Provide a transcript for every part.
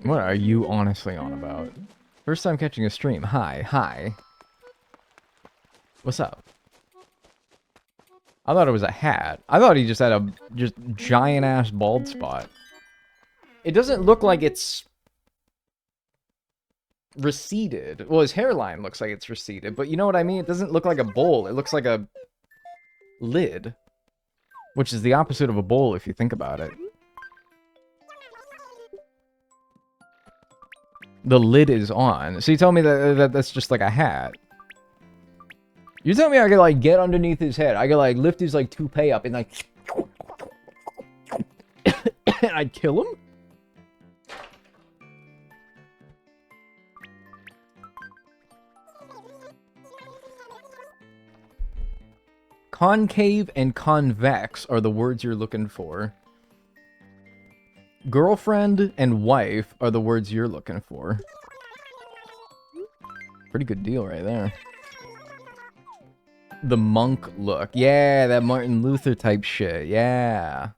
What are you honestly on about? First time catching a stream. Hi, hi. What's up? I thought it was a hat. I thought he just had a just giant ass bald spot. It doesn't look like it's receded. Well, his hairline looks like it's receded, but you know what I mean? It doesn't look like a bowl. It looks like a lid, which is the opposite of a bowl if you think about it. The lid is on. So you tell me that that's just like a hat. You tell me I could like get underneath his head. I could like lift his like toupee up and like and I'd kill him? Concave and convex are the words you're looking for. Girlfriend and wife are the words you're looking for. Pretty good deal right there. The monk look. Yeah, that Martin Luther type shit. Yeah.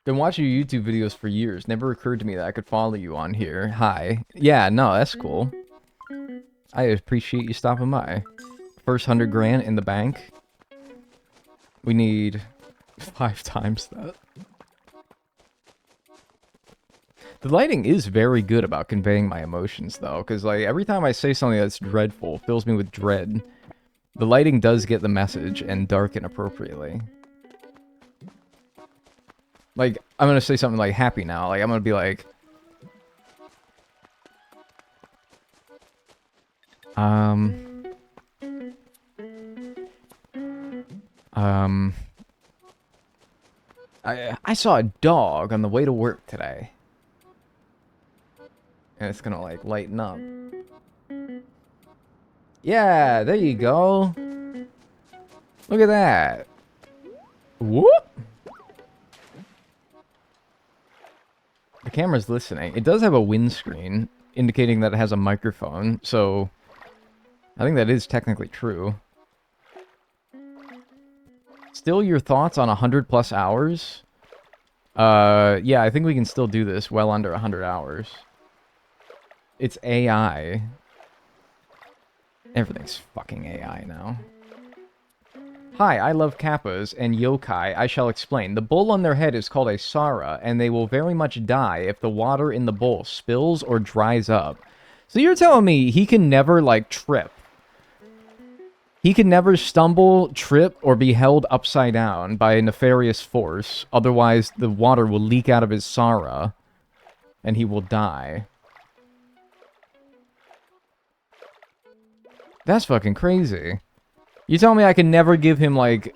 Been watching your YouTube videos for years. Never occurred to me that I could follow you on here. Hi. Yeah, no, that's cool. I appreciate you stopping by. First 100 grand in the bank. We need 5 times that. The lighting is very good about conveying my emotions, though, because like every time I say something that's dreadful, fills me with dread, the lighting does get the message and darken appropriately. Like, I'm gonna say something like happy now. Like, I'm gonna be like, I saw a dog on the way to work today. And it's gonna, like, lighten up. Yeah, there you go. Look at that. Whoop! The camera's listening. It does have a windscreen, indicating that it has a microphone, so I think that is technically true. Still your thoughts on 100+ hours? Yeah, I think we can still do this well under 100 hours. It's AI. Everything's fucking AI now. Hi, I love kappas and yokai. I shall explain. The bowl on their head is called a Sara, and they will very much die if the water in the bowl spills or dries up. So you're telling me he can never, like, trip? He can never stumble, trip, or be held upside down by a nefarious force. Otherwise, the water will leak out of his Sara, and he will die. That's fucking crazy. You tell me I can never give him, like,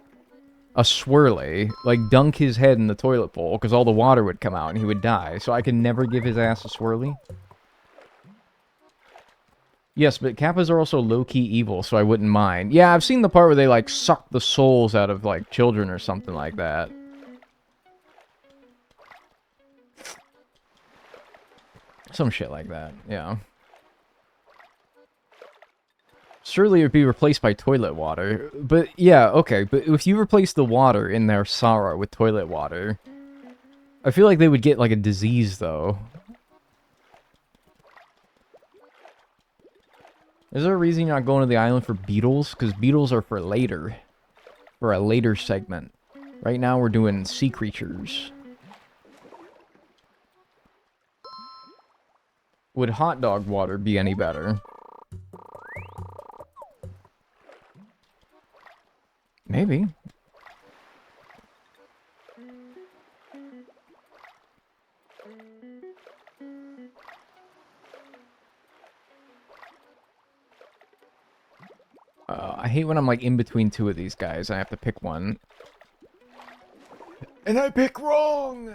a swirly, like, dunk his head in the toilet bowl, because all the water would come out and he would die, so I can never give his ass a swirly? Yes, but kappas are also low-key evil, so I wouldn't mind. Yeah, I've seen the part where they, like, suck the souls out of, like, children or something like that. Some shit like that, yeah. Surely it would be replaced by toilet water. But, yeah, okay, but if you replace the water in their Sara with toilet water, I feel like they would get, like, a disease, though. Is there a reason you're not going to the island for beetles? Because beetles are for later. For a later segment. Right now we're doing sea creatures. Would hot dog water be any better? Maybe. I hate when I'm like in between two of these guys. I have to pick one. And I pick wrong!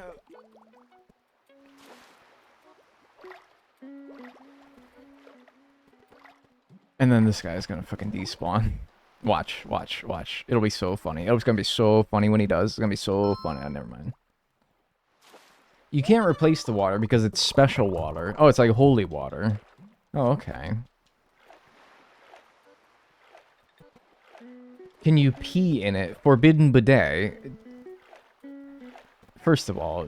And then this guy's gonna fucking despawn. Watch, watch, watch. It'll be so funny. It's gonna be so funny when he does. It's gonna be so funny. Oh, never mind. You can't replace the water because it's special water. Oh, it's like holy water. Oh, okay. Can you pee in it? Forbidden bidet. First of all,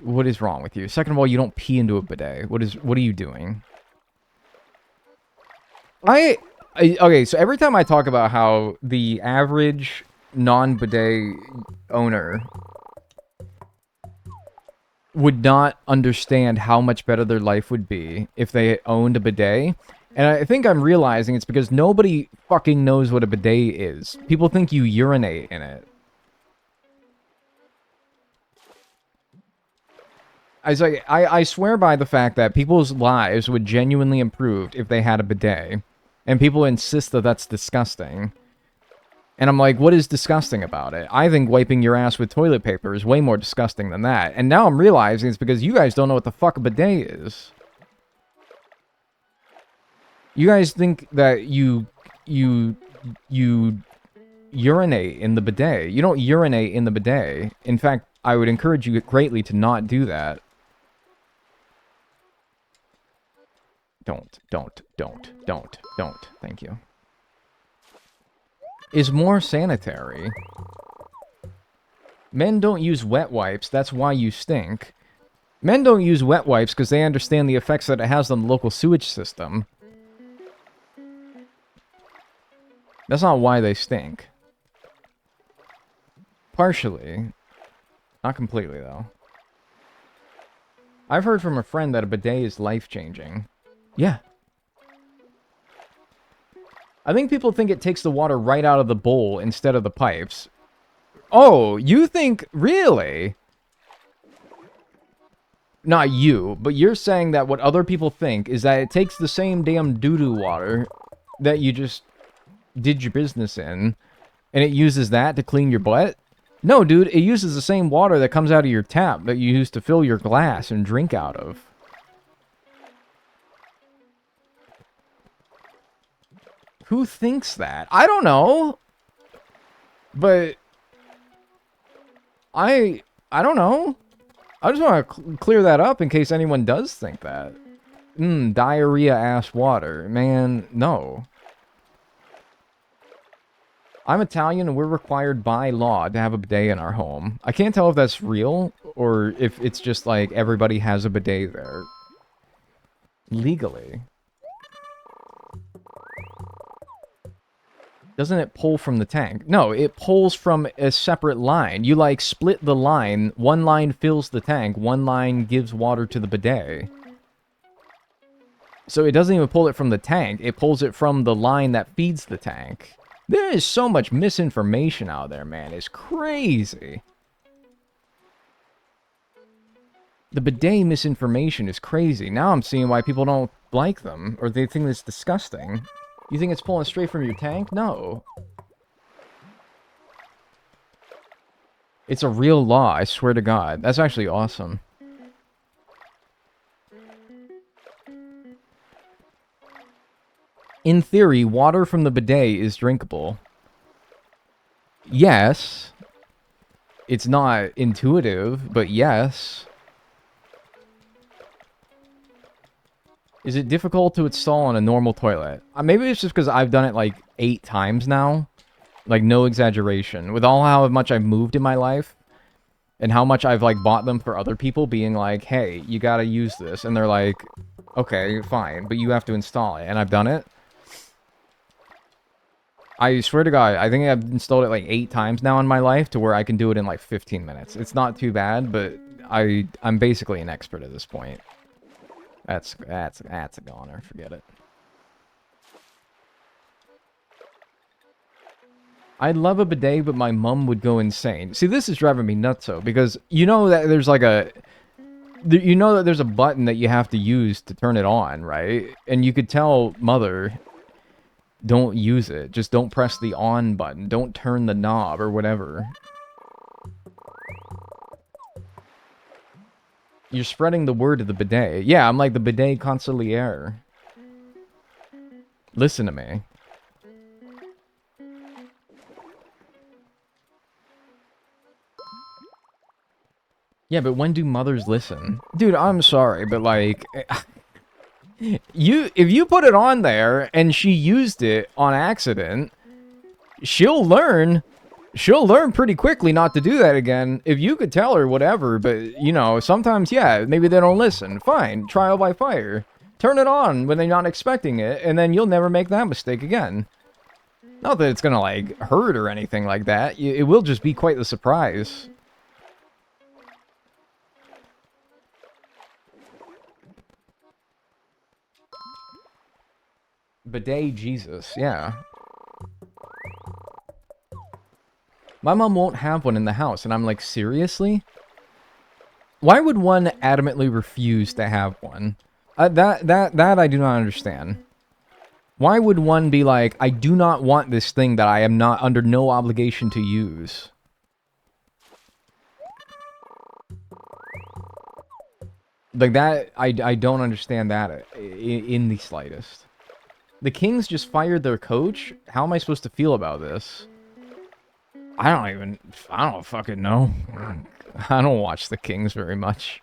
what is wrong with you? Second of all, you don't pee into a bidet. What are you doing? Okay, so every time I talk about how the average non-bidet owner would not understand how much better their life would be if they owned a bidet, and I think I'm realizing it's because nobody fucking knows what a bidet is. People think you urinate in it. I swear by the fact that people's lives would genuinely improve if they had a bidet. And people insist that that's disgusting. And I'm like, what is disgusting about it? I think wiping your ass with toilet paper is way more disgusting than that. And now I'm realizing it's because you guys don't know what the fuck a bidet is. You guys think that you urinate in the bidet. You don't urinate in the bidet. In fact, I would encourage you greatly to not do that. Don't. Thank you. Is more sanitary. Men don't use wet wipes, that's why you stink. Men don't use wet wipes because they understand the effects that it has on the local sewage system. That's not why they stink. Partially. Not completely, though. I've heard from a friend that a bidet is life-changing. Yeah. I think people think it takes the water right out of the bowl instead of the pipes. Oh, you think... Really? Not you, but you're saying that what other people think is that it takes the same damn doo-doo water that you just did your business in, and it uses that to clean your butt? No, dude, it uses the same water that comes out of your tap that you use to fill your glass and drink out of. Who thinks that? I don't know. But I don't know. I just want to clear that up in case anyone does think that. Diarrhea-ass water. Man, no. I'm Italian and we're required by law to have a bidet in our home. I can't tell if that's real or if it's just like everybody has a bidet there. Legally. Doesn't it pull from the tank? No, it pulls from a separate line. You, like, split the line. One line fills the tank. One line gives water to the bidet. So it doesn't even pull it from the tank. It pulls it from the line that feeds the tank. There is so much misinformation out there, man. It's crazy. The bidet misinformation is crazy. Now I'm seeing why people don't like them. Or they think it's disgusting. You think it's pulling straight from your tank? No. It's a real law, I swear to God. That's actually awesome. In theory, water from the bidet is drinkable. Yes. It's not intuitive, but yes. Is it difficult to install on a normal toilet? Maybe it's just because I've done it like 8 times now. Like, no exaggeration. With all how much I've moved in my life, and how much I've, like, bought them for other people, being like, hey, you gotta use this. And they're like, okay, fine, but you have to install it. And I've done it. I swear to God, I think I've installed it like 8 times now in my life to where I can do it in like 15 minutes. It's not too bad, but I'm basically an expert at this point. That's a goner. Forget it. I'd love a bidet, but my mum would go insane. See, this is driving me nuts, though, because you know that there's like a... You know that there's a button that you have to use to turn it on, right? And you could tell Mother, don't use it. Just don't press the on button. Don't turn the knob or whatever. You're spreading the word of the bidet. Yeah, I'm like the bidet consigliere. Listen to me. Yeah, but when do mothers listen? Dude, I'm sorry, but like... if you put it on there and she used it on accident, she'll learn. She'll learn pretty quickly not to do that again. If you could tell her whatever, but, you know, sometimes, yeah, maybe they don't listen. Fine, trial by fire. Turn it on when they're not expecting it, and then you'll never make that mistake again. Not that it's gonna, like, hurt or anything like that. It will just be quite the surprise. Bidet Jesus, yeah. My mom won't have one in the house, and I'm like, seriously? Why would one adamantly refuse to have one? That I do not understand. Why would one be like, I do not want this thing that I am not under no obligation to use? Like that, I don't understand that in the slightest. The Kings just fired their coach? How am I supposed to feel about this? I don't fucking know. I don't watch the Kings very much.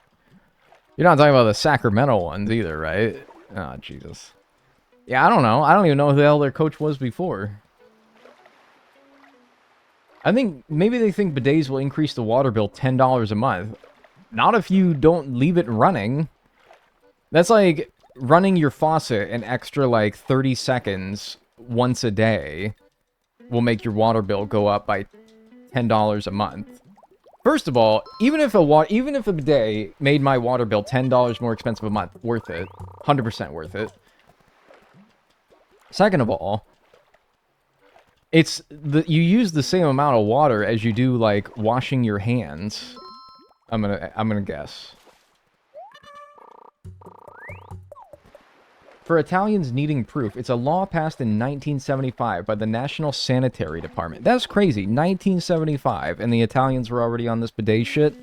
You're not talking about the Sacramento ones either, right? Oh, Jesus. Yeah, I don't know. I don't even know who the hell their coach was before. I think maybe they think bidets will increase the water bill $10 a month. Not if you don't leave it running. That's like running your faucet an extra like 30 seconds once a day will make your water bill go up by $10 a month. First of all, even if a bidet made my water bill $10 more expensive a month, worth it. 100% worth it. Second of all, you use the same amount of water as you do like washing your hands. I'm gonna guess. For Italians needing proof, it's a law passed in 1975 by the National Sanitary Department. That's crazy. 1975, and the Italians were already on this bidet shit.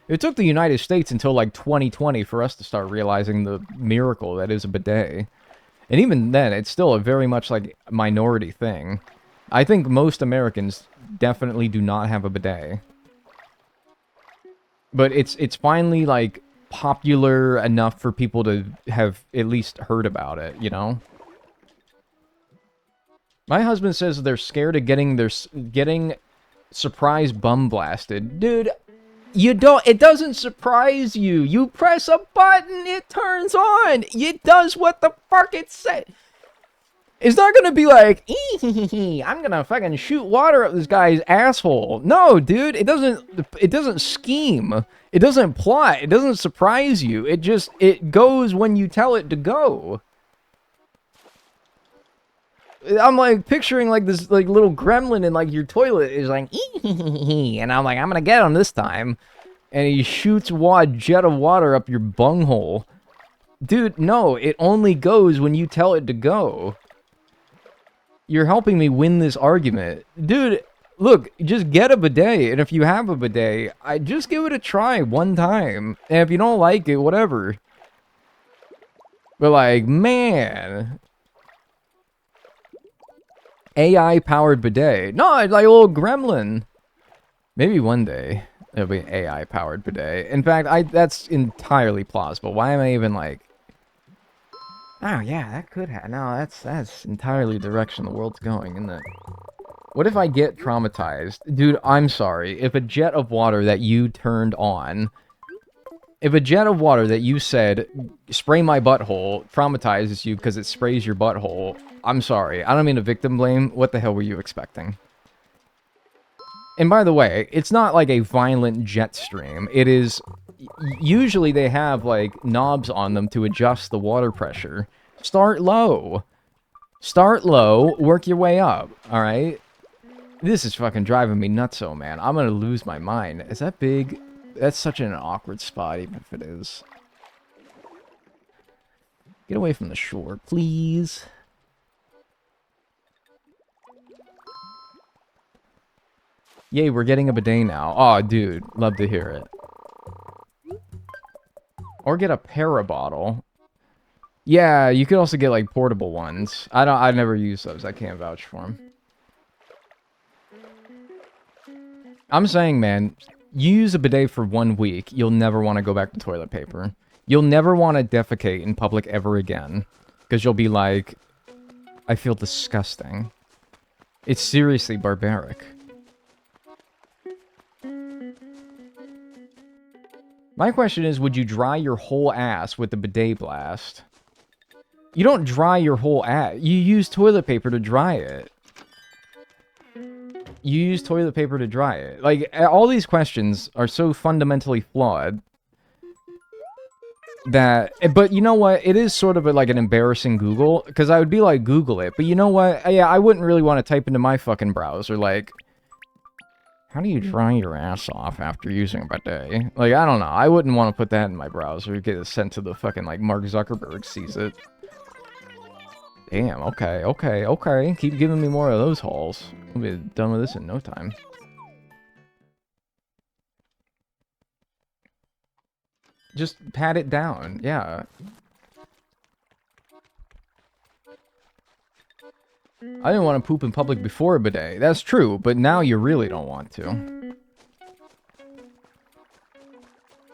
It took the United States until like 2020 for us to start realizing the miracle that is a bidet. And even then, it's still a very much like minority thing. I think most Americans definitely do not have a bidet. But it's finally like popular enough for people to have at least heard about it, you know? My husband says they're scared of getting surprise bum blasted. Dude, it doesn't surprise you. You press a button, it turns on. It does what the fuck it said. It's not gonna be like, I'm gonna fucking shoot water up this guy's asshole. No, dude, it doesn't scheme. It doesn't plot. It doesn't surprise you. It goes when you tell it to go. I'm like picturing like this like little gremlin in like your toilet is like, and I'm like, I'm gonna get him this time. And he shoots a jet of water up your bunghole. Dude, no, it only goes when you tell it to go. You're helping me win this argument. Dude, look, just get a bidet, and if you have a bidet, just give it a try one time. And if you don't like it, whatever. But like, man. AI-powered bidet. No, it's like a little gremlin. Maybe one day, it'll be an AI-powered bidet. In fact, that's entirely plausible. Why am I even like... Oh, yeah, that could happen. No, that's entirely the direction the world's going, isn't it? What if I get traumatized? Dude, I'm sorry. If a jet of water that you turned on... If a jet of water that you said, spray my butthole, traumatizes you because it sprays your butthole, I'm sorry. I don't mean to victim blame. What the hell were you expecting? And by the way, it's not like a violent jet stream. It is... Usually they have, like, knobs on them to adjust the water pressure. Start low. Start low, work your way up, alright? This is fucking driving me nutso, man. I'm gonna lose my mind. Is that big? That's such an awkward spot, even if it is. Get away from the shore, please. Yay, we're getting a bidet now. Aw, dude. Love to hear it. Or get a para-bottle. Yeah, you could also get, like, portable ones. I never use those. I can't vouch for them. I'm saying, man, you use a bidet for 1 week, you'll never want to go back to toilet paper. You'll never want to defecate in public ever again. Because you'll be like, I feel disgusting. It's seriously barbaric. My question is, would you dry your whole ass with the bidet blast? You don't dry your whole ass. You use toilet paper to dry it. You use toilet paper to dry it. Like, all these questions are so fundamentally flawed that... But you know what? It is sort of like an embarrassing Google, because I would be like, Google it. But you know what? Yeah, I wouldn't really want to type into my fucking browser, like... How do you dry your ass off after using a bidet? Like, I don't know. I wouldn't want to put that in my browser. Get it sent to the fucking, like, Mark Zuckerberg sees it. Damn, okay. Keep giving me more of those hauls. We'll be done with this in no time. Just pat it down, yeah. I didn't want to poop in public before a bidet. That's true, but now you really don't want to.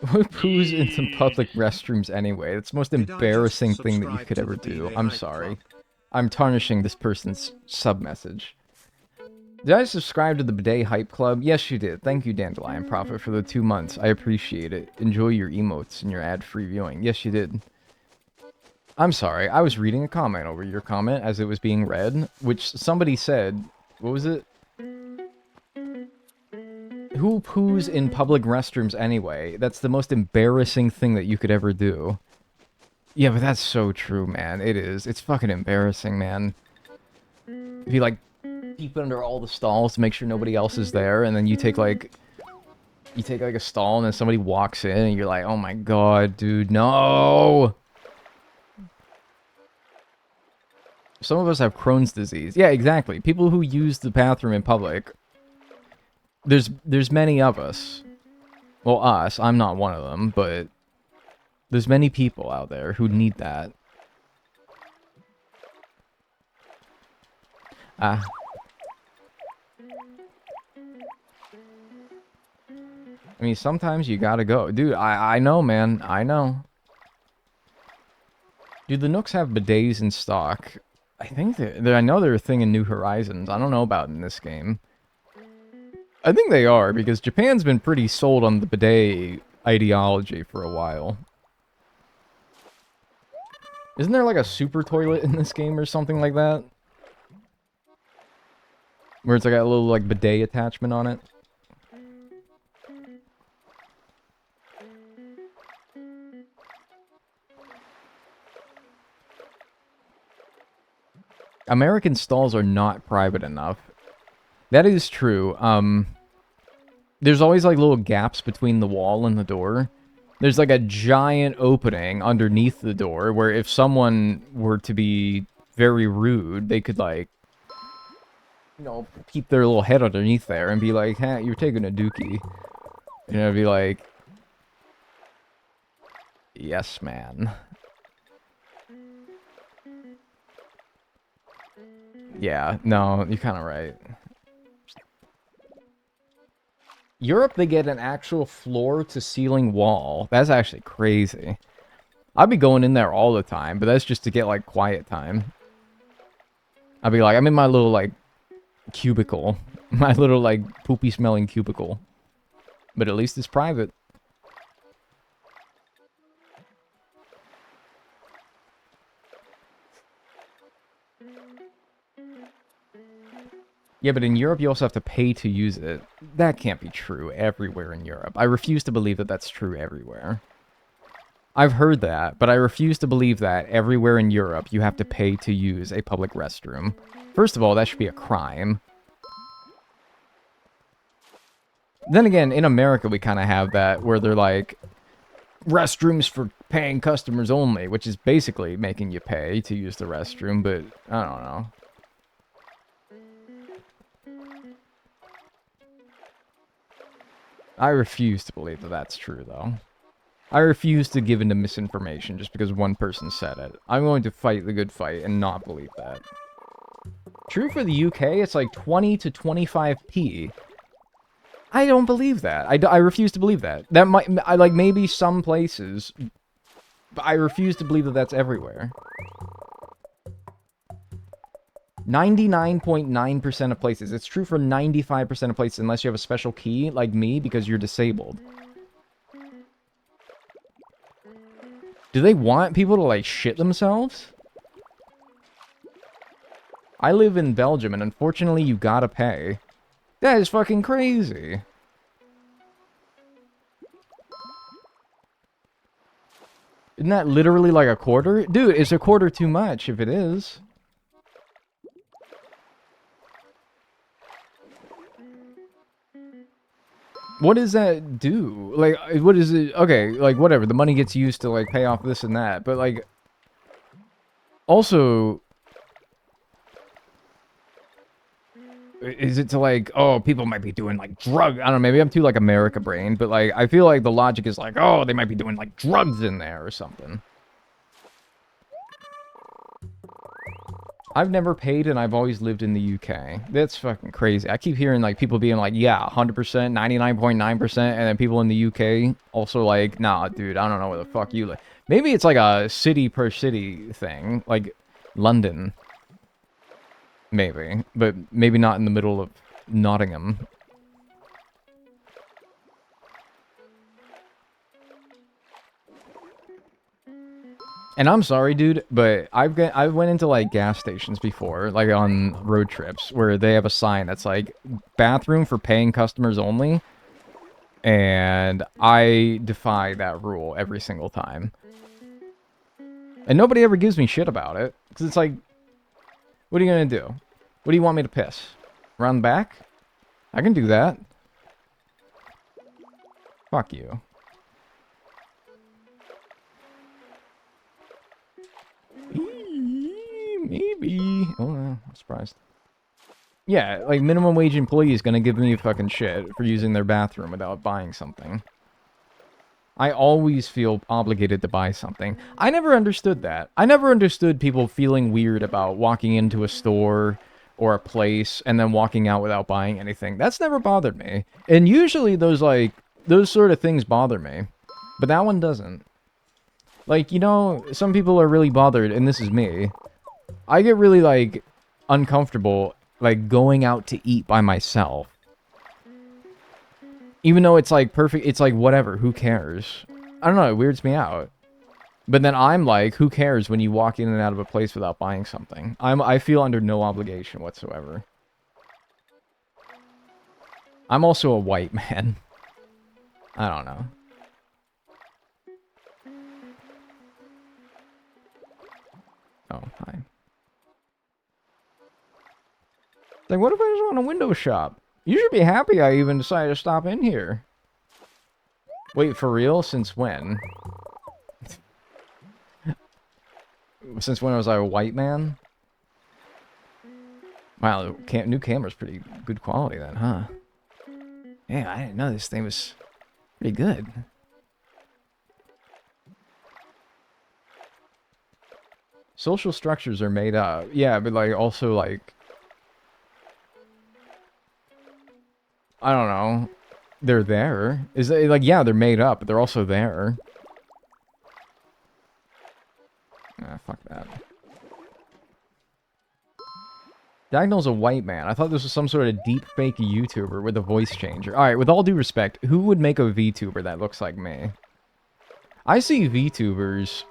Who poos in some public restrooms anyway? It's the most embarrassing thing that you could ever do. I'm sorry. I'm tarnishing this person's sub-message. Did I subscribe to the Bidet Hype Club? Yes, you did. Thank you, Dandelion Prophet, for the 2 months. I appreciate it. Enjoy your emotes and your ad-free viewing. Yes, you did. I'm sorry. I was reading a comment over your comment as it was being read, which somebody said... What was it? Who poos in public restrooms anyway? That's the most embarrassing thing that you could ever do. Yeah, but that's so true, man. It is. It's fucking embarrassing, man. If you, like, peep under all the stalls to make sure nobody else is there, and then you take, like... You take, like, a stall, and then somebody walks in, and you're like, oh my god, dude, no! Some of us have Crohn's disease. Yeah, exactly. People who use the bathroom in public... There's many of us. Well, us. I'm not one of them, but... There's many people out there who need that. I mean, sometimes you gotta go. Dude, I know, man. I know. Dude, the Nooks have bidets in stock. I think I know they're a thing in New Horizons. I don't know about in this game. I think they are, because Japan's been pretty sold on the bidet ideology for a while. Isn't there like a super toilet in this game or something like that? Where it's like a little like bidet attachment on it? American stalls are not private enough. That is true. There's always like little gaps between the wall and the door. There's like a giant opening underneath the door where if someone were to be very rude, they could like, you know, keep their little head underneath there and be like, hey, you're taking a dookie. You know, be like, yes, man. Yeah, no, you're kind of right. Europe, they get an actual floor-to-ceiling wall. That's actually crazy. I'd be going in there all the time, but that's just to get, like, quiet time. I'd be like, I'm in my little, like, cubicle. My little, like, poopy-smelling cubicle. But at least it's private. Yeah, but in Europe, you also have to pay to use it. That can't be true everywhere in Europe. I refuse to believe that that's true everywhere. I've heard that, but I refuse to believe that everywhere in Europe you have to pay to use a public restroom. First of all, that should be a crime. Then again, in America, we kind of have that where they're like, restrooms for paying customers only, which is basically making you pay to use the restroom, but I don't know. I refuse to believe that that's true, though. I refuse to give into misinformation just because one person said it. I'm going to fight the good fight and not believe that. True for the UK, it's like 20 to 25p. I don't believe that. I refuse to believe that. That might, like, maybe some places, but I refuse to believe that that's everywhere. 99.9% of places. It's true for 95% of places unless you have a special key, like me, because you're disabled. Do they want people to, like, shit themselves? I live in Belgium, and unfortunately you gotta pay. That is fucking crazy. Isn't that literally like a quarter? Dude, is a quarter too much if it is? What does that do? Like, what is it? Okay, like, whatever. The money gets used to, like, pay off this and that. But, like, also, is it to, like, oh, people might be doing, like, drug... I don't know, maybe I'm too, like, America brain. But, like, I feel like the logic is, like, oh, they might be doing, like, drugs in there or something. I've never paid, and I've always lived in the UK. That's fucking crazy. I keep hearing, like, people being like, yeah, 100%, 99.9%, and then people in the UK also like, nah, dude, I don't know where the fuck you live. Maybe it's like a city per city thing, like London. Maybe, but maybe not in the middle of Nottingham. And I'm sorry, dude, but I went into, like, gas stations before, like, on road trips, where they have a sign that's, like, bathroom for paying customers only, and I defy that rule every single time. And nobody ever gives me shit about it, because it's like, what are you gonna do? What do you want me to piss? Around the back? I can do that. Fuck you. Maybe. Oh, no. I'm surprised. Yeah, like, minimum wage employee is gonna give me fucking shit for using their bathroom without buying something. I always feel obligated to buy something. I never understood that. I never understood people feeling weird about walking into a store or a place and then walking out without buying anything. That's never bothered me. And usually those sort of things bother me. But that one doesn't. Like, you know, some people are really bothered, and this is me. I get really, like, uncomfortable, like, going out to eat by myself. Even though it's, like, perfect, it's, like, whatever, who cares? I don't know, it weirds me out. But then I'm like, who cares when you walk in and out of a place without buying something? I feel under no obligation whatsoever. I'm also a white man. I don't know. Oh, hi. Like, what if I just want a window shop? You should be happy I even decided to stop in here. Wait, for real? Since when? Since when was I a white man? Wow, the new camera's pretty good quality then, huh? Yeah, I didn't know this thing was pretty good. Social structures are made up. Yeah, but, like, also, like... I don't know. They're there. Is it, like, yeah, they're made up, but they're also there. Ah, fuck that. Diagonal's a white man. I thought this was some sort of deep fake YouTuber with a voice changer. Alright, with all due respect, who would make a VTuber that looks like me? I see VTubers,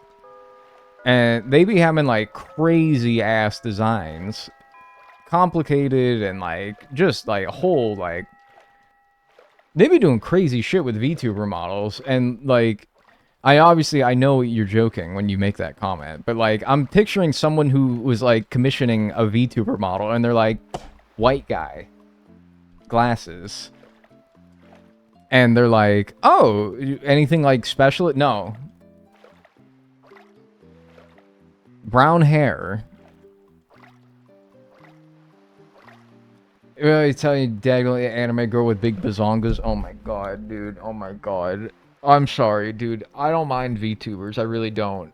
and they be having, like, crazy-ass designs. Complicated and, like, just, like, a whole, like... They be doing crazy shit with VTuber models, and, like... I know you're joking when you make that comment, but, like, I'm picturing someone who was, like, commissioning a VTuber model, and they're like, white guy, glasses, and they're like, oh, anything, like, special? No. Brown hair. I tell you, daggone anime girl with big bazongas. Oh my god, dude. Oh my god. I'm sorry, dude. I don't mind VTubers. I really don't.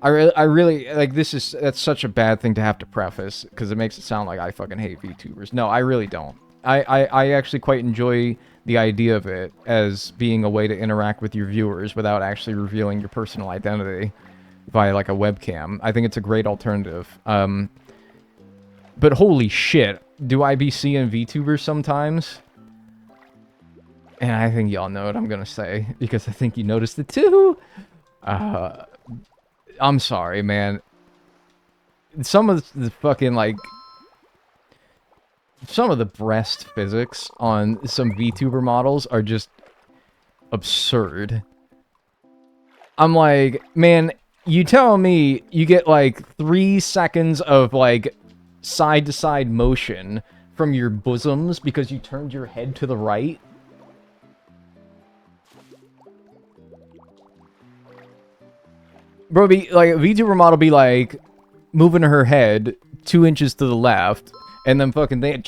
I really, like, that's such a bad thing to have to preface, because it makes it sound like I fucking hate VTubers. No, I really don't. I actually quite enjoy the idea of it as being a way to interact with your viewers without actually revealing your personal identity via, like, a webcam. I think it's a great alternative. But holy shit, do I be seeing VTubers sometimes? And I think y'all know what I'm gonna say, because I think you noticed it too. I'm sorry, man. Some of the fucking, like... Some of the breast physics on some VTuber models are just absurd. I'm like, man, you tell me you get, like, 3 seconds of, like, side-to-side motion from your bosoms because you turned your head to the right? Bro, be, like, a VTuber model be, like, moving her head 2 inches to the left, and then fucking they...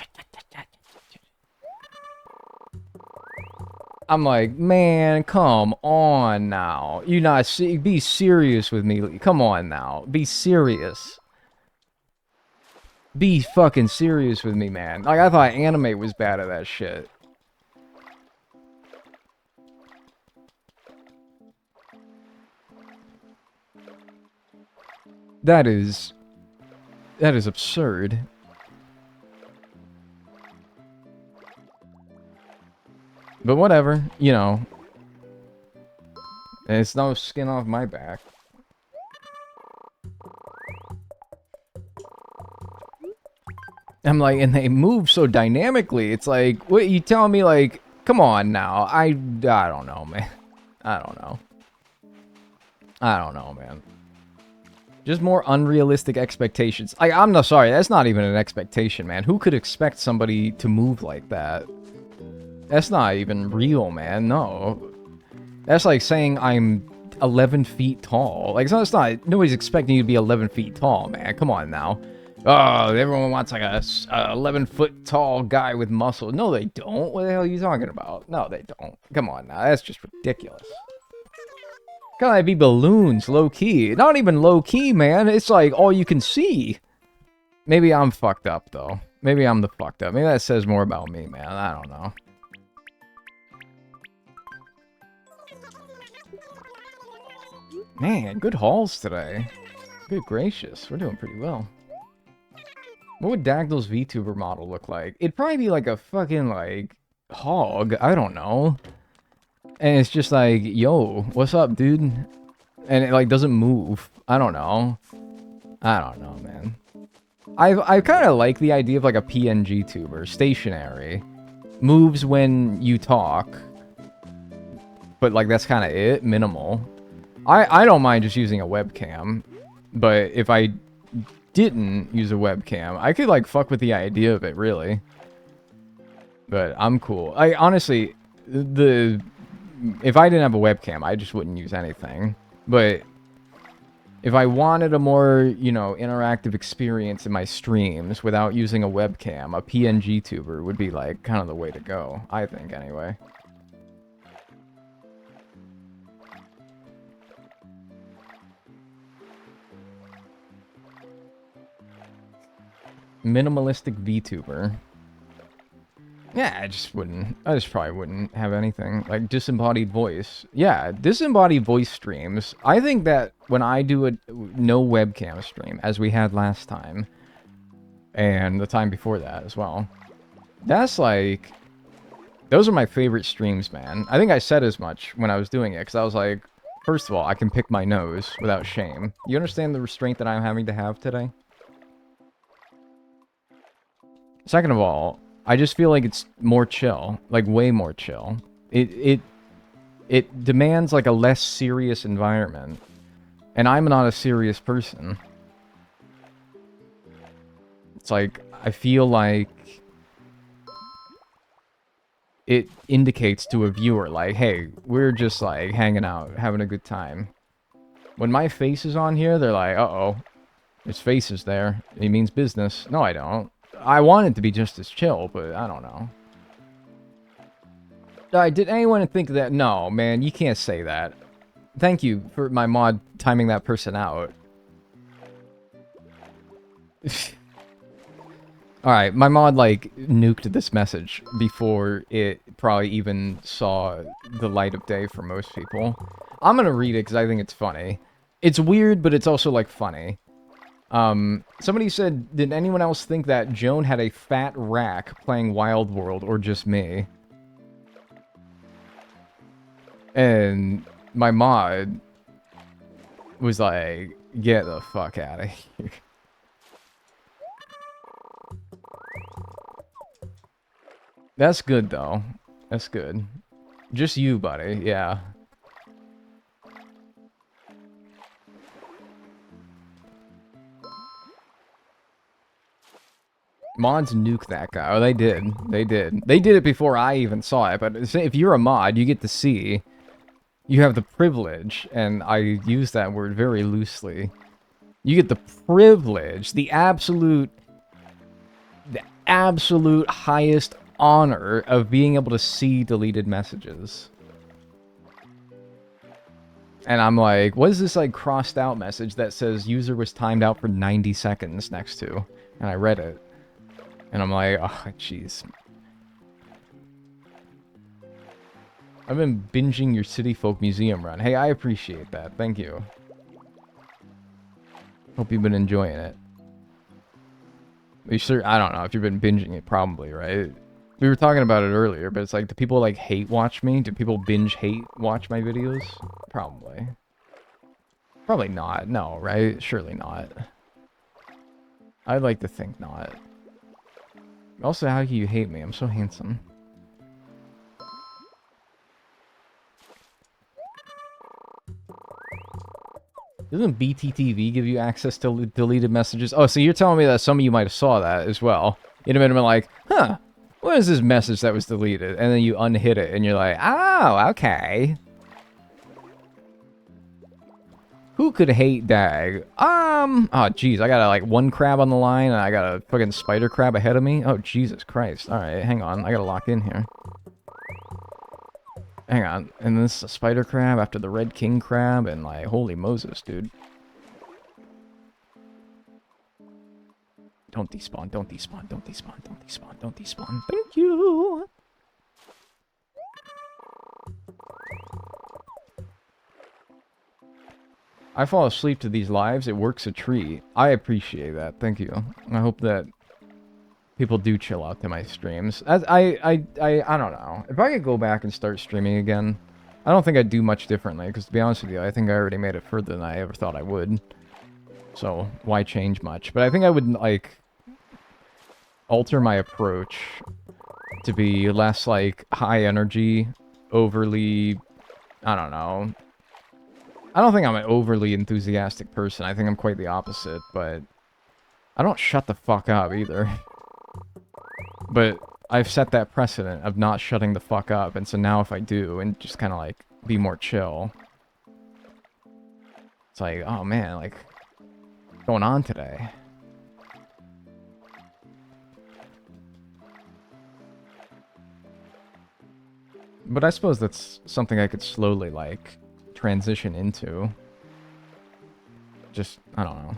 I'm like, man, come on now. You not be serious with me. Come on now. Be serious. Be fucking serious with me, man. Like, I thought anime was bad at that shit. That is absurd. But whatever, you know. It's no skin off my back. I'm like, and they move so dynamically. It's like, what you telling me? Like, come on now. I don't know, man. I don't know, man. Just more unrealistic expectations. I'm not sorry. That's not even an expectation, man. Who could expect somebody to move like that? That's not even real, man. No. That's like saying I'm 11 feet tall. Like, it's not, nobody's expecting you to be 11 feet tall, man. Come on now. Oh, everyone wants like a 11-foot tall guy with muscle. No, they don't. What the hell are you talking about? No, they don't. Come on now. That's just ridiculous. Gotta be balloons, low-key. Not even low-key, man. It's like all you can see. Maybe I'm fucked up, though. Maybe I'm the fucked up. Maybe that says more about me, man. I don't know. Man, good hauls today. Good gracious, we're doing pretty well. What would Dagdal's VTuber model look like? It'd probably be like a fucking, like, hog. I don't know. And it's just like, yo, what's up, dude? And it, like, doesn't move. I don't know. I don't know, man. I kind of like the idea of, like, a PNG tuber. Stationary. Moves when you talk. But, like, that's kind of it. Minimal. I don't mind just using a webcam, but if I didn't use a webcam, I could, like, fuck with the idea of it, really. But I'm cool. Honestly, if I didn't have a webcam, I just wouldn't use anything. But if I wanted a more, you know, interactive experience in my streams without using a webcam, a PNG tuber would be, like, kind of the way to go, I think, anyway. Minimalistic VTuber. Yeah, I just probably wouldn't have anything. Like, disembodied voice. Yeah, disembodied voice streams. I think that when I do a no webcam stream, as we had last time, and the time before that as well, that's like... Those are my favorite streams, man. I think I said as much when I was doing it, because I was like, first of all, I can pick my nose without shame. You understand the restraint that I'm having to have today? Second of all, I just feel like it's more chill, like way more chill. It demands like a less serious environment, and I'm not a serious person. It's like I feel like it indicates to a viewer like, hey, we're just like hanging out, having a good time. When my face is on here, they're like, uh-oh, his face is there. It means business. No, I don't. I want it to be just as chill, but I don't know. Did anyone think that? No, man, you can't say that. Thank you for my mod timing that person out. Alright, my mod, like, nuked this message before it probably even saw the light of day for most people. I'm gonna read it because I think it's funny. It's weird, but it's also, like, funny. Somebody said, did anyone else think that Joan had a fat rack playing Wild World, or just me? And my mod was like, Get the fuck out of here. That's good, though. That's good. Just you, buddy. Yeah. Mods nuke that guy. Oh, they did. They did. They did it before I even saw it, but if you're a mod, you get to see. You have the privilege, and I use that word very loosely. You get the privilege, the absolute highest honor of being able to see deleted messages. And I'm like, what is this, like, crossed out message that says user was timed out for 90 seconds next to? And I read it. And I'm like, oh, jeez. I've been binging your City Folk Museum run. Hey, I appreciate that. Thank you. Hope you've been enjoying it. You sure? I don't know if you've been binging it, probably, right? We were talking about it earlier, but it's like, do people, like, hate watch me? Do people binge hate watch my videos? Probably. Probably not. No, right? Surely not. I'd like to think not. Also, how can you hate me? I'm so handsome. Doesn't BTTV give you access to deleted messages? Oh, so you're telling me that some of you might have saw that as well. You'd have been like, huh, what is this message that was deleted? And then you unhit it, and you're like, oh, okay. Who could hate Dag? Oh, jeez, I got, like, one crab on the line, and I got a fucking spider crab ahead of me? Oh, Jesus Christ. Alright, hang on. I gotta lock in here. Hang on. And this is a spider crab after the red king crab, and, like, holy Moses, dude. Don't despawn, don't despawn, don't despawn, don't despawn, don't despawn. Thank you! I fall asleep to these lives, it works a treat. I appreciate that, thank you. I hope that people do chill out to my streams. I don't know. If I could go back and start streaming again, I don't think I'd do much differently, because to be honest with you, I think I already made it further than I ever thought I would. So, why change much? But I think I would, like, alter my approach to be less, like, high energy, overly, I don't know. I don't think I'm an overly enthusiastic person. I think I'm quite the opposite, but I don't shut the fuck up either. But I've set that precedent of not shutting the fuck up, and so now if I do, and just kind of, like, be more chill, it's like, oh man, like, what's going on today? But I suppose that's something I could slowly, like, transition into. Just, I don't know.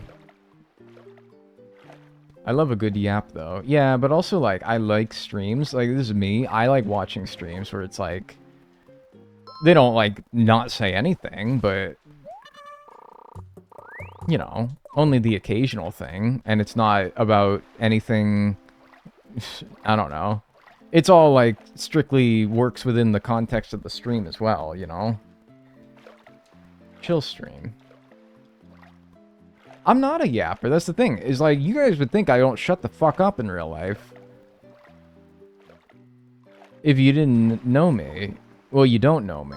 I love a good yap, though. Yeah, but also, like, I like streams. Like, this is me. I like watching streams where it's, like, they don't, like, not say anything, but, you know, only the occasional thing. And it's not about anything, I don't know. It's all, like, strictly works within the context of the stream as well, you know? Chill stream. I'm not a yapper, that's the thing. Is like, you guys would think I don't shut the fuck up in real life. If you didn't know me. Well, you don't know me.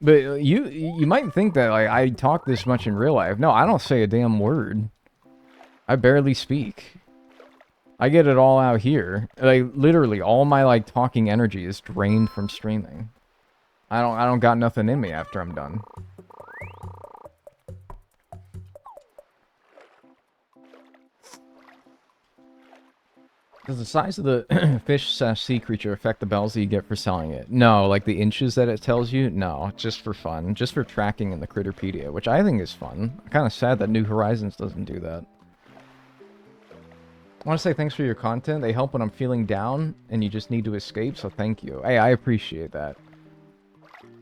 But you might think that, like, I talk this much in real life. No, I don't say a damn word. I barely speak. I get it all out here. Like, literally, all my, like, talking energy is drained from streaming. I don't got nothing in me after I'm done. Does the size of the fish/sea creature affect the bells that you get for selling it? No, like the inches that it tells you? No, just for fun. Just for tracking in the Critterpedia, which I think is fun. I'm kind of sad that New Horizons doesn't do that. I want to say thanks for your content. They help when I'm feeling down and you just need to escape, so thank you. Hey, I appreciate that.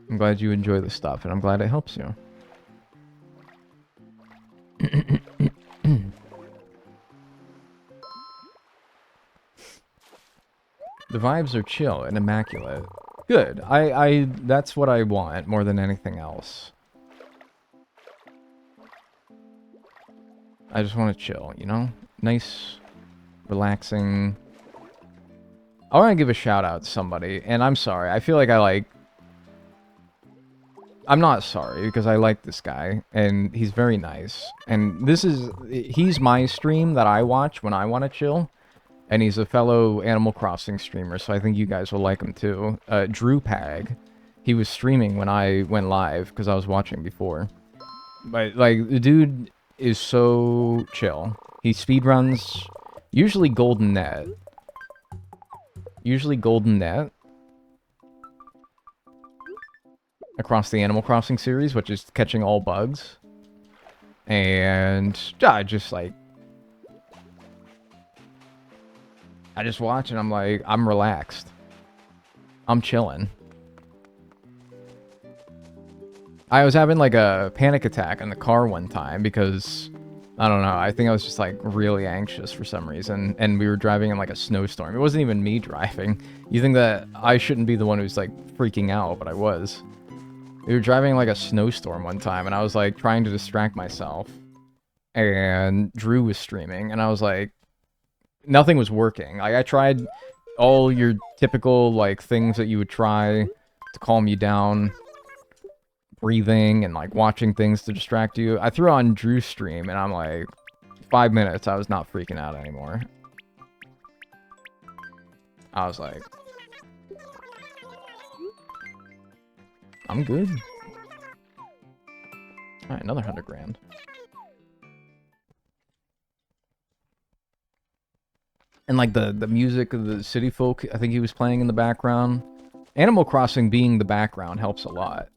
I'm glad you enjoy the stuff, and I'm glad it helps you. The vibes are chill and immaculate. Good. That's what I want more than anything else. I just want to chill, you know? Nice, relaxing. I want to give a shout out to somebody, and I'm sorry. I feel like I'm not sorry, because I like this guy, and he's very nice. And he's my stream that I watch when I want to chill, and he's a fellow Animal Crossing streamer, so I think you guys will like him too. Drew Pag. He was streaming when I went live, because I was watching before. But, like, the dude is so chill. He speedruns, usually Golden Net. Usually Golden Net. Across the Animal Crossing series, which is catching all bugs. And I just watch and I'm like, I'm relaxed. I'm chilling. I was having like a panic attack in the car one time because, I don't know, I think I was just like really anxious for some reason. And we were driving in like a snowstorm. It wasn't even me driving. You think that I shouldn't be the one who's like freaking out, but I was. We were driving like a snowstorm one time, and I was like trying to distract myself. And Drew was streaming, and I was like, nothing was working. Like, I tried all your typical like things that you would try to calm you down, breathing and like watching things to distract you. I threw on Drew's stream, and I'm like, 5 minutes, I was not freaking out anymore. I was like, I'm good. Alright, another 100 grand. And like the music of the city folk, I think he was playing in the background. Animal Crossing being the background helps a lot.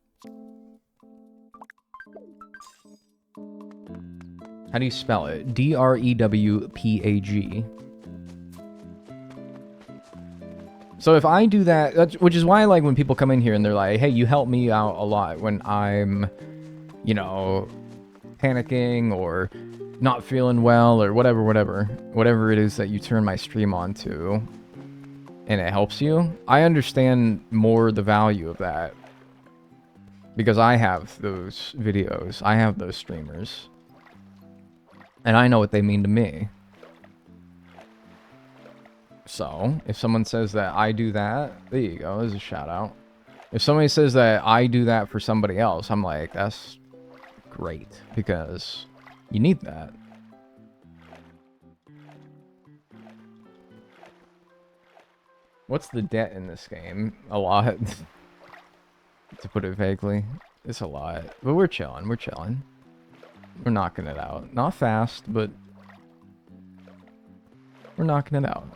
How do you spell it? D-R-E-W-P-A-G. So if I do that, which is why I like when people come in here and they're like, hey, you help me out a lot when I'm, you know, panicking or not feeling well or whatever it is that you turn my stream on to and it helps you. I understand more the value of that because I have those videos. I have those streamers. And I know what they mean to me. So, if someone says that I do that, there you go, there's a shout out. If somebody says that I do that for somebody else, I'm like, that's great, because you need that. What's the debt in this game? A lot. To put it vaguely. It's a lot. But we're chilling, we're chilling. We're knocking it out. Not fast, but we're knocking it out.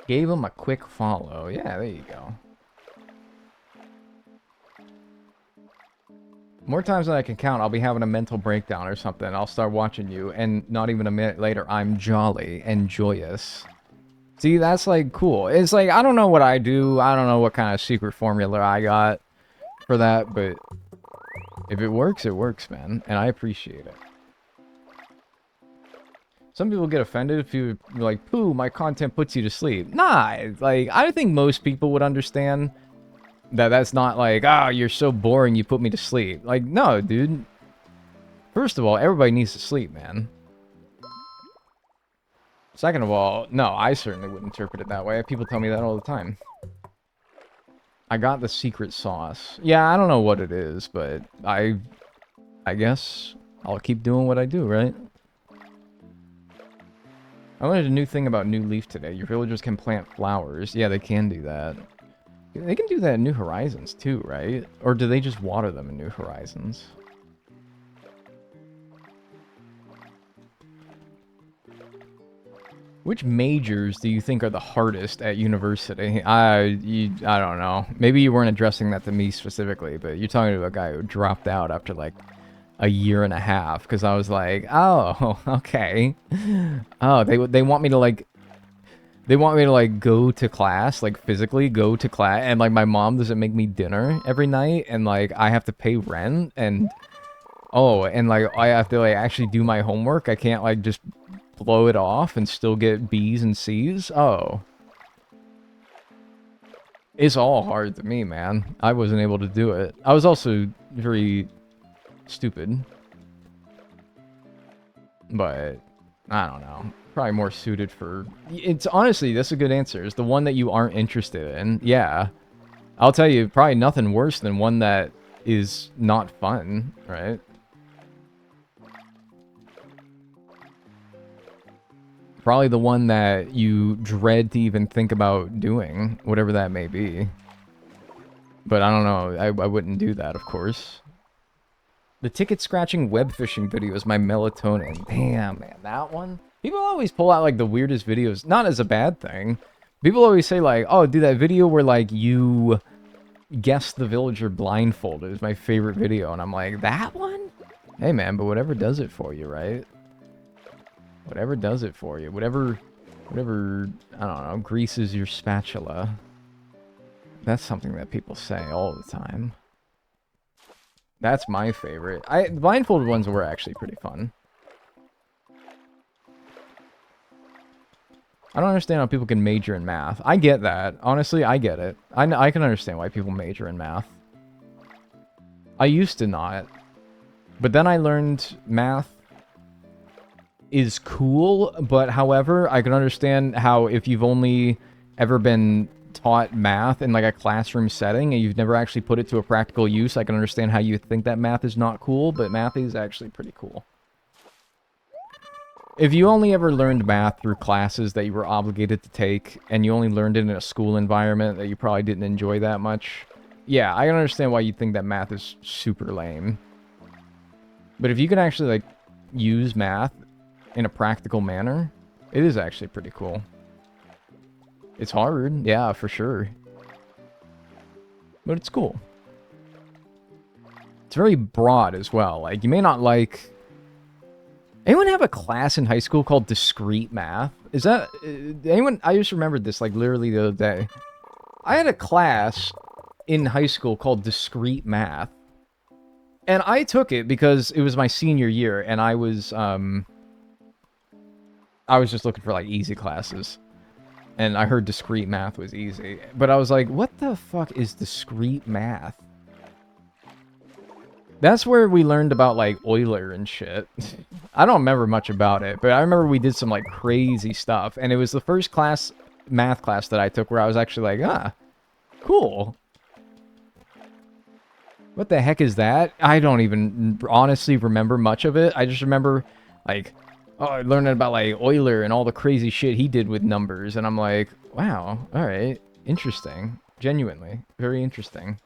Gave him a quick follow. Yeah, there you go. More times than I can count, I'll be having a mental breakdown or something. I'll start watching you, and not even a minute later, I'm jolly and joyous. See, that's, like, cool. It's like, I don't know what I do. I don't know what kind of secret formula I got for that, but if it works, man. And I appreciate it. Some people get offended if you're like, poo, my content puts you to sleep. Nah, like, I think most people would understand that that's not like, ah, oh, you're so boring, you put me to sleep. Like, no, dude. First of all, everybody needs to sleep, man. Second of all, no, I certainly would interpret it that way. People tell me that all the time. I got the secret sauce. Yeah, I don't know what it is, but I guess I'll keep doing what I do, right? I learned a new thing about New Leaf today. Your villagers can plant flowers. Yeah, they can do that. They can do that in New Horizons too, right? Or do they just water them in New Horizons? Which majors do you think are the hardest at university? I don't know. Maybe you weren't addressing that to me specifically, but you're talking to a guy who dropped out after like a year and a half, because I was like, oh, okay. Oh, they want me to like, go to class, like physically go to class, and like my mom doesn't make me dinner every night, and like I have to pay rent, and oh, and like I have to like actually do my homework. I can't like just blow it off and still get B's and C's. Oh, It's all hard to me, man. I wasn't able to do it. I was also very stupid. But, I don't know. Probably more suited for... It's honestly, that's a good answer. It's the one that you aren't interested in. Yeah. I'll tell you, probably nothing worse than one that is not fun, right? Probably the one that you dread to even think about doing, whatever that may be. But I don't know, I wouldn't do that, of course. The ticket scratching web fishing video is my melatonin. Damn, man, that one? People always pull out, like, the weirdest videos. Not as a bad thing. People always say, like, oh, dude, that video where, like, you guess the villager blindfolded is my favorite video. And I'm like, that one? Hey, man, but whatever does it for you, right? Whatever does it for you. Whatever, I don't know, greases your spatula. That's something that people say all the time. That's my favorite. The blindfolded ones were actually pretty fun. I don't understand how people can major in math. I get that. Honestly, I get it. I can understand why people major in math. I used to not. But then I learned math is cool, but however, I can understand how if you've only ever been taught math in like a classroom setting and you've never actually put it to a practical use, I can understand how you think that math is not cool, but math is actually pretty cool. If you only ever learned math through classes that you were obligated to take, and you only learned it in a school environment that you probably didn't enjoy that much, yeah, I can understand why you think that math is super lame. But if you can actually, like, use math in a practical manner, it is actually pretty cool. It's hard, yeah, for sure. But it's cool. It's very broad as well. Like, you may not like... Anyone have a class in high school called discrete math? Is that... anyone... I just remembered this, like, literally the other day. I had a class in high school called discrete math. And I took it because it was my senior year, and I was just looking for, like, easy classes. And I heard discrete math was easy. But I was like, what the fuck is discrete math? That's where we learned about, like, Euler and shit. I don't remember much about it, but I remember we did some, like, crazy stuff. And it was the first class, math class that I took where I was actually like, ah, cool. What the heck is that? I don't even honestly remember much of it. I just remember, like, oh, I learned about, like, Euler and all the crazy shit he did with numbers. And I'm like, wow, alright, interesting. Genuinely, very interesting.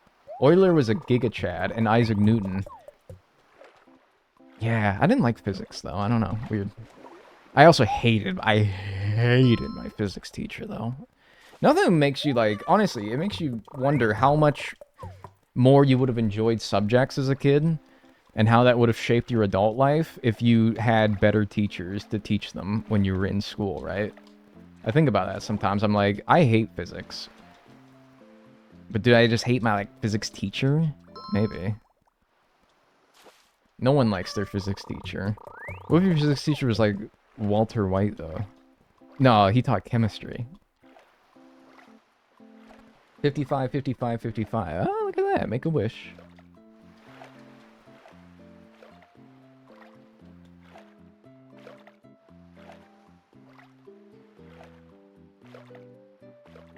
Euler was a giga-chad, and Isaac Newton. Yeah, I didn't like physics, though. I don't know. Weird. I hated my physics teacher, though. Nothing makes you, like, honestly, it makes you wonder how much more you would have enjoyed subjects as a kid, and how that would have shaped your adult life if you had better teachers to teach them when you were in school, right? I think about that sometimes. I'm like, I hate physics. But do I just hate my, like, physics teacher? Maybe. No one likes their physics teacher. What if your physics teacher was, like, Walter White, though? No, he taught chemistry. 55, 55, 55. Oh, look at that. Make a wish.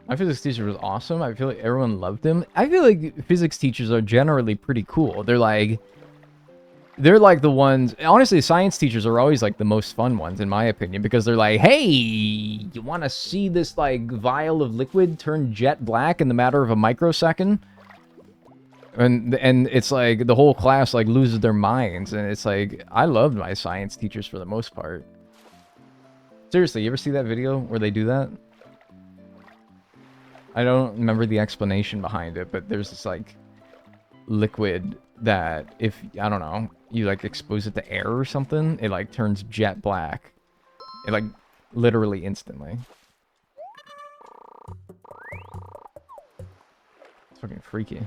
My physics teacher was awesome. I feel like everyone loved him. I feel like physics teachers are generally pretty cool. They're like the ones... Honestly, science teachers are always, like, the most fun ones, in my opinion, because they're like, hey, you want to see this, like, vial of liquid turn jet black in the matter of a microsecond? And it's like, the whole class, like, loses their minds, and it's like, I loved my science teachers for the most part. Seriously, you ever see that video where they do that? I don't remember the explanation behind it, but there's this, like, liquid that if, I don't know, you, like, expose it to air or something, it, like, turns jet black. It, like, literally instantly. It's fucking freaky.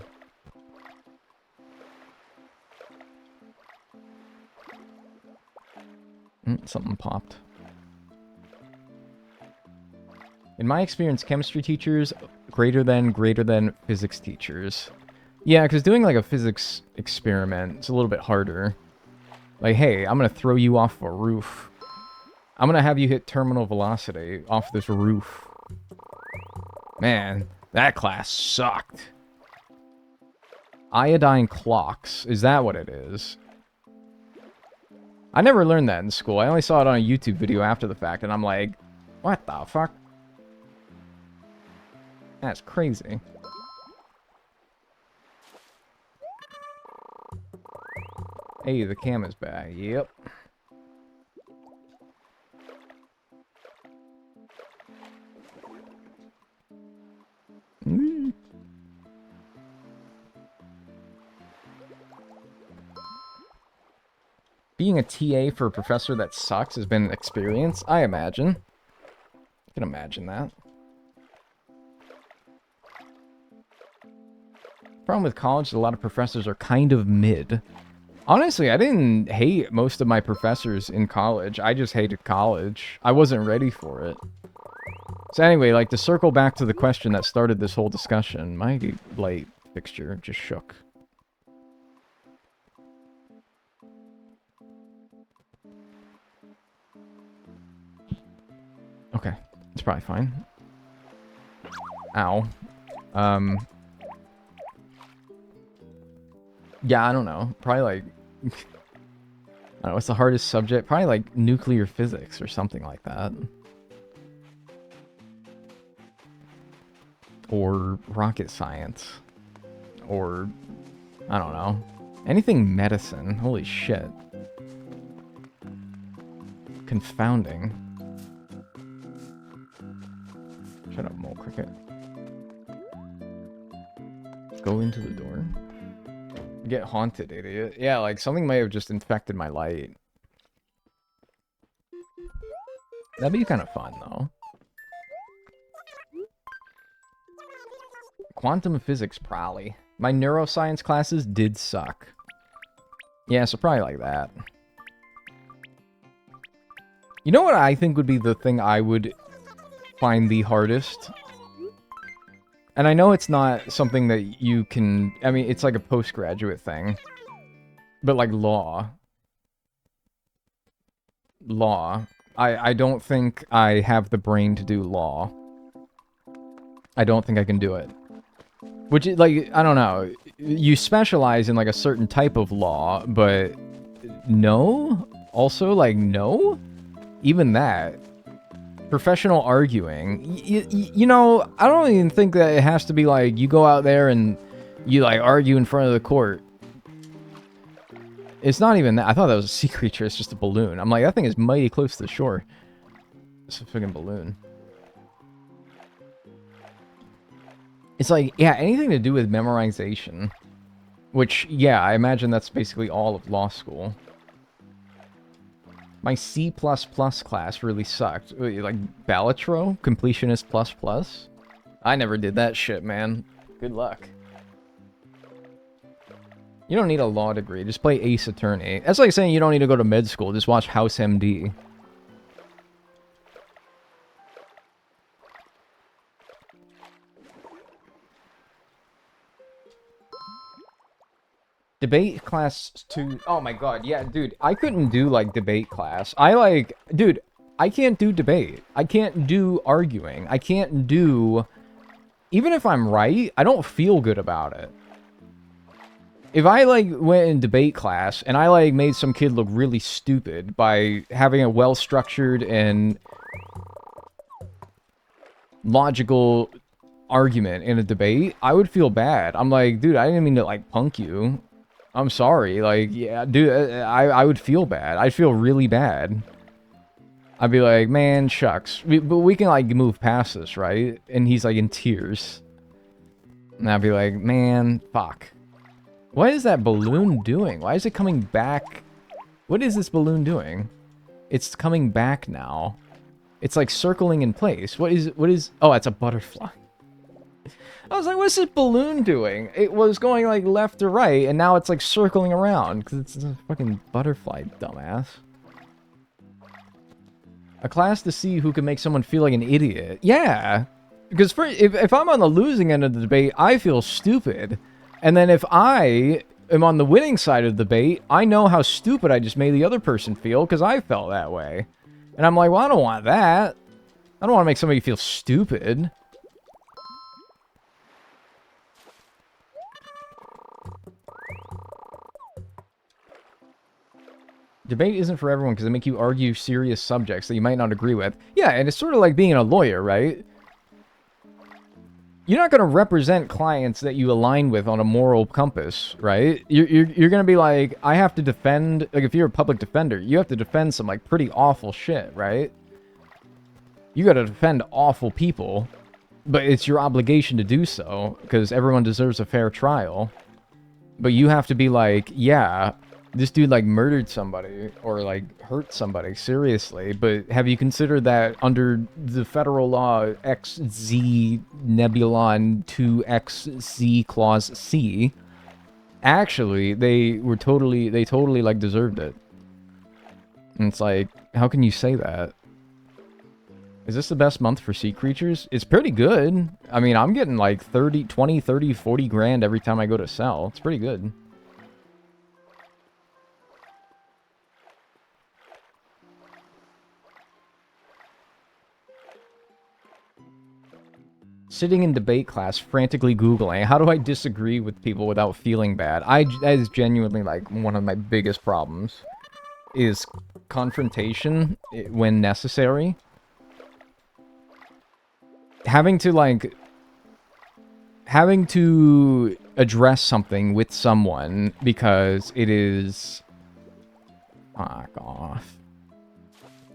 Something popped. In my experience, chemistry teachers, greater than physics teachers. Yeah, because doing like a physics experiment, it's a little bit harder. Like, hey, I'm going to throw you off a roof. I'm going to have you hit terminal velocity off this roof. Man, that class sucked. Iodine clocks. Is that what it is? I never learned that in school. I only saw it on a YouTube video after the fact, and I'm like, what the fuck? That's crazy. Hey, the cam is back. Yep. Mm. Being a TA for a professor that sucks has been an experience, I imagine. I can imagine that. Problem with college is a lot of professors are kind of mid. Honestly, I didn't hate most of my professors in college. I just hated college. I wasn't ready for it. So anyway, like, to circle back to the question that started this whole discussion, my light fixture just shook. Okay, it's probably fine. Ow. Yeah, I don't know. Probably like... I don't know, what's the hardest subject? Probably like nuclear physics or something like that. Or rocket science. Or... I don't know. Anything medicine. Holy shit. Confounding. Shut up, mole cricket. Go into the door. Get haunted, idiot. Yeah, like, something may have just infected my light. That'd be kind of fun, though. Quantum physics, probably. My neuroscience classes did suck. Yeah, so probably like that. You know what I think would be the thing I would find the hardest? And I know it's not something that you can... I mean, it's like a postgraduate thing. But like law. Law. I don't think I have the brain to do law. I don't think I can do it. Which, like, I don't know. You specialize in like a certain type of law, but no? Also, like, no? Even that. Professional arguing. You know, I don't even think that it has to be like, you go out there and you, like, argue in front of the court. It's not even that. I thought that was a sea creature. It's just a balloon. I'm like, that thing is mighty close to the shore. It's a freaking balloon. It's like, yeah, anything to do with memorization. Which, yeah, I imagine that's basically all of law school. My C++ class really sucked. Like, Balatro? Completionist++? I never did that shit, man. Good luck. You don't need a law degree. Just play Ace Attorney. That's like saying you don't need to go to med school. Just watch House MD. Debate class 2. Oh my god, yeah, dude. I couldn't do, like, debate class. Dude, I can't do debate. I can't do arguing. I can't do... Even if I'm right, I don't feel good about it. If I, like, went in debate class and I, like, made some kid look really stupid by having a well-structured and logical argument in a debate, I would feel bad. I'm like, dude, I didn't mean to, like, punk you. I'm sorry, like, yeah, dude, I would feel bad. I'd feel really bad. I'd be like, man, shucks. But we can, like, move past this, right? And he's, like, in tears. And I'd be like, man, fuck. What is that balloon doing? Why is it coming back? What is this balloon doing? It's coming back now. It's, like, circling in place. What is... Oh, it's a butterfly. I was like, what's this balloon doing? It was going, like, left to right, and now it's, like, circling around. Because it's a fucking butterfly, dumbass. A class to see who can make someone feel like an idiot. Yeah! Because if I'm on the losing end of the debate, I feel stupid. And then if I am on the winning side of the debate, I know how stupid I just made the other person feel because I felt that way. And I'm like, well, I don't want that. I don't want to make somebody feel stupid. Debate isn't for everyone because they make you argue serious subjects that you might not agree with. Yeah, and it's sort of like being a lawyer, right? You're not going to represent clients that you align with on a moral compass, right? You're going to be like, I have to defend, like if you're a public defender, you have to defend some like pretty awful shit, right? You got to defend awful people, but it's your obligation to do so because everyone deserves a fair trial. But you have to be like, yeah, this dude like murdered somebody or like hurt somebody seriously, but have you considered that under the federal law XZ Nebulon 2XZ clause C, actually they totally like deserved it. And it's like, how can you say that? Is this the best month for sea creatures? It's pretty good. I mean, I'm getting like 20, 30, 40 grand every time I go to sell. It's pretty good. Sitting in debate class, frantically Googling, how do I disagree with people without feeling bad? That is genuinely, like, one of my biggest problems. Is confrontation when necessary. Having to address something with someone because it is... Fuck off.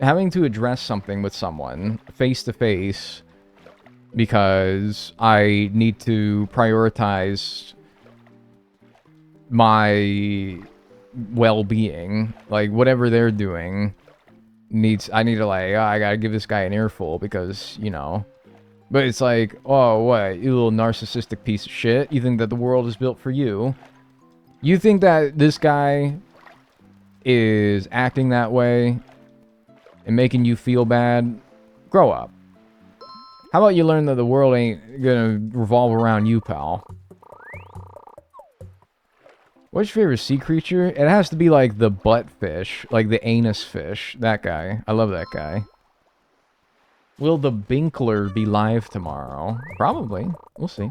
Having to address something with someone, face to face... because I need to prioritize my well-being. Like, whatever they're doing I need to, like, oh, I gotta give this guy an earful because, you know. But it's like, oh, what? You little narcissistic piece of shit? You think that the world is built for you? You think that this guy is acting that way and making you feel bad? Grow up. How about you learn that the world ain't gonna revolve around you, pal? What's your favorite sea creature? It has to be like the butt fish, like the anus fish. That guy. I love that guy. Will the Binkler be live tomorrow? Probably. We'll see.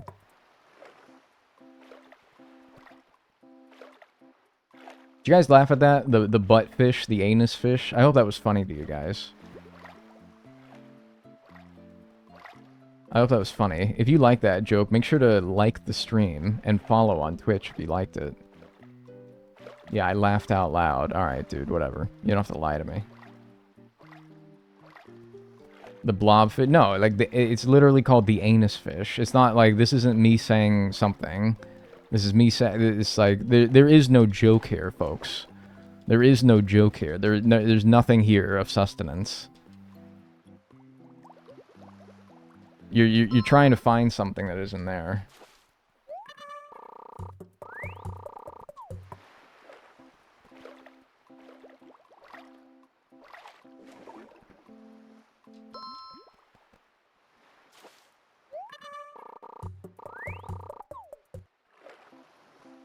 Did you guys laugh at that? The butt fish, the anus fish? I hope that was funny to you guys. I hope that was funny. If you like that joke, make sure to like the stream and follow on Twitch if you liked it. Yeah, I laughed out loud. Alright, dude, whatever. You don't have to lie to me. The blobfish? No, like, it's literally called the anus fish. It's not like, this isn't me saying something. This is me saying, it's like, there is no joke here, folks. There is no joke here. There's nothing here of sustenance. You're trying to find something that isn't there.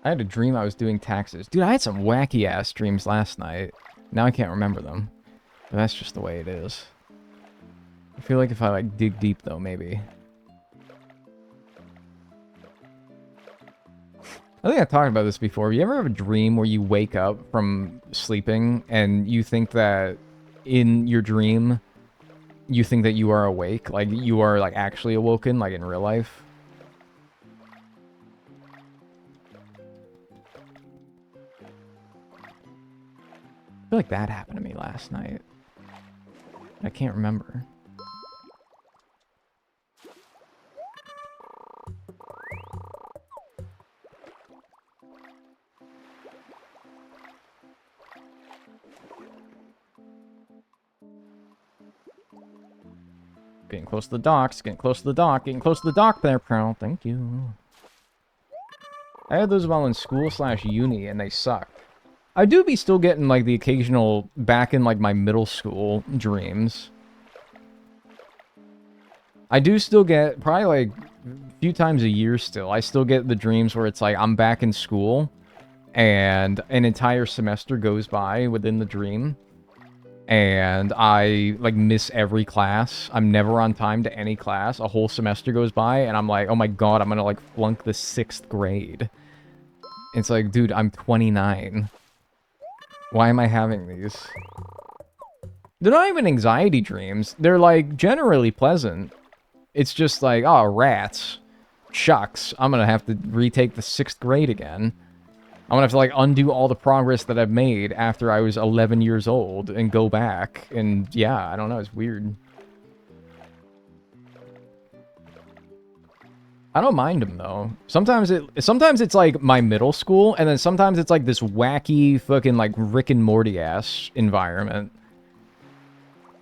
I had a dream I was doing taxes. Dude, I had some wacky-ass dreams last night. Now I can't remember them. But that's just the way it is. I feel like if I, like, dig deep, though, maybe. I think I talked about this before. You ever have a dream where you wake up from sleeping and you think that in your dream, you think that you are awake? Like, you are, like, actually awoken, like, in real life? I feel like that happened to me last night. I can't remember. Getting close to the docks, getting close to the dock, getting close to the dock there, pal. Thank you. I had those while in school/uni, and they sucked. I do be still getting, like, the occasional back in, like, my middle school dreams. I do still get, probably like a few times a year still, I still get the dreams where it's like I'm back in school and an entire semester goes by within the dream and I like miss every class. I'm never on time to any class. A whole semester goes by and I'm like, oh my god, I'm gonna like flunk the 6th grade. It's like, dude, I'm 29. Why am I having these? They're not even anxiety dreams. They're like generally pleasant. It's just like, oh, rats. Shucks. I'm gonna have to retake the 6th grade again. I'm gonna have to, like, undo all the progress that I've made after I was 11 years old and go back. And, yeah, I don't know. It's weird. I don't mind them, though. Sometimes it's, like, my middle school, and then sometimes it's, like, this wacky fucking, like, Rick and Morty-ass environment.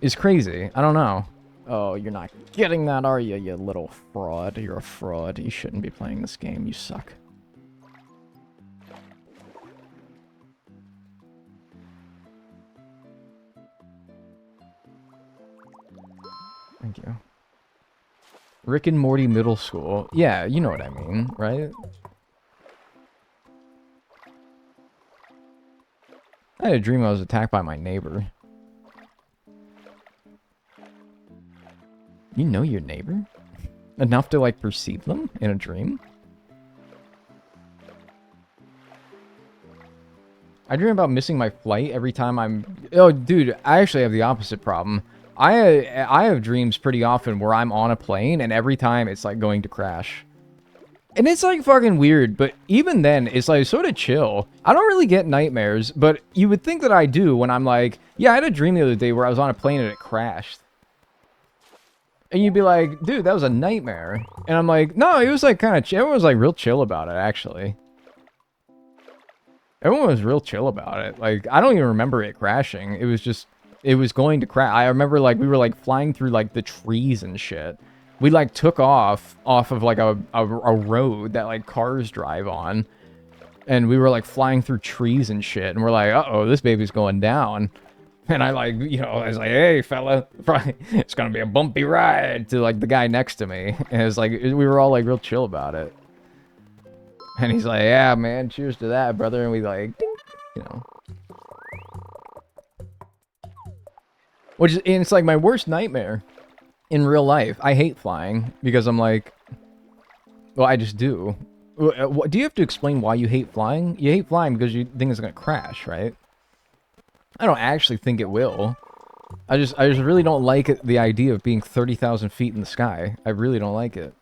It's crazy. I don't know. Oh, you're not getting that, are you, you little fraud? You're a fraud. You shouldn't be playing this game. You suck. Thank you. Rick and Morty Middle School. Yeah, you know what I mean, right? I had a dream I was attacked by my neighbor. You know your neighbor? Enough to, like, perceive them in a dream? I dream about missing my flight every time I'm... Oh, dude, I actually have the opposite problem. I have dreams pretty often where I'm on a plane, and every time it's, like, going to crash. And it's, like, fucking weird, but even then, it's, like, sort of chill. I don't really get nightmares, but you would think that I do when I'm like, yeah, I had a dream the other day where I was on a plane and it crashed. And you'd be like, dude, that was a nightmare. And I'm like, no, it was, like, kind of chill. Everyone was, like, real chill about it, actually. Everyone was real chill about it. Like, I don't even remember it crashing. It was just... It was going to crash. I remember, like, we were, like, flying through, like, the trees and shit. We, like, took off of, like, a road that, like, cars drive on. And we were, like, flying through trees and shit. And we're like, uh-oh, this baby's going down. And I, like, you know, I was like, hey, fella, it's gonna be a bumpy ride to, like, the guy next to me. And it was, like, we were all, like, real chill about it. And he's like, yeah, man, cheers to that, brother. And we, like, ding, you know. Which is, and it's like my worst nightmare in real life. I hate flying because I'm like, well, I just do. Do you have to explain why you hate flying? You hate flying because you think it's gonna crash, right? I don't actually think it will. I just really don't like it, the idea of being 30,000 feet in the sky. I really don't like it.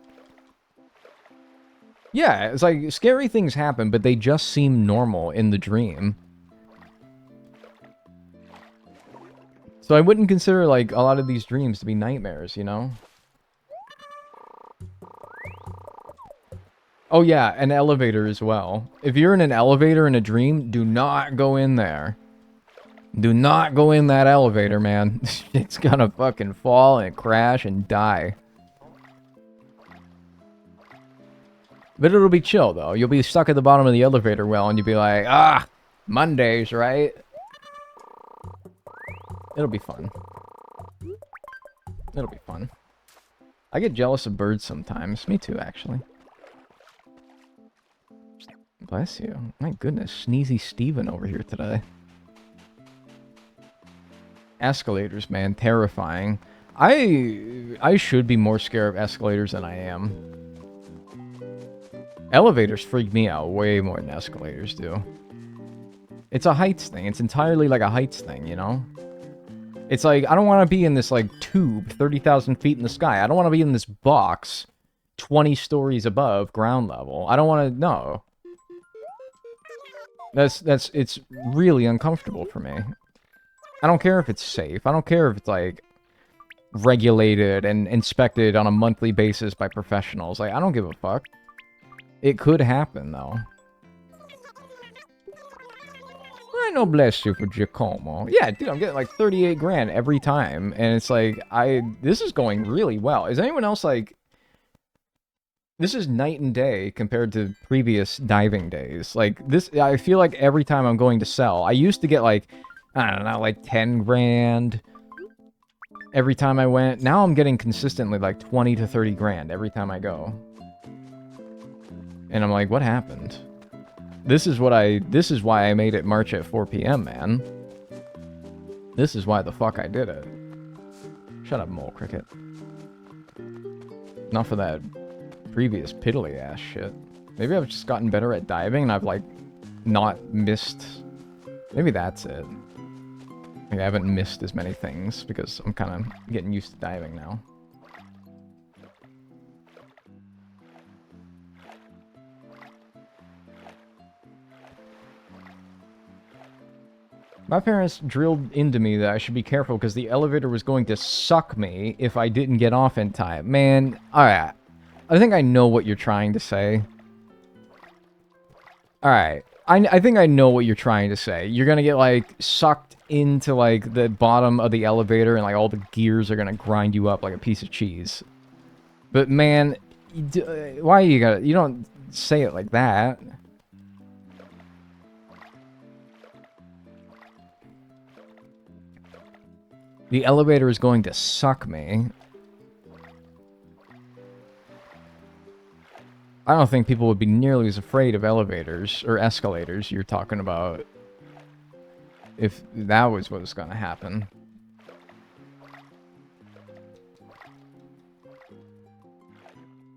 Yeah, it's like scary things happen, but they just seem normal in the dream. So I wouldn't consider, like, a lot of these dreams to be nightmares, you know? Oh yeah, an elevator as well. If you're in an elevator in a dream, do not go in there. Do not go in that elevator, man. It's gonna fucking fall and crash and die. But it'll be chill, though. You'll be stuck at the bottom of the elevator well, and you'll be like, ah, Mondays, right? It'll be fun. It'll be fun. I get jealous of birds sometimes. Me too, actually. Bless you. My goodness, Sneezy Steven over here today. Escalators, man, terrifying. I should be more scared of escalators than I am. Elevators freak me out way more than escalators do. It's a heights thing. It's entirely like a heights thing, you know? It's like, I don't want to be in this, like, tube 30,000 feet in the sky. I don't want to be in this box 20 stories above ground level. I don't want to, no. It's really uncomfortable for me. I don't care if it's safe. I don't care if it's, like, regulated and inspected on a monthly basis by professionals. Like, I don't give a fuck. It could happen, though. I know, bless you for Giacomo. Yeah, dude, I'm getting like 38 grand every time. And it's like, this is going really well. Is anyone else like, this is night and day compared to previous diving days. Like, this, I feel like every time I'm going to sell, I used to get like, I don't know, like 10 grand. every time I went. Now I'm getting consistently like 20 to 30 grand every time I go. And I'm like, what happened? This is why I made it March at 4 p.m., man. This is why the fuck I did it. Shut up, Mole Cricket. Not for that previous piddly ass shit. Maybe I've just gotten better at diving and I've like not missed. Maybe that's it. Like, I haven't missed as many things because I'm kind of getting used to diving now. My parents drilled into me that I should be careful because the elevator was going to suck me if I didn't get off in time. Man, alright. I think I know what you're trying to say. Alright. I think I know what you're trying to say. You're gonna get, like, sucked into, like, the bottom of the elevator and, like, all the gears are gonna grind you up like a piece of cheese. But, man, why you gotta... You don't say it like that. The elevator is going to suck me. I don't think people would be nearly as afraid of elevators or escalators you're talking about if that was what was going to happen.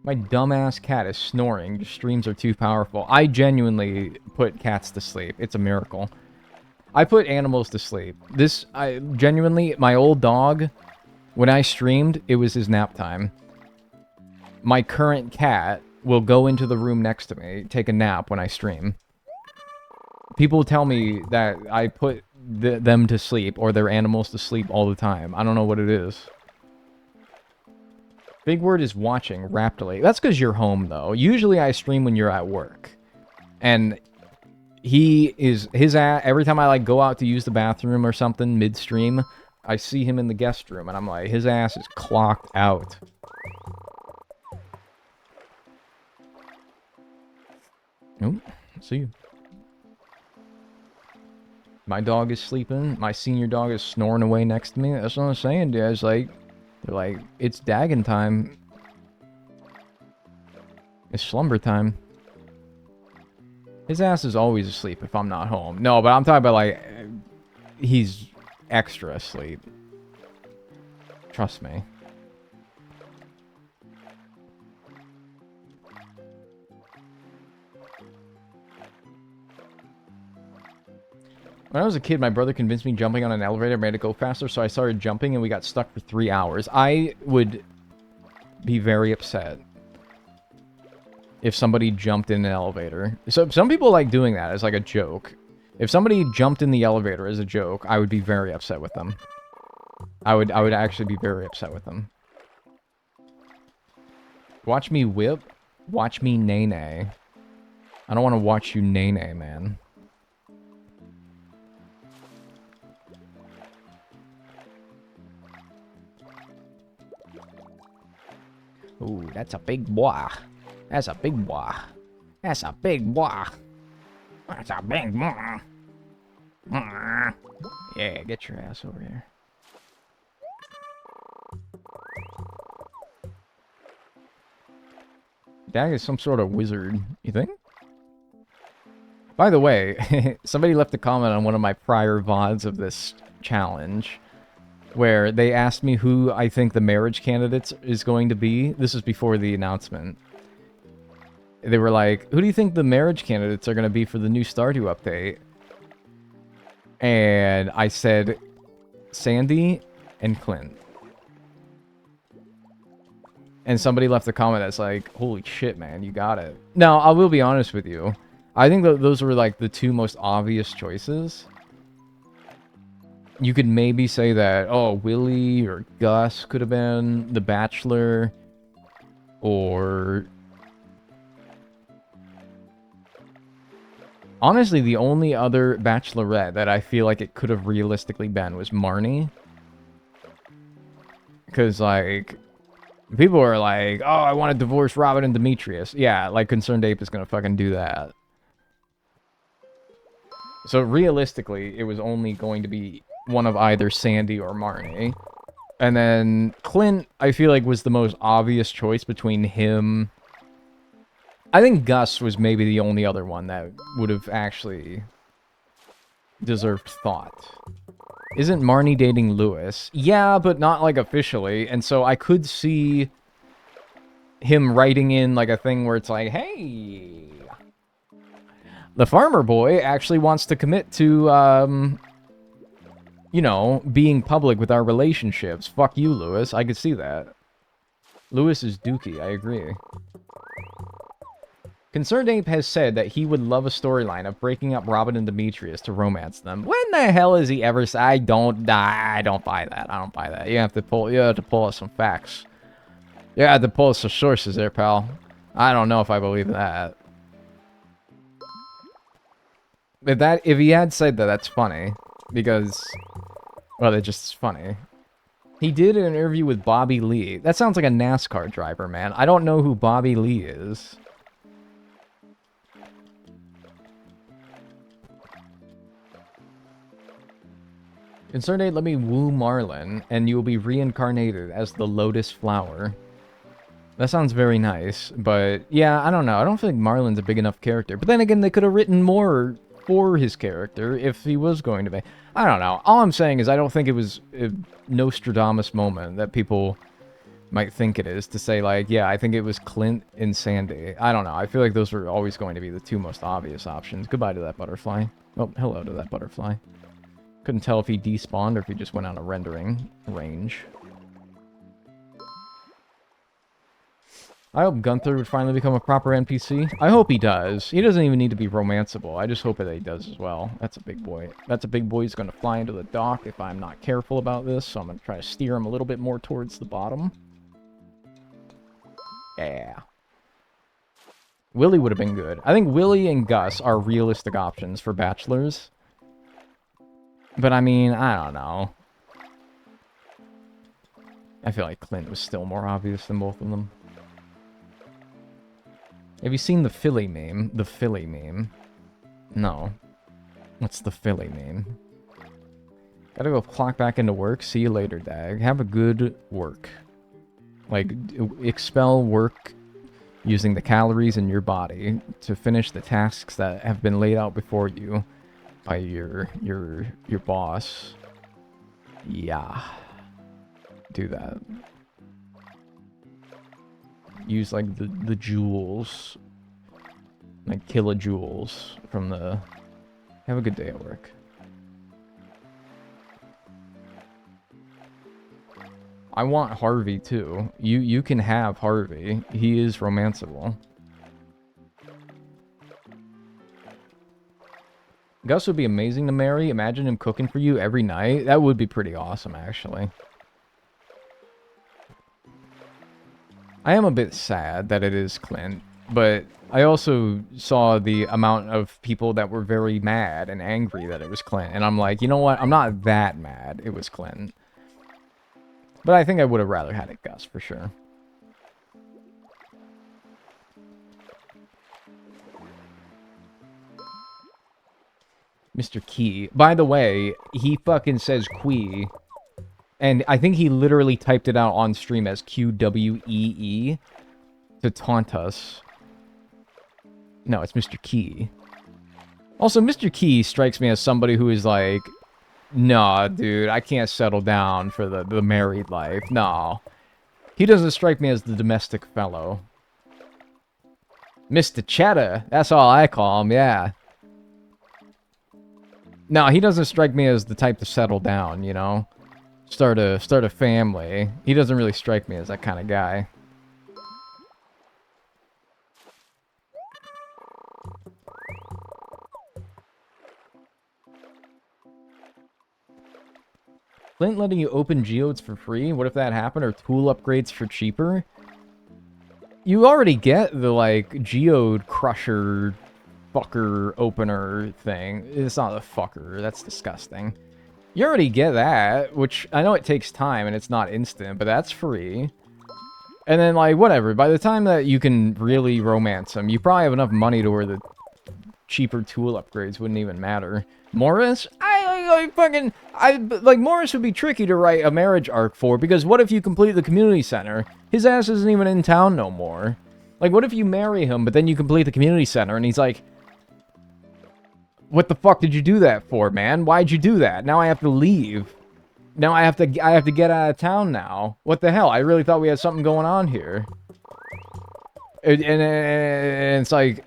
My dumbass cat is snoring. Your streams are too powerful. I genuinely put cats to sleep. It's a miracle. I put animals to sleep. Genuinely, my old dog, when I streamed, it was his nap time. My current cat will go into the room next to me, take a nap when I stream. People tell me that I put them to sleep, or their animals to sleep all the time. I don't know what it is. Big word is watching, rapidly. That's because you're home, though. Usually I stream when you're at work. And... every time I, like, go out to use the bathroom or something midstream, I see him in the guest room, and I'm like, his ass is clocked out. Oh, see you. My dog is sleeping. My senior dog is snoring away next to me. That's what I'm saying, dude. It's like, they're like, it's dagging time. It's slumber time. His ass is always asleep if I'm not home. No, but I'm talking about, like, he's extra asleep. Trust me. When I was a kid, my brother convinced me jumping on an elevator made it go faster, so I started jumping and we got stuck for 3 hours. I would be very upset if somebody jumped in an elevator. So some people like doing that as like a joke. If somebody jumped in the elevator as a joke, I would be very upset with them. I would actually be very upset with them. Watch me whip. Watch me nay-nay. I don't want to watch you nay-nay, man. Ooh, that's a big boy. That's a big boy. That's a big boy. That's a big boy. Yeah, get your ass over here. Dag is some sort of wizard, you think? By the way, somebody left a comment on one of my prior VODs of this challenge, where they asked me who I think the marriage candidates is going to be. This is before the announcement. They were like, who do you think the marriage candidates are going to be for the new Stardew update? And I said, Sandy and Clint. And somebody left a comment that's like, holy shit, man, you got it. Now, I will be honest with you. I think that those were like the two most obvious choices. You could maybe say that, oh, Willie or Gus could have been the Bachelor. Or... honestly, the only other Bachelorette that I feel like it could have realistically been was Marnie. Because, like... people are like, oh, I want to divorce Robin and Demetrius. Yeah, like, Concerned Ape is going to fucking do that. So, realistically, it was only going to be one of either Sandy or Marnie. And then Clint, I feel like, was the most obvious choice between him. I think Gus was maybe the only other one that would have actually deserved thought. Isn't Marnie dating Lewis? Yeah, but not, like, officially. And so I could see him writing in, like, a thing where it's like, hey, the farmer boy actually wants to commit to, you know, being public with our relationships. Fuck you, Lewis. I could see that. Lewis is dookie, I agree. Concerned Ape has said that he would love a storyline of breaking up Robin and Demetrius to romance them. When the hell has he ever said? I don't buy that. I don't buy that. You have to pull us some facts. You have to pull us some sources there, pal. I don't know if I believe that. If he had said that, that's funny. Because, well, it just is funny. He did an interview with Bobby Lee. That sounds like a NASCAR driver, man. I don't know who Bobby Lee is. Concerned Ape, let me woo Marlin, and you will be reincarnated as the Lotus Flower. That sounds very nice, but yeah, I don't know. I don't feel like Marlin's a big enough character. But then again, they could have written more for his character if he was going to be. I don't know. All I'm saying is I don't think it was a Nostradamus moment that people might think it is to say, like, yeah, I think it was Clint and Sandy. I don't know. I feel like those were always going to be the two most obvious options. Goodbye to that butterfly. Oh, hello to that butterfly. Couldn't tell if he despawned or if he just went on a rendering range. I hope Gunther would finally become a proper NPC. I hope he does. He doesn't even need to be romanceable. I just hope that he does as well. That's a big boy. That's a big boy who's going to fly into the dock if I'm not careful about this, so I'm going to try to steer him a little bit more towards the bottom. Yeah. Willie would have been good. I think Willie and Gus are realistic options for bachelors. But I mean, I don't know. I feel like Clint was still more obvious than both of them. Have you seen the Philly meme? The Philly meme? No. What's the Philly meme? Gotta go clock back into work. See you later, Dag. Have a good work. Like, expel work using the calories in your body to finish the tasks that have been laid out before you by your boss. Yeah. Do that. Use, like, the jewels. Like, kilojoules from the... Have a good day at work. I want Harvey, too. You can have Harvey. He is romanceable. Gus would be amazing to marry. Imagine him cooking for you every night. That would be pretty awesome, actually. I am a bit sad that it is Clint, but I also saw the amount of people that were very mad and angry that it was Clint, and I'm like, you know what? I'm not that mad it was Clint. But I think I would have rather had it Gus, for sure. Mr. Key. By the way, he fucking says Quee. And I think he literally typed it out on stream as QWEE to taunt us. No, it's Mr. Key. Also, Mr. Key strikes me as somebody who is like, nah, dude, I can't settle down for the married life. No. He doesn't strike me as the domestic fellow. Mr. Cheddar. That's all I call him, yeah. No, he doesn't strike me as the type to settle down, you know? Start a family. He doesn't really strike me as that kind of guy. Clint letting you open geodes for free? What if that happened? Or tool upgrades for cheaper? You already get the, like, geode crusher fucker opener thing. It's not a fucker. That's disgusting. You already get that, which I know it takes time and it's not instant, but that's free. And then, like, whatever. By the time that you can really romance them, you probably have enough money to where the cheaper tool upgrades wouldn't even matter. Morris? like fucking, like Morris would be tricky to write a marriage arc for, because what if you complete the community center? His ass isn't even in town no more. Like, what if you marry him, but then you complete the community center, and he's like, what the fuck did you do that for, man? Why'd you do that? Now I have to leave. Now I have to get out of town now. What the hell? I really thought we had something going on here. And it's like,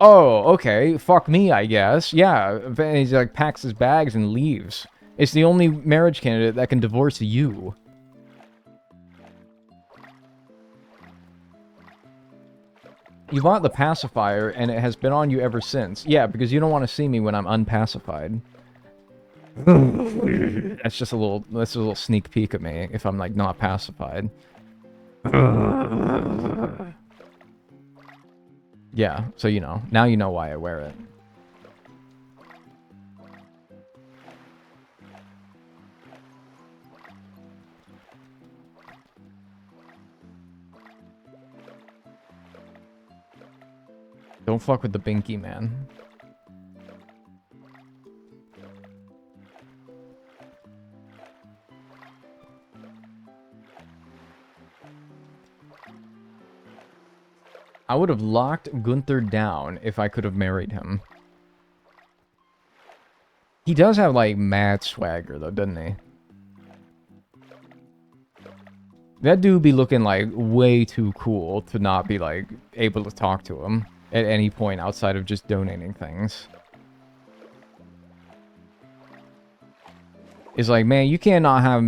oh, okay, fuck me, I guess. Yeah, and he's like, packs his bags and leaves. It's the only marriage candidate that can divorce you. You bought the pacifier, and it has been on you ever since. Yeah, because you don't want to see me when I'm unpacified. That's just a little sneak peek of me if I'm, like, not pacified. Yeah, so you know. Now you know why I wear it. Don't fuck with the binky, man. I would have locked Gunther down if I could have married him. He does have, like, mad swagger, though, doesn't he? That dude be looking, like, way too cool to not be, like, able to talk to him at any point outside of just donating things. It's like, man, you cannot have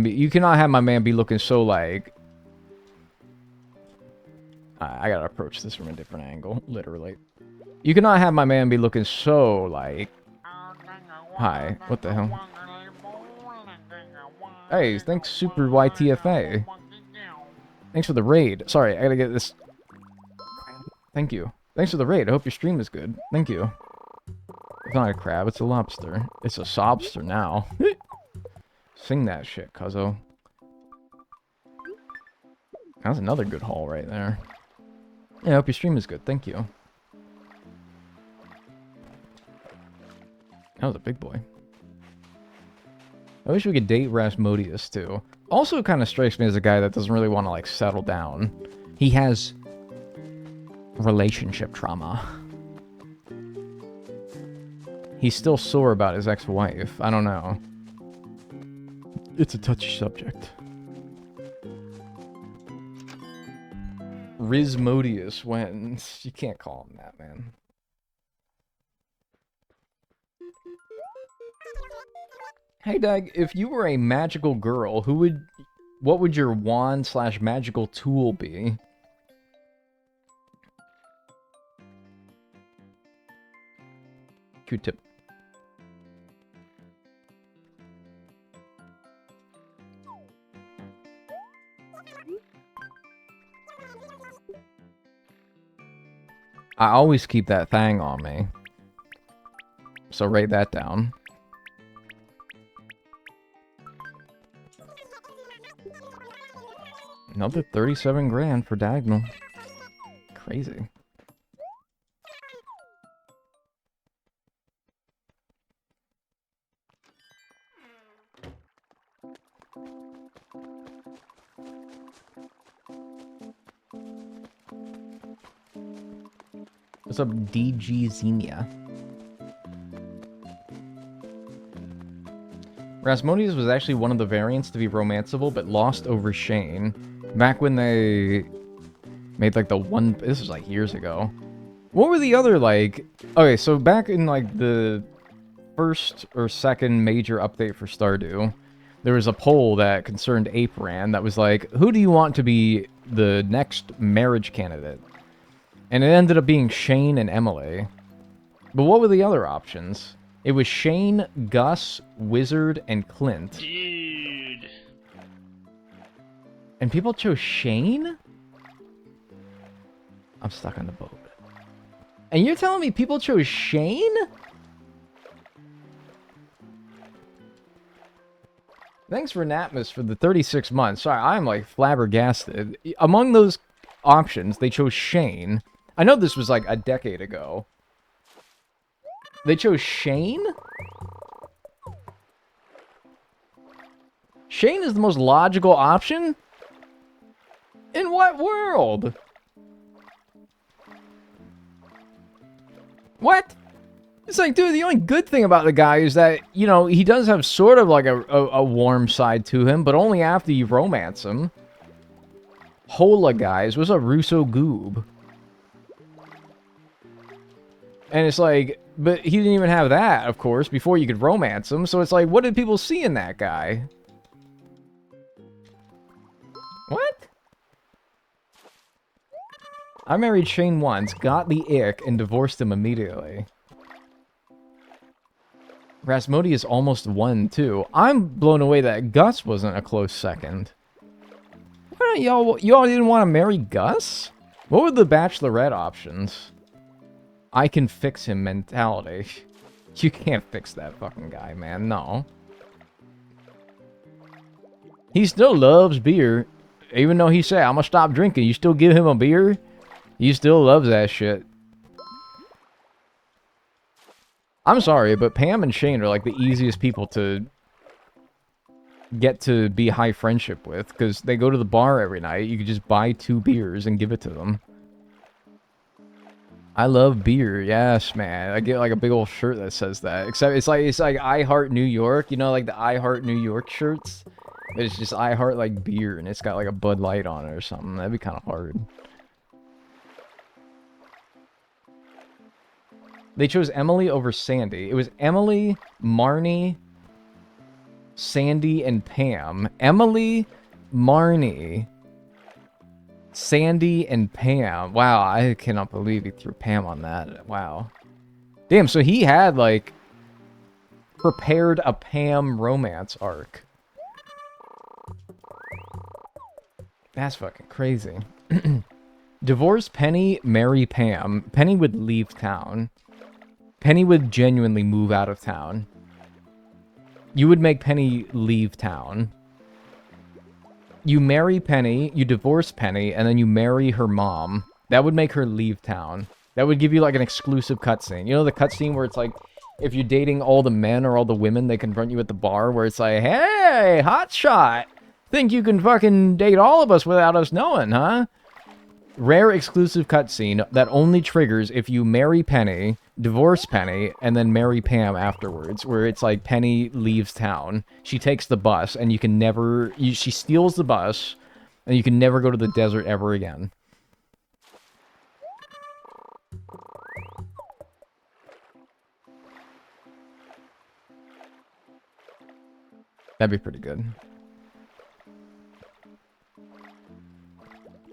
my man be looking so, like... I gotta approach this from a different angle, literally. You cannot have my man be looking so, like... Hi, what the hell? Hey, thanks, Super YTFA. Thanks for the raid. Sorry, I gotta get this... Thank you. Thanks for the raid. I hope your stream is good. Thank you. It's not a crab, it's a lobster. It's a sobster now. Sing that shit, cuzzo. That's another good haul right there. Yeah, I hope your stream is good. Thank you. That was a big boy. I wish we could date Rasmodius, too. Also kind of strikes me as a guy that doesn't really want to, like, settle down. He has... relationship trauma. He's still sore about his ex-wife. I don't know. It's a touchy subject. Rismodius wins. You can't call him that, man. Hey, Doug, if you were a magical girl, what would your wand/magical tool be? Q-tip. I always keep that thing on me. So write that down. Another 37 grand for Diagonal. Crazy. What's up, DG Xenia? Rasmodius was actually one of the variants to be romanceable, but lost over Shane. Back when they made, like, the one... This was, like, years ago. What were the other, like... Okay, so back in, like, the first or second major update for Stardew, there was a poll that concerned Aperan that was like, who do you want to be the next marriage candidate? And it ended up being Shane and Emily. But what were the other options? It was Shane, Gus, Wizard, and Clint. Dude. And people chose Shane? I'm stuck on the boat. And you're telling me people chose Shane? Thanks for Natmus for the 36 months. Sorry, I'm like flabbergasted. Among those options, they chose Shane. I know this was like a decade ago. They chose Shane? Shane is the most logical option? In what world? What? It's like, dude, the only good thing about the guy is that, you know, he does have sort of like a warm side to him, but only after you romance him. Hola, guys. What's up, Russo Goob? And it's like, but he didn't even have that, of course, before you could romance him. So it's like, what did people see in that guy? What? I married Shane once, got the ick, and divorced him immediately. Rasmodius almost won, too. I'm blown away that Gus wasn't a close second. Y'all didn't want to marry Gus? What were the Bachelorette options? I can fix him mentality. You can't fix that fucking guy, man. No. He still loves beer. Even though he said, I'm gonna stop drinking, you still give him a beer? He still loves that shit. I'm sorry, but Pam and Shane are like the easiest people to get to be high friendship with, because they go to the bar every night. You could just buy 2 beers and give it to them. I love beer, yes, man. I get like a big old shirt that says that. Except it's like I Heart New York, you know, like the I Heart New York shirts. It's just I Heart like beer, and it's got like a Bud Light on it or something. That'd be kind of hard. They chose Emily over Sandy. It was Emily, Marnie, Sandy, and Pam. Emily, Marnie, Sandy, and Pam. Wow, I cannot believe he threw Pam on that. Wow. Damn, so he had, like, prepared a Pam romance arc. That's fucking crazy. Divorce Penny, marry Pam. Penny would leave town. Penny would genuinely move out of town. You would make Penny leave town. You marry Penny, you divorce Penny, and then you marry her mom. That would make her leave town. That would give you like an exclusive cutscene. You know the cutscene where it's like, if you're dating all the men or all the women, they confront you at the bar, where it's like, hey, hotshot! Think you can fucking date all of us without us knowing, huh? Rare exclusive cutscene that only triggers if you marry Penny, divorce Penny, and then marry Pam afterwards, where it's like Penny leaves town, she takes the bus, and you can never... she steals the bus, and you can never go to the desert ever again. That'd be pretty good.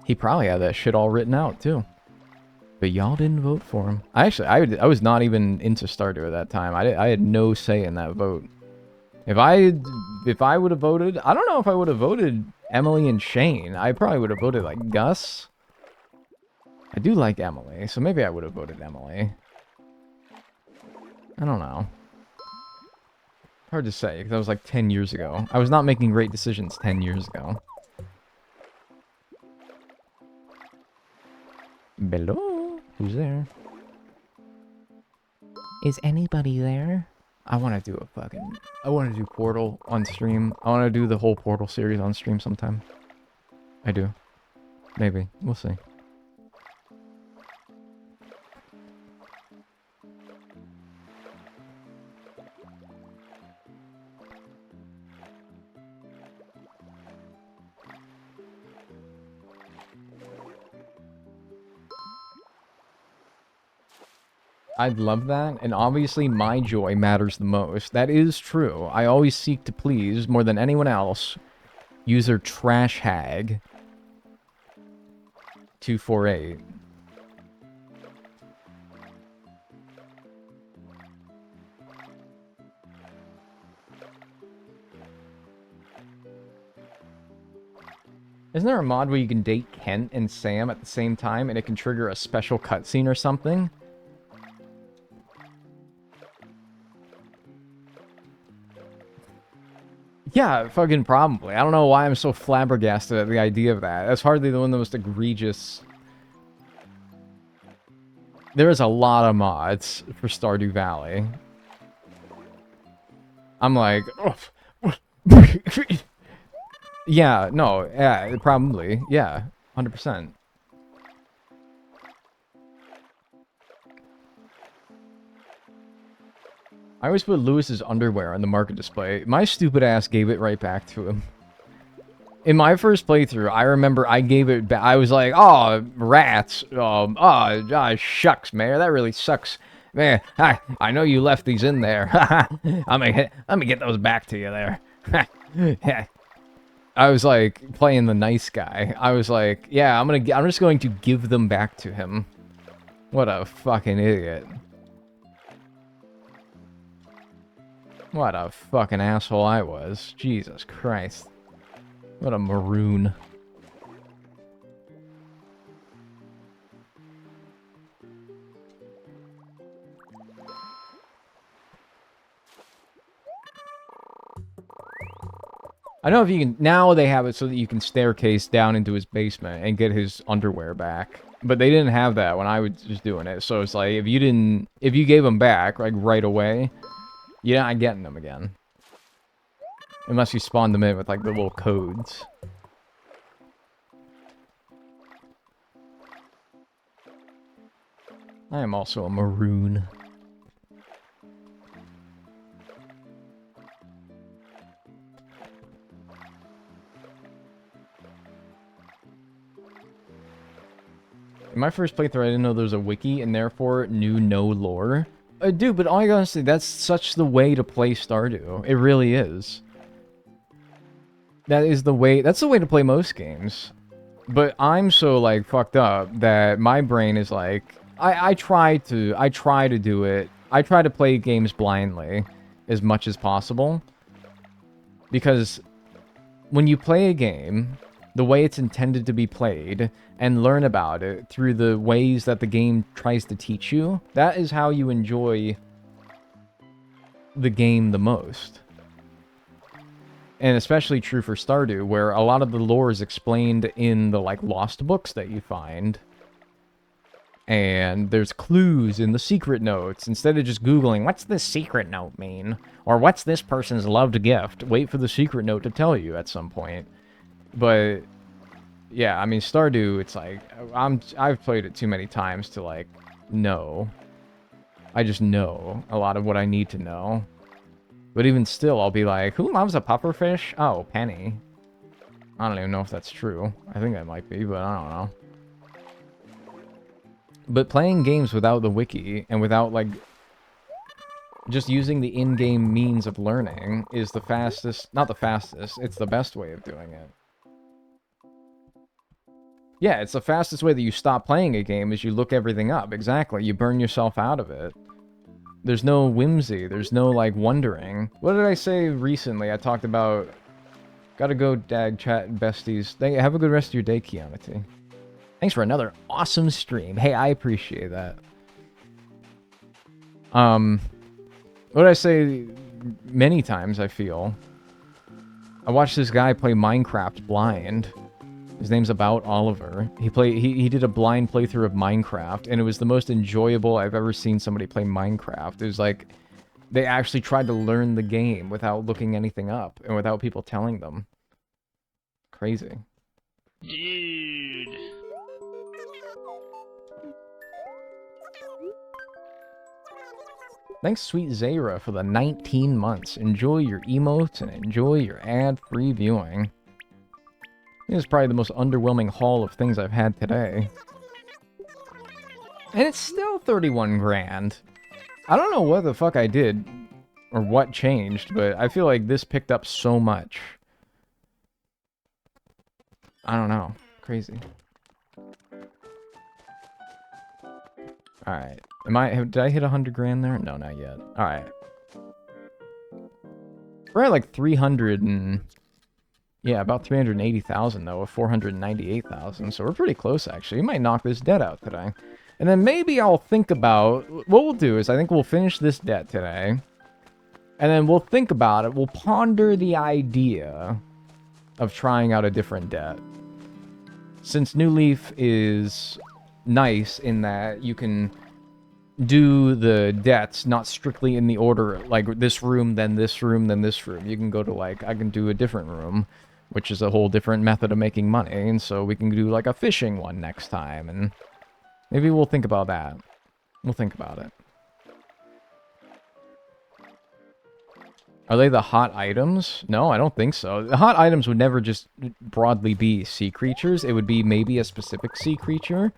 He probably had that shit all written out, too. But y'all didn't vote for him. I was not even into Stardew at that time. I had no say in that vote. If I would have voted... I don't know if I would have voted Emily and Shane. I probably would have voted, like, Gus. I do like Emily, so maybe I would have voted Emily. I don't know. Hard to say, because that was like 10 years ago. I was not making great decisions 10 years ago. Hello? Who's there? Is anybody there? I want to do I want to do Portal on stream. I want to do the whole Portal series on stream sometime. I do. Maybe. We'll see. I'd love that, and obviously my joy matters the most. That is true. I always seek to please, more than anyone else, user Trash Hag 248. Isn't there a mod where you can date Kent and Sam at the same time, and it can trigger a special cutscene or something? Yeah, fucking probably. I don't know why I'm so flabbergasted at the idea of that. That's hardly the one of the most egregious... There is a lot of mods for Stardew Valley. I'm like... Oh. Yeah, no, yeah, probably. Yeah, 100%. I always put Lewis's underwear on the market display. My stupid ass gave it right back to him. In my first playthrough, I remember I gave it back. I was like, oh, rats. Shucks, man. That really sucks. Man, I know you left these in there. Let me get those back to you there. I was like playing the nice guy. I was like, yeah, I'm just going to give them back to him. What a fucking idiot. What a fucking asshole I was. Jesus Christ. What a maroon. I don't know if you can... Now they have it so that you can staircase down into his basement and get his underwear back. But they didn't have that when I was just doing it. So it's like, if you gave them back, like, right away, you're not getting them again. Unless you spawn them in with, like, the little codes. I am also a maroon. In my first playthrough, I didn't know there was a wiki, and therefore knew no lore. Dude, but all I gotta say, that's such the way to play Stardew. It really is. That's the way to play most games. But I'm so, like, fucked up that my brain is like... I try to do it. I try to play games blindly as much as possible. Because when you play a game the way it's intended to be played and learn about it through the ways that the game tries to teach you, that is how you enjoy the game the most. And especially true for Stardew, where a lot of the lore is explained in the, like, lost books that you find. And there's clues in the secret notes. Instead of just Googling, what's this secret note mean? Or what's this person's loved gift? Wait for the secret note to tell you at some point. But, yeah, I mean, Stardew, it's like, I've played it too many times to, like, know. I just know a lot of what I need to know. But even still, I'll be like, who loves a pufferfish? Oh, Penny. I don't even know if that's true. I think that might be, but I don't know. But playing games without the wiki, and without, like, just using the in-game means of learning is the fastest... Not the fastest, it's the best way of doing it. Yeah, it's the fastest way that you stop playing a game is you look everything up. Exactly, you burn yourself out of it. There's no whimsy, there's no, like, wondering. What did I say recently? I talked about... Gotta go, dag, chat, besties. Have a good rest of your day, Keonity. Thanks for another awesome stream. Hey, I appreciate that. What did I say many times, I feel? I watched this guy play Minecraft blind. His name's About Oliver. He did a blind playthrough of Minecraft, and it was the most enjoyable I've ever seen somebody play Minecraft. It was like, they actually tried to learn the game without looking anything up, and without people telling them. Crazy. Dude. Thanks, Sweet Zara, for the 19 months. Enjoy your emotes and enjoy your ad-free viewing. This is probably the most underwhelming haul of things I've had today. And it's still 31 grand. I don't know what the fuck I did, or what changed, but I feel like this picked up so much. I don't know. Crazy. Alright. Did I hit 100 grand there? No, not yet. Alright. We're at like 300 and... Yeah, about 380,000 though, of 498,000, so we're pretty close actually. We might knock this debt out today. And then maybe I'll think about... What we'll do is I think we'll finish this debt today. And then we'll think about it. We'll ponder the idea of trying out a different debt. Since New Leaf is nice in that you can do the debts not strictly in the order, like this room, then this room, then this room. You can go to, like, I can do a different room. which is a whole different method of making money, and so we can do like a fishing one next time, and maybe we'll think about that. We'll think about it. Are they the hot items? No, I don't think so. The hot items would never just broadly be sea creatures. It would be maybe a specific sea creature.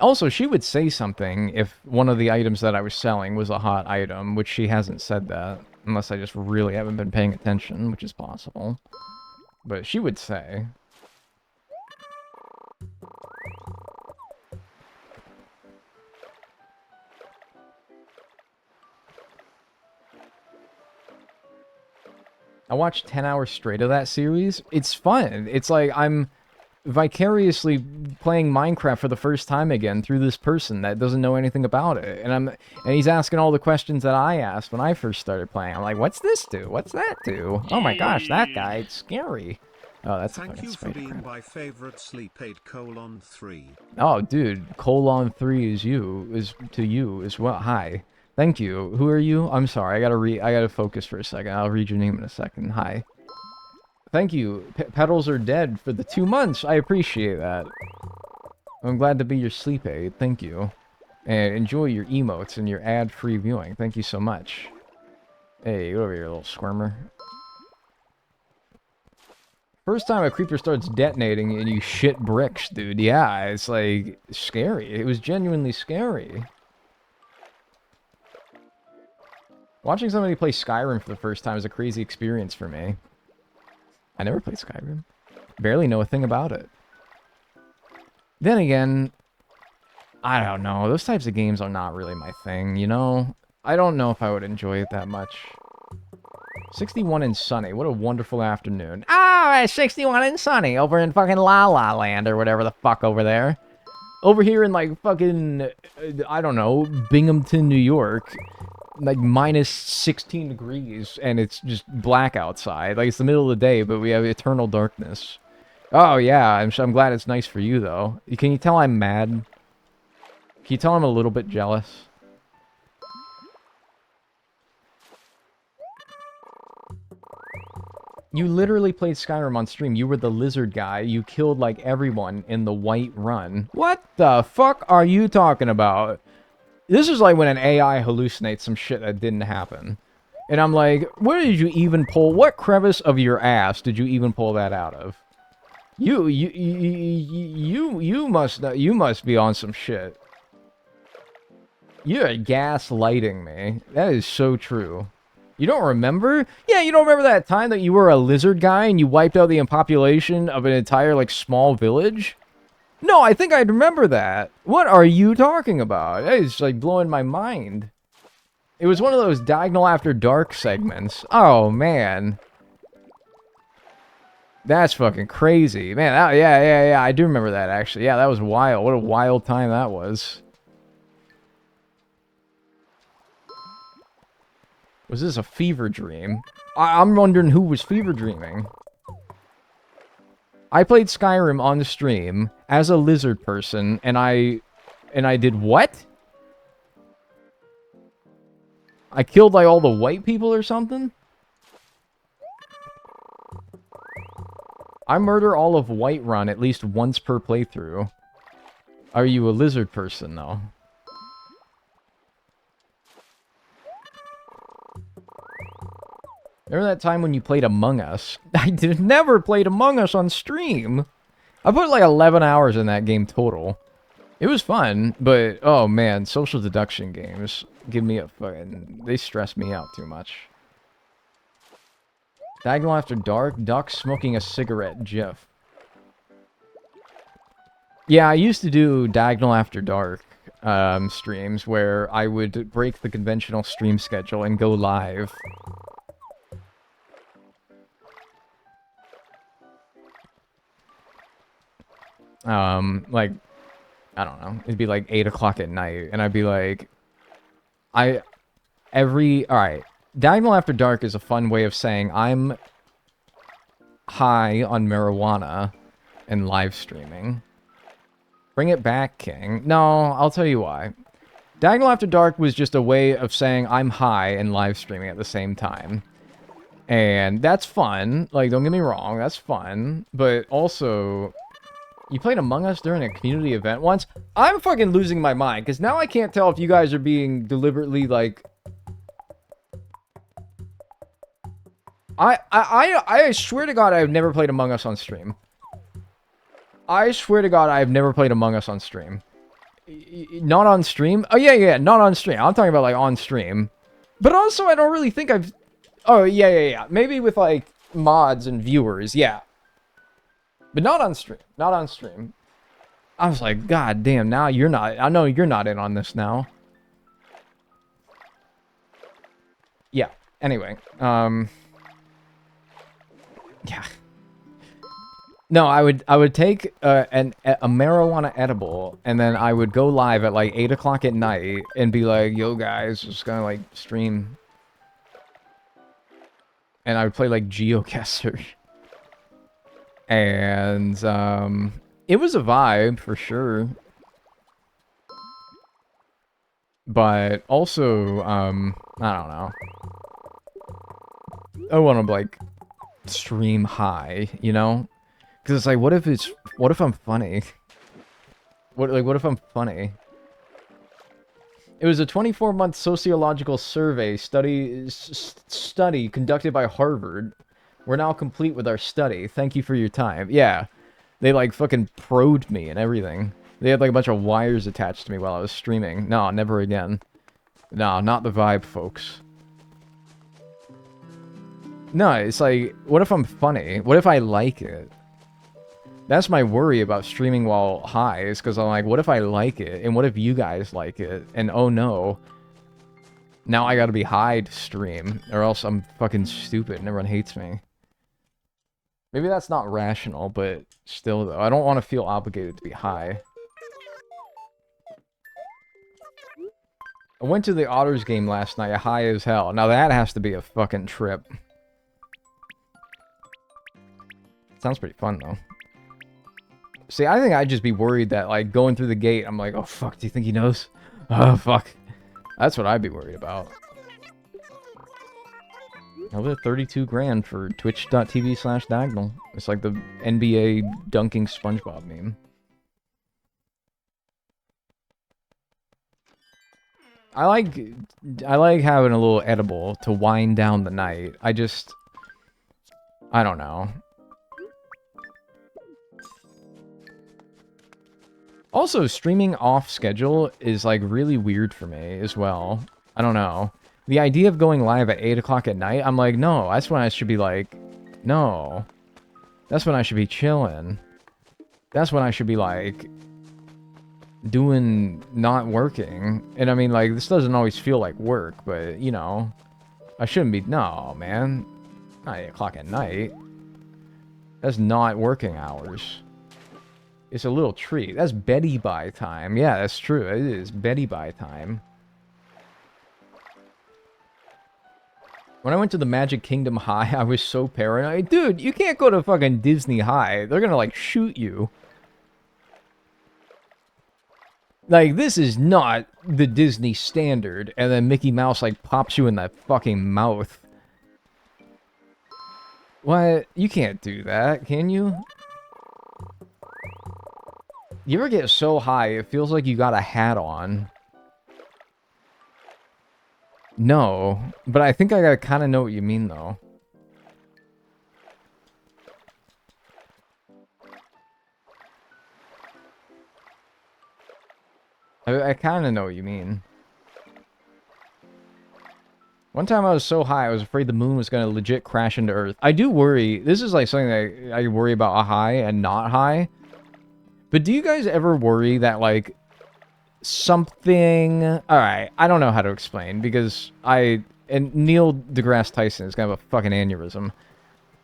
Also, she would say something if one of the items that I was selling was a hot item, which she hasn't said that. Unless I just really haven't been paying attention, which is possible. But she would say. I watched 10 hours straight of that series. It's fun. It's like I'm vicariously playing Minecraft for the first time again through this person that doesn't know anything about it. And he's asking all the questions that I asked when I first started playing. I'm like, what's this do? What's that do? Oh my gosh, that guy, it's scary. Oh, that's Thank you for being my favorite sleep8:3. Oh, dude, :3 is you, is to you as well. Hi. Thank you. Who are you? I'm sorry. I gotta focus for a second. I'll read your name in a second. Hi. Thank you. Petals are dead for the 2 months. I appreciate that. I'm glad to be your sleep aid. Thank you. And enjoy your emotes and your ad-free viewing. Thank you so much. Hey, get over here, little squirmer. First time a creeper starts detonating and you shit bricks, dude. Yeah, it's like scary. It was genuinely scary. Watching somebody play Skyrim for the first time is a crazy experience for me. I never played Skyrim. Barely know a thing about it. Then again, I don't know. Those types of games are not really my thing, you know? I don't know if I would enjoy it that much. 61 and sunny. What a wonderful afternoon. Ah, 61 and sunny over in fucking La La Land or whatever the fuck over there. Over here in like fucking, I don't know, Binghamton, New York. Like minus 16 degrees and it's just black outside. Like it's the middle of the day, but we have eternal darkness. Oh yeah, I'm glad it's nice for you though. Can you tell I'm mad? Can you tell I'm a little bit jealous? You literally played Skyrim on stream. You were the lizard guy. You killed like everyone in the White Run. What the fuck are you talking about? This is like when an AI hallucinates some shit that didn't happen. And I'm like, where did you even pull, what crevice of your ass did you even pull that out of? You must be on some shit. You're gaslighting me. That is so true. You don't remember? Yeah, you don't remember that time that you were a lizard guy and you wiped out the population of an entire, like, small village? No, I think I'd remember that. What are you talking about? That is, like, blowing my mind. It was one of those Diagonal After Dark segments. Oh, man. That's fucking crazy. Man, yeah, I do remember that, actually. Yeah, that was wild. What a wild time that was. Was this a fever dream? I'm wondering who was fever dreaming. I played Skyrim on the stream as a lizard person, and I did what? I killed like all the white people or something? I murder all of Whiterun at least once per playthrough. Are you a lizard person, though? Remember that time when you played Among Us? I never played Among Us on stream. I put like 11 hours in that game total. It was fun, but oh man, social deduction games give me a fucking... They stress me out too much. Diagonal After Dark, Duck smoking a cigarette, GIF. Yeah, I used to do Diagonal After Dark streams where I would break the conventional stream schedule and go live. Like, I don't know, it'd be like 8 o'clock at night, and I'd be like, alright, Diagonal After Dark is a fun way of saying I'm high on marijuana and live streaming. Bring it back, King. No, I'll tell you why. Diagonal After Dark was just a way of saying I'm high and live streaming at the same time. And that's fun. Like, don't get me wrong, that's fun. But also, you played Among Us during a community event once? I'm fucking losing my mind, because now I can't tell if you guys are being deliberately, like... I swear to God I've never played Among Us on stream. I swear to God I've never played Among Us on stream. Not on stream? Oh, yeah, not on stream. I'm talking about, like, on stream. But also, I don't really think I've... Oh, yeah. Maybe with, like, mods and viewers, yeah. But not on stream. Not on stream. I was like, God damn, now you're not... I know you're not in on this now. Yeah. Anyway. Yeah. No, I would take a marijuana edible, and then I would go live at, like, 8 o'clock at night, and be like, yo, guys, just gonna, like, stream. And I would play, like, Geocaster. And, it was a vibe, for sure. But, also, I don't know. I want to, like, stream high, you know? Because it's like, what if I'm funny? What if I'm funny? It was a 24-month sociological survey study conducted by Harvard. We're now complete with our study. Thank you for your time. Yeah. They, like, fucking probed me and everything. They had, like, a bunch of wires attached to me while I was streaming. No, never again. No, not the vibe, folks. No, it's like, what if I'm funny? What if I like it? That's my worry about streaming while high, is because I'm like, what if I like it? And what if you guys like it? And oh no. Now I gotta be high to stream, or else I'm fucking stupid and everyone hates me. Maybe that's not rational, but still though, I don't want to feel obligated to be high. I went to the Otters game last night, high as hell. Now that has to be a fucking trip. Sounds pretty fun though. See, I think I'd just be worried that, like, going through the gate, I'm like, oh fuck, do you think he knows? Oh fuck. That's what I'd be worried about. Another 32 grand for twitch.tv/diagonal. It's like the NBA dunking SpongeBob meme. I like having a little edible to wind down the night. I don't know. Also, streaming off schedule is, like, really weird for me as well. I don't know. The idea of going live at 8 o'clock at night, I'm like, no, that's when I should be like, no. That's when I should be chilling. That's when I should be, like, not working. And I mean, like, this doesn't always feel like work, but, you know, I shouldn't be, no, man. Not 8 o'clock at night. That's not working hours. It's a little treat. That's Betty Bye time. Yeah, that's true. It is Betty Bye time. When I went to the Magic Kingdom High, I was so paranoid. Dude, you can't go to fucking Disney High. They're gonna, like, shoot you. Like, this is not the Disney standard. And then Mickey Mouse, like, pops you in the fucking mouth. What? You can't do that, can you? You ever get so high, it feels like you got a hat on. No, but I think I kind of know what you mean, though. I kind of know what you mean. One time I was so high, I was afraid the moon was going to legit crash into Earth. I do worry. This is like something that I worry about a high and not high. But do you guys ever worry that, like, something... Alright, I don't know how to explain, because and Neil deGrasse Tyson is going to have a fucking aneurysm.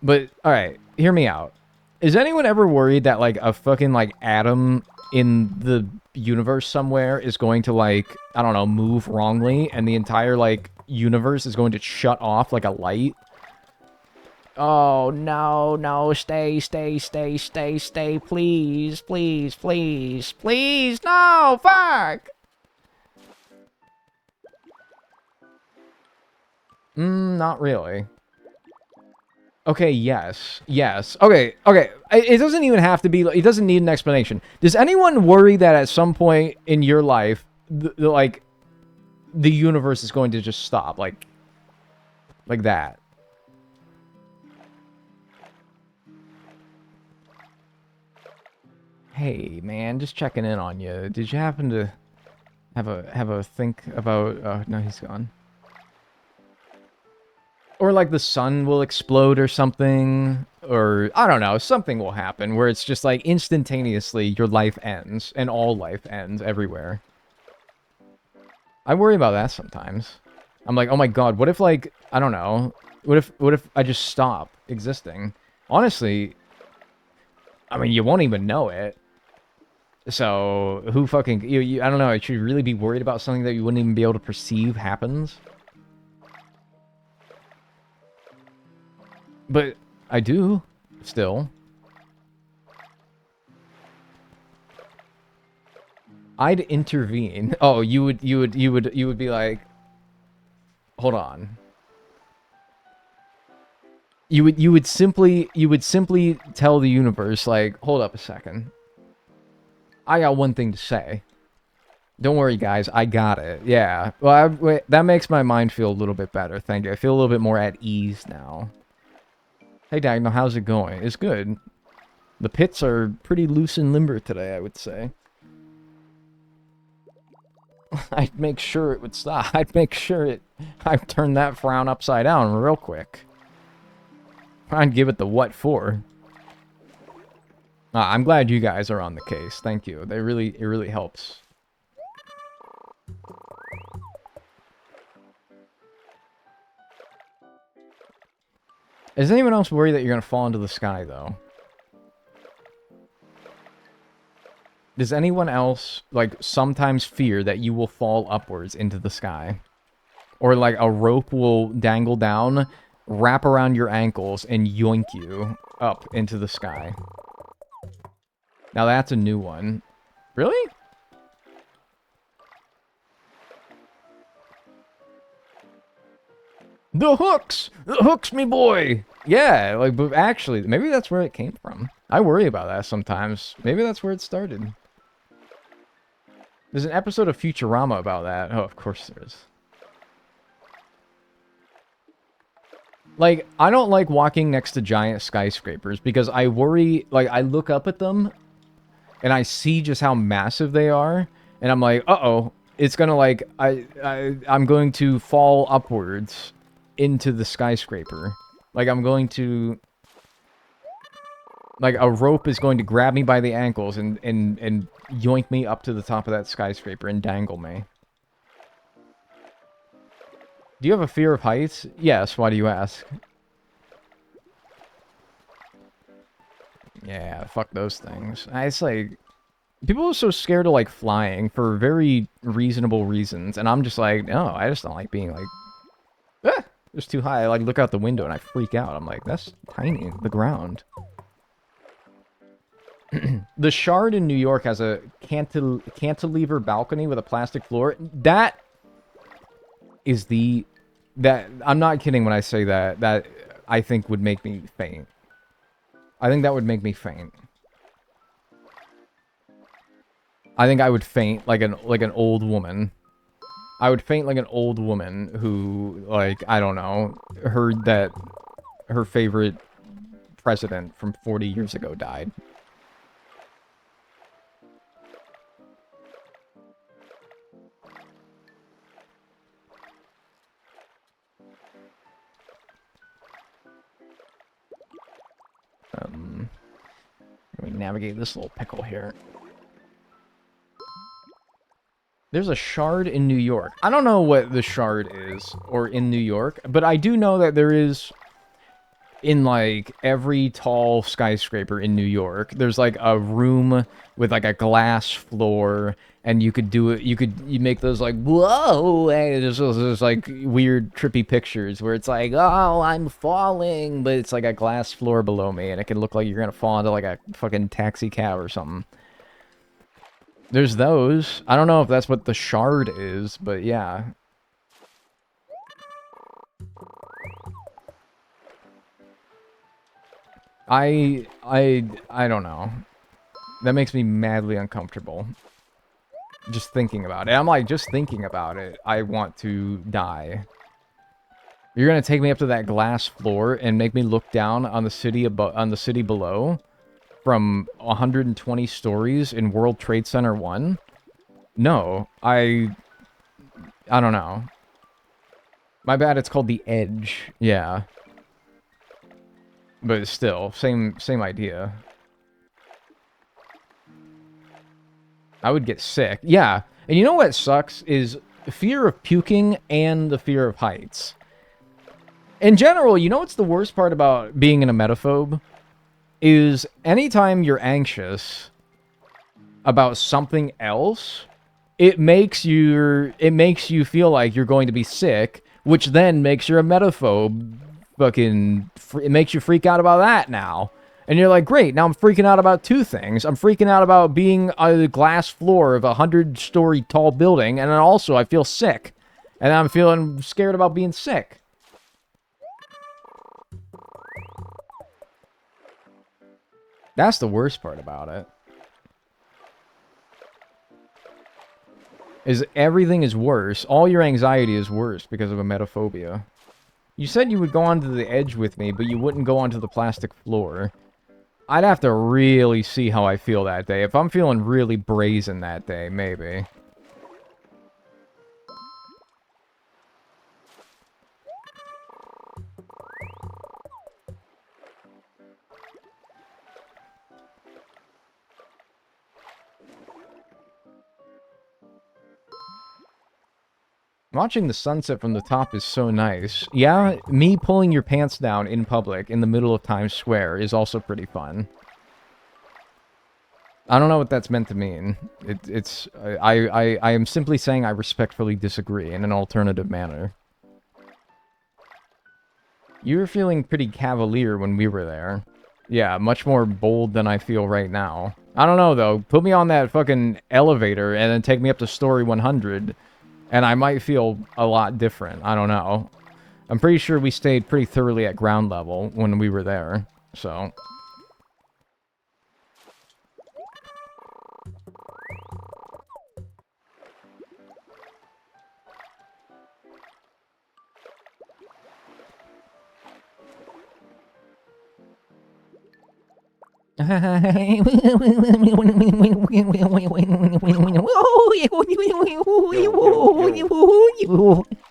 But, alright, hear me out. Is anyone ever worried that, like, a fucking, like, atom in the universe somewhere is going to, like, I don't know, move wrongly, and the entire, like, universe is going to shut off like a light? Oh, no, no, stay, please, no, fuck! Not really. Okay, yes. Yes. Okay, okay. It doesn't even have to be, it doesn't need an explanation. Does anyone worry that at some point in your life, like, the universe is going to just stop? Like that? Hey, man, just checking in on you. Did you happen to have a think about... Oh, no, he's gone. Or like the sun will explode or something, or I don't know, something will happen where it's just like instantaneously your life ends and all life ends everywhere. I worry about that sometimes. I'm like, oh my god, what if like, I don't know, what if I just stop existing? Honestly, I mean, you won't even know it. So, who fucking, I don't know, should you really be worried about something that you wouldn't even be able to perceive happens? But I do, still. I'd intervene. Oh, you would be like, hold on. You would simply tell the universe like, hold up a second. I got one thing to say. Don't worry, guys. I got it. Yeah. Well, wait, that makes my mind feel a little bit better. Thank you. I feel a little bit more at ease now. Hey, Diagonal, how's it going? It's good. The pits are pretty loose and limber today, I would say. I'd make sure it would stop. I'd turn that frown upside down real quick. I'd give it the what for. I'm glad you guys are on the case. Thank you. It really helps. Is anyone else worried that you're gonna fall into the sky, though? Does anyone else, like, sometimes fear that you will fall upwards into the sky? Or, like, a rope will dangle down, wrap around your ankles, and yoink you up into the sky? Now that's a new one. Really? The hooks! The hooks, me boy! Yeah, like, but actually, maybe that's where it came from. I worry about that sometimes. Maybe that's where it started. There's an episode of Futurama about that. Oh, of course there is. Like, I don't like walking next to giant skyscrapers because I worry, like, I look up at them and I see just how massive they are, and I'm like, uh-oh, it's gonna, like, I'm going to fall upwards into the skyscraper. Like, I'm going to... Like, a rope is going to grab me by the ankles and yoink me up to the top of that skyscraper and dangle me. Do you have a fear of heights? Yes, why do you ask? Yeah, fuck those things. It's like... People are so scared of, like, flying for very reasonable reasons, and I'm just like, no, I just don't like being, like... Ah! It's too high. I, like, look out the window and I freak out. I'm like, that's tiny, the ground. The Shard in New York has a cantilever balcony with a plastic floor. That is the... I'm not kidding when I say that. That, I think, would make me faint. I think that would make me faint. I think I would faint like an old woman. I would faint like an old woman who, like, I don't know, heard that her favorite president from 40 years ago died. Let me navigate this little pickle here. There's a Shard in New York. I don't know what the Shard is, or in New York, but I do know that there is, in, like, every tall skyscraper in New York, there's, like, a room with, like, a glass floor, and you could do it, you make those, like, whoa, and there's, like, weird, trippy pictures where it's like, oh, I'm falling, but it's, like, a glass floor below me, and it can look like you're gonna fall into, like, a fucking taxi cab or something. There's those. I don't know if that's what the Shard is, but yeah. I don't know. That makes me madly uncomfortable. Just thinking about it. I'm like, just thinking about it, I want to die. You're gonna take me up to that glass floor and make me look down on the city below from 120 stories in World Trade Center 1? No, I don't know. My bad, it's called The Edge. Yeah. But still, same idea. I would get sick. Yeah. And you know what sucks is fear of puking and the fear of heights. In general, you know what's the worst part about being an emetophobe? Is anytime you're anxious about something else, it makes you feel like you're going to be sick, which then makes your emetophobe it makes you freak out about that now. And you're like, great, now I'm freaking out about two things. I'm freaking out about being on the glass floor of a 100-story tall building, and then also I feel sick. And I'm feeling scared about being sick. That's the worst part about it. Is everything is worse. All your anxiety is worse because of emetophobia. You said you would go onto the edge with me, but you wouldn't go onto the plastic floor. I'd have to really see how I feel that day. If I'm feeling really brazen that day, maybe. Watching the sunset from the top is so nice. Yeah, me pulling your pants down in public in the middle of Times Square is also pretty fun. I don't know what that's meant to mean. I am simply saying I respectfully disagree in an alternative manner. You were feeling pretty cavalier when we were there. Yeah, much more bold than I feel right now. I don't know, though. Put me on that fucking elevator and then take me up to story 100, and I might feel a lot different. I don't know. I'm pretty sure we stayed pretty thoroughly at ground level when we were there, so...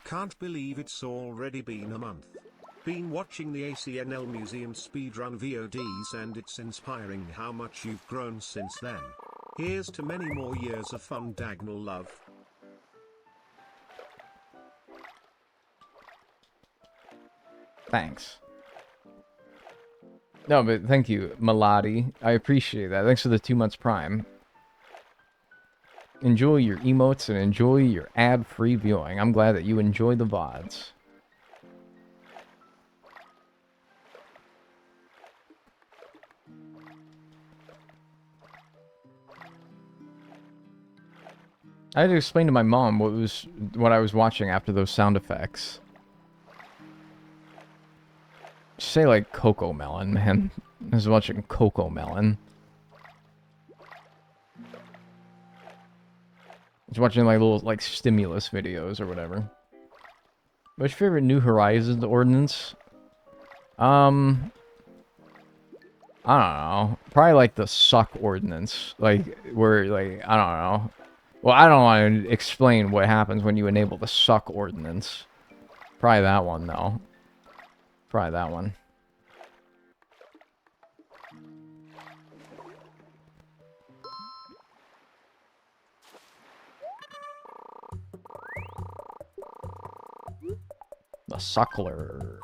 Can't believe it's already been a month. Been watching the ACNL Museum speedrun VODs and it's inspiring how much you've grown since then. Here's to many more years of fun diagonal love. Thanks. No, but thank you, Maladi. I appreciate that. Thanks for the 2 months Prime. Enjoy your emotes and enjoy your ad-free viewing. I'm glad that you enjoy the VODs. I had to explain to my mom what I was watching after those sound effects. Say like Coco Melon, man. I was watching Coco Melon. I was watching like little like stimulus videos or whatever. What's your favorite New Horizons ordinance? I don't know. Probably like the suck ordinance. Like where like I don't know. Well, I don't want to explain what happens when you enable the suck ordinance. Probably that one though. Probably that one. The suckler.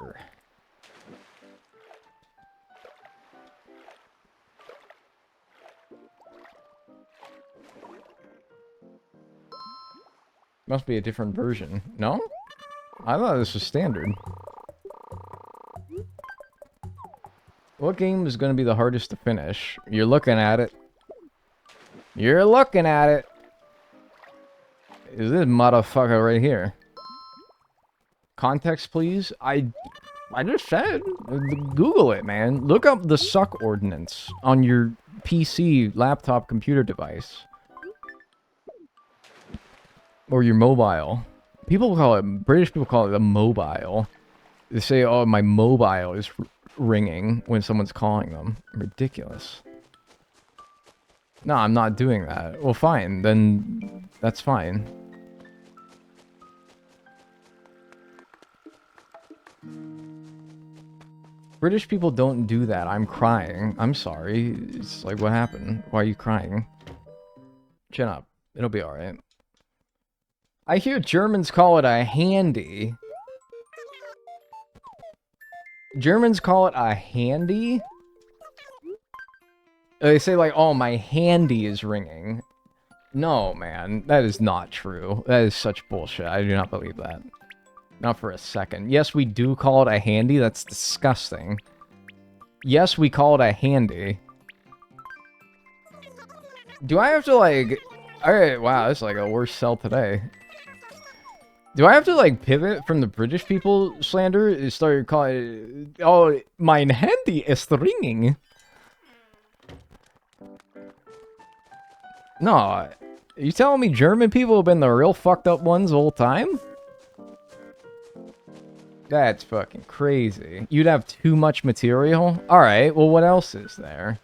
Must be a different version. No? I thought this was standard. What game is going to be the hardest to finish? You're looking at it. You're looking at it. Is this motherfucker right here? Context, please? I just said, Google it, man. Look up the suck ordinance on your PC, laptop, computer device. Or your mobile. British people call it a mobile. They say, oh, my mobile is ringing when someone's calling them. Ridiculous. No, I'm not doing that. Well, fine. Then that's fine. British people don't do that. I'm crying. I'm sorry. It's like, what happened? Why are you crying? Chin up. It'll be alright. I hear Germans call it a handy. Germans call it a handy? They say like, oh, my handy is ringing. No, man. That is not true. That is such bullshit. I do not believe that. Not for a second. Yes, we do call it a handy. That's disgusting. Yes, we call it a handy. Do I have to, like... Alright, wow, that's like a worse sell today. Do I have to, like, pivot from the British people slander and start calling... Oh, mein Handy is ringing. No, are you telling me German people have been the real fucked up ones the whole time? That's fucking crazy. You'd have too much material? Alright, well what else is there?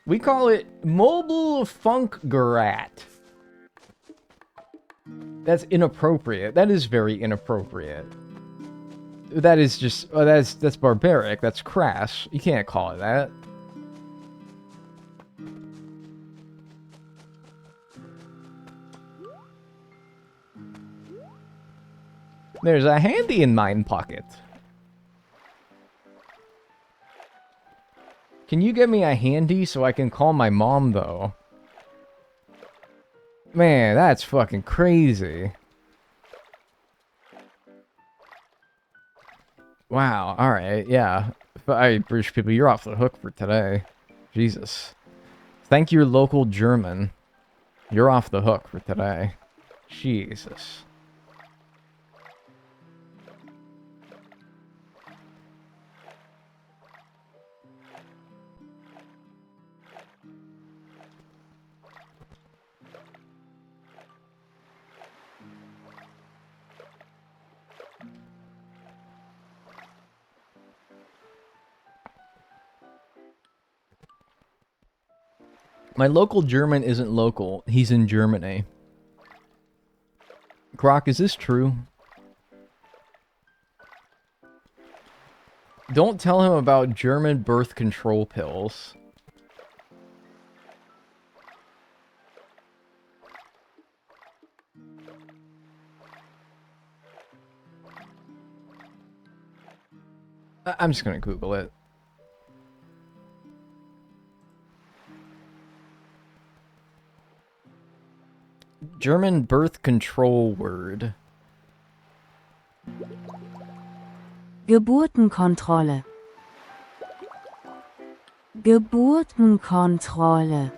We call it Mobile Funkgerät. That's inappropriate. That is very inappropriate. That is just... Oh, that's barbaric. That's crass. You can't call it that. There's a handy in mine pocket. Can you get me a handy so I can call my mom, though? Man, that's fucking crazy. Wow, alright, yeah. Alright, British people, you're off the hook for today. Jesus. Thank your local German. You're off the hook for today. Jesus. My local German isn't local. He's in Germany. Croc, is this true? Don't tell him about German birth control pills. I'm just gonna Google it. German birth control word. Geburtenkontrolle. Geburtenkontrolle.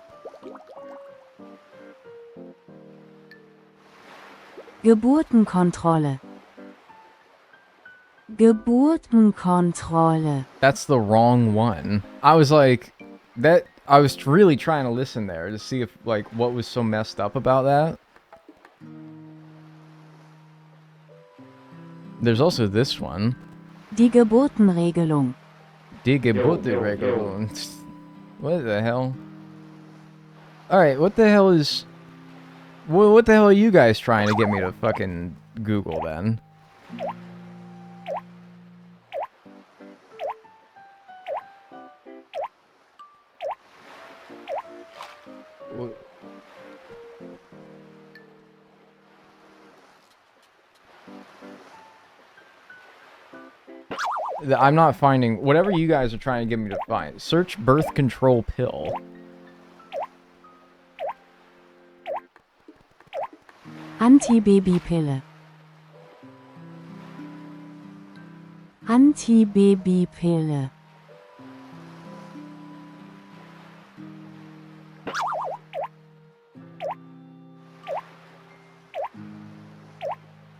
Geburtenkontrolle. Geburtenkontrolle. That's the wrong one. I was like, I was really trying to listen there to see if, like, what was so messed up about that. There's also this one. Die Geburtenregelung. Die Geburtenregelung. What the hell? Alright, what the hell is... What the hell are you guys trying to get me to fucking Google, then? I'm not finding... Whatever you guys are trying to get me to find. Search birth control pill. Antibabypille. Antibabypille.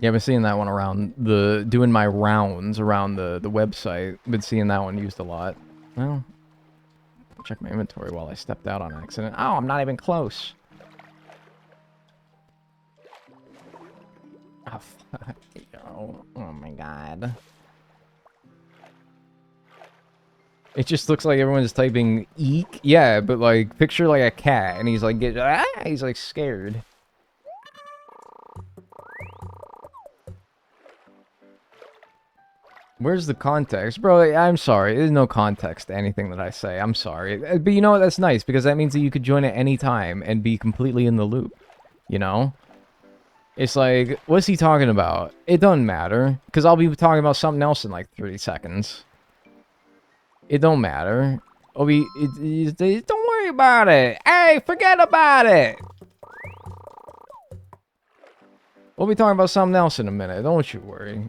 Yeah, I've been seeing that one around doing my rounds around the website. Been seeing that one used a lot. Well, check my inventory while I stepped out on accident. Oh, I'm not even close. Oh, fuck. Oh my god. It just looks like everyone's typing eek. Yeah, but like picture like a cat and he's like he's like scared. Where's the context? Bro, I'm sorry. There's no context to anything that I say. I'm sorry. But you know what? That's nice because that means that you could join at any time and be completely in the loop. You know? It's like, what's he talking about? It doesn't matter because I'll be talking about something else in like 30 seconds. It don't matter. Don't worry about it. Hey, forget about it. We'll be talking about something else in a minute. Don't you worry.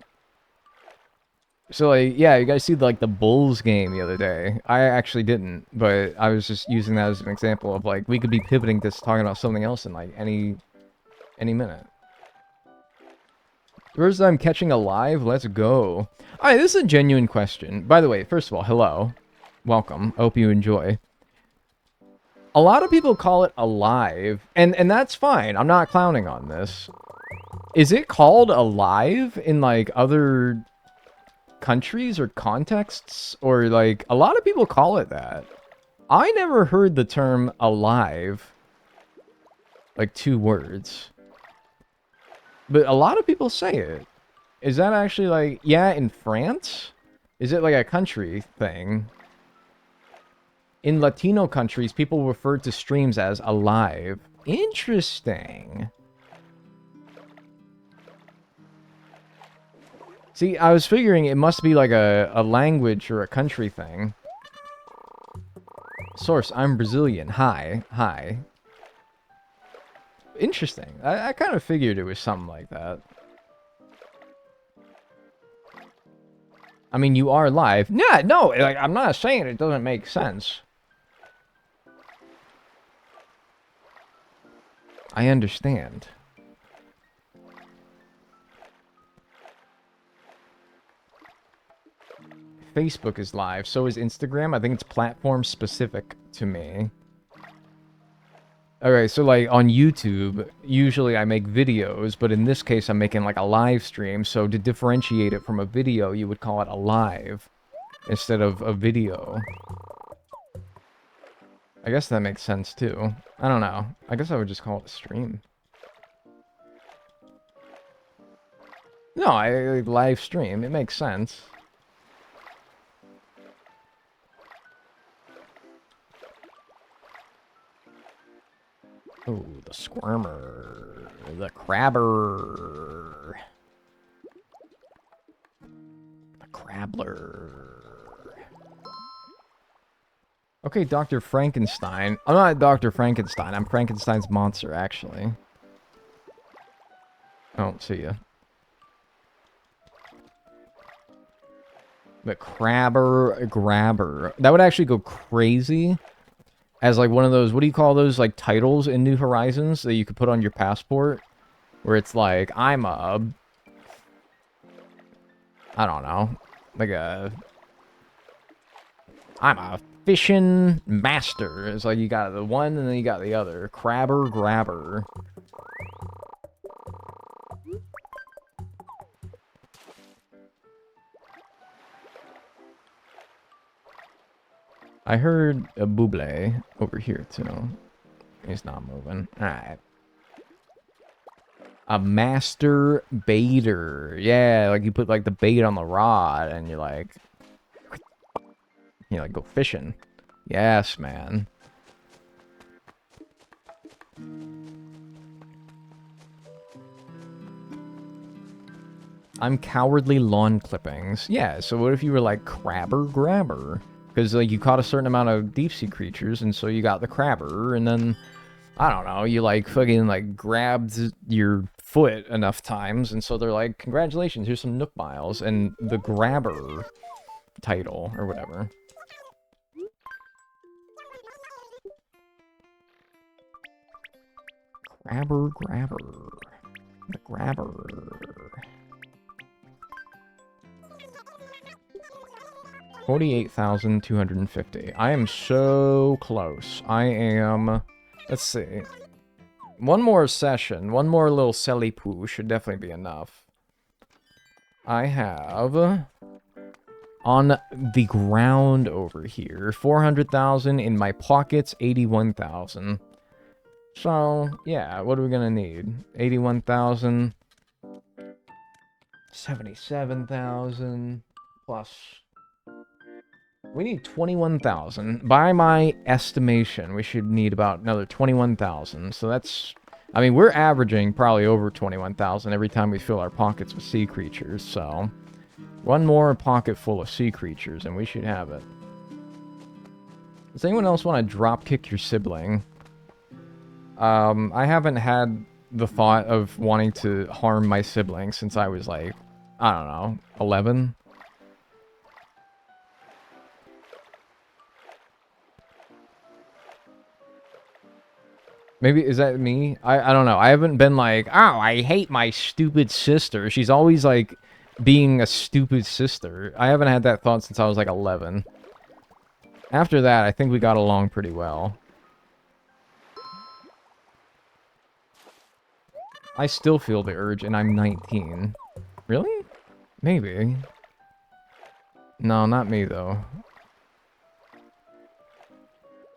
So, like, yeah, you guys see, like, the Bulls game the other day. I actually didn't, but I was just using that as an example of, like, we could be pivoting to talking about something else in, like, any minute. First time catching a live? Let's go. Alright, this is a genuine question. By the way, first of all, hello. Welcome. I hope you enjoy. A lot of people call it alive, and that's fine. I'm not clowning on this. Is it called alive in, like, other countries or contexts? Or, like, a lot of people call it that. I never heard the term alive, like, 2 words. But a lot of people say it. Is that actually, like, yeah, in France? Is it, like, a country thing? In Latino countries, people refer to streams as alive. Interesting. See, I was figuring it must be like a language or a country thing. Source, I'm Brazilian. Hi. Hi. Interesting. I kind of figured it was something like that. I mean, you are live. Yeah, no, like, I'm not saying it doesn't make sense. I understand. Facebook is live. So is Instagram. I think it's platform specific to me. Alright, so like on YouTube, usually I make videos, but in this case I'm making like a live stream, so to differentiate it from a video, you would call it a live instead of a video. I guess that makes sense too. I don't know. I guess I would just call it a stream. No, I live stream. It makes sense. Oh, the squirmer. The crabber. The crabbler. Okay, Dr. Frankenstein. I'm not Dr. Frankenstein. I'm Frankenstein's monster, actually. Oh, see ya. The crabber grabber. That would actually go crazy as like one of those, what do you call those, like titles in New Horizons that you could put on your passport? Where it's like, I don't know, like I'm a fishing master. It's like you got the one and then you got the other. Crabber grabber. I heard a buble over here too. He's not moving. Alright. A master baiter. Yeah, like you put like the bait on the rod and you like go fishing. Yes, man. I'm cowardly lawn clippings. Yeah, so what if you were like crabber grabber? Because like you caught a certain amount of deep sea creatures, and so you got the crabber, and then I don't know, you like fucking like grabbed your foot enough times, and so they're like, congratulations, here's some Nook Miles, and the grabber title or whatever. Crabber grabber. The grabber. 48,250. I am so close. I am... Let's see. One more session, one more little selly poo should definitely be enough. I have... On the ground over here, 400,000. In my pockets, 81,000. So, yeah, what are we gonna need? 81,000. 77,000. Plus... We need 21,000. By my estimation, we should need about another 21,000. So that's... I mean, we're averaging probably over 21,000 every time we fill our pockets with sea creatures, so... One more pocket full of sea creatures, and we should have it. Does anyone else want to drop-kick your sibling? I haven't had the thought of wanting to harm my sibling since I was, like, I don't know, 11? Maybe, is that me? I don't know. I haven't been like, oh, I hate my stupid sister. She's always, like, being a stupid sister. I haven't had that thought since I was, like, 11. After that, I think we got along pretty well. I still feel the urge, and I'm 19. Really? Maybe. No, not me, though.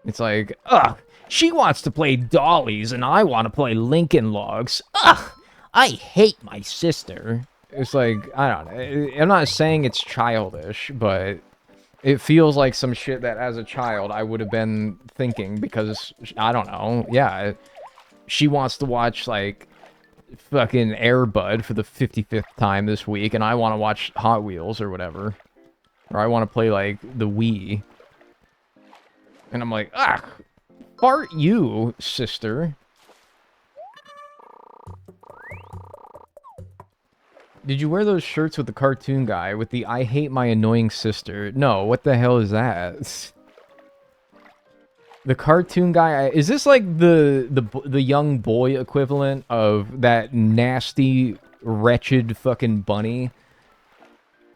It's like, ugh! She wants to play dollies, and I want to play Lincoln Logs. Ugh! I hate my sister. It's like, I don't know. I'm not saying it's childish, but it feels like some shit that as a child I would have been thinking because, I don't know, yeah. She wants to watch, like, fucking Air Bud for the 55th time this week, and I want to watch Hot Wheels or whatever. Or I want to play, like, the Wii. And I'm like, ugh! Fart you, sister. Did you wear those shirts with the cartoon guy with the I hate my annoying sister? No, what the hell is that? The cartoon guy, is this like the young boy equivalent of that nasty, wretched fucking bunny?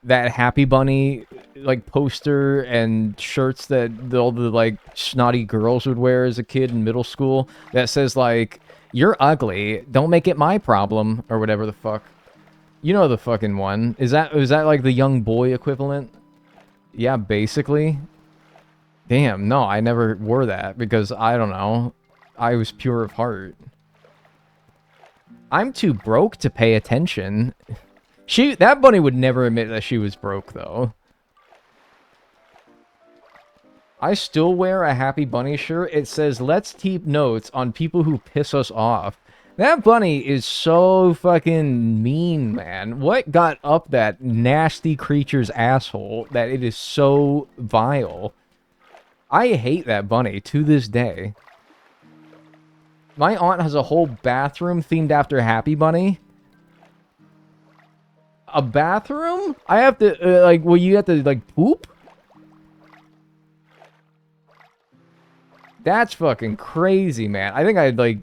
That Happy Bunny, like, poster and shirts that all the, like, snotty girls would wear as a kid in middle school that says, like, you're ugly, don't make it my problem, or whatever the fuck. You know the fucking one. Is that like, the young boy equivalent? Yeah, basically. Damn, no, I never wore that because, I don't know, I was pure of heart. I'm too broke to pay attention. That bunny would never admit that she was broke, though. I still wear a Happy Bunny shirt. It says, let's keep notes on people who piss us off. That bunny is so fucking mean, man. What got up that nasty creature's asshole that it is so vile? I hate that bunny to this day. My aunt has a whole bathroom themed after Happy Bunny. A bathroom? I have to, like, well, you have to, like, poop? That's fucking crazy, man. I think I'd, like,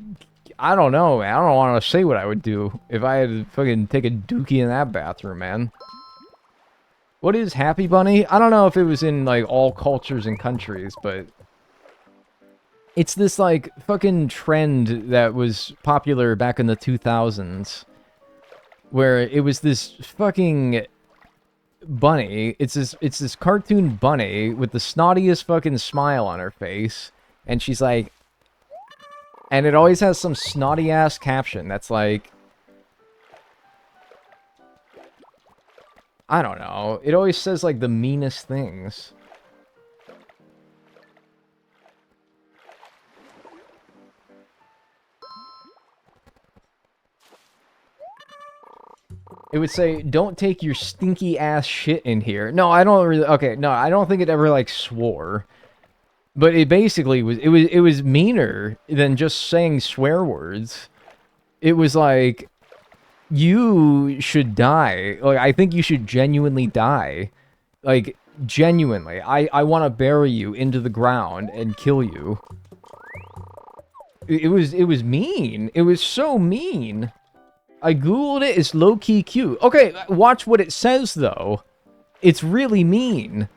I don't know, man. I don't want to say what I would do if I had to fucking take a dookie in that bathroom, man. What is Happy Bunny? I don't know if it was in, like, all cultures and countries, but... It's this, like, fucking trend that was popular back in the 2000s. Where it was this fucking bunny. It's this cartoon bunny with the snottiest fucking smile on her face. And she's like... And it always has some snotty-ass caption that's like... I don't know. It always says, like, the meanest things. It would say, don't take your stinky ass shit in here. No, I don't really... Okay, no, I don't think it ever, like, swore. But it basically was... It was meaner than just saying swear words. It was like... You should die. Like, I think you should genuinely die. Like, genuinely. I want to bury you into the ground and kill you. It was mean. It was so mean. I googled it, it's low-key cute. Okay, watch what it says, though. It's really mean.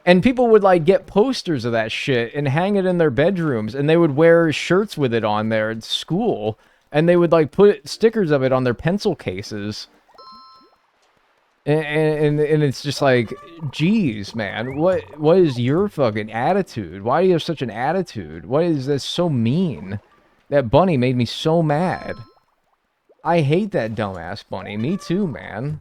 And people would, like, get posters of that shit and hang it in their bedrooms, and they would wear shirts with it on there at school, and they would, like, put stickers of it on their pencil cases. And it's just like, geez, man, what is your fucking attitude? Why do you have such an attitude? Why is this so mean? That bunny made me so mad. I hate that dumbass bunny. Me too, man.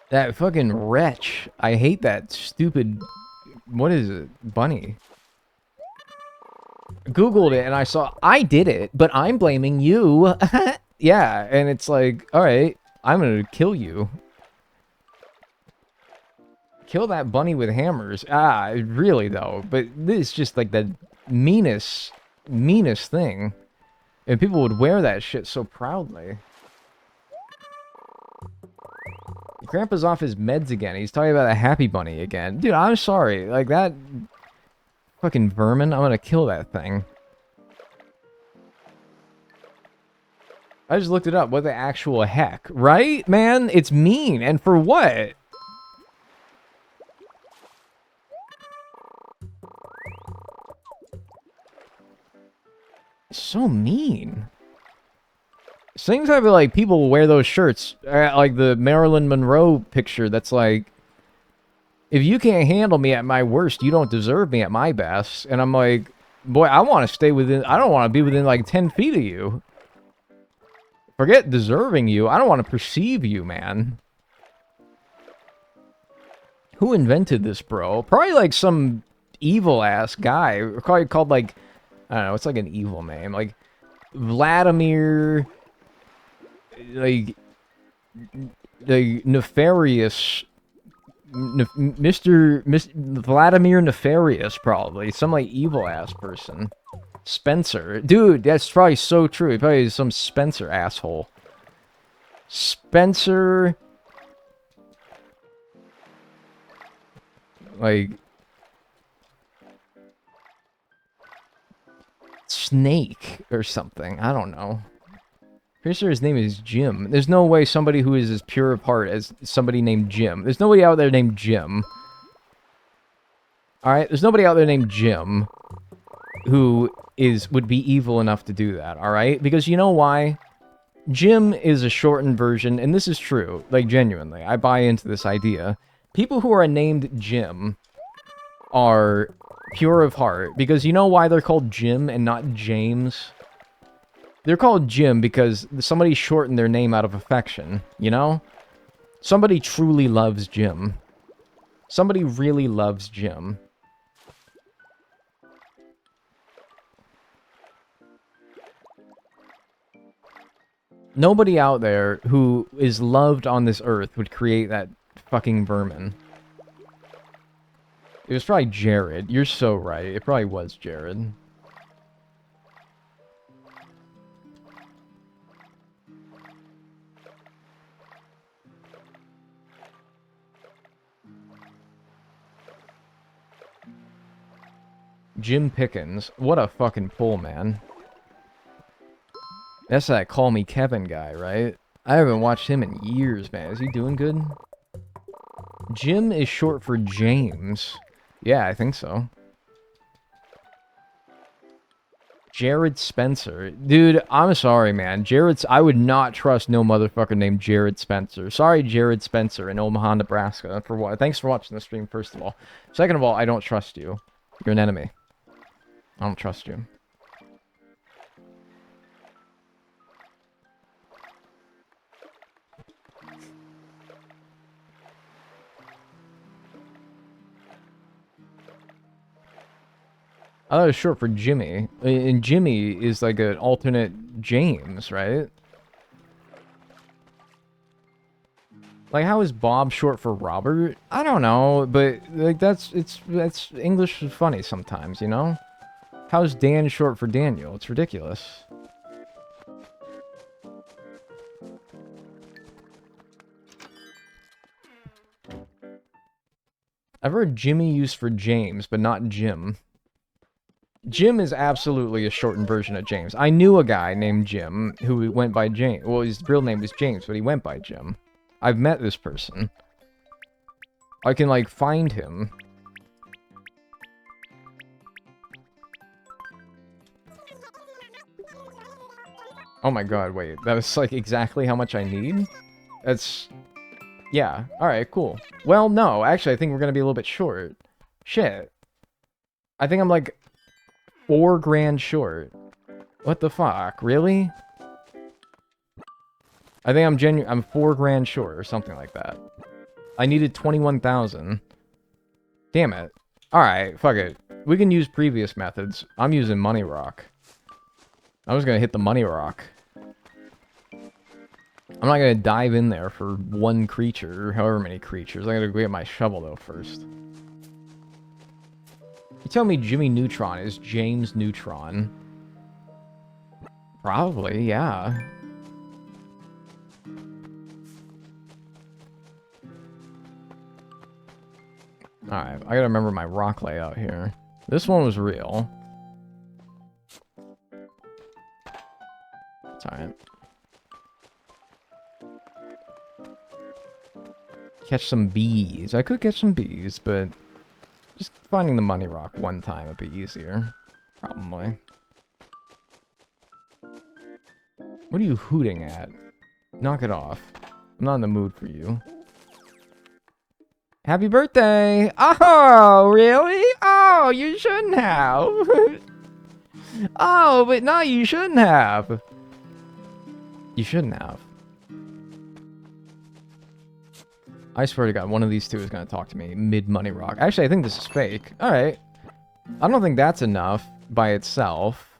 That fucking wretch. I hate that stupid... What is it? Bunny. Googled it and I saw, I did it, but I'm blaming you. Yeah, and it's like, alright, I'm gonna kill you. Kill that bunny with hammers. Ah, really though, but this is just like the meanest thing. And people would wear that shit so proudly. Grandpa's off his meds again. He's talking about a happy bunny again. Dude, I'm sorry. Like, that fucking vermin, I'm gonna kill that thing. I just looked it up. What the actual heck? Right, man? It's mean. And for what? It's so mean. Things have like people wear those shirts, like the Marilyn Monroe picture that's like, if you can't handle me at my worst, you don't deserve me at my best. And I'm like, boy, I want to stay within, I don't want to be within like 10 feet of you. Forget deserving you, I don't want to perceive you, man. Who invented this, bro? Probably like some evil-ass guy. Probably called like, I don't know, it's like an evil name. Like, Vladimir... Like nefarious, Mr. Vladimir Nefarious, probably some like evil ass person. Spencer, dude, that's probably so true. He probably is some Spencer asshole. Spencer, like Snake or something. I don't know. Pretty sure his name is Jim. There's no way somebody who is as pure of heart as somebody named Jim. There's nobody out there named Jim. Alright? There's nobody out there named Jim who would be evil enough to do that, alright? Because you know why? Jim is a shortened version, and this is true. Like, genuinely. I buy into this idea. People who are named Jim are pure of heart. Because you know why they're called Jim and not James? They're called Jim because somebody shortened their name out of affection, you know? Somebody truly loves Jim. Somebody really loves Jim. Nobody out there who is loved on this earth would create that fucking vermin. It was probably Jared. You're so right. It probably was Jared. Jim Pickens. What a fucking pull, man. That's that Call Me Kevin guy, right? I haven't watched him in years, man. Is he doing good? Jim is short for James. Yeah, I think so. Jared Spencer. Dude, I'm sorry, man. I would not trust no motherfucker named Jared Spencer. Sorry, Jared Spencer in Omaha, Nebraska. For what? Thanks for watching the stream, first of all. Second of all, I don't trust you. You're an enemy. I don't trust you. I thought it was short for Jimmy. And Jimmy is like an alternate James, right? Like, how is Bob short for Robert? I don't know, but like that's English is funny sometimes, you know? How's Dan short for Daniel? It's ridiculous. I've heard Jimmy used for James, but not Jim. Jim is absolutely a shortened version of James. I knew a guy named Jim who went by James. Well, his real name was James, but he went by Jim. I've met this person. I can, like, find him. Oh my god, wait. That was, like, exactly how much I need? That's... Yeah. Alright, cool. Well, no. Actually, I think we're gonna be a little bit short. Shit. I think I'm, like, 4 grand short. What the fuck? Really? I think I'm 4 grand short or something like that. I needed 21,000. Damn it. Alright, fuck it. We can use previous methods. I'm using Money Rock. I'm just gonna hit the Money Rock. I'm not gonna dive in there for one creature, or however many creatures. I gotta go get my shovel, though, first. You tell me Jimmy Neutron is James Neutron. Probably, yeah. Alright, I gotta remember my rock layout here. This one was real. It's alright. Catch some bees. I could catch some bees, but just finding the money rock one time would be easier. Probably. What are you hooting at? Knock it off. I'm not in the mood for you. Happy birthday! Oh, really? Oh, you shouldn't have. Oh, but no, you shouldn't have. You shouldn't have. I swear to God, one of these two is going to talk to me mid-money rock. Actually, I think this is fake. Alright. I don't think that's enough by itself.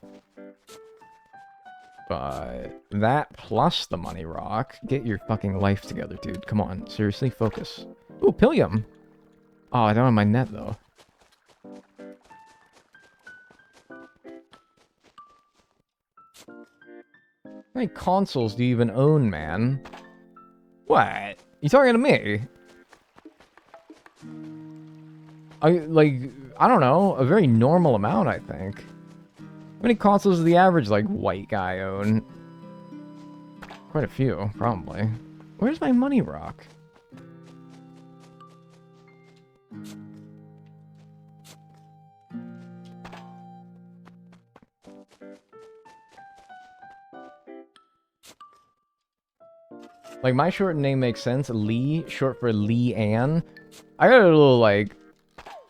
But that plus the money rock. Get your fucking life together, dude. Come on. Seriously, focus. Ooh, Pillium. Oh, I don't have my net, though. How many consoles do you even own, man? What? You talking to me? I don't know, a very normal amount, I think. How many consoles does the average, like, white guy own? Quite a few, probably. Where's my money rock? Like, my short name makes sense. Lee, short for Lee Ann. I got a little, like,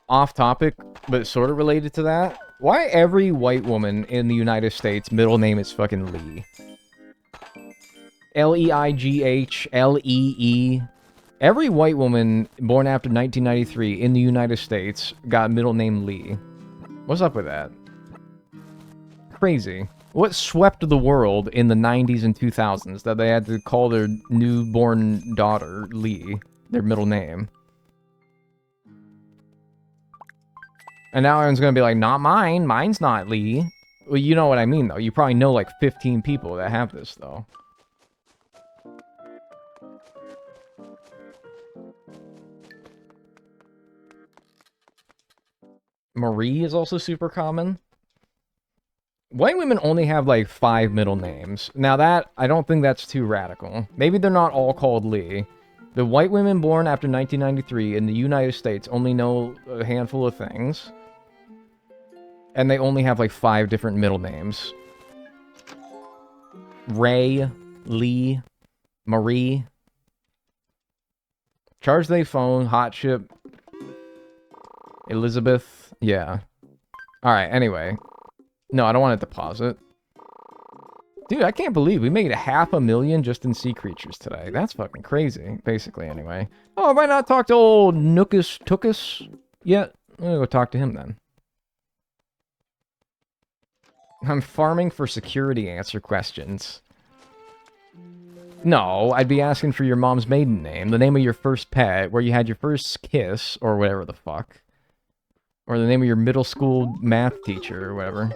off-topic, but sort of related to that. Why every white woman in the United States, middle name is fucking Lee? L-E-I-G-H, L-E-E. Every white woman born after 1993 in the United States got middle name Lee. What's up with that? Crazy. What swept the world in the 90s and 2000s that they had to call their newborn daughter Lee, their middle name? And now everyone's gonna be like, not mine, mine's not Lee. Well, you know what I mean, though. You probably know, like, 15 people that have this, though. Marie is also super common. White women only have, like, 5 middle names. Now that, I don't think that's too radical. Maybe they're not all called Lee. The white women born after 1993 in the United States only know a handful of things. And they only have, like, 5 different middle names. Ray, Lee, Marie. Charge They Phone, Hot Chip, Elizabeth. Yeah. Alright, anyway. No, I don't want to deposit. Dude, I can't believe we made $500,000 just in sea creatures today. That's fucking crazy, basically, anyway. Oh, have I not talked to old Nookus Tookus yet? I'm gonna go talk to him, then. I'm farming for security, answer questions. No, I'd be asking for your mom's maiden name, the name of your first pet, where you had your first kiss, or whatever the fuck. Or the name of your middle school math teacher, or whatever.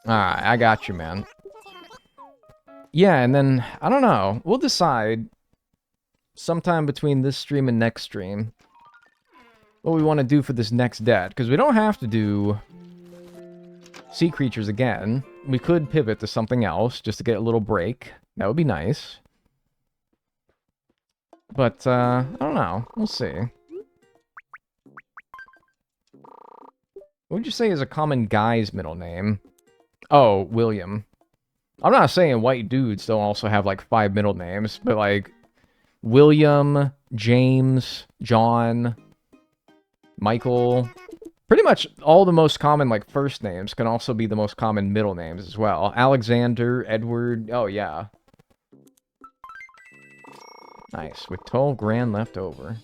Alright, I got you, man. Yeah, and then, I don't know. We'll decide sometime between this stream and next stream what we want to do for this next debt. Because we don't have to do sea creatures again. We could pivot to something else just to get a little break. That would be nice. But, I don't know. We'll see. What would you say is a common guy's middle name? Oh, William. I'm not saying white dudes don't also have, like, 5 middle names, but, like, William, James, John, Michael. Pretty much all the most common, like, first names can also be the most common middle names as well. Alexander, Edward, oh, yeah. Nice, with 12 grand left over.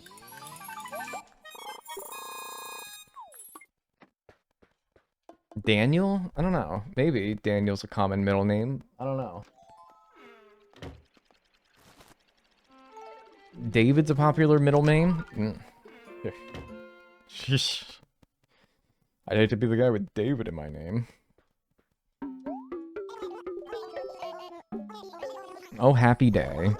Daniel? I don't know. Maybe Daniel's a common middle name. I don't know. David's a popular middle name? Sheesh. I'd hate to be the guy with David in my name. Oh, happy day.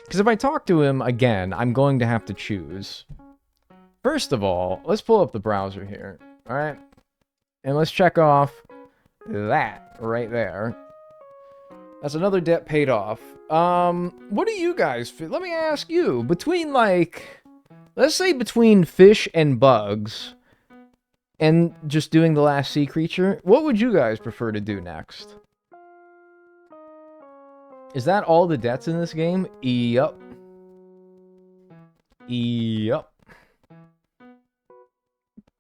Because if I talk to him again, I'm going to have to choose. First of all, let's pull up the browser here. Alright? And let's check off that right there. That's another debt paid off. What do you guys feel? Let me ask you. Between, like... Let's say between fish and bugs, and just doing the last sea creature, what would you guys prefer to do next? Is that all the debts in this game? Yup. Yup.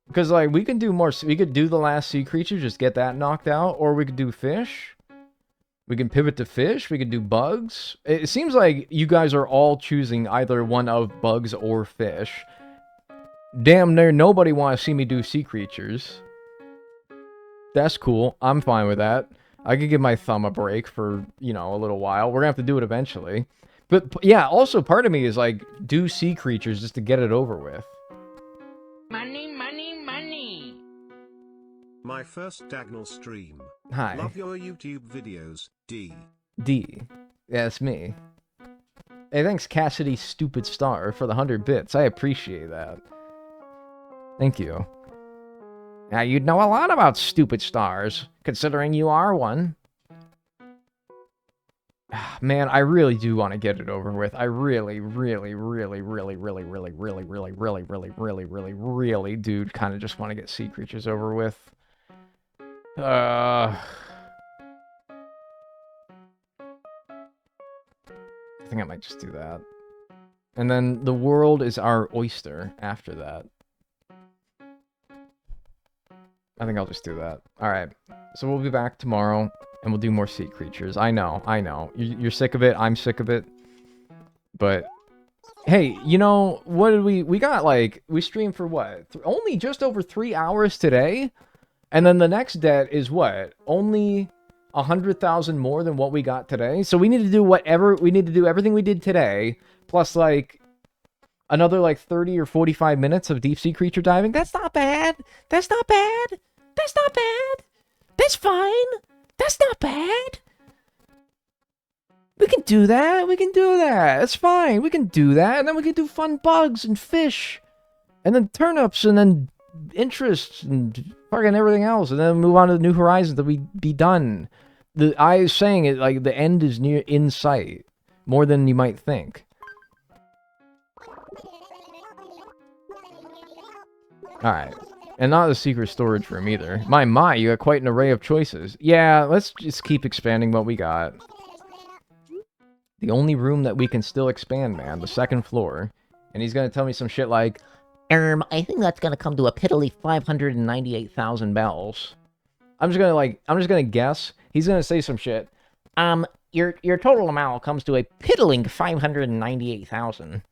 Because, like, we can do more... We could do the last sea creature, just get that knocked out, or we could do fish. We can pivot to fish. We could do bugs. It seems like you guys are all choosing either one of bugs or fish. Damn near nobody wants to see me do sea creatures. That's cool. I'm fine with that. I could give my thumb a break for, you know, a little while. We're gonna have to do it eventually. But, yeah, also part of me is, like, do sea creatures just to get it over with. Money, money, money. My first Dagnall stream. Hi. Love your YouTube videos, D. D. Yeah, that's me. Hey, thanks, Cassidy Stupid Star, for the 100 bits. I appreciate that. Thank you. Now, you'd know a lot about stupid stars, considering you are one. Man, I really do want to get it over with. I really do kind of just want to get sea creatures over with. I think I might just do that. And then the world is our oyster after that. I think I'll just do that. Alright, so we'll be back tomorrow, and we'll do more sea creatures. I know. You're sick of it, I'm sick of it. But, hey, you know, what did we got, like, we streamed for what? Only just over 3 hours today? And then the next debt is what? Only 100,000 more than what we got today? So we need to do everything we did today, plus, like, another, like, 30 or 45 minutes of deep sea creature diving. That's not bad. That's not bad. That's not bad. That's fine. That's not bad. We can do that. We can do that. That's fine. We can do that. And then we can do fun bugs and fish. And then turnips and then interests and fucking everything else. And then move on to the new horizons that we be done. I was saying it, like, the end is near in sight. More than you might think. Alright. And not the secret storage room either. My, you got quite an array of choices. Yeah, let's just keep expanding what we got. The only room that we can still expand, man. The second floor. And he's gonna tell me some shit like, I think that's gonna come to a piddly 598,000 bells. I'm just gonna guess. He's gonna say some shit. Your total amount comes to a piddling 598,000.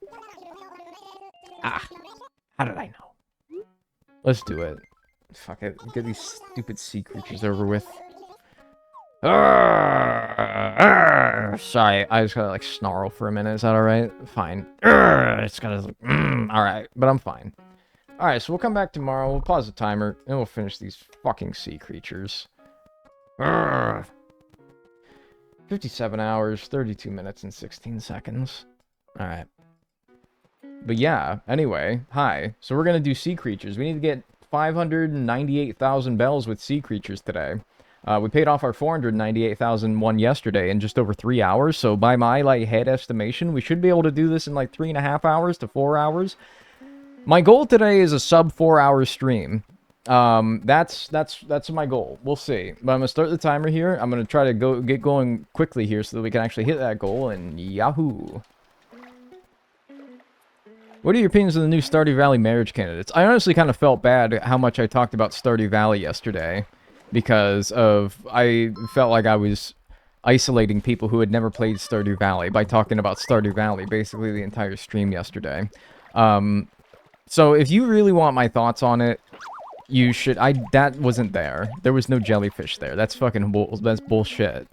Ah, how did I know? Let's do it. Fuck it. Get these stupid sea creatures over with. Sorry, I just gotta, like, snarl for a minute. Is that alright? Fine. It's gotta, like, alright, but I'm fine. Alright, so we'll come back tomorrow. We'll pause the timer, and we'll finish these fucking sea creatures. Because 57 hours, 32 minutes, and 16 seconds. Alright. But yeah, anyway, hi. So we're gonna do sea creatures. We need to get 598,000 bells with sea creatures today. We paid off our 498,001 yesterday in just over 3 hours, so by my, like, head estimation, we should be able to do this in, like, 3.5 hours to 4 hours. My goal today is a sub 4-hour stream. That's my goal. We'll see. But I'm gonna start the timer here. I'm gonna try to get going quickly here so that we can actually hit that goal, and yahoo! What are your opinions of the new Stardew Valley marriage candidates? I honestly kind of felt bad how much I talked about Stardew Valley yesterday, because I felt like I was isolating people who had never played Stardew Valley by talking about Stardew Valley basically the entire stream yesterday. So if you really want my thoughts on it, you should. That wasn't there. There was no jellyfish there. That's fucking that's bullshit.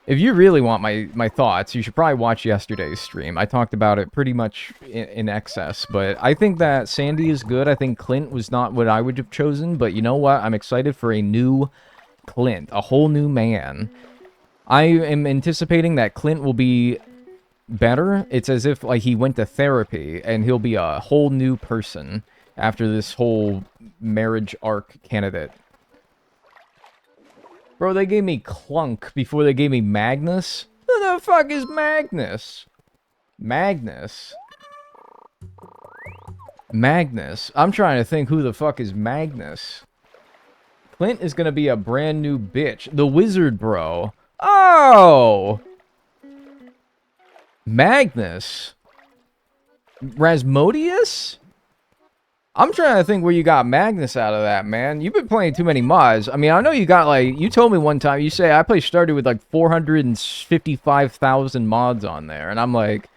If you really want my thoughts, you should probably watch yesterday's stream. I talked about it pretty much in excess, but I think that Sandy is good. I think Clint was not what I would have chosen, but you know what? I'm excited for a new Clint, a whole new man. I am anticipating that Clint will be better. It's as if like he went to therapy and he'll be a whole new person after this whole marriage arc candidate. Bro, they gave me Clunk before they gave me Magnus? Who the fuck is Magnus? Magnus? Magnus? I'm trying to think who the fuck is Magnus. Clint is gonna be a brand new bitch. The wizard bro. Oh! Magnus? Rasmodius? I'm trying to think where you got Magnus out of that, man. You've been playing too many mods. I mean, I know you got, like... You told me one time, you say, I play Stardew with, like, 455,000 mods on there. And I'm like...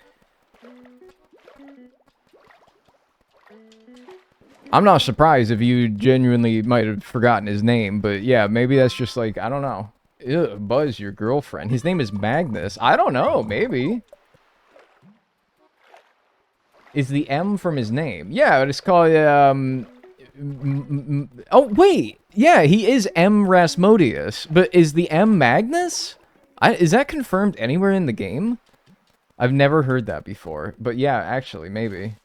I'm not surprised if you genuinely might have forgotten his name. But, yeah, maybe that's just, like, I don't know. Ew, Buzz, your girlfriend. His name is Magnus. I don't know, maybe. Is the M from his name? Yeah, it's called, oh, wait! Yeah, he is M. Rasmodius. But is the M Magnus? Is that confirmed anywhere in the game? I've never heard that before. But yeah, actually, maybe.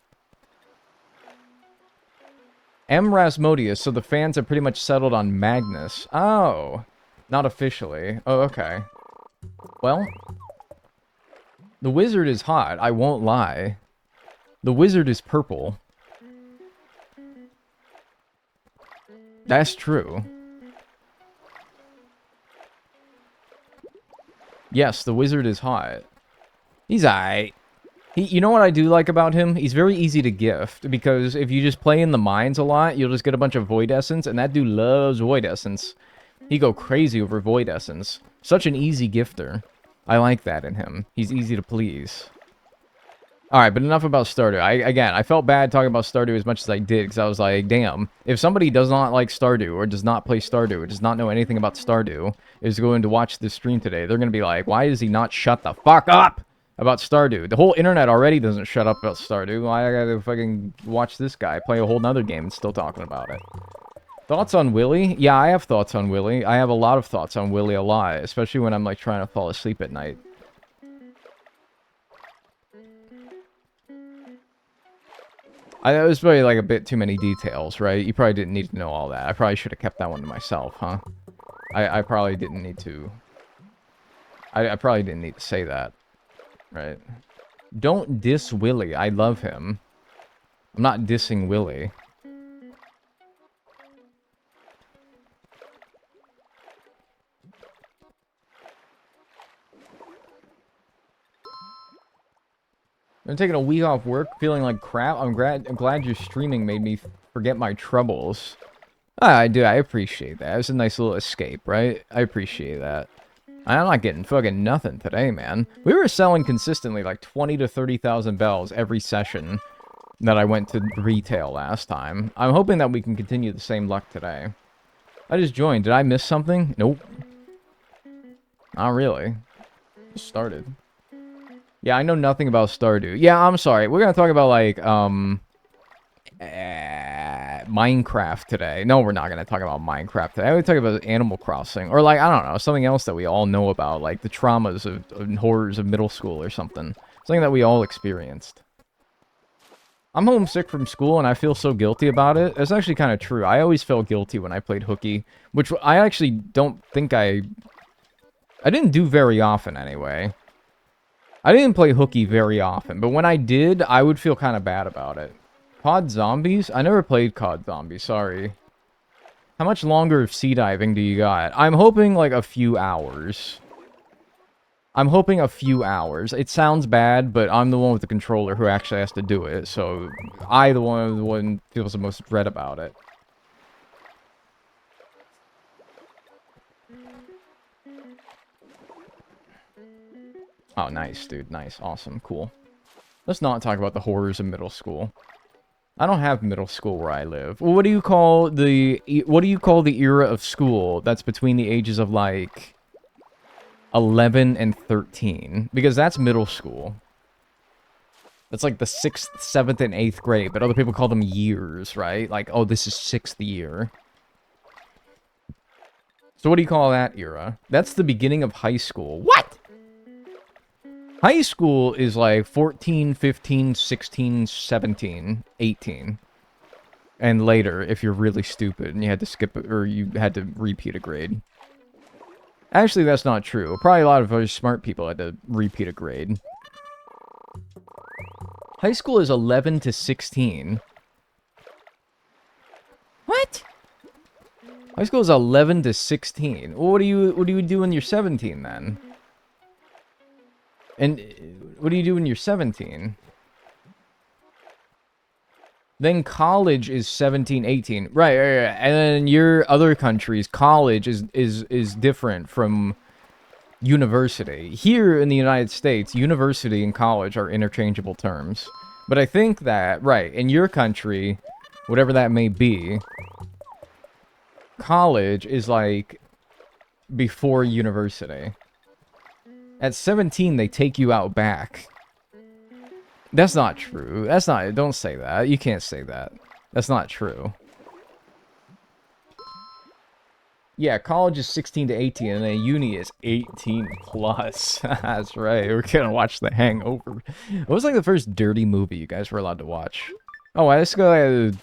M. Rasmodius, so the fans have pretty much settled on Magnus. Oh. Not officially. Oh, okay. Well. The wizard is hot, I won't lie. The wizard is purple. That's true. Yes, the wizard is hot. He's aight. You know what I do like about him? He's very easy to gift, because if you just play in the mines a lot, you'll just get a bunch of Void Essence, and that dude loves Void Essence. He go crazy over Void Essence. Such an easy gifter. I like that in him. He's easy to please. Alright, but enough about Stardew. Again, I felt bad talking about Stardew as much as I did, because I was like, damn, if somebody does not like Stardew, or does not play Stardew, or does not know anything about Stardew, is going to watch this stream today, they're going to be like, why does he not shut the fuck up about Stardew? The whole internet already doesn't shut up about Stardew. Why I gotta fucking watch this guy play a whole nother game and still talking about it? Thoughts on Willy? Yeah, I have thoughts on Willy. I have a lot of thoughts on Willy a lot, especially when I'm, like, trying to fall asleep at night. That was probably, like, a bit too many details, right? You probably didn't need to know all that. I probably should have kept that one to myself, huh? I probably didn't need to... I probably didn't need to say that. Right? Don't diss Willy. I love him. I'm not dissing Willy. I'm taking a week off work, feeling like crap. I'm glad your streaming made me forget my troubles. I do. I appreciate that. It was a nice little escape, right? I appreciate that. I'm not getting fucking nothing today, man. We were selling consistently like 20 to 30,000 bells every session that I went to retail last time. I'm hoping that we can continue the same luck today. I just joined. Did I miss something? Nope. Not really. Just started. Yeah, I know nothing about Stardew. Yeah, I'm sorry. We're gonna talk about, like, Minecraft today. No, we're not going to talk about Minecraft today. We're talk about Animal Crossing. Or, like, I don't know, something else that we all know about. Like, the traumas and horrors of middle school or something. Something that we all experienced. I'm homesick from school, and I feel so guilty about it. It's actually kind of true. I always felt guilty when I played hooky. Which I actually don't think I didn't do very often, anyway. I didn't play hooky very often. But when I did, I would feel kind of bad about it. COD Zombies? I never played COD Zombies, sorry. How much longer of sea diving do you got? I'm hoping, like, a few hours. I'm hoping a few hours. It sounds bad, but I'm the one with the controller who actually has to do it, so the one feels the most dread about it. Oh, nice, dude. Nice. Awesome. Cool. Let's not talk about the horrors of middle school. I don't have middle school where I live. Well, what do you call the era of school that's between the ages of, like, 11 and 13? Because that's middle school. That's like the 6th, 7th, and 8th grade, but other people call them years, right? Like, oh, this is 6th year. So what do you call that era? That's the beginning of high school. What? High school is like 14, 15, 16, 17, 18. And later, if you're really stupid and you had to skip, or you had to repeat a grade. Actually, that's not true. Probably a lot of very smart people had to repeat a grade. High school is 11 to 16. What? High school is 11 to 16. Well, what do you do when you're 17 then? And what do you do when you're 17? Then college is 17, 18. Right. And then your other countries, college is different from university. Here in the United States, university and college are interchangeable terms. But I think that, right, in your country, whatever that may be, college is like before university. At 17, they take you out back. That's not true. Don't say that. You can't say that. That's not true. Yeah, college is 16 to 18, and then uni is 18 plus. That's right. We're gonna watch The Hangover. What was like the first dirty movie you guys were allowed to watch? Oh, I just got an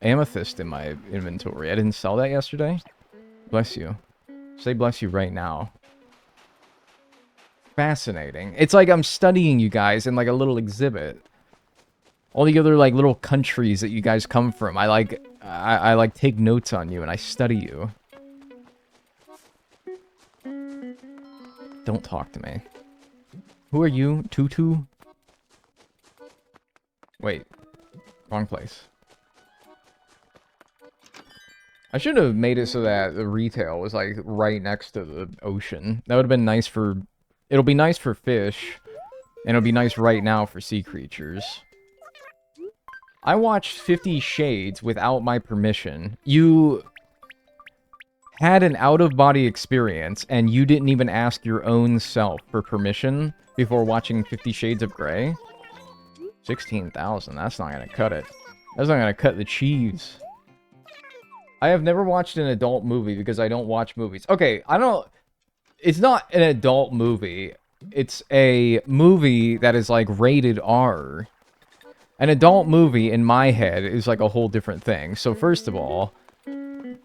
amethyst in my inventory. I didn't sell that yesterday. Bless you. Say bless you right now. Fascinating. It's like I'm studying you guys in like a little exhibit. All the other like little countries that you guys come from. I like take notes on you and I study you. Don't talk to me. Who are you? Tutu? Wait. Wrong place. I should have made it so that the retail was like right next to the ocean. That would have been nice for... It'll be nice for fish, and it'll be nice right now for sea creatures. I watched 50 Shades without my permission. You had an out-of-body experience, and you didn't even ask your own self for permission before watching 50 Shades of Grey? 16,000, that's not gonna cut it. That's not gonna cut the cheese. I have never watched an adult movie because I don't watch movies. Okay, I don't... It's not an adult movie. It's a movie that is, like, rated R. An adult movie, in my head, is, like, a whole different thing. So, first of all,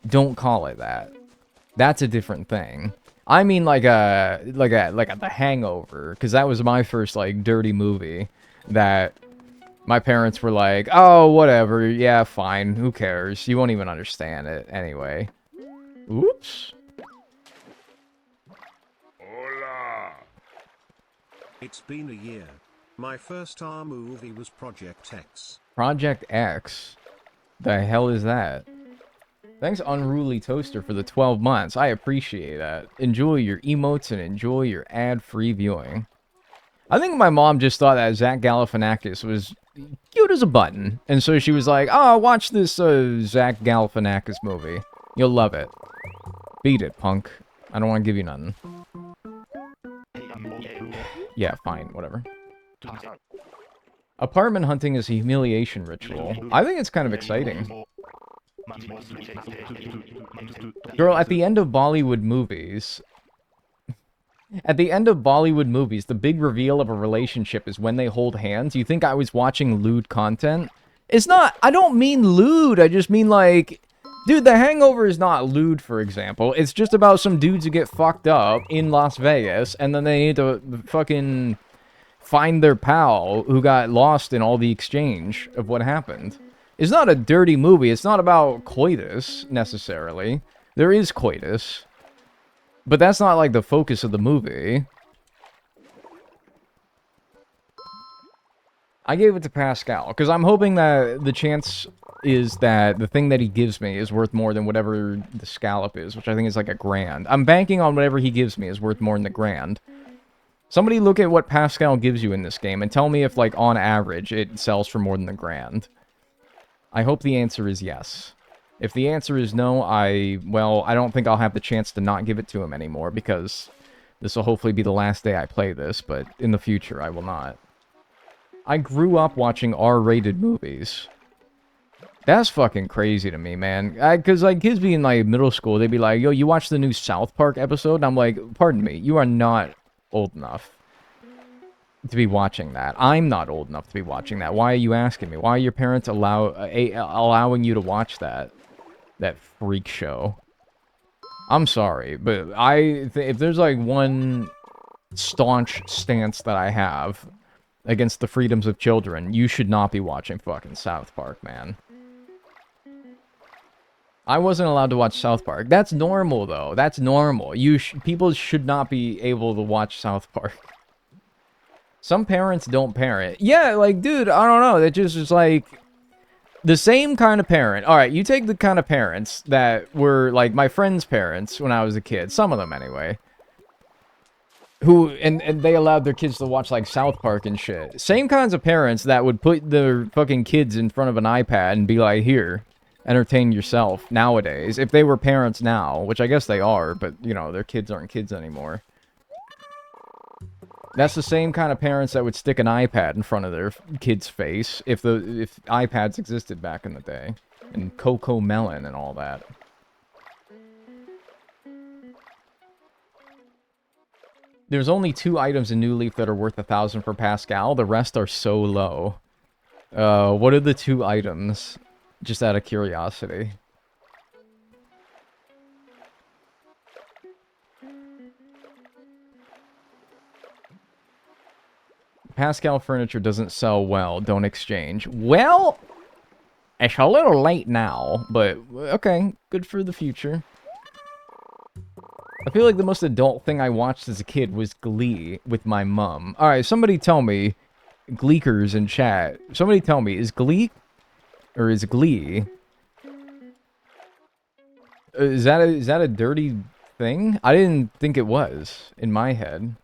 don't call it that. That's a different thing. I mean, like a The Hangover, because that was my first, like, dirty movie that my parents were like, oh, whatever, yeah, fine, who cares? You won't even understand it anyway. Oops. It's been a year. My first R movie was Project X. Project X? The hell is that? Thanks, Unruly Toaster, for the 12 months. I appreciate that. Enjoy your emotes and enjoy your ad-free viewing. I think my mom just thought that Zach Galifianakis was cute as a button. And so she was like, oh, watch this Zach Galifianakis movie. You'll love it. Beat it, punk. I don't want to give you nothing. Yeah, fine, whatever. Apartment hunting is a humiliation ritual. I think it's kind of exciting. Girl, at the end of Bollywood movies... At the end of Bollywood movies, the big reveal of a relationship is when they hold hands. You think I was watching lewd content? It's not... I don't mean lewd, I just mean like... Dude, The Hangover is not lewd, for example. It's just about some dudes who get fucked up in Las Vegas, and then they need to fucking find their pal who got lost in all the exchange of what happened. It's not a dirty movie. It's not about coitus, necessarily. There is coitus. But that's not, like, the focus of the movie. I gave it to Pascal, because I'm hoping that the chance is that the thing that he gives me is worth more than whatever the scallop is, which I think is like $1,000. I'm banking on whatever he gives me is worth more than $1,000. Somebody look at what Pascal gives you in this game and tell me if, like, on average, it sells for more than $1,000. I hope the answer is yes. If the answer is no, I don't think I'll have the chance to not give it to him anymore, because this will hopefully be the last day I play this, but in the future, I will not. I grew up watching R-rated movies. That's fucking crazy to me, man. Because, like, kids be in, like, middle school, they'd be like, yo, you watched the new South Park episode? And I'm like, pardon me, you are not old enough to be watching that. I'm not old enough to be watching that. Why are you asking me? Why are your parents allowing you to watch that freak show? I'm sorry, but if there's, like, one staunch stance that I have against the freedoms of children, you should not be watching fucking South Park, man. I wasn't allowed to watch South Park. That's normal, though. That's normal. People should not be able to watch South Park. Some parents don't parent. Yeah, like, dude, I don't know. That just is like... The same kind of parent. Alright, you take the kind of parents that were, like, my friend's parents when I was a kid. Some of them, anyway. And they allowed their kids to watch, like, South Park and shit. Same kinds of parents that would put their fucking kids in front of an iPad and be like, here, entertain yourself, nowadays. If they were parents now, which I guess they are, but, you know, their kids aren't kids anymore. That's the same kind of parents that would stick an iPad in front of their kid's face if iPads existed back in the day. And Coco Melon and all that. There's only 2 items in New Leaf that are worth 1,000 for Pascal. The rest are so low. What are the 2 items? Just out of curiosity. Pascal furniture doesn't sell well. Don't exchange. Well, it's a little late now, but okay. Good for the future. I feel like the most adult thing I watched as a kid was Glee with my mom. Alright, somebody tell me, Gleekers in chat, somebody tell me, is Glee, or is Glee, is that a dirty thing? I didn't think it was, in my head.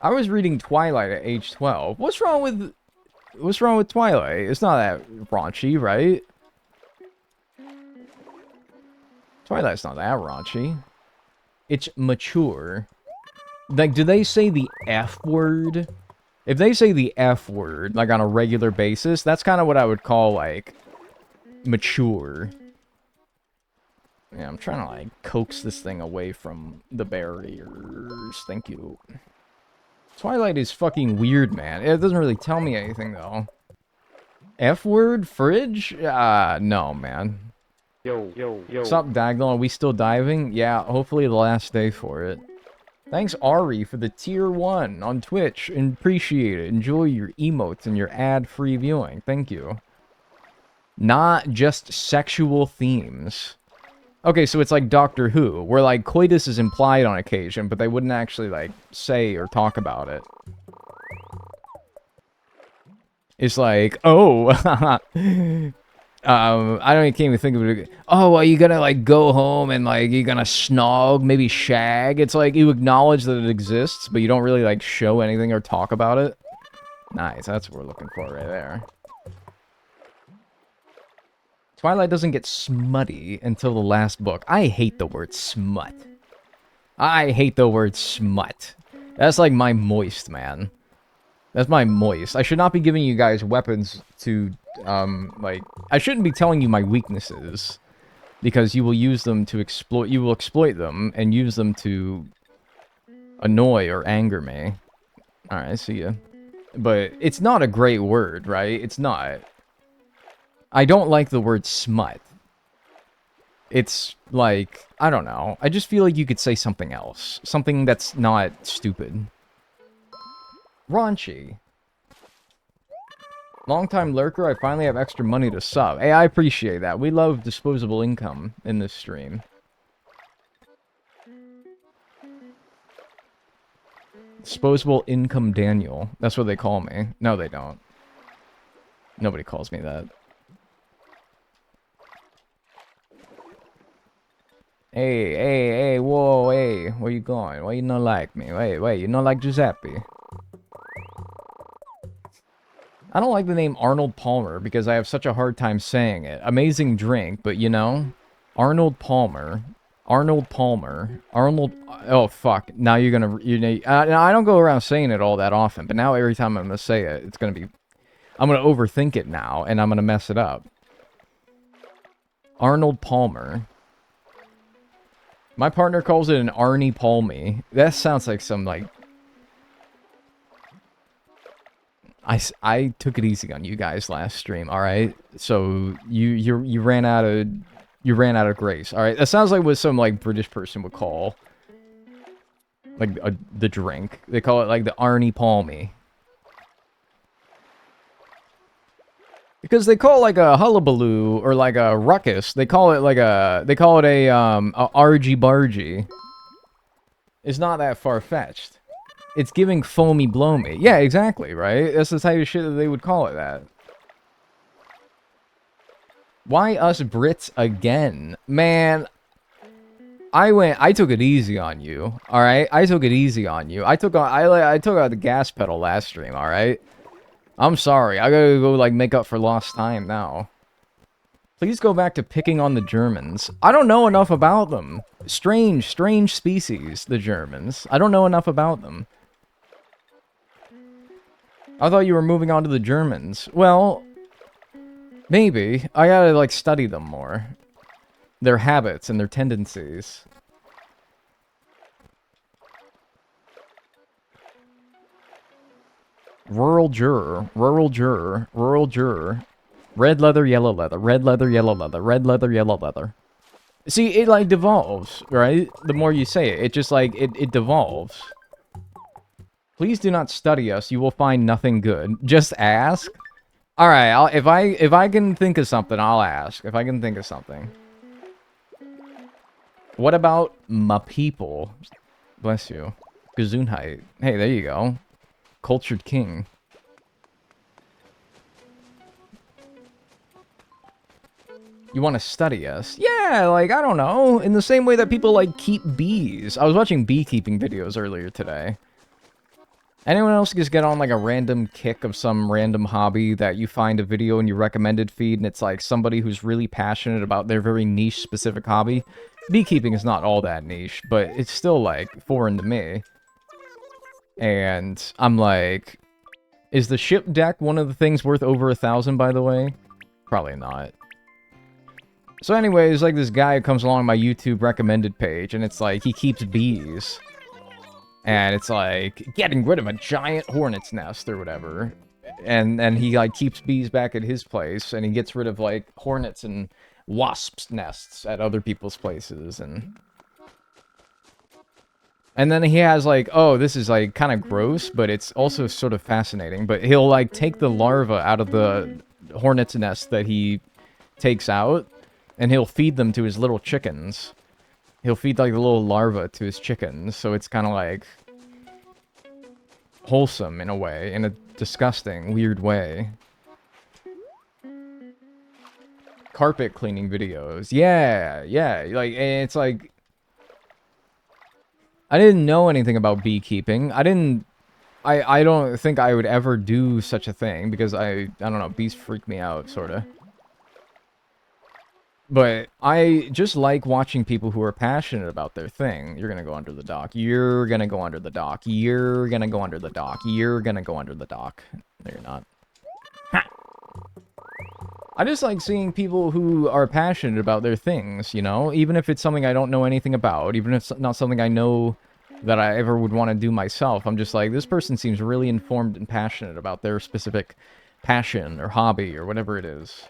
I was reading Twilight at age 12. What's wrong with Twilight? It's not that raunchy, right? Twilight's not that raunchy. It's mature. Like, do they say the F word? If they say the F word, like, on a regular basis, that's kind of what I would call, like, mature. Yeah, I'm trying to, like, coax this thing away from the barriers. Thank you. Twilight is fucking weird, man. It doesn't really tell me anything, though. F word? Fridge? No, man. Yo. What's up, Dagnall? Are we still diving? Yeah, hopefully the last day for it. Thanks, Ari, for the tier 1 on Twitch. Appreciate it. Enjoy your emotes and your ad-free viewing. Thank you. Not just sexual themes. Okay, so it's like Doctor Who, where, like, coitus is implied on occasion, but they wouldn't actually, like, say or talk about it. It's like, oh, I can't even think of it. Oh, are you gonna, like, go home and, like, you gonna snog, maybe shag? It's like, you acknowledge that it exists, but you don't really, like, show anything or talk about it. Nice, that's what we're looking for right there. Twilight doesn't get smutty until the last book. I hate the word smut. I hate the word smut. That's like my moist, man. That's my moist. I should not be giving you guys weapons to like, I shouldn't be telling you my weaknesses, because you will use them to exploit, you will exploit them, and use them to annoy or anger me. Alright, see ya. But it's not a great word, right? It's not. I don't like the word smut. It's like, I don't know. I just feel like you could say something else. Something that's not stupid. Raunchy. Long-time lurker, I finally have extra money to sub. Hey, I appreciate that. We love disposable income in this stream. Disposable income Daniel. That's what they call me. No, they don't. Nobody calls me that. Hey, whoa, hey, where you going? Why you not like me? Wait, you not like Giuseppe? I don't like the name Arnold Palmer because I have such a hard time saying it. Amazing drink, but you know, Arnold Palmer. Arnold Palmer. Arnold... Oh, fuck. Now you're gonna... I don't go around saying it all that often, but now every time I'm gonna say it, it's gonna be... I'm gonna overthink it now, and I'm gonna mess it up. Arnold Palmer. My partner calls it an Arnie Palmy. That sounds like some, like... I took it easy on you guys last stream, alright? So, you ran out of... You ran out of grace, alright? That sounds like what some, like, British person would call... Like, the drink. They call it, like, the Arnie Palmy. Because they call it, like, a hullabaloo, or, like, a ruckus. They call it, like, a... They call it a argy-bargy. It's not that far-fetched. It's giving foamy bloamy. Yeah, exactly, right? That's the type of shit that they would call it that. Why us Brits again? Man, I took it easy on you, alright? I took it easy on you. I took out the gas pedal last stream, alright? I'm sorry. I gotta go, like, make up for lost time now. Please go back to picking on the Germans. I don't know enough about them. Strange species, the Germans. I don't know enough about them. I thought you were moving on to the Germans. Well, maybe. I gotta, like, study them more. Their habits and their tendencies. Rural juror, rural juror, rural juror. Red leather, yellow leather, red leather, yellow leather, red leather, yellow leather. See, it, like, devolves, right? The more you say it, it just, like, it devolves. Please do not study us. You will find nothing good. Just ask. All right. If I can think of something, I'll ask. If I can think of something. What about my people? Bless you. Gesundheit. Hey, there you go. Cultured king. You want to study us? Yeah, like, I don't know. In the same way that people, like, keep bees. I was watching beekeeping videos earlier today. Anyone else just get on, like, a random kick of some random hobby that you find a video in your recommended feed and it's, like, somebody who's really passionate about their very niche specific hobby? Beekeeping is not all that niche, but it's still, like, foreign to me. And I'm like, is the ship deck one of the things worth over 1,000, by the way? Probably not. So anyways, like, this guy comes along my YouTube recommended page, and it's like, he keeps bees. And it's like, getting rid of a giant hornet's nest or whatever. And he, like, keeps bees back at his place, and he gets rid of, like, hornets and wasps' nests at other people's places, and then he has, like, oh, this is, like, kind of gross, but it's also sort of fascinating. But he'll, like, take the larva out of the hornet's nest that he takes out, and he'll feed them to his little chickens. He'll feed, like, the little larva to his chickens, so it's kind of, like, wholesome in a way, in a disgusting, weird way. Carpet cleaning videos. Yeah, like, and it's like, I didn't know anything about beekeeping. I don't think I would ever do such a thing, because I don't know, bees freak me out, sorta. But I just like watching people who are passionate about their thing. You're gonna go under the dock. You're gonna go under the dock. You're gonna go under the dock. You're gonna go under the dock. No, you're not. Ha! I just like seeing people who are passionate about their things, you know? Even if it's something I don't know anything about, even if it's not something I know that I ever would want to do myself. I'm just like, this person seems really informed and passionate about their specific passion or hobby or whatever it is.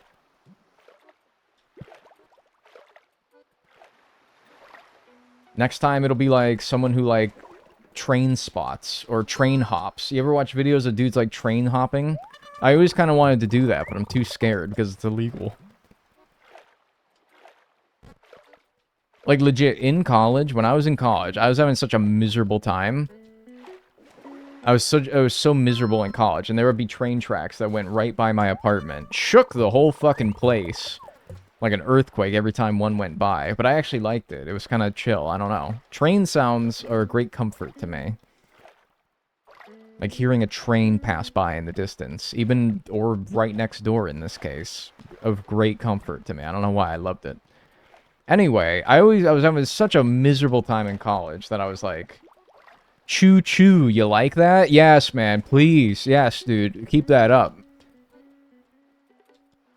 Next time it'll be like someone who like train spots or train hops. You ever watch videos of dudes like train hopping? I always kind of wanted to do that, but I'm too scared because it's illegal. Like legit, in college, when I was in college, I was having such a miserable time. I was so miserable in college, and there would be train tracks that went right by my apartment. Shook the whole fucking place. Like an earthquake every time one went by. But I actually liked it. It was kind of chill. I don't know. Train sounds are a great comfort to me. Like hearing a train pass by in the distance. Even, or right next door in this case. Of great comfort to me. I don't know why. I loved it. Anyway, I was having such a miserable time in college that I was like, choo choo, you like that? Yes, man, please. Yes, dude. Keep that up.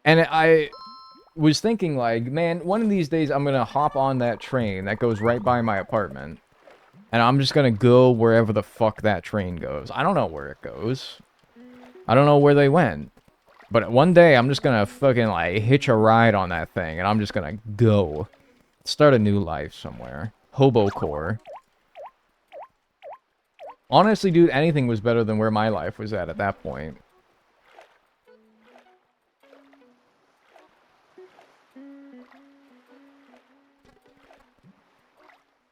And I was thinking like, man, one of these days I'm gonna hop on that train that goes right by my apartment. And I'm just gonna go wherever the fuck that train goes. I don't know where it goes. I don't know where they went. But one day I'm just gonna fucking like hitch a ride on that thing and I'm just gonna go. Start a new life somewhere. Hobocore. Honestly, dude, anything was better than where my life was at that point.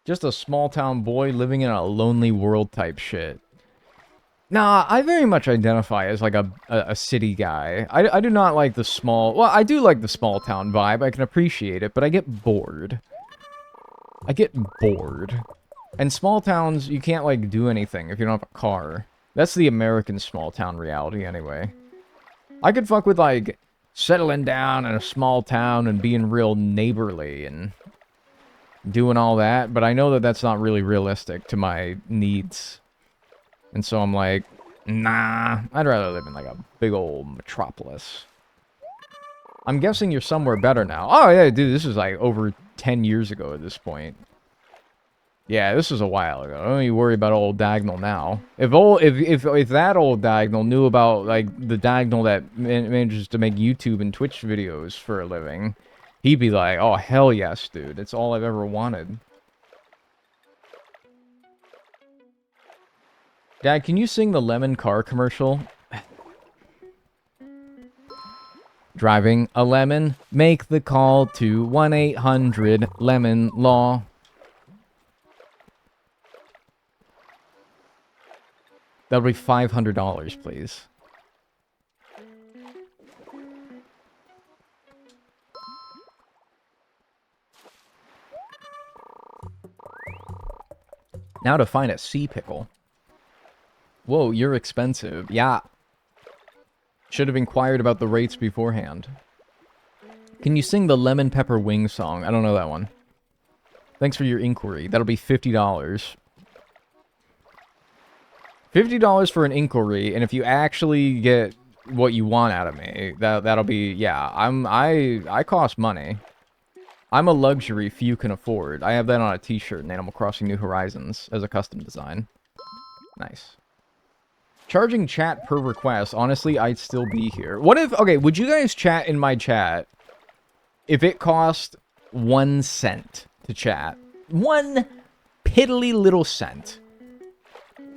Just a small town boy living in a lonely world type shit. Nah, I very much identify as like a city guy. I do not like the small... Well, I do like the small town vibe. I can appreciate it, but I get bored. I get bored. And small towns, you can't like do anything if you don't have a car. That's the American small town reality anyway. I could fuck with like settling down in a small town and being real neighborly and doing all that, but I know that that's not really realistic to my needs. And so I'm like, nah, I'd rather live in like a big old metropolis. I'm guessing you're somewhere better now. Oh yeah, dude, this is like over 10 years ago at this point. Yeah, this was a while ago. Don't even worry about old Dagnall now. If that old Dagnall knew about like the Dagnall that manages to make YouTube and Twitch videos for a living, he'd be like, oh, hell yes, dude. It's all I've ever wanted. Dad, can you sing the Lemon car commercial? Driving a lemon, make the call to 1-800-LEMON-LAW. That'll be $500, please. Now to find a sea pickle. Whoa, you're expensive. Yeah. Should have inquired about the rates beforehand. Can you sing the Lemon Pepper Wing song? I don't know that one. Thanks for your inquiry. That'll be $50. $50 for an inquiry, and if you actually get what you want out of me, that'll be, yeah, I cost money. I'm a luxury few can afford. I have that on a t-shirt in Animal Crossing New Horizons as a custom design. Nice. Charging chat per request, honestly, I'd still be here. What if, okay, would you guys chat in my chat if it cost 1 cent to chat? 1 piddly little cent.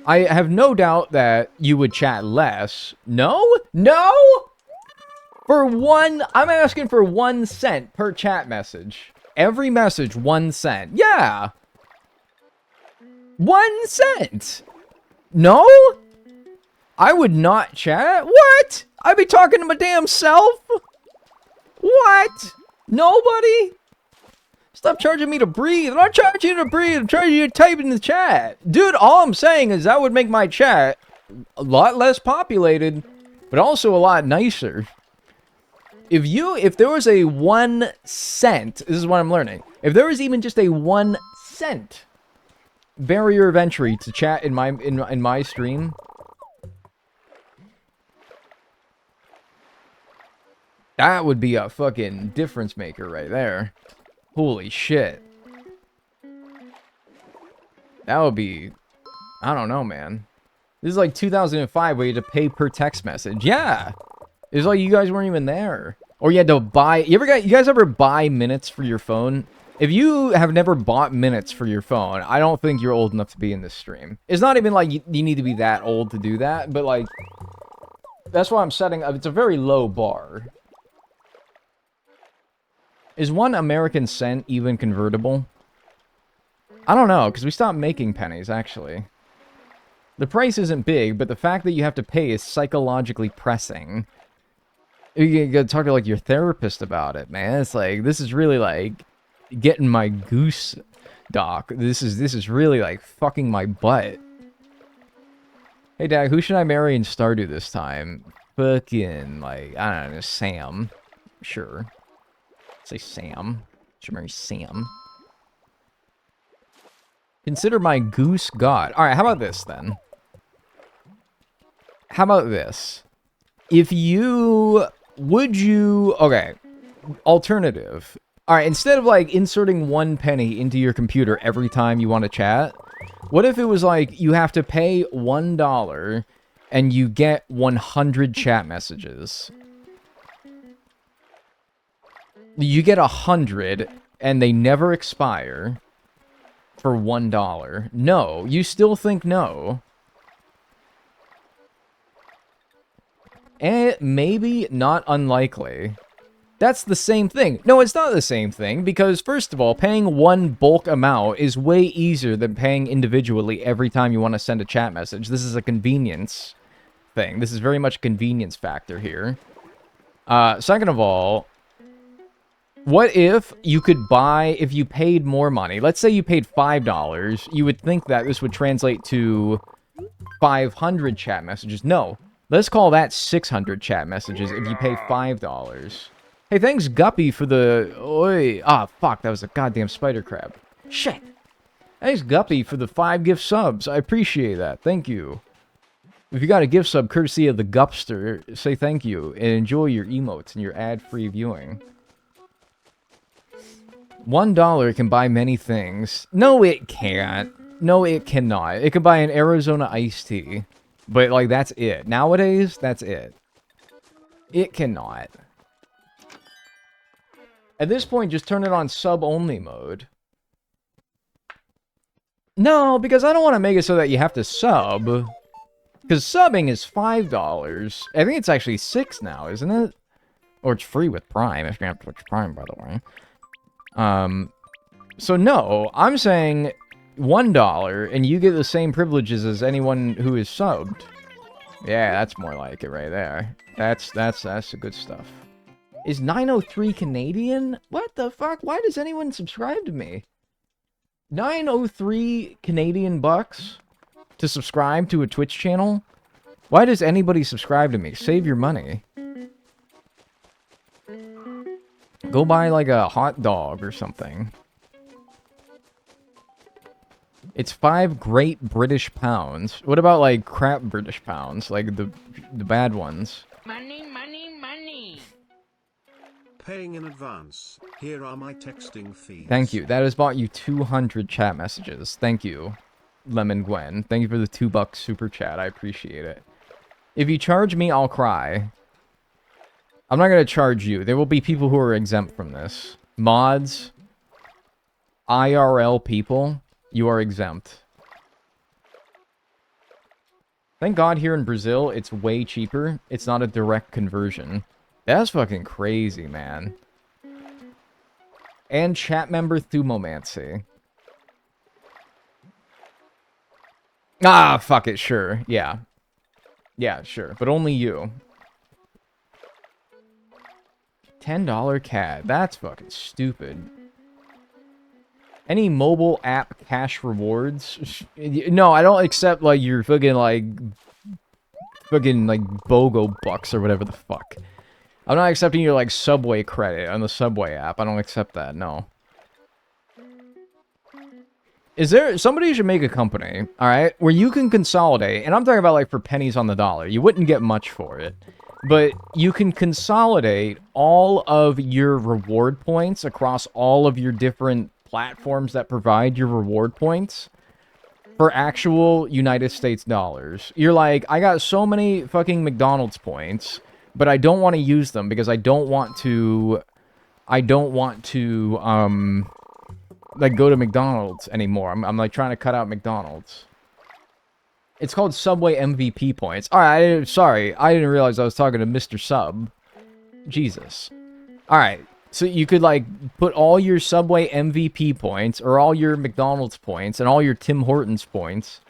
I have no doubt that you would chat less. No? No? For one, I'm asking for 1 cent per chat message. Every message, 1 cent. Yeah. 1 cent. No? I would not chat? What? I'd be talking to my damn self? What? Nobody? Stop charging me to breathe. I'm not charging you to breathe. I'm charging you to type in the chat. Dude, all I'm saying is that would make my chat a lot less populated, but also a lot nicer. If there was a 1 cent, this is what I'm learning. If there was even just a 1 cent barrier of entry to chat in my stream, That would be a fucking difference maker right there. Holy shit. That would be... I don't know, man. This is like 2005 where you had to pay per text message. Yeah! It's like you guys weren't even there. Or you had to buy... You guys ever buy minutes for your phone? If you have never bought minutes for your phone, I don't think you're old enough to be in this stream. It's not even like you need to be that old to do that, but like... That's why I'm setting up. It's a very low bar. Is 1 American cent even convertible? I don't know, because we stopped making pennies, actually. The price isn't big, but the fact that you have to pay is psychologically pressing. You gotta talk to, like, your therapist about it, man. It's like, this is really, like, getting my goose, doc. This is really, like, fucking my butt. Hey, Dad, who should I marry in Stardew this time? Fucking, like, I don't know, Sam. Sure. Say Sam. Should marry Sam. Consider my goose god. Alright, how about this, then? How about this? If you... Would you... Okay. Alternative. Alright, instead of, like, inserting 1 penny into your computer every time you want to chat, what if it was, like, you have to pay $1 and you get 100 chat messages? You get 100 and they never expire for $1. No. You still think no. And maybe not unlikely. That's the same thing. No, it's not the same thing, because first of all, paying 1 bulk amount is way easier than paying individually every time you want to send a chat message. This is a convenience thing. This is very much a convenience factor here. Second of all, what if you could buy, if you paid more money, let's say you paid $5, you would think that this would translate to 500 chat messages. No, let's call that 600 chat messages if you pay $5. Hey, thanks Guppy for the... Oi. Ah, fuck, that was a goddamn spider crab. Shit. Thanks Guppy for the 5 gift subs. I appreciate that. Thank you. If you got a gift sub courtesy of the Gupster, say thank you and enjoy your emotes and your ad-free viewing. $1 can buy many things. No, it can't. No, it cannot. It can buy an Arizona iced tea. But, like, that's it. Nowadays, that's it. It cannot. At this point, just turn it on sub-only mode. No, because I don't want to make it so that you have to sub. Because subbing is $5. I think it's actually $6 now, isn't it? Or it's free with Prime, if you have Twitch Prime, by the way. So no, I'm saying $1, and you get the same privileges as anyone who is subbed. Yeah, that's more like it right there. That's the good stuff. Is 903 Canadian? What the fuck? Why does anyone subscribe to me? 903 Canadian bucks to subscribe to a Twitch channel? Why does anybody subscribe to me? Save your money. Go buy, like, a hot dog or something. It's 5 great British pounds. What about, like, crap British pounds? Like, the bad ones. Money, money, money. Paying in advance. Here are my texting fees. Thank you. That has bought you 200 chat messages. Thank you, Lemon Gwen. Thank you for the $2 super chat. I appreciate it. If you charge me, I'll cry. I'm not going to charge you. There will be people who are exempt from this. Mods, IRL people, you are exempt. Thank God here in Brazil, it's way cheaper. It's not a direct conversion. That's fucking crazy, man. And chat member Thumomancy. Ah, fuck it, sure. Yeah. Yeah, sure. But only you. $10 CAD. That's fucking stupid. Any mobile app cash rewards? No, I don't accept, like, your fucking, like, BOGO bucks or whatever the fuck. I'm not accepting your, like, Subway credit on the Subway app. I don't accept that, no. Is there... Somebody should make a company, alright, where you can consolidate, and I'm talking about, like, for pennies on the dollar. You wouldn't get much for it. But you can consolidate all of your reward points across all of your different platforms that provide your reward points for actual United States dollars. You're like, I got so many fucking McDonald's points, but I don't want to use them because I don't want to like go to McDonald's anymore. I'm like trying to cut out McDonald's. It's called Subway MVP points. Alright, sorry. I didn't realize I was talking to Mr. Sub. Jesus. Alright. So you could, like, put all your Subway MVP points, or all your McDonald's points, and all your Tim Hortons points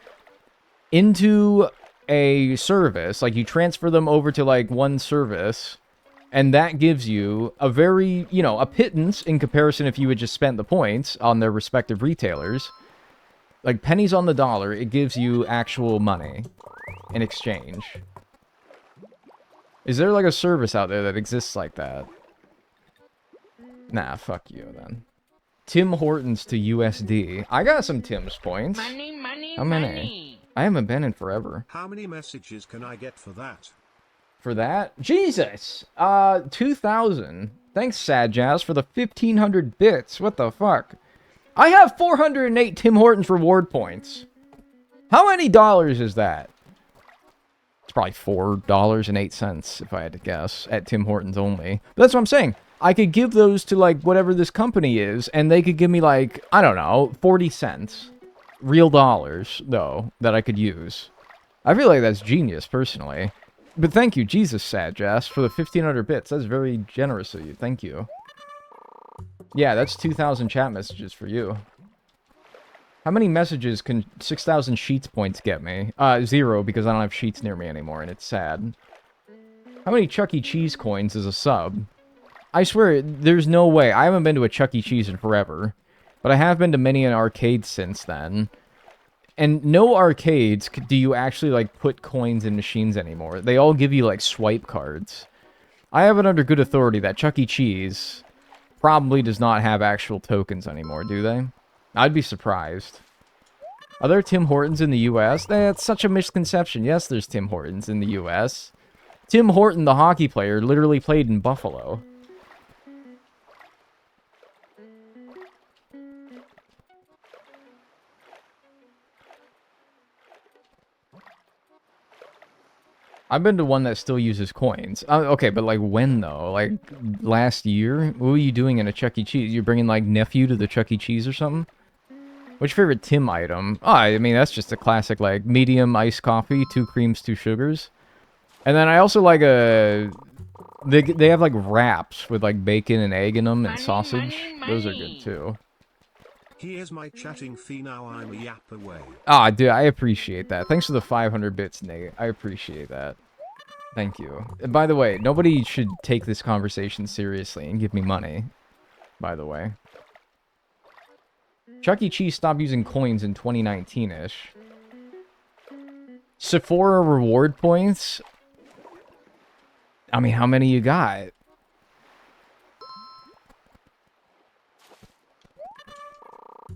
into a service. Like, you transfer them over to, like, one service, and that gives you a very, you know, a pittance in comparison if you had just spent the points on their respective retailers. Like, pennies on the dollar, it gives you actual money in exchange. Is there, like, a service out there that exists like that? Nah, fuck you, then. Tim Hortons to USD. I got some Tim's points. Money, money, How many? money. I haven't been in forever. How many messages can I get for that? For that? Jesus! 2,000. Thanks, Sad Jazz, for the 1,500 bits. What the fuck? I have 408 Tim Hortons reward points. How many dollars is that? It's probably $4.08 if I had to guess, at Tim Hortons only. But that's what I'm saying. I could give those to, like, whatever this company is, and they could give me, like, I don't know, 40 cents. Real dollars, though, that I could use. I feel like that's genius, personally. But thank you, Jesus Sadjas, for the 1,500 bits. That's very generous of you. Thank you. Yeah, that's 2,000 chat messages for you. How many messages can 6,000 sheets points get me? 0, because I don't have sheets near me anymore, and it's sad. How many Chuck E. Cheese coins is a sub? I swear, there's no way. I haven't been to a Chuck E. Cheese in forever. But I have been to many an arcade since then. And no arcades do you actually, like, put coins in machines anymore. They all give you, like, swipe cards. I have it under good authority that Chuck E. Cheese probably does not have actual tokens anymore, do they? I'd be surprised. Are there Tim Hortons in the U.S.? That's such a misconception. Yes, there's Tim Hortons in the U.S. Tim Horton, the hockey player, literally played in Buffalo. I've been to one that still uses coins. Okay, but like when though? Like last year? What were you doing in a Chuck E. Cheese? You're bringing like nephew to the Chuck E. Cheese or something? What's your favorite Tim item? Oh, I mean, that's just a classic like medium iced coffee, 2 creams, 2 sugars. And then I also like a... They have like wraps with like bacon and egg in them and Money, sausage. money, Those are money. good too. Here's my chatting fee, now I'm a yap away. Ah, dude, I appreciate that. Thanks for the 500 bits, Nate. I appreciate that. Thank you. And by the way, nobody should take this conversation seriously and give me money. By the way. Chuck E. Cheese stopped using coins in 2019-ish. Sephora reward points? I mean, how many you got?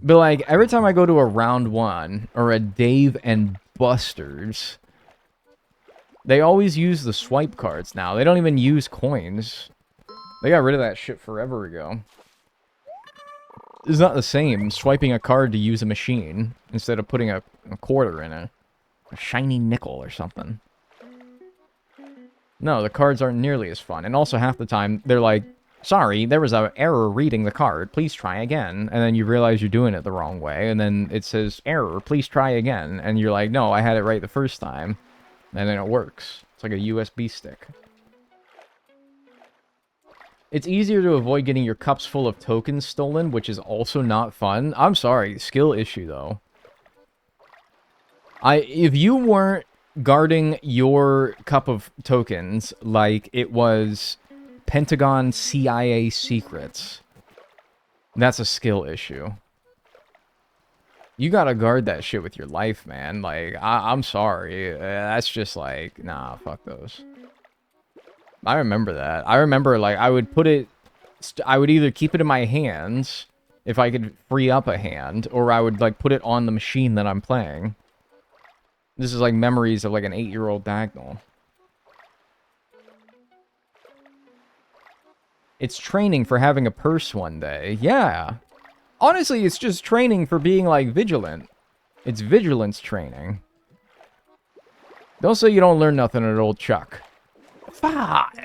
But, like, every time I go to a Round 1 or a Dave and Buster's, they always use the swipe cards now. They don't even use coins. They got rid of that shit forever ago. It's not the same, swiping a card to use a machine instead of putting a quarter in it. A shiny nickel or something. No, the cards aren't nearly as fun. And also half the time, they're like, sorry, there was an error reading the card. Please try again. And then you realize you're doing it the wrong way. And then it says, error, please try again. And you're like, no, I had it right the first time. And then it works. It's like a USB stick. It's easier to avoid getting your cups full of tokens stolen, which is also not fun. I'm sorry, skill issue, though. If you weren't guarding your cup of tokens like it was Pentagon CIA secrets, that's a skill issue. You gotta guard that shit with your life, man. Like, I'm sorry. That's just like, nah, fuck those. I remember that. I remember, like, I would put it... I would either keep it in my hands, if I could free up a hand, or I would, like, put it on the machine that I'm playing. This is, like, memories of, like, an 8-year-old diagonal. It's training for having a purse one day. Yeah. Honestly, it's just training for being, like, vigilant. It's vigilance training. Don't say you don't learn nothing at old Chuck. Fuck.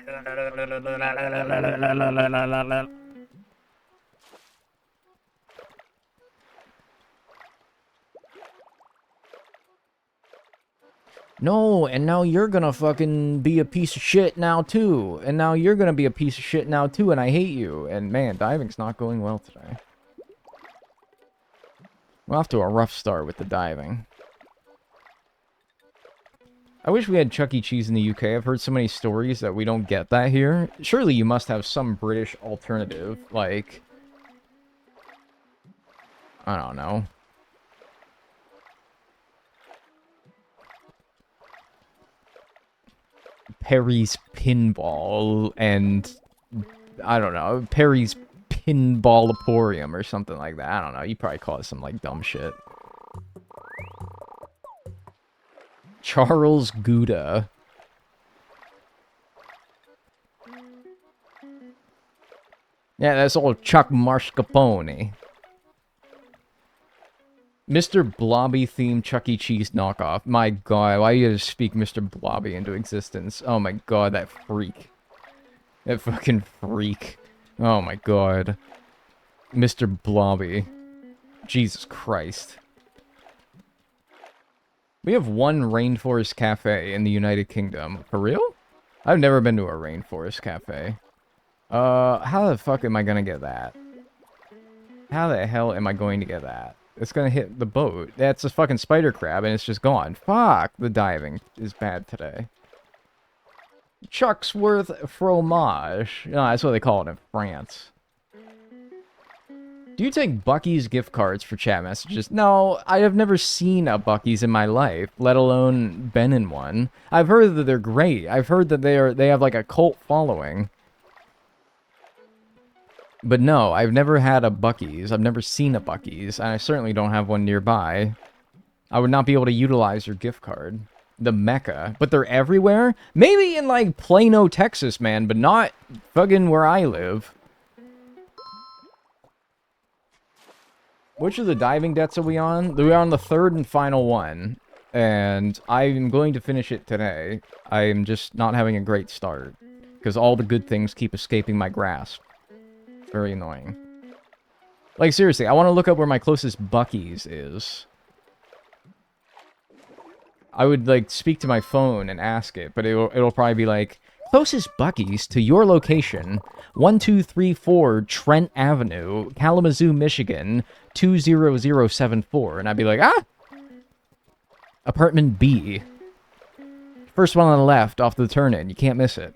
No, and now you're gonna fucking be a piece of shit now too. And now you're gonna be a piece of shit now too, and I hate you. And man, diving's not going well today. We're off to a rough start with the diving. I wish we had Chuck E. Cheese in the UK. I've heard so many stories that we don't get that here. Surely you must have some British alternative, like... I don't know. Perry's Pinball and... I don't know, Perry's Pinballoporium or something like that. I don't know, you probably call it some, like, dumb shit. Charles Gouda. Yeah, that's old Chuck Mascarpone. Mr. Blobby themed Chuck E. Cheese knockoff. My god, why you gotta speak Mr. Blobby into existence? Oh my god, that freak. That fucking freak. Oh my god. Mr. Blobby. Jesus Christ. We have one rainforest cafe in the United Kingdom. For real? I've never been to a rainforest cafe. How the fuck am I gonna get that? How the hell am I going to get that? It's gonna hit the boat. That's a fucking spider crab and it's just gone. Fuck, the diving is bad today. Chucksworth fromage. No, that's what they call it in France. Do you take Buc-ee's gift cards for chat messages? No, I have never seen a Buc-ee's in my life, let alone been in one. I've heard that they're great. I've heard that they have like a cult following. But no, I've never had a Buc-ee's. I've never seen a Buc-ee's, and I certainly don't have one nearby. I would not be able to utilize your gift card. The Mecca. But they're everywhere? Maybe in, like, Plano, Texas, man, but not fucking where I live. Which of the diving debts are we on? We're on the third and final one. And I'm going to finish it today. I'm just not having a great start. Because all the good things keep escaping my grasp. Very annoying. Like, seriously, I want to look up where my closest Buc-ee's is. I would, like, speak to my phone and ask it, but it'll probably be like, closest Buc-ee's to your location, 1234 Trent Avenue, Kalamazoo, Michigan, 20074. And I'd be like, ah! Apartment B. First one on the left, off the turn-in. You can't miss it.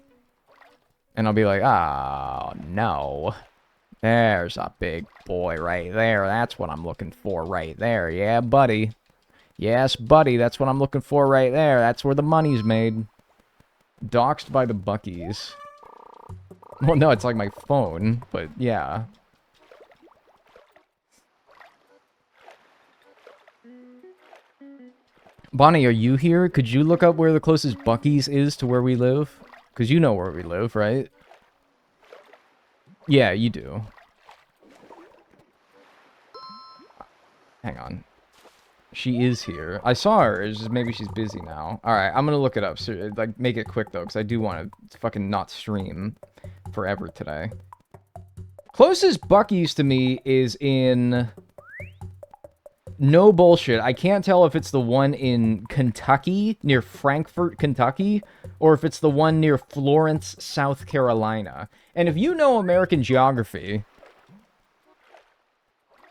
And I'll be like, oh, no. There's a big boy right there. That's what I'm looking for right there. Yeah, buddy. Yes, buddy. That's what I'm looking for right there. That's where the money's made. Doxed by the Buc-ee's. Well, no, it's like my phone, but yeah. Bonnie, are you here? Could you look up where the closest Buc-ee's is to where we live? Because you know where we live, right? Yeah, you do. Hang on. She is here. I saw her. It's just maybe she's busy now. Alright, I'm gonna look it up. So, like, make it quick, though, because I do want to fucking not stream forever today. Closest Buc-ee's to me is in... No bullshit. I can't tell if it's the one in Kentucky, near Frankfort, Kentucky, or if it's the one near Florence, South Carolina. And if you know American geography,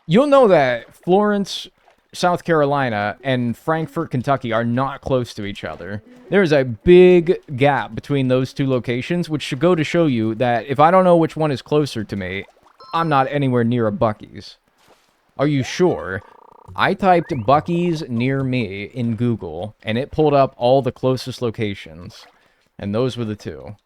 you'll know that Florence, South Carolina, and Frankfort, Kentucky are not close to each other. There's a big gap between those two locations, which should go to show you that if I don't know which one is closer to me, I'm not anywhere near a Buc-ee's. Are you sure? I typed Buc-ee's near me in Google, and it pulled up all the closest locations. And those were the two.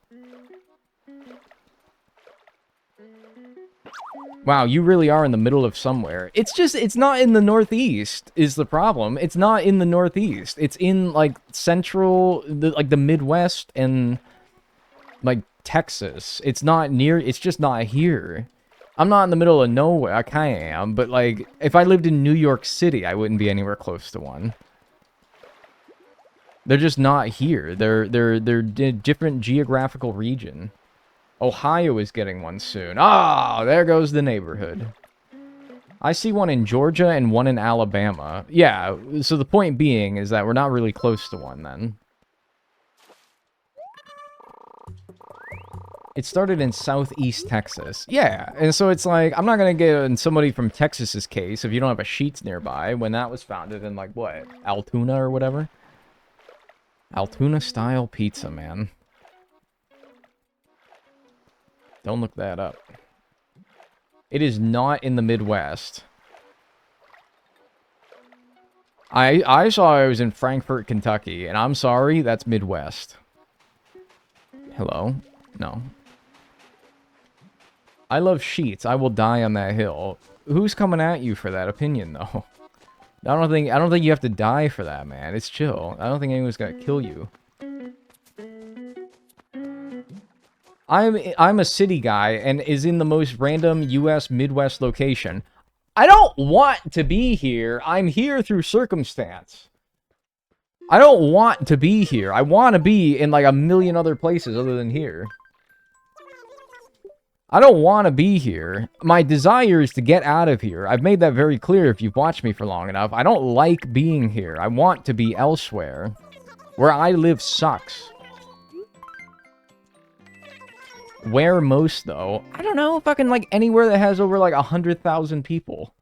Wow, you really are in the middle of somewhere. It's just, it's not in the Northeast, is the problem. It's not in the Northeast. It's in, like, central, like, the Midwest and, like, Texas. It's not near, it's just not here. I'm not in the middle of nowhere. I kind of am, but like, if I lived in New York City, I wouldn't be anywhere close to one. They're just not here. They're a different geographical region. Ohio is getting one soon. Ah, there goes the neighborhood. I see one in Georgia and one in Alabama. Yeah, so the point being is that we're not really close to one then. It started in southeast Texas. Yeah, and so it's like, I'm not going to get in somebody from Texas's case if you don't have a Sheetz nearby when that was founded in, like, what? Altoona or whatever? Altoona-style pizza, man. Don't look that up. It is not in the Midwest. I saw it was in Frankfort, Kentucky, and I'm sorry, that's Midwest. Hello? No. I love Sheetz. I will die on that hill. Who's coming at you for that opinion, though? I don't think you have to die for that, man. It's chill. I don't think anyone's gonna kill you. I'm a city guy and is in the most random US Midwest location. I don't want to be here. I'm here through circumstance. I don't want to be here. I want to be in like a million other places other than here. I don't want to be here. My desire is to get out of here. I've made that very clear if you've watched me for long enough. I don't like being here. I want to be elsewhere. Where I live sucks. Where most, though? I don't know. Fucking, like, anywhere that has over, like, 100,000 people.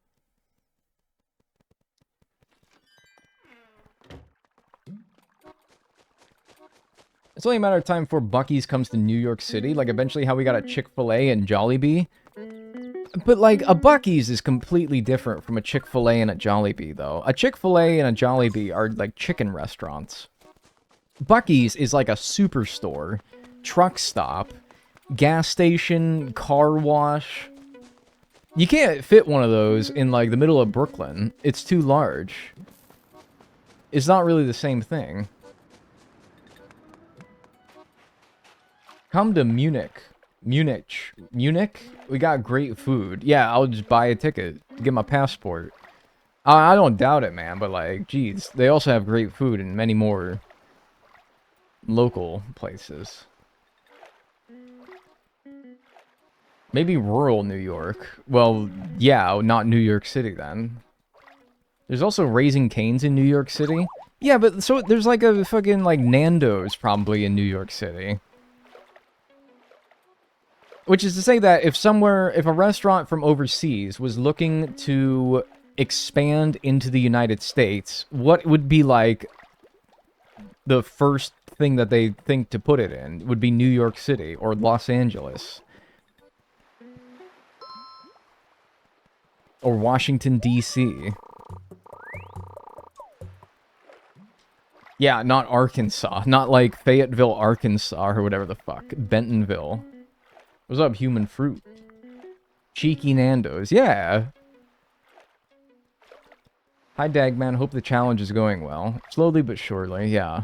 It's only a matter of time before Buc-ee's comes to New York City. Like, eventually how we got a Chick-fil-A and Jollibee. But, like, a Buc-ee's is completely different from a Chick-fil-A and a Jollibee, though. A Chick-fil-A and a Jollibee are, like, chicken restaurants. Buc-ee's is like a superstore, truck stop, gas station, car wash. You can't fit one of those in, like, the middle of Brooklyn. It's too large. It's not really the same thing. Come to Munich. Munich? We got great food. Yeah, I'll just buy a ticket to get my passport. I don't doubt it, man, but, like, geez. They also have great food in many more local places. Maybe rural New York. Well, yeah, not New York City then. There's also Raising Cane's in New York City. Yeah, but so there's like a fucking like Nando's probably in New York City. Which is to say that if a restaurant from overseas was looking to expand into the United States, what would be like the first thing that they think to put it in? Would be New York City or Los Angeles. Or Washington, D.C. Yeah, not Arkansas. Not like Fayetteville, Arkansas, or whatever the fuck. Bentonville. What's up, human fruit? Cheeky Nando's. Yeah. Hi, Dagman. Hope the challenge is going well. Slowly but surely, yeah.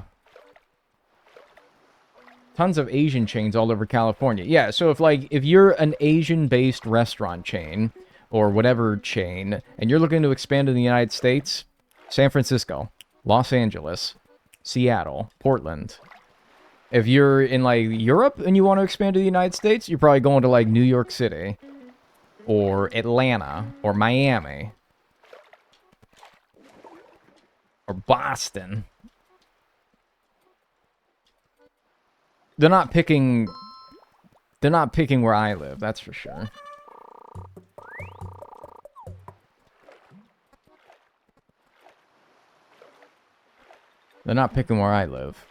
Tons of Asian chains all over California. Yeah, so if you're an Asian-based restaurant chain, or whatever chain, and you're looking to expand in the United States, San Francisco, Los Angeles, Seattle, Portland. If you're in, like, Europe and you want to expand to the United States, you're probably going to, like, New York City, or Atlanta, or Miami, or Boston. They're not picking where I live, that's for sure. They're not picking where I live.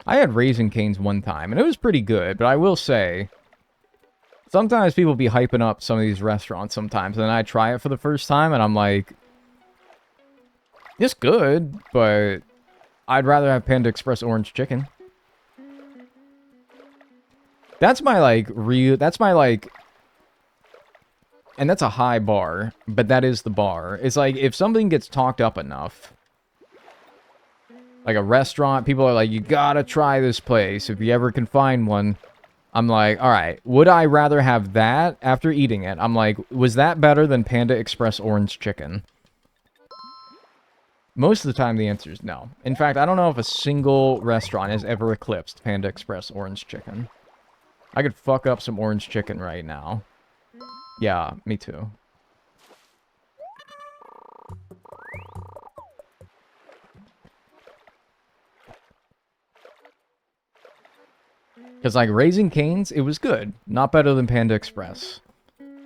I had Raising Cane's one time, and it was pretty good, but I will say, sometimes people be hyping up some of these restaurants sometimes, and then I try it for the first time, and I'm like, it's good, but I'd rather have Panda Express orange chicken. That's my, like, and that's a high bar, but that is the bar. It's like, if something gets talked up enough, Like a restaurant, people are like, you gotta try this place if you ever can find one. I'm like, all right, would I rather have that after eating it? I'm like, was that better than Panda Express orange chicken? Most of the time, the answer is no. In fact, I don't know if a single restaurant has ever eclipsed Panda Express orange chicken. I could fuck up some orange chicken right now. Yeah, me too. Because, like, Raising Cane's, it was good. Not better than Panda Express.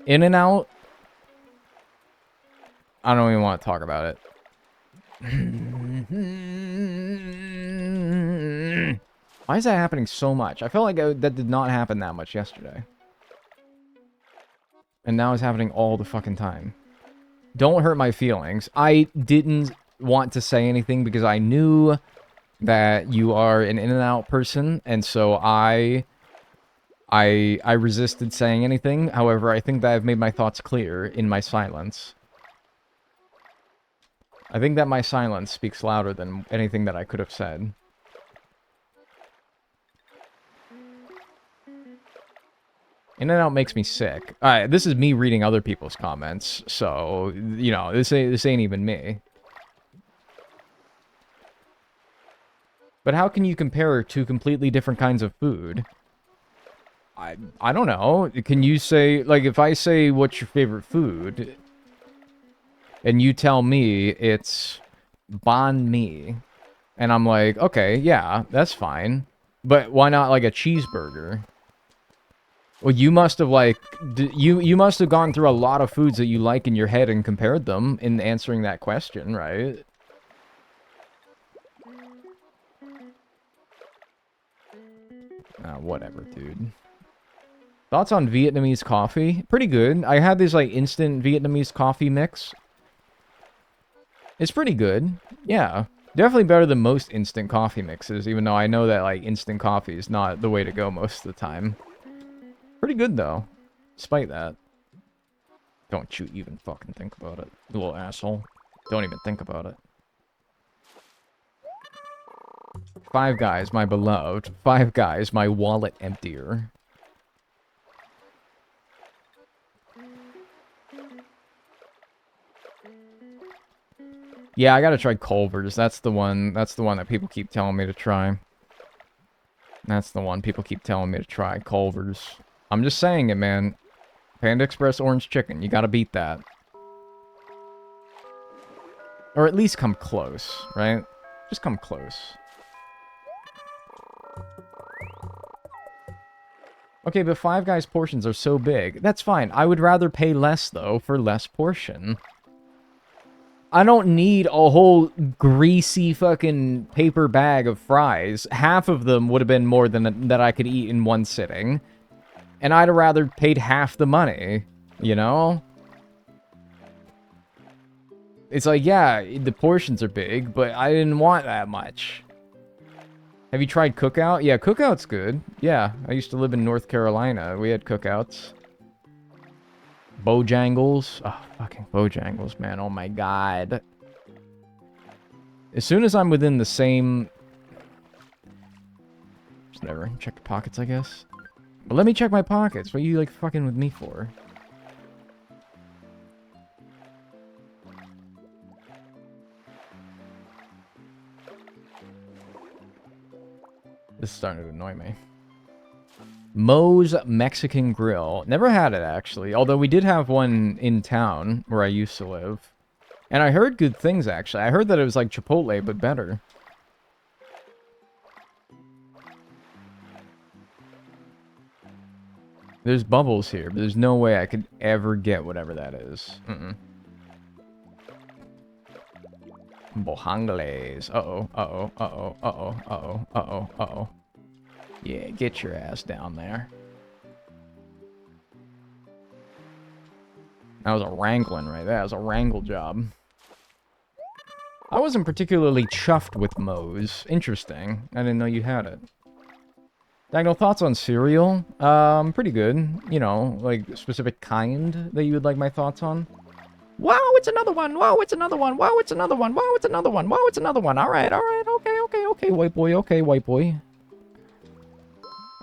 In-N-Out, I don't even want to talk about it. Why is that happening so much? I felt like that did not happen that much yesterday. And now it's happening all the fucking time. Don't hurt my feelings. I didn't want to say anything because I knew that you are an In-N-Out person, and so I resisted saying anything. However, I think that I've made my thoughts clear in my silence. I think that my silence speaks louder than anything that I could have said. In-N-Out makes me sick. Alright, this is me reading other people's comments, so, you know, this ain't even me. But how can you compare two completely different kinds of food? I don't know. Can you say, like, if I say, what's your favorite food? And you tell me it's banh mi. And I'm like, okay, yeah, that's fine. But why not, like, a cheeseburger? Well, you must have, like, you must have gone through a lot of foods that you like in your head and compared them in answering that question, right? Whatever, dude. Thoughts on Vietnamese coffee? Pretty good. I had this, like, instant Vietnamese coffee mix. It's pretty good. Yeah. Definitely better than most instant coffee mixes, even though I know that, like, instant coffee is not the way to go most of the time. Pretty good, though. Despite that. Don't you even fucking think about it, you little asshole. Don't even think about it. Five Guys, my beloved. Five Guys, my wallet emptier. Yeah, I gotta try Culver's. That's the one that people keep telling me to try. That's the one people keep telling me to try, Culver's. I'm just saying it, man. Panda Express orange chicken, you gotta beat that. Or at least come close, right? Just come close. Okay, but Five Guys portions are so big. That's fine. I would rather pay less, though, for less portion. I don't need a whole greasy fucking paper bag of fries. Half of them would have been more than that I could eat in one sitting. And I'd have rather paid half the money, you know? It's like, yeah, the portions are big, but I didn't want that much. Have you tried Cookout? Yeah, Cookout's good. Yeah, I used to live in North Carolina. We had Cookouts. Bojangles. Oh, fucking Bojangles, man. Oh my god. As soon as I'm within the same... Just never. Check the pockets, I guess. But let me check my pockets. What are you, like, fucking with me for? This is starting to annoy me. Moe's Mexican Grill. Never had it, actually. Although we did have one in town where I used to live. And I heard good things, actually. I heard that it was like Chipotle, but better. There's bubbles here, but there's no way I could ever get whatever that is. Bojangles. Uh-oh, uh-oh, uh-oh, uh-oh, uh-oh, uh-oh, uh-oh. Yeah, get your ass down there. That was a wrangling right there. That was a wrangle job. I wasn't particularly chuffed with Moe's. Interesting. I didn't know you had it. Diagonal, thoughts on cereal? Pretty good. You know, like, specific kind that you would like my thoughts on? Wow, it's another one! Wow, it's another one! Wow, it's another one! Wow, it's another one! Wow, it's another one! Alright, okay, okay, white boy, okay, white boy.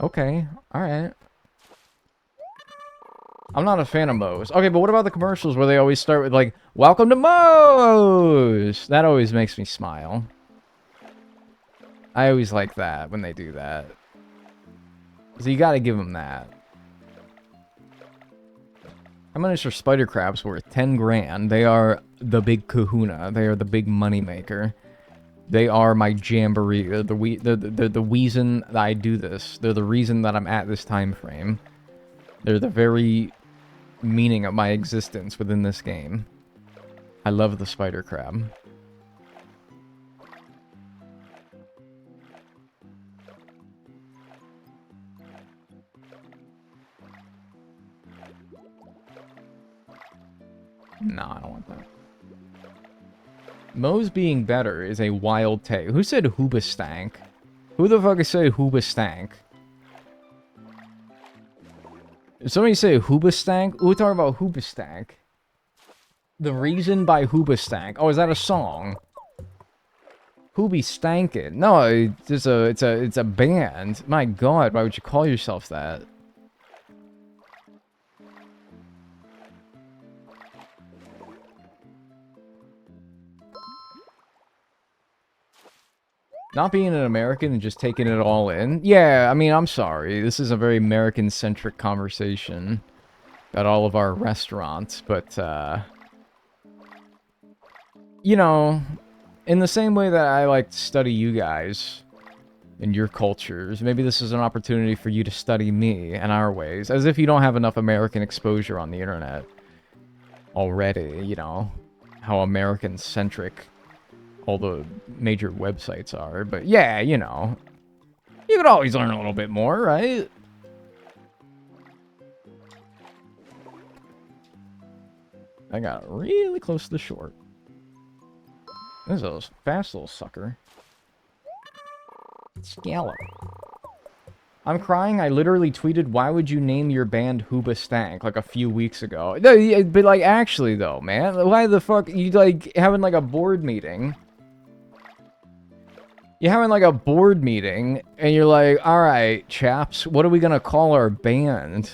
Okay, alright. I'm not a fan of Moe's. Okay, but what about the commercials where they always start with, like, welcome to Moe's? That always makes me smile. I always like that when they do that. So you gotta give them that. How much are spider crabs worth? 10 grand. They are the big kahuna. They are the big money maker. They are my jamboree. They're the reason that I do this. They're the reason that I'm at this time frame. They're the very meaning of my existence within this game. I love the spider crab. No, I don't want that. Moe's being better is a wild take. Who said Hoobastank? Who the fuck is say Hoobastank? Did somebody say Hoobastank? We're talking about Hoobastank. The Reason by Hoobastank. Oh, is that a song? Hoobie Stankin'. No, it's a band. My god, why would you call yourself that? Not being an American and just taking it all in? Yeah, I mean, I'm sorry. This is a very American-centric conversation about all of our restaurants, but, you know, in the same way that I like to study you guys and your cultures, maybe this is an opportunity for you to study me and our ways, as if you don't have enough American exposure on the internet already, you know, how American-centric all the major websites are, but yeah, you know, you could always learn a little bit more, right? I got really close to the short. This is a fast little sucker. Scallop. I'm crying. I literally tweeted, why would you name your band Hoobastank like a few weeks ago? No, but like, actually though, man, why the fuck you like having like a board meeting? You're having like a board meeting, and you're like, alright, chaps, what are we gonna call our band?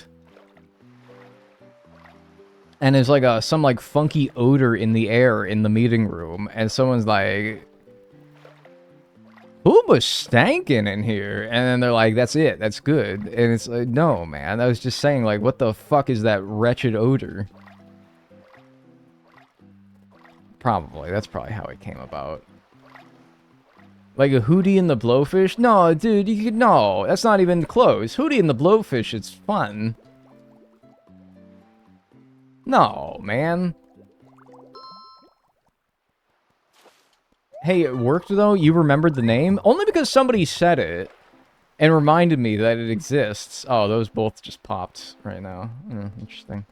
And there's like some like funky odor in the air in the meeting room, and someone's like, who was stankin' in here? And then they're like, that's it, that's good. And it's like, no, man, I was just saying, like, what the fuck is that wretched odor? Probably, that's probably how it came about. Like a Hootie and the Blowfish? No, dude, you could, no, that's not even close. Hootie and the Blowfish, it's fun. No, man. Hey, it worked though? You remembered the name? Only because somebody said it and reminded me that it exists. Oh, those both just popped right now. Interesting.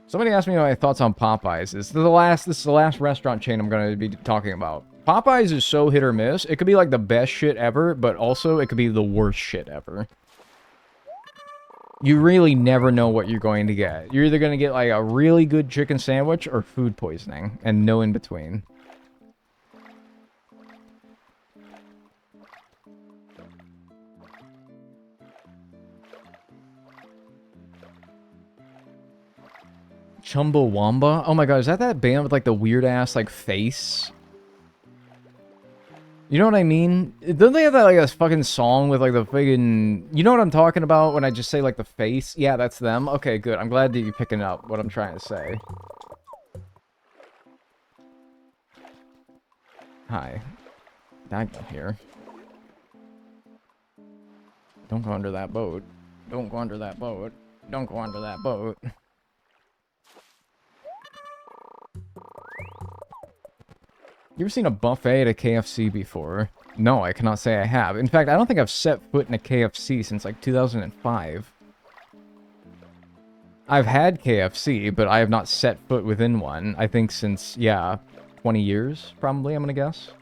Somebody asked me my thoughts on Popeyes. This is the last restaurant chain I'm going to be talking about. Popeyes is so hit or miss. It could be like the best shit ever, but also it could be the worst shit ever. You really never know what you're going to get. You're either going to get like a really good chicken sandwich or food poisoning, and no in between. Chumbawamba? Oh my god, is that band with like the weird ass like face? You know what I mean? Don't they have that like a fucking song with like the fucking... You know what I'm talking about when I just say like the face? Yeah, that's them. Okay, good. I'm glad that you're picking up what I'm trying to say. Hi. Diagonal here. Don't go under that boat. Don't go under that boat. Don't go under that boat. You ever seen a buffet at a KFC before? No, I cannot say I have. In fact, I don't think I've set foot in a KFC since like 2005. I've had KFC, but I have not set foot within one, I think since, yeah, 20 years, probably, I'm gonna guess.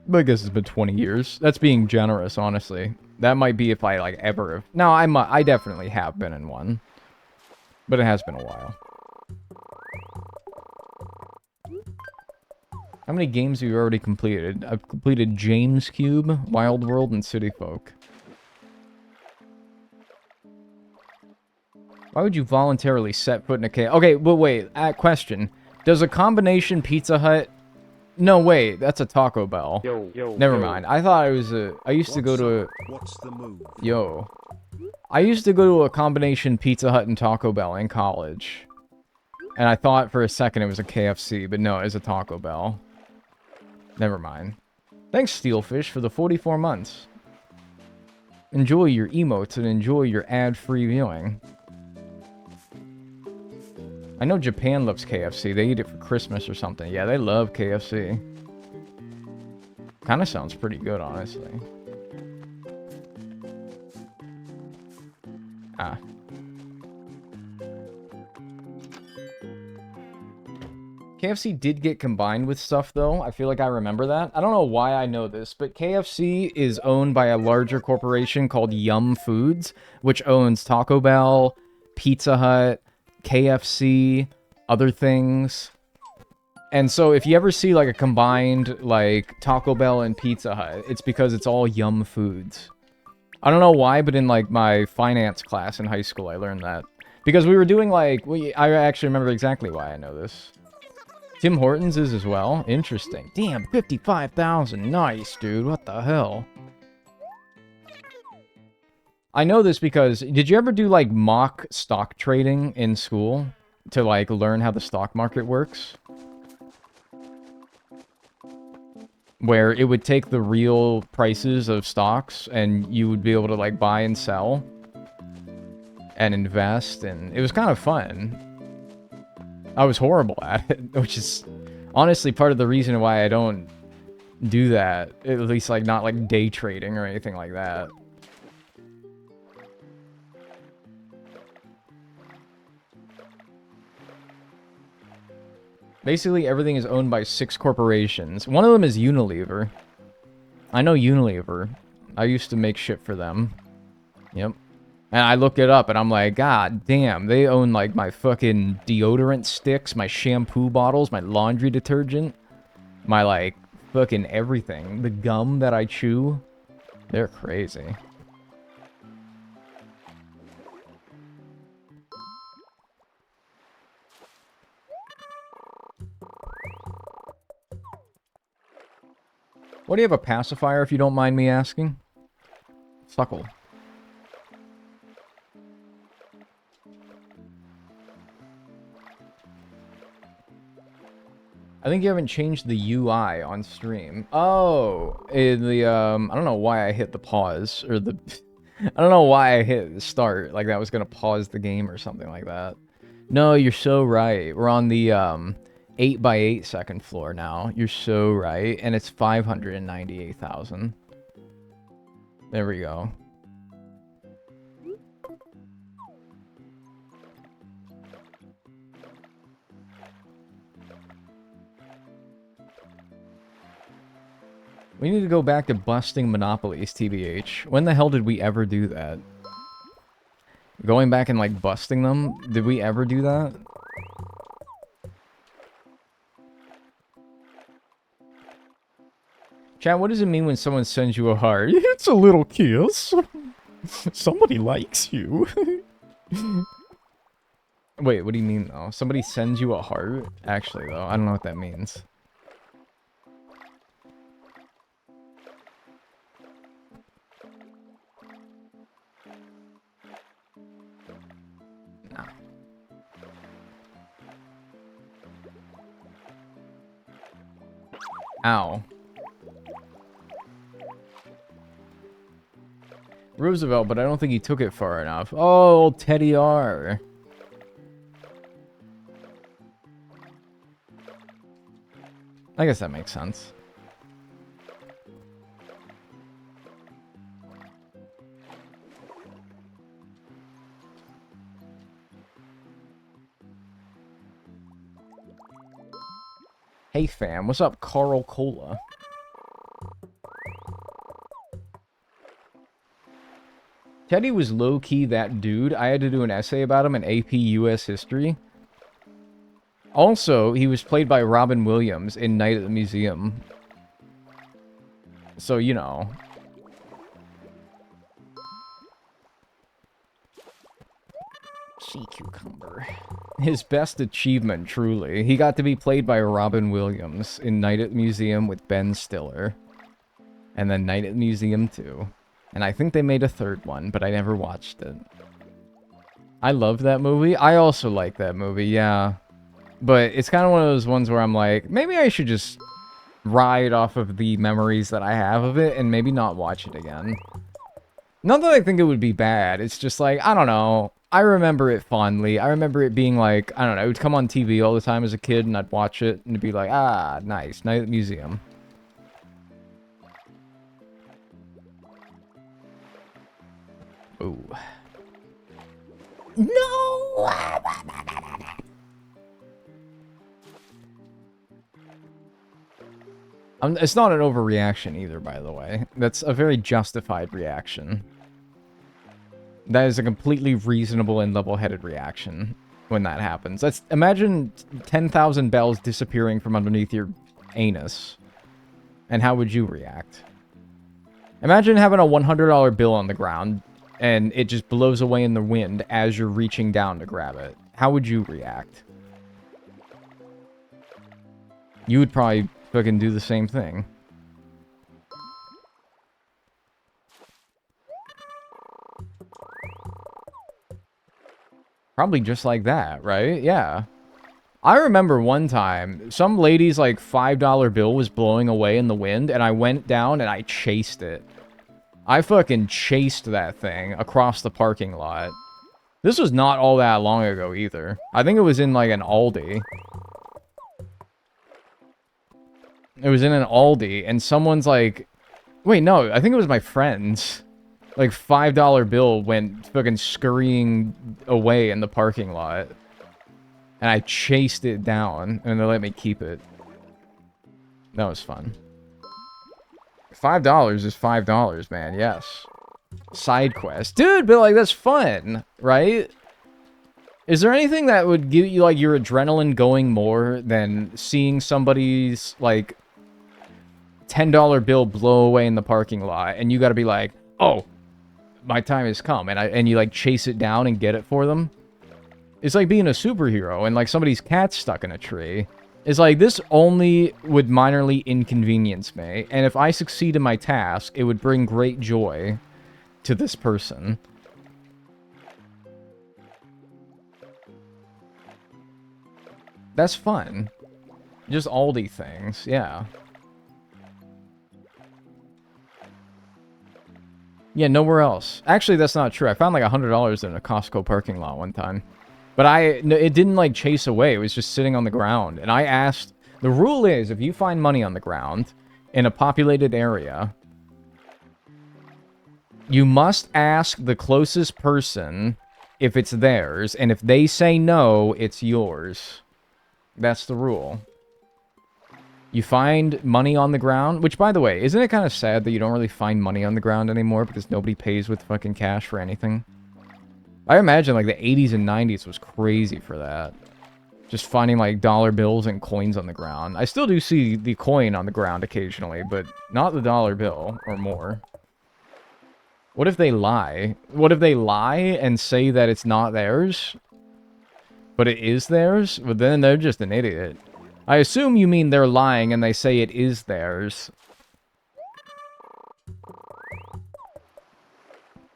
But I guess it's been 20 years. That's being generous, honestly. That might be if I, like, ever... No, I definitely have been in one. But it has been a while. How many games have you already completed? I've completed James Cube, Wild World, and City Folk. Why would you voluntarily set foot in a cave? Okay, but wait, question. Does a combination Pizza Hut... No, wait, that's a Taco Bell. Never mind. I thought it was a... I used to go to a... What's the move? Yo. I used to go to a combination Pizza Hut and Taco Bell in college. And I thought for a second it was a KFC, but no, it was a Taco Bell. Never mind. Thanks, Steelfish, for the 44 months. Enjoy your emotes and enjoy your ad-free viewing. I know Japan loves KFC. They eat it for Christmas or something. Yeah, they love KFC. Kinda sounds pretty good, honestly. Ah. KFC did get combined with stuff, though. I feel like I remember that. I don't know why I know this, but KFC is owned by a larger corporation called Yum Foods, which owns Taco Bell, Pizza Hut, KFC, other things. And so if you ever see, like, a combined, like, Taco Bell and Pizza Hut, it's because it's all Yum Foods. I don't know why, but in, like, my finance class in high school, I learned that. Because we were doing, like... I actually remember exactly why I know this. Tim Hortons is as well. Interesting. Damn, 55,000. Nice, dude. What the hell? I know this because... Did you ever do, like, mock stock trading in school? To, like, learn how the stock market works? Where it would take the real prices of stocks and you would be able to, like, buy and sell. And invest. And it was kind of fun. I was horrible at it, which is honestly part of the reason why I don't do that. At least, like, not, like, day trading or anything like that. Basically, everything is owned by 6 corporations. One of them is Unilever. I know Unilever. I used to make shit for them. Yep. And I looked it up, and I'm like, God damn, they own, like, my fucking deodorant sticks, my shampoo bottles, my laundry detergent, my, like, fucking everything. The gum that I chew. They're crazy. What do you have a pacifier, if you don't mind me asking? Suckle. I think you haven't changed the UI on stream. Oh, in the, I don't know why I hit the pause, or the... I don't know why I hit the start, like that was gonna pause the game or something like that. No, you're so right. We're on the, 8x8 second floor now. You're so right. And it's 598,000. There we go. We need to go back to busting monopolies, TBH. When the hell did we ever do that? Going back and, like, busting them? Did we ever do that? Chat, what does it mean when someone sends you a heart? It's a little kiss. Somebody likes you. Wait, what do you mean, though? Somebody sends you a heart? Actually, though, I don't know what that means. Nah. Ow. Roosevelt, but I don't think he took it far enough. Oh, Teddy R. I guess that makes sense. Hey fam, what's up, Carl Cola? Teddy was low-key that dude. I had to do an essay about him in AP US History. Also, he was played by Robin Williams in Night at the Museum. So, you know. Sea cucumber. His best achievement, truly. He got to be played by Robin Williams in Night at the Museum with Ben Stiller. And then Night at the Museum 2. And I think they made a third one, but I never watched it. I love that movie. I also like that movie, yeah. But it's kind of one of those ones where I'm like, maybe I should just ride off of the memories that I have of it and maybe not watch it again. Not that I think it would be bad. It's just like, I don't know. I remember it fondly. I remember it being like, I don't know, it would come on TV all the time as a kid and I'd watch it and it'd be like, ah, nice, Night at the Museum. Ooh. No! It's not an overreaction either, by the way. That's a very justified reaction. That is a completely reasonable and level-headed reaction when that happens. Imagine 10,000 bells disappearing from underneath your anus. And how would you react? Imagine having a $100 bill on the ground and it just blows away in the wind as you're reaching down to grab it. How would you react? You would probably fucking do the same thing. Probably just like that, right? Yeah. I remember one time, some lady's like $5 bill was blowing away in the wind, and I went down and I chased it. I fucking chased that thing across the parking lot. This was not all that long ago either. I think it was in like an Aldi. It was in an Aldi, and someone's like... Wait, no, I think it was my friend's. Like, $5 bill went fucking scurrying away in the parking lot. And I chased it down, and they let me keep it. That was fun. $5 is $5, man, yes. Side quest. Dude, but like, that's fun, right? Is there anything that would give you, like, your adrenaline going more than seeing somebody's, like, $10 bill blow away in the parking lot, and you gotta be like, oh, my time has come, and you, like, chase it down and get it for them? It's like being a superhero, and, like, somebody's cat's stuck in a tree. It's like, this only would minorly inconvenience me, and if I succeed in my task, it would bring great joy to this person. That's fun. Just Aldi things, yeah. Yeah, nowhere else. Actually, that's not true. I found like $100 in a Costco parking lot one time. But it didn't like chase away. It was just sitting on the ground. And I asked, the rule is if you find money on the ground in a populated area, you must ask the closest person if it's theirs. And if they say no, it's yours. That's the rule. You find money on the ground, which, by the way, isn't it kind of sad that you don't really find money on the ground anymore because nobody pays with fucking cash for anything? I imagine, like, the 80s and 90s was crazy for that. Just finding, like, dollar bills and coins on the ground. I still do see the coin on the ground occasionally, but not the dollar bill or more. What if they lie? What if they lie and say that it's not theirs, but it is theirs? Well, then they're just an idiot. I assume you mean they're lying and they say it is theirs.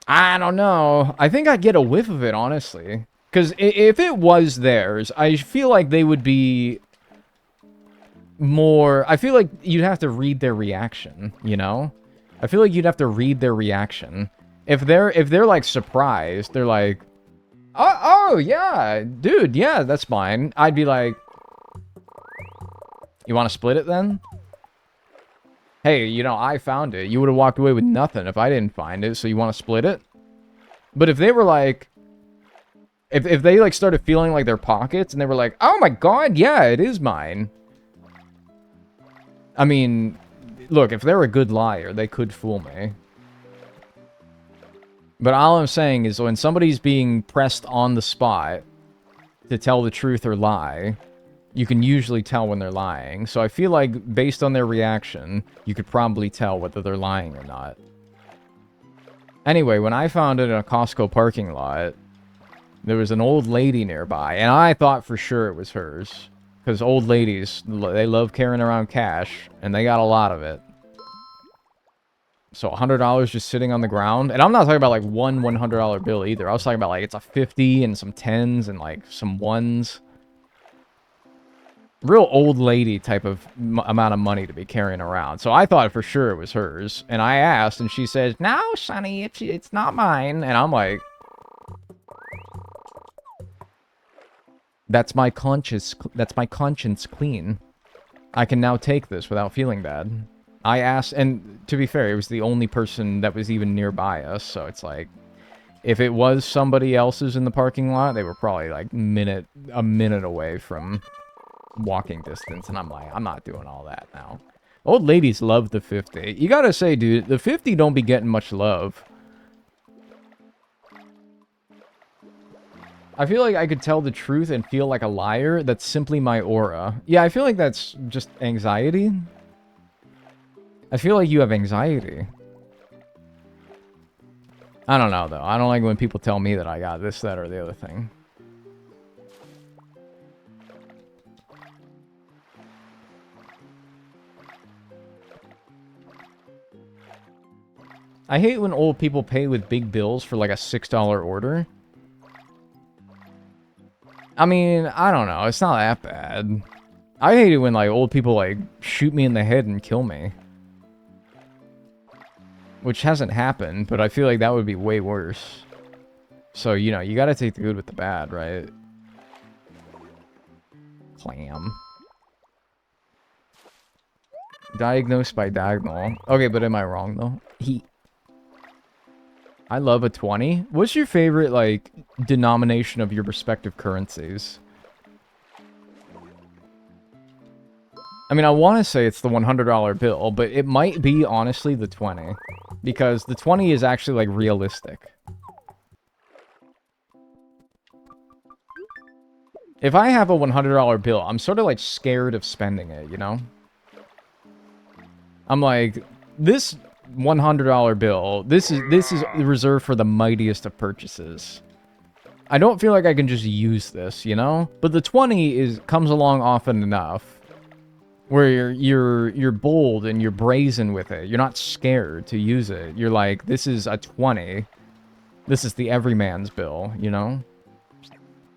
I don't know. I think I'd get a whiff of it, honestly. Because if it was theirs, I feel like they would be more... I feel like you'd have to read their reaction, you know? I feel like you'd have to read their reaction. If they're like, surprised, they're like, oh, yeah, dude, yeah, that's mine. I'd be like... You want to split it then? Hey, you know, I found it. You would have walked away with nothing if I didn't find it, so you want to split it? But if they were like... If they, like, started feeling like their pockets, and they were like, oh my god, yeah, it is mine. I mean, look, if they're a good liar, they could fool me. But all I'm saying is when somebody's being pressed on the spot to tell the truth or lie... you can usually tell when they're lying. So I feel like, based on their reaction, you could probably tell whether they're lying or not. Anyway, when I found it in a Costco parking lot, there was an old lady nearby, and I thought for sure it was hers. Because old ladies, they love carrying around cash, and they got a lot of it. So $100 just sitting on the ground. And I'm not talking about like one $100 bill either. I was talking about like it's a 50 and some 10s and like some 1s. Real old lady type of amount of money to be carrying around. So I thought for sure it was hers. And I asked, and she says, "No, Sonny, it's not mine." And I'm like, that's my conscience clean. I can now take this without feeling bad. I asked, and to be fair, it was the only person that was even nearby us, so it's like, if it was somebody else's in the parking lot, they were probably like a minute away from walking distance, and I'm like, I'm not doing all that now. Old ladies love the 50. You gotta say, dude, the 50 don't be getting much love. I feel like I could tell the truth and feel like a liar. That's simply my aura. Yeah, I feel like that's just anxiety. I feel like you have anxiety. I don't know, though. I don't like when people tell me that I got this, that, or the other thing. I hate when old people pay with big bills for like a $6 order. I mean, I don't know. It's not that bad. I hate it when like old people like shoot me in the head and kill me. Which hasn't happened, but I feel like that would be way worse. So, you know, you gotta take the good with the bad, right? Clam. Diagnosed by diagonal. Okay, but am I wrong, though? I love a 20. What's your favorite, like, denomination of your respective currencies? I mean, I want to say it's the $100 bill, but it might be, honestly, the 20. Because the 20 is actually, like, realistic. If I have a $100 bill, I'm sort of, like, scared of spending it, you know? I'm like, this $100 bill, this is reserved for the mightiest of purchases. I don't feel like I can just use this, you know? But the 20 comes along often enough where you're bold and you're brazen with it. You're not scared to use it. You're like, this is a 20. This is the everyman's bill, you know?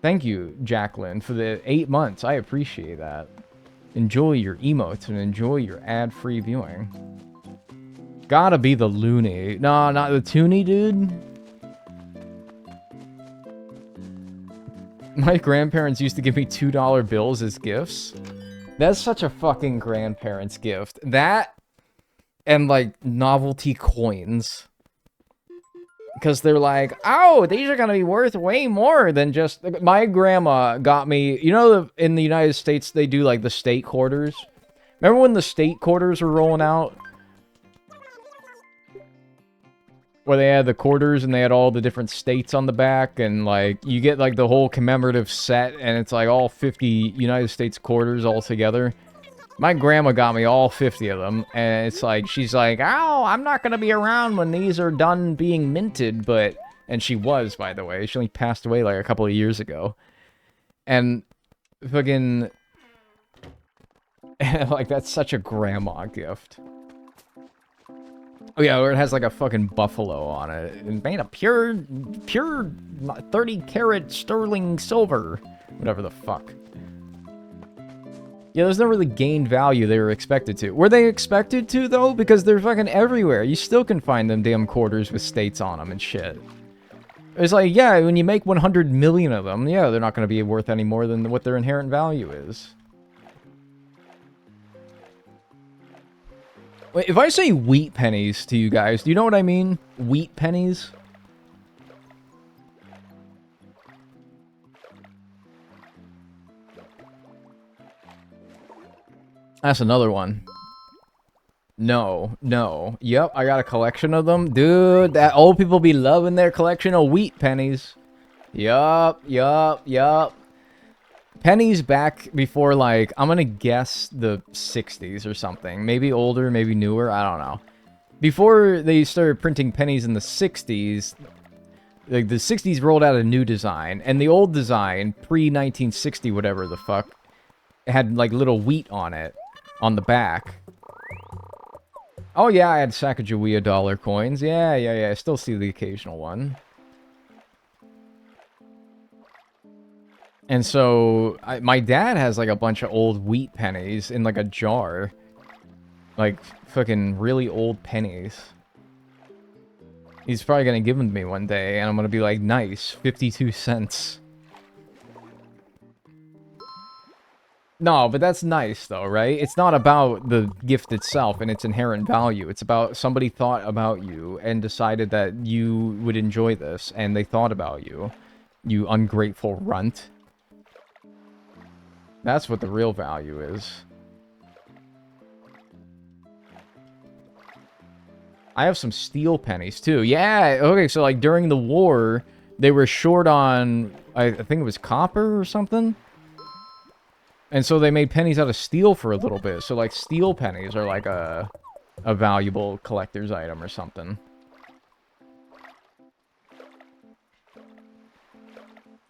Thank you, Jacqueline, for the 8 months. I appreciate that. Enjoy your emotes and enjoy your ad-free viewing. Gotta be the loony. No, not the toonie, dude. My grandparents used to give me $2 bills as gifts. That's such a fucking grandparents gift. That and like novelty coins. Because they're like, oh, these are going to be worth way more than just... My grandma got me... You know, in the United States, they do like the state quarters? Remember when the state quarters were rolling out? Where they had the quarters and they had all the different states on the back, and like you get like the whole commemorative set, and it's like all 50 United States quarters all together. My grandma got me all 50 of them, and it's like, she's like, oh, I'm not gonna be around when these are done being minted, but... And she was, by the way. She only passed away like a couple of years ago. And fucking... like, that's such a grandma gift. Oh yeah, where it has like a fucking buffalo on it. And made of pure 30 karat sterling silver. Whatever the fuck. Yeah, there's no really gained value they were expected to. Were they expected to, though? Because they're fucking everywhere. You still can find them damn quarters with states on them and shit. It's like, yeah, when you make 100 million of them, yeah, they're not going to be worth any more than what their inherent value is. Wait, if I say wheat pennies to you guys, do you know what I mean? Wheat pennies? That's another one. No. Yep, I got a collection of them. Dude, that old people be loving their collection of wheat pennies. Yup. Pennies back before, like, I'm gonna guess the 60s or something. Maybe older, maybe newer, I don't know. Before they started printing pennies in the 60s, like, the 60s rolled out a new design, and the old design, pre-1960, whatever the fuck, had, like, little wheat on it, on the back. Oh yeah, I had Sacagawea dollar coins. Yeah, I still see the occasional one. And so, my dad has, like, a bunch of old wheat pennies in, like, a jar. Like, fucking really old pennies. He's probably gonna give them to me one day, and I'm gonna be like, nice, 52 cents. No, but that's nice, though, right? It's not about the gift itself and its inherent value. It's about somebody thought about you and decided that you would enjoy this, and they thought about you. You ungrateful runt. That's what the real value is. I have some steel pennies, too. Yeah, okay, so, like, during the war, they were short on, I think it was copper or something? And so they made pennies out of steel for a little bit. So, like, steel pennies are, like, a valuable collector's item or something.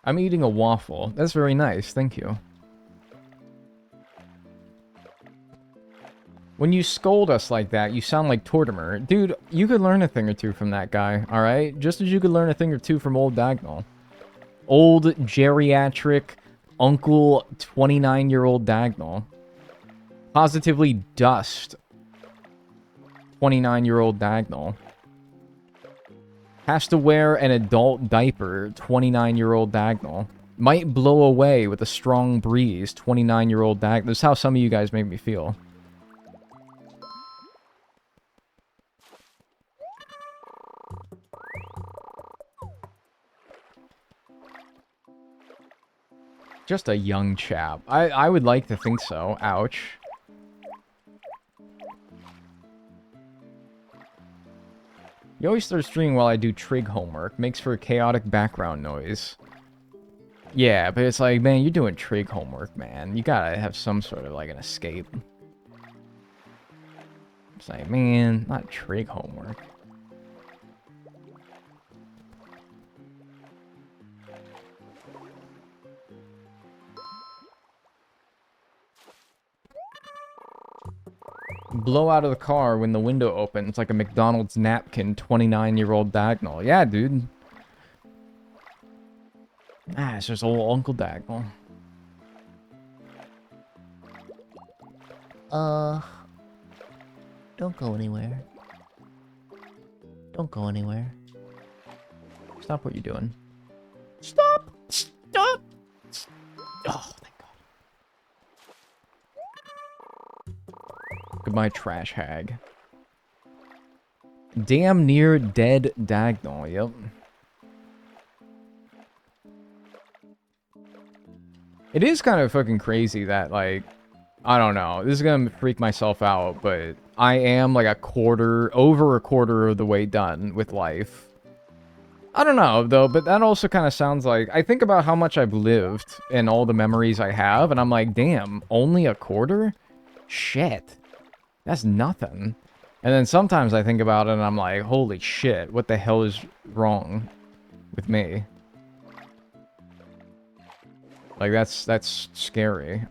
I'm eating a waffle. That's very nice, thank you. When you scold us like that, you sound like Tortimer. Dude, you could learn a thing or two from that guy, alright? Just as you could learn a thing or two from old Dagnall. Old, geriatric, uncle, 29-year-old Dagnall. Positively dust. 29-year-old Dagnall. Has to wear an adult diaper, 29-year-old Dagnall. Might blow away with a strong breeze, 29-year-old Dagnall. This is how some of you guys make me feel. Just a young chap. I would like to think so. Ouch. You always start streaming while I do trig homework. Makes for a chaotic background noise. Yeah, but it's like, man, you're doing trig homework, man. You gotta have some sort of, like, an escape. It's like, man, not trig homework. Blow out of the car when the window opens like a McDonald's napkin, 29-year-old Dagnall. Yeah, dude. Ah, it's just old Uncle Dagnall. Don't go anywhere. Don't go anywhere. Stop what you're doing. Stop! Stop! Oh, thank God. Goodbye, trash hag. Damn near dead Dagnall, yep. It is kind of fucking crazy that, like, I don't know, this is gonna freak myself out, but I am, like, over a quarter of the way done with life. I don't know, though, but that also kind of sounds like, I think about how much I've lived and all the memories I have, and I'm like, damn, only a quarter? Shit. That's nothing. And then sometimes I think about it and I'm like, holy shit, what the hell is wrong with me? Like, that's scary.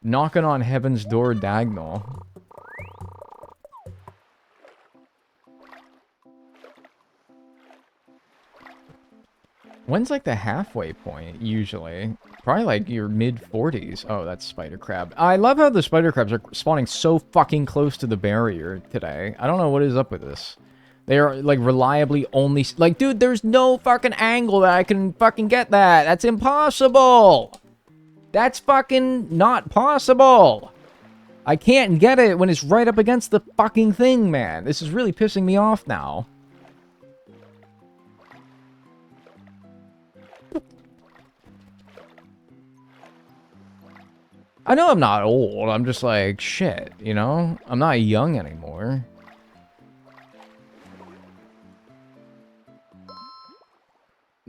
Knocking on heaven's door, Dagnall. When's, like, the halfway point, usually? Probably, like, your mid-40s. Oh, that's spider crab. I love how the spider crabs are spawning so fucking close to the barrier today. I don't know what is up with this. They are, like, reliably only... Like, dude, there's no fucking angle that I can fucking get that. That's impossible! That's fucking not possible! I can't get it when it's right up against the fucking thing, man. This is really pissing me off now. I know I'm not old, I'm just like, shit, you know? I'm not young anymore.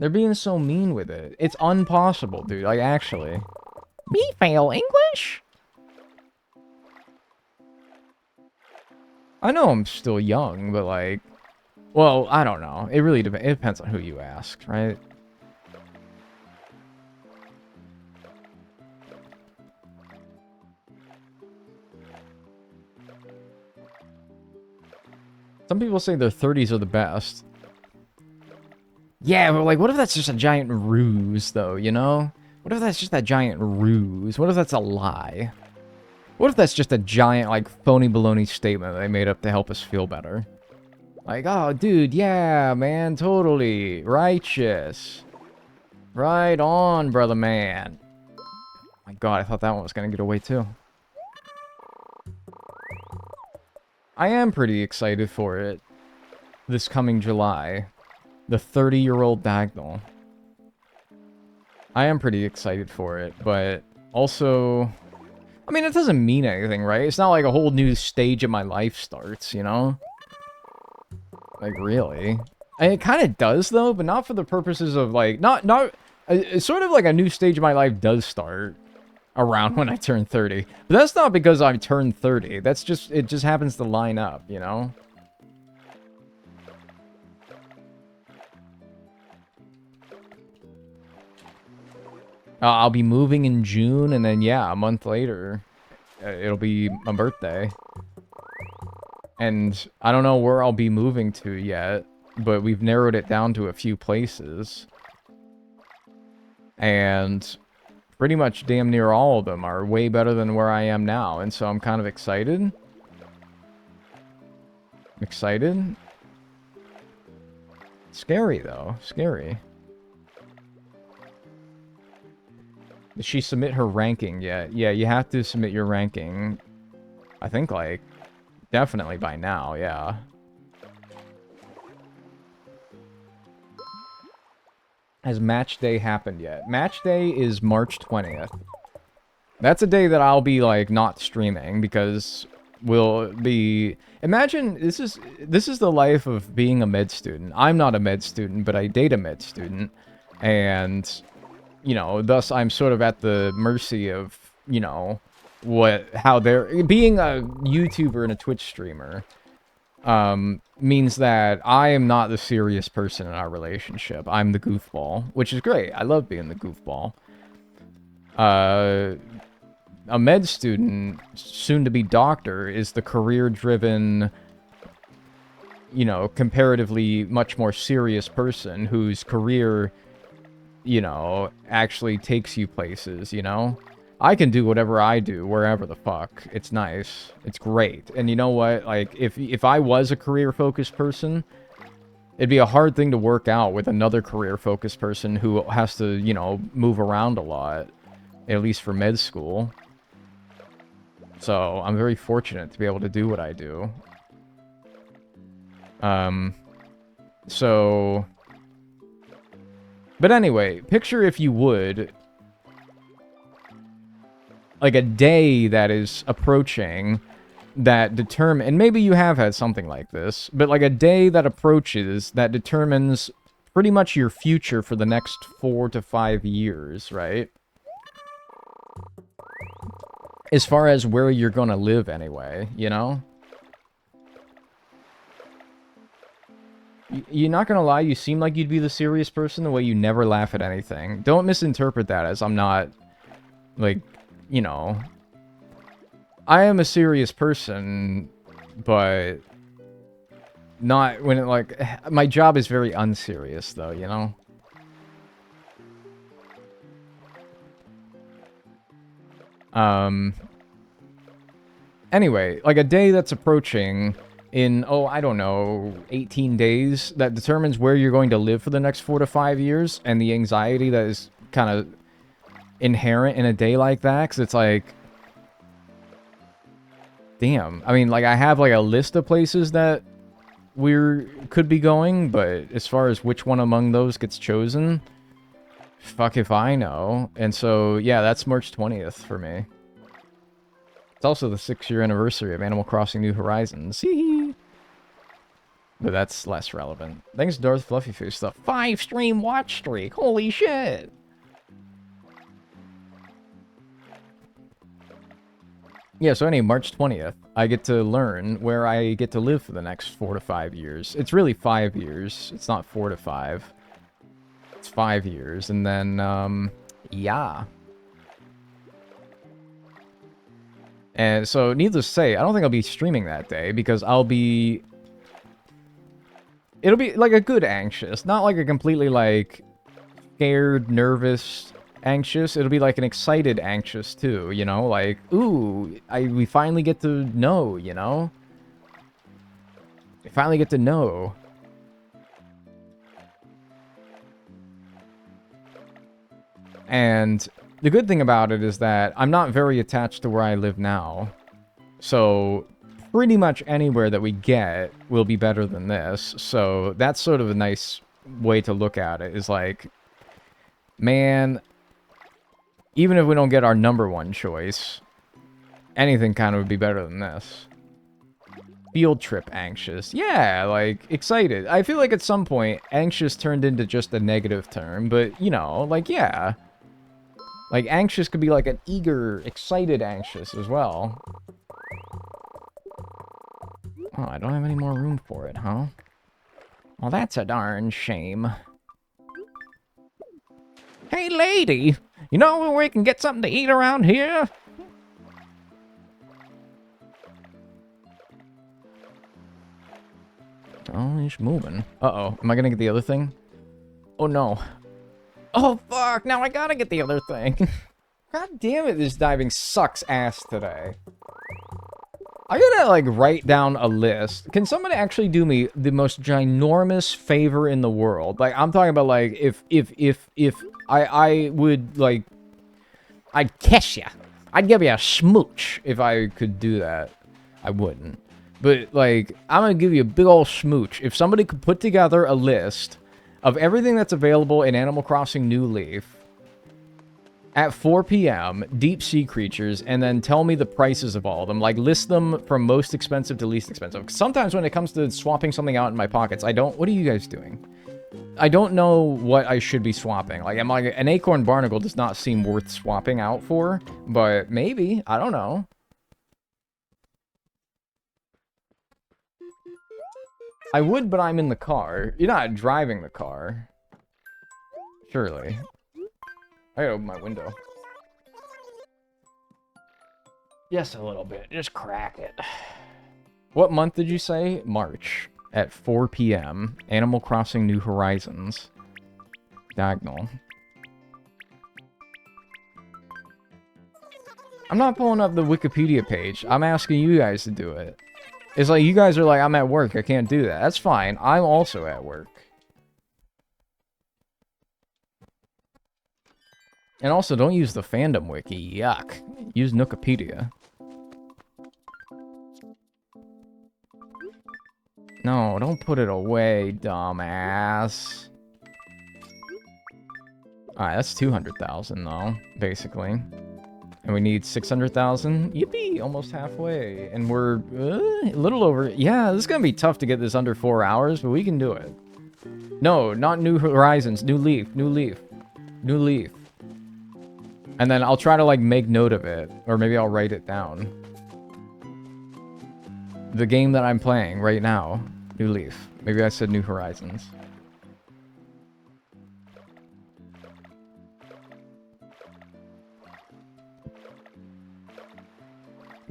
They're being so mean with it. It's impossible, dude. Like, actually. Me fail English? I know I'm still young, but like... Well, I don't know. It really depends. It depends on who you ask, right? Some people say their 30s are the best. Yeah, but like, what if that's just a giant ruse, though, you know? What if that's just a giant ruse? What if that's a lie? What if that's just a giant, like, phony baloney statement that they made up to help us feel better? Like, oh, dude, yeah, man, totally. Righteous. Right on, brother man. My god, I thought that one was gonna get away, too. I am pretty excited for it. This coming July. The 30-year-old Dagnall. I am pretty excited for it, but also... I mean, it doesn't mean anything, right? It's not like a whole new stage of my life starts, you know? Like, really? And it kind of does, though, but not for the purposes of, like... It's sort of like a new stage of my life does start around when I turn 30. But that's not because I turned 30. That's just... It just happens to line up, you know? I'll be moving in June, and then, yeah, a month later, it'll be my birthday. And I don't know where I'll be moving to yet, but we've narrowed it down to a few places. And pretty much damn near all of them are way better than where I am now, and so I'm kind of excited. Excited? Scary, though. Scary. Did she submit her ranking yet? Yeah, you have to submit your ranking. I think, like, definitely by now, yeah. Has match day happened yet? Match day is March 20th. That's a day that I'll be, like, not streaming, because we'll be... Imagine, this is the life of being a med student. I'm not a med student, but I date a med student. And... you know, thus I'm sort of at the mercy of, you know, how they're... Being a YouTuber and a Twitch streamer, means that I am not the serious person in our relationship. I'm the goofball, which is great. I love being the goofball. A med student, soon-to-be doctor, is the career-driven, you know, comparatively much more serious person whose career... you know, actually takes you places, you know? I can do whatever I do, wherever the fuck. It's nice. It's great. And you know what? Like, if I was a career-focused person, it'd be a hard thing to work out with another career-focused person who has to, you know, move around a lot. At least for med school. So, I'm very fortunate to be able to do what I do. So... But anyway, picture if you would, like a day that is approaching that determine, and maybe you have had something like this, but like a day that approaches that determines pretty much your future for the next 4 to 5 years, right? As far as where you're gonna live anyway, you know? You're not gonna lie, you seem like you'd be the serious person the way you never laugh at anything. Don't misinterpret that as I'm not, like, you know... I am a serious person, but... not when it, like... My job is very unserious, though, you know? Anyway, like a day that's approaching... in, oh, I don't know, 18 days, that determines where you're going to live for the next 4 to 5 years, and the anxiety that is kind of inherent in a day like that, because it's like, damn. I mean, like, I have, like, a list of places that could be going, but as far as which one among those gets chosen, fuck if I know. And so, yeah, that's March 20th for me. It's also the 6-year anniversary of Animal Crossing New Horizons. But that's less relevant. Thanks, Darth Fluffy Face. The 5-stream watch streak. Holy shit. Yeah, so anyway, March 20th, I get to learn where I get to live for the next 4 to 5 years. It's really 5 years. It's not 4 to 5. It's 5 years. And then, yeah. And so, needless to say, I don't think I'll be streaming that day because I'll be... It'll be like a good anxious, not like a completely like scared, nervous, anxious. It'll be like an excited anxious too, you know? Like, ooh, we finally get to know, you know? We finally get to know. And the good thing about it is that I'm not very attached to where I live now. So pretty much anywhere that we get will be better than this. So that's sort of a nice way to look at it, is like, man, even if we don't get our #1 choice, anything kind of would be better than this. Field trip anxious. Yeah, like, excited. I feel like at some point, anxious turned into just a negative term, but, you know, like, yeah. Like, anxious could be like an eager, excited anxious as well. Oh, I don't have any more room for it, huh? Well, that's a darn shame. Hey, lady, you know where we can get something to eat around here? Oh, he's moving. Uh-oh. Am I gonna get the other thing? Oh, no. Oh, fuck! Now I gotta get the other thing. God damn it, this diving sucks ass today. I gotta, like, write down a list. Can somebody actually do me the most ginormous favor in the world? Like, I'm talking about, like, if I would, like... I'd kiss you. I'd give you a smooch. If I could do that, I wouldn't. But, like, I'm gonna give you a big ol' smooch. If somebody could put together a list of everything that's available in Animal Crossing New Leaf at 4 p.m., deep sea creatures, and then tell me the prices of all of them. Like, list them from most expensive to least expensive. Sometimes when it comes to swapping something out in my pockets, I don't... What are you guys doing? I don't know what I should be swapping. Like, an acorn barnacle does not seem worth swapping out for, but maybe. I don't know. I would, but I'm in the car. You're not driving the car. Surely. I gotta open my window. Yes, a little bit. Just crack it. What month did you say? March. At 4 p.m. Animal Crossing New Horizons. Diagonal. I'm not pulling up the Wikipedia page. I'm asking you guys to do it. It's like, you guys are like, I'm at work, I can't do that. That's fine. I'm also at work. And also, don't use the fandom wiki. Yuck. Use Nookopedia. No, don't put it away, dumbass. Alright, that's 200,000, though, basically. And we need 600,000. Yippee! Almost halfway. And we're a little over... Yeah, this is gonna be tough to get this under 4 hours, but we can do it. No, not New Horizons. New Leaf. New Leaf. New Leaf. And then I'll try to, like, make note of it. Or maybe I'll write it down. The game that I'm playing right now. New Leaf. Maybe I said New Horizons.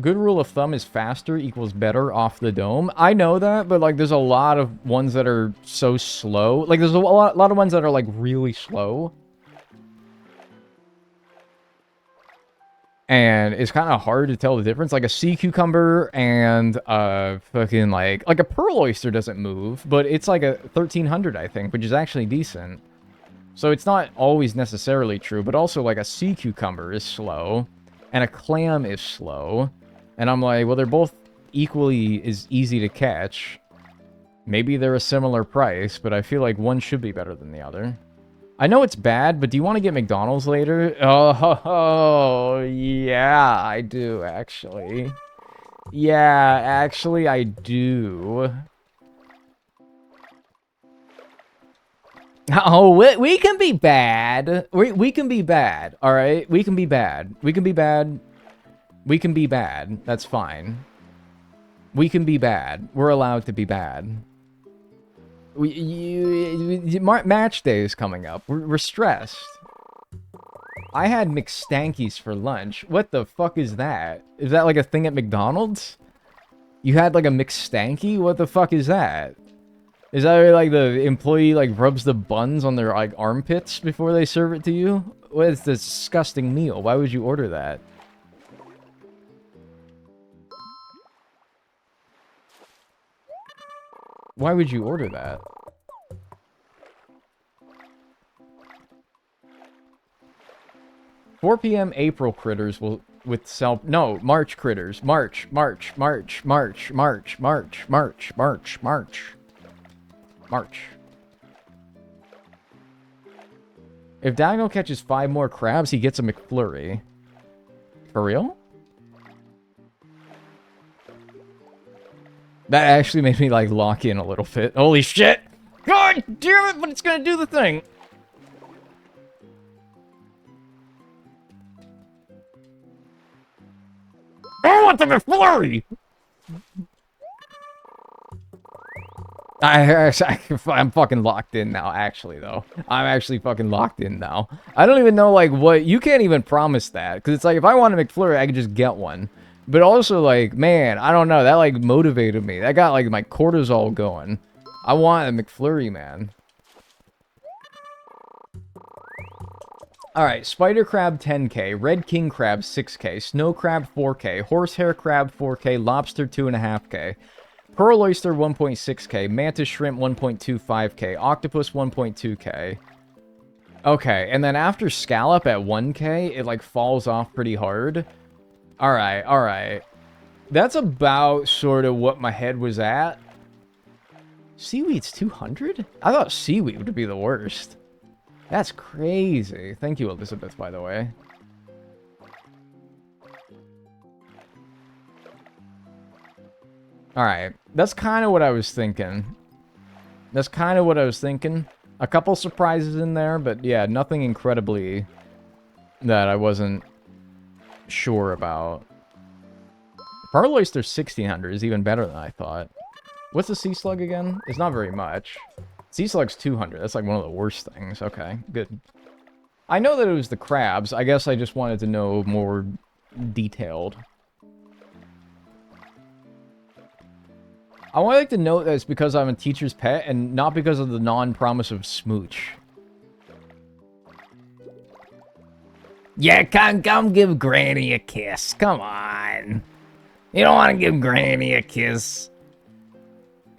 Good rule of thumb is faster equals better off the dome. I know that, but, like, there's a lot of ones that are so slow. Like, there's a lot of ones that are, like, really slow. And it's kind of hard to tell the difference. Like, a sea cucumber and fucking, like a pearl oyster doesn't move, but it's like a 1300, I think, which is actually decent. So it's not always necessarily true, but also, like, a sea cucumber is slow, and a clam is slow. And I'm like, well, they're both equally as easy to catch. Maybe they're a similar price, but I feel like one should be better than the other. I know it's bad, but do you want to get McDonald's later? Oh, yeah, I do, actually. Yeah, actually, I do. Oh, we can be bad. We can be bad, all right? We can be bad. We can be bad. We can be bad. That's fine. We can be bad. We're allowed to be bad. Match day is coming up. We're stressed. I had McStankies for lunch. What the fuck is that? Is that like a thing at McDonald's? You had like a McStanky? What the fuck is that? Is that where, like, the employee, like, rubs the buns on their, like, armpits before they serve it to you? What is this disgusting meal? Why would you order that? Why would you order that? $4 p.m. April critters will with self no March critters March. If Daniel catches 5 more crabs, he gets a McFlurry. For real? That actually made me, like, lock in a little bit. Holy shit! God damn it, but it's gonna do the thing! I want the McFlurry! I'm fucking locked in now, actually, though. I'm actually fucking locked in now. I don't even know, like, what... You can't even promise that. Because it's like, if I want a McFlurry, I can just get one. But also, like, man, I don't know. That, like, motivated me. That got, like, my cortisol going. I want a McFlurry, man. Alright, spider crab 10k, red king crab 6k, snow crab 4k, horsehair crab 4k, lobster 2.5k, pearl oyster 1.6k, mantis shrimp 1.25k, octopus 1.2k. Okay, and then after scallop at 1k, it like falls off pretty hard. Alright, alright. That's about sort of what my head was at. Seaweed's 200? I thought seaweed would be the worst. That's crazy. Thank you, Elizabeth, by the way. Alright. That's kind of what I was thinking. That's kind of what I was thinking. A couple surprises in there, but yeah, nothing incredibly that I wasn't sure about. Pearl Oyster 1600 is even better than I thought. What's the sea slug again? It's not very much. Sea slug's 200. That's like one of the worst things. Okay, good. I know that it was the crabs. I guess I just wanted to know more detailed. I would like to note that it's because I'm a teacher's pet and not because of the non-promise of smooch. Yeah, come give Granny a kiss. Come on. You don't want to give Granny a kiss.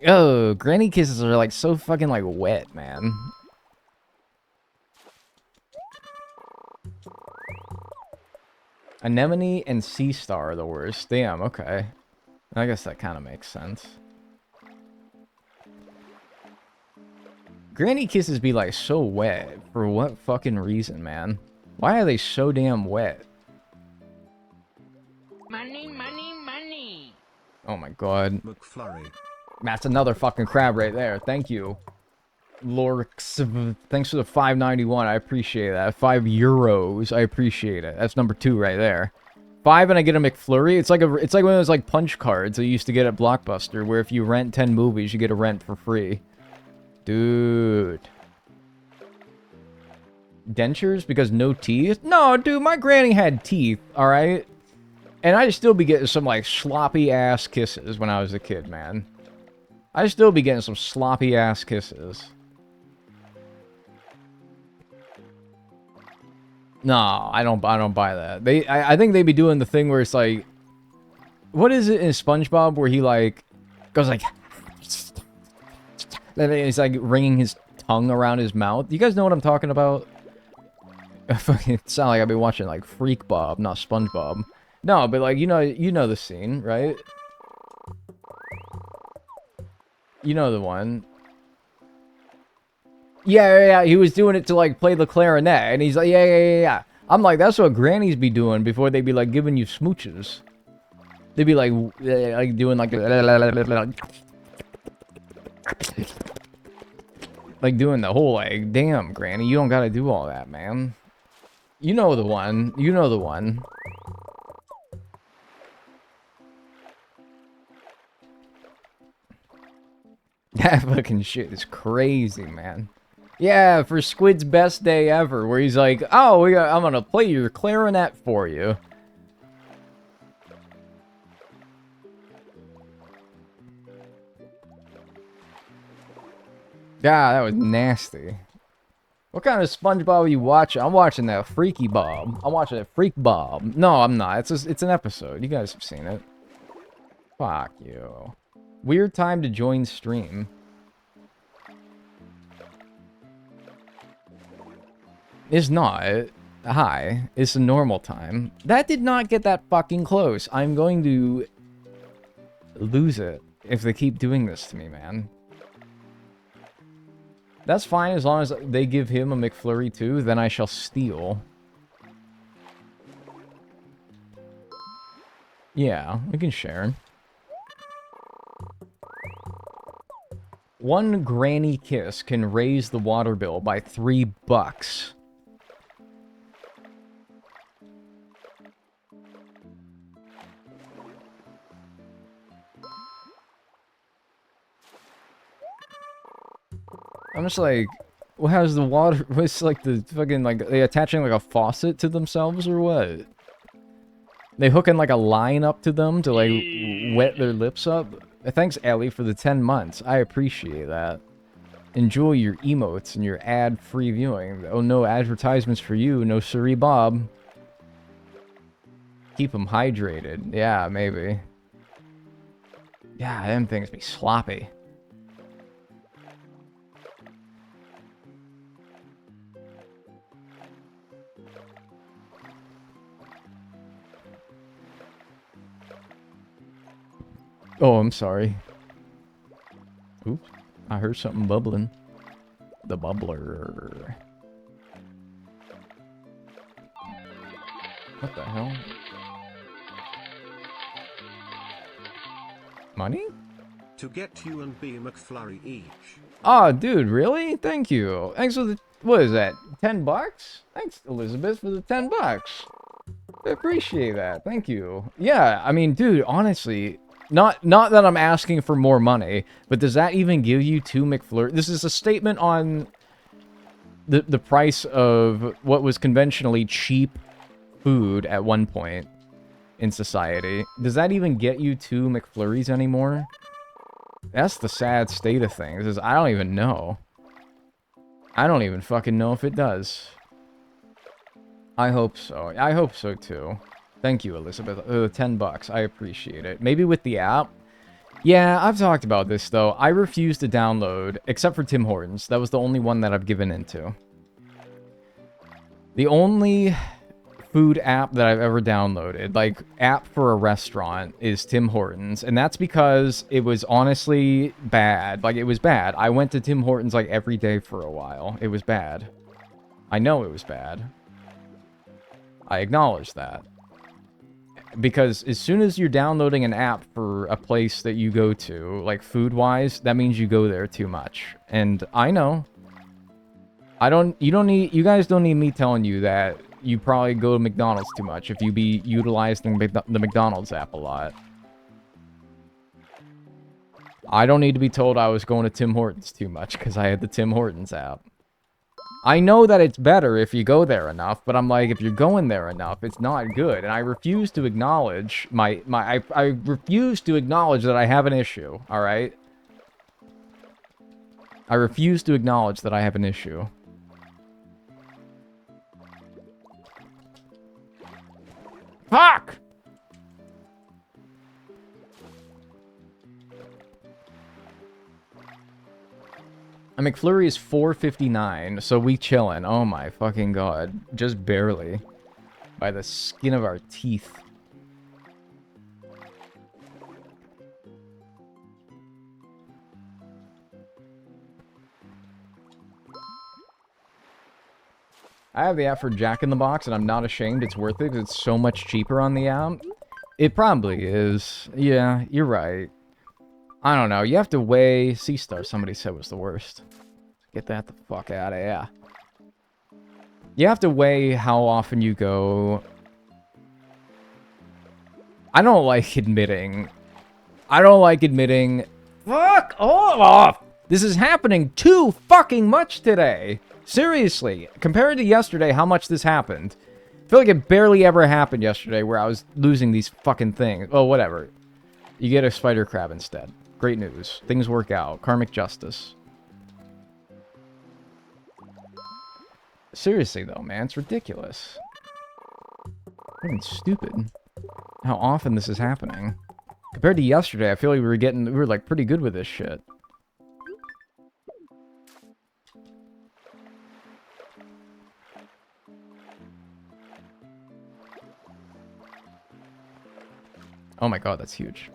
Oh, granny kisses are like so fucking like wet, man. Anemone and sea star are the worst. Damn, okay. I guess that kind of makes sense. Granny kisses be like so wet. For what fucking reason, man? Why are they so damn wet? Money, money, money. Oh my god. McFlurry. That's another fucking crab right there. Thank you. Lorx, thanks for the 5.91. I appreciate that. 5 euros. I appreciate it. That's number 2 right there. 5 and I get a McFlurry. It's like one of those like punch cards I used to get at Blockbuster, where if you rent 10 movies, you get a rent for free. Dude. Dentures because no teeth? No, dude, my granny had teeth, alright? And I'd still be getting some like sloppy ass kisses when I was a kid, man. I'd still be getting some sloppy ass kisses. No, I don't buy that. I think they be doing the thing where it's like, what is it in SpongeBob where he like goes like, and he's like wringing his tongue around his mouth. You guys know what I'm talking about? It sound like I've been watching like Freak Bob, not SpongeBob. No, but like you know the scene, right? You know the one. Yeah, he was doing it to, like, play the clarinet. And he's like, yeah. I'm like, that's what grannies be doing before they be, like, giving you smooches. They be, like doing, like... Like doing the whole like, damn, Granny, you don't gotta do all that, man. You know the one. You know the one. That fucking shit is crazy, man. Yeah, for Squid's best day ever, where he's like, oh, I'm gonna play your clarinet for you. Yeah, that was nasty. What kind of SpongeBob are you watching? I'm watching that Freaky Bob. I'm watching that Freak Bob. No, I'm not. It's an episode. You guys have seen it. Fuck you. Weird time to join stream. It's not. Hi. It's a normal time. That did not get that fucking close. I'm going to lose it if they keep doing this to me, man. That's fine as long as they give him a McFlurry too, then I shall steal. Yeah, we can share. One granny kiss can raise the water bill by $3. I'm just like, well, how's the water? What's like the fucking like they attaching like a faucet to themselves or what? They hooking like a line up to them to like wet their lips up. Thanks, Ellie, for the 10 months. I appreciate that. Enjoy your emotes and your ad-free viewing. Oh, no advertisements for you. No siree, Bob. Keep them hydrated. Yeah, maybe. Yeah, them things be sloppy. Oh, I'm sorry. Oops. I heard something bubbling. The bubbler. What the hell? Money? To get you and B McFlurry each. Oh, dude, really? Thank you. Thanks for the... What is that? 10 bucks? Thanks, Elizabeth, for the 10 bucks. I appreciate that. Thank you. Yeah, I mean, dude, honestly... Not that I'm asking for more money, but does that even give you 2 McFlurry? This is a statement on the price of what was conventionally cheap food at one point in society. Does that even get you 2 McFlurries anymore? That's the sad state of things, is I don't even know. I don't even fucking know if it does. I hope so. I hope so, too. Thank you, Elizabeth. 10 bucks. I appreciate it. Maybe with the app? Yeah, I've talked about this, though. I refuse to download, except for Tim Hortons. That was the only one that I've given into. The only food app that I've ever downloaded, like, app for a restaurant, is Tim Hortons. And that's because it was honestly bad. Like, it was bad. I went to Tim Hortons, like, every day for a while. It was bad. I know it was bad. I acknowledge that. Because as soon as you're downloading an app for a place that you go to, like food-wise, that means you go there too much. And I know. You guys don't need me telling you that you probably go to McDonald's too much if you be utilizing the McDonald's app a lot. I don't need to be told I was going to Tim Hortons too much because I had the Tim Hortons app. I know that it's better if you go there enough, but I'm like, if you're going there enough, it's not good. And I refuse to acknowledge I refuse to acknowledge that I have an issue, alright? I refuse to acknowledge that I have an issue. Fuck! A McFlurry is $4.59, so we chillin'. Oh my fucking god. Just barely. By the skin of our teeth. I have the app for Jack in the Box, and I'm not ashamed. It's worth it, because it's so much cheaper on the app. It probably is. Yeah, you're right. I don't know. You have to weigh... Sea Star, somebody said was the worst. Get that the fuck out of here. You have to weigh how often you go. I don't like admitting. Fuck off! This is happening too fucking much today. Seriously, compared to yesterday, how much this happened. I feel like it barely ever happened yesterday where I was losing these fucking things. Oh, whatever. You get a spider crab instead. Great news. Things work out. Karmic justice. Seriously, though, man. It's ridiculous. Fucking stupid. How often this is happening. Compared to yesterday, I feel like we were like pretty good with this shit. Oh my god, that's huge.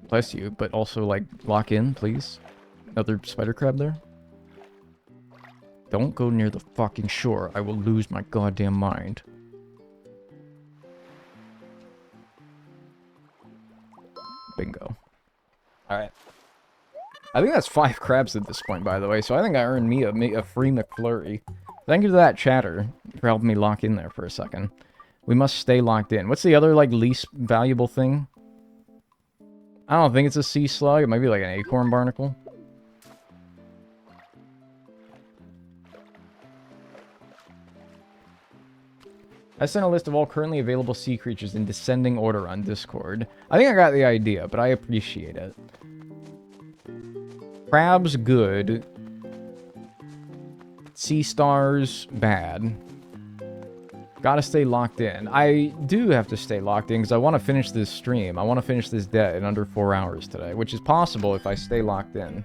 Bless you, but also, like, lock in, please. Another spider crab there. Don't go near the fucking shore. I will lose my goddamn mind. Bingo. Alright. I think that's 5 crabs at this point, by the way, so I think I earned me a free McFlurry. Thank you to that chatter for helping me lock in there for a second. We must stay locked in. What's the other, like, least valuable thing? I don't think it's a sea slug. It might be like an acorn barnacle. I sent a list of all currently available sea creatures in descending order on Discord. I think I got the idea, but I appreciate it. Crabs, good. Sea stars, bad. Gotta stay locked in. I do have to stay locked in because I want to finish this stream. I want to finish this debt in under 4 hours today, which is possible if I stay locked in.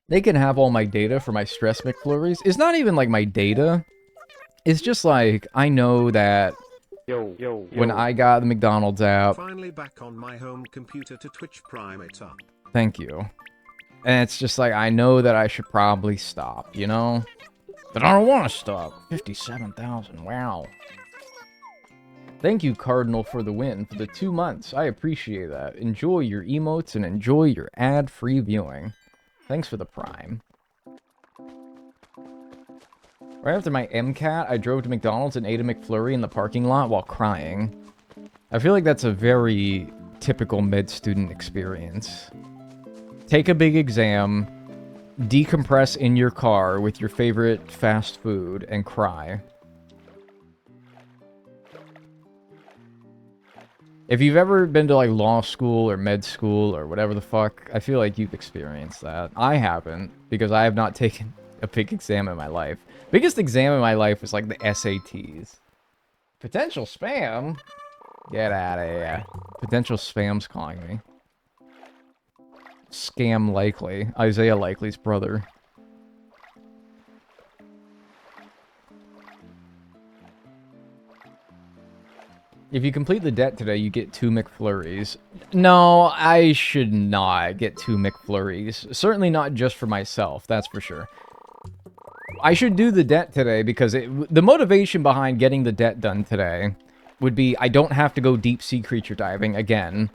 They can have all my data for my stress McFlurries. It's not even like my data. It's just like, I know that when I got the McDonald's app... Finally back on my home computer to Twitch Prime it up. Thank you. And it's just like, I know that I should probably stop, you know? But I don't want to stop. 57,000, wow. Thank you, Cardinal, for the win for the 2 months. I appreciate that. Enjoy your emotes and enjoy your ad-free viewing. Thanks for the Prime. Right after my MCAT, I drove to McDonald's and ate a McFlurry in the parking lot while crying. I feel like that's a very typical med student experience. Take a big exam, decompress in your car with your favorite fast food, and cry. If you've ever been to, like, law school or med school or whatever the fuck, I feel like you've experienced that. I haven't, because I have not taken a big exam in my life. Biggest exam in my life was, like, the SATs. Potential spam? Get out of here. Potential spam's calling me. Scam Likely. Isaiah Likely's brother. If you complete the debt today, you get 2 McFlurries. No, I should not get 2 McFlurries. Certainly not just for myself, that's for sure. I should do the debt today because the motivation behind getting the debt done today would be I don't have to go deep sea creature diving again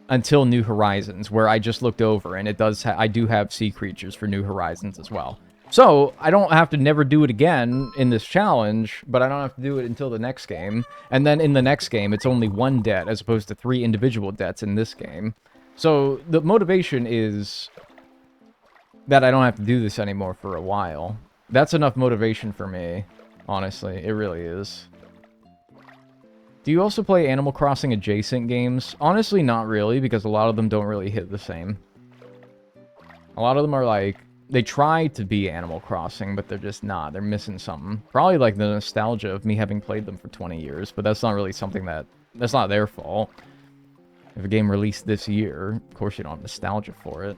until New Horizons, where I just looked over and it does I do have sea creatures for New Horizons as well. So, I don't have to never do it again in this challenge, but I don't have to do it until the next game. And then in the next game, it's only 1 debt as opposed to 3 individual debts in this game. So, the motivation is that I don't have to do this anymore for a while. That's enough motivation for me, honestly. It really is. Do you also play Animal Crossing adjacent games? Honestly, not really, because a lot of them don't really hit the same. A lot of them are like... They try to be Animal Crossing, but they're just not. They're missing something. Probably like the nostalgia of me having played them for 20 years, but that's not really something that... That's not their fault. If a game released this year, of course you don't have nostalgia for it.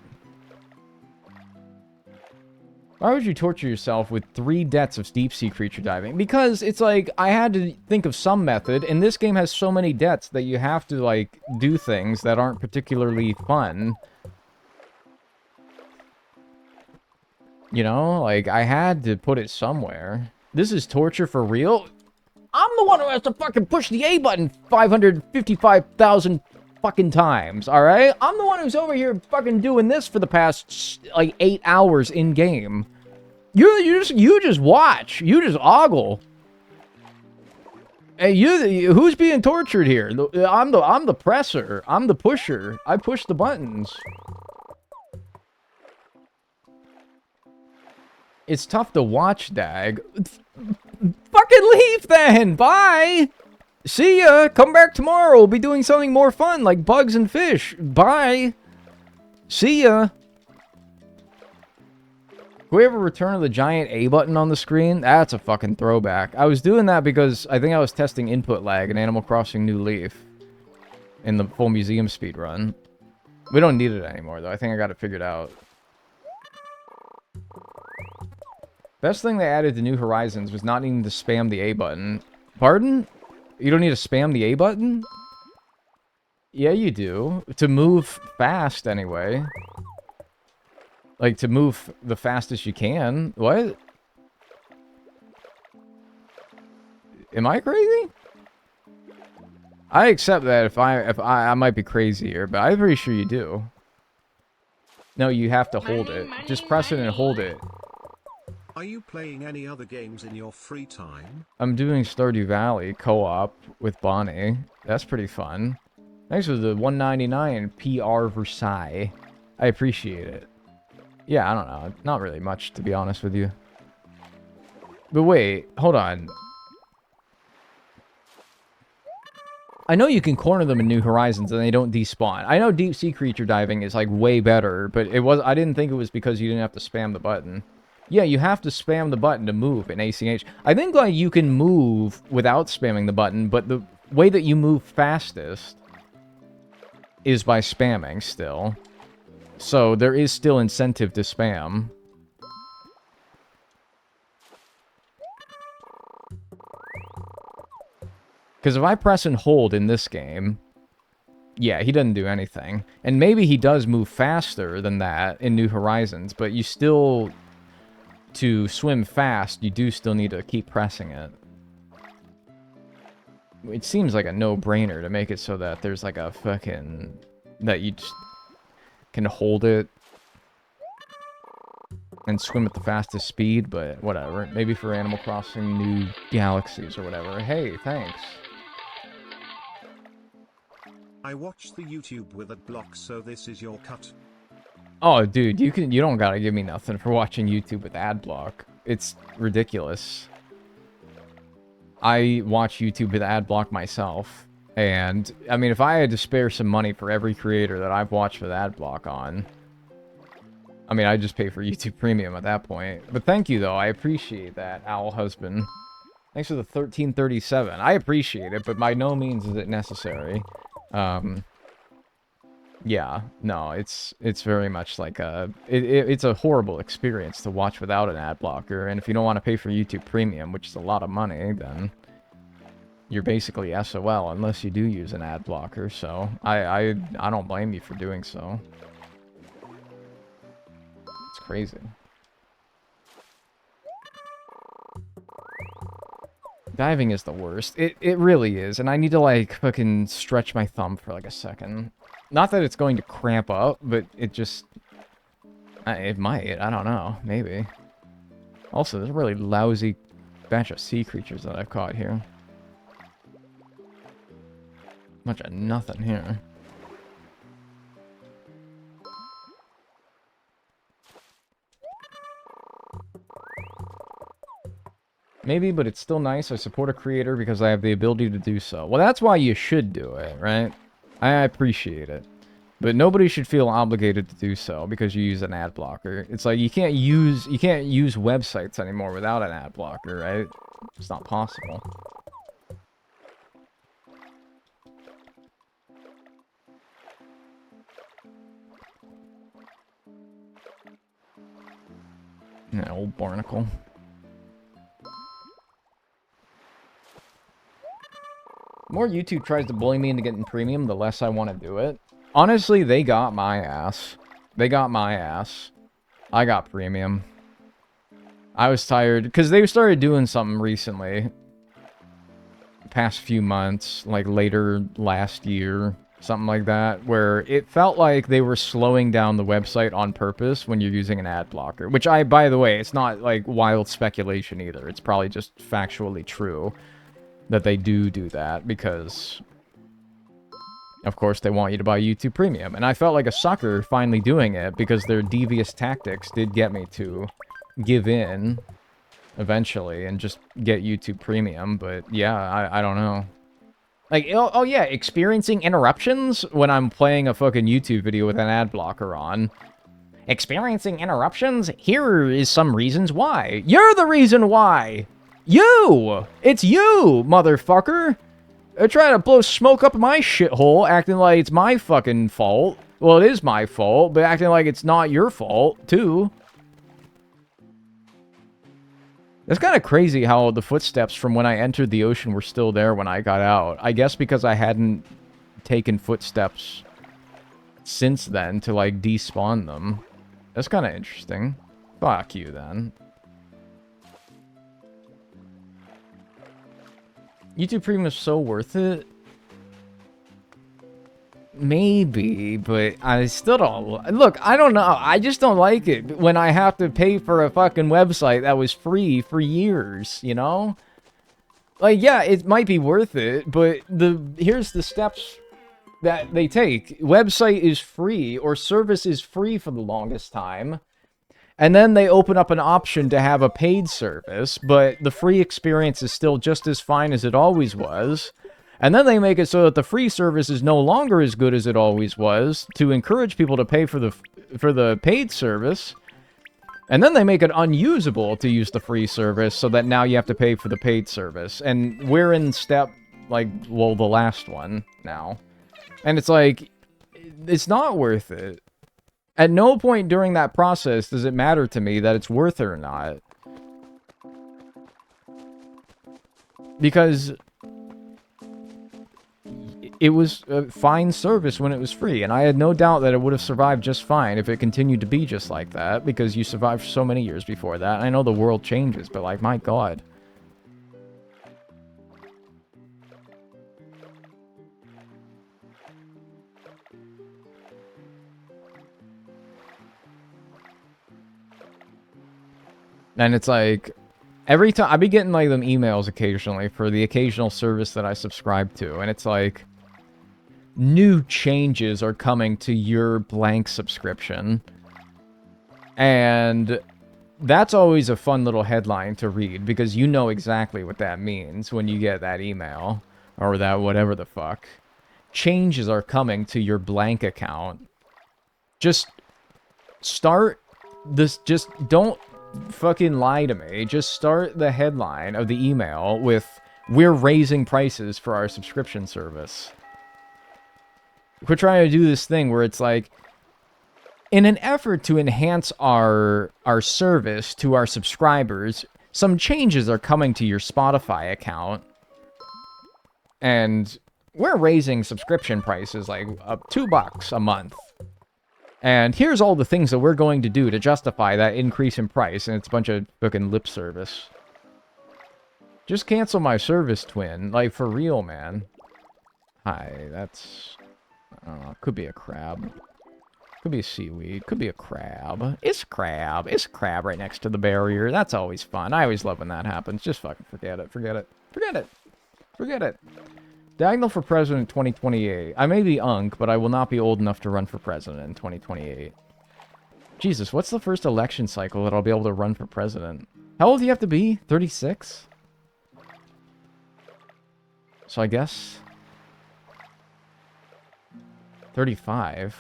Why would you torture yourself with 3 debts of deep sea creature diving? Because it's like, I had to think of some method, and this game has so many debts that you have to, like, do things that aren't particularly fun. You know, like, I had to put it somewhere. This is torture for real? I'm the one who has to fucking push the A button 555,500 fucking times, alright? I'm the one who's over here fucking doing this for the past, like, 8 hours in-game. You just watch. You just ogle. Hey, who's being tortured here? I'm the presser. I'm the pusher. I push the buttons. It's tough to watch, Dag. Fucking leave then. Bye. See ya. Come back tomorrow. We'll be doing something more fun like bugs and fish. Bye. See ya. Can we have a return of the giant A button on the screen? That's a fucking throwback. I was doing that because I think I was testing input lag in Animal Crossing New Leaf in the full museum speedrun. We don't need it anymore, though. I think I got it figured out. Best thing they added to New Horizons was not needing to spam the A button. Pardon? You don't need to spam the A button? Yeah, you do. To move fast, anyway. Like, to move the fastest you can. What? Am I crazy? I accept that if I might be crazy here, but I'm pretty sure you do. No, you have to hold it. Just press it and hold it. Are you playing any other games in your free time? I'm doing Stardew Valley co-op with Bonnie. That's pretty fun. Thanks for the $1.99 PR Versailles. I appreciate it. Yeah, I don't know. Not really much, to be honest with you. But wait, hold on. I know you can corner them in New Horizons and they don't despawn. I know deep sea creature diving is like way better, but I didn't think it was because you didn't have to spam the button. Yeah, you have to spam the button to move in ACH. I think like you can move without spamming the button, but the way that you move fastest is by spamming still. So there is still incentive to spam. Because if I press and hold in this game, yeah, he doesn't do anything. And maybe he does move faster than that in New Horizons, but you still, to swim fast, you do still need to keep pressing it. It seems like a no-brainer to make it so that there's like a fucking... that you just can hold it and swim at the fastest speed, but whatever. Maybe for Animal Crossing New Galaxies or whatever. Hey, thanks. I watched the YouTube with ad block, so this is your cut. Oh, dude, you don't gotta give me nothing for watching YouTube with ad block. It's ridiculous. I watch YouTube with ad block myself. And, I mean, if I had to spare some money for every creator that I've watched with ad block on, I mean, I'd just pay for YouTube Premium at that point. But thank you, though. I appreciate that, Owl Husband. Thanks for the 1337. I appreciate it, but by no means is it necessary. Yeah, no, it's very much like it's a horrible experience to watch without an ad blocker. And if you don't want to pay for YouTube Premium, which is a lot of money, then you're basically SOL unless you do use an ad blocker. So I don't blame you for doing so. It's crazy. Diving is the worst. It really is, and I need to like fucking stretch my thumb for like a second. Not that it's going to cramp up, but it just it might. I don't know. Maybe. Also, there's a really lousy batch of sea creatures that I've caught here. Bunch of nothing here. Maybe, but it's still nice. I support a creator because I have the ability to do so. Well, that's why you should do it, right? I appreciate it. But nobody should feel obligated to do so because you use an ad blocker. It's like you can't use websites anymore without an ad blocker, right? It's not possible. Yeah, old barnacle. The more YouTube tries to bully me into getting premium, the less I want to do it. Honestly, they got my ass. They got my ass. I got premium. I was tired, because they started doing something recently. The past few months, like later last year, Something like that, where it felt like they were slowing down the website on purpose when you're using an ad blocker. Which by the way, it's not like wild speculation either. It's probably just factually true that they do that because, of course, they want you to buy YouTube Premium. And I felt like a sucker finally doing it because their devious tactics did get me to give in eventually and just get YouTube Premium. But yeah, I don't know. Like, oh yeah, experiencing interruptions when I'm playing a fucking YouTube video with an ad blocker on. Experiencing interruptions? Here is some reasons why. You're the reason why! You! It's you, motherfucker! They're trying to blow smoke up my shithole, acting like it's my fucking fault. Well, it is my fault, but acting like it's not your fault, too. It's kind of crazy how the footsteps from when I entered the ocean were still there when I got out. I guess because I hadn't taken footsteps since then to, like, despawn them. That's kind of interesting. Fuck you, then. YouTube Premium is so worth it? Maybe, but I still don't... Look, I don't know. I just don't like it when I have to pay for a fucking website that was free for years, you know? Like, yeah, it might be worth it, but here's the steps that they take. Website is free, or service is free for the longest time. And then they open up an option to have a paid service, but the free experience is still just as fine as it always was. And then they make it so that the free service is no longer as good as it always was to encourage people to pay for the paid service. And then they make it unusable to use the free service so that now you have to pay for the paid service. And we're in step, like, well, the last one now. And it's like, it's not worth it. At no point during that process does it matter to me that it's worth it or not. Because it was a fine service when it was free, and I had no doubt that it would have survived just fine if it continued to be just like that, because you survived so many years before that. I know the world changes, but, like, my god. And it's like, every time, I be getting, like, them emails occasionally for the occasional service that I subscribe to, and it's like, new changes are coming to your blank subscription. And that's always a fun little headline to read, because you know exactly what that means when you get that email, or that whatever the fuck. Changes are coming to your blank account. Just start this, just don't fucking lie to me. Just start the headline of the email with, "We're raising prices for our subscription service." We're trying to do this thing where it's like, in an effort to enhance our service to our subscribers, some changes are coming to your Spotify account. And we're raising subscription prices like up $2 a month. And here's all the things that we're going to do to justify that increase in price. And it's a bunch of fucking lip service. Just cancel my service, twin. Like, for real, man. Hi, that's... I don't know. Could be a crab. Could be a seaweed. Could be a crab. It's a crab. It's a crab right next to the barrier. That's always fun. I always love when that happens. Just fucking forget it. Forget it. Forget it. Forget it. Diagonal for president 2028. I may be unk, but I will not be old enough to run for president in 2028. Jesus, what's the first election cycle that I'll be able to run for president? How old do you have to be? 36? So I guess... 35?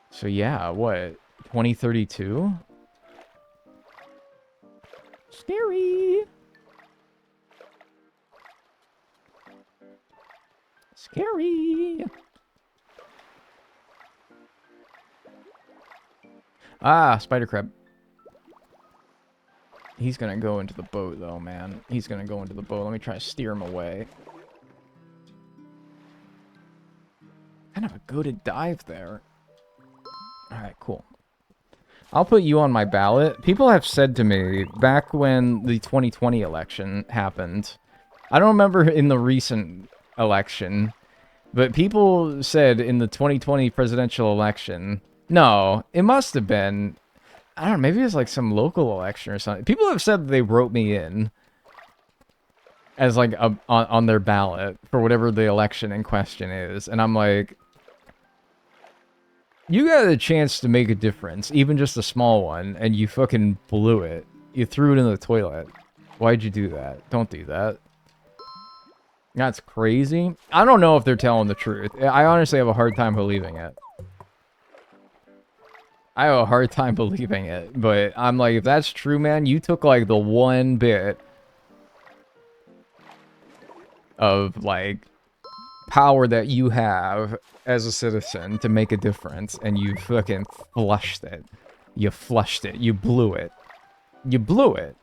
So yeah, what? 2032? Scary! Scary! Ah, spider crab. He's gonna go into the boat, though, man. He's gonna go into the boat. Let me try to steer him away. Kind of a goated dive there. Alright, cool. I'll put you on my ballot. People have said to me, back when the 2020 election happened, I don't remember in the recent election. But people said in the 2020 presidential election, no, it must have been, I don't know, maybe it was like some local election or something. People have said that they wrote me in as like on their ballot for whatever the election in question is. And I'm like, you got a chance to make a difference, even just a small one, and you fucking blew it. You threw it in the toilet. Why'd you do that? Don't do that. That's crazy. I don't know if they're telling the truth. I honestly have a hard time believing it. I have a hard time believing it, but I'm like, if that's true, man, you took like the one bit of like power that you have as a citizen to make a difference, and you fucking flushed it. You flushed it. You blew it. You blew it.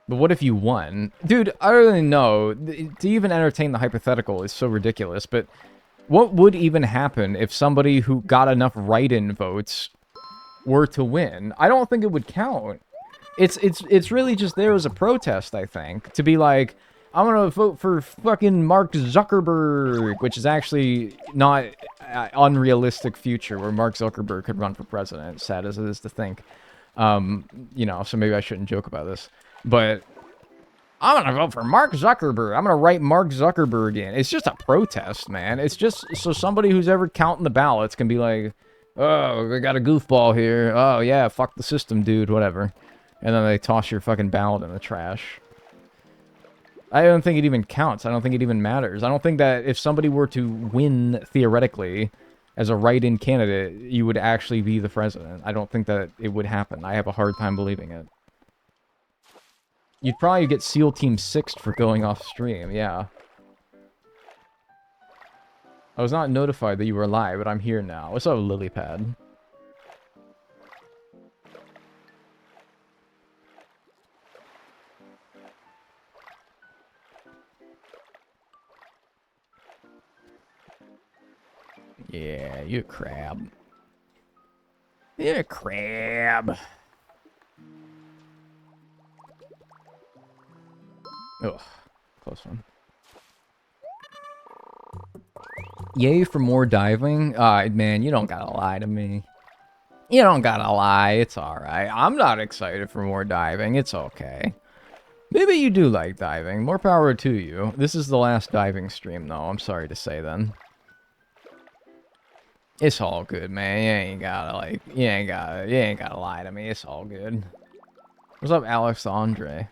But what if you won? Dude, I don't really know. To even entertain the hypothetical is so ridiculous, but what would even happen if somebody who got enough write-in votes were to win? I don't think it would count. It's really just there as a protest, I think. To be like, I'm gonna vote for fucking Mark Zuckerberg, which is actually not an unrealistic future where Mark Zuckerberg could run for president, sad as it is to think. You know, so maybe I shouldn't joke about this. But I'm gonna vote for Mark Zuckerberg. I'm gonna write Mark Zuckerberg in. It's just a protest, man. It's just so somebody who's ever counting the ballots can be like, oh, we got a goofball here. Oh, yeah, fuck the system, dude, whatever. And then they toss your fucking ballot in the trash. I don't think it even counts. I don't think it even matters. I don't think that if somebody were to win, theoretically, as a write-in candidate, you would actually be the president. I don't think that it would happen. I have a hard time believing it. You'd probably get SEAL Team 6'd for going off stream, yeah. I was not notified that you were alive, but I'm here now. What's up, Lilypad? Yeah, you're a crab. You're a crab. Ugh, close one. Yay for more diving? Man, you don't gotta lie to me. You don't gotta lie, it's alright. I'm not excited for more diving, it's okay. Maybe you do like diving, more power to you. This is the last diving stream though, I'm sorry to say then. It's all good, man. You ain't gotta lie to me. It's all good. What's up, Alex Andre?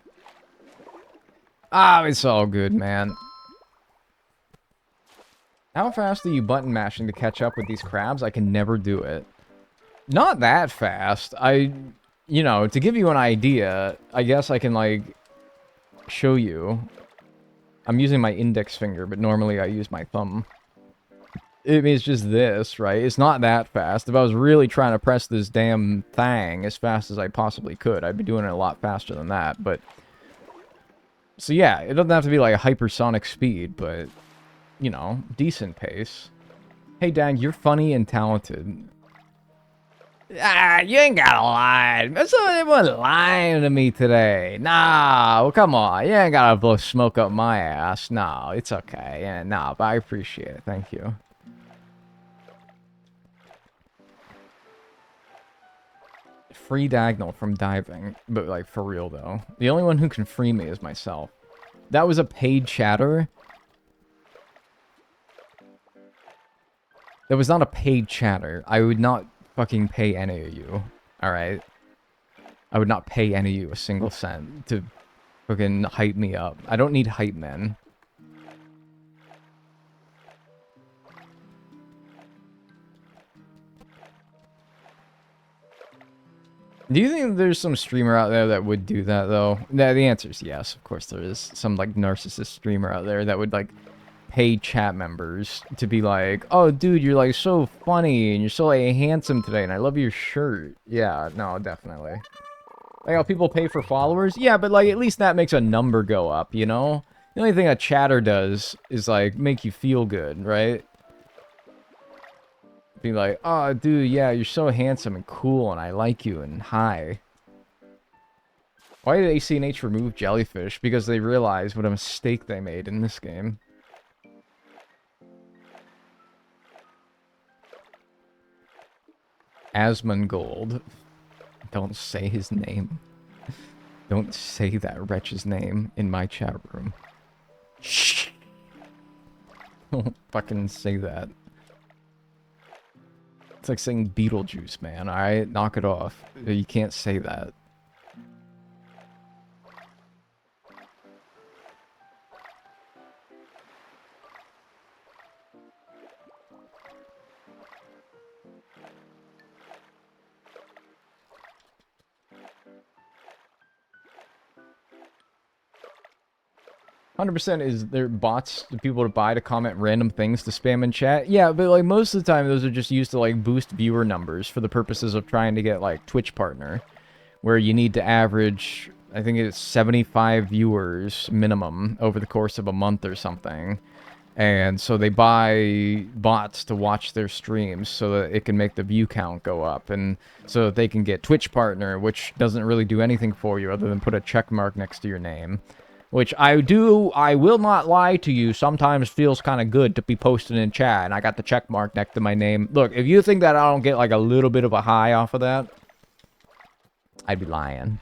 Ah, it's all good, man. How fast are you button mashing to catch up with these crabs? I can never do it. Not that fast. You know, to give you an idea, I guess I can, like, show you. I'm using my index finger, but normally I use my thumb. I mean, it's just this, right? It's not that fast. If I was really trying to press this damn thing as fast as I possibly could, I'd be doing it a lot faster than that, but... So yeah, it doesn't have to be like a hypersonic speed, but, you know, decent pace. Hey, Dan, you're funny and talented. Ah, you ain't gotta lie. Someone lying to me today. Nah, well, come on. You ain't gotta blow smoke up my ass. No, it's okay. Yeah, nah, but I appreciate it. Thank you. Free diagonal from diving, but like for real though. The only one who can free me is myself. That was a paid chatter. That was not a paid chatter. I would not fucking pay any of you. Alright? I would not pay any of you a single cent to fucking hype me up. I don't need hype men. Do you think there's some streamer out there that would do that, though? The answer is yes. Of course there is. Some, like, narcissist streamer out there that would, like, pay chat members to be like, oh, dude, you're, like, so funny, and you're so, like, handsome today, and I love your shirt. Yeah, no, definitely. Like, how people pay for followers? Yeah, but, like, at least that makes a number go up, you know? The only thing a chatter does is, like, make you feel good, right? Be like, oh, dude, yeah, you're so handsome and cool, and I like you, and hi. Why did ACNH remove jellyfish? Because they realized what a mistake they made in this game. Asmongold. Don't say his name. Don't say that wretch's name in my chat room. Shh. Don't fucking say that. It's like saying Beetlejuice, man. Alright? Knock it off. You can't say that. 100% is there bots, the people to buy to comment random things to spam in chat? Yeah, but like most of the time those are just used to like boost viewer numbers for the purposes of trying to get like Twitch partner, where you need to average, I think it's 75 viewers minimum over the course of a month or something. And so they buy bots to watch their streams so that it can make the view count go up, and so that they can get Twitch partner, which doesn't really do anything for you other than put a check mark next to your name. Which I will not lie to you, sometimes feels kind of good to be posted in chat, and I got the check mark next to my name. Look, if you think that I don't get like a little bit of a high off of that, I'd be lying.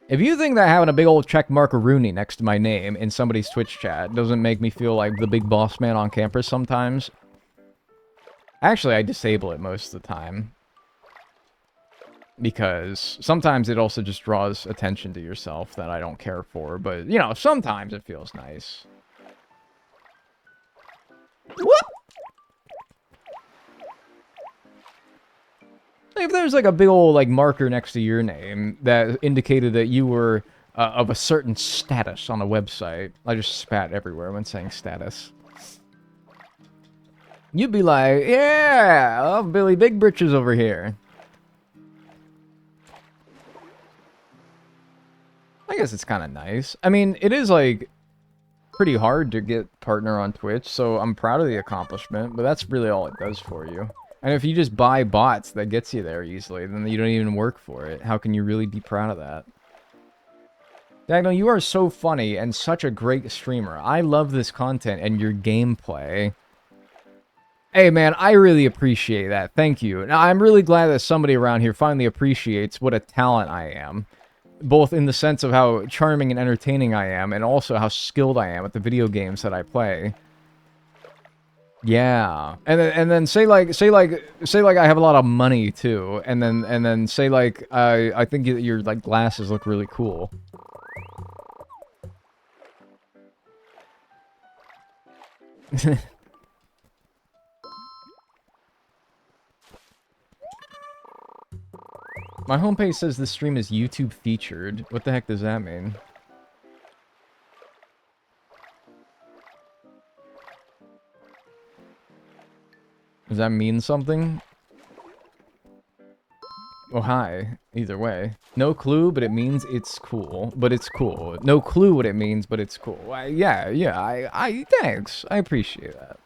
If you think that having a big old check mark Rooney next to my name in somebody's Twitch chat doesn't make me feel like the big boss man on campus sometimes, actually I disable it most of the time. Because sometimes it also just draws attention to yourself that I don't care for, but, you know, sometimes it feels nice. What? If there's like a big old like marker next to your name that indicated that you were of a certain status on a website, I just spat everywhere when saying status. You'd be like, yeah, oh, Billy Big Britches over here. I guess it's kind of nice. I mean, it is, like, pretty hard to get partner on Twitch, so I'm proud of the accomplishment, but that's really all it does for you. And if you just buy bots that gets you there easily, then you don't even work for it. How can you really be proud of that? Dagno, you are so funny and such a great streamer. I love this content and your gameplay. Hey, man, I really appreciate that. Thank you. Now, I'm really glad that somebody around here finally appreciates what a talent I am. Both in the sense of how charming and entertaining I am, and also how skilled I am at the video games that I play. Yeah, and then say like I have a lot of money too, and then say like I think your like glasses look really cool. My homepage says this stream is YouTube featured. What the heck does that mean? Does that mean something? Oh, hi. Either way. No clue, but it means it's cool. But it's cool. No clue what it means, but it's cool. Yeah, thanks. I appreciate that.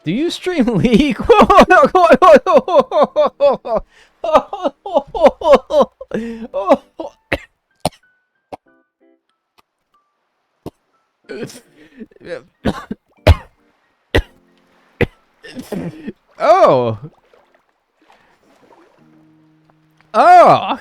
Do you stream League? Oh! Oh!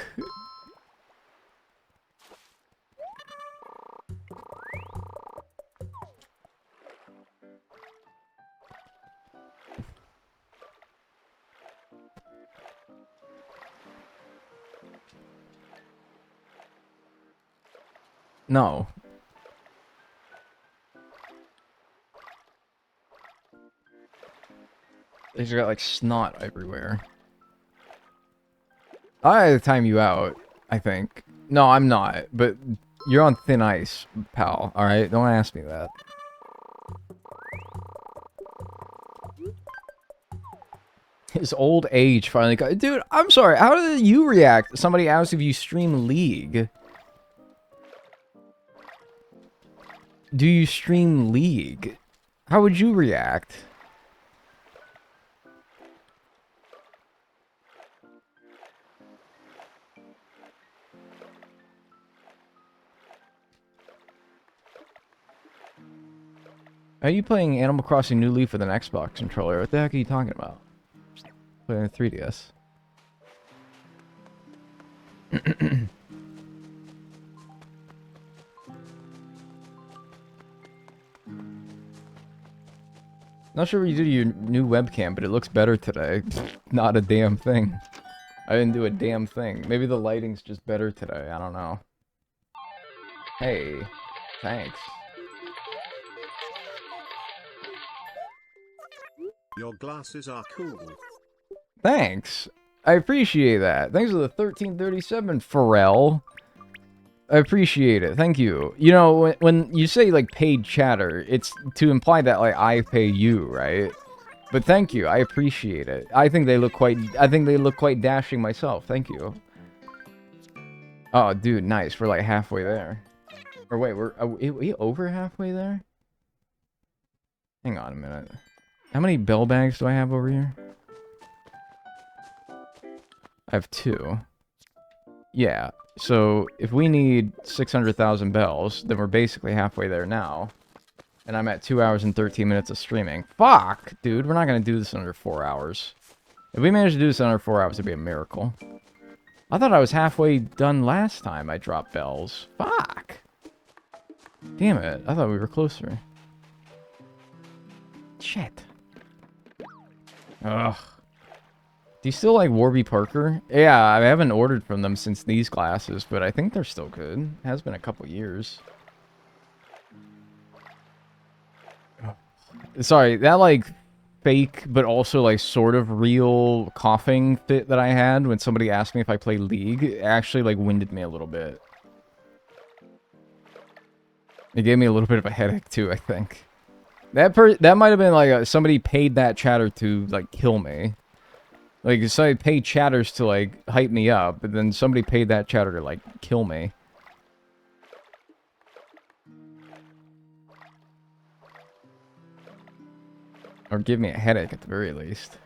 No. They just got like snot everywhere. I had to time you out, I think. No, I'm not, but you're on thin ice, pal, alright? Don't ask me that. His old age finally got... Dude, I'm sorry, how did you react? Somebody asked if you stream League. Do you stream League? How would you react? Are you playing Animal Crossing New Leaf with an Xbox controller? What the heck are you talking about? Playing a 3DS. Not sure what you did to your new webcam, but it looks better today. Not a damn thing. I didn't do a damn thing. Maybe the lighting's just better today. I don't know. Hey, thanks. Your glasses are cool. Thanks. I appreciate that. Thanks for the 1337, Pharrell. I appreciate it. Thank you. You know, when you say, like, paid chatter, it's to imply that, like, I pay you, right? But thank you. I appreciate it. I think they look quite dashing myself. Thank you. Oh, dude, nice. We're, like, halfway there. Or wait, are we over halfway there? Hang on a minute. How many bell bags do I have over here? I have 2. Yeah, so if we need 600,000 bells, then we're basically halfway there now. And I'm at 2 hours and 13 minutes of streaming. Fuck! Dude, we're not gonna do this in under 4 hours. If we manage to do this in under 4 hours, it'd be a miracle. I thought I was halfway done last time I dropped bells. Fuck! Damn it, I thought we were closer. Shit. Ugh. Do you still like Warby Parker? Yeah, I haven't ordered from them since these glasses, but I think they're still good. It has been a couple years. Sorry, that like fake, but also like sort of real coughing fit that I had when somebody asked me if I play League actually like winded me a little bit. It gave me a little bit of a headache too, I think. That might have been like somebody paid that chatter to like kill me. Like, somebody paid chatters to, like, hype me up, but then somebody paid that chatter to, like, kill me. Or give me a headache, at the very least.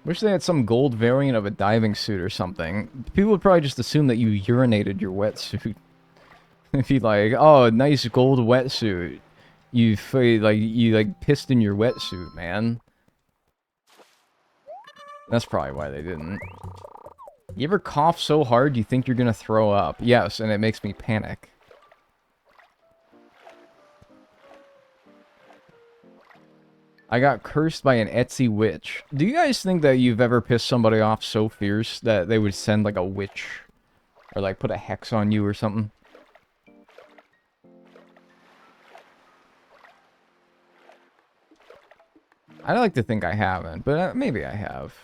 Wish they had some gold variant of a diving suit or something. People would probably just assume that you urinated your wetsuit. If you like, oh, nice gold wetsuit. You pissed in your wetsuit, man. That's probably why they didn't. You ever cough so hard you think you're gonna throw up? Yes, and it makes me panic. I got cursed by an Etsy witch. Do you guys think that you've ever pissed somebody off so fierce that they would send like a witch? Or like put a hex on you or something? I like to think I haven't, but maybe I have.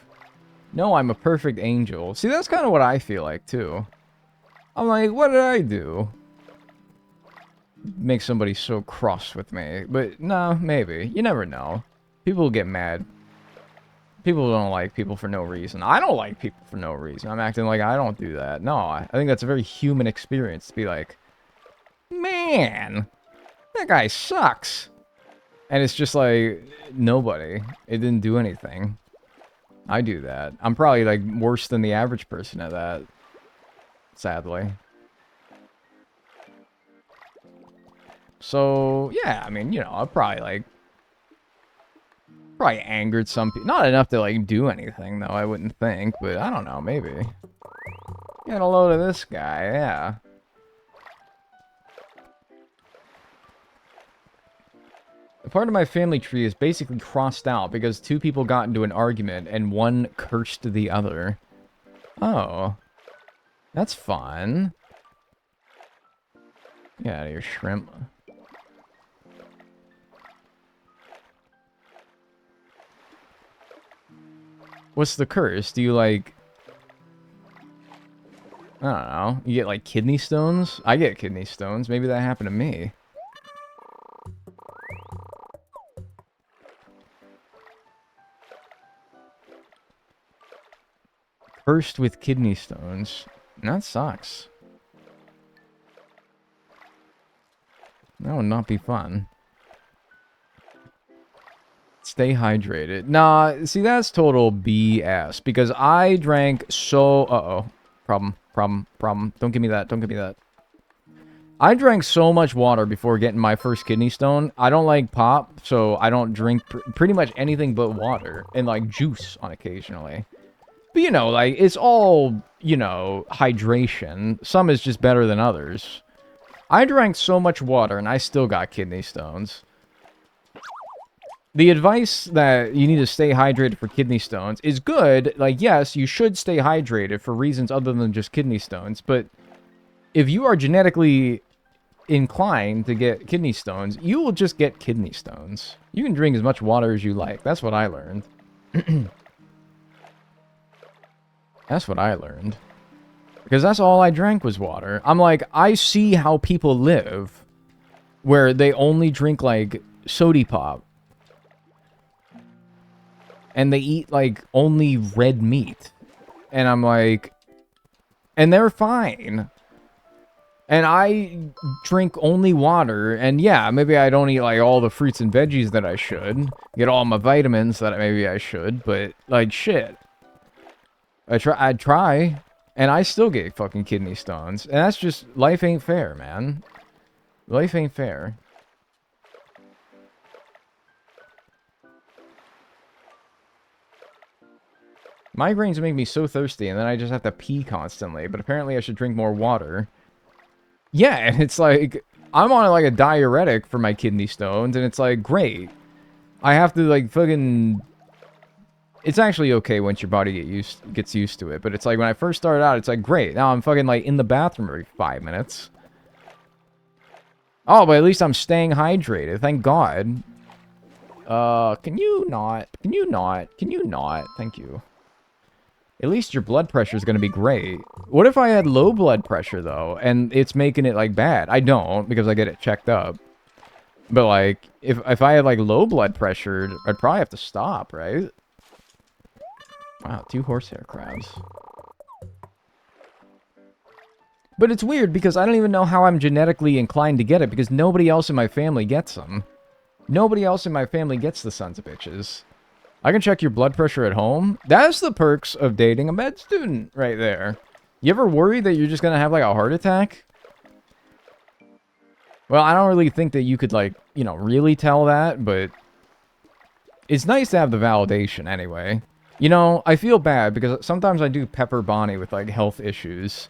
No, I'm a perfect angel. See, that's kind of what I feel like, too. I'm like, what did I do? Make somebody so cross with me. But, no, maybe. You never know. People get mad. People don't like people for no reason. I don't like people for no reason. I'm acting like I don't do that. No, I think that's a very human experience to be like, man, that guy sucks. And it's just like, nobody. It didn't do anything. I do that. I'm probably, like, worse than the average person at that. Sadly. So, yeah, I mean, you know, I probably angered some people. Not enough to, like, do anything, though, I wouldn't think. But, I don't know, maybe. Get a load of this guy, yeah. A part of my family tree is basically crossed out because 2 people got into an argument and one cursed the other. Oh. That's fun. Get out of here, shrimp. What's the curse? Do you, like... I don't know. You get, like, kidney stones? I get kidney stones. Maybe that happened to me. Cursed with kidney stones. That sucks. That would not be fun. Stay hydrated. Nah, see, that's total BS. Because I drank so... Uh-oh. Problem. Don't give me that. Don't give me that. I drank so much water before getting my first kidney stone. I don't like pop, so I don't drink pretty much anything but water and like juice on occasionally. But you know, like it's all, you know, hydration. Some is just better than others. I drank so much water and I still got kidney stones. The advice that you need to stay hydrated for kidney stones is good. Like, yes, you should stay hydrated for reasons other than just kidney stones. But if you are genetically inclined to get kidney stones, you will just get kidney stones. You can drink as much water as you like. That's what I learned. That's what I learned. Because that's all I drank was water. I'm like, I see how people live where they only drink, like, sody pop. And they eat, like, only red meat. And I'm like... And they're fine. And I drink only water, and yeah, maybe I don't eat, like, all the fruits and veggies that I should. Get all my vitamins that maybe I should, but, like, shit. I'd try, and I still get fucking kidney stones. And that's just, life ain't fair, man. Life ain't fair. Migraines make me so thirsty, and then I just have to pee constantly, but apparently I should drink more water. Yeah, and it's like, I'm on like a diuretic for my kidney stones, and it's like, great. I have to like fucking... It's actually okay once your body gets used to it, but it's like when I first started out, it's like, great. Now I'm fucking like in the bathroom every 5 minutes. Oh, but at least I'm staying hydrated, thank God. Can you not? Can you not? Can you not? Thank you. At least your blood pressure is going to be great. What if I had low blood pressure, though, and it's making it, like, bad? I don't, because I get it checked up. But, like, if I had, like, low blood pressure, I'd probably have to stop, right? Wow, 2 horsehair crabs. But it's weird, because I don't even know how I'm genetically inclined to get it, because nobody else in my family gets them. Nobody else in my family gets the sons of bitches. I can check your blood pressure at home. That's the perks of dating a med student right there. You ever worry that you're just going to have like a heart attack? Well, I don't really think that you could like, you know, really tell that, but it's nice to have the validation anyway. You know, I feel bad because sometimes I do pepper Bonnie with like health issues.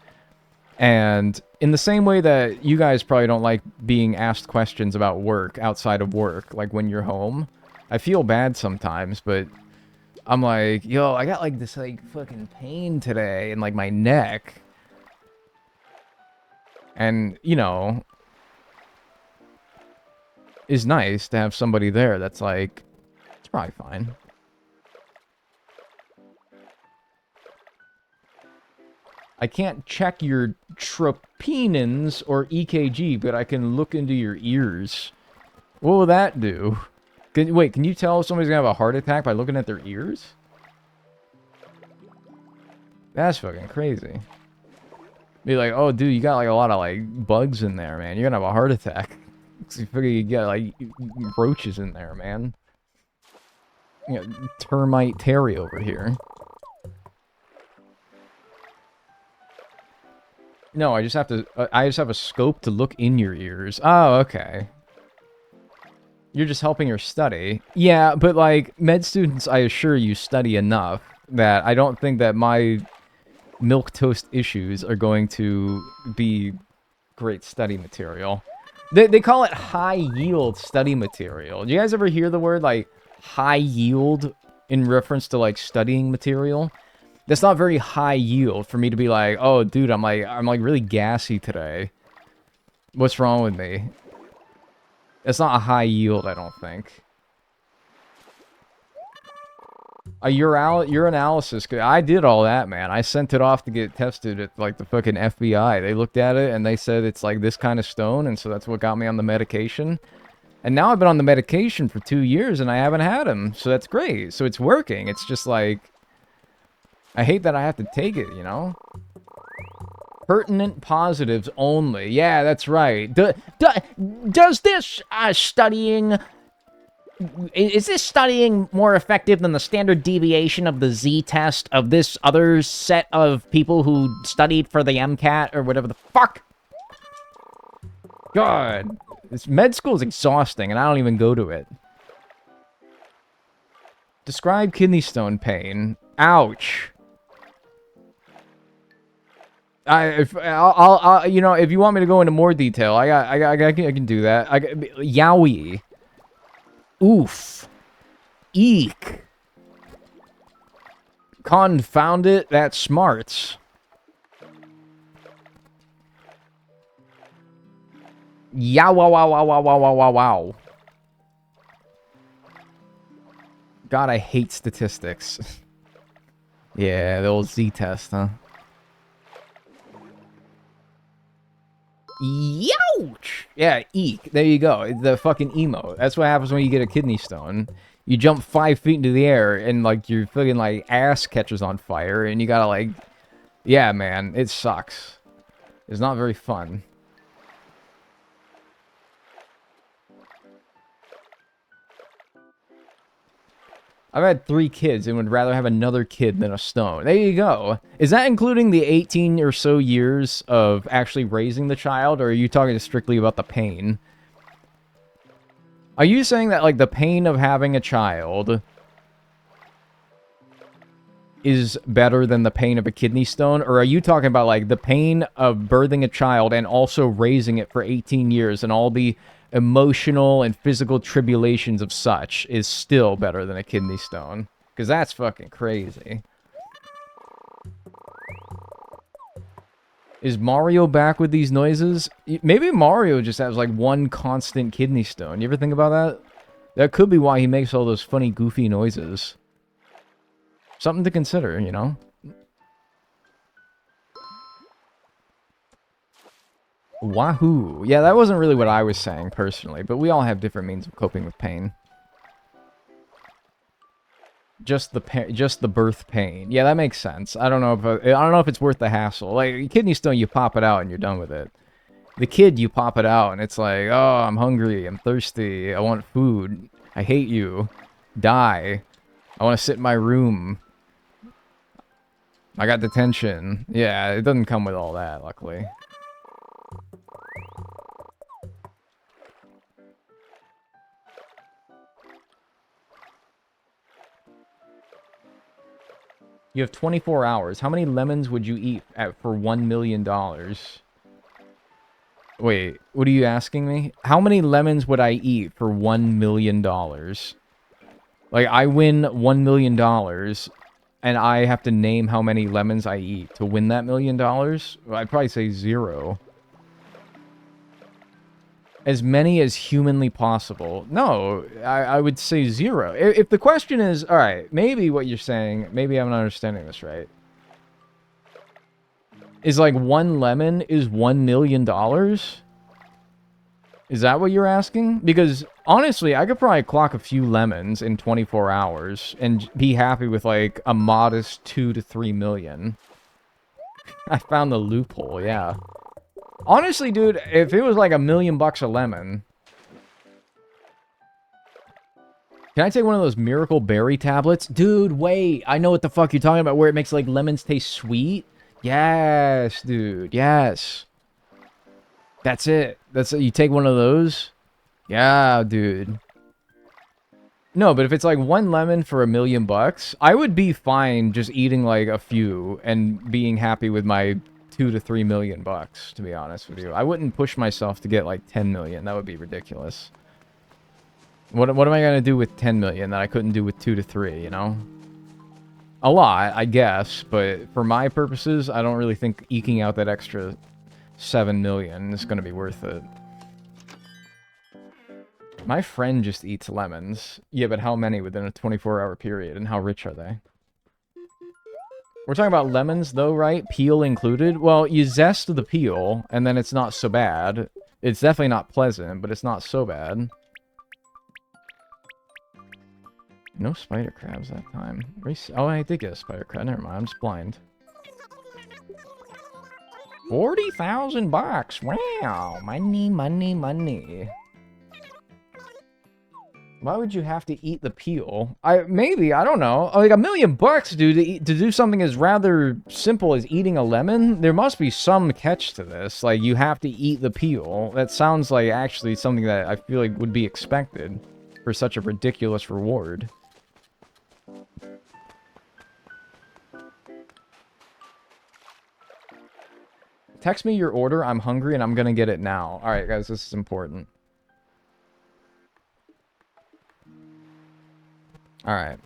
And in the same way that you guys probably don't like being asked questions about work outside of work, like when you're home. I feel bad sometimes, but I'm like, yo, I got like this like fucking pain today in like my neck. And, you know, it's nice to have somebody there that's like, it's probably fine. I can't check your troponins or EKG, but I can look into your ears. What will that do? Wait, can you tell if somebody's gonna have a heart attack by looking at their ears? That's fucking crazy. Be like, oh, dude, you got like a lot of like bugs in there, man. You're gonna have a heart attack. You got like roaches in there, man. You know, termite Terry over here. No, I just have to. I just have a scope to look in your ears. Oh, okay. You're just helping her study. Yeah, but like, med students, I assure you, study enough that I don't think that my milquetoast issues are going to be great study material. They call it high-yield study material. Do you guys ever hear the word, like, high-yield in reference to, like, studying material? That's not very high-yield for me to be like, oh, dude, I'm like really gassy today. What's wrong with me? It's not a high yield, I don't think. A urinalysis, I did all that, man. I sent it off to get tested at, like, the fucking FBI. They looked at it, and they said it's, like, this kind of stone, and so that's what got me on the medication. And now I've been on the medication for 2 years, and I haven't had them, so that's great. So it's working. It's just, like, I hate that I have to take it, you know? Pertinent positives only. Yeah, that's right. Does this studying... Is this studying more effective than the standard deviation of the Z-test of this other set of people who studied for the MCAT or whatever the fuck? God. This med school is exhausting, and I don't even go to it. Describe kidney stone pain. Ouch. I'll you know, if you want me to go into more detail, I can do that. Yowie. Oof. Eek. Confound it, that's smarts. Yow wow wow wow wow wow wow wow wow. God, I hate statistics. Yeah, the old Z-test, huh? Youch! Yeah, eek. There you go. The fucking emo. That's what happens when you get a kidney stone. You jump 5 feet into the air and, like, your fucking, like, ass catches on fire and you gotta, like... Yeah, man. It sucks. It's not very fun. I've had 3 kids and would rather have another kid than a stone. There you go. Is that including the 18 or so years of actually raising the child, or are you talking strictly about the pain? Are you saying that, like, the pain of having a child is better than the pain of a kidney stone? Or are you talking about, like, the pain of birthing a child and also raising it for 18 years and all the emotional and physical tribulations of such is still better than a kidney stone? Because that's fucking crazy. Is Mario back with these noises? Maybe Mario just has, like, one constant kidney stone. You ever think about that? That could be why he makes all those funny, goofy noises. Something to consider, you know? Wahoo. Yeah, that wasn't really what I was saying, personally, but we all have different means of coping with pain. Just the birth pain. Yeah, that makes sense. I don't know if it's worth the hassle. Like, kidney stone, you pop it out and you're done with it. The kid, you pop it out and it's like, oh, I'm hungry, I'm thirsty, I want food, I hate you, die, I want to sit in my room, I got detention. Yeah, it doesn't come with all that, luckily. You have 24 hours. How many lemons would you eat for $1 million? Wait, what are you asking me? How many lemons would I eat for $1 million? Like, I win $1 million, and I have to name how many lemons I eat to win that $1 million? Well, I'd probably say 0. As many as humanly possible. No, I would say 0. If the question is, alright, maybe what you're saying, maybe I'm not understanding this right, is like 1 lemon is $1 million? Is that what you're asking? Because, honestly, I could probably clock a few lemons in 24 hours and be happy with, like, a modest 2 to 3 million. I found the loophole, yeah. Honestly, dude, if it was like $1 million a lemon... Can I take one of those miracle berry tablets? Dude, wait, I know what the fuck you're talking about, where it makes, like, lemons taste sweet? Yes, dude, yes. That's it. That's it. You take one of those? Yeah, dude. No, but if it's like 1 lemon for $1 million, I would be fine just eating, like, a few and being happy with my 2 to 3 million bucks, to be honest with you. I wouldn't push myself to get, like, 10 million. That would be ridiculous. What am I going to do with 10 million that I couldn't do with 2 to 3, you know? A lot, I guess, but for my purposes, I don't really think eking out that extra 7 million is going to be worth it. My friend just eats lemons. Yeah, but how many within a 24-hour period, and how rich are they? We're talking about lemons, though, right? Peel included? Well, you zest the peel, and then it's not so bad. It's definitely not pleasant, but it's not so bad. No spider crabs that time. Oh, I did get a spider crab. Never mind, I'm just blind. 40,000 bucks! Wow! Money, money, money. Why would you have to eat the peel? Maybe, I don't know. Like $1 million, dude, to do something as rather simple as eating a lemon? There must be some catch to this. Like, you have to eat the peel. That sounds like actually something that I feel like would be expected for such a ridiculous reward. Text me your order. I'm hungry and I'm gonna get it now. Alright, guys, this is important. Alright.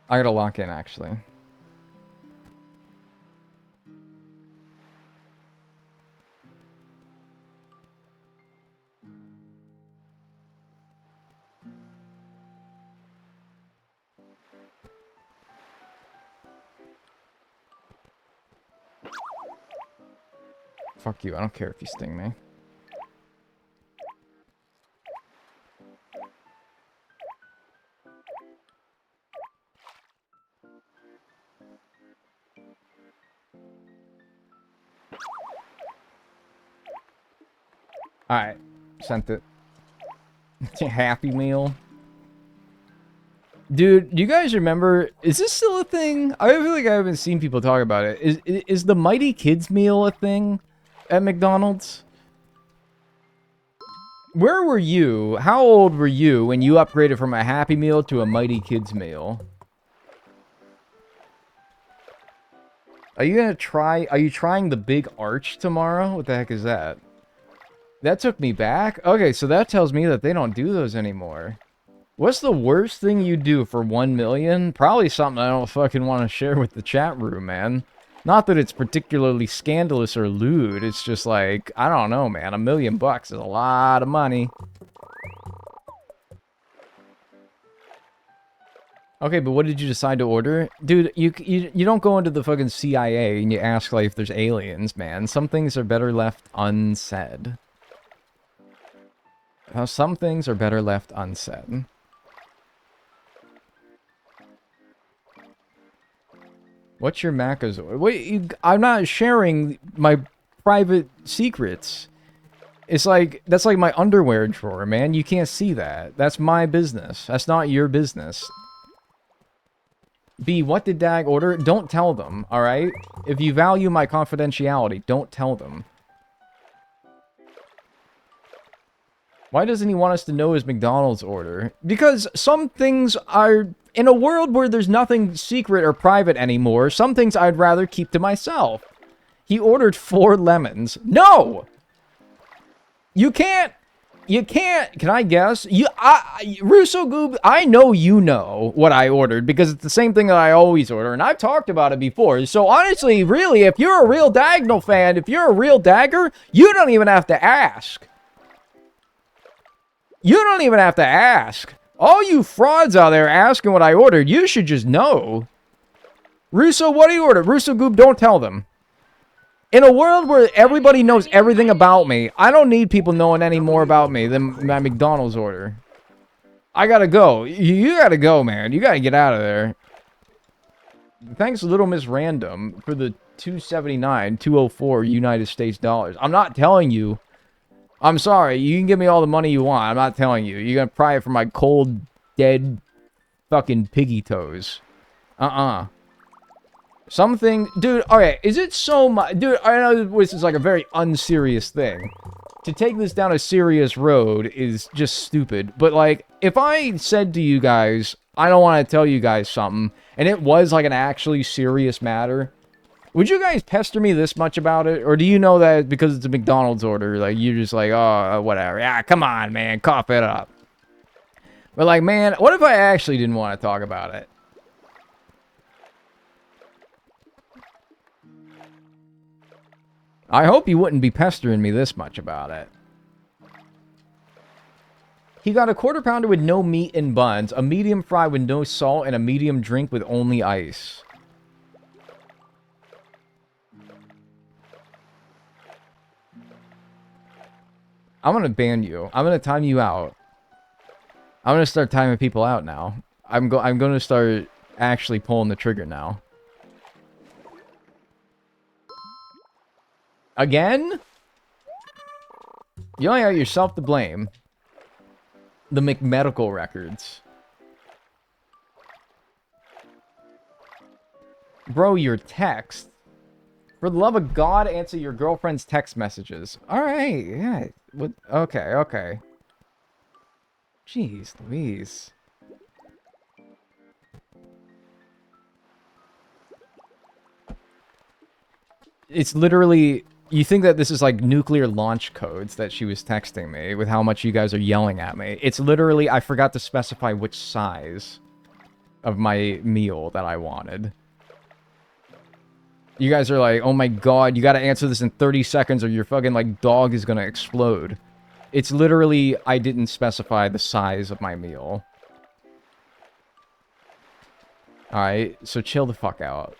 I gotta lock in, actually. Fuck you, I don't care if you sting me. Alright, sent it. Happy Meal. Dude, do you guys remember, is this still a thing? I feel like I haven't seen people talk about it. Is the Mighty Kids Meal a thing at McDonald's? Where were you? How old were you when you upgraded from a Happy Meal to a Mighty Kids Meal? Are you trying the Big Arch tomorrow? What the heck is that? That took me back? Okay, so that tells me that they don't do those anymore. What's the worst thing you do for 1 million? Probably something I don't fucking want to share with the chat room, man. Not that it's particularly scandalous or lewd, it's just like, I don't know, man. $1 million is a lot of money. Okay, but what did you decide to order? Dude, you don't go into the fucking CIA and you ask, like, if there's aliens, man. Some things are better left unsaid. Some things are better left unsaid. What's your Macazor? Wait, I'm not sharing my private secrets. It's like, that's like my underwear drawer, man. You can't see that. That's my business. That's not your business. B, what did Dag order? Don't tell them, alright? If you value my confidentiality, don't tell them. Why doesn't he want us to know his McDonald's order? Because some things are... In a world where there's nothing secret or private anymore, some things I'd rather keep to myself. He ordered 4 lemons. No! You can't... You can't... Can I guess? Russo Goob, I know you know what I ordered, because it's the same thing that I always order, and I've talked about it before. So honestly, really, if you're a real Dagnall fan, if you're a real Dagger, you don't even have to ask. You don't even have to ask. All you frauds out there asking what I ordered, you should just know. Russo, what do you order? Russo Goob, don't tell them. In a world where everybody knows everything about me, I don't need people knowing any more about me than my McDonald's order. I gotta go. You gotta go, man. You gotta get out of there. Thanks, Little Miss Random, for the $2.79, United States dollars. I'm not telling you. I'm sorry, you can give me all the money you want. I'm not telling you. You're gonna pry it from my cold, dead, fucking piggy toes. Something... Dude, alright, is it so much... Dude, I know this is like a very unserious thing. To take this down a serious road is just stupid. But, like, if I said to you guys, I don't want to tell you guys something, and it was like an actually serious matter... Would you guys pester me this much about it? Or do you know that because it's a McDonald's order, like, you're just like, oh, whatever. Yeah, come on, man, cough it up. But, like, man, what if I actually didn't want to talk about it? I hope you wouldn't be pestering me this much about it. He got a quarter pounder with no meat and buns, a medium fry with no salt, and a medium drink with only ice. I'm gonna ban you. I'm gonna time you out. I'm gonna start timing people out now. I'm gonna start actually pulling the trigger now. Again? You only got yourself to blame. The McMedical records. Bro, your text. For the love of God, answer your girlfriend's text messages. Alright, yeah. What? Okay, okay. Jeez Louise. It's literally... You think that this is like nuclear launch codes that she was texting me with how much you guys are yelling at me. It's literally, I forgot to specify which size of my meal that I wanted. You guys are like, oh my god, you gotta answer this in 30 seconds or your fucking like dog is gonna explode. It's literally, I didn't specify the size of my meal. Alright, so chill the fuck out.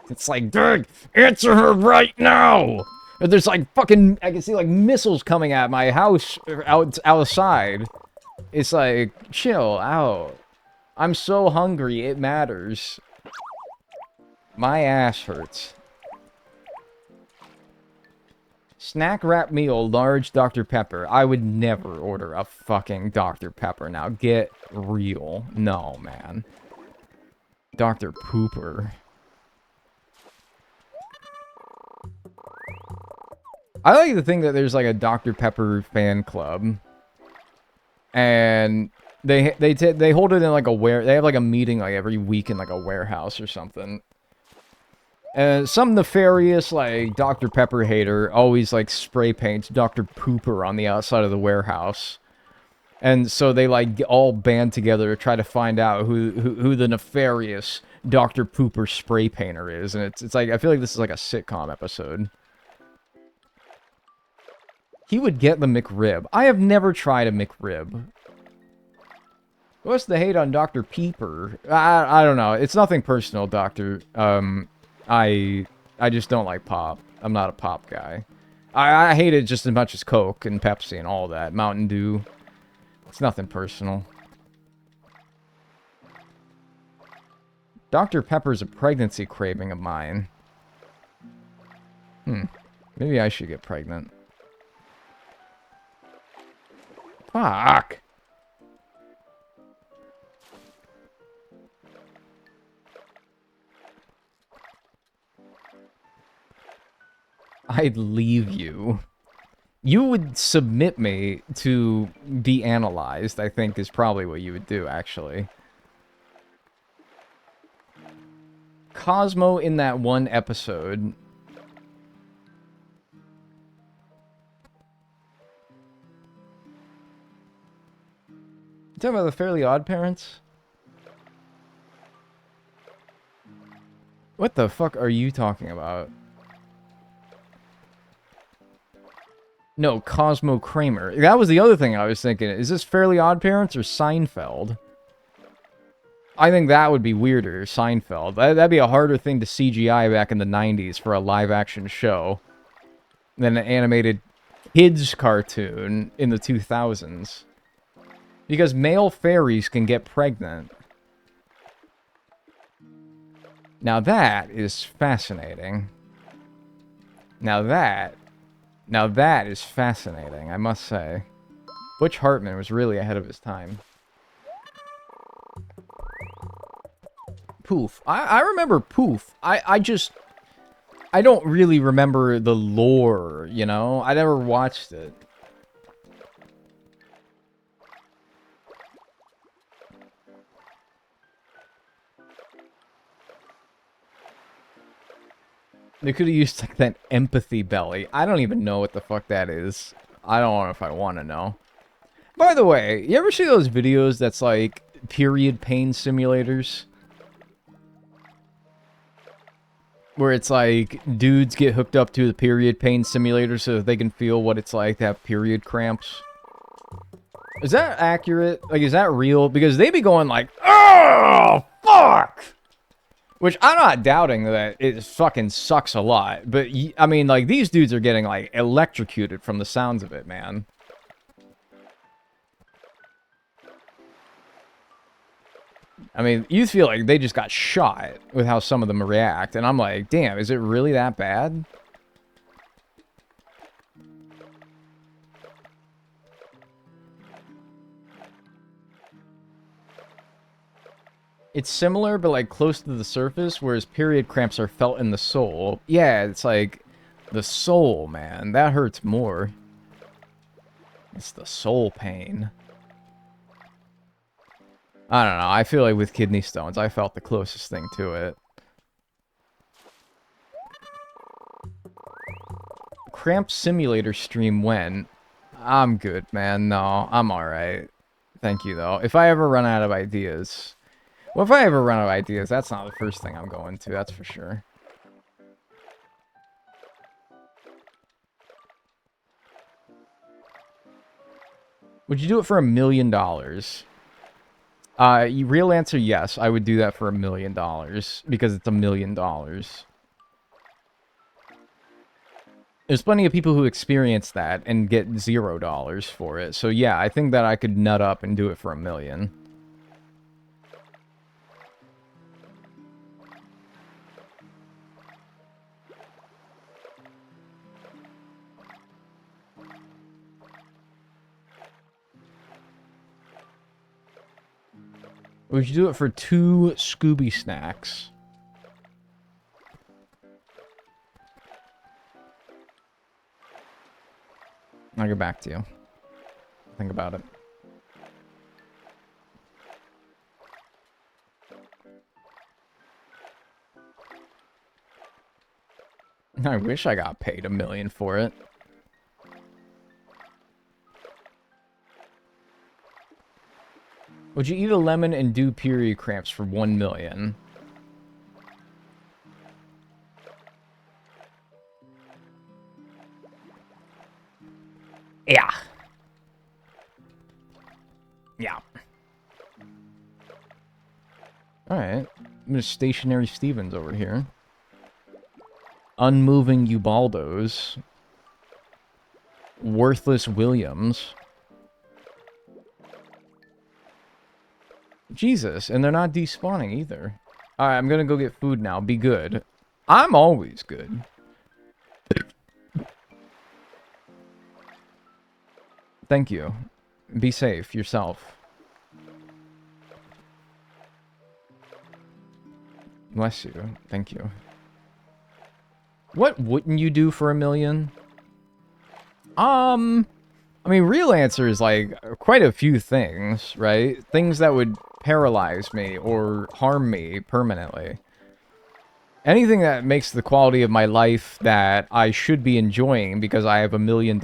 It's like, dude, answer her right now! And there's like fucking, I can see like missiles coming at my house outside. It's like, chill out. I'm so hungry, it matters. My ass hurts. Snack wrap meal, large Dr. Pepper. I would never order a fucking Dr. Pepper now. Get real. No, man. Dr. Pooper. I like to think that there's like a Dr. Pepper fan club, and they hold it in like they have like a meeting like every week in like a warehouse or something. And some nefarious like Dr. Pepper hater always like spray paints Dr. Pooper on the outside of the warehouse, and so they like all band together to try to find out who the nefarious Dr. Pooper spray painter is, and it's like I feel like this is like a sitcom episode. He would get the McRib. I have never tried a McRib. What's the hate on Dr. Peeper? I don't know. It's nothing personal, Doctor. I just don't like pop. I'm not a pop guy. I hate it just as much as Coke and Pepsi and all that. Mountain Dew. It's nothing personal. Dr. Pepper's a pregnancy craving of mine. Maybe I should get pregnant. Fuck. I'd leave you. You would submit me to be analyzed, I think is probably what you would do, actually. Cosmo in that one episode... You talking about the Fairly Odd Parents? What the fuck are you talking about? No, Cosmo Kramer. That was the other thing I was thinking. Is this Fairly Odd Parents or Seinfeld? I think that would be weirder, Seinfeld. That'd be a harder thing to CGI back in the 90s for a live-action show than an animated kids cartoon in the 2000s. Because male fairies can get pregnant. Now that is fascinating. Now that is fascinating, I must say. Butch Hartman was really ahead of his time. Poof. I remember Poof. I don't really remember the lore, you know? I never watched it. They could have used like that empathy belly. I don't even know what the fuck that is. I don't know if I want to know. By the way, you ever see those videos that's like period pain simulators? Where it's like dudes get hooked up to the period pain simulator so that they can feel what it's like to have period cramps. Is that accurate? Like, is that real? Because they be going like, oh, fuck! Which, I'm not doubting that it fucking sucks a lot. But, I mean, like, these dudes are getting, like, electrocuted from the sounds of it, man. I mean, you feel like they just got shot with how some of them react. And I'm like, damn, is it really that bad? It's similar, but like close to the surface, whereas period cramps are felt in the soul. Yeah, it's like the soul, man. That hurts more. It's the soul pain. I don't know. I feel like with kidney stones, I felt the closest thing to it. Cramp Simulator stream when? I'm good, man. No, I'm alright. Thank you, though. If I ever run out of ideas... Well, if I ever run out of ideas, that's not the first thing I'm going to, that's for sure. Would you do it for $1 million? Real answer, yes. I would do that for $1 million. Because it's $1 million. There's plenty of people who experience that and get $0 for it. So yeah, I think that I could nut up and do it for $1 million. Would you do it for 2 Scooby snacks? I'll get back to you. Think about it. I wish I got paid $1 million for it. Would you eat a lemon and do period cramps for $1 million? Yeah. Yeah. Alright. I'm gonna stationary Stevens over here. Unmoving Ubaldos. Worthless Williams. Jesus, and they're not despawning either. Alright, I'm gonna go get food now. Be good. I'm always good. Thank you. Be safe yourself. Bless you. Thank you. What wouldn't you do for $1 million? I mean, real answer is like quite a few things, right? Things that would paralyze me or harm me permanently. Anything that makes the quality of my life that I should be enjoying because I have $1 million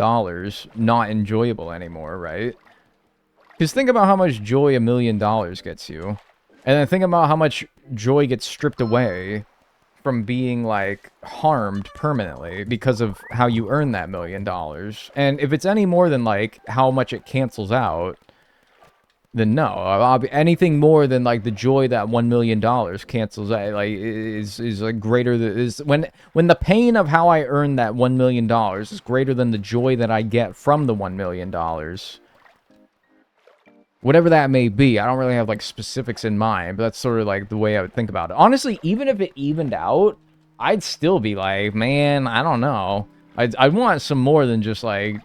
not enjoyable anymore, right? Because think about how much joy $1 million gets you. And then think about how much joy gets stripped away from being, like, harmed permanently because of how you earn that $1 million. And if it's any more than, like, how much it cancels out, then no. Anything more than, like, the joy that $1 million cancels out, like, is like, greater than... When the pain of how I earn that $1 million is greater than the joy that I get from the $1 million... Whatever that may be, I don't really have, like, specifics in mind, but that's sort of, like, the way I would think about it. Honestly, even if it evened out, I'd still be like, man, I don't know. I'd want some more than just, like,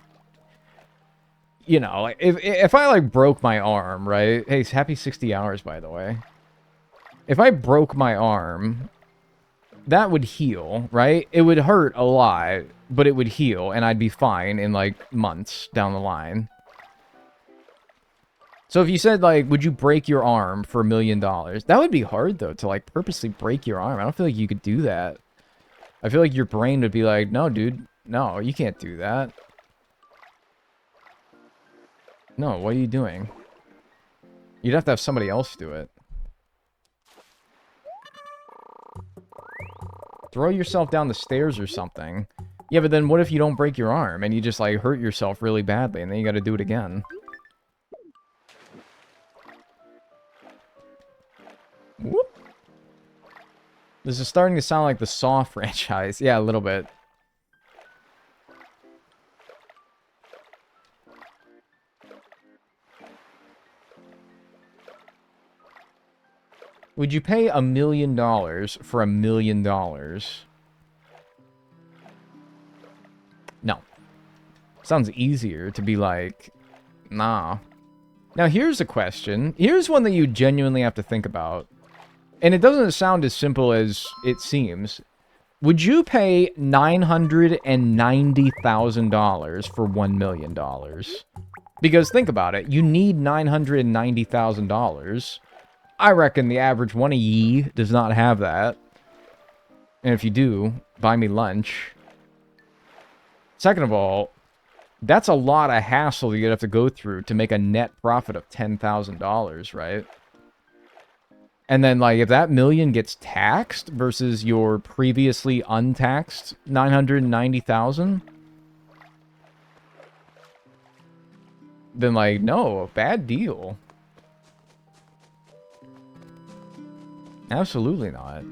you know, like, if I, like, broke my arm, right? Hey, happy 60 hours, by the way. If I broke my arm, that would heal, right? It would hurt a lot, but it would heal, and I'd be fine in, like, months down the line. So if you said, like, would you break your arm for $1 million? That would be hard, though, to, like, purposely break your arm. I don't feel like you could do that. I feel like your brain would be like, no, dude. No, you can't do that. No, what are you doing? You'd have to have somebody else do it. Throw yourself down the stairs or something. Yeah, but then what if you don't break your arm and you just, like, hurt yourself really badly and then you gotta do it again? Whoop. This is starting to sound like the Saw franchise. Yeah, a little bit. Would you pay $1 million for $1 million? No. Sounds easier to be like, nah. Now here's a question. Here's one that you genuinely have to think about. And it doesn't sound as simple as it seems. Would you pay $990,000 for $1 million? Because think about it. You need $990,000. I reckon the average one of ye does not have that. And if you do, buy me lunch. Second of all, that's a lot of hassle you'd have to go through to make a net profit of $10,000, right? And then, like, if that million gets taxed versus your previously untaxed 990,000, then, like, no, bad deal. Absolutely not.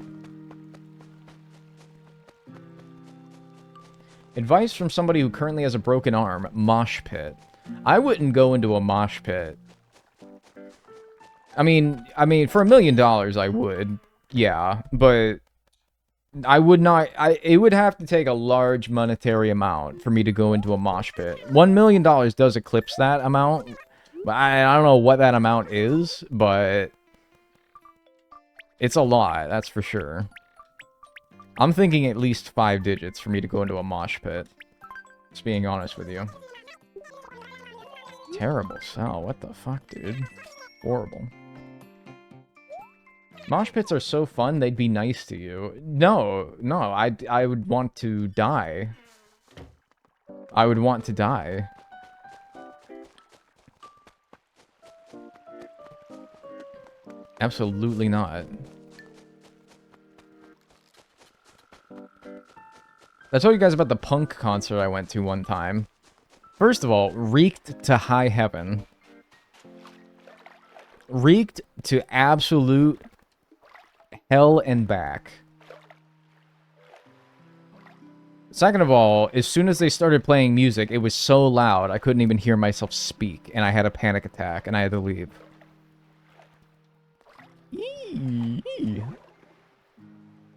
Advice from somebody who currently has a broken arm. Mosh pit. I wouldn't go into a mosh pit. I mean, for $1 million, I would. Yeah, but I would not. It would have to take a large monetary amount for me to go into a mosh pit. $1 million does eclipse that amount. But I don't know what that amount is, but it's a lot, that's for sure. I'm thinking at least 5 digits for me to go into a mosh pit. Just being honest with you. Terrible sell. What the fuck, dude? Horrible. Mosh pits are so fun, they'd be nice to you. No, I would want to die. I would want to die. Absolutely not. I told you guys about the punk concert I went to one time. First of all, reeked to high heaven. Reeked to absolute hell and back. Second of all, as soon as they started playing music, it was so loud I couldn't even hear myself speak, and I had a panic attack, and I had to leave. Eee.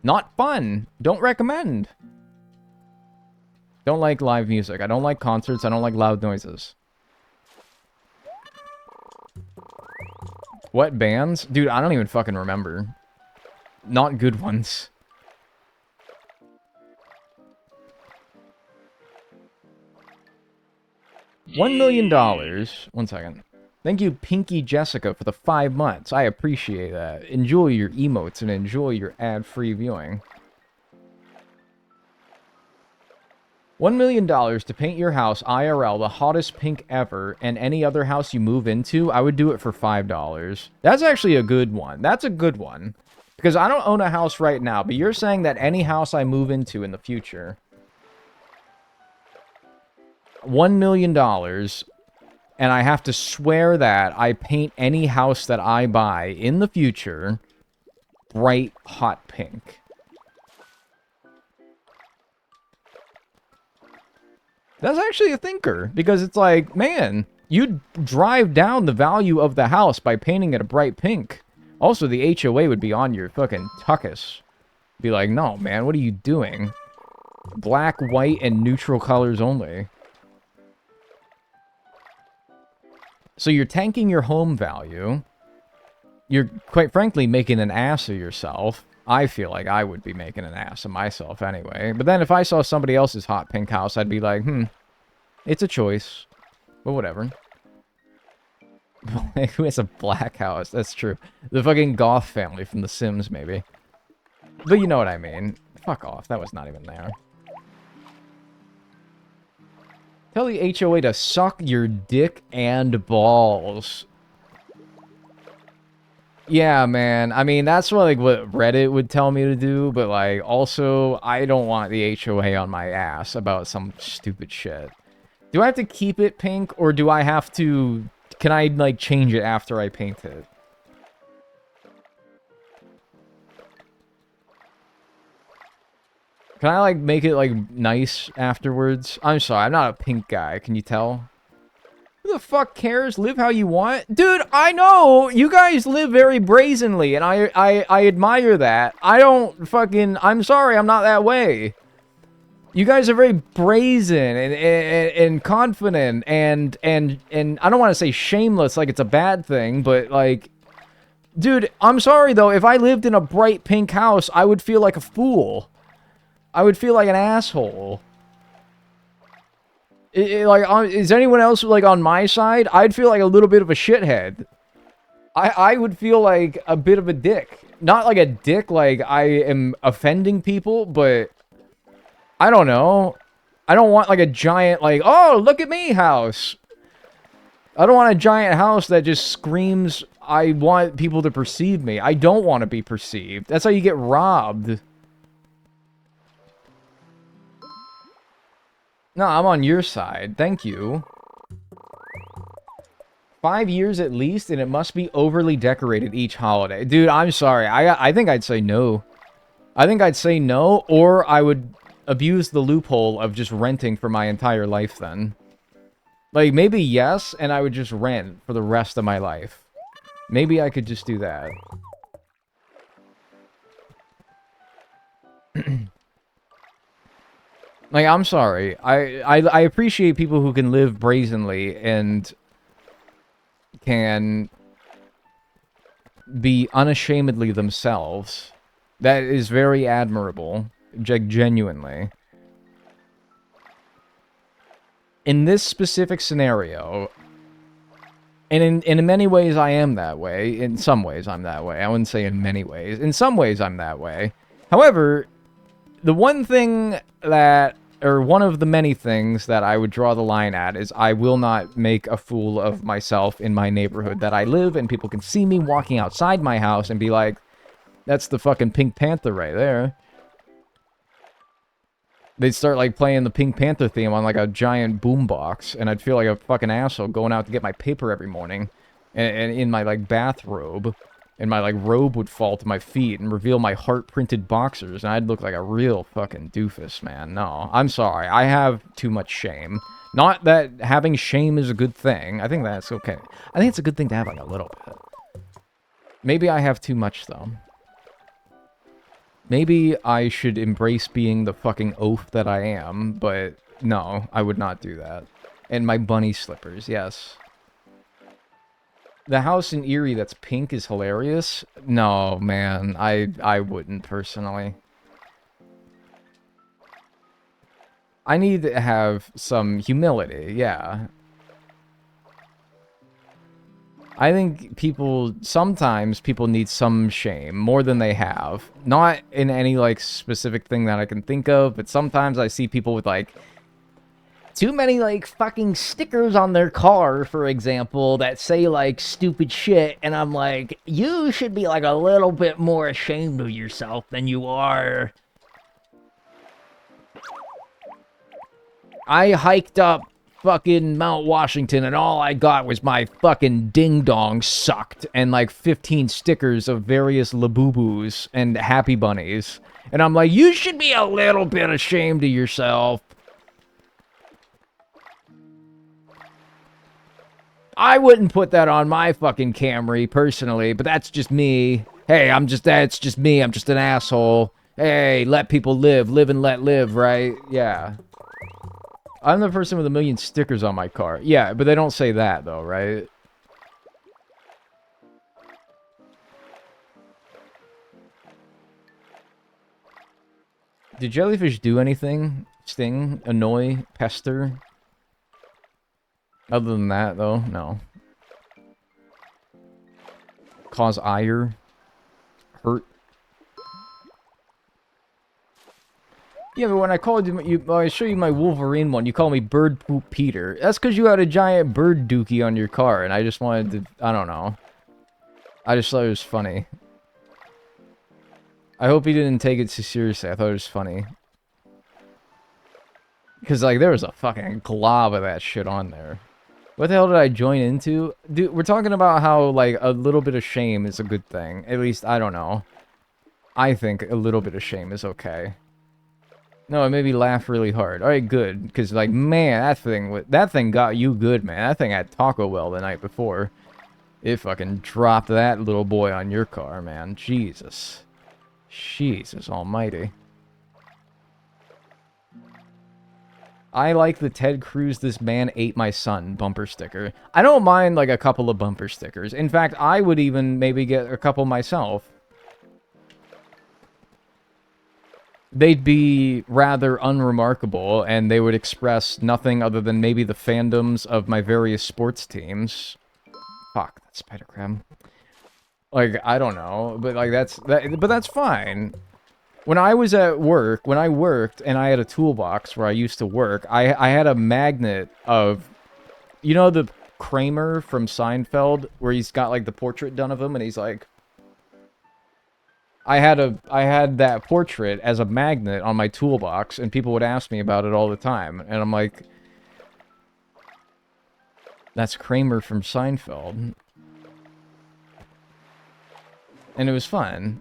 Not fun. Don't recommend. Don't like live music. I don't like concerts. I don't like loud noises. What bands? Dude, I don't even fucking remember. Not good ones. $1 million. 1 second. Thank you, Pinky Jessica, for the 5 months. I appreciate that. Enjoy your emotes and enjoy your ad-free viewing. $1 million to paint your house IRL, the hottest pink ever, and any other house you move into, I would do it for $5. That's actually a good one. That's a good one. Because I don't own a house right now, but you're saying that any house I move into in the future, $1 million, and I have to swear that I paint any house that I buy in the future bright, hot pink. That's actually a thinker, because it's like, man, you'd drive down the value of the house by painting it a bright pink. Also, the HOA would be on your fucking tuckus. Be like, no, man, what are you doing? Black, white, and neutral colors only. So you're tanking your home value. You're, quite frankly, making an ass of yourself. I feel like I would be making an ass of myself anyway. But then if I saw somebody else's hot pink house, I'd be like, it's a choice. But whatever. Who has a black house? That's true. The fucking Goth family from The Sims, maybe. But you know what I mean. Fuck off. That was not even there. Tell the HOA to suck your dick and balls. Yeah, man. I mean, that's what, like, what Reddit would tell me to do, but, like, also, I don't want the HOA on my ass about some stupid shit. Do I have to keep it pink, or do I have to... Can I, like, change it after I paint it? Can I, like, make it, like, nice afterwards? I'm sorry, I'm not a pink guy, can you tell? Who the fuck cares? Live how you want? Dude, I know! You guys live very brazenly, and I admire that. I don't fucking... I'm sorry, I'm not that way. You guys are very brazen and confident and I don't want to say shameless like it's a bad thing, but, like... Dude, I'm sorry, though. If I lived in a bright pink house, I would feel like a fool. I would feel like an asshole. Is anyone else, like, on my side? I'd feel like a little bit of a shithead. I would feel like a bit of a dick. Not like a dick, like I am offending people, but... I don't know. I don't want, like, a giant, like, oh, look at me house. I don't want a giant house that just screams, I want people to perceive me. I don't want to be perceived. That's how you get robbed. No, I'm on your side. Thank you. 5 years at least, and it must be overly decorated each holiday. Dude, I'm sorry. I think I'd say no. I think I'd say no, or I would abuse the loophole of just renting for my entire life then. Like, maybe yes, and I would just rent for the rest of my life. Maybe I could just do that. Like, I'm sorry. I appreciate people who can live brazenly and can be unashamedly themselves. That is very admirable. Genuinely. In this specific scenario, and in many ways I am that way. In some ways I'm that way. I wouldn't say in many ways. In some ways I'm that way. However, the one thing that, or one of the many things that I would draw the line at is I will not make a fool of myself in my neighborhood that I live, and people can see me walking outside my house and be like, that's the fucking Pink Panther right there. They'd start, like, playing the Pink Panther theme on, like, a giant boombox, and I'd feel like a fucking asshole going out to get my paper every morning, and in my, like, bathrobe, and my, like, robe would fall to my feet and reveal my heart-printed boxers, and I'd look like a real fucking doofus, man. No, I'm sorry. I have too much shame. Not that having shame is a good thing. I think that's okay. I think it's a good thing to have, like, a little bit. Maybe I have too much, though. Maybe I should embrace being the fucking oaf that I am, but no, I would not do that. And my bunny slippers, yes. The house in Erie that's pink is hilarious? No, man, I wouldn't, personally. I need to have some humility, yeah. I think sometimes people need some shame, more than they have. Not in any, like, specific thing that I can think of, but sometimes I see people with, like, too many, like, fucking stickers on their car, for example, that say, like, stupid shit, and I'm like, you should be, like, a little bit more ashamed of yourself than you are. I hiked up fucking Mount Washington, and all I got was my fucking ding-dong sucked, and like 15 stickers of various Labubus and Happy Bunnies. And I'm like, you should be a little bit ashamed of yourself. I wouldn't put that on my fucking Camry, personally, but that's just me. Hey, that's just me, I'm just an asshole. Hey, let people live and let live, right? Yeah. I'm the person with a million stickers on my car. Yeah, but they don't say that, though, right? Did jellyfish do anything? Sting? Annoy? Pester? Other than that, though, no. Cause ire? Hurt? Yeah, but when I called you, I show you my Wolverine one, you call me Bird Poop Peter. That's because you had a giant bird dookie on your car, and I just wanted to, I don't know. I just thought it was funny. I hope he didn't take it too seriously. I thought it was funny. Because, like, there was a fucking glob of that shit on there. What the hell did I join into? Dude, we're talking about how, like, a little bit of shame is a good thing. At least, I don't know. I think a little bit of shame is okay. No, it made me laugh really hard. Alright, good. Because, like, man, that thing got you good, man. That thing had Taco Bell the night before. It fucking dropped that little boy on your car, man. Jesus. Jesus almighty. I like the Ted Cruz "This Man Ate My Son" bumper sticker. I don't mind, like, a couple of bumper stickers. In fact, I would even maybe get a couple myself. They'd be rather unremarkable, and they would express nothing other than maybe the fandoms of my various sports teams. Fuck, that spider crab. Like, I don't know, but, like, but that's fine. When I was at work, when I worked and I had a toolbox where I used to work, I had a magnet of, you know, the Kramer from Seinfeld, where he's got, like, the portrait done of him, and he's like, I had that portrait as a magnet on my toolbox, and people would ask me about it all the time, and I'm like, that's Kramer from Seinfeld. And it was fun.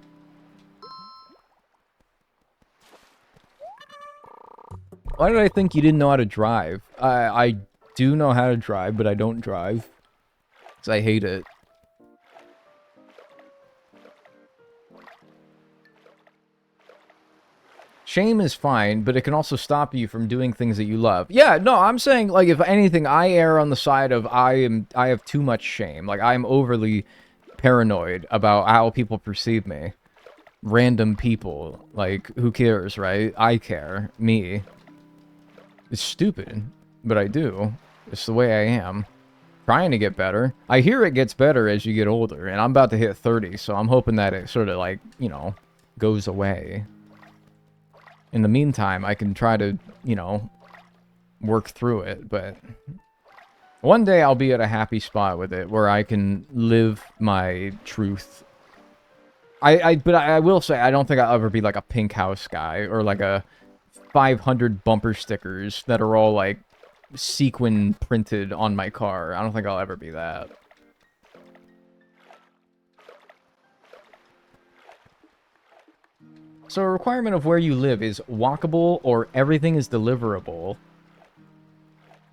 Why did I think you didn't know how to drive? I do know how to drive, but I don't drive. Because I hate it. Shame is fine, but it can also stop you from doing things that you love. Yeah, no, I'm saying, like, if anything, I err on the side of I have too much shame. Like, I'm overly paranoid about how people perceive me. Random people. Like, who cares, right? I care. Me. It's stupid, but I do. It's the way I am. Trying to get better. I hear it gets better as you get older, and I'm about to hit 30, so I'm hoping that it sort of, like, you know, goes away. In the meantime, I can try to, you know, work through it, but one day I'll be at a happy spot with it where I can live my truth. But I will say, I don't think I'll ever be like a pink house guy or like a 500 bumper stickers that are all like sequin printed on my car. I don't think I'll ever be that. So a requirement of where you live is walkable or everything is deliverable.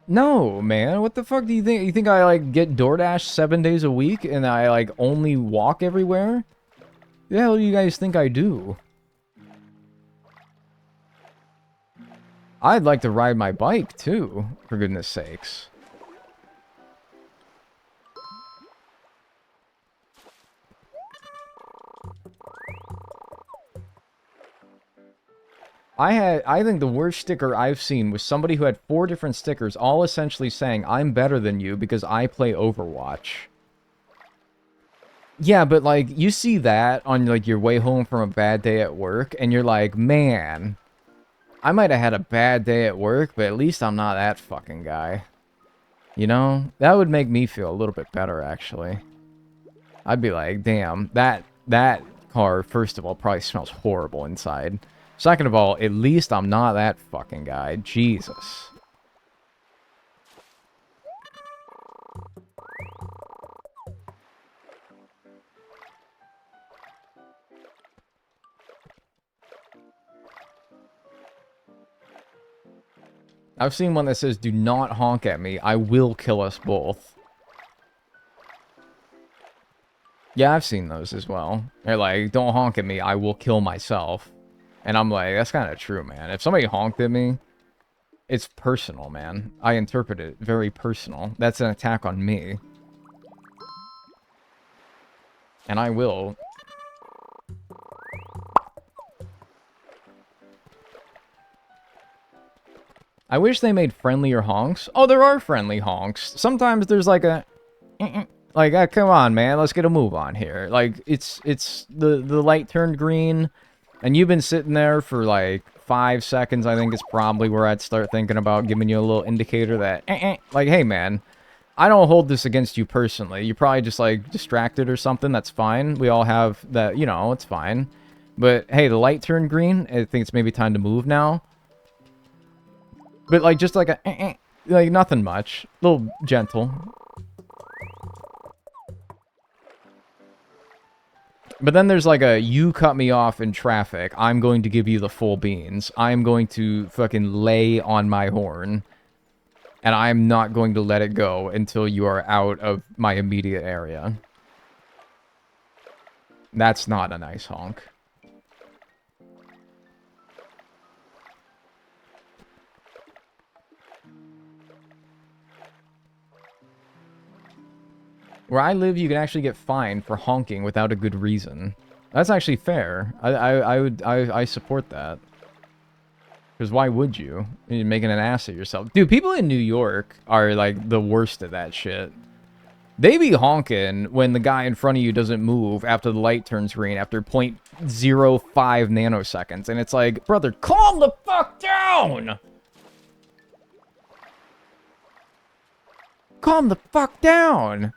No, man. What the fuck do you think? You think I, like, get DoorDash 7 days a week and I, like, only walk everywhere? The hell do you guys think I do? I'd like to ride my bike, too, for goodness sakes. I think the worst sticker I've seen was somebody who had 4 different stickers, all essentially saying, I'm better than you because I play Overwatch. Yeah, but, like, you see that on, like, your way home from a bad day at work, and you're like, man, I might have had a bad day at work, but at least I'm not that fucking guy. You know? That would make me feel a little bit better, actually. I'd be like, damn, that car, first of all, probably smells horrible inside. Second of all, at least I'm not that fucking guy. Jesus. I've seen one that says, do not honk at me. I will kill us both. Yeah, I've seen those as well. They're like, don't honk at me. I will kill myself. And I'm like, that's kind of true, man. If somebody honked at me, it's personal, man. I interpret it very personal. That's an attack on me. And I will. I wish they made friendlier honks. Oh, there are friendly honks. Sometimes there's like a... Like, come on, man. Let's get a move on here. Like, it's the light turned green. And you've been sitting there for like 5 seconds, I think is probably where I'd start thinking about giving you a little indicator that, like, hey, man, I don't hold this against you personally. You're probably just, like, distracted or something. That's fine. We all have that, you know, it's fine. But, hey, the light turned green. I think it's maybe time to move now. But, like, just like a, like, nothing much. A little gentle. But then there's like a, you cut me off in traffic, I'm going to give you the full beans. I'm going to fucking lay on my horn. And I'm not going to let it go until you are out of my immediate area. That's not a nice honk. Where I live, you can actually get fined for honking without a good reason. That's actually fair. I support that. Because why would you? You're making an ass of yourself. Dude, people in New York are, like, the worst at that shit. They be honking when the guy in front of you doesn't move after the light turns green after 0.05 nanoseconds. And it's like, brother, calm the fuck down! Calm the fuck down!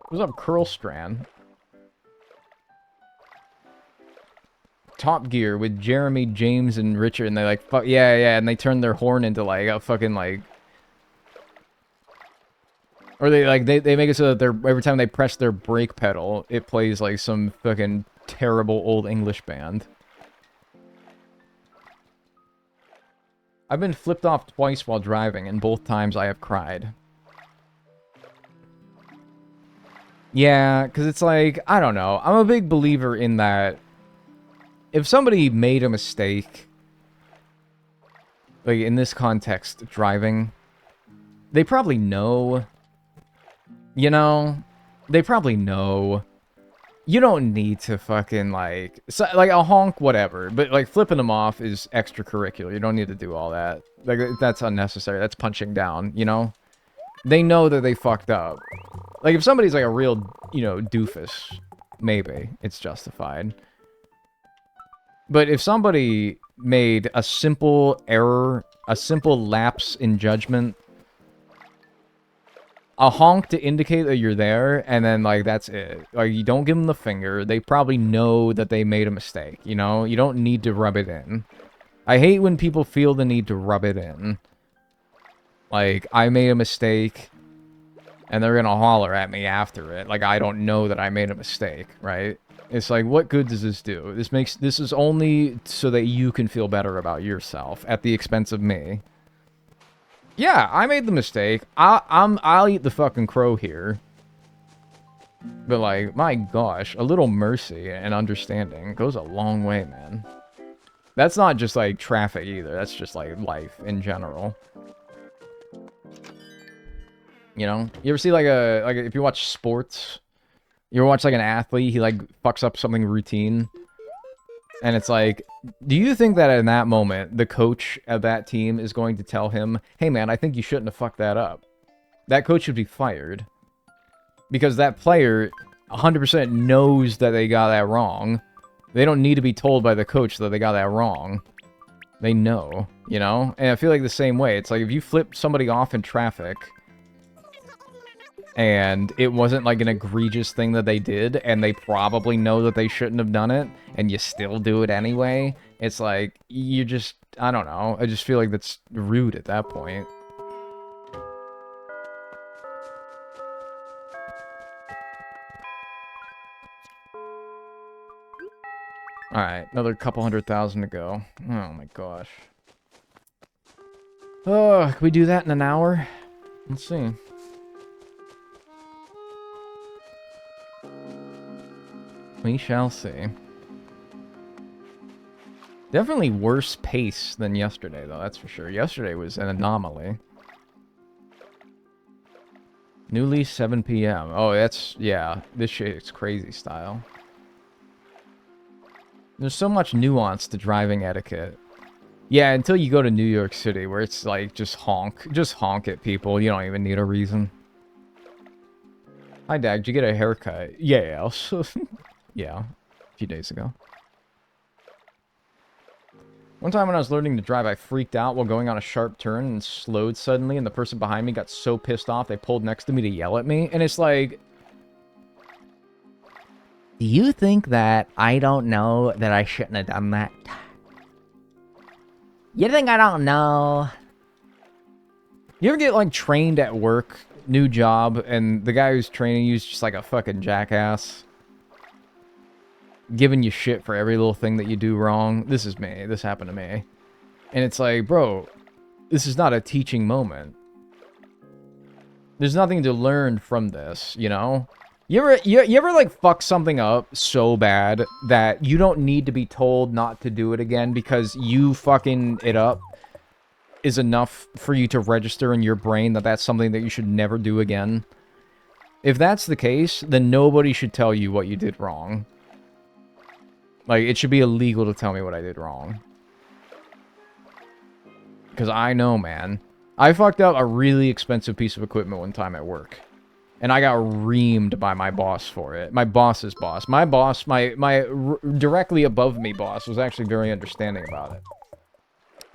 What's up, Curl Strand? Top Gear with Jeremy, James, and Richard, and they like, fuck, yeah, and they turn their horn into like a fucking like, or they like, they make it so that they're, every time they press their brake pedal, it plays like some fucking terrible old English band. I've been flipped off twice while driving, and both times I have cried. Yeah, because it's like, I don't know, I'm a big believer in that. If somebody made a mistake, like in this context, driving, they probably know, you know, they probably know. You don't need to fucking like a honk, whatever, but like flipping them off is extracurricular. You don't need to do all that. Like that's unnecessary. That's punching down, you know? They know that they fucked up. Like if somebody's like a real, you know, doofus, maybe it's justified. But if somebody made a simple error, a simple lapse in judgment, a honk to indicate that you're there, and then, like, that's it. Like, you don't give them the finger. They probably know that they made a mistake, you know? You don't need to rub it in. I hate when people feel the need to rub it in. Like, I made a mistake, and they're gonna holler at me after it. Like, I don't know that I made a mistake, right? It's like, what good does this do? This is only so that you can feel better about yourself at the expense of me. Yeah, I made the mistake. I'll eat the fucking crow here. But like, my gosh, a little mercy and understanding goes a long way, man. That's not just like traffic either. That's just like life in general. You know, you ever see like if you watch sports, you ever watch like an athlete, he like fucks up something routine, and it's like, do you think that in that moment the coach of that team is going to tell him, hey man, I think you shouldn't have fucked that up? That coach should be fired because that player 100% knows that they got that wrong. They don't need to be told by the coach that they got that wrong. They know, you know? And I feel like the same way. It's like if you flip somebody off in traffic and it wasn't like an egregious thing that they did, and they probably know that they shouldn't have done it, and you still do it anyway, it's like, you just, I don't know, I just feel like that's rude at that point. Alright, another couple 100,000 to go. Oh my gosh. Oh, can we do that in an hour? Let's see. We shall see. Definitely worse pace than yesterday, though, that's for sure. Yesterday was an anomaly. Newly 7 p.m. Oh, that's, yeah, this shit's crazy style. There's so much nuance to driving etiquette. Yeah, until you go to New York City, where it's like, just honk. Just honk at people. You don't even need a reason. Hi, Dag. Did you get a haircut? Yeah. Yeah, a few days ago. One time when I was learning to drive, I freaked out while going on a sharp turn and slowed suddenly, and the person behind me got so pissed off they pulled next to me to yell at me. And it's like, do you think that I don't know that I shouldn't have done that? You think I don't know? You ever get, like, trained at work, new job, and the guy who's training you is just like a fucking jackass? Giving you shit for every little thing that you do wrong. This is me. This happened to me. And it's like, bro, this is not a teaching moment. There's nothing to learn from this, you know? You ever like fuck something up so bad that you don't need to be told not to do it again because you fucking it up? is enough for you to register in your brain that that's something that you should never do again. If that's the case, then nobody should tell you what you did wrong. Like, it should be illegal to tell me what I did wrong. Because I know, man. I fucked up a really expensive piece of equipment one time at work. And I got reamed by my boss for it. My boss's boss. My boss, my directly above me boss was actually very understanding about it.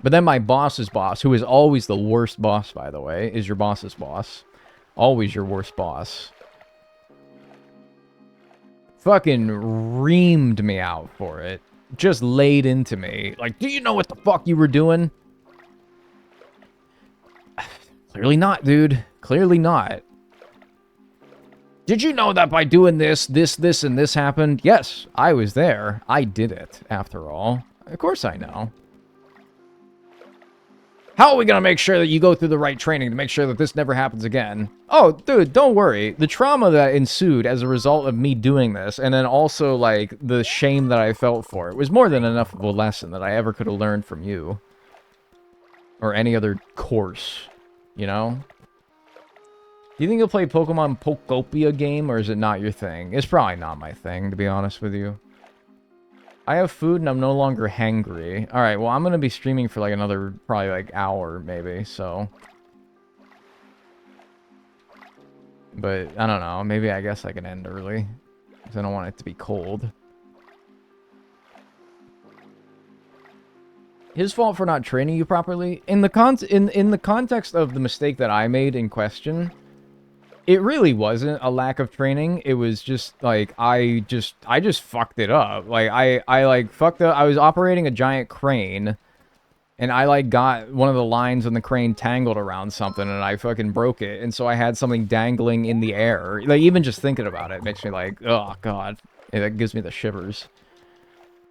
But then my boss's boss, who is always the worst boss, by the way, is your boss's boss. Always your worst boss. Fucking reamed me out for it. Just laid into me. Like, do you know what the fuck you were doing? Clearly not, dude. Clearly not. Did you know that by doing this, and this happened? Yes, I was there. I did it, after all. Of course I know. How are we gonna make sure that you go through the right training to make sure that this never happens again? Oh, dude, don't worry. The trauma that ensued as a result of me doing this, and then also, like, the shame that I felt for it, was more than enough of a lesson that I ever could have learned from you. Or any other course, you know? Do you think you'll play Pokemon Pokopia game, or is it not your thing? It's probably not my thing, to be honest with you. I have food and I'm no longer hangry. Alright, well, I'm gonna be streaming for like another, probably like hour, maybe, so. But, I don't know, maybe I guess I can end early. Because I don't want it to be cold. His fault for not training you properly? In the context of the mistake that I made in question, it really wasn't a lack of training. It was just, like, I just fucked it up. Like, I like, fucked up. I was operating a giant crane, and I, like, got one of the lines on the crane tangled around something, and I fucking broke it. And so I had something dangling in the air. Like, even just thinking about it makes me like, oh, God. It gives me the shivers.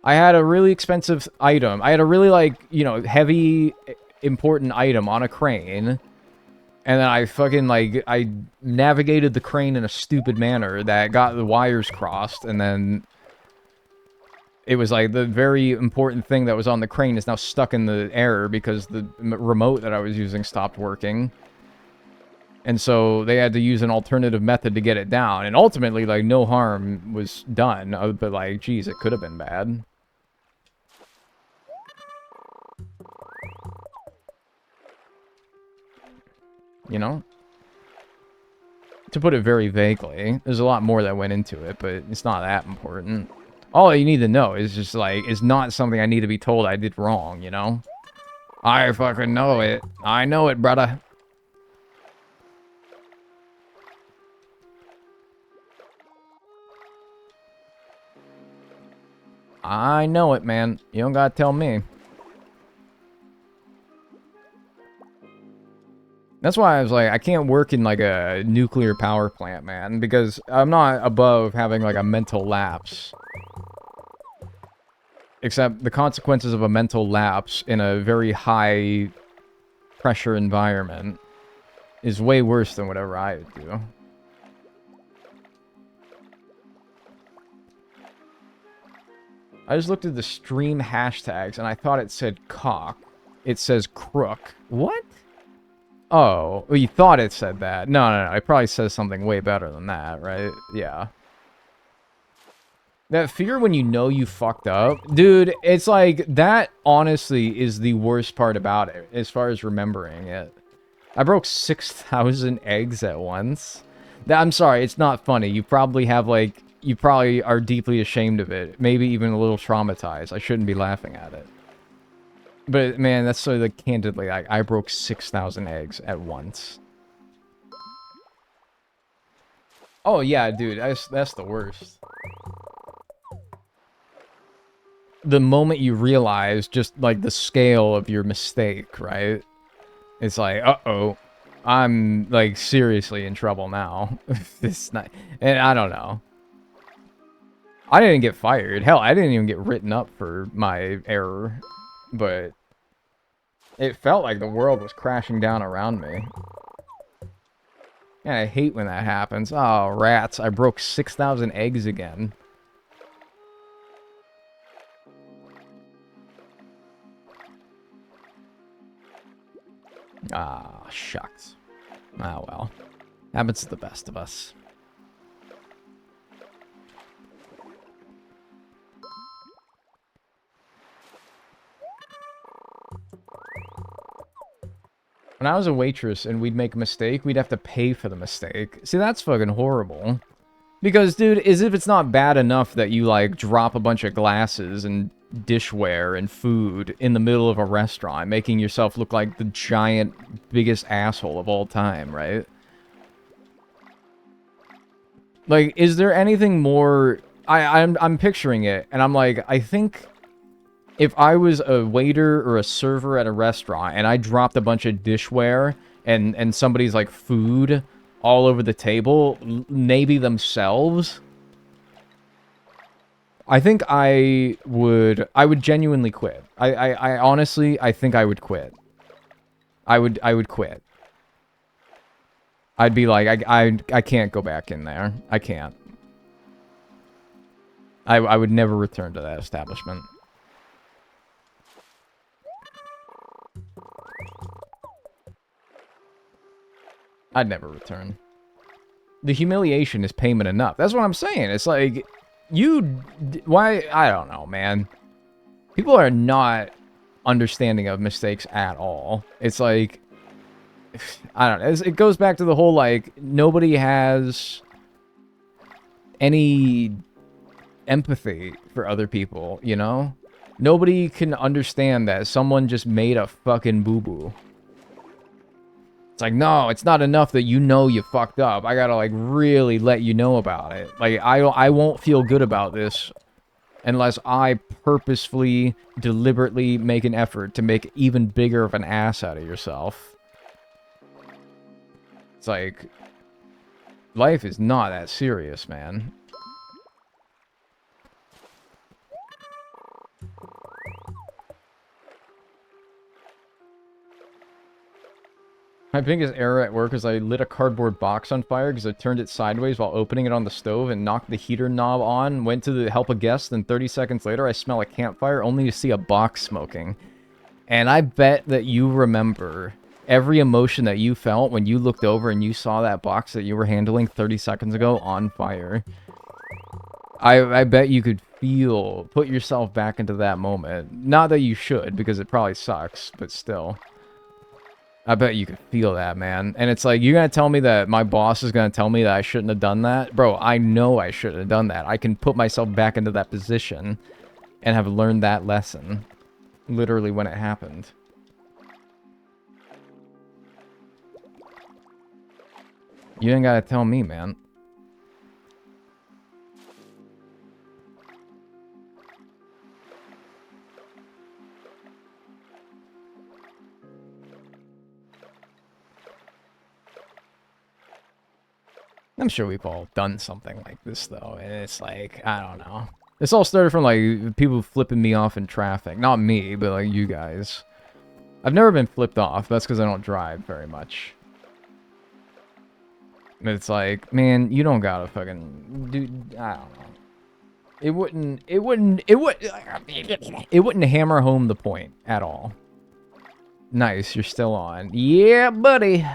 I had a really expensive item. I had a really, like, you know, heavy, important item on a crane. And then I fucking, like, I navigated the crane in a stupid manner that got the wires crossed, and then it was like the very important thing that was on the crane is now stuck in the air because the remote that I was using stopped working. And so they had to use an alternative method to get it down. And ultimately, like, no harm was done, but, like, geez, it could have been bad. You know? To put it very vaguely, there's a lot more that went into it, but it's not that important. All you need to know is just, like, it's not something I need to be told I did wrong, you know? I fucking know it. I know it, brother. I know it, man. You don't gotta tell me. That's why I was like, I can't work in, like, a nuclear power plant, man, because I'm not above having, like, a mental lapse. Except the consequences of a mental lapse in a very high pressure environment is way worse than whatever I would do. I just looked at the stream hashtags and I thought it said cock. It says crook. What? Oh, well, you thought it said that. No. It probably says something way better than that, right? Yeah. That fear when you know you fucked up. Dude, it's like, that honestly is the worst part about it, as far as remembering it. I broke 6,000 eggs at once. I'm sorry, it's not funny. You probably have, like, you probably are deeply ashamed of it. Maybe even a little traumatized. I shouldn't be laughing at it. But, man, that's so, like, candidly, like, I broke 6,000 eggs at once. Oh, yeah, dude, that's the worst. The moment you realize just, like, the scale of your mistake, right? It's like, uh-oh. I'm, like, seriously in trouble now. This night. And I don't know. I didn't get fired. Hell, I didn't even get written up for my error. But it felt like the world was crashing down around me. And I hate when that happens. Oh, rats. I broke 6,000 eggs again. Ah, shucks. Ah, well. Happens to the best of us. When I was a waitress and we'd make a mistake, we'd have to pay for the mistake. See, that's fucking horrible. Because, dude, as if it's not bad enough that you, like, drop a bunch of glasses and dishware and food in the middle of a restaurant, making yourself look like the giant, biggest asshole of all time, right? Like, is there anything more... I'm picturing it, and I'm like, I think if I was a waiter or a server at a restaurant and I dropped a bunch of dishware and somebody's, like, food all over the table, maybe themselves, I think I would genuinely quit. I honestly, I think I would quit. I would quit. I'd be like, I can't go back in there. I can't. I would never return to that establishment. I'd never return. The humiliation is payment enough. That's what I'm saying. It's like, why, I don't know, man. People are not understanding of mistakes at all. It's like, I don't know. It goes back to the whole, like, nobody has any empathy for other people, you know? Nobody can understand that someone just made a fucking boo-boo. It's like, no, it's not enough that you know you fucked up. I gotta, like, really let you know about it. Like, I won't feel good about this unless I purposefully, deliberately make an effort to make even bigger of an ass out of yourself. It's like, life is not that serious, man. My biggest error at work is I lit a cardboard box on fire because I turned it sideways while opening it on the stove and knocked the heater knob on, went to help a guest, and 30 seconds later I smell a campfire only to see a box smoking. And I bet that you remember every emotion that you felt when you looked over and you saw that box that you were handling 30 seconds ago on fire. I bet you could put yourself back into that moment. Not that you should, because it probably sucks, but still. I bet you could feel that, man. And it's like, you're going to tell me that my boss is going to tell me that I shouldn't have done that? Bro, I know I shouldn't have done that. I can put myself back into that position and have learned that lesson. Literally when it happened. You ain't got to tell me, man. I'm sure we've all done something like this, though, and it's like, I don't know. This all started from, like, people flipping me off in traffic. Not me, but, like, you guys. I've never been flipped off. That's because I don't drive very much. And it's like, man, you don't gotta fucking... Dude, I don't know. It wouldn't hammer home the point at all. Nice, you're still on. Yeah, buddy!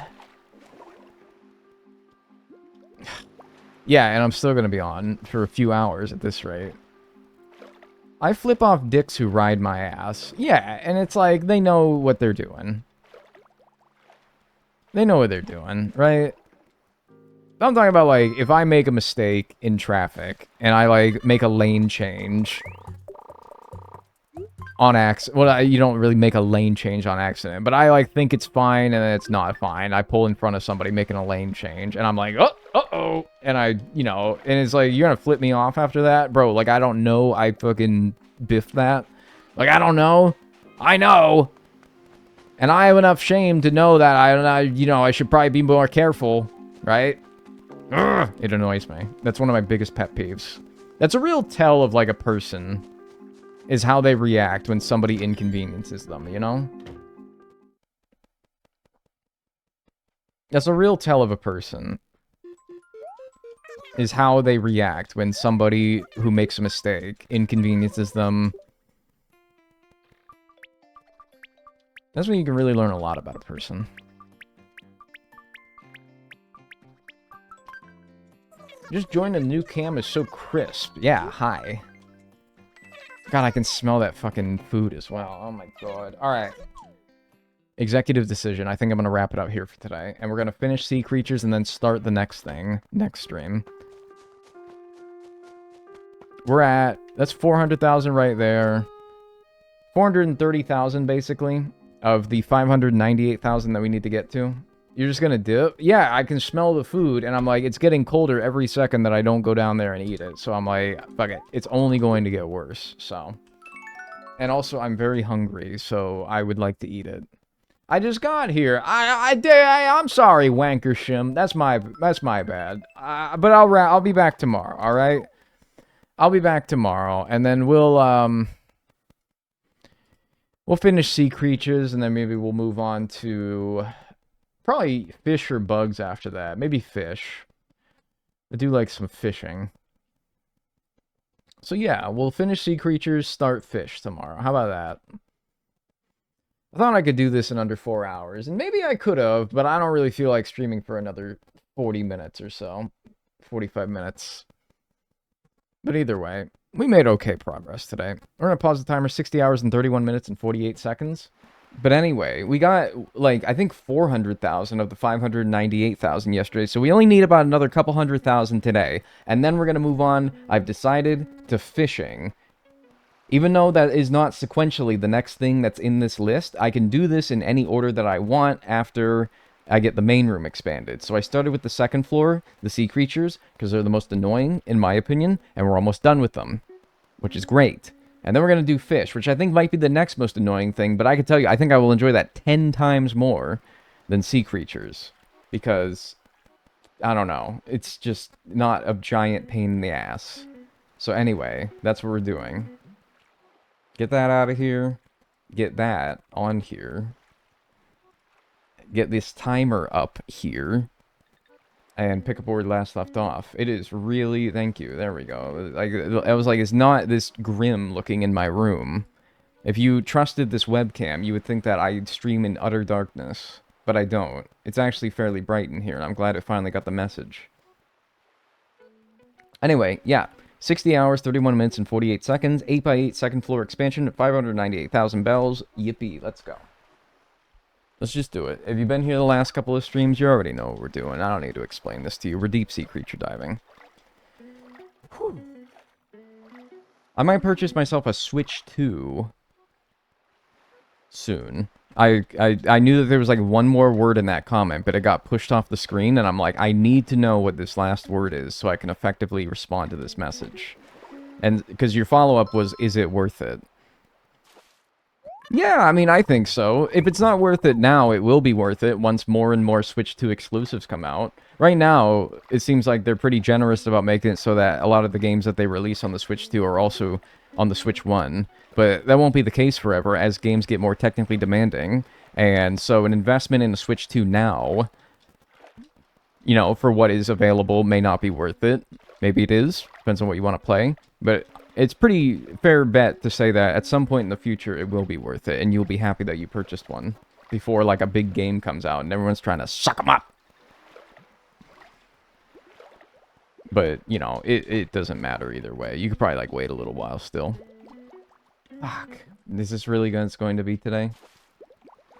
Yeah, and I'm still gonna be on for a few hours at this rate. I flip off dicks who ride my ass. Yeah, and it's like, they know what they're doing. They know what they're doing, right? I'm talking about, like, if I make a mistake in traffic, and I, like, make a lane change on accident. Well, you don't really make a lane change on accident, but I, like, think it's fine, and then it's not fine. I pull in front of somebody making a lane change, and I'm like, oh, uh-oh, and I, you know, and it's like, you're gonna flip me off after that? Bro, like, I don't know I fucking biffed that. Like, I don't know. I know. And I have enough shame to know that I should probably be more careful, right? Ugh, it annoys me. That's one of my biggest pet peeves. That's a real tell of, like, a person, is how they react when somebody inconveniences them, you know? That's a real tell of a person, is how they react when somebody who makes a mistake inconveniences them. That's when you can really learn a lot about a person. Just joined a new cam is so crisp. Yeah, hi. God, I can smell that fucking food as well. Oh my god. Alright. Executive decision. I think I'm going to wrap it up here for today. And we're going to finish Sea Creatures and then start the next thing. Next stream. We're at... That's 400,000 right there. 430,000, basically, of the 598,000 that we need to get to. You're just gonna dip? Yeah, I can smell the food, and I'm like, it's getting colder every second that I don't go down there and eat it. So I'm like, fuck it. It's only going to get worse, so. And also, I'm very hungry, so I would like to eat it. I just got here. I'm sorry, Wankershim. That's my bad. But I'll be back tomorrow, alright? I'll be back tomorrow, and then we'll finish Sea Creatures, and then maybe we'll move on to... Probably fish or bugs after that. Maybe fish. I do like some fishing. So yeah, we'll finish Sea Creatures, start fish tomorrow. How about that? I thought I could do this in under 4 hours. And maybe I could have, but I don't really feel like streaming for another 40 minutes or so. 45 minutes. But either way, we made okay progress today. We're going to pause the timer 60 hours and 31 minutes and 48 seconds. But anyway, we got, like, I think 400,000 of the 598,000 yesterday, so we only need about another couple 100,000 today. And then we're going to move on, I've decided, to fishing. Even though that is not sequentially the next thing that's in this list, I can do this in any order that I want after I get the main room expanded. So I started with the second floor, the sea creatures, because they're the most annoying, in my opinion, and we're almost done with them, which is great. And then we're going to do fish, which I think might be the next most annoying thing, but I can tell you, I think I will enjoy that 10 times more than sea creatures. Because, I don't know, it's just not a giant pain in the ass. So anyway, that's what we're doing. Get that out of here. Get that on here. Get this timer up here. And pick up where we last left off. It is really... Thank you. There we go. Like, I was like, it's not this grim looking in my room. If you trusted this webcam, you would think that I'd stream in utter darkness. But I don't. It's actually fairly bright in here, and I'm glad it finally got the message. Anyway, yeah. 60 hours, 31 minutes, and 48 seconds. 8x8 second floor expansion at 598,000 bells. Yippee. Let's go. Let's just do it. If you've been here the last couple of streams, you already know what we're doing. I don't need to explain this to you. We're deep sea creature diving. Whew. I might purchase myself a Switch 2 soon. I knew that there was like one more word in that comment, but it got pushed off the screen, and I'm like, I need to know what this last word is so I can effectively respond to this message. And because your follow-up was, is it worth it? Yeah, I mean, I think so. If it's not worth it now, it will be worth it once more and more Switch 2 exclusives come out. Right now, it seems like they're pretty generous about making it so that a lot of the games that they release on the Switch 2 are also on the Switch 1. But that won't be the case forever as games get more technically demanding. And so an investment in the Switch 2 now, you know, for what is available may not be worth it. Maybe it is. Depends on what you want to play. But it's pretty fair bet to say that at some point in the future it will be worth it, and you'll be happy that you purchased one before like a big game comes out and everyone's trying to suck them up. But, you know, it doesn't matter either way. You could probably like wait a little while still. Fuck. Is this really how it's going to be today?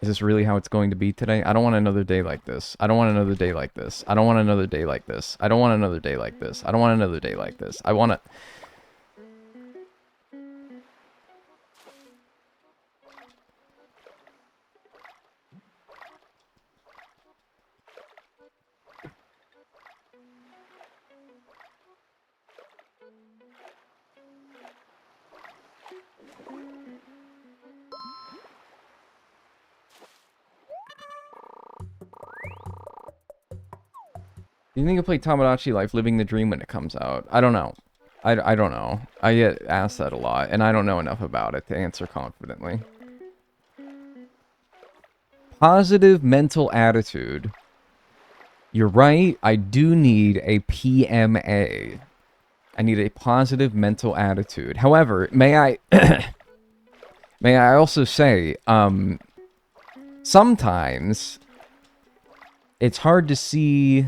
Is this really how it's going to be today? I don't want another day like this. I don't want another day like this. I don't want another day like this. I don't want another day like this. I don't want another day like this. I want to... Do you think you'll play Tamagotchi Life Living the Dream when it comes out? I don't know. I don't know. I get asked that a lot, and I don't know enough about it to answer confidently. Positive mental attitude. You're right, I do need a PMA. I need a positive mental attitude. However, may I... may I also say, sometimes it's hard to see.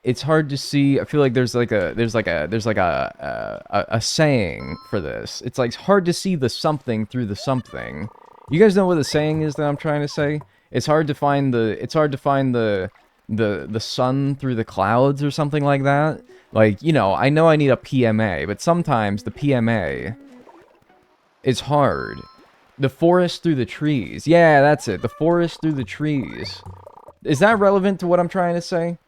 It's hard to see. I feel like there's like a saying for this. It's like hard to see the something through the something. You guys know what the saying is that I'm trying to say? It's hard to find the sun through the clouds or something like that. Like, you know I need a PMA, but sometimes the PMA is hard. The forest through the trees. Yeah, that's it. The forest through the trees. Is that relevant to what I'm trying to say?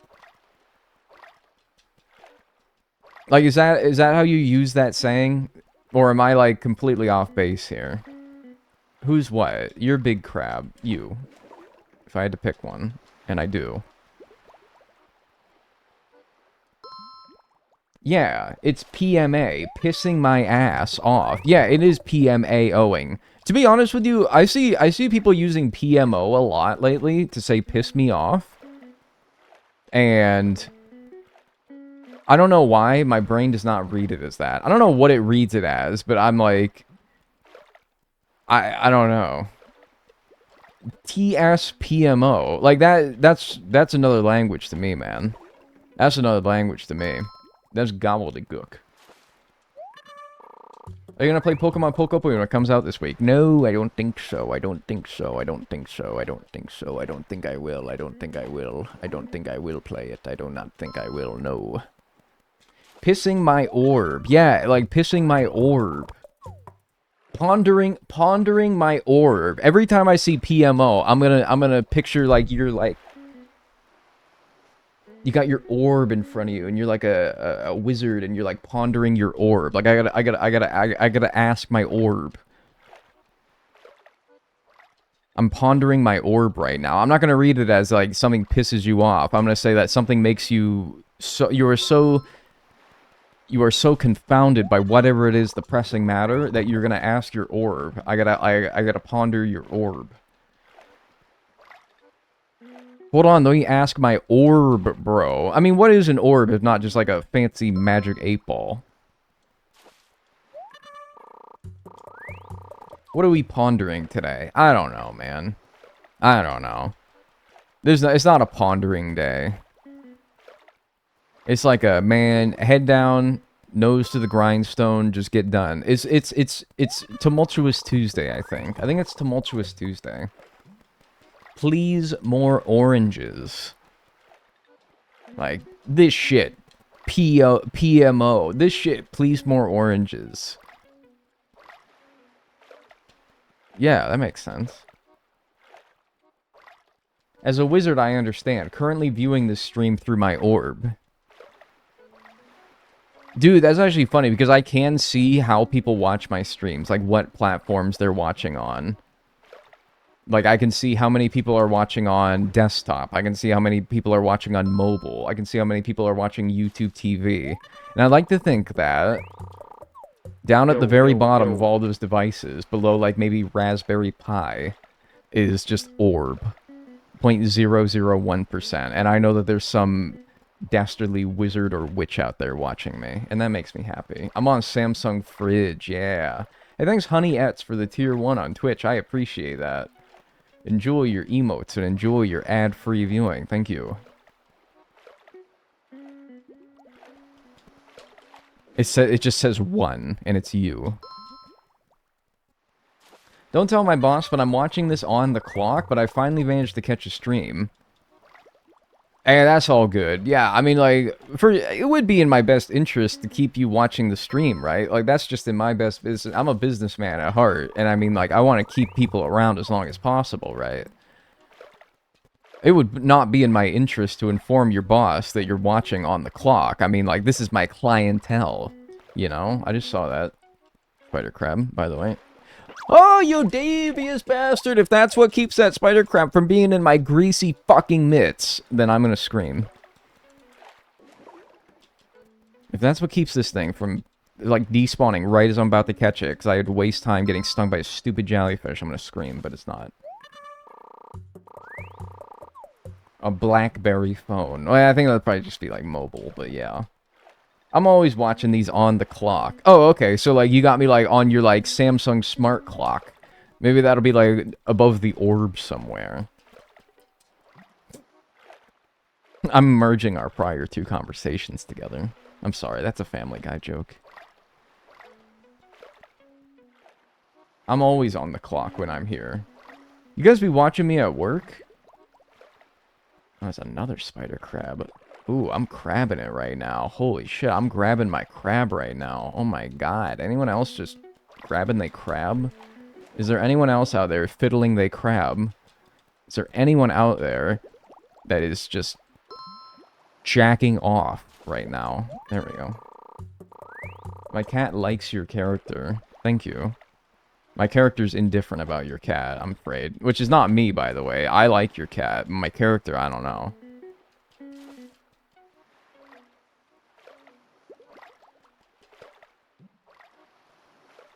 Like, is that how you use that saying? Or am I, like, completely off base here? Who's what? You're Big Crab. You. If I had to pick one. And I do. Yeah, it's PMA. Pissing my ass off. Yeah, it is PMA-ing. To be honest with you, I see people using PMO a lot lately to say piss me off. And I don't know why my brain does not read it as that. I don't know what it reads it as, but I'm like, I don't know. TSPMO. Like that's another language to me, man. That's another language to me. That's gobbledygook. Are you gonna play Pokemon Poco when it comes out this week? No, I don't think so. I don't think so. I don't think so. I don't think so. I don't think I will. I don't think I will. I don't think I will play it. I do not think I will. No. Pissing my orb. Yeah, like pissing my orb. Pondering my orb. Every time I see PMO, I'm gonna picture like you're like you got your orb in front of you, and you're like a wizard, and you're like pondering your orb. Like I gotta ask my orb. I'm pondering my orb right now. I'm not gonna read it as like something pisses you off. I'm gonna say that something makes you so you are so confounded by whatever it is, the pressing matter, that you're gonna ask your orb. I gotta ponder your orb. Hold on, let me ask my orb, bro. I mean, what is an orb if not just like a fancy magic 8-ball? What are we pondering today? I don't know, man. I don't know. It's not a pondering day. It's like a, man, head down, nose to the grindstone, just get done. It's Tumultuous Tuesday, I think. I think it's Tumultuous Tuesday. Please, more oranges. Like, this shit. PMO. This shit, please, more oranges. Yeah, that makes sense. As a wizard, I understand. Currently viewing this stream through my orb. Dude, that's actually funny, because I can see how people watch my streams. Like, what platforms they're watching on. Like, I can see how many people are watching on desktop. I can see how many people are watching on mobile. I can see how many people are watching YouTube TV. And I like to think that down at the very bottom of all those devices, below, like, maybe Raspberry Pi, is just orb. 0.001%. And I know that there's some dastardly wizard or witch out there watching me. And that makes me happy. I'm on Samsung Fridge, yeah. Hey, thanks Honey Etz for the tier 1 on Twitch. I appreciate that. Enjoy your emotes and enjoy your ad-free viewing. Thank you. It just says 1, and it's you. Don't tell my boss, but I'm watching this on the clock, but I finally managed to catch a stream. Hey, that's all good. Yeah, I mean, like, it would be in my best interest to keep you watching the stream, right? Like, that's just in my best business. I'm a businessman at heart, and I mean, like, I want to keep people around as long as possible, right? It would not be in my interest to inform your boss that you're watching on the clock. I mean, like, this is my clientele, you know? I just saw that. Spider crab, by the way. Oh, you devious bastard! If that's what keeps that spider crab from being in my greasy fucking mitts, then I'm gonna scream. If that's what keeps this thing from, like, despawning right as I'm about to catch it, because I had to waste time getting stung by a stupid jellyfish, I'm gonna scream, but it's not. A BlackBerry phone. Well, I think that'd probably just be, like, mobile, but yeah. I'm always watching these on the clock. Oh, okay, so, like, you got me, like, on your, like, Samsung smart clock. Maybe that'll be, like, above the orb somewhere. I'm merging our prior two conversations together. I'm sorry, that's a Family Guy joke. I'm always on the clock when I'm here. You guys be watching me at work? Oh, there's another spider crab. Ooh, I'm crabbing it right now. Holy shit, I'm grabbing my crab right now. Oh my god. Anyone else just grabbing they crab? Is there anyone else out there fiddling they crab? Is there anyone out there that is just jacking off right now? There we go. My cat likes your character. Thank you. My character's indifferent about your cat, I'm afraid. Which is not me, by the way. I like your cat. My character, I don't know.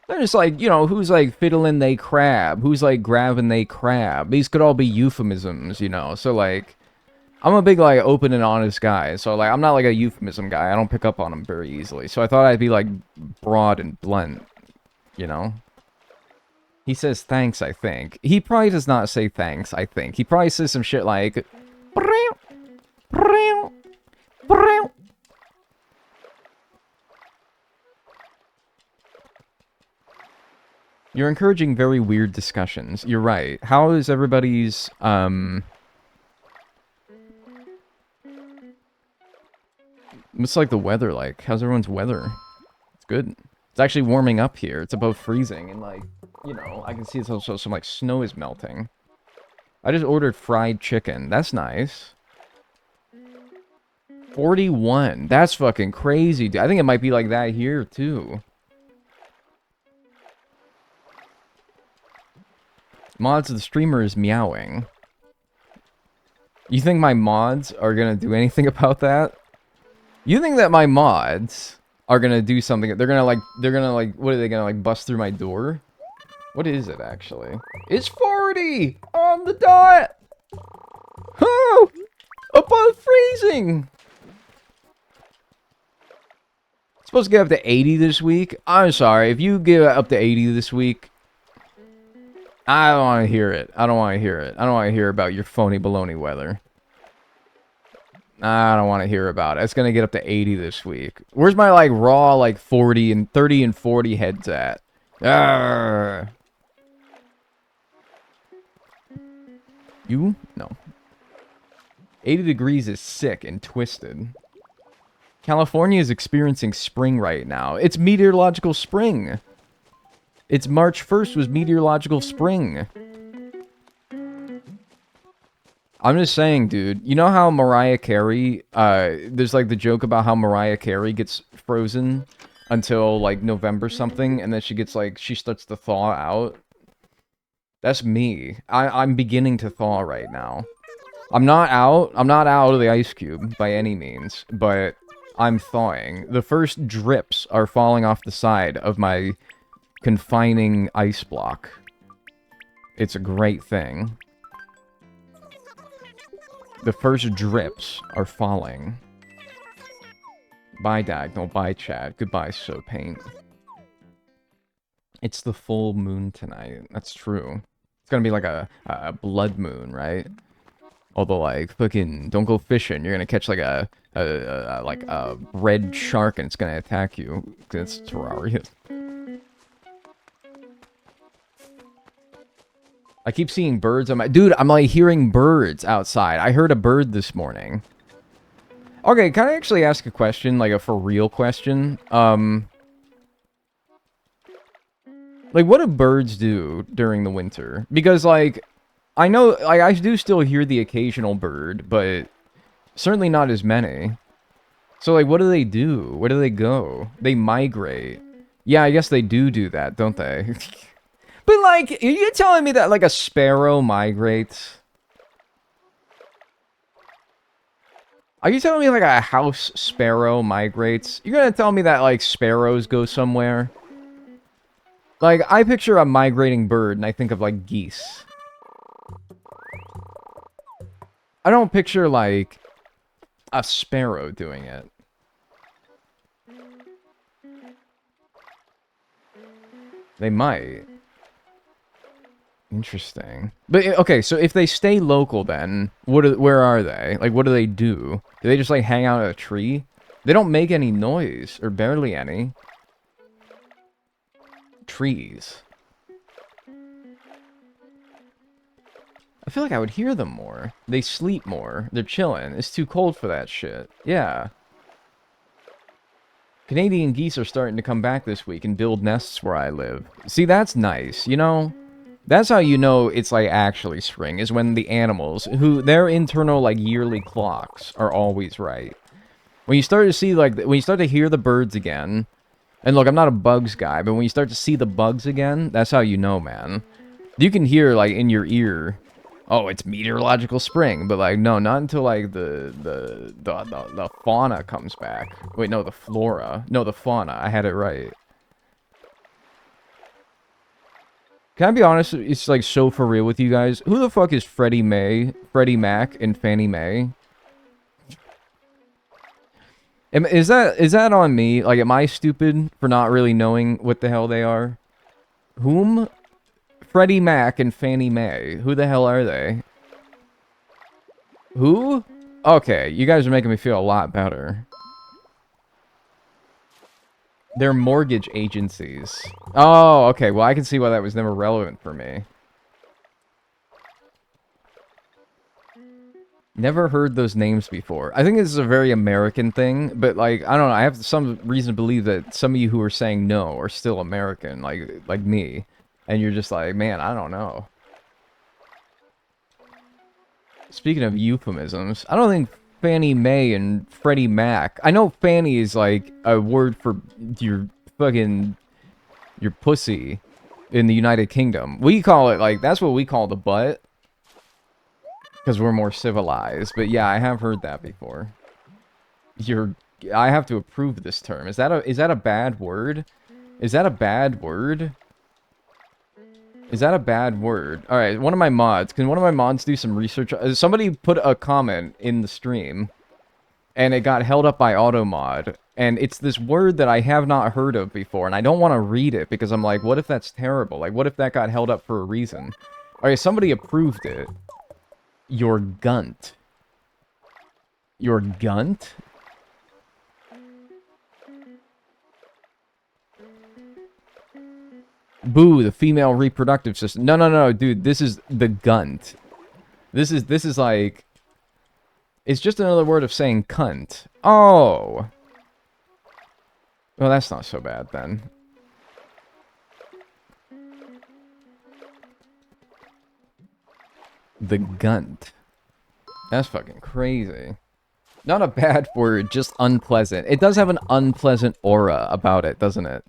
They're just like, you know, who's like fiddling they crab? Who's like grabbing they crab? These could all be euphemisms, you know? So like, I'm a big like open and honest guy. So like, I'm not like a euphemism guy. I don't pick up on them very easily. So I thought I'd be like broad and blunt, you know? He says thanks, I think. He probably does not say thanks, I think. He probably says some shit like... You're encouraging very weird discussions. You're right. How is everybody's, what's like the weather like? How's everyone's weather? It's good. It's actually warming up here. It's above freezing, and like, you know, I can see it's also some like snow is melting. I just ordered fried chicken. That's nice. 41. That's fucking crazy, dude. I think it might be like that here, too. Mods of the streamer is meowing. You think my mods are gonna do anything about that? You think that my mods are gonna do something? They're gonna like, what are they gonna like bust through my door? What is it actually? It's 40 on the dot. Oh, above freezing. It's supposed to get up to 80 this week. I'm sorry if you get up to 80 this week. I don't want to hear it. I don't want to hear it. I don't want to hear about your phony baloney weather. I don't want to hear about it. It's going to get up to 80 this week. Where's my, like, raw, like, 40 and 30 and 40 heads at? Arrgh. You? No. 80 degrees is sick and twisted. California is experiencing spring right now. It's meteorological spring. It's March 1st was meteorological spring. I'm just saying, dude. You know how Mariah Carey, there's like the joke about how Mariah Carey gets frozen until like November something, and then she gets like, she starts to thaw out? That's me. I'm beginning to thaw right now. I'm not out of the ice cube by any means, but I'm thawing. The first drips are falling off the side of my confining ice block. It's a great thing. The first drips are falling. Bye, Dagnall. Bye, Chad. Goodbye, So Paint. It's the full moon tonight. That's true. It's gonna be like a blood moon, right? Although, like, fucking, don't go fishing. You're gonna catch, like, a red shark and it's gonna attack you. It's Terraria. I keep seeing birds on my... Dude, I'm, like, hearing birds outside. I heard a bird this morning. Okay, can I actually ask a question? Like, a for real question? Like, what do birds do during the winter? Because, like... I know, like, I do still hear the occasional bird, but certainly not as many. So, like, what do they do? Where do they go? They migrate. Yeah, I guess they do that, don't they? But, like, are you telling me that, like, a sparrow migrates? Are you telling me, like, a house sparrow migrates? You're gonna tell me that, like, sparrows go somewhere? Like, I picture a migrating bird, and I think of, like, geese. I don't picture, like, a sparrow doing it. They might. Interesting. But okay, so if they stay local, then where are they? Like, what do they do? Do they just like hang out at a tree? They don't make any noise or barely any. Trees. I feel like I would hear them more. They sleep more. They're chilling. It's too cold for that shit. Yeah. Canadian geese are starting to come back this week and build nests where I live. See, that's nice, you know? That's how you know it's, like, actually spring, is when the animals, who, their internal, like, yearly clocks are always right. When you start to see, like, when you start to hear the birds again, and look, I'm not a bugs guy, but when you start to see the bugs again, that's how you know, man. You can hear, like, in your ear, oh, it's meteorological spring, but, like, no, not until, like, the fauna comes back. Wait, no, the flora. No, the fauna. I had it right. Can I be honest? It's, like, so for real with you guys. Who the fuck is Freddie Mac, and Fannie Mae? Is that on me? Like, am I stupid for not really knowing what the hell they are? Whom? Freddie Mac and Fannie Mae. Who the hell are they? Who? Okay, you guys are making me feel a lot better. They're mortgage agencies. Oh, okay. Well, I can see why that was never relevant for me. Never heard those names before. I think this is a very American thing, but, like, I don't know. I have some reason to believe that some of you who are saying no are still American, like me. And you're just like, man, I don't know. Speaking of euphemisms, I don't think Fannie Mae and Freddie Mac. I know Fanny is like a word for your fucking your pussy in the United Kingdom. We call it like that's what we call the butt because we're more civilized. But yeah, I have heard that before. I have to approve this term. Is that a bad word? Is that a bad word? Is that a bad word? Alright, one of my mods. Can one of my mods do some research? Somebody put a comment in the stream, and it got held up by AutoMod, and it's this word that I have not heard of before, and I don't want to read it, because I'm like, what if that's terrible? Like, what if that got held up for a reason? Alright, somebody approved it. Your gunt. Your gunt? Boo, the female reproductive system. No, dude, this is the gunt. This is like... It's just another word of saying cunt. Oh! Well, that's not so bad, then. The gunt. That's fucking crazy. Not a bad word, just unpleasant. It does have an unpleasant aura about it, doesn't it?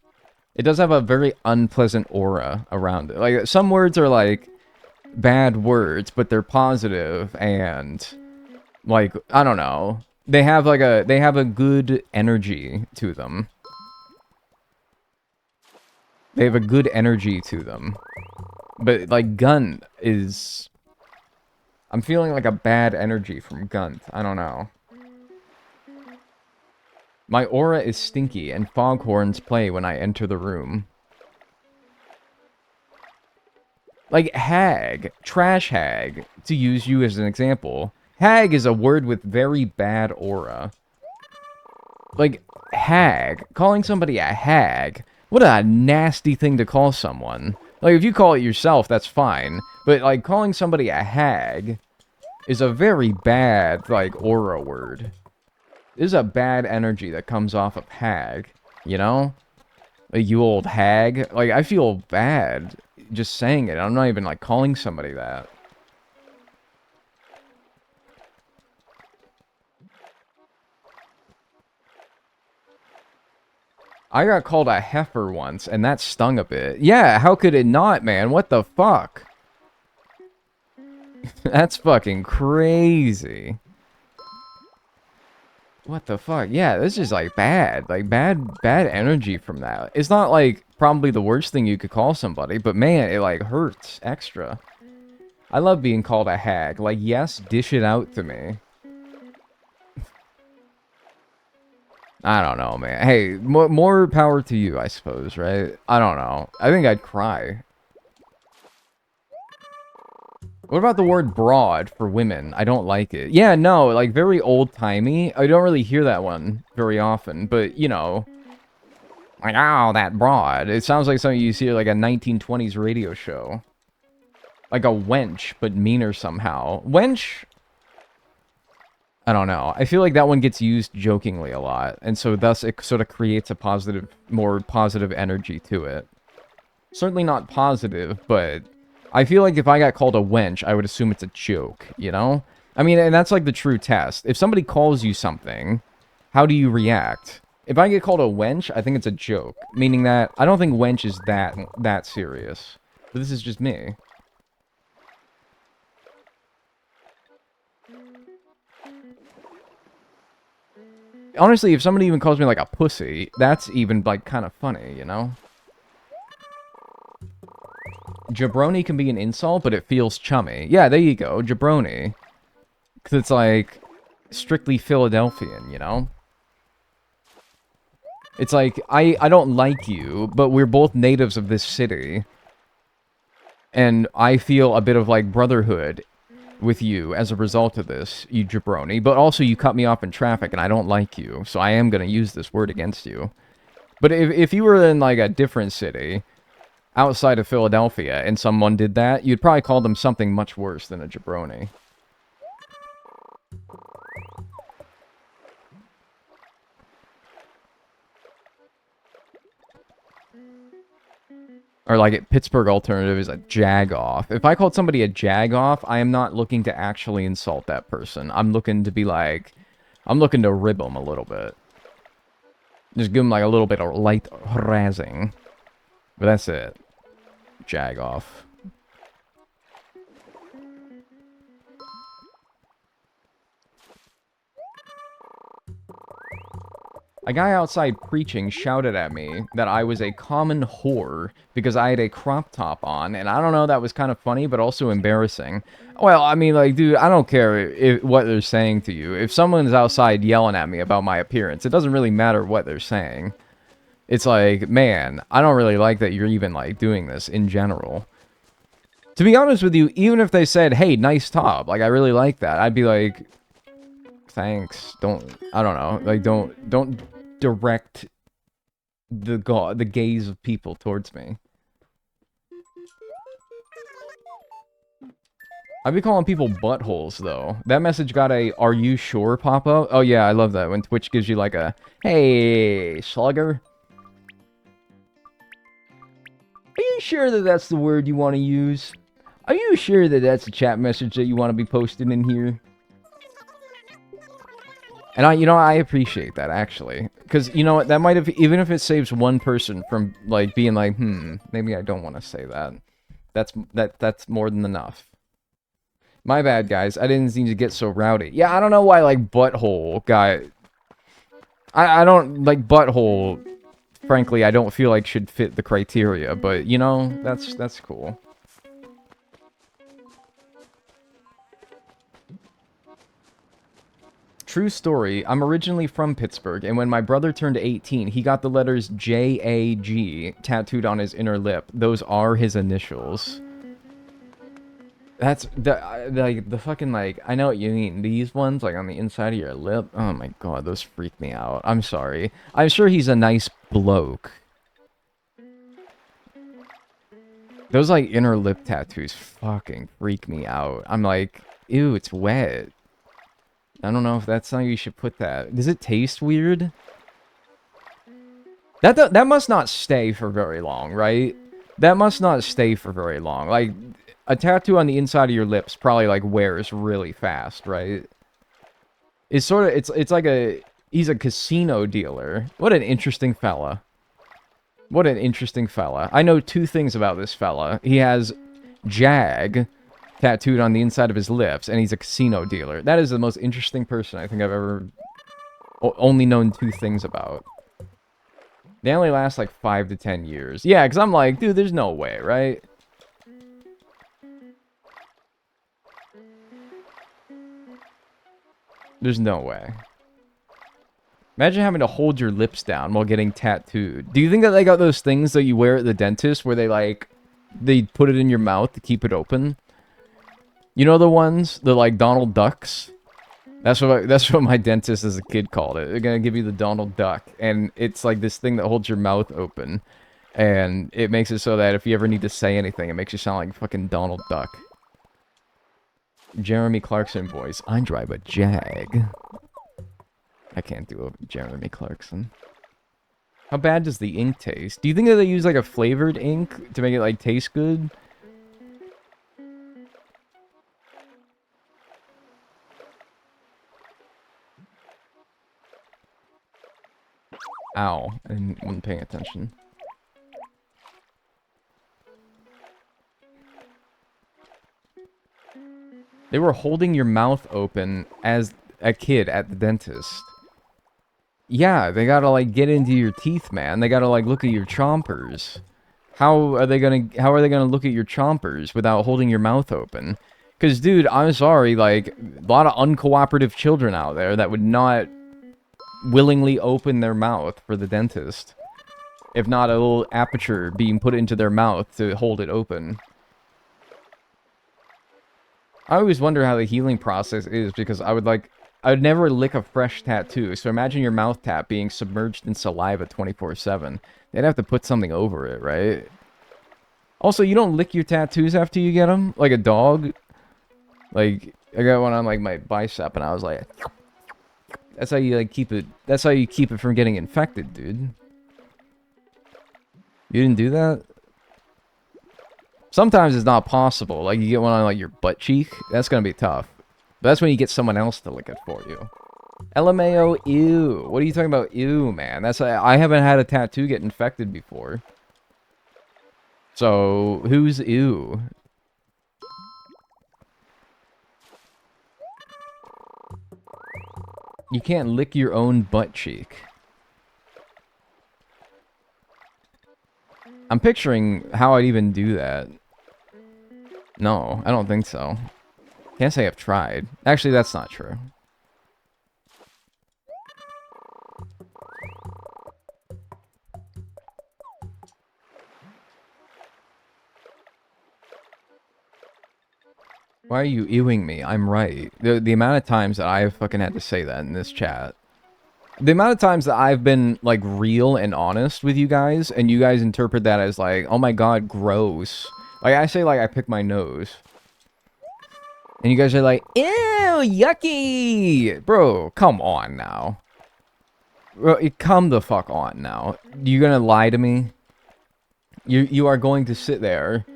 It does have a very unpleasant aura around it. Like, some words are, like, bad words, but they're positive, and, like, I don't know. They have, like, they have a good energy to them. They have a good energy to them. But, like, gun is... I'm feeling, like, a bad energy from gunt. I don't know. My aura is stinky, and foghorns play when I enter the room. Like, hag. Trash hag. To use you as an example. Hag is a word with very bad aura. Like, hag. Calling somebody a hag. What a nasty thing to call someone. Like, if you call it yourself, that's fine. But, like, calling somebody a hag is a very bad, like, aura word. There's a bad energy that comes off of hag, you know? Like, you old hag. Like, I feel bad just saying it. I'm not even, like, calling somebody that. I got called a heifer once, and that stung a bit. Yeah, how could it not, man? What the fuck? That's fucking crazy. What the fuck? Yeah, this is, like, bad. Like, bad energy from that. It's not, like, probably the worst thing you could call somebody, but man, it, like, hurts extra. I love being called a hag. Like, yes, dish it out to me. I don't know, man. Hey, more power to you, I suppose, right? I don't know. I think I'd cry. What about the word broad for women? I don't like it. Yeah, no, like very old-timey. I don't really hear that one very often, but, you know, like, oh, that broad. It sounds like something you see like a 1920s radio show. Like a wench, but meaner somehow. Wench? I don't know. I feel like that one gets used jokingly a lot, and so thus it sort of creates a positive, more positive energy to it. Certainly not positive, but I feel like if I got called a wench, I would assume it's a joke, you know? I mean, and that's like the true test. If somebody calls you something, how do you react? If I get called a wench, I think it's a joke, meaning that I don't think wench is that serious. But this is just me. Honestly, if somebody even calls me like a pussy, that's even like kind of funny, you know? Jabroni can be an insult, but it feels chummy. Yeah, there you go, jabroni. Because it's like strictly Philadelphian, you know? It's like, I don't like you, but we're both natives of this city. And I feel a bit of like brotherhood with you as a result of this, you jabroni. But also you cut me off in traffic and I don't like you, so I am going to use this word against you. But if you were in like a different city, outside of Philadelphia, and someone did that, you'd probably call them something much worse than a jabroni. Or like at Pittsburgh alternative is a jag-off. If I called somebody a jag-off, I am not looking to actually insult that person. I'm looking to be like, I'm looking to rib them a little bit. Just give them like a little bit of light razzing. But that's it. Jag-off. A guy outside preaching shouted at me that I was a common whore because I had a crop top on, and I don't know, that was kind of funny, but also embarrassing. Well, I mean, like, dude, I don't care what they're saying to you. If someone's outside yelling at me about my appearance, it doesn't really matter what they're saying. It's like, man, I don't really like that you're even, like, doing this in general. To be honest with you, even if they said, hey, nice top, like, I really like that, I'd be like, thanks. I don't know, like, don't direct the gaze of people towards me. I'd be calling people buttholes, though. That message got a, are you sure, pop-up? Oh, yeah, I love that, when Twitch gives you, like, a, hey, slugger. Are you sure that that's the word you want to use? Are you sure that that's a chat message that you want to be posting in here? And I appreciate that, actually. Because, you know what, that might have, even if it saves one person from, like, being like, maybe I don't want to say that. That's more than enough. My bad, guys. I didn't need to get so rowdy. Yeah, I don't know why, like, butthole guy... I don't, like, butthole, frankly, I don't feel like should fit the criteria, but, you know, that's cool. True story, I'm originally from Pittsburgh, and when my brother turned 18, he got the letters J-A-G tattooed on his inner lip. Those are his initials. That's, the fucking, like, I know what you mean. These ones, like, on the inside of your lip. Oh my god, those freak me out. I'm sorry. I'm sure he's a nice bloke. Those, like, inner lip tattoos fucking freak me out. I'm like, ew, it's wet. I don't know if that's how you should put that. Does it taste weird? That must not stay for very long, right? That must not stay for very long. Like, a tattoo on the inside of your lips probably, like, wears really fast, right? It's sort of, it's like he's a casino dealer. What an interesting fella. What an interesting fella. I know two things about this fella. He has Jag tattooed on the inside of his lips, and he's a casino dealer. That is the most interesting person I think I've ever only known two things about. They only last like 5 to 10 years. Yeah, because I'm like, dude, there's no way, right? There's no way. Imagine having to hold your lips down while getting tattooed. Do you think that they got those things that you wear at the dentist where they, like, they put it in your mouth to keep it open? You know the ones, the like Donald Ducks? That's what my dentist as a kid called it. They're gonna give you the Donald Duck, and it's like this thing that holds your mouth open, and it makes it so that if you ever need to say anything, it makes you sound like fucking Donald Duck. Jeremy Clarkson voice. I drive a Jag. I can't do a Jeremy Clarkson. How bad does the ink taste? Do you think that they use like a flavored ink to make it like taste good? Ow, I wasn't paying attention. They were holding your mouth open as a kid at the dentist. Yeah, they gotta like get into your teeth, man. They gotta like look at your chompers. How are they gonna look at your chompers without holding your mouth open? Cause dude, I'm sorry, like a lot of uncooperative children out there that would not willingly open their mouth for the dentist. If not a little aperture being put into their mouth to hold it open. I always wonder how the healing process is because I would never lick a fresh tattoo. So imagine your mouth tap being submerged in saliva 24/7. They'd have to put something over it, right? Also, you don't lick your tattoos after you get them? Like a dog? Like, I got one on like my bicep and I was like... That's how you like keep it... That's how you keep it from getting infected, dude. You didn't do that? Sometimes it's not possible. Like, you get one on, like, your butt cheek. That's gonna be tough. But that's when you get someone else to lick it for you. LMAO, ew. What are you talking about? Ew, man. I haven't had a tattoo get infected before. So, who's ew? You can't lick your own butt cheek. I'm picturing how I'd even do that. No, I don't think so. Can't say I've tried. Actually, that's not true. Why are you ewing me? I'm right. The amount of times that I've fucking had to say that in this chat. The amount of times that I've been, like, real and honest with you guys, and you guys interpret that as, like, oh my god, gross. Like, I say, like, I pick my nose. And you guys are like, ew, yucky! Bro, come on now. Bro, come the fuck on now. You gonna lie to me? You are going to sit there,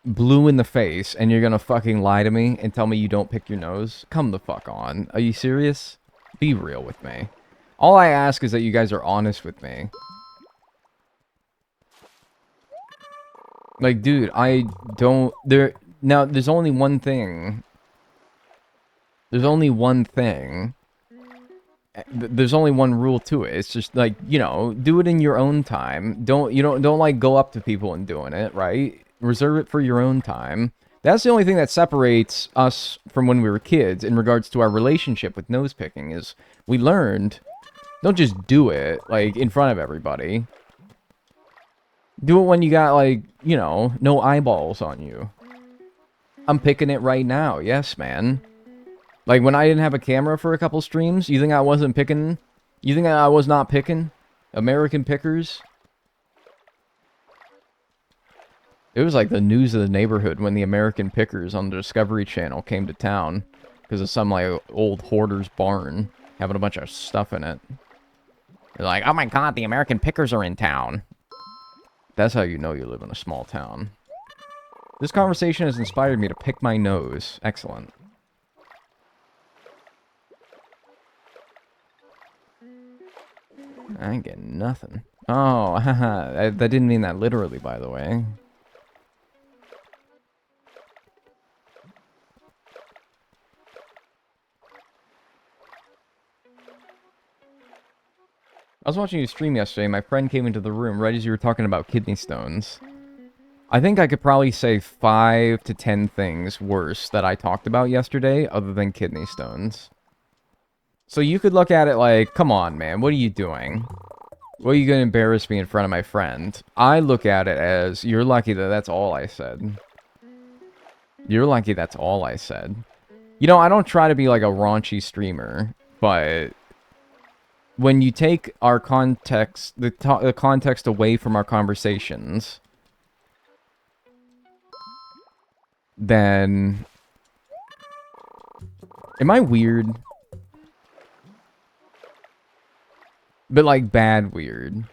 blue in the face, and you're gonna fucking lie to me and tell me you don't pick your nose? Come the fuck on. Are you serious? Be real with me. All I ask is that you guys are honest with me. Like, dude, I don't... Now, there's only one thing. There's only one thing. There's only one rule to it. It's just, like, you know, do it in your own time. Don't, like, go up to people and doing it, right? Reserve it for your own time. That's the only thing that separates us from when we were kids in regards to our relationship with nose picking is we learned, don't just do it, like, in front of everybody. Do it when you got, like, you know, no eyeballs on you. I'm picking it right now. Yes, man. Like, when I didn't have a camera for a couple streams, you think I wasn't picking? You think I was not picking? American pickers? It was like the news of the neighborhood when the American pickers on the Discovery Channel came to town. Because of some, like, old hoarder's barn having a bunch of stuff in it. They're like, oh my god, the American pickers are in town. That's how you know you live in a small town. This conversation has inspired me to pick my nose. Excellent. I ain't getting nothing. Oh, haha. That didn't mean that literally, by the way. I was watching you stream yesterday. My friend came into the room right as you were talking about kidney stones. I think I could probably say 5 to 10 things worse that I talked about yesterday other than kidney stones. So you could look at it like, come on, man, what are you doing? What are you going to embarrass me in front of my friend? I look at it as, you're lucky that that's all I said. You're lucky that's all I said. You know, I don't try to be like a raunchy streamer, but when you take our context, the context away from our conversations, then... Am I weird? But like bad weird.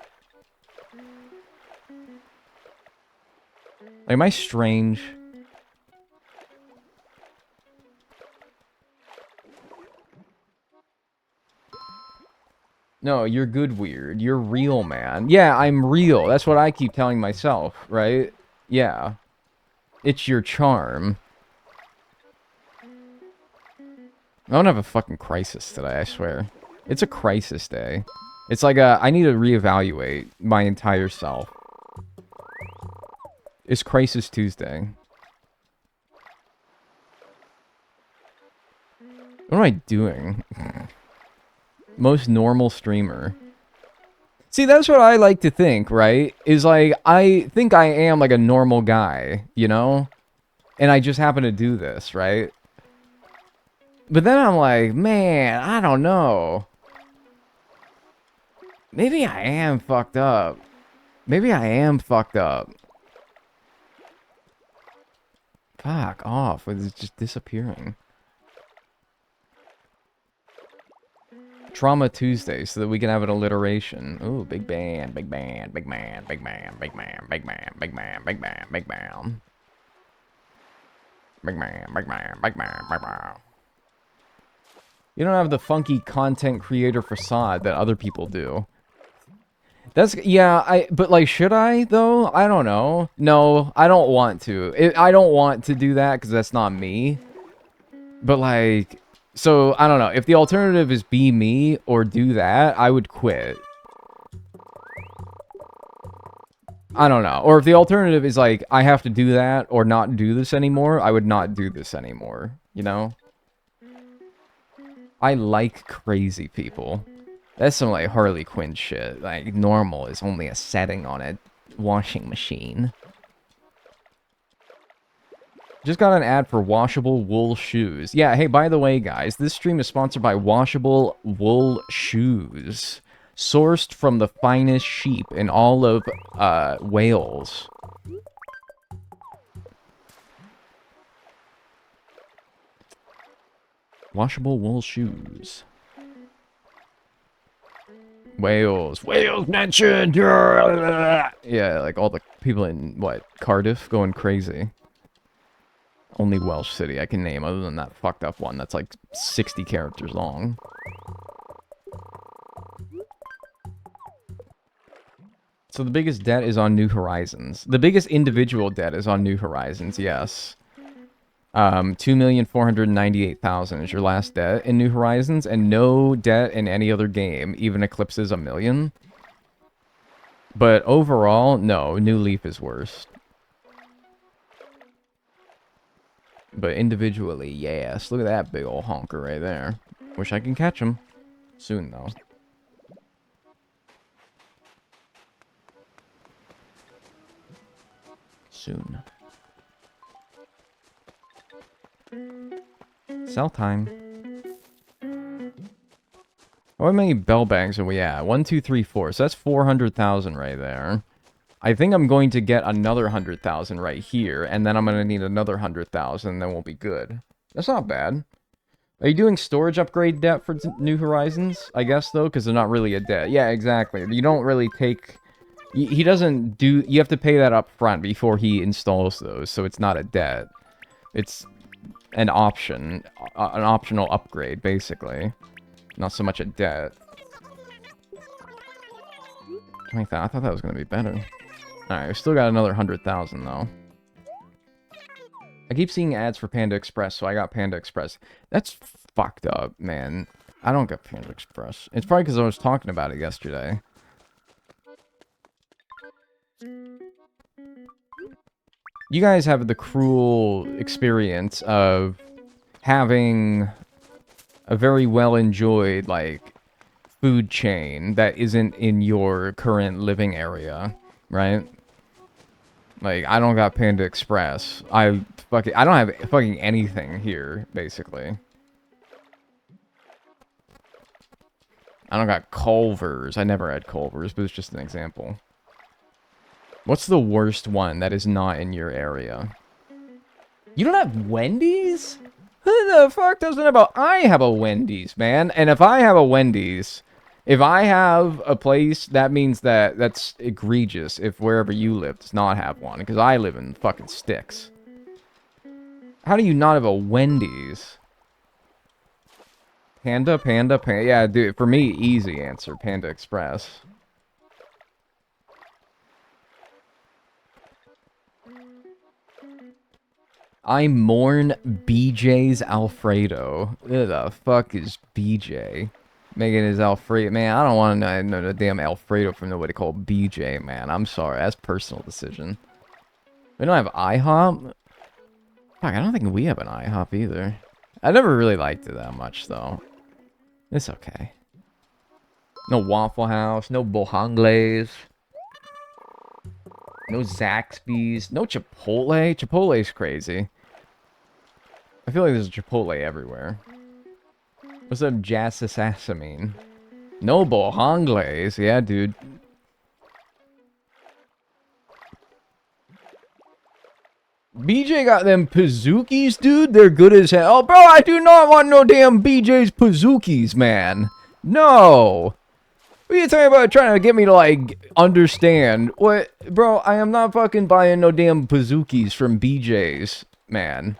Am I strange? No, you're good weird. You're real, man. Yeah, I'm real. That's what I keep telling myself, right? Yeah. It's your charm. I don't have a fucking crisis today, I swear. It's a crisis day. It's like I need to reevaluate my entire self. It's Crisis Tuesday. What am I doing? Most normal streamer. See, that's what I like to think, right? Is like, I think I am like a normal guy, you know? And I just happen to do this, right? But then I'm like, man, I don't know. Maybe I am fucked up. Maybe I am fucked up. Fuck off. It's just disappearing. Trauma Tuesday, so that we can have an alliteration. Ooh, big band, big band, big man, big man, big man, big man, big man, big man, big man. Big man, big man, big man, big man. You don't have the funky content creator facade that other people do. That's, yeah, but like, should I, though? I don't know. No, I don't want to. I don't want to do that, because that's not me. But like, so, I don't know. If the alternative is be me, or do that, I would quit. I don't know. Or if the alternative is like, I have to do that, or not do this anymore, I would not do this anymore. You know? I like crazy people. That's some, like, Harley Quinn shit. Like, normal is only a setting on a washing machine. Just got an ad for washable wool shoes. Yeah, hey, by the way, guys, this stream is sponsored by washable wool shoes. Sourced from the finest sheep in all of, Wales. Washable wool shoes. Wales. Wales mentioned! Yeah, like all the people in, what, Cardiff going crazy. Only Welsh city I can name other than that fucked up one that's like 60 characters long. So the biggest debt is on New Horizons. The biggest individual debt is on New Horizons, yes. 2,498,000 is your last debt in New Horizons, and no debt in any other game even eclipses 1 million. But overall, no, New Leaf is worse. But individually, yes. Look at that big old honker right there. Wish I can catch him. Soon, though. Soon. Sell time. How many bell bags are we at? 1, 2, 3, 4. So that's 400,000 right there. I think I'm going to get another 100,000 right here, and then I'm going to need another 100,000, and then we'll be good. That's not bad. Are you doing storage upgrade debt for New Horizons? I guess, though, because they're not really a debt. Yeah, exactly. You don't really take... He doesn't do... You have to pay that up front before he installs those, so it's not a debt. It's an option. An optional upgrade, basically. Not so much a debt. I thought that was going to be better. Alright, we still got another 100,000, though. I keep seeing ads for Panda Express, so I got Panda Express. That's fucked up, man. I don't get Panda Express. It's probably because I was talking about it yesterday. You guys have the cruel experience of having a very well-enjoyed, like, food chain that isn't in your current living area, right? Like, I don't got Panda Express. I don't have fucking anything here, basically. I don't got Culver's. I never had Culver's, but it's just an example. What's the worst one that is not in your area? You don't have Wendy's? Who the fuck doesn't have a... I have a Wendy's, man. And if I have a Wendy's, if I have a place, that means that that's egregious if wherever you live does not have one. Because I live in fucking sticks. How do you not have a Wendy's? Panda, Panda, Panda. Yeah, dude, for me, easy answer. Panda Express. I mourn BJ's Alfredo. Who the fuck is BJ? Making his Alfredo. Man, I don't want to know the damn Alfredo from nobody called BJ, man. I'm sorry. That's a personal decision. We don't have IHOP? Fuck, I don't think we have an IHOP either. I never really liked it that much, though. It's okay. No Waffle House. No Bojangles. No Zaxby's. No Chipotle. Chipotle's crazy. I feel like there's a Chipotle everywhere. What's up, Jassasasamine? No Bojangles. Yeah, dude. BJ got them Pazookies, dude. They're good as hell. Oh, bro, I do not want no damn BJ's Pazookies, man. No. What are you talking about trying to get me to, like, understand? What? Bro, I am not fucking buying no damn Pazookies from BJ's, man.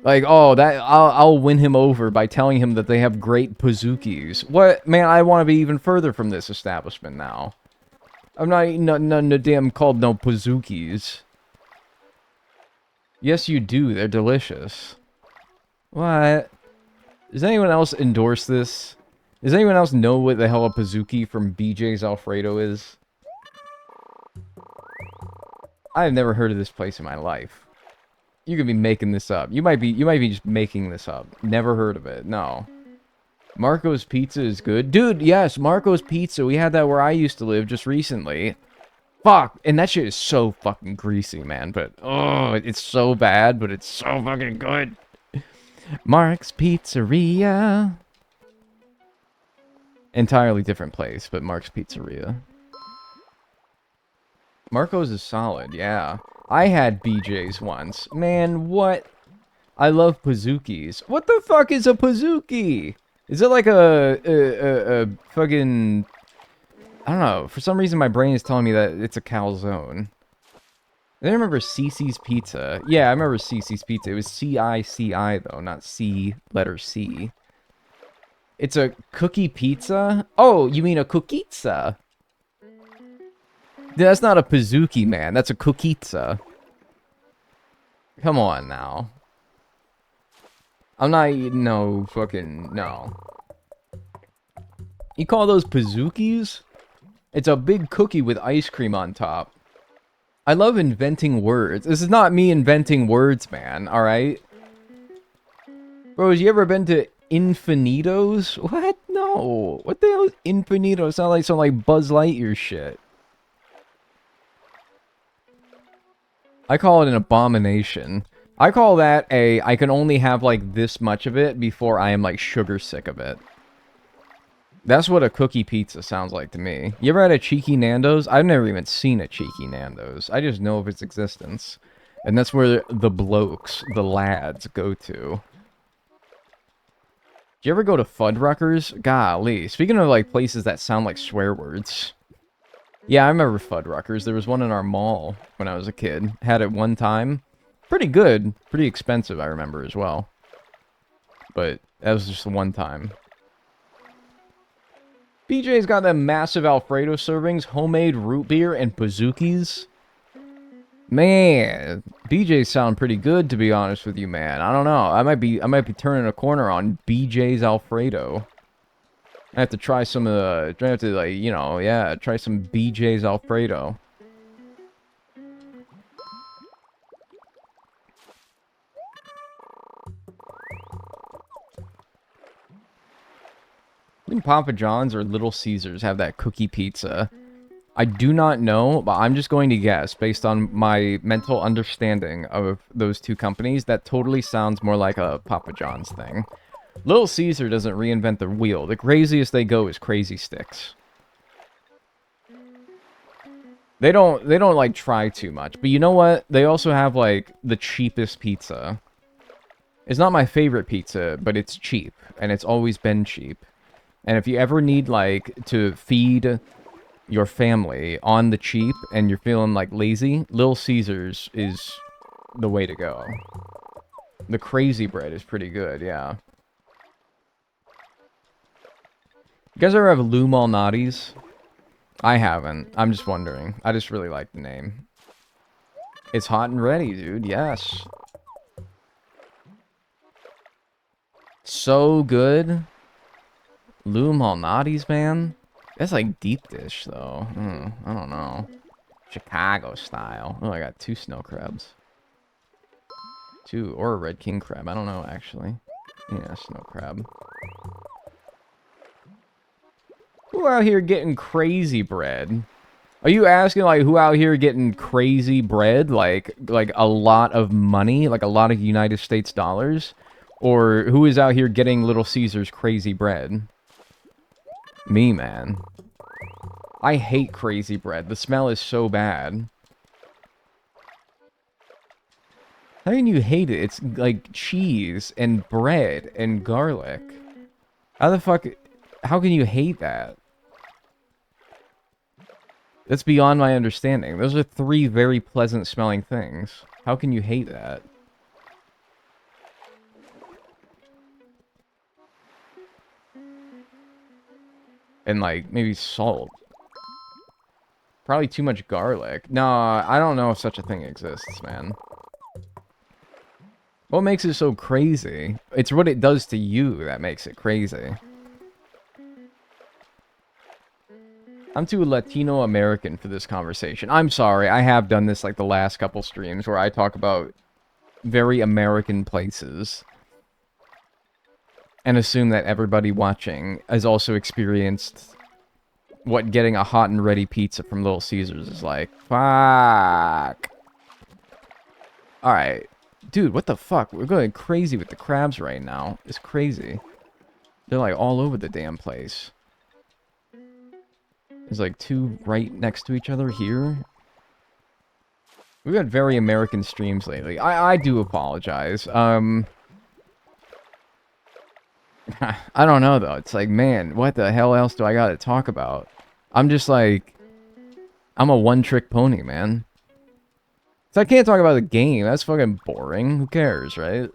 Like, oh, that I'll win him over by telling him that they have great Pazookies. What? Man, I want to be even further from this establishment now. I'm not eating none of damn called no Pazookies. Yes, you do. They're delicious. What? Does anyone else endorse this? Does anyone else know what the hell a Pazookie from BJ's Alfredo is? I have never heard of this place in my life. You could be making this up. You might be just making this up. Never heard of it. No. Marco's Pizza is good. Dude, yes, Marco's Pizza. We had that where I used to live just recently. Fuck. And that shit is so fucking greasy, man. But, oh, it's so bad, but it's so fucking good. Mark's Pizzeria. Entirely different place, but Mark's Pizzeria. Marco's is solid, yeah. I had BJ's once. Man, what? I love Pazookies. What the fuck is a Pazookie? Is it like a fucking... I don't know. For some reason, my brain is telling me that it's a calzone. I remember Cece's Pizza. Yeah, I remember Cece's Pizza. It was C-I-C-I, though, not C, letter C. It's a cookie pizza? Oh, you mean a cookiezza? That's not a Pazookie, man. That's a cookiezza. Come on, now. I'm not eating no fucking... No. You call those Pazookies? It's a big cookie with ice cream on top. I love inventing words. This is not me inventing words, man, alright? Bro, have you ever been to Infinitos? What? No. What the hell is Infinito? Sound like some like Buzz Lightyear shit. I call it an abomination. I call that a, I can only have like this much of it before I am like sugar sick of it. That's what a cookie pizza sounds like to me. You ever had a Cheeky Nando's? I've never even seen a Cheeky Nando's. I just know of its existence. And that's where the blokes, the lads, go to. Do you ever go to Fuddruckers? Golly. Speaking of like places that sound like swear words. Yeah, I remember Fuddruckers. There was one in our mall when I was a kid. Had it one time. Pretty good. Pretty expensive, I remember as well. But that was just the one time. BJ's got them massive Alfredo servings, homemade root beer, and Pazookies. Man, BJ's sound pretty good, to be honest with you, man. I don't know. I might be turning a corner on BJ's Alfredo. I have to try some of the... I have to, like, you know, yeah, try some BJ's Alfredo. I think Papa John's or Little Caesars have that cookie pizza. I do not know, but I'm just going to guess, based on my mental understanding of those two companies, that totally sounds more like a Papa John's thing. Little Caesar doesn't reinvent the wheel. The craziest they go is Crazy Sticks. They don't like try too much. But you know what? They also have like the cheapest pizza. It's not my favorite pizza, but it's cheap, and it's always been cheap. And if you ever need like to feed your family on the cheap and you're feeling like lazy, Little Caesars is the way to go. The crazy bread is pretty good, yeah. You guys ever have Lou Malnati's? I haven't. I'm just wondering. I just really like the name. It's hot and ready, dude. Yes. So good. Lou Malnati's, man. That's like deep dish, though. I don't know. Chicago style. Oh, I got 2 snow crabs. 2, or a red king crab. I don't know, actually. Yeah, snow crab. Who out here getting crazy bread? Are you asking, like, who out here getting crazy bread? Like a lot of money? Like a lot of United States dollars? Or who is out here getting Little Caesar's crazy bread? Me, man. I hate crazy bread. The smell is so bad. How can you hate it? It's like cheese and bread and garlic. How the fuck... How can you hate that? That's beyond my understanding. Those are 3 very pleasant smelling things. How can you hate that? And like, maybe salt. Probably too much garlic. No, I don't know if such a thing exists, man. What makes it so crazy? It's what it does to you that makes it crazy. I'm too Latino American for this conversation. I'm sorry, I have done this like the last couple streams where I talk about very American places. And assume that everybody watching has also experienced what getting a hot and ready pizza from Little Caesars is like. Fuck. Alright. Dude, what the fuck? We're going crazy with the crabs right now. It's crazy. They're like all over the damn place. There's like 2 right next to each other here. We've had very American streams lately. I do apologize. I don't know, though. It's like, man, what the hell else do I gotta talk about? I'm just like... I'm a one-trick pony, man. So I can't talk about the game. That's fucking boring. Who cares, right?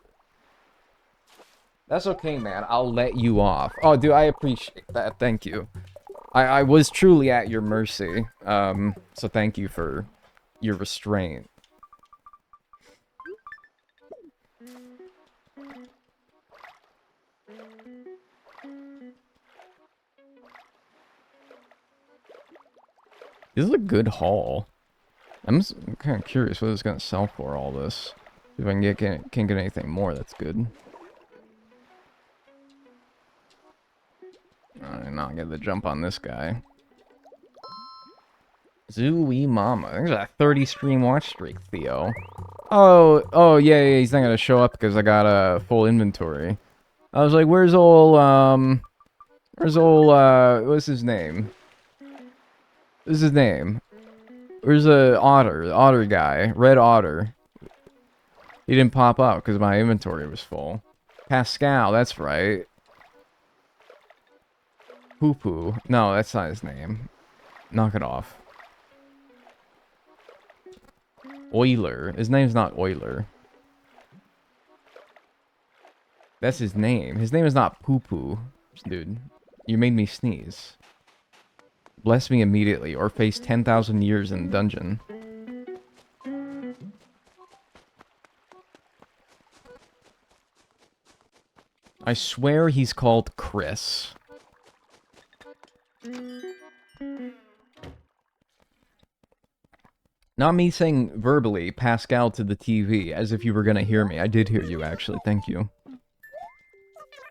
That's okay, man. I'll let you off. Oh, dude, I appreciate that. Thank you. I was truly at your mercy. So thank you for your restraint. This is a good haul. I'm kind of curious what it's going to sell for, all this. If I can't get anything more, that's good. Alright, not get the jump on this guy. Zooey Mama. There's a 30 stream watch streak, Theo. Oh, yeah, he's not going to show up because I got a full inventory. I was like, what's his name? This is his name. Where's the otter guy? Red Otter. He didn't pop up because my inventory was full. Pascal, that's right. Poo-poo. No, that's not his name. Knock it off. Euler. His name's not Euler. That's his name. His name is not Poo-poo. Dude, you made me sneeze. Bless me immediately, or face 10,000 years in dungeon. I swear he's called Chris. Not me saying verbally, Pascal to the TV, as if you were gonna hear me. I did hear you, actually. Thank you.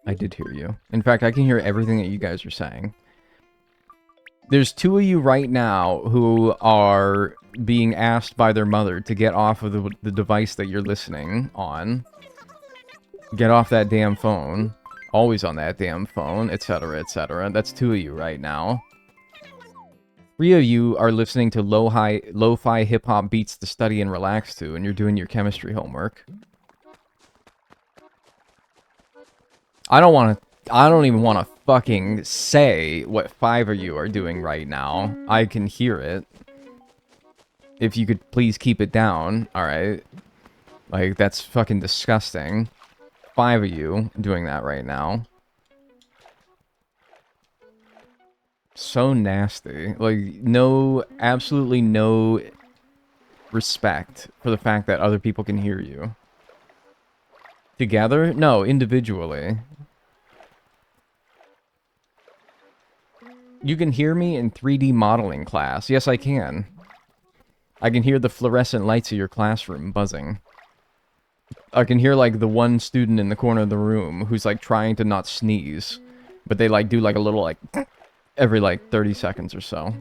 I did hear you. In fact, I can hear everything that you guys are saying. There's two of you right now who are being asked by their mother to get off of the device that you're listening on. Get off that damn phone. Always on that damn phone, etc., etc. That's two of you right now. Three of you are listening to lo-fi hip-hop beats to study and relax to, and you're doing your chemistry homework. I don't even want to fucking say what five of you are doing right now. I can hear it. If you could please keep it down, alright? Like, that's fucking disgusting. Five of you doing that right now. So nasty. Like, absolutely no respect for the fact that other people can hear you. Together? No, individually. You can hear me in 3D modeling class. Yes, I can. I can hear the fluorescent lights of your classroom buzzing. I can hear, like, the one student in the corner of the room who's, like, trying to not sneeze. But they, like, do, like, a little, like, every, like, 30 seconds or so.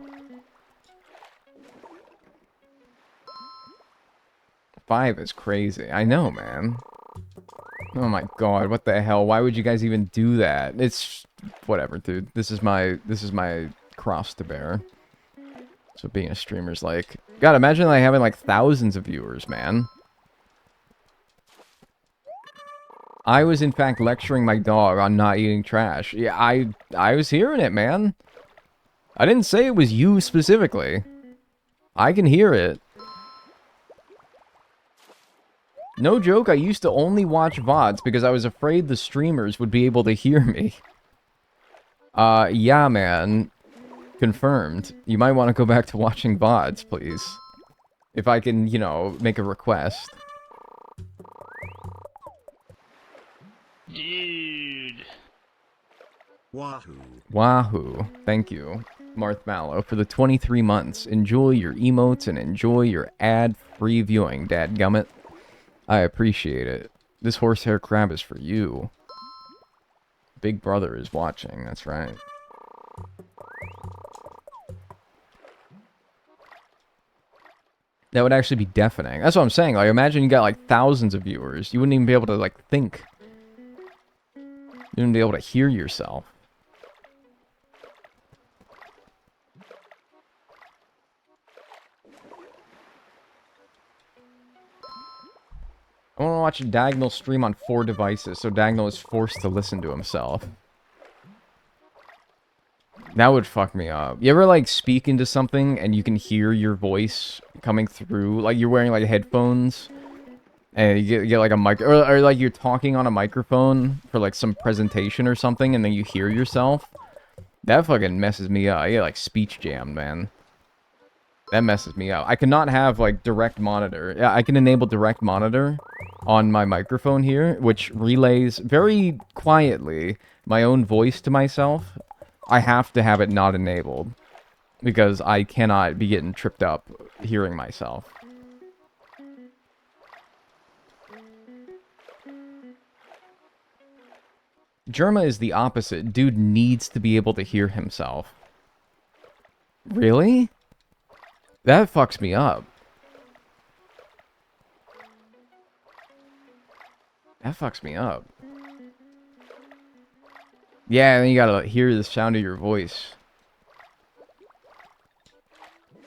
5 is crazy. I know, man. Oh my god, what the hell? Why would you guys even do that? It's... whatever, dude. This is my cross to bear. So being a streamer's like... God, imagine, like, having, like, thousands of viewers, man. I was, in fact, lecturing my dog on not eating trash. Yeah, I was hearing it, man. I didn't say it was you specifically. I can hear it. No joke, I used to only watch VODs because I was afraid the streamers would be able to hear me. Yeah, man. Confirmed. You might want to go back to watching VODs, please. If I can, you know, make a request. Dude. Wahoo. Wahoo. Thank you, Marth Mallow, for the 23 months. Enjoy your emotes and enjoy your ad-free viewing, dadgummit. I appreciate it. This horsehair crab is for you. Big brother is watching, that's right. That would actually be deafening. That's what I'm saying. Like, imagine you got, like, thousands of viewers. You wouldn't even be able to, like, think. You wouldn't be able to hear yourself. I want to watch a Diagonal stream on 4 devices, so Diagonal is forced to listen to himself. That would fuck me up. You ever, like, speak into something and you can hear your voice coming through? Like, you're wearing, like, headphones, and you get like, a mic... Or, like, you're talking on a microphone for, like, some presentation or something, and then you hear yourself? That fucking messes me up. I get, like, speech jammed, man. That messes me up. I cannot have, like, direct monitor. Yeah, I can enable direct monitor on my microphone here, which relays very quietly my own voice to myself. I have to have it not enabled, because I cannot be getting tripped up hearing myself. Germa is the opposite. Dude needs to be able to hear himself. Really? That fucks me up. That fucks me up. Yeah, and then you gotta hear the sound of your voice.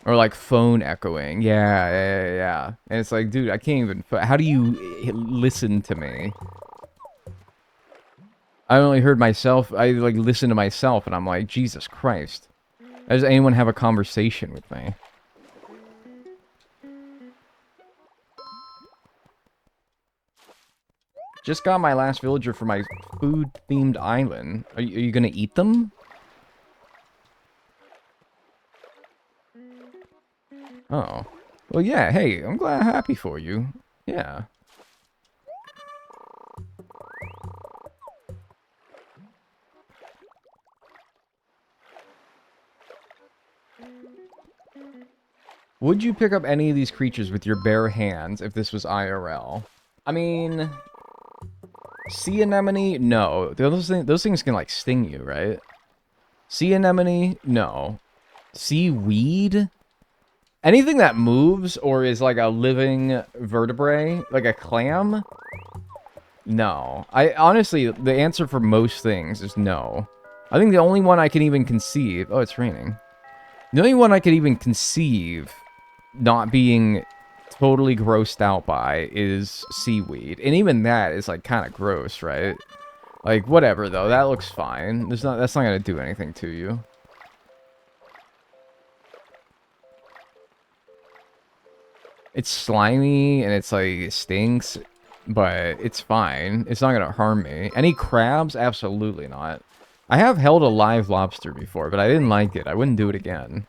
Or like phone echoing. Yeah. And it's like, dude, I can't even... How do you listen to me? I only heard myself... I, like, listen to myself, and I'm like, Jesus Christ. Does anyone have a conversation with me? Just got my last villager for my food-themed island. Are you gonna eat them? Oh. Well, yeah, hey, I'm happy for you. Yeah. Would you pick up any of these creatures with your bare hands if this was IRL? I mean... Sea anemone? No. Those things can, like, sting you, right? Sea anemone? No. Seaweed? Anything that moves or is like a living vertebrae, like a clam? No. I honestly, the answer for most things is no. I think the only one I can even conceive... Oh, it's raining. The only one I could even conceive not being totally grossed out by is seaweed. And even that is like kind of gross, right? Like, whatever, though. That looks fine. That's not going to do anything to you. It's slimy, and it's, like, it stinks, but it's fine. It's not going to harm me. Any crabs? Absolutely not. I have held a live lobster before, but I didn't like it. I wouldn't do it again.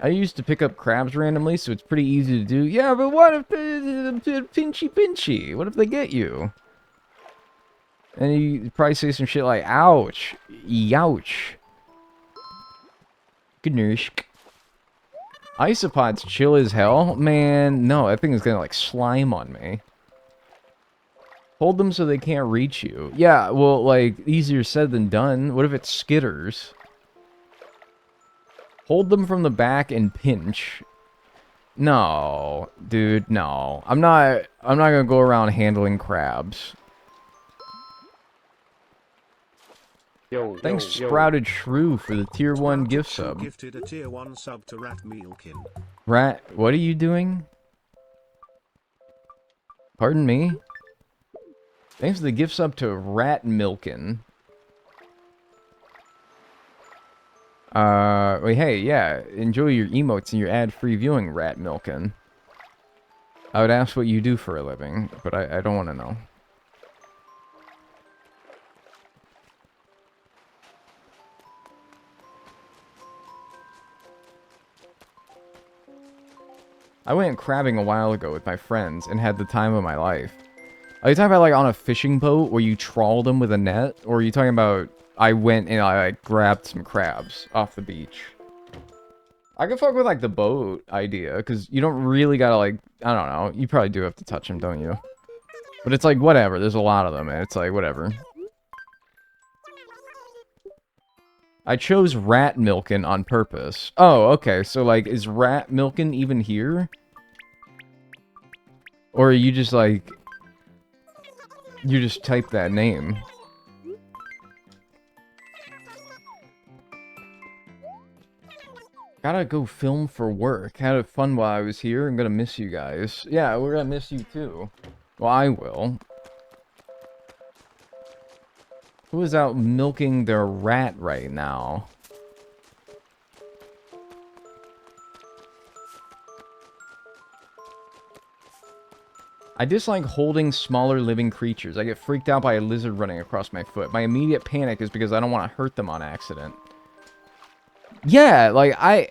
I used to pick up crabs randomly, so it's pretty easy to do. Yeah, but what if they're pinchy? What if they get you? And you probably say some shit like, ouch, youch. Gnoosh. Isopods chill as hell? Man, no, that thing is gonna like slime on me. Hold them so they can't reach you. Yeah, well, like, easier said than done. What if it skitters? Hold them from the back and pinch. No, dude, no. I'm not gonna go around handling crabs. Thanks, Sprouted Shrew, for the tier 1 gift sub. Gifted a tier 1 sub to Rat Mealkin. Rat, what are you doing? Pardon me? Thanks for the gift sub to Rat Milkin. Wait, hey, yeah, enjoy your emotes and your ad-free viewing, Rat Milkin. I would ask what you do for a living, but I don't want to know. I went crabbing a while ago with my friends and had the time of my life. Are you talking about, like, on a fishing boat where you trawl them with a net? Or are you talking about I went and I, like, grabbed some crabs off the beach? I could fuck with, like, the boat idea, because you don't really gotta, like, I don't know. You probably do have to touch them, don't you? But it's like, whatever. There's a lot of them, and it's like, whatever. I chose Rat Milkin on purpose. Oh, okay. So, like, is Rat Milkin even here? Or are you just, like... You just type that name. Gotta go film for work. Had fun while I was here. I'm gonna miss you guys. Yeah, we're gonna miss you too. Well, I will. Who is out milking their rat right now? I dislike holding smaller living creatures. I get freaked out by a lizard running across my foot. My immediate panic is because I don't want to hurt them on accident. Yeah, like, I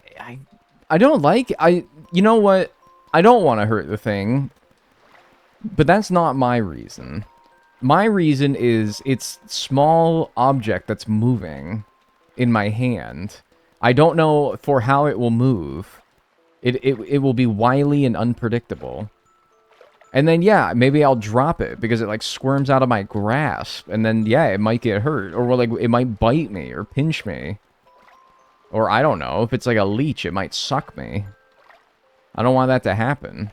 don't like... You know what? I don't want to hurt the thing. But that's not my reason. My reason is it's small object that's moving in my hand. I don't know for how it will move. It will be wily and unpredictable. And then, yeah, maybe I'll drop it because it, like, squirms out of my grasp. And then, yeah, it might get hurt. Or, like, it might bite me or pinch me. Or, I don't know. If it's, like, a leech, it might suck me. I don't want that to happen.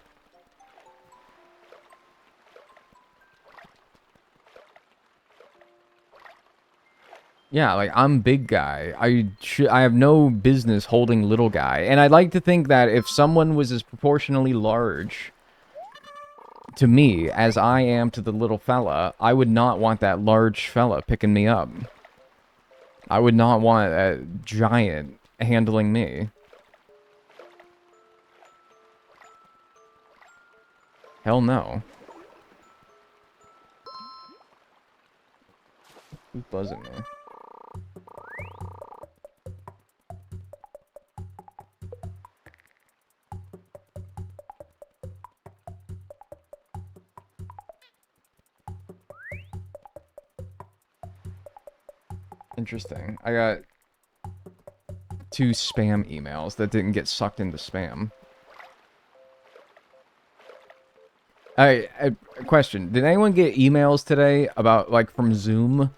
Yeah, like, I'm big guy. I have no business holding little guy. And I'd like to think that if someone was as proportionally large to me as I am to the little fella, I would not want that large fella picking me up. I would not want a giant handling me. Hell no. Who's buzzing me? Interesting. I got 2 spam emails that didn't get sucked into spam. A question. Did anyone get emails today about, like, from Zoom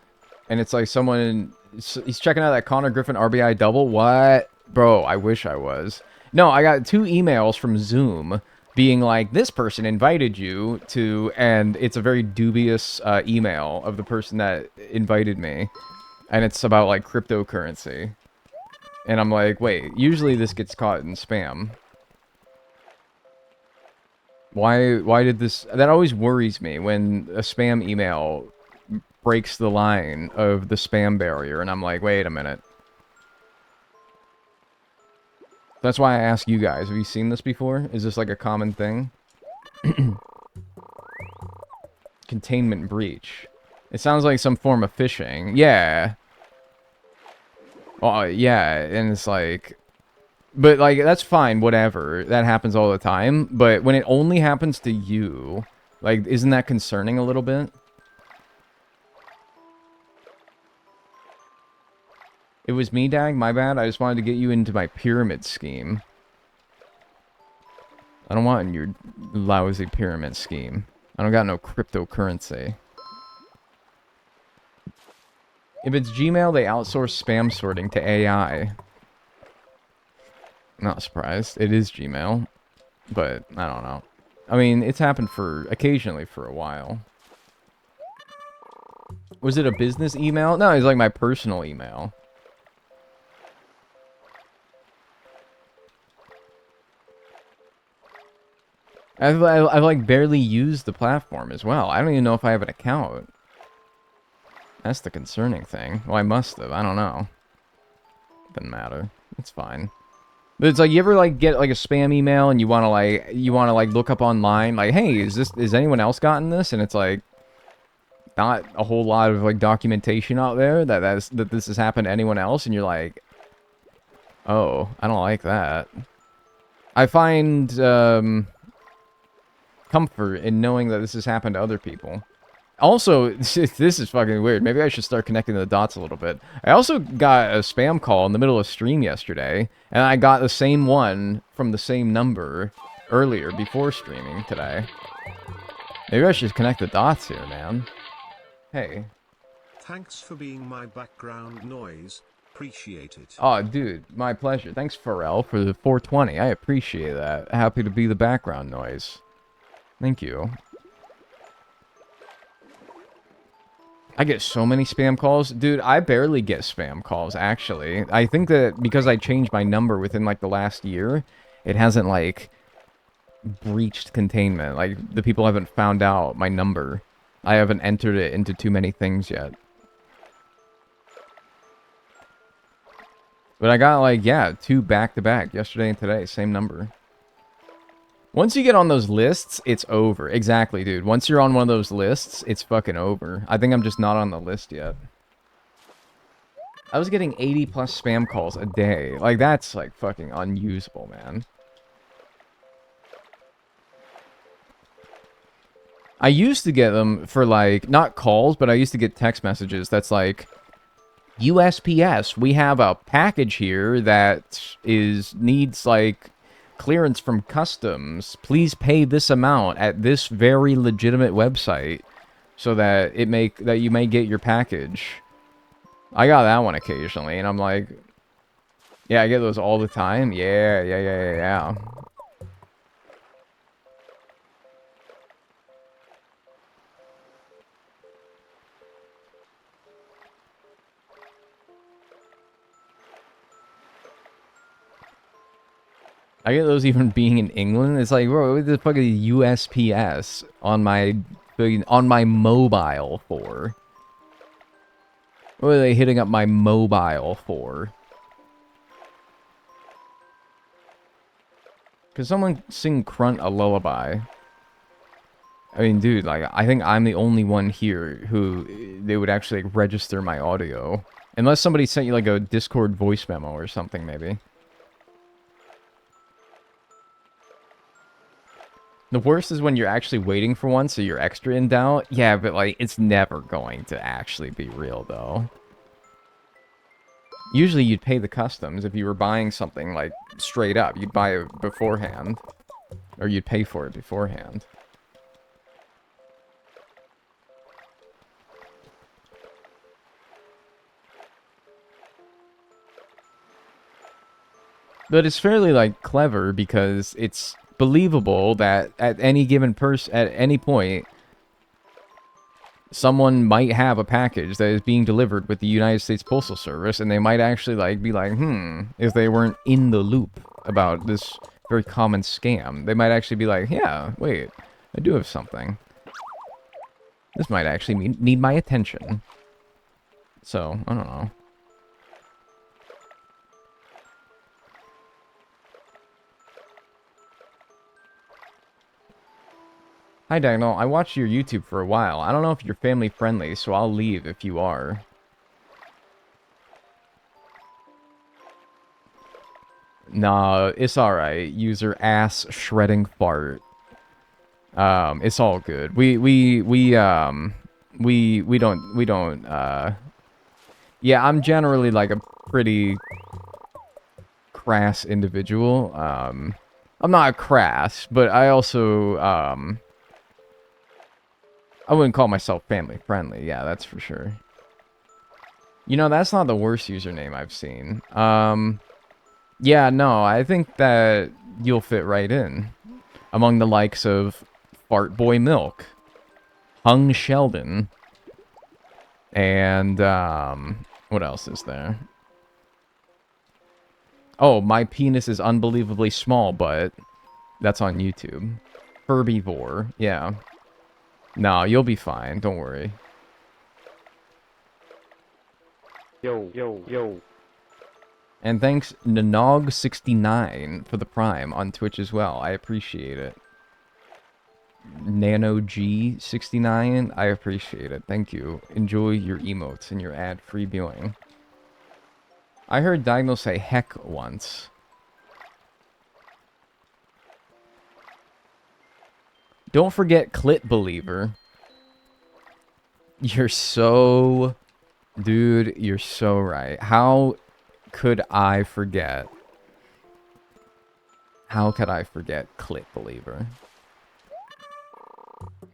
And it's like someone... He's checking out that Connor Griffin RBI double? What? Bro, I wish I was. No, I got 2 emails from Zoom being like, this person invited you to... And it's a very dubious email of the person that invited me. And it's about, like, cryptocurrency. And I'm like, wait, usually this gets caught in spam. Why did this... That always worries me when a spam email breaks the line of the spam barrier, and I'm like, wait a minute. That's why I ask you guys, have you seen this before? Is this like a common thing? Containment breach. It sounds like some form of phishing. Yeah. Well, yeah, and it's like... But, like, that's fine, whatever. That happens all the time. But when it only happens to you, like, isn't that concerning a little bit? It was me, Dag. My bad. I just wanted to get you into my pyramid scheme. I don't want your lousy pyramid scheme. I don't got no cryptocurrency. If it's Gmail, they outsource spam sorting to AI. Not surprised. It is Gmail. But, I don't know. I mean, it's happened occasionally for a while. Was it a business email? No, it's like my personal email. I've like barely used the platform as well. I don't even know if I have an account. That's the concerning thing. Well, I must have. I don't know. Doesn't matter. It's fine. But it's like, you ever like get like a spam email and you want to like look up online like, hey, is anyone else gotten this? And it's like not a whole lot of like documentation out there that this has happened to anyone else, and you're like, oh, I don't like that. I find comfort in knowing that this has happened to other people. Also, this is fucking weird. Maybe I should start connecting the dots a little bit. I also got a spam call in the middle of stream yesterday, and I got the same one from the same number earlier before streaming today. Maybe I should connect the dots here, man. Hey. Thanks for being my background noise. Appreciate it. Oh, dude, my pleasure. Thanks, Pharrell, for the 420. I appreciate that. Happy to be the background noise. Thank you. I get so many spam calls. Dude, I barely get spam calls, actually. I think that because I changed my number within, like, the last year, it hasn't, like, breached containment. Like, the people haven't found out my number. I haven't entered it into too many things yet. But I got, like, yeah, 2 back-to-back, yesterday and today, same number. Once you get on those lists, it's over. Exactly, dude. Once you're on one of those lists, it's fucking over. I think I'm just not on the list yet. I was getting 80 plus spam calls a day. Like, that's, like, fucking unusable, man. I used to get them for, like, not calls, but I used to get text messages that's like, USPS, we have a package here that needs, like, clearance from customs. Please pay this amount at this very legitimate website so that you may get your package. I got that one occasionally, and I'm like, yeah, I get those all the time. Yeah. I get those even being in England. It's like, bro, what the fuck is USPS on my mobile for? What are they hitting up my mobile for? Could someone sing Crunt a lullaby? I mean, dude, like, I think I'm the only one here who they would actually like, register my audio. Unless somebody sent you like a Discord voice memo or something, maybe. The worst is when you're actually waiting for one, so you're extra in doubt. Yeah, but, like, it's never going to actually be real, though. Usually you'd pay the customs if you were buying something, like, straight up. You'd buy it beforehand. Or you'd pay for it beforehand. But it's fairly, like, clever because it's believable that at any given at any point, someone might have a package that is being delivered with the United States Postal Service, and they might actually, like, be like, if they weren't in the loop about this very common scam, they might actually be like, yeah, wait, I do have something. This might actually need my attention. So, I don't know. Hi, Diagonal. I watched your YouTube for a while. I don't know if you're family friendly, so I'll leave if you are. Nah, it's alright. User ass shredding fart. It's all good. We don't, yeah, I'm generally, like, a pretty crass individual. I'm not crass, but I also, I wouldn't call myself family friendly. Yeah, that's for sure. You know, that's not the worst username I've seen. Yeah, no, I think that you'll fit right in. Among the likes of Fart Boy Milk, Hung Sheldon, and, what else is there? Oh, my penis is unbelievably small, but that's on YouTube. Herbivore, yeah. No, you'll be fine, don't worry. Yo, yo, yo. And thanks Nanog69 for the Prime on Twitch as well. I appreciate it. NanoG69, I appreciate it. Thank you. Enjoy your emotes and your ad-free viewing. I heard Diagonal say heck once. Don't forget Clit Believer. You're so... Dude, you're so right. How could I forget? How could I forget Clit Believer?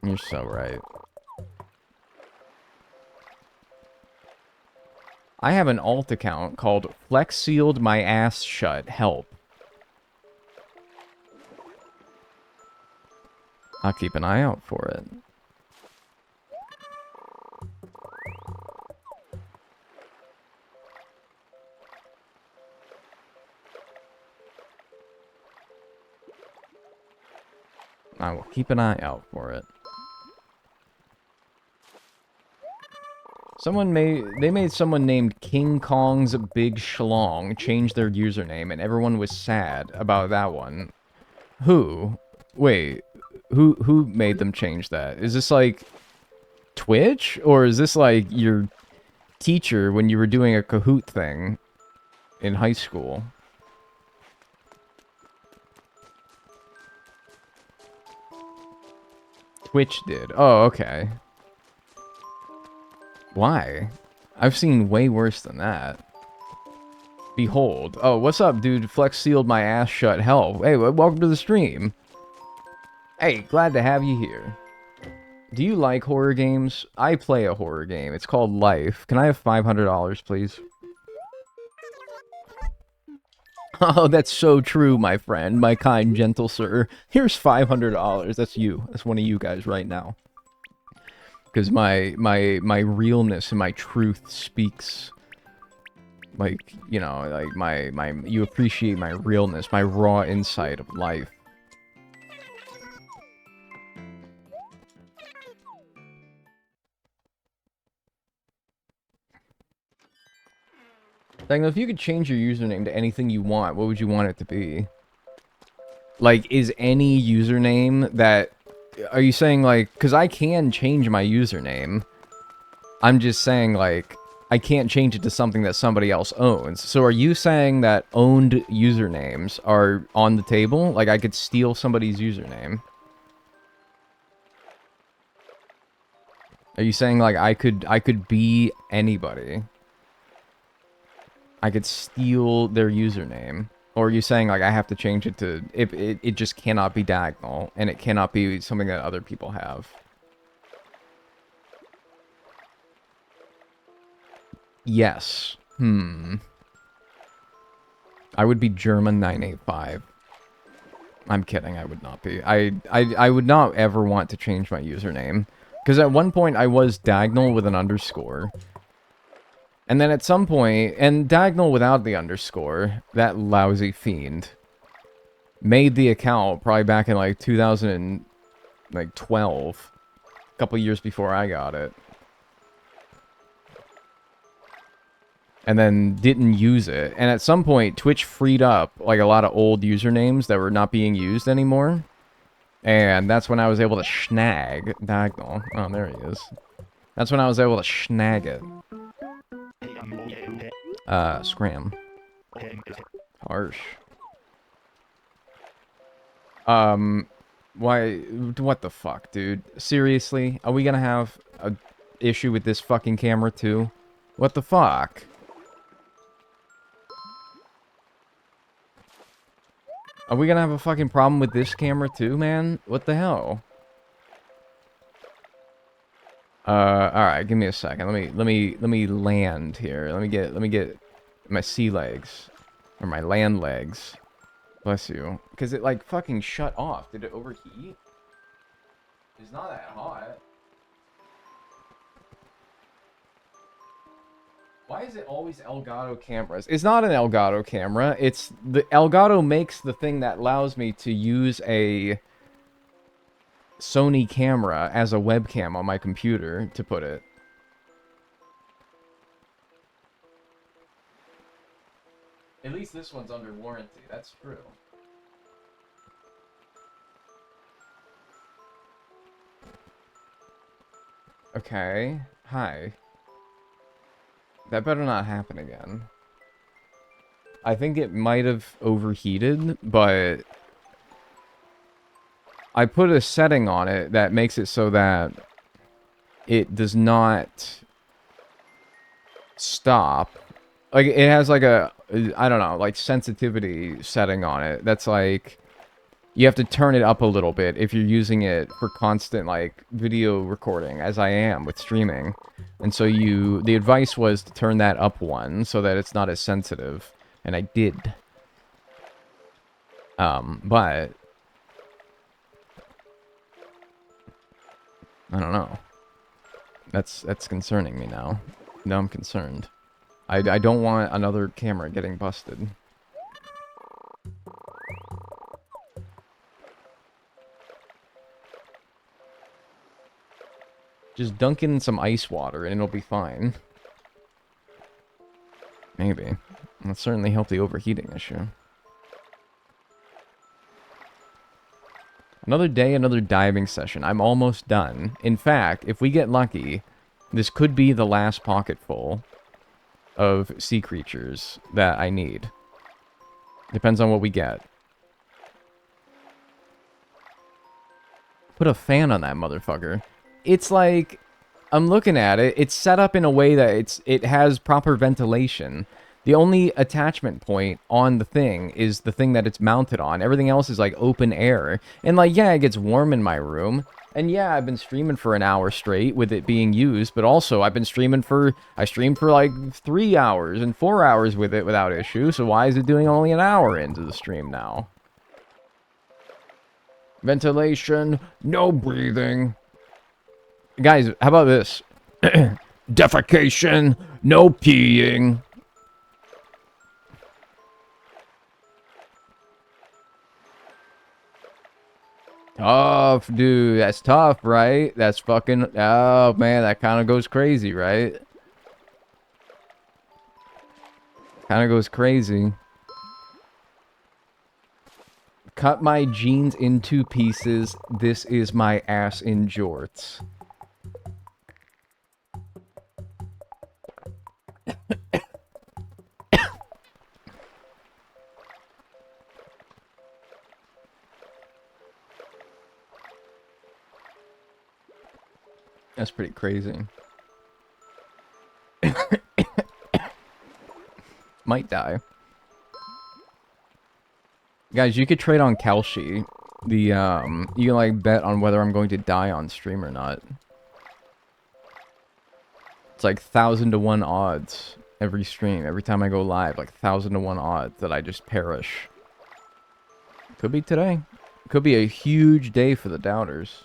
You're so right. I have an alt account called Flex Sealed My Ass Shut Help. I'll keep an eye out for it. I will keep an eye out for it. They made someone named King Kong's Big Schlong change their username, and everyone was sad about that one. Who? Wait, who made them change that? Is this like Twitch, or is this like your teacher when you were doing a Kahoot thing in high school? Twitch did. Oh, okay. Why? I've seen way worse than that. Behold. Oh, what's up, dude? Flex sealed my ass shut. Hell. Hey, welcome to the stream. Hey, glad to have you here. Do you like horror games? I play a horror game. It's called Life. Can I have $500, please? Oh, that's so true, my friend. My kind, gentle sir. Here's $500. That's you. That's one of you guys right now. Because my realness and my truth speaks, like, you know, like you appreciate my realness, my raw insight of life. Like, if you could change your username to anything you want, what would you want it to be? Like, is any username that... Are you saying, like... Because I can change my username. I'm just saying, like... I can't change it to something that somebody else owns. So are you saying that owned usernames are on the table? Like, I could steal somebody's username? Are you saying, like, I could be anybody? I could steal their username? Or are you saying, like, I have to change it to... It just cannot be diagonal, and it cannot be something that other people have? Yes. I would be German 985. I'm kidding, I would not be. I would not ever want to change my username. Because at one point I was Dagnall with an underscore. And then at some point, and Dagnall without the underscore, that lousy fiend, made the account probably back in like 2012. A couple years before I got it. And then didn't use it. And at some point, Twitch freed up like a lot of old usernames that were not being used anymore. And that's when I was able to snag Dagnall. Oh, there he is. That's when I was able to snag it. Scram. Harsh. Why? What the fuck, dude? Seriously? Are we gonna have a issue with this fucking camera too? What the fuck? Are we gonna have a fucking problem with this camera too, man? What the hell? Alright, give me a second. Let me land here. Let me get my sea legs. Or my land legs. Bless you. Because it like fucking shut off. Did it overheat? It's not that hot. Why is it always Elgato cameras? It's not an Elgato camera. It's the Elgato makes the thing that allows me to use a Sony camera as a webcam on my computer, to put it. At least this one's under warranty. That's true. Okay. Hi. That better not happen again. I think it might have overheated, but I put a setting on it that makes it so that it does not stop. Like, it has like a, I don't know, like sensitivity setting on it. That's like, you have to turn it up a little bit if you're using it for constant, like, video recording, as I am with streaming. And so the advice was to turn that up one so that it's not as sensitive. And I did. But I don't know. That's concerning me now. Now I'm concerned. I don't want another camera getting busted. Just dunk in some ice water and it'll be fine. Maybe. It'll certainly help the overheating issue. Another day, another diving session. I'm almost done. In fact, if we get lucky, this could be the last pocketful of sea creatures that I need. Depends on what we get. Put a fan on that motherfucker. It's like, I'm looking at it, it's set up in a way that it has proper ventilation. The only attachment point on the thing is the thing that it's mounted on. Everything else is like open air. And like, yeah, it gets warm in my room. And yeah, I've been streaming for an hour straight with it being used, but also I've been streaming I streamed for like 3 hours and 4 hours with it without issue, so why is it doing only an hour into the stream now? Ventilation, no breathing. Guys, how about this? Defecation, no peeing. Tough, dude. That's tough, right? That's fucking... Oh, man, that kind of goes crazy, right? Kind of goes crazy. Cut my jeans into pieces. This is my ass in jorts. That's pretty crazy. Might die. Guys, you could trade on Kalshi. You can like bet on whether I'm going to die on stream or not. It's like 1,000 to 1 odds. Every stream, every time I go live, like 1,000 to 1 odds that I just perish. Could be today. Could be a huge day for the doubters.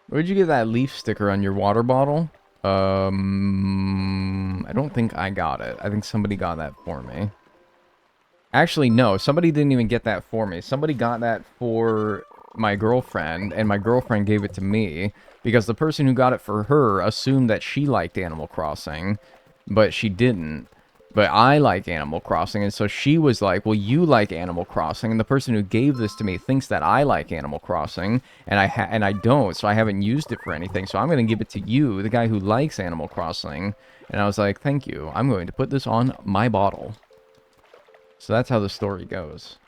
Where'd you get that leaf sticker on your water bottle? I don't think I got it. I think somebody got that for me. Actually, no. Somebody didn't even get that for me. Somebody got that for my girlfriend, and my girlfriend gave it to me because the person who got it for her assumed that she liked Animal Crossing, but she didn't. But I like Animal Crossing, and so she was like, well, you like Animal Crossing, and the person who gave this to me thinks that I like Animal Crossing, and I don't, so I haven't used it for anything, so I'm going to give it to you, the guy who likes Animal Crossing. And I was like, thank you, I'm going to put this on my bottle. So that's how the story goes.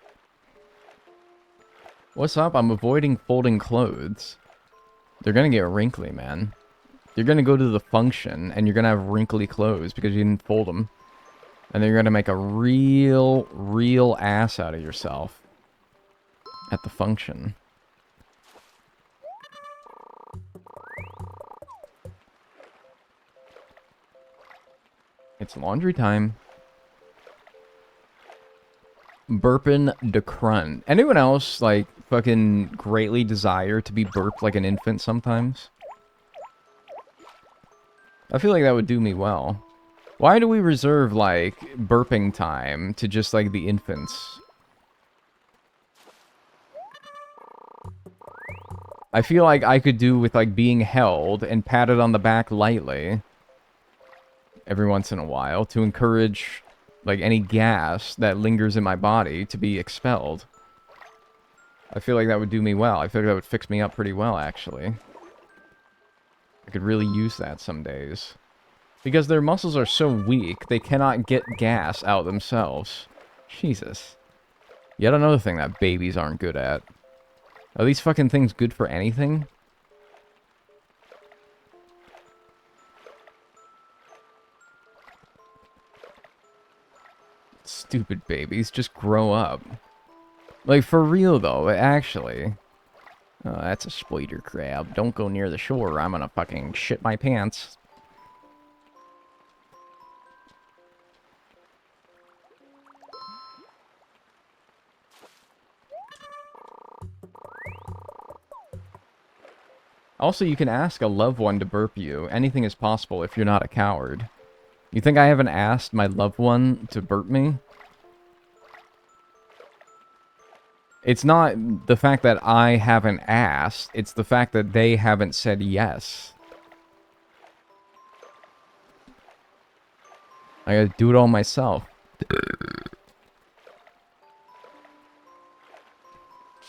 What's up? I'm avoiding folding clothes. They're going to get wrinkly, man. You're going to go to the function, and you're going to have wrinkly clothes because you didn't fold them. And then you're going to make a real ass out of yourself at the function. It's laundry time. Burpin' de crun. Anyone else, like, fucking greatly desire to be burped like an infant sometimes? I feel like that would do me well. Why do we reserve, like, burping time to just, like, the infants? I feel like I could do with, like, being held and patted on the back lightly every once in a while to encourage, like, any gas that lingers in my body to be expelled. I feel like that would do me well. I feel like that would fix me up pretty well, actually. I could really use that some days. Because their muscles are so weak, they cannot get gas out themselves. Jesus. Yet another thing that babies aren't good at. Are these fucking things good for anything? Stupid babies, just grow up. Like, for real though, actually. Oh, that's a spider crab. Don't go near the shore, I'm gonna fucking shit my pants. Also, you can ask a loved one to burp you. Anything is possible if you're not a coward. You think I haven't asked my loved one to burp me? It's not the fact that I haven't asked, it's the fact that they haven't said yes. I gotta do it all myself. It's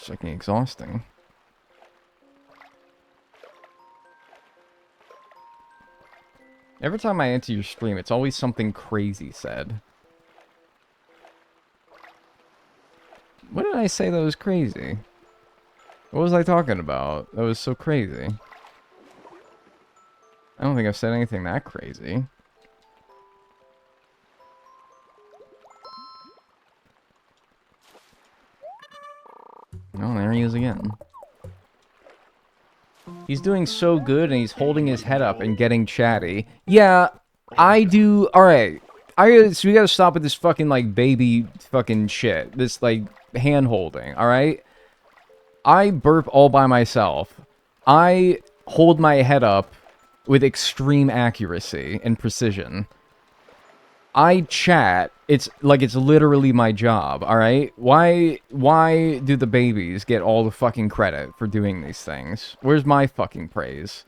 fucking exhausting. Every time I enter your stream, it's always something crazy said. What did I say that was crazy? What was I talking about that was so crazy? I don't think I've said anything that crazy. Oh, there he is again. He's doing so good, and he's holding his head up and getting chatty. Yeah, I do. Alright. So we gotta stop with this fucking, like, baby fucking shit. This, like, hand-holding, alright? I burp all by myself. I hold my head up with extreme accuracy and precision. I chat. It's like it's literally my job, alright? Why do the babies get all the fucking credit for doing these things? Where's my fucking praise?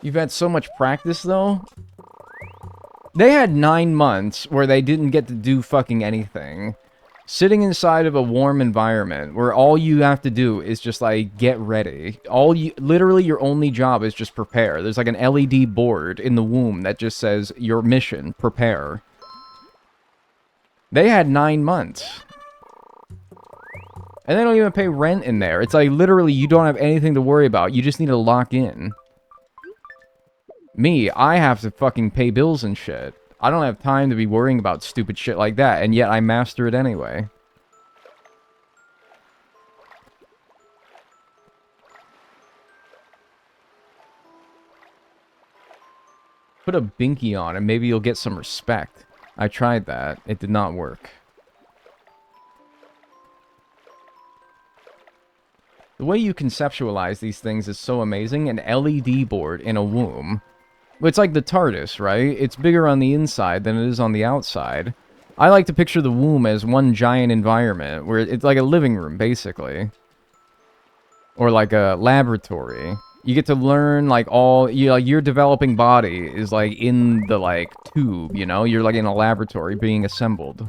You've had so much practice, though? They had 9 months where they didn't get to do fucking anything. Sitting inside of a warm environment where all you have to do is just, like, get ready. Literally, your only job is just prepare. There's, like, an LED board in the womb that just says, your mission, prepare. They had 9 months. And they don't even pay rent in there. It's like, literally, you don't have anything to worry about. You just need to lock in. Me, I have to fucking pay bills and shit. I don't have time to be worrying about stupid shit like that, and yet I master it anyway. Put a binky on and maybe you'll get some respect. I tried that. It did not work. The way you conceptualize these things is so amazing. An LED board in a womb. It's like the TARDIS, right? It's bigger on the inside than it is on the outside. I like to picture the womb as one giant environment, where it's like a living room, basically. Or like a laboratory. You get to learn, like, all... your developing body is, like, in the, like, tube, you know? You're, like, in a laboratory being assembled.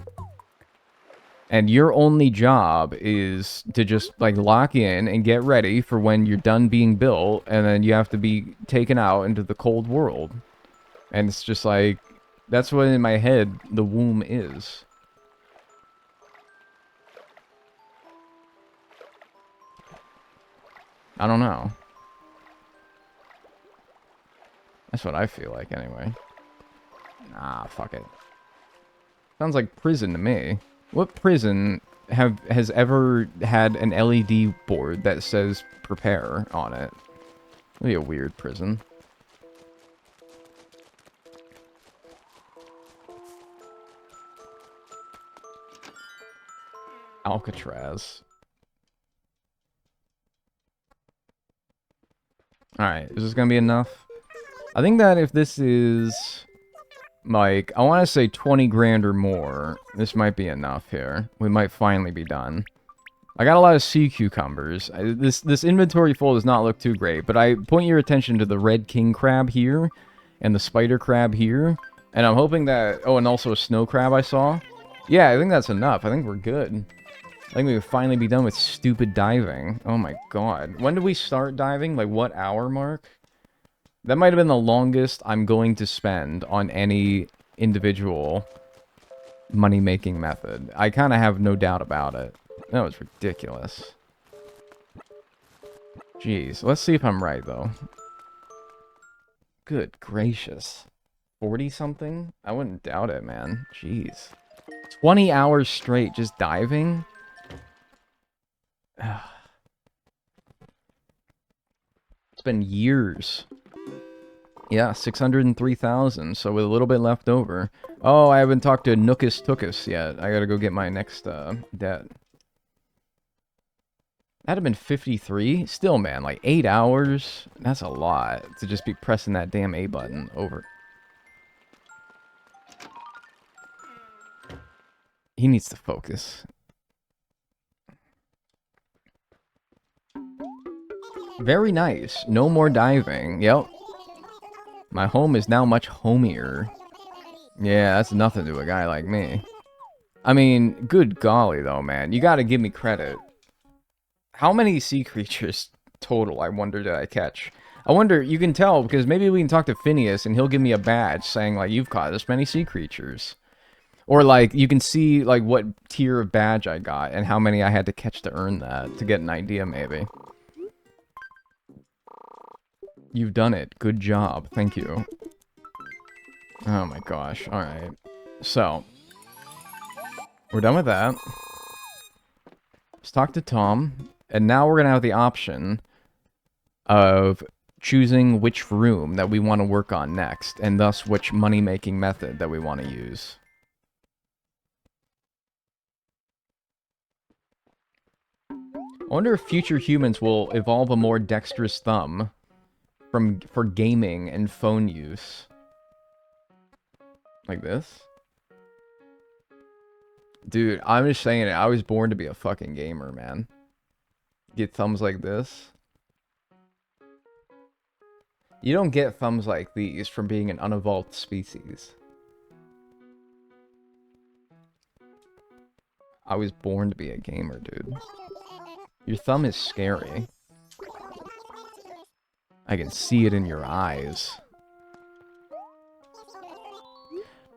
And your only job is to just, like, lock in and get ready for when you're done being built, and then you have to be taken out into the cold world. And it's just, like... That's what, in my head, the womb is. I don't know. That's what I feel like, anyway. Ah, fuck it. Sounds like prison to me. What prison has ever had an LED board that says prepare on it? That'd be a weird prison. Alcatraz. Alright, is this gonna be enough? I think that if this is... like, I want to say 20 grand or more, this might be enough here. We might finally be done. I got a lot of sea cucumbers. This inventory full does not look too great, but I point your attention to the red king crab here, and the spider crab here, and I'm hoping that... oh, and also a snow crab I saw. Yeah, I think that's enough. I think we're good. I think we can finally be done with stupid diving. Oh my god. When did we start diving? Like, what hour mark? That might have been the longest I'm going to spend on any individual money-making method. I kind of have no doubt about it. That was ridiculous. Jeez. Let's see if I'm right, though. Good gracious. 40-something? I wouldn't doubt it, man. Jeez. 20 hours straight just diving? It's been years. Yeah, 603,000, so with a little bit left over. Oh, I haven't talked to Nookus Tookus yet. I gotta go get my next, debt. That'd have been 53? Still, man, like 8 hours? That's a lot to just be pressing that damn A button over. He needs to focus. Very nice. No more diving. Yep. My home is now much homier. Yeah, that's nothing to a guy like me. I mean, good golly, though, man. You gotta give me credit. How many sea creatures total, I wonder, did I catch? I wonder, you can tell, because maybe we can talk to Phineas, and he'll give me a badge saying, like, you've caught this many sea creatures. Or, like, you can see, like, what tier of badge I got, and how many I had to catch to earn that, to get an idea, maybe. You've done it. Good job. Thank you. Oh my gosh. Alright. So. We're done with that. Let's talk to Tom. And now we're going to have the option of choosing which room that we want to work on next. And thus which money-making method that we want to use. I wonder if future humans will evolve a more dexterous thumb for gaming and phone use. Like this? Dude, I'm just saying it. I was born to be a fucking gamer, man. Get thumbs like this. You don't get thumbs like these from being an unevolved species. I was born to be a gamer, dude. Your thumb is scary. I can see it in your eyes.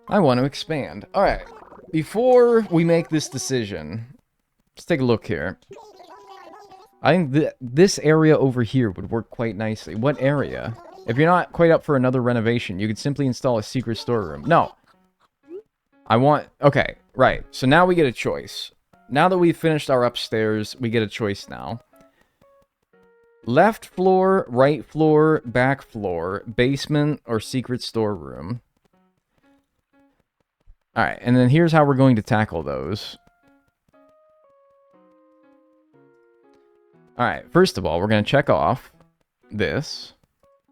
I want to expand. Alright. Before we make this decision, let's take a look here. I think this area over here would work quite nicely. What area? If you're not quite up for another renovation, you could simply install a secret storeroom. No. I want... okay, right. So now we get a choice. Now that we've finished our upstairs, we get a choice now. Left floor, right floor, back floor, basement, or secret storeroom. Alright, and then here's how we're going to tackle those. Alright, first of all, we're going to check off this.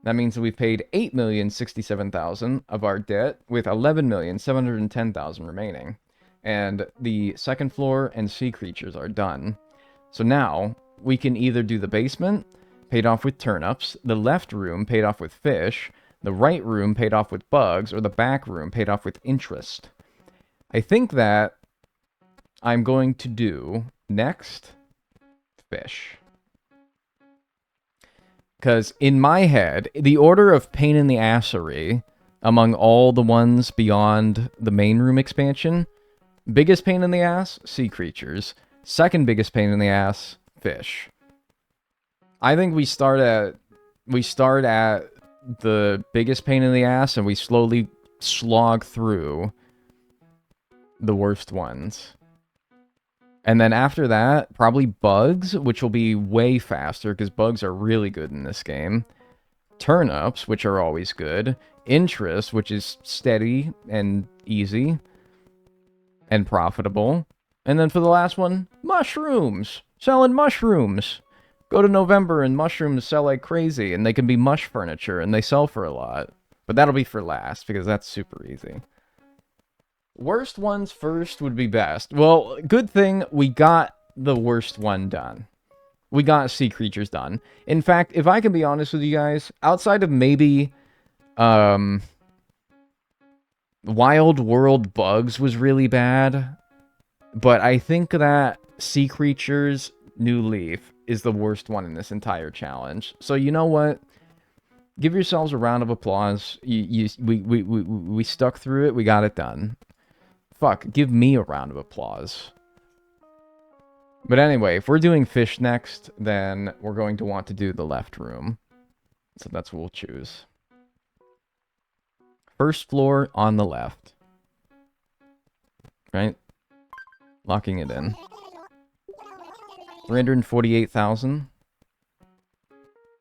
That means that we've paid $8,067,000 of our debt, with $11,710,000 remaining. And the second floor and sea creatures are done. So now, we can either do the basement, paid off with turnips, the left room paid off with fish, the right room paid off with bugs, or the back room paid off with interest. I think that I'm going to do next fish. Because in my head, the order of pain in the assery among all the ones beyond the main room expansion, biggest pain in the ass, sea creatures. Second biggest pain in the ass, fish. I think we start at the biggest pain in the ass and we slowly slog through the worst ones. And then after that, probably bugs, which will be way faster because bugs are really good in this game. Turnips, which are always good. Interest, which is steady and easy and profitable. And then for the last one, mushrooms. Selling mushrooms. Go to November and mushrooms sell like crazy, and they can be mush furniture, and they sell for a lot. But that'll be for last, because that's super easy. Worst ones first would be best. Well, good thing we got the worst one done. We got sea creatures done. In fact, if I can be honest with you guys, outside of maybe Wild World Bugs was really bad, but I think that Sea Creatures New Leaf is the worst one in this entire challenge. So you know what? Give yourselves a round of applause. We stuck through it. We got it done. Fuck, give me a round of applause. But anyway, if we're doing fish next, then we're going to want to do the left room. So that's what we'll choose. First floor on the left. Right? Locking it in. 348,000.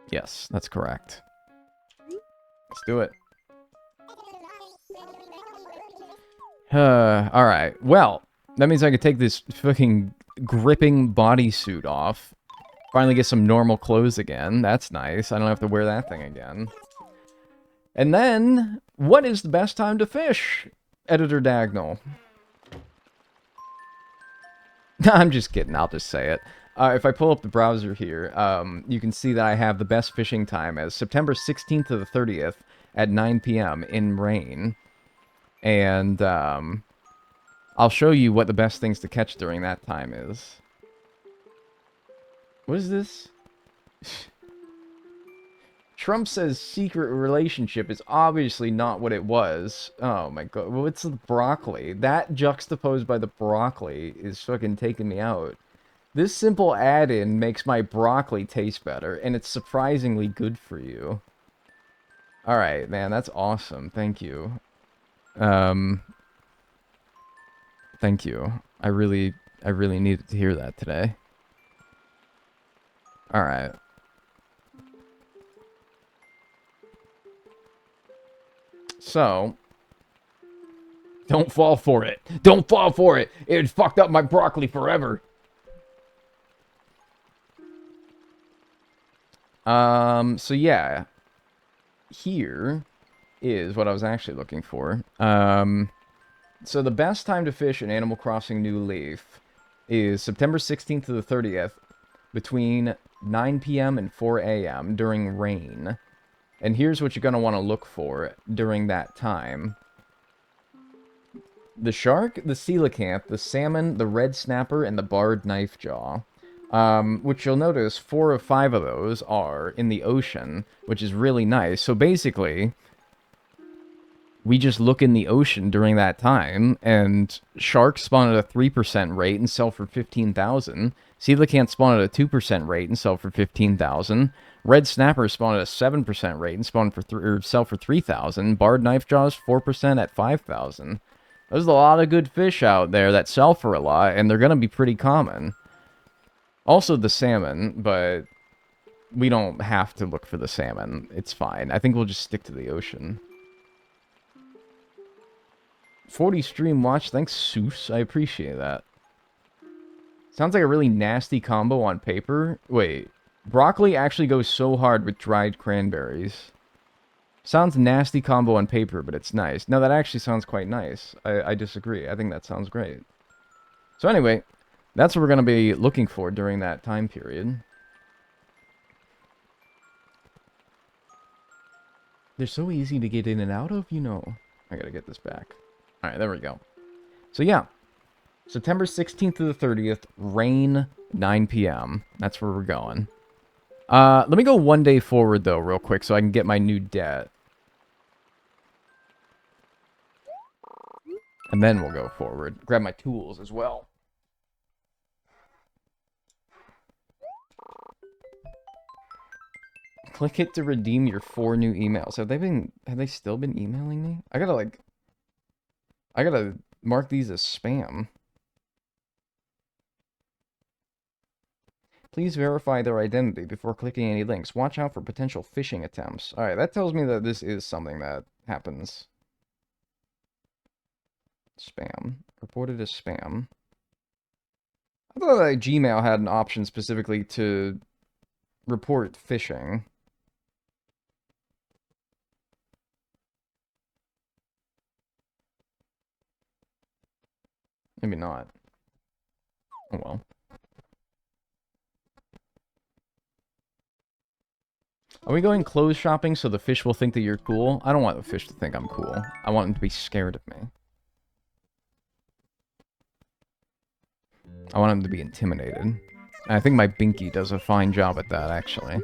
Yes, that's correct. Let's do it. Alright. Well, that means I could take this fucking gripping bodysuit off. Finally get some normal clothes again. That's nice. I don't have to wear that thing again. And then, what is the best time to fish? Editor Dagnall. I'm just kidding. I'll just say it. If I pull up the browser here, you can see that I have the best fishing time as September 16th to the 30th at 9 p.m. in rain. And I'll show you what the best things to catch during that time is. What is this? Trump says secret relationship is obviously not what it was. Oh my god. What's the broccoli? That juxtaposed by the broccoli is fucking taking me out. This simple add-in makes my broccoli taste better, and it's surprisingly good for you. Alright, man, that's awesome. Thank you. Thank you. I really needed to hear that today. Alright. So, don't fall for it. Don't fall for it. It fucked up my broccoli forever. So yeah. Here is what I was actually looking for. So the best time to fish in Animal Crossing New Leaf is September 16th to the 30th between 9 p.m. and 4 a.m. during rain. And here's what you're going to want to look for during that time. The shark, the coelacanth, the salmon, the red snapper, and the barred knifejaw. Which you'll notice 4 of 5 of those are in the ocean, which is really nice. So basically, we just look in the ocean during that time, and sharks spawn at a 3% rate and sell for 15,000. Coelacanth spawn at a 2% rate and sell for 15,000. Red snapper spawn at a 7% rate and spawn for sell for 3,000. Barred knifejaws 4% at 5,000. There's a lot of good fish out there that sell for a lot, and they're gonna be pretty common. Also the salmon, but we don't have to look for the salmon. It's fine. I think we'll just stick to the ocean. 40 stream watch. Thanks, Seuss. I appreciate that. Sounds like a really nasty combo on paper. Wait. Broccoli actually goes so hard with dried cranberries. Sounds nasty combo on paper, but it's nice. No, that actually sounds quite nice. I disagree. I think that sounds great. So anyway, that's what we're going to be looking for during that time period. They're so easy to get in and out of, you know. I gotta get this back. Alright, there we go. So yeah. September 16th to the 30th, rain, 9 p.m. That's where we're going. Let me go one day forward, though, real quick, so I can get my new debt. And then we'll go forward. Grab my tools as well. Click it to redeem your 4 new emails. Have they still been emailing me? I gotta mark these as spam. Please verify their identity before clicking any links. Watch out for potential phishing attempts. Alright, that tells me that this is something that happens. Spam. Reported as spam. I thought that Gmail had an option specifically to report phishing. Maybe not. Oh well. Are we going clothes shopping so the fish will think that you're cool? I don't want the fish to think I'm cool. I want them to be scared of me. I want them to be intimidated. And I think my Binky does a fine job at that, actually.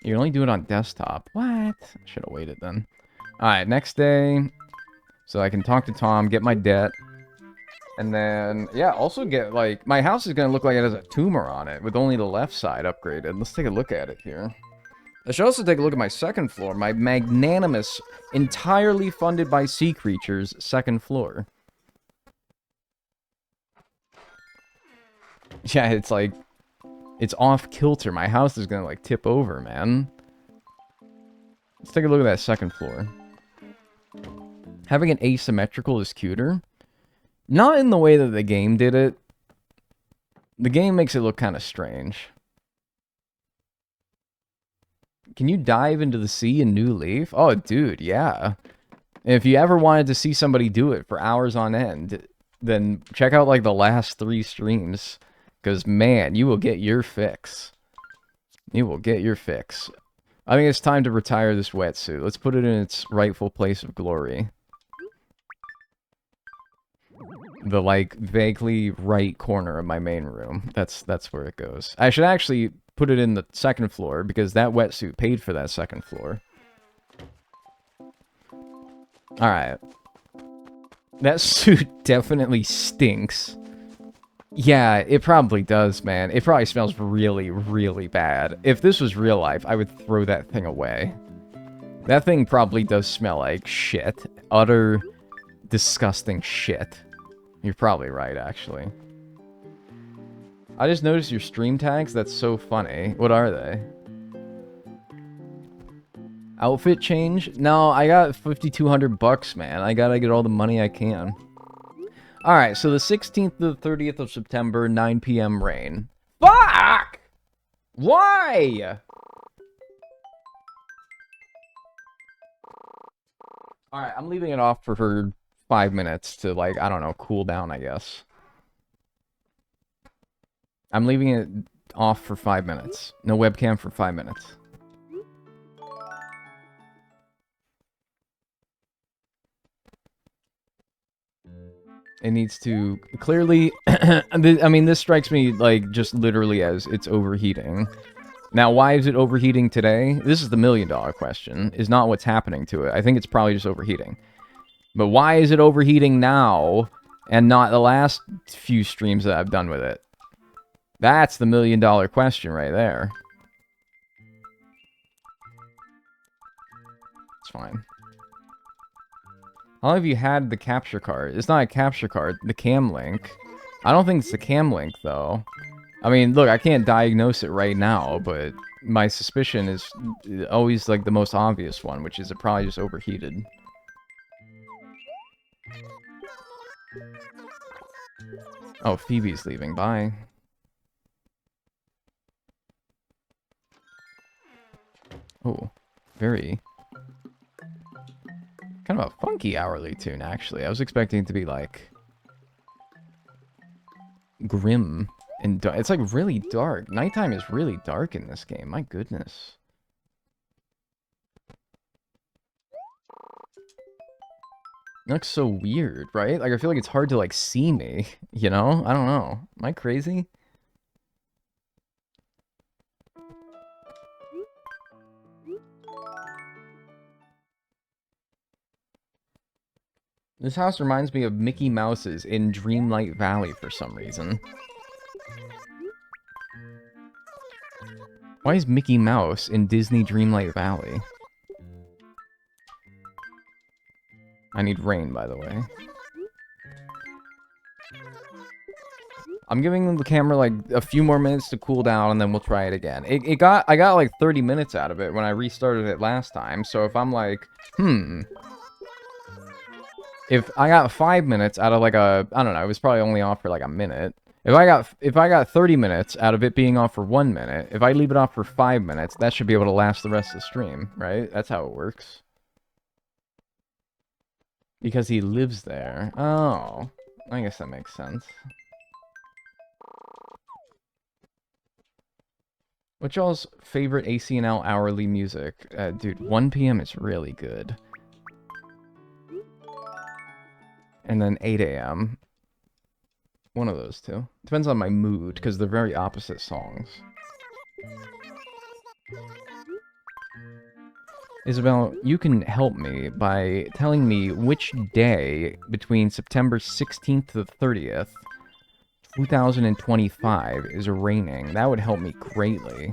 You can only do it on desktop. What? Should have waited then. Alright, next day. So I can talk to Tom, get my debt. And then, yeah, also get, like, my house is going to look like it has a tumor on it, with only the left side upgraded. Let's take a look at it here. I should also take a look at my second floor, my magnanimous, entirely funded by sea creatures, second floor. Yeah, it's like, it's off kilter. My house is going to, like, tip over, man. Let's take a look at that second floor. Having it asymmetrical is cuter. Not in the way that the game did it. The game makes it look kind of strange. Can you dive into the sea in New Leaf? Oh, dude, yeah. If you ever wanted to see somebody do it for hours on end, then check out, like, the last 3 streams. Because, man, you will get your fix. You will get your fix. I think it's time to retire this wetsuit. Let's put it in its rightful place of glory. The, like, vaguely right corner of my main room. That's where it goes. I should actually put it in the second floor, because that wetsuit paid for that second floor. Alright. That suit definitely stinks. Yeah, it probably does, man. It probably smells really, really bad. If this was real life, I would throw that thing away. That thing probably does smell like shit. Utter, disgusting shit. You're probably right, actually. I just noticed your stream tags. That's so funny. What are they? Outfit change? No, I got 5,200 bucks, man. I gotta get all the money I can. Alright, so the 16th to the 30th of September, 9 p.m. rain. Fuck! Why? Alright, I'm leaving it off for 5 minutes to, like, I don't know, cool down, I guess. I'm leaving it off for 5 minutes. No webcam for 5 minutes. It needs to clearly... I mean, this strikes me, like, just literally as it's overheating. Now, why is it overheating today? This is the million-dollar question. Is not what's happening to it. I think it's probably just overheating. But why is it overheating now and not the last few streams that I've done with it? That's the million-dollar question right there. It's fine. How long have you had the capture card? It's not a capture card. The cam link. I don't think it's the cam link, though. I mean, look, I can't diagnose it right now, but my suspicion is always, like, the most obvious one, which is it probably just overheated. Oh, Phoebe's leaving. Bye. Oh, very... kind of a funky hourly tune, actually. I was expecting it to be, like... grim and it's, like, really dark. Nighttime is really dark in this game. My goodness. It looks so weird, right? Like, I feel like it's hard to, like, see me, you know? I don't know. Am I crazy? This house reminds me of Mickey Mouse's in Dreamlight Valley for some reason. Why is Mickey Mouse in Disney Dreamlight Valley? I need rain, by the way. I'm giving the camera, like, a few more minutes to cool down, and then we'll try it again. I got, like, 30 minutes out of it when I restarted it last time, so if I'm like, if I got 5 minutes out of, like, I don't know, it was probably only off for, like, a minute. If I got 30 minutes out of it being off for 1 minute, if I leave it off for 5 minutes, that should be able to last the rest of the stream, right? That's how it works. Because he lives there. Oh, I guess that makes sense. What's y'all's favorite ACNL hourly music? Dude, 1 p.m. is really good. And then 8 a.m. One of those two. Depends on my mood, because they're very opposite songs. Isabel, you can help me by telling me which day between September 16th to the 30th, 2025 is raining. That would help me greatly.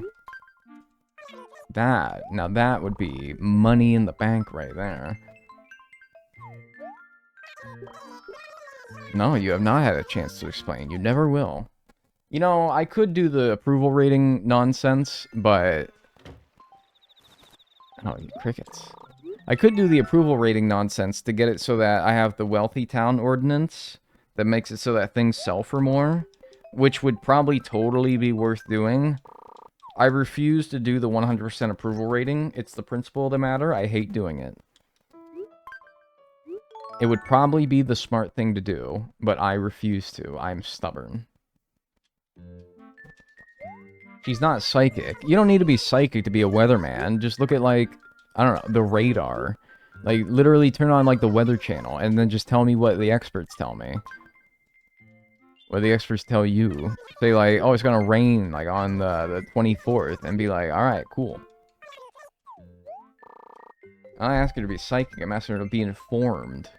Now that would be money in the bank right there. No, you have not had a chance to explain. You never will. You know, I could do the approval rating nonsense, but... oh, you crickets. I could do the approval rating nonsense to get it so that I have the wealthy town ordinance that makes it so that things sell for more, which would probably totally be worth doing. I refuse to do the 100% approval rating. It's the principle of the matter. I hate doing it. It would probably be the smart thing to do, but I refuse to. I'm stubborn. She's not psychic. You don't need to be psychic to be a weatherman. Just look at, like, I don't know, the radar. Like, literally turn on, like, the weather channel, and then just tell me what the experts tell me. What the experts tell you. Say, like, oh, it's gonna rain, like, on the 24th, and be like, alright, cool. I'm not asking her to be psychic, I'm asking her to be informed.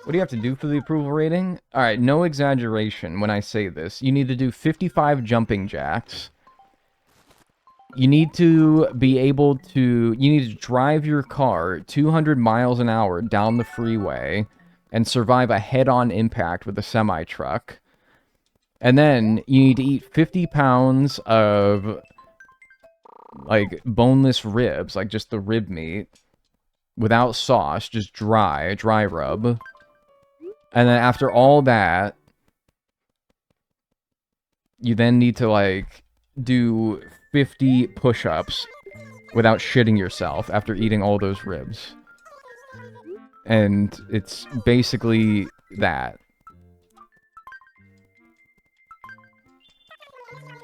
What do you have to do for the approval rating? Alright, no exaggeration when I say this. You need to do 55 jumping jacks. You need to be able to... you need to drive your car 200 miles an hour down the freeway and survive a head-on impact with a semi-truck. And then you need to eat 50 pounds of, like, boneless ribs, like just the rib meat, without sauce, just dry rub. And then after all that, you then need to, like, do 50 push-ups without shitting yourself after eating all those ribs. And it's basically that.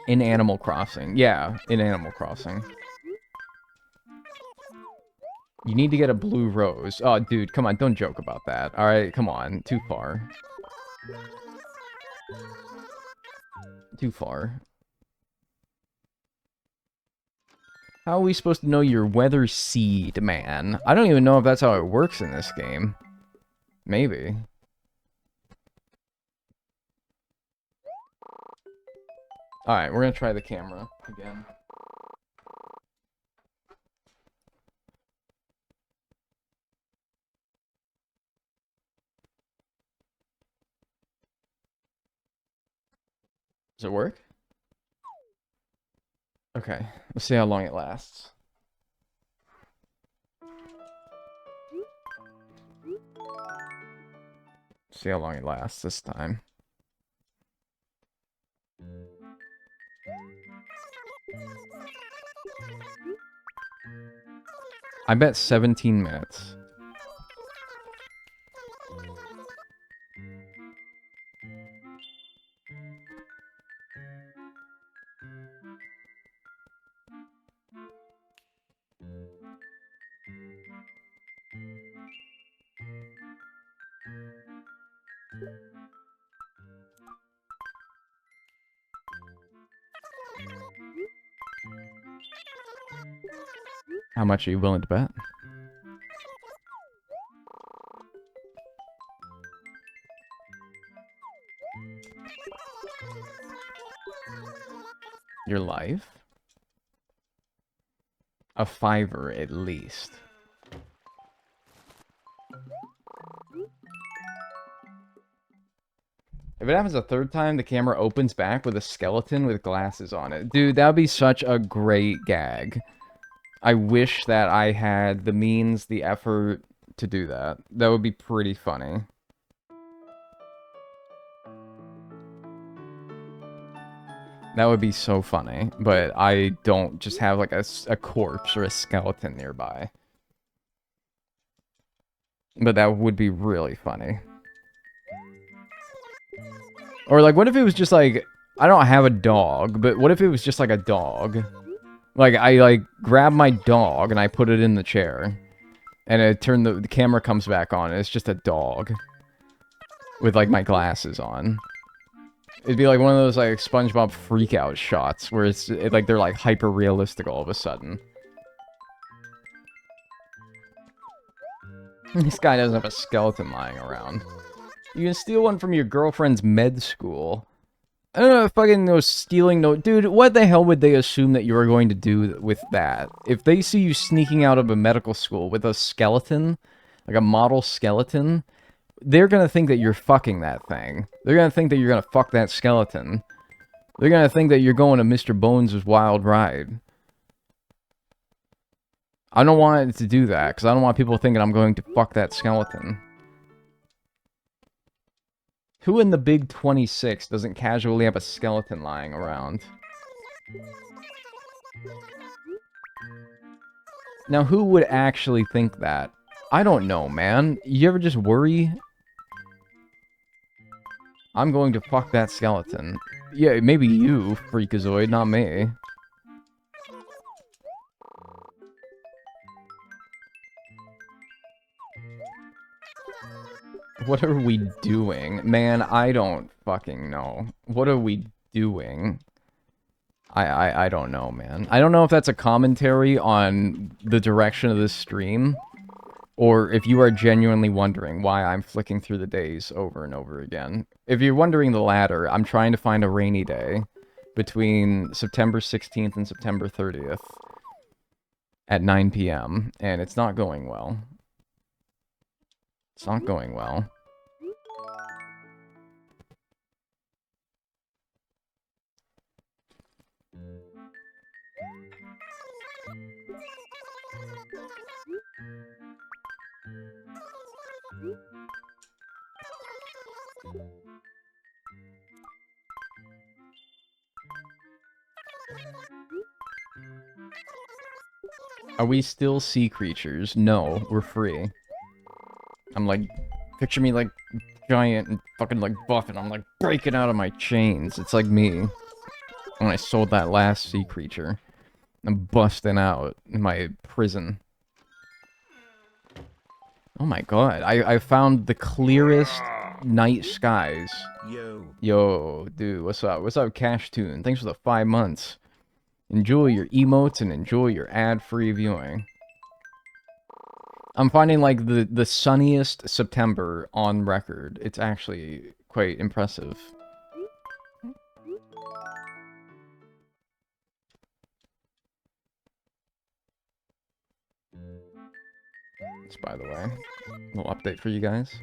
In Animal Crossing. Yeah, in Animal Crossing. You need to get a blue rose. Oh, dude, come on, don't joke about that. Alright, come on. Too far. Too far. How are we supposed to know your weather seed, man? I don't even know if that's how it works in this game. Maybe. Alright, we're gonna try the camera again. Does it work? Okay, let's see how long it lasts. See how long it lasts this time. I bet 17 minutes. How much are you willing to bet? Your life? A fiver at least. If it happens a third time, the camera opens back with a skeleton with glasses on it. Dude, that would be such a great gag. I wish that I had the means, the effort to do that. That would be pretty funny. That would be so funny, but I don't just have like a corpse or a skeleton nearby. But that would be really funny. Or like, what if it was just like, I don't have a dog, but what if it was just like a dog? Like, I like grab my dog and I put it in the chair. And it turned the camera comes back on and it's just a dog. With like my glasses on. It'd be like one of those like SpongeBob freakout shots where like they're like hyper realistic all of a sudden. This guy doesn't have a skeleton lying around. You can steal one from your girlfriend's med school. I don't know, fucking no stealing no... Dude, what the hell would they assume that you are going to do with that? If they see you sneaking out of a medical school with a skeleton, like a model skeleton, they're gonna think that you're fucking that thing. They're gonna think that you're gonna fuck that skeleton. They're gonna think that you're going to Mr. Bones' wild ride. I don't want it to do that, because I don't want people thinking I'm going to fuck that skeleton. Who in the Big 26 doesn't casually have a skeleton lying around? Now, who would actually think that? I don't know, man. You ever just worry? I'm going to fuck that skeleton. Yeah, maybe you, Freakazoid, not me. What are we doing? Man, I don't fucking know. What are we doing? I don't know, man. I don't know if that's a commentary on the direction of this stream, or if you are genuinely wondering why I'm flicking through the days over and over again. If you're wondering the latter, I'm trying to find a rainy day between September 16th and September 30th at 9 p.m., and it's not going well. It's not going well. Are we still sea creatures? No, we're free. I'm like, picture me like giant and fucking like buff and I'm like breaking out of my chains. It's like me when I sold that last sea creature. I'm busting out in my prison. Oh my god, I found the clearest night skies. Yo, dude, what's up? What's up, Cash Tune? Thanks for the 5 months. Enjoy your emotes and enjoy your ad-free viewing. I'm finding, like, the sunniest September on record. It's actually quite impressive. Just by the way, a little update for you guys.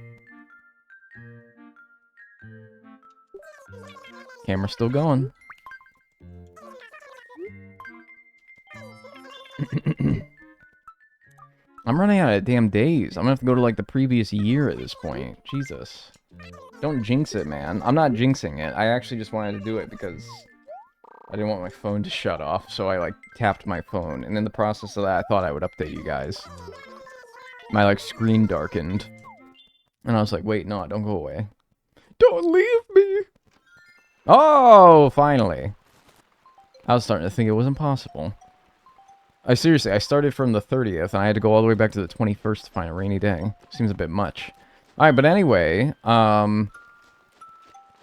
Camera's still going. I'm running out of damn days. I'm gonna have to go to, like, the previous year at this point. Jesus. Don't jinx it, man. I'm not jinxing it. I actually just wanted to do it because I didn't want my phone to shut off, so I, like, tapped my phone. And in the process of that, I thought I would update you guys. My, like, screen darkened. And I was like, wait, no, don't go away. Don't leave me! Oh, finally. I was starting to think it was impossible. I started from the 30th, and I had to go all the way back to the 21st to find a rainy day. Seems a bit much. Alright, but anyway,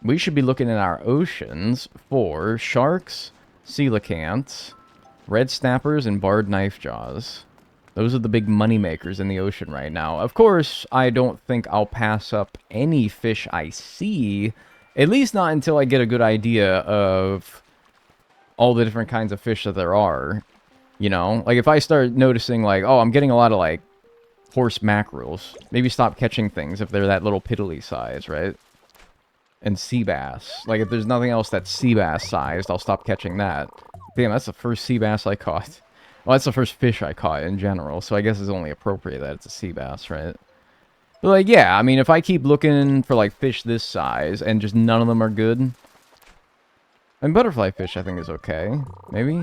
we should be looking in our oceans for sharks, coelacanths, red snappers, and barred knife jaws. Those are the big money makers in the ocean right now. Of course, I don't think I'll pass up any fish I see, at least not until I get a good idea of all the different kinds of fish that there are. You know? Like, if I start noticing, like, oh, I'm getting a lot of, like, horse mackerels. Maybe stop catching things if they're that little piddly size, right? And sea bass. Like, if there's nothing else that's sea bass sized, I'll stop catching that. Damn, that's the first sea bass I caught. Well, that's the first fish I caught in general, so I guess it's only appropriate that it's a sea bass, right? But, like, yeah, I mean, if I keep looking for, like, fish this size and just none of them are good... And butterfly fish, I think, is okay. Maybe?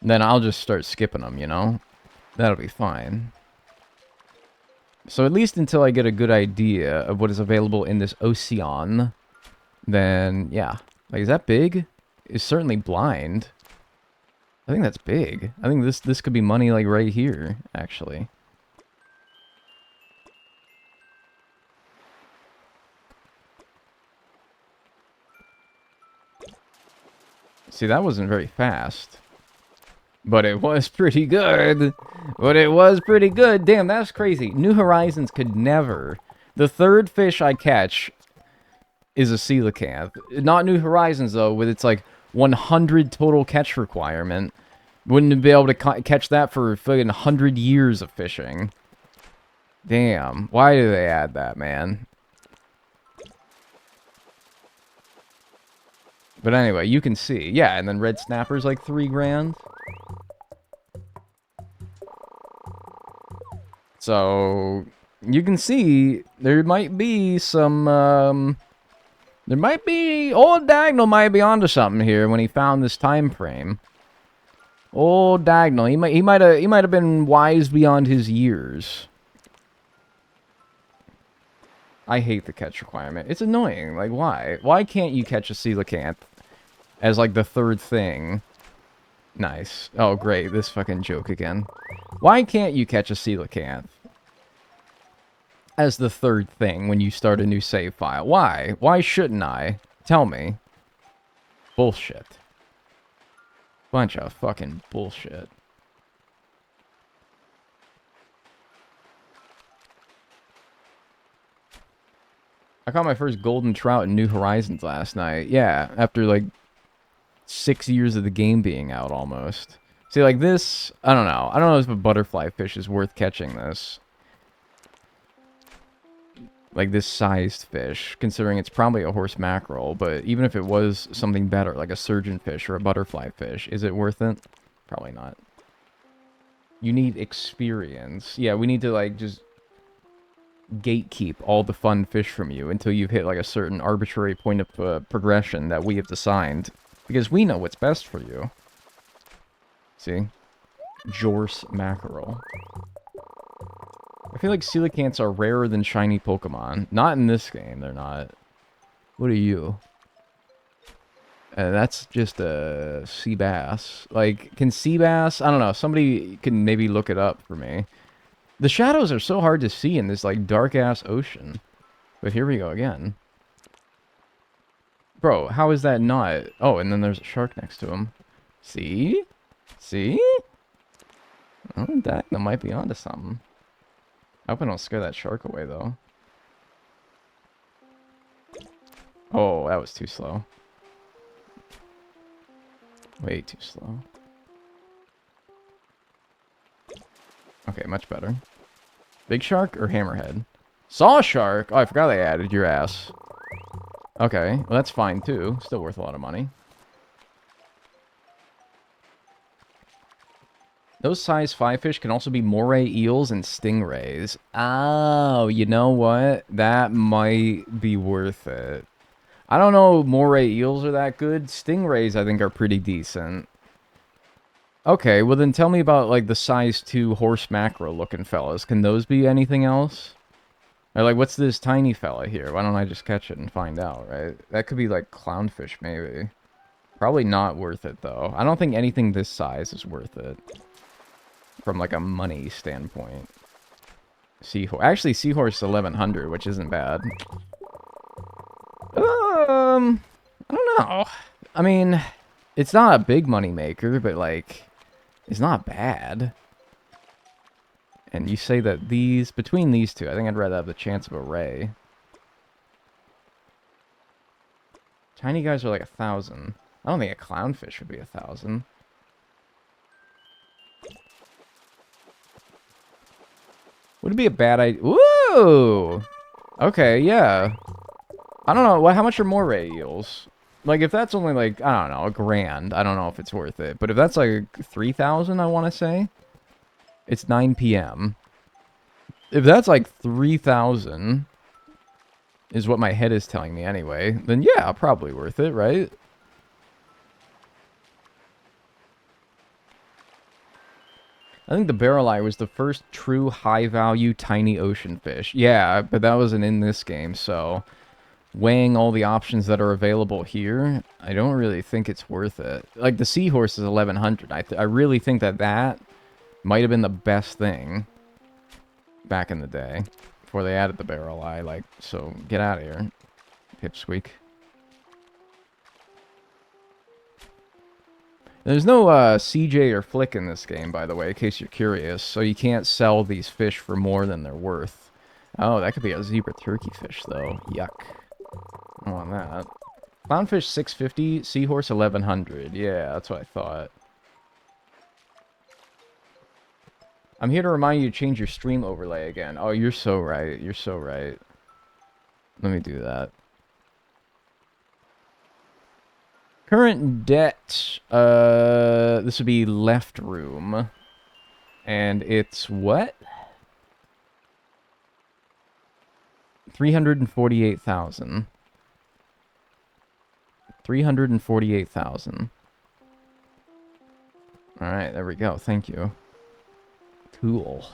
Then I'll just start skipping them, you know? That'll be fine. So at least until I get a good idea of what is available in this ocean, then, yeah. Like, is that big? It's certainly blind. I think that's big. I think this could be money, like, right here, actually. See, that wasn't very fast. But it was pretty good. But it was pretty good. Damn, that's crazy. New Horizons could never. The third fish I catch is a coelacanth. Not New Horizons, though, with its, like, 100 total catch requirement. Wouldn't be able to catch that for fucking 100 years of fishing. Damn. Why do they add that, man? But anyway, you can see. Yeah, and then red snapper's like 3 grand. So, you can see there might be some, there might be, old Dagnall might be onto something here when he found this time frame. Old Dagnall, he might have been wise beyond his years. I hate the catch requirement. It's annoying. Like, why? Why can't you catch a coelacanth as, like, the third thing? Nice. Oh, great. This fucking joke again. Why can't you catch a coelacanth as the third thing when you start a new save file? Why? Why shouldn't I? Tell me. Bullshit. Bunch of fucking bullshit. I caught my first golden trout in New Horizons last night. Yeah, after, like, 6 years of the game being out, almost. See, like this, I don't know. I don't know if a butterfly fish is worth catching this. Like this sized fish, considering it's probably a horse mackerel, but even if it was something better, like a surgeon fish or a butterfly fish, is it worth it? Probably not. You need experience. Yeah, we need to, like, just gatekeep all the fun fish from you until you've hit, like, a certain arbitrary point of progression that we have assigned. Because we know what's best for you. See? Jorce mackerel. I feel like coelacanths are rarer than shiny Pokemon. Not in this game, they're not. What are you? That's just a sea bass. Like, can sea bass... I don't know, somebody can maybe look it up for me. The shadows are so hard to see in this, like, dark-ass ocean. But here we go again. Bro, how is that not... Oh, and then there's a shark next to him. See? See? Oh, that might be onto something. I hope I don't scare that shark away, though. Oh, that was too slow. Way too slow. Okay, much better. Big shark or hammerhead? Saw shark? Oh, I forgot they added your ass. Okay, well that's fine too. Still worth a lot of money. Those size 5 fish can also be moray eels and stingrays. Oh, you know what? That might be worth it. I don't know if moray eels are that good. Stingrays, I think, are pretty decent. Okay, well then tell me about, like, the size 2 horse mackerel looking fellas. Can those be anything else? Or, like, what's this tiny fella here? Why don't I just catch it and find out, right? That could be, like, clownfish, maybe. Probably not worth it, though. I don't think anything this size is worth it. From, like, a money standpoint. Seahorse. Actually, seahorse 1100, which isn't bad. I don't know. I mean, it's not a big money maker, but, like, it's not bad. And you say that these, between these two, I think I'd rather have the chance of a ray. Tiny guys are like 1,000. I don't think a clownfish would be 1,000. Would it be a bad idea? Woo! Okay, yeah. I don't know. How much are moray eels? Like, if that's only like, I don't know, $1,000, I don't know if it's worth it. But if that's like 3,000, I want to say. It's 9 p.m. If that's like 3,000, is what my head is telling me anyway, then yeah, probably worth it, right? I think the barrel eye was the first true high-value tiny ocean fish. Yeah, but that wasn't in this game, so weighing all the options that are available here, I don't really think it's worth it. Like, the seahorse is 1,100. I really think that might have been the best thing back in the day before they added the barrel eye. Like, so get out of here, pipsqueak. There's no CJ or flick in this game, by the way, in case you're curious, so you can't sell these fish for more than they're worth. Oh, that could be a zebra turkey fish, though. Yuck. I don't want that. Clownfish 650, seahorse 1,100. Yeah, that's what I thought. I'm here to remind you to change your stream overlay again. Oh, you're so right. You're so right. Let me do that. Current debt, this would be left room. And it's what? 348,000. 348,000. Alright, there we go. Thank you. Cool.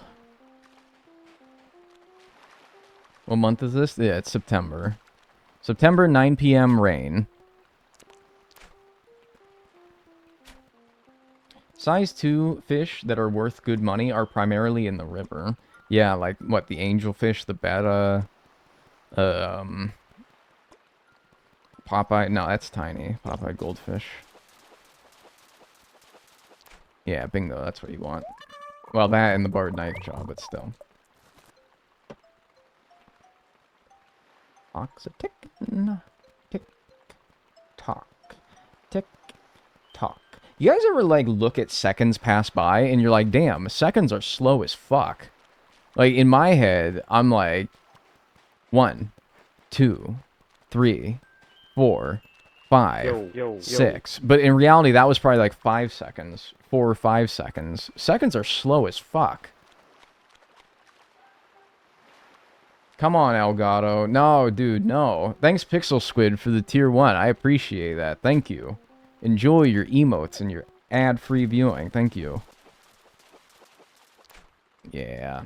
What month is this? Yeah, it's September. September, 9 p.m. rain. Size 2 fish that are worth good money are primarily in the river. Yeah, like, what, the angelfish, the betta, Popeye, no, that's tiny. Popeye goldfish. Yeah, bingo, that's what you want. Well, that and the barred knife jaw, but still. Clock's a tickin', tick, tock, tick, tock. You guys ever, like, look at seconds pass by, and you're like, damn, seconds are slow as fuck. Like, in my head, I'm like, 1, 2, 3, 4, 5, 6. But in reality, that was probably like 5 seconds. 4 or 5 seconds. Seconds are slow as fuck. Come on, Elgato. No, dude, no. Thanks, Pixel Squid, for the tier 1. I appreciate that. Thank you. Enjoy your emotes and your ad-free viewing. Thank you. Yeah.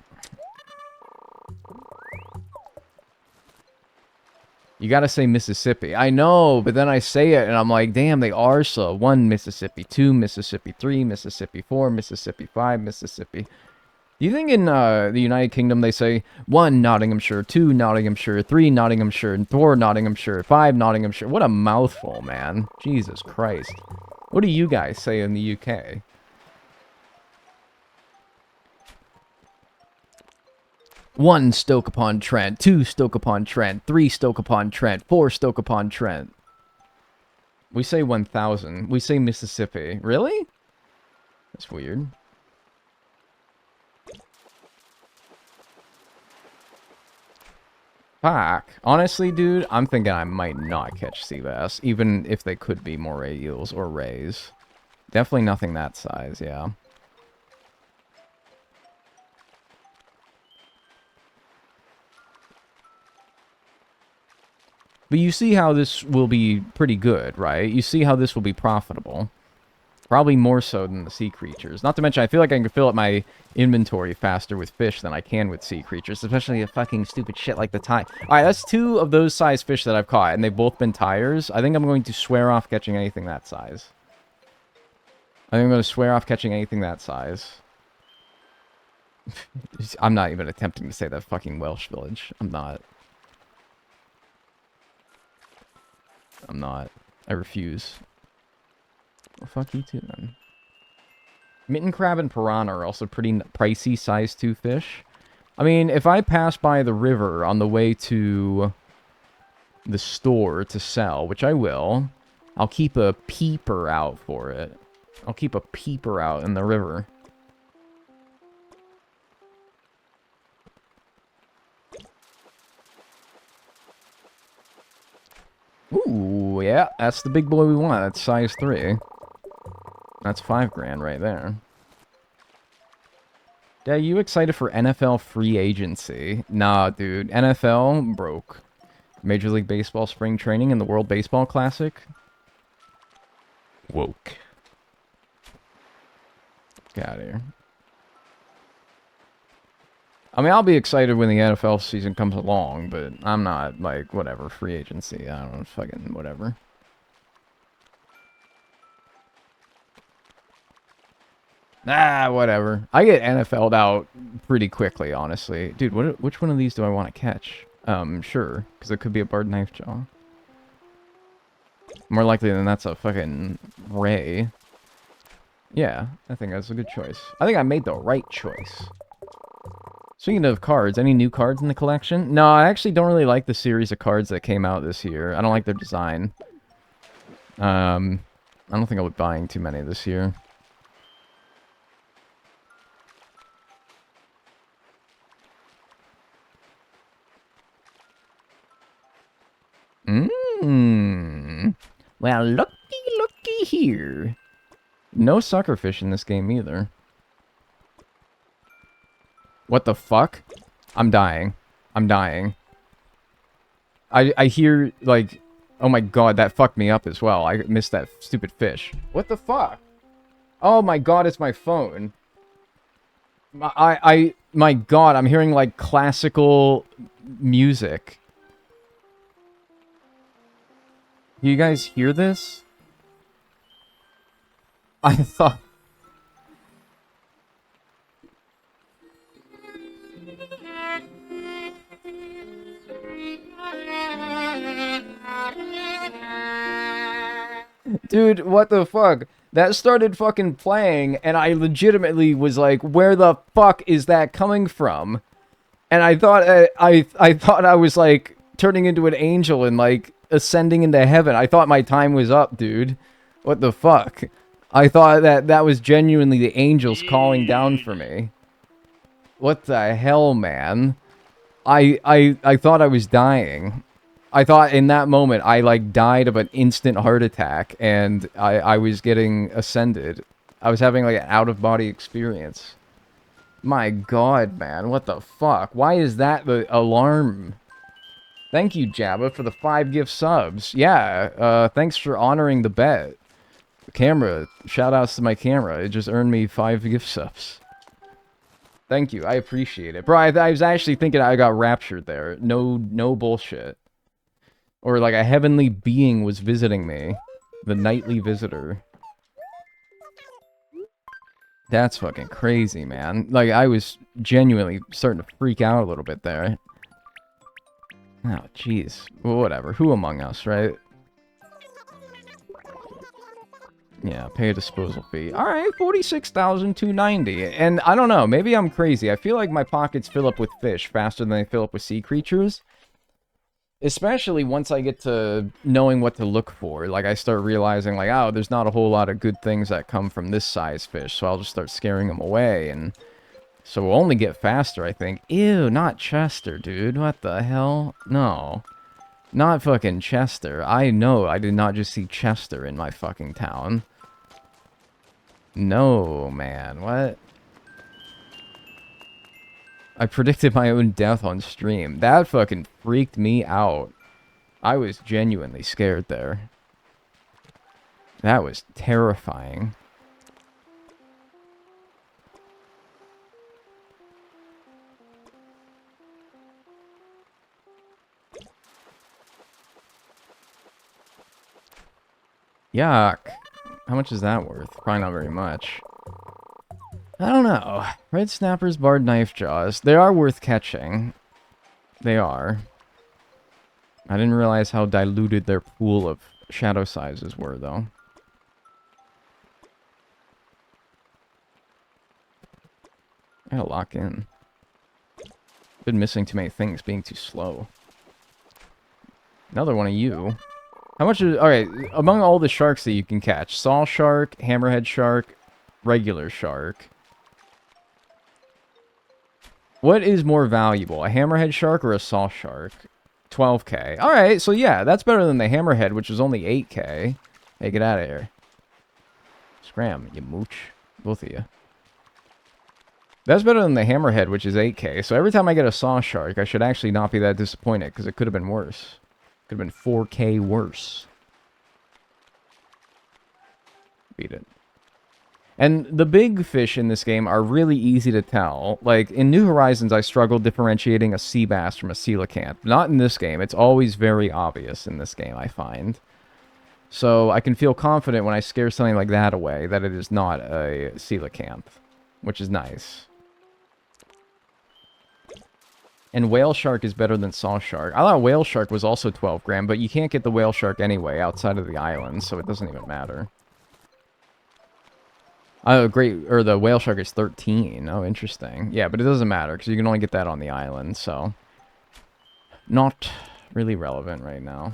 You gotta say Mississippi. I know, but then I say it, and I'm like, damn, they are slow. 1 Mississippi, 2 Mississippi, 3 Mississippi, 4 Mississippi, 5 Mississippi. Do you think in the United Kingdom they say 1 Nottinghamshire, 2 Nottinghamshire, 3 Nottinghamshire, 4 Nottinghamshire, 5 Nottinghamshire? What a mouthful, man. Jesus Christ. What do you guys say in the UK? One Stoke-upon-Trent, 2 Stoke-upon-Trent, 3 Stoke-upon-Trent, 4 Stoke-upon-Trent. We say 1,000. We say Mississippi. Really? That's weird. Fuck. Honestly, dude, I'm thinking I might not catch sea bass, even if they could be moray eels or rays. Definitely nothing that size, yeah. But you see how this will be pretty good, right? You see how this will be profitable. Probably more so than the sea creatures. Not to mention, I feel like I can fill up my inventory faster with fish than I can with sea creatures. Especially a fucking stupid shit like the tie. Alright, that's 2 of those size fish that I've caught, and they've both been tires. I think I'm going to swear off catching anything that size. I think I'm going to swear off catching anything that size. I'm not even attempting to say that fucking Welsh village. I'm not. I'm not. I refuse. Well, fuck you too, then. Mitten crab and piranha are also pretty pricey size 2 fish. I mean, if I pass by the river on the way to the store to sell, which I will, I'll keep a peeper out for it. I'll keep a peeper out in the river. Ooh, yeah, that's the big boy we want. That's size 3. That's 5 grand right there. Dad, you excited for NFL free agency? Nah, dude. NFL broke. Major League Baseball spring training and the World Baseball Classic. Woke. Get out of here. I mean, I'll be excited when the NFL season comes along, but I'm not, like, whatever, free agency. I don't know, fucking whatever. Ah, whatever. I get NFL'd out pretty quickly, honestly. Dude, which one of these do I want to catch? Sure, because it could be a barred knife jaw. More likely than that's a fucking ray. Yeah, I think that's a good choice. I think I made the right choice. Speaking of cards, any new cards in the collection? No, I actually don't really like the series of cards that came out this year. I don't like their design. I don't think I'll be buying too many this year. Well, looky here. No suckerfish in this game either. What the fuck? I'm dying. I'm dying. I hear, like... Oh my god, that fucked me up as well. I missed that stupid fish. What the fuck? Oh my god, it's my phone. My god, I'm hearing, like, classical music. You guys hear this? I thought... Dude, what the fuck? That started fucking playing, and I legitimately was like, where the fuck is that coming from? And I thought, I thought I was, like, turning into an angel and, like, ascending into heaven. I thought my time was up, dude. What the fuck? I thought that was genuinely the angels calling down for me. What the hell, man? I thought I was dying. I thought in that moment I, like, died of an instant heart attack, and I was getting ascended. I was having, like, an out-of-body experience. My god, man, what the fuck? Why is that the alarm? Thank you, Jabba, for the 5 gift subs. Yeah, thanks for honoring the bet. The camera, shoutouts to my camera. It just earned me 5 gift subs. Thank you, I appreciate it. Bro, I was actually thinking I got raptured there. No bullshit. Or like a heavenly being was visiting me. The nightly visitor. That's fucking crazy, man. Like, I was genuinely starting to freak out a little bit there. Oh, jeez. Well, whatever. Who among us, right? Yeah, pay a disposal fee. Alright, $46,290. And I don't know, maybe I'm crazy. I feel like my pockets fill up with fish faster than they fill up with sea creatures. Especially once I get to knowing what to look for. Like, I start realizing, like, oh, there's not a whole lot of good things that come from this size fish, so I'll just start scaring them away and So we'll only get faster, I think. Ew, not Chester, dude. What the hell? No. Not fucking Chester. I know I did not just see Chester in my fucking town. No, man. What? I predicted my own death on stream. That fucking freaked me out. I was genuinely scared there. That was terrifying. Yuck. How much is that worth? Probably not very much. I don't know. Red snappers, barred knife jaws. They are worth catching. They are. I didn't realize how diluted their pool of shadow sizes were, though. I gotta lock in. Been missing too many things, being too slow. Another one of you. How much is... Alright, among all the sharks that you can catch, saw shark, hammerhead shark, regular shark. What is more valuable, a hammerhead shark or a saw shark? 12k. Alright, so yeah, that's better than the hammerhead, which is only 8k. Hey, get out of here. Scram, you mooch. Both of you. That's better than the hammerhead, which is 8k. So every time I get a saw shark, I should actually not be that disappointed, because it could have been worse. Could have been 4k worse. Beat it. And the big fish in this game are really easy to tell. Like, in New Horizons, I struggled differentiating a sea bass from a coelacanth. Not in this game. It's always very obvious in this game, I find. So I can feel confident when I scare something like that away that it is not a coelacanth, which is nice. And whale shark is better than saw shark. I thought whale shark was also 12 gram, but you can't get the whale shark anyway outside of the island, so it doesn't even matter. Oh, great. Or the whale shark is 13. Oh, interesting. Yeah, but it doesn't matter, because you can only get that on the island, so... Not really relevant right now.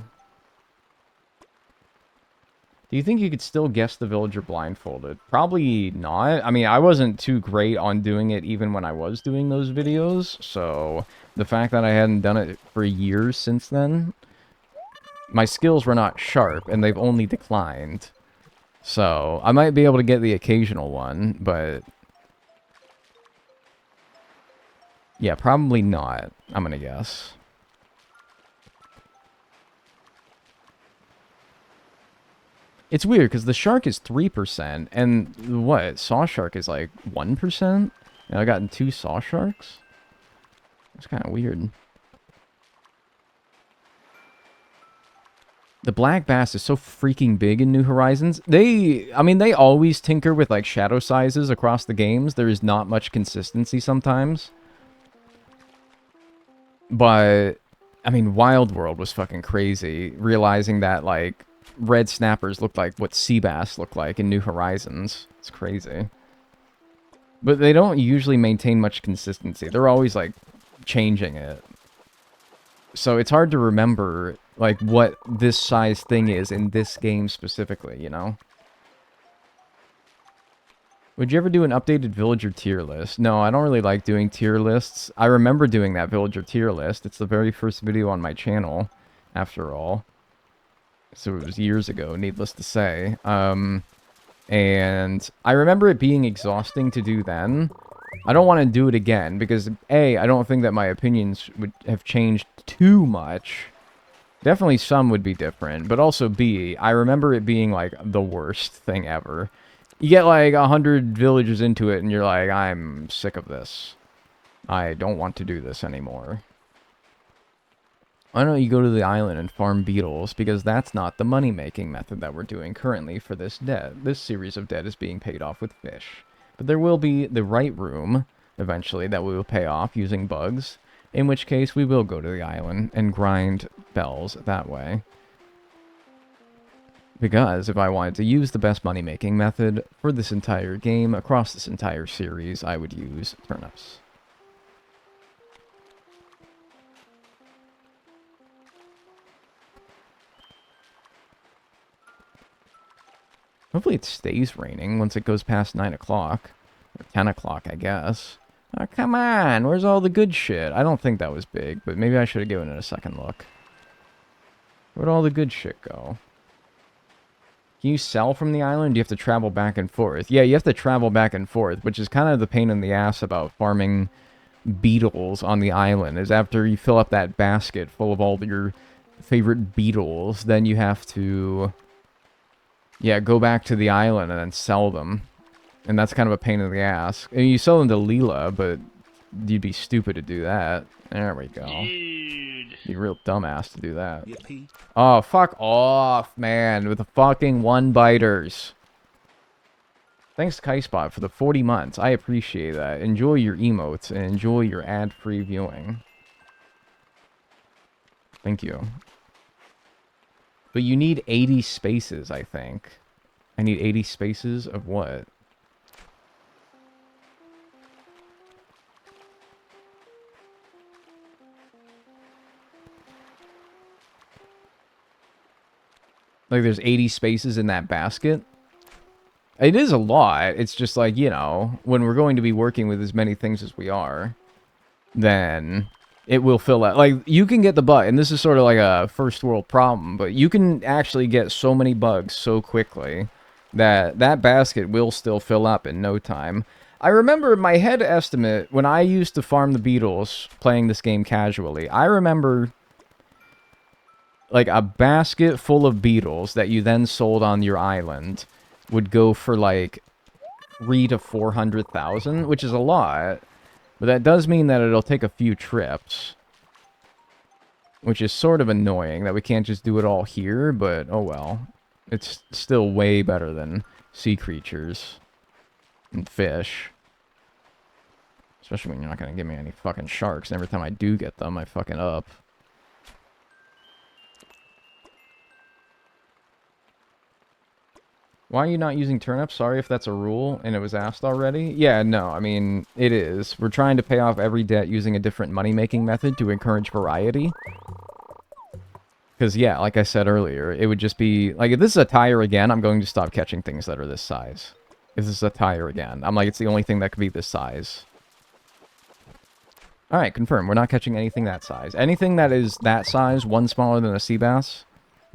Do you think you could still guess the villager blindfolded? Probably not. I mean, I wasn't too great on doing it even when I was doing those videos, so... The fact that I hadn't done it for years since then... My skills were not sharp, and they've only declined. So, I might be able to get the occasional one, but... Yeah, probably not, I'm gonna guess. It's weird, because the shark is 3%, and what? Saw shark is like 1%? And I've gotten 2 saw sharks? That's kind of weird. The black bass is so freaking big in New Horizons. I mean, they always tinker with, like, shadow sizes across the games. There is not much consistency sometimes. But, I mean, Wild World was fucking crazy. Realizing that, like, red snappers looked like what sea bass look like in New Horizons. It's crazy. But they don't usually maintain much consistency. They're always, like, changing it. So it's hard to remember, like, what this size thing is in this game specifically, you know? Would you ever do an updated villager tier list? No, I don't really like doing tier lists. I remember doing that villager tier list. It's the very first video on my channel, after all. So it was years ago, needless to say. And I remember it being exhausting to do then. I don't want to do it again, because A, I don't think that my opinions would have changed too much. Definitely some would be different, but also B, I remember it being, like, the worst thing ever. You get, like, 100 villagers into it, and you're like, I'm sick of this. I don't want to do this anymore. Why don't you go to the island and farm beetles? Because that's not the money-making method that we're doing currently for this debt. This series of debt is being paid off with fish. But there will be the right room, eventually, that we will pay off using bugs. In which case, we will go to the island and grind bells that way. Because if I wanted to use the best money-making method for this entire game, across this entire series, I would use turnips. Hopefully it stays raining once it goes past 9 o'clock. Or 10 o'clock, I guess. Oh, come on. Where's all the good shit? I don't think that was big, but maybe I should have given it a second look. Where'd all the good shit go? Can you sell from the island? Do you have to travel back and forth? Yeah, you have to travel back and forth, which is kind of the pain in the ass about farming beetles on the island, is after you fill up that basket full of all your favorite beetles, then you have to, yeah, go back to the island and then sell them. And that's kind of a pain in the ass. And you sell them to Leela, but you'd be stupid to do that. There we go. Dude. You'd be a real dumbass to do that. Yippee. Oh, fuck off, man, with the fucking one-biters. Thanks, KaiSpot, for the 40 months. I appreciate that. Enjoy your emotes and enjoy your ad-free viewing. Thank you. But you need 80 spaces, I think. I need 80 spaces of what? Like, there's 80 spaces in that basket? It is a lot. It's just like, you know, when we're going to be working with as many things as we are, then it will fill out. Like, you can get the bug, and this is sort of like a first world problem, but you can actually get so many bugs so quickly that that basket will still fill up in no time. I remember my head estimate, when I used to farm the beetles playing this game casually, I remember like a basket full of beetles that you then sold on your island would go for like 300,000 to 400,000, which is a lot, but that does mean that it'll take a few trips, which is sort of annoying that we can't just do it all here, but oh well. It's still way better than sea creatures and fish. Especially when you're not going to give me any fucking sharks, and every time I do get them, I fucking up. Why are you not using turnips? Sorry if that's a rule and it was asked already. Yeah, no, I mean, it is. We're trying to pay off every debt using a different money-making method to encourage variety. Because, yeah, like I said earlier, it would just be... Like, if this is a tire again, I'm going to stop catching things that are this size. If this is a tire again. I'm like, it's the only thing that could be this size. Alright, confirm. We're not catching anything that size. Anything that is that size, one smaller than a sea bass,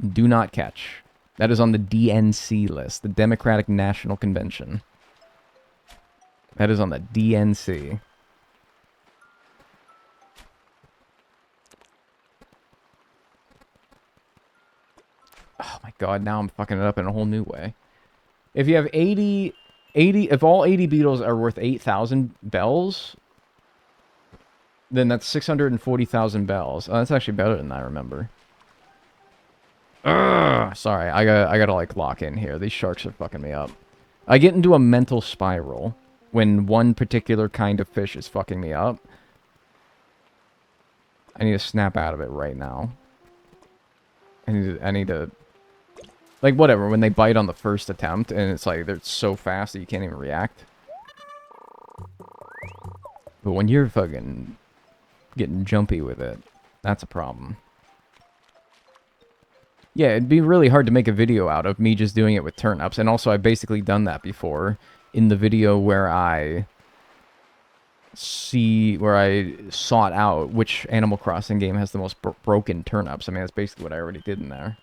do not catch. That is on the DNC list, the Democratic National Convention. That is on the DNC. Oh my god, now I'm fucking it up in a whole new way. If you have 80, if all 80 beetles are worth 8,000 bells, then that's 640,000 bells. Oh, that's actually better than I remember. Ugh, sorry, I gotta like lock in here. These sharks are fucking me up. I get into a mental spiral when one particular kind of fish is fucking me up. I need to snap out of it right now. I need to like whatever, when they bite on the first attempt and it's like they're so fast that you can't even react. But when you're fucking getting jumpy with it, that's a problem. Yeah, it'd be really hard to make a video out of me just doing it with turnips. And also, I've basically done that before in the video where I sought out which Animal Crossing game has the most broken turnips. I mean, that's basically what I already did in there.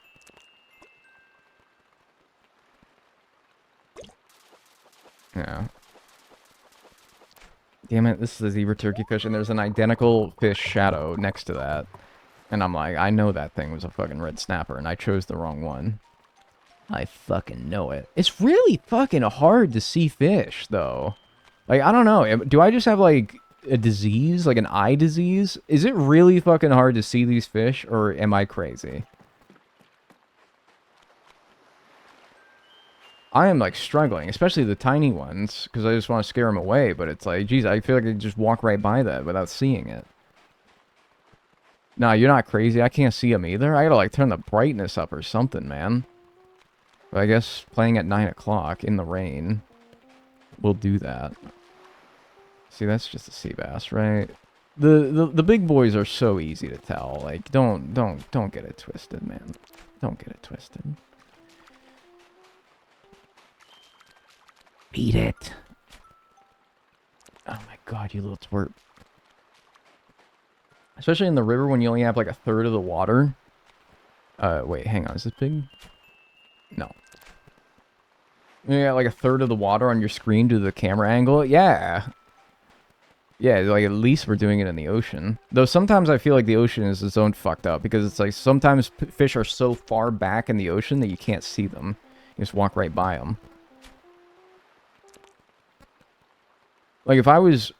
Yeah. Damn it, this is a zebra turkey fish, and there's an identical fish shadow next to that. And I'm like, I know that thing was a fucking red snapper, and I chose the wrong one. I fucking know it. It's really fucking hard to see fish, though. Like, I don't know. Do I just have, like, a disease? Like, an eye disease? Is it really fucking hard to see these fish, or am I crazy? I am, like, struggling, especially the tiny ones, because I just want to scare them away, but it's like, geez, I feel like I can just walk right by that without seeing it. Nah, you're not crazy. I can't see them either. I gotta, like, turn the brightness up or something, man. But I guess playing at 9 o'clock in the rain will do that. See, that's just a sea bass, right? The big boys are so easy to tell. Like, don't get it twisted, man. Don't get it twisted. Beat it. Oh my god, God, you little twerp. Especially in the river when you only have like a third of the water. Wait, hang on. Is this big? No. You got like a third of the water on your screen due to the camera angle. Yeah. Yeah, like at least we're doing it in the ocean. Though sometimes I feel like the ocean is its own fucked up because it's like sometimes fish are so far back in the ocean that you can't see them. You just walk right by them. Like if I was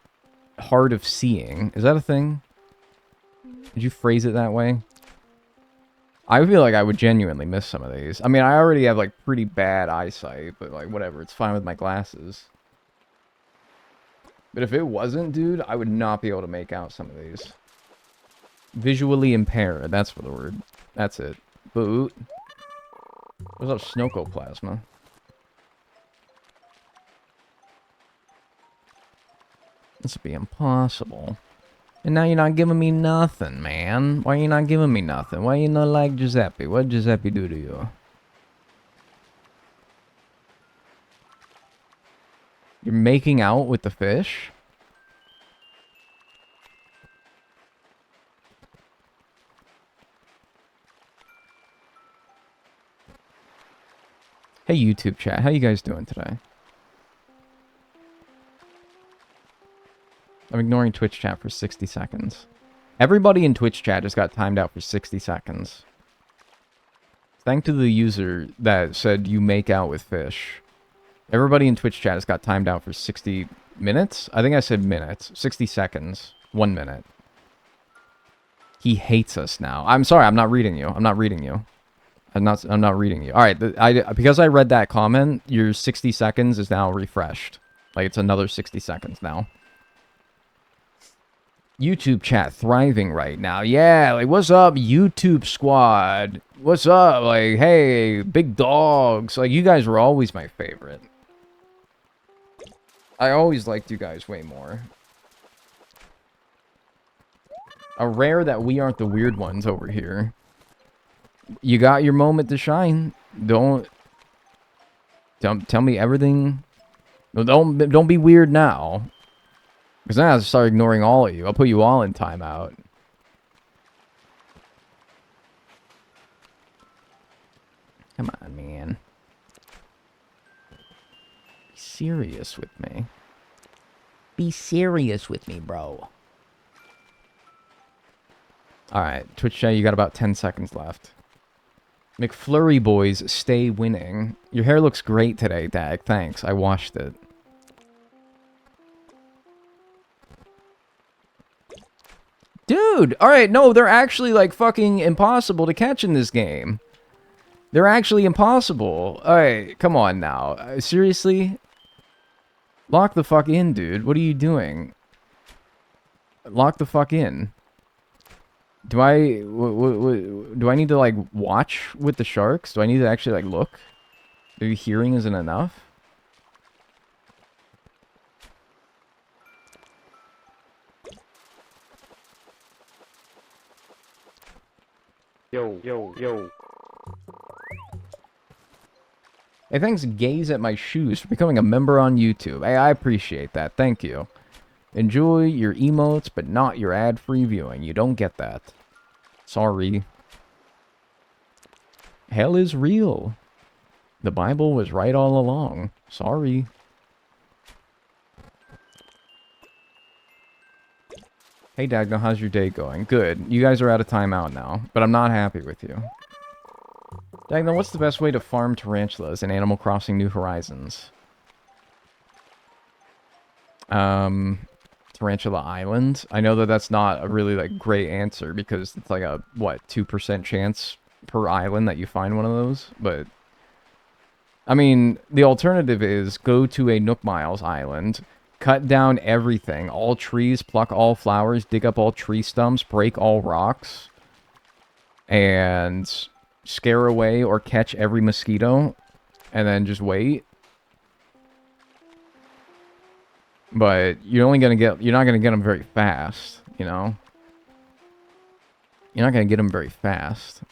hard of seeing, is that a thing? Did you phrase it that way? I feel like I would genuinely miss some of these. I mean, I already have like pretty bad eyesight, but like whatever, it's fine with my glasses. But if it wasn't, dude, I would not be able to make out some of these. Visually impaired, that's for the word. That's it. Boot. What's up, Snokoplasma? This would be impossible. And now you're not giving me nothing, man. Why are you not giving me nothing? Why you not like Giuseppe? What did Giuseppe do to you? You're making out with the fish? Hey, YouTube chat. How you guys doing today? I'm ignoring Twitch chat for 60 seconds. Everybody in Twitch chat just got timed out for 60 seconds. Thank to the user that said you make out with fish. Everybody in Twitch chat has got timed out for 60 minutes? I think I said minutes. 60 seconds. 1 minute. He hates us now. I'm sorry, I'm not reading you. I'm not reading you. I'm not reading you. Alright, because I read that comment, your 60 seconds is now refreshed. Like, it's another 60 seconds now. YouTube chat thriving right now. Yeah, like, what's up, YouTube squad? What's up? Like, hey, big dogs. Like, you guys were always my favorite. I always liked you guys way more. A rare that we aren't the weird ones over here. You got your moment to shine. Don't tell me everything. Don't be weird now. Because then I'll start ignoring all of you. I'll put you all in timeout. Come on, man. Be serious with me. Be serious with me, bro. Alright, Twitch chat, you got about 10 seconds left. McFlurry boys stay winning. Your hair looks great today, Dag. Thanks. I washed it. Dude! Alright, no, they're actually, like, fucking impossible to catch in this game. They're actually impossible. Alright, come on now. Seriously? Lock the fuck in, dude. What are you doing? Lock the fuck in. Do I... do I need to, like, watch with the sharks? Do I need to actually, like, look? Maybe hearing isn't enough? Yo, yo, yo. Hey, thanks, Gaze at My Shoes, for becoming a member on YouTube. Hey, I appreciate that. Thank you. Enjoy your emotes, but not your ad-free viewing. You don't get that. Sorry. Hell is real. The Bible was right all along. Sorry. Hey, Dagno, how's your day going? Good. You guys are out of timeout now, but I'm not happy with you. Dagno, what's the best way to farm tarantulas in Animal Crossing New Horizons? Tarantula Island? I know that that's not a really, like, great answer because it's like a, what, 2% chance per island that you find one of those? But, I mean, the alternative is go to a Nook Miles island, cut down everything, all trees, pluck all flowers, dig up all tree stumps, break all rocks, and scare away or catch every mosquito, and then just wait. But you're not gonna get them very fast, you know? You're not gonna get them very fast.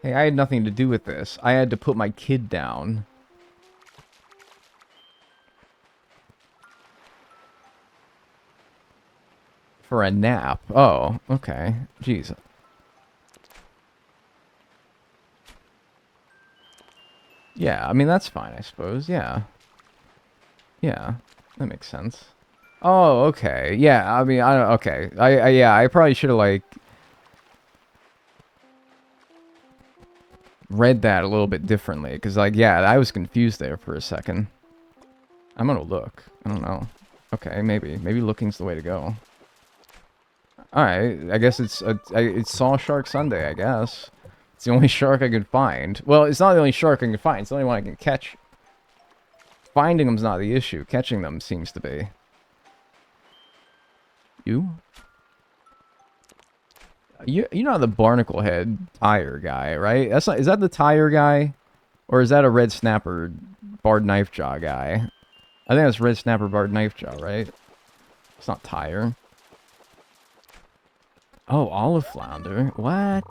Hey, I had nothing to do with this. I had to put my kid down. For a nap. Oh, okay. Jeez. Yeah, I mean, that's fine, I suppose. Yeah. Yeah, that makes sense. Oh, okay. Yeah, I mean, I don't... Okay. Yeah, I probably should have, like... read that a little bit differently. Because, like, yeah, I was confused there for a second. I'm gonna look. I don't know. Okay, maybe. Maybe looking's the way to go. Alright, I guess it's Saw Shark Sunday, I guess. It's the only shark I could find. Well, it's not the only shark I can find. It's the only one I can catch. Finding them's not the issue. Catching them seems to be. You? You know the barnacle head tire guy, right? That's not, is that the tire guy? Or is that a red snapper barred knife jaw guy? I think that's red snapper barred knife jaw, right? It's not tire. Oh, olive flounder. What?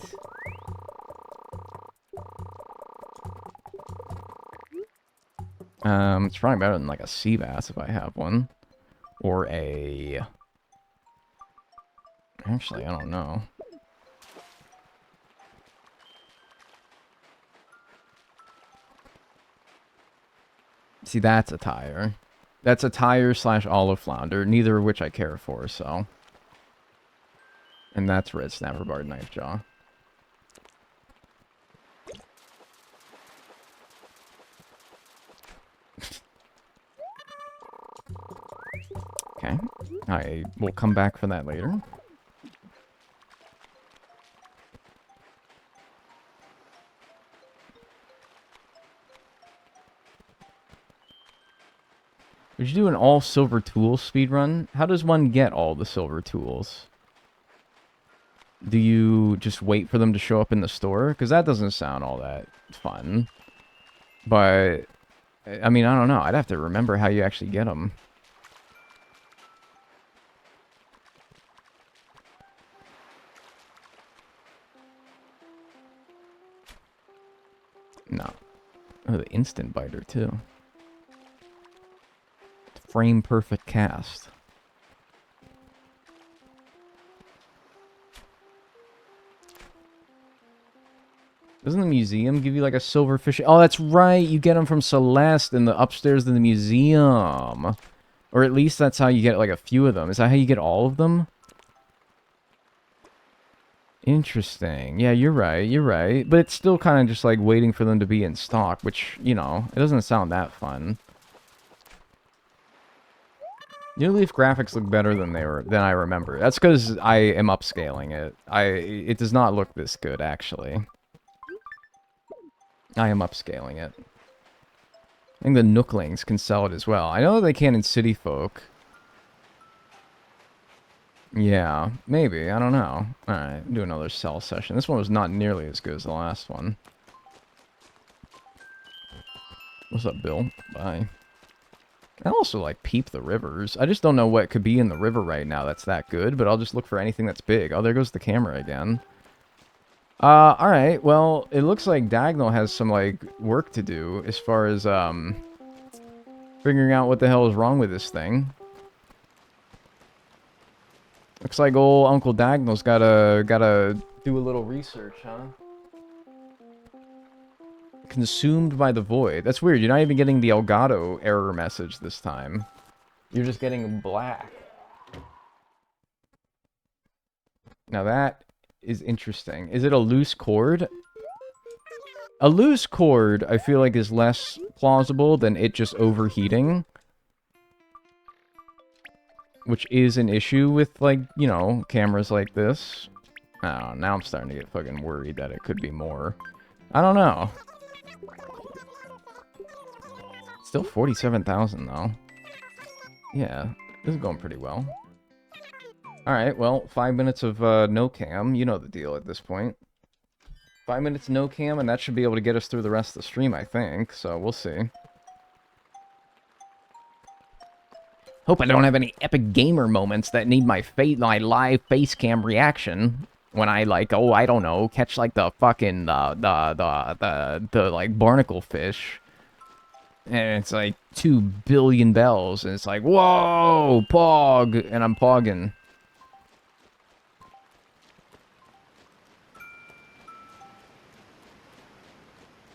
It's probably better than like a sea bass if I have one. Or a... Actually, I don't know. See, that's a tire. That's a tire slash olive flounder, neither of which I care for, so... And that's red snapper barred knife jaw. Okay. I will come back for that later. Would you do an all silver tools speedrun? How does one get all the silver tools? Do you just wait for them to show up in the store? Because that doesn't sound all that fun. But, I mean, I don't know. I'd have to remember how you actually get them. No. Oh, the instant biter, too. Frame perfect cast. Doesn't the museum give you like a silver fish? Oh, that's right. You get them from Celeste in the upstairs in the museum. Or at least that's how you get like a few of them. Is that how you get all of them? Interesting. Yeah, you're right. You're right. But it's still kind of just like waiting for them to be in stock, which, you know, it doesn't sound that fun. New Leaf graphics look better than I remember. That's because I am upscaling it. It does not look this good, actually. I am upscaling it. I think the Nooklings can sell it as well. I know they can in City Folk. Yeah, maybe. I don't know. Alright, do another sell session. This one was not nearly as good as the last one. What's up, Bill? Bye. I also, like, peep the rivers. I just don't know what could be in the river right now that's that good, but I'll just look for anything that's big. Oh, there goes the camera again. Alright, well, it looks like Dagnall has some, like, work to do as far as, figuring out what the hell is wrong with this thing. Looks like old Uncle Dagnall's gotta do a little research, huh? Consumed by the void. That's weird. You're not even getting the Elgato error message this time. You're just getting black. Now that is interesting. Is it a loose cord? A loose cord, I feel like, is less plausible than it just overheating. Which is an issue with, like, you know, cameras like this. Oh, now I'm starting to get fucking worried that it could be more. I don't know. Still 47,000 though. Yeah, this is going pretty well. Alright, well, 5 minutes of no cam. You know the deal at this point. 5 minutes no cam, and that should be able to get us through the rest of the stream, I think. So, we'll see. Hope I don't have any epic gamer moments that need my live face cam reaction. When I, like, oh, I don't know, catch, like, the fucking, the like, barnacle fish. And it's like 2 billion bells, and it's like, whoa, pog, and I'm pogging.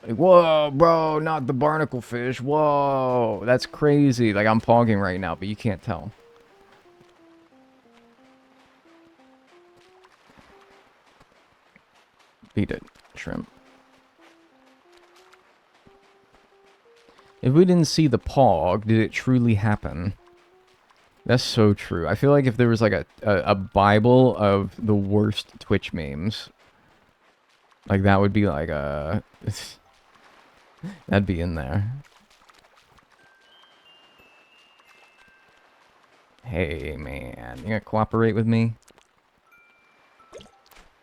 Like, whoa, bro, not the barnacle fish. Whoa, that's crazy. Like, I'm pogging right now, but you can't tell. Beat it, shrimp. If we didn't see the pog, did it truly happen? That's so true. I feel like if there was like a Bible of the worst Twitch memes, like that would be like a... that'd be in there. Hey, man. You gonna cooperate with me?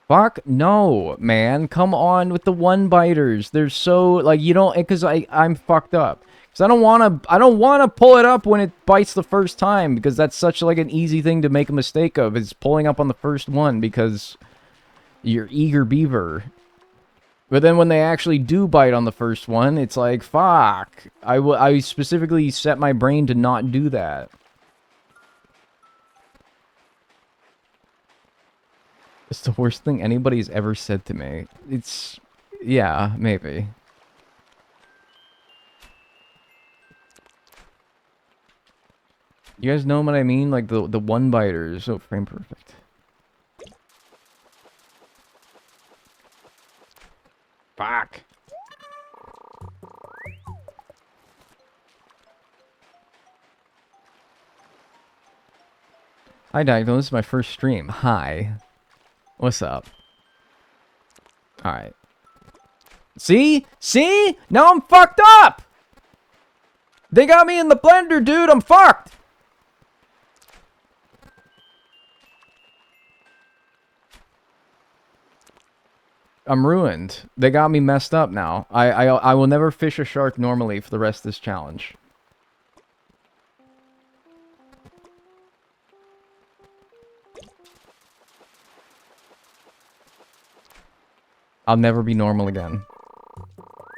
Fuck no, man. Come on with the one-biters. They're so... like, you don't... because I'm fucked up. Because I don't want to pull it up when it bites the first time, because that's such like an easy thing to make a mistake of, is pulling up on the first one because you're eager beaver. But then when they actually do bite on the first one, it's like, fuck. I specifically set my brain to not do that. It's the worst thing anybody's ever said to me. It's... yeah, maybe. You guys know what I mean? Like, the one-biters. Oh, frame perfect. Fuck. Hi, Dagno. This is my first stream. Hi. What's up? Alright. See? See? Now I'm fucked up! They got me in the blender, dude! I'm fucked! I'm ruined. They got me messed up now. I will never fish a shark normally for the rest of this challenge. I'll never be normal again.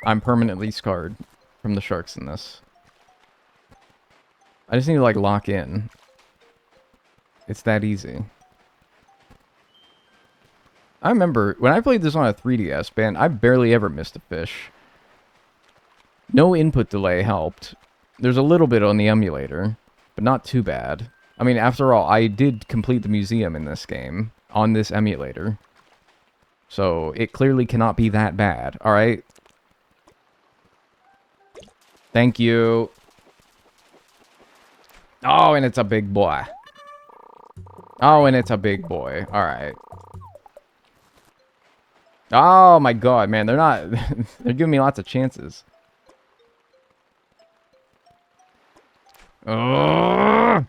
I'm permanently scarred from the sharks in this. I just need to, like, lock in. It's that easy. I remember, when I played this on a 3DS, man, I barely ever missed a fish. No input delay helped. There's a little bit on the emulator, but not too bad. I mean, after all, I did complete the museum in this game, on this emulator. So, it clearly cannot be that bad, alright? Thank you. Oh, and it's a big boy. Oh, and it's a big boy. Alright. Oh my god, man, they're not... they're giving me lots of chances. Oh!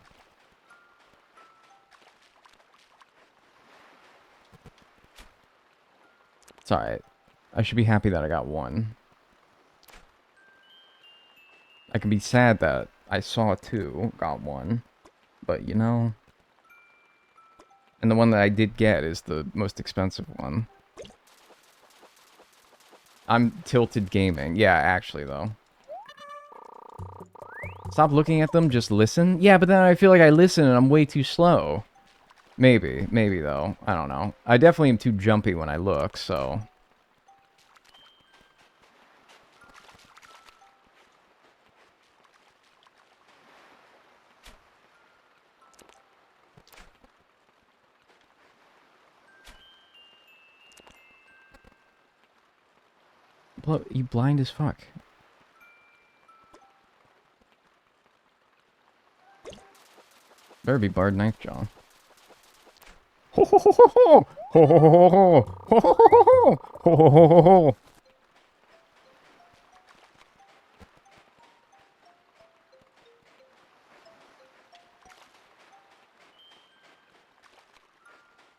It's alright. I should be happy that I got one. I can be sad that I saw two, got one. But, you know... and the one that I did get is the most expensive one. I'm tilted gaming. Yeah, actually, though. Stop looking at them, just listen? Yeah, but then I feel like I listen and I'm way too slow. Maybe, though. I don't know. I definitely am too jumpy when I look, so... you blind as fuck. Better be barred knife jaw. Ho ho ho ho ho ho ho ho ho ho ho ho ho ho ho.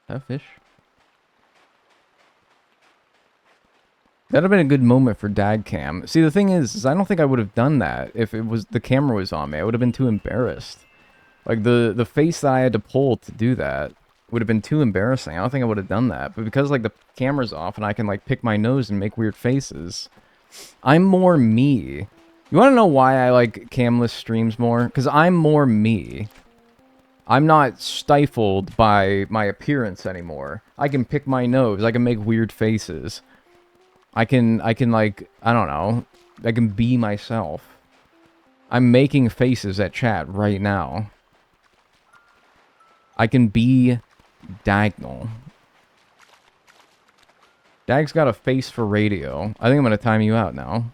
That fish? That'd have been a good moment for dad cam. See, the thing is I don't think I would have done that if it was the camera was on me. I would have been too embarrassed. Like, the face that I had to pull to do that would have been too embarrassing. I don't think I would have done that. But because, like, the camera's off and I can, like, pick my nose and make weird faces, I'm more me. You want to know why I like camless streams more? Because I'm more me. I'm not stifled by my appearance anymore. I can pick my nose. I can make weird faces. I can like, I don't know. I can be myself. I'm making faces at chat right now. I can be Dagnall. Dag's got a face for radio. I think I'm gonna time you out now.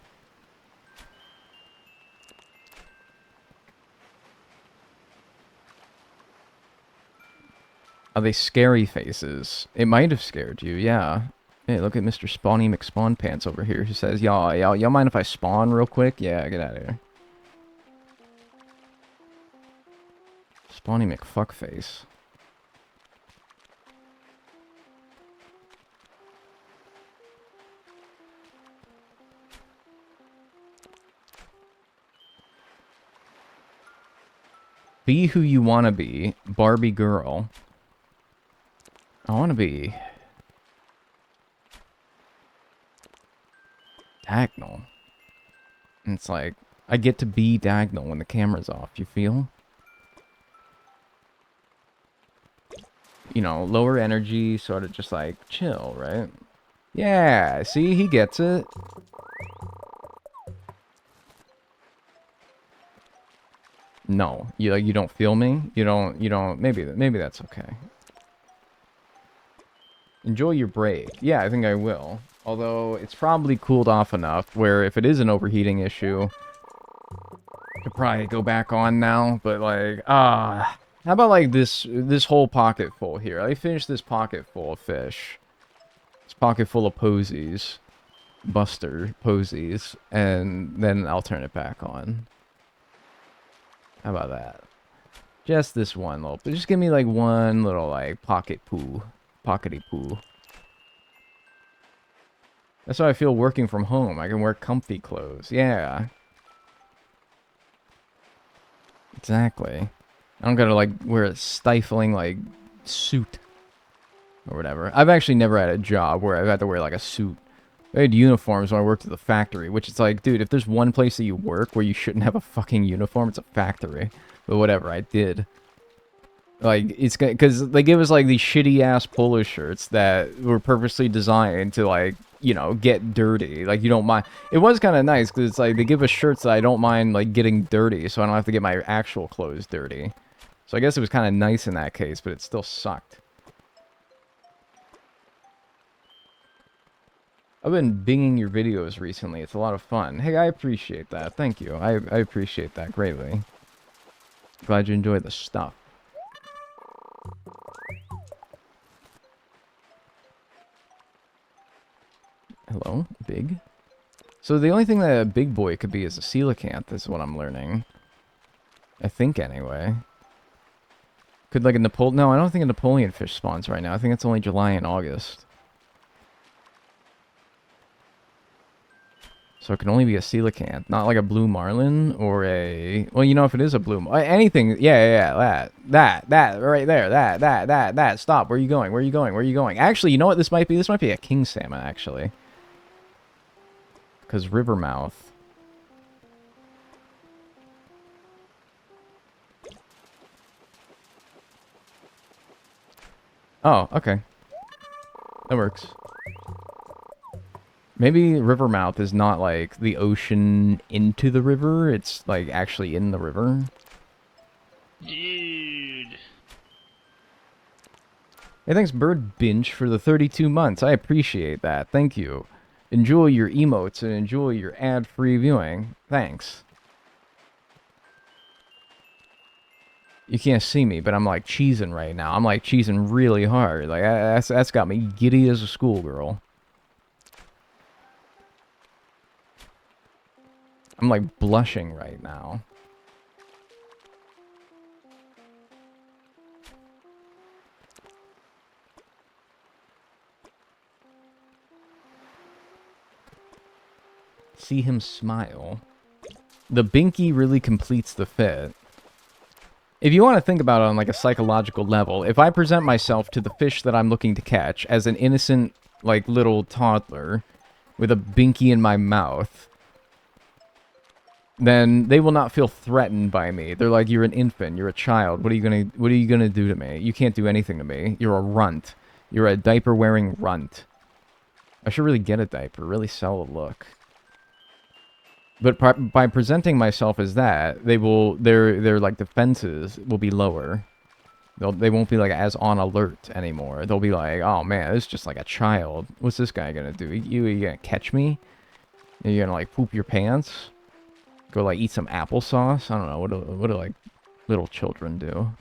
Are they scary faces? It might have scared you, yeah. Hey, look at Mr. Spawny McSpawn Pants over here who says, y'all mind if I spawn real quick? Yeah, get out of here. Spawny McFuckface. Be who you want to be, Barbie girl. I want to be Dagnall. And it's like, I get to be Dagnall when the camera's off, you feel? You know, lower energy, sort of just like chill, right? Yeah, see, he gets it. No, you don't feel me? You don't, maybe that's okay. Enjoy your break. Yeah, I think I will. Although, it's probably cooled off enough where if it is an overheating issue, I could probably go back on now, but like, how about like this whole pocket full here? I finish this pocket full of fish. This pocket full of posies. Buster posies. And then I'll turn it back on. How about that? Just this one little, just give me like one little like pocket poo. Pockety poo. That's how I feel working from home. I can wear comfy clothes. Yeah. Exactly. I don't gotta like wear a stifling like suit. Or whatever. I've actually never had a job where I've had to wear like a suit. I had uniforms when I worked at the factory, which it's like, dude, if there's one place that you work where you shouldn't have a fucking uniform, it's a factory. But whatever, I did. Like, it's because they give us like these shitty ass polo shirts that were purposely designed to like, you know, get dirty. Like, you don't mind. It was kind of nice because it's like they give us shirts that I don't mind like getting dirty, so I don't have to get my actual clothes dirty. So I guess it was kind of nice in that case, but it still sucked. I've been binging your videos recently. It's a lot of fun. Hey, I appreciate that. Thank you. I appreciate that greatly. Glad you enjoy the stuff. Hello, big? So the only thing that a big boy could be is a coelacanth, is what I'm learning. I think, anyway. Could like a Napoleon... No, I don't think a Napoleon fish spawns right now. I think it's only July and August. So it can only be a coelacanth, not like a blue marlin or a... Well, you know, if it is a blue... Anything... Yeah, that, right there, that. Stop, where are you going? Where are you going? Where are you going? Actually, you know what this might be? This might be a king salmon, actually. Because rivermouth. Oh, okay. That works. Maybe rivermouth is not like the ocean into the river, it's like actually in the river. Dude. Hey, thanks Bird Binge for the 32 months. I appreciate that. Thank you. Enjoy your emotes and enjoy your ad-free viewing. Thanks. You can't see me, but I'm like cheesing right now. I'm like cheesing really hard. Like that's got me giddy as a schoolgirl. I'm like blushing right now. See him smile. The binky really completes the fit. If you want to think about it on like a psychological level, if I present myself to the fish that I'm looking to catch as an innocent, like, little toddler with a binky in my mouth, then they will not feel threatened by me. They're like, you're an infant, you're a child. What are you gonna do to me? You can't do anything to me. You're a runt. You're a diaper-wearing runt. I should really get a diaper, really sell a look. But by presenting myself as that, their like defenses will be lower. They won't be like as on alert anymore. They'll be like, oh man, this is just like a child. What's this guy gonna do? You gonna catch me? Are you gonna like poop your pants? Go like eat some applesauce? I don't know. What do like little children do?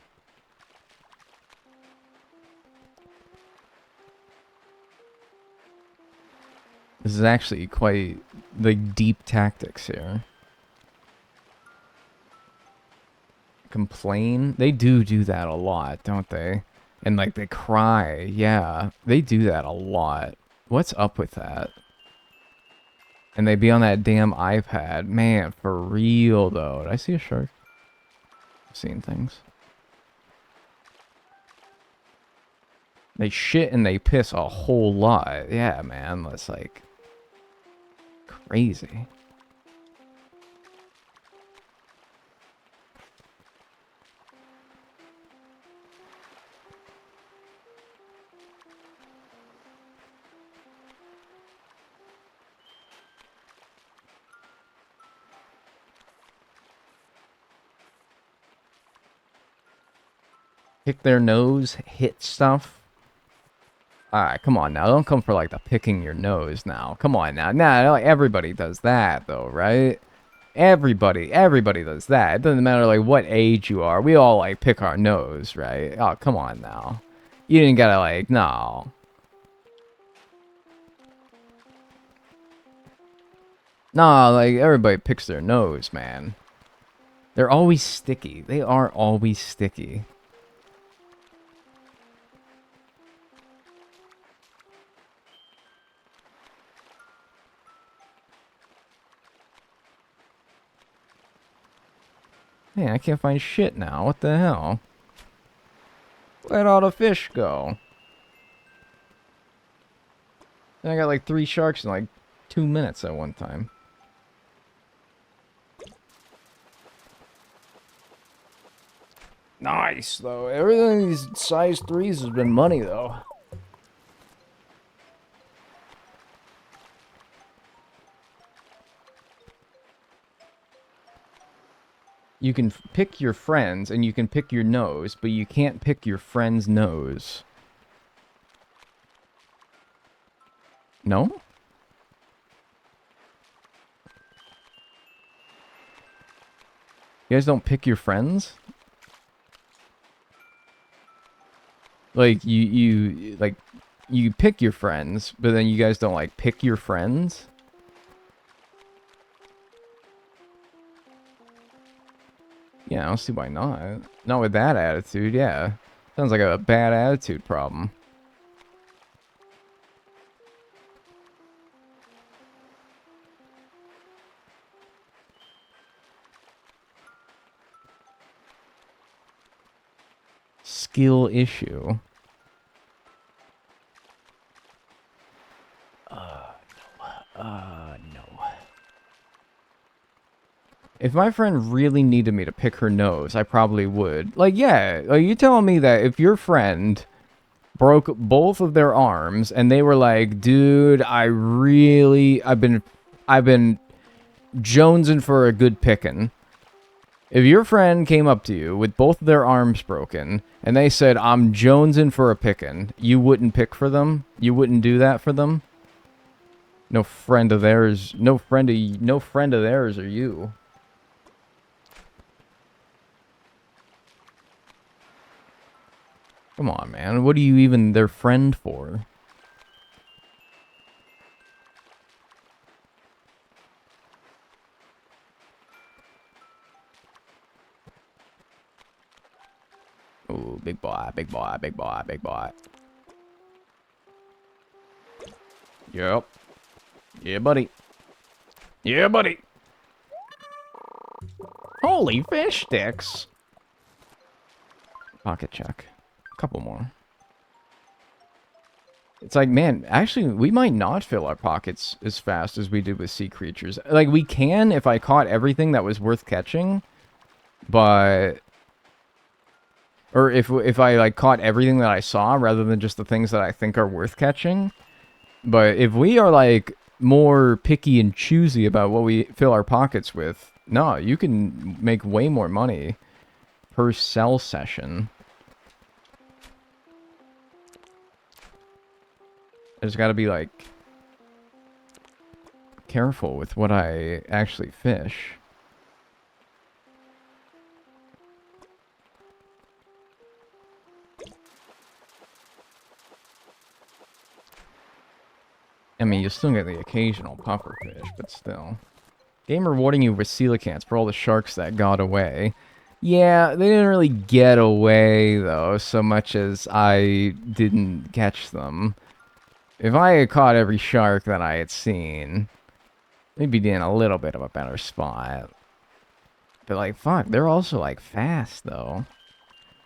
This is actually quite like deep tactics here. Complain? They do that a lot, don't they? And like they cry. Yeah, they do that a lot. What's up with that? And they be on that damn iPad. Man, for real though. Did I see a shark? I've seen things. They shit and they piss a whole lot. Yeah, man. That's like crazy. Pick their nose, hit stuff. Alright, come on now. Don't come for like the picking your nose now. Come on now. Nah, like, everybody does that though, right? Everybody does that. It doesn't matter like what age you are. We all like pick our nose, right? Oh, come on now. You didn't gotta like, no. Nah, like everybody picks their nose, man. They're always sticky. They are always sticky. Man, I can't find shit now. What the hell? Where'd all the fish go? I got like 3 sharks in like 2 minutes at one time. Nice, though. Everything these size 3s has been money, though. You can pick your friends, and you can pick your nose, but you can't pick your friend's nose. No? You guys don't pick your friends? Like, you pick your friends, but then you guys don't, like, pick your friends? Yeah, I don't see why not. Not with that attitude, yeah. Sounds like a bad attitude problem. Skill issue. No. If my friend really needed me to pick her nose, I probably would. Like, yeah, like you telling me that if your friend broke both of their arms and they were like, dude, I've been jonesing for a good pickin'. If your friend came up to you with both of their arms broken and they said, I'm jonesing for a pickin', you wouldn't pick for them? You wouldn't do that for them? No friend of theirs are you. Come on, man. What are you even their friend for? Ooh, big boy, big boy, big boy, big boy. Yep. Yeah, buddy. Yeah, buddy. Holy fish sticks. Pocket check. Couple more. It's like, man, actually, we might not fill our pockets as fast as we did with sea creatures. Like, we can if I caught everything that was worth catching, but... Or if I, like, caught everything that I saw rather than just the things that I think are worth catching. But if we are, like, more picky and choosy about what we fill our pockets with, no, you can make way more money per cell session. I just gotta be, like, careful with what I actually fish. I mean, you still get the occasional puffer fish, but still. Game rewarding you with coelacanths for all the sharks that got away. Yeah, they didn't really get away, though, so much as I didn't catch them. If I had caught every shark that I had seen, they'd be in a little bit of a better spot. But, like, fuck, they're also, like, fast, though.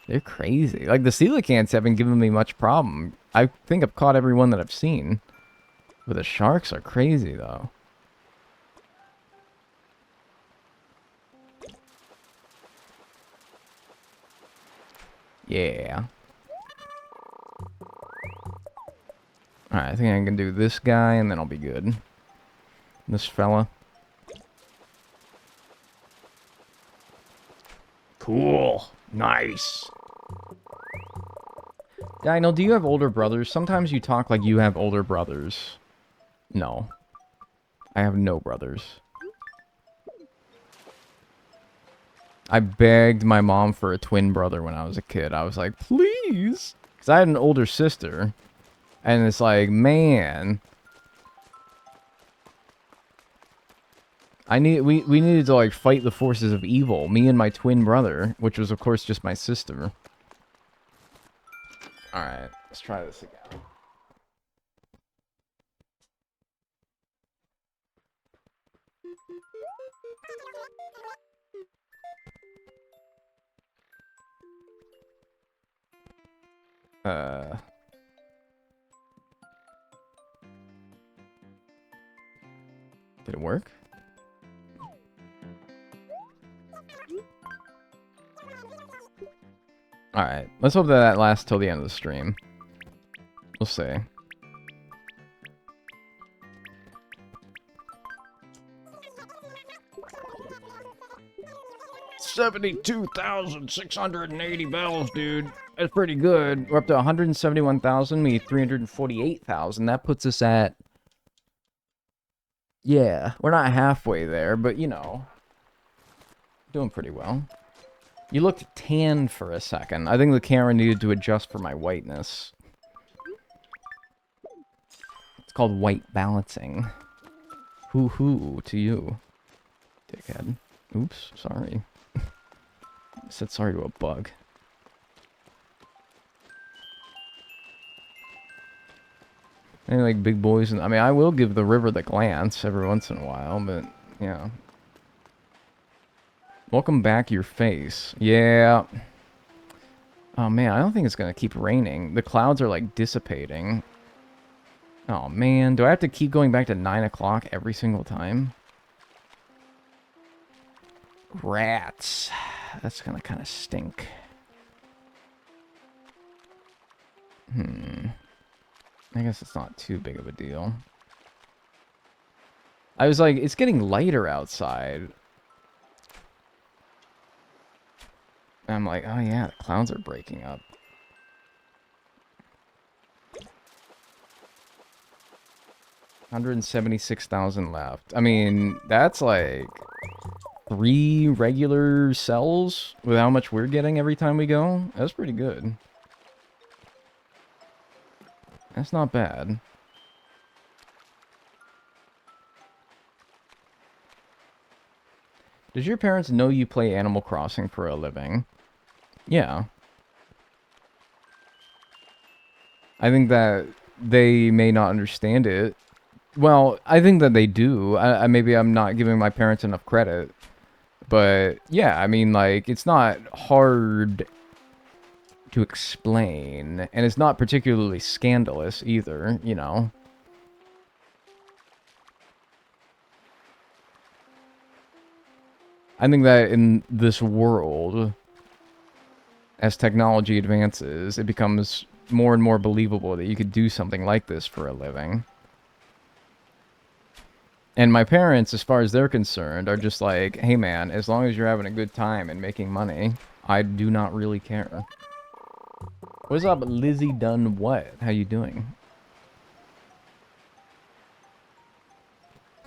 They're crazy. Like, the coelacanths haven't given me much problem. I think I've caught every one that I've seen. But the sharks are crazy, though. Yeah. Alright, I think I can do this guy, and then I'll be good. This fella. Cool. Nice. Dino, do you have older brothers? Sometimes you talk like you have older brothers. No. I have no brothers. I begged my mom for a twin brother when I was a kid. I was like, please! Because I had an older sister. And it's like, man... we needed to, like, fight the forces of evil. Me and my twin brother, which was, of course, just my sister. Alright, let's try this again. Did it work? Alright, let's hope that lasts till the end of the stream. We'll see. $72,680 bells, dude. That's pretty good. We're up to 171,000. We need 348,000. That puts us at... Yeah, we're not halfway there, but, you know. Doing pretty well. You looked tan for a second. I think the camera needed to adjust for my whiteness. It's called white balancing. Hoo-hoo to you, dickhead. Oops, sorry. I said sorry to a bug. Any, like, big boys? I mean, I will give the river the glance every once in a while, but, yeah. Welcome back, your face. Yeah. Oh, man, I don't think it's going to keep raining. The clouds are, like, dissipating. Oh, man. Do I have to keep going back to 9 o'clock every single time? Rats. That's going to kind of stink. I guess it's not too big of a deal. I was like, it's getting lighter outside. And I'm like, oh yeah, the clouds are breaking up. $176,000 left. I mean, that's like 3 regular cells with how much we're getting every time we go. That's pretty good. That's not bad. Does your parents know you play Animal Crossing for a living? Yeah. I think that they may not understand it. Well, I think that they do. Maybe I'm not giving my parents enough credit. But, yeah, I mean, like, it's not hard to explain. And it's not particularly scandalous either, you know. I think that in this world, as technology advances, it becomes more and more believable that you could do something like this for a living. And my parents, as far as they're concerned, are just like, hey man, as long as you're having a good time and making money, I do not really care. What's up, Lizzie Dunn? What? How you doing?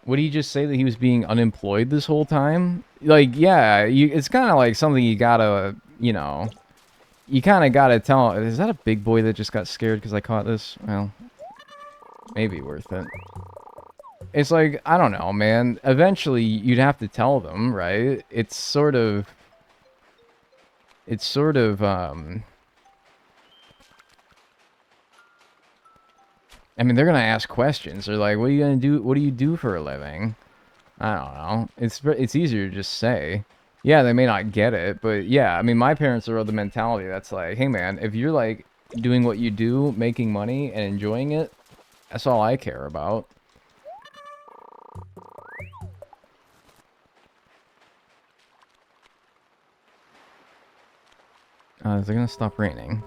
What did he just say, that he was being unemployed this whole time? Like, yeah, it's kind of like something you gotta, you know, you kind of gotta tell. Is that a big boy that just got scared because I caught this? Well, maybe worth it. It's like, I don't know, man. Eventually, you'd have to tell them, right? It's sort of, I mean, they're gonna ask questions. They're like, what are you gonna do? What do you do for a living? I don't know. It's easier to just say. Yeah, they may not get it, but yeah, I mean, my parents are of the mentality that's like, hey man, if you're like doing what you do, making money and enjoying it, that's all I care about. Is it gonna stop raining?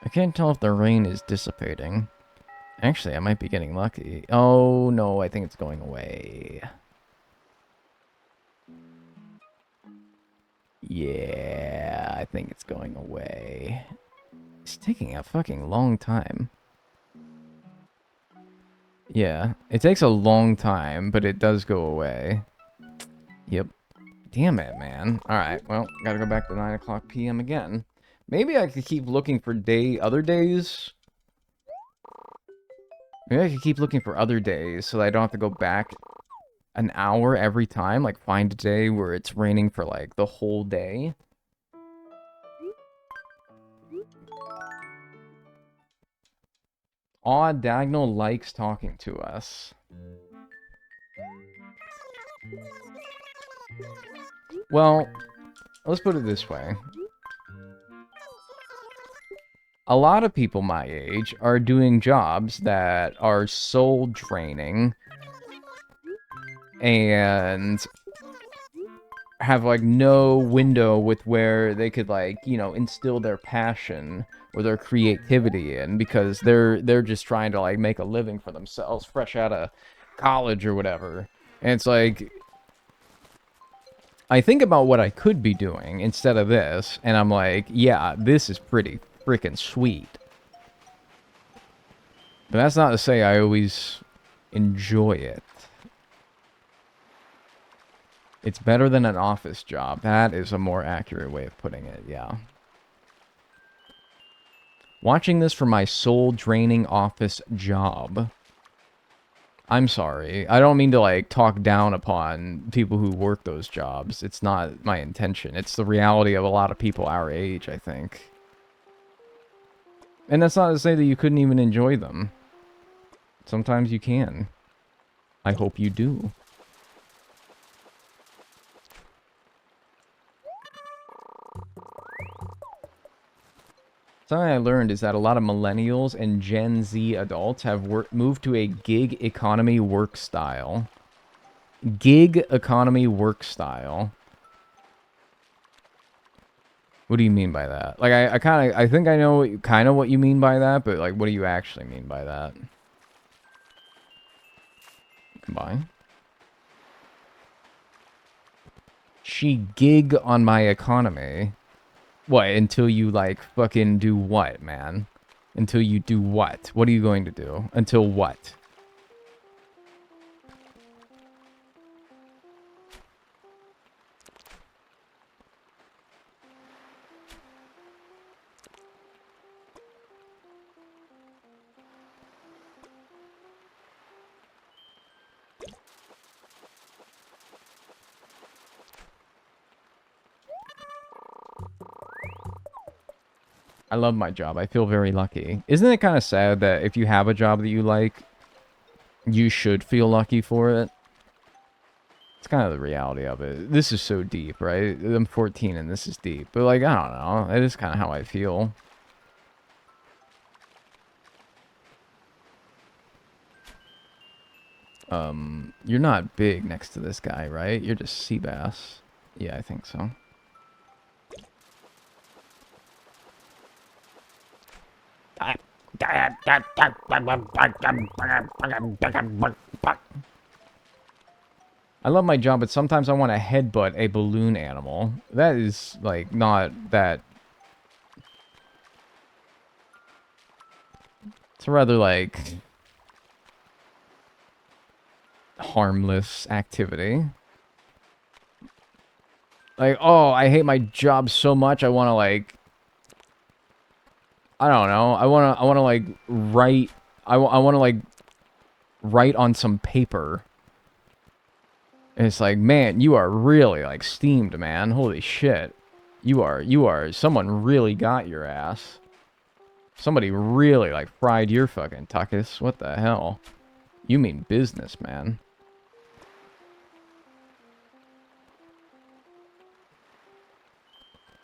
I can't tell if the rain is dissipating. Actually, I might be getting lucky. Oh, no, I think it's going away. Yeah, I think it's going away. It's taking a fucking long time. Yeah, it takes a long time, but it does go away. Yep. Damn it, man. Alright, well, gotta go back to 9 o'clock p.m. again. Maybe I could keep looking for other days. Maybe I could keep looking for other days so that I don't have to go back an hour every time. Like, find a day where it's raining for, like, the whole day. Odd Dagnall likes talking to us. Well, let's put it this way. A lot of people my age are doing jobs that are soul draining and have like no window with where they could like, you know, instill their passion or their creativity in, because they're just trying to like make a living for themselves fresh out of college or whatever. And it's like, I think about what I could be doing instead of this, and I'm like, yeah, this is pretty freaking sweet. But that's not to say I always enjoy it. It's better than an office job. That is a more accurate way of putting it, yeah. Watching this for my soul-draining office job. I'm sorry. I don't mean to, like, talk down upon people who work those jobs. It's not my intention. It's the reality of a lot of people our age, I think. And that's not to say that you couldn't even enjoy them. Sometimes you can. I hope you do. Something I learned is that a lot of millennials and Gen Z adults have moved to a gig economy work style. Gig economy work style. What do you mean by that? Like, I think I know kind of what you mean by that, but like, what do you actually mean by that? Combine. She gig on my economy. What, until you, like, fucking do what, man? Until you do what? What are you going to do? Until what? I love my job. I feel very lucky. Isn't it kind of sad that if you have a job that you like, you should feel lucky for it? It's kind of the reality of it. This is so deep, right? I'm 14 and this is deep. But, like, I don't know. It is kind of how I feel. You're not big next to this guy, right? You're just sea bass. Yeah, I think so. I love my job, but sometimes I want to headbutt a balloon animal. That is, like, not that... It's a rather, like... harmless activity. Like, oh, I hate my job so much, I want to, like... I don't know. I want to, like, write... I want to, like, write on some paper. And it's like, man, you are really, like, steamed, man. Holy shit. You are, someone really got your ass. Somebody really, like, fried your fucking tuckus. What the hell? You mean business, man.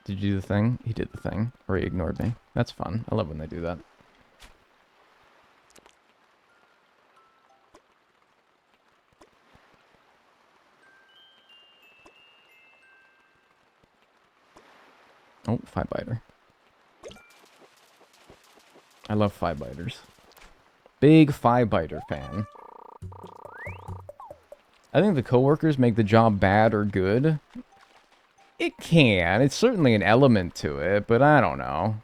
Did you do the thing? He did the thing. Or he ignored me. That's fun. I love when they do that. Oh, 5-biter. I love 5-biters. Big 5-biter fan. I think the coworkers make the job bad or good. It can. It's certainly an element to it, but I don't know.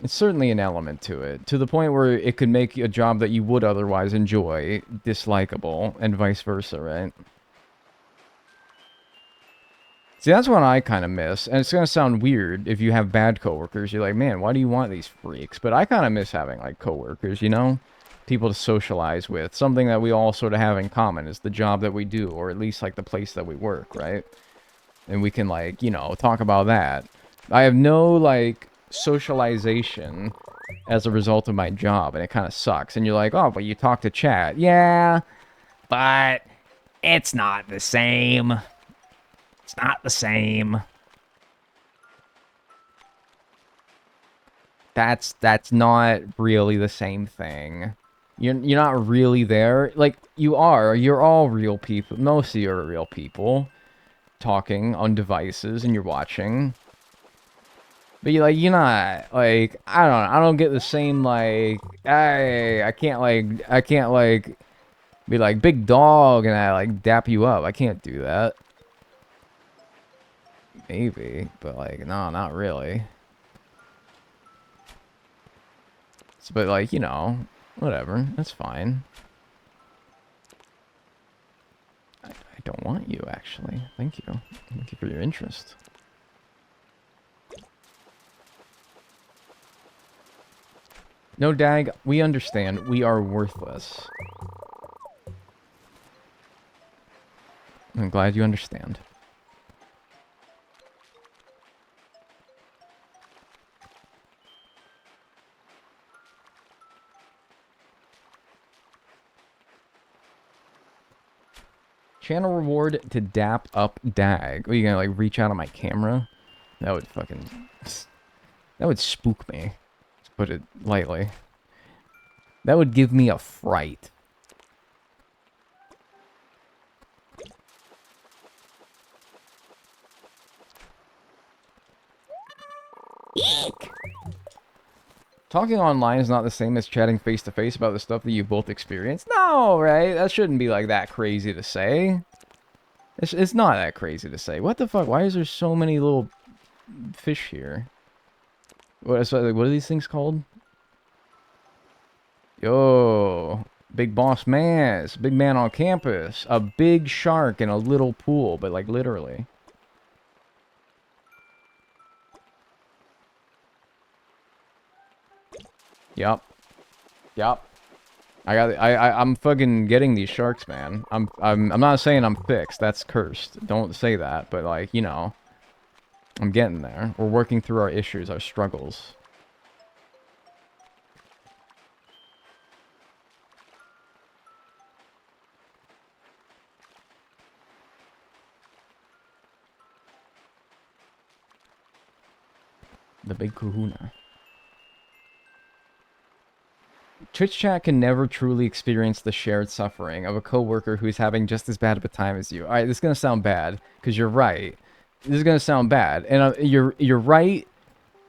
It's certainly an element to it, to the point where it could make a job that you would otherwise enjoy dislikable, and vice versa, right? See, that's what I kind of miss, and it's going to sound weird if you have bad coworkers. You're like, man, why do you want these freaks? But I kind of miss having, like, coworkers, you know? People to socialize with. Something that we all sort of have in common is the job that we do, or at least, like, the place that we work, right? And we can, like, you know, talk about that. I have no, like, socialization as a result of my job, and it kind of sucks. And you're like, oh, but you talk to chat. Yeah, But it's not the same. It's not the same. that's not really the same thing. You're not really there. Like, you are. You're all real people. Most of you are real people talking on devices, and you're watching. But you're not, like, I don't get the same, like, I can't, like, be like, big dog, and I, like, dap you up. I can't do that. Maybe, but, like, no, not really. So, but, like, you know, whatever. That's fine. I don't want you, actually. Thank you. Thank you for your interest. No, Dag, we understand. We are worthless. I'm glad you understand. Channel reward to dap up Dag. Are you gonna, like, reach out on my camera? That would fucking... That would spook me. To put it lightly. That would give me a fright. Eek! Talking online is not the same as chatting face-to-face about the stuff that you both experienced. No, right? That shouldn't be, like, that crazy to say. It's not that crazy to say. What the fuck? Why is there so many little fish here? What are these things called? Yo, big boss man. It's a big man on campus. A big shark in a little pool, but, like, literally. Yep. Yep. I'm fucking getting these sharks, man. I'm not saying I'm fixed. That's cursed. Don't say that, but, like, you know, I'm getting there. We're working through our issues, our struggles. The big kahuna. Twitch chat can never truly experience the shared suffering of a coworker who's having just as bad of a time as you. Alright, this is gonna sound bad, because you're right. This is gonna sound bad, and you're right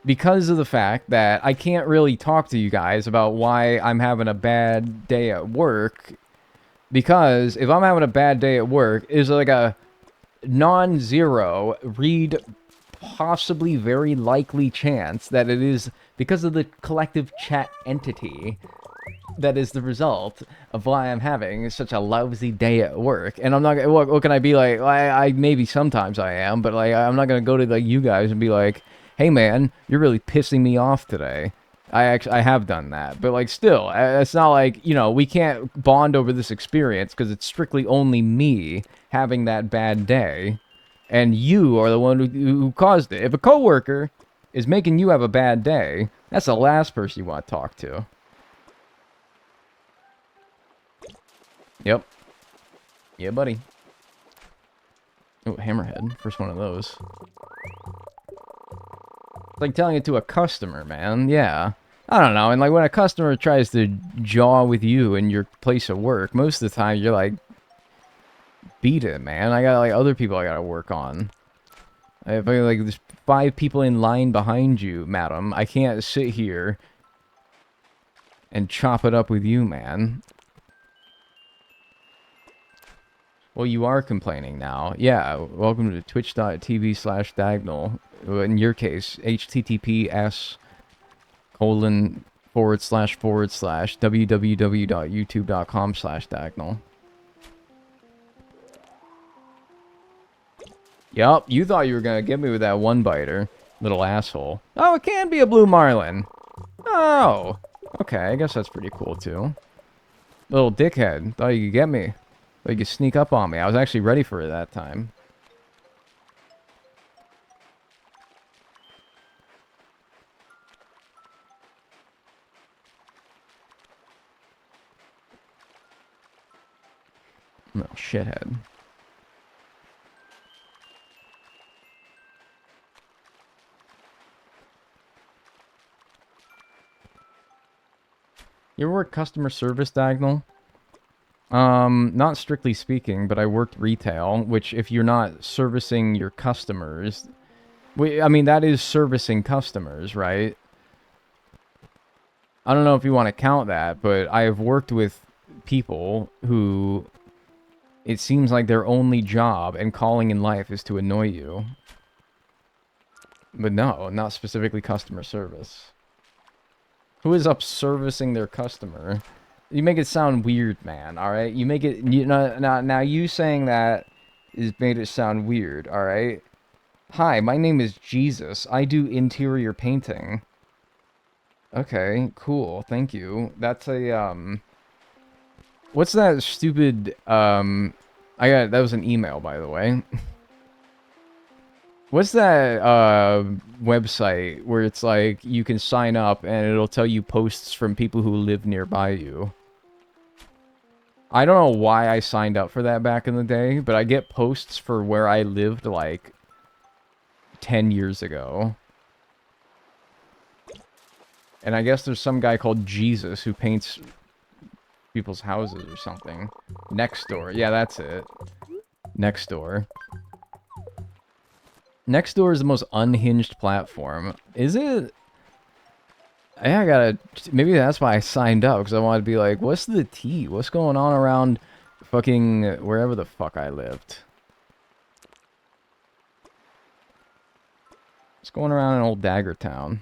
because of the fact that I can't really talk to you guys about why I'm having a bad day at work. Because if I'm having a bad day at work, it's like a non-zero, read possibly very likely chance that it is because of the collective chat entity that is the result of why I'm having such a lousy day at work. And I'm not gonna, what can I be like? I maybe sometimes I am, but like I'm not gonna go to like you guys and be like, hey man, you're really pissing me off today. I have done that, but like still, it's not like, you know, we can't bond over this experience because it's strictly only me having that bad day, and you are the one who caused it. If a coworker is making you have a bad day, that's the last person you want to talk to. Yep. Yeah, buddy. Oh, hammerhead. First one of those. It's like telling it to a customer, man. Yeah. I don't know. And like when a customer tries to jaw with you in your place of work, most of the time you're like, beat it, man. I got like other people I gotta work on. If I like there's 5 people in line behind you, madam, I can't sit here and chop it up with you, man. Well, you are complaining now. Yeah, welcome to twitch.tv/diagonal. In your case, https://www.youtube.com/diagonal. Yup, you thought you were gonna get me with that one-biter, little asshole. Oh, it can be a blue marlin. Oh, okay, I guess that's pretty cool, too. Little dickhead, thought you could get me. Thought you could sneak up on me. I was actually ready for it that time. No, shithead. You ever work customer service, Diagonal? Not strictly speaking, but I worked retail, which if you're not servicing your customers... I mean, that is servicing customers, right? I don't know if you want to count that, but I have worked with people who... It seems like their only job and calling in life is to annoy you. But no, not specifically customer service. Who is up servicing their customer? You make it sound weird, man, alright? You make it... Now you saying that is made it sound weird, alright? Hi, my name is Jesus. I do interior painting. Okay, cool. Thank you. That's a, what's that stupid, that was an email, by the way. What's that, website where it's like, you can sign up and it'll tell you posts from people who live nearby you? I don't know why I signed up for that back in the day, but I get posts for where I lived, like, 10 years ago. And I guess there's some guy called Jesus who paints people's houses or something. Nextdoor. Yeah, that's it. Nextdoor. Nextdoor is the most unhinged platform. Is it? Yeah, I gotta... Maybe that's why I signed up, because I wanted to be like, what's the tea? What's going on around fucking wherever the fuck I lived? What's going around in old Dagger Town?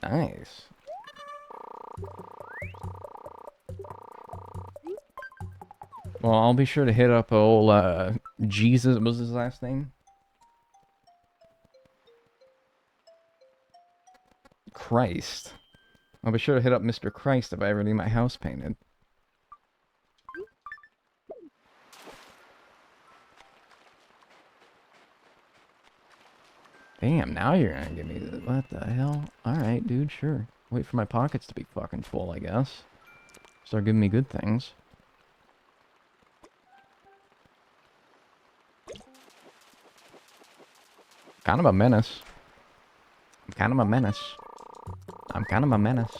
Nice. Well, I'll be sure to hit up old, Jesus... What was his last name? Christ. I'll be sure to hit up Mr. Christ if I ever need my house painted. Damn, now you're gonna give me the... What the hell? Alright, dude, sure. Wait for my pockets to be fucking full, I guess. Start giving me good things. Kind of a menace. I'm kind of a menace. I'm kind of a menace.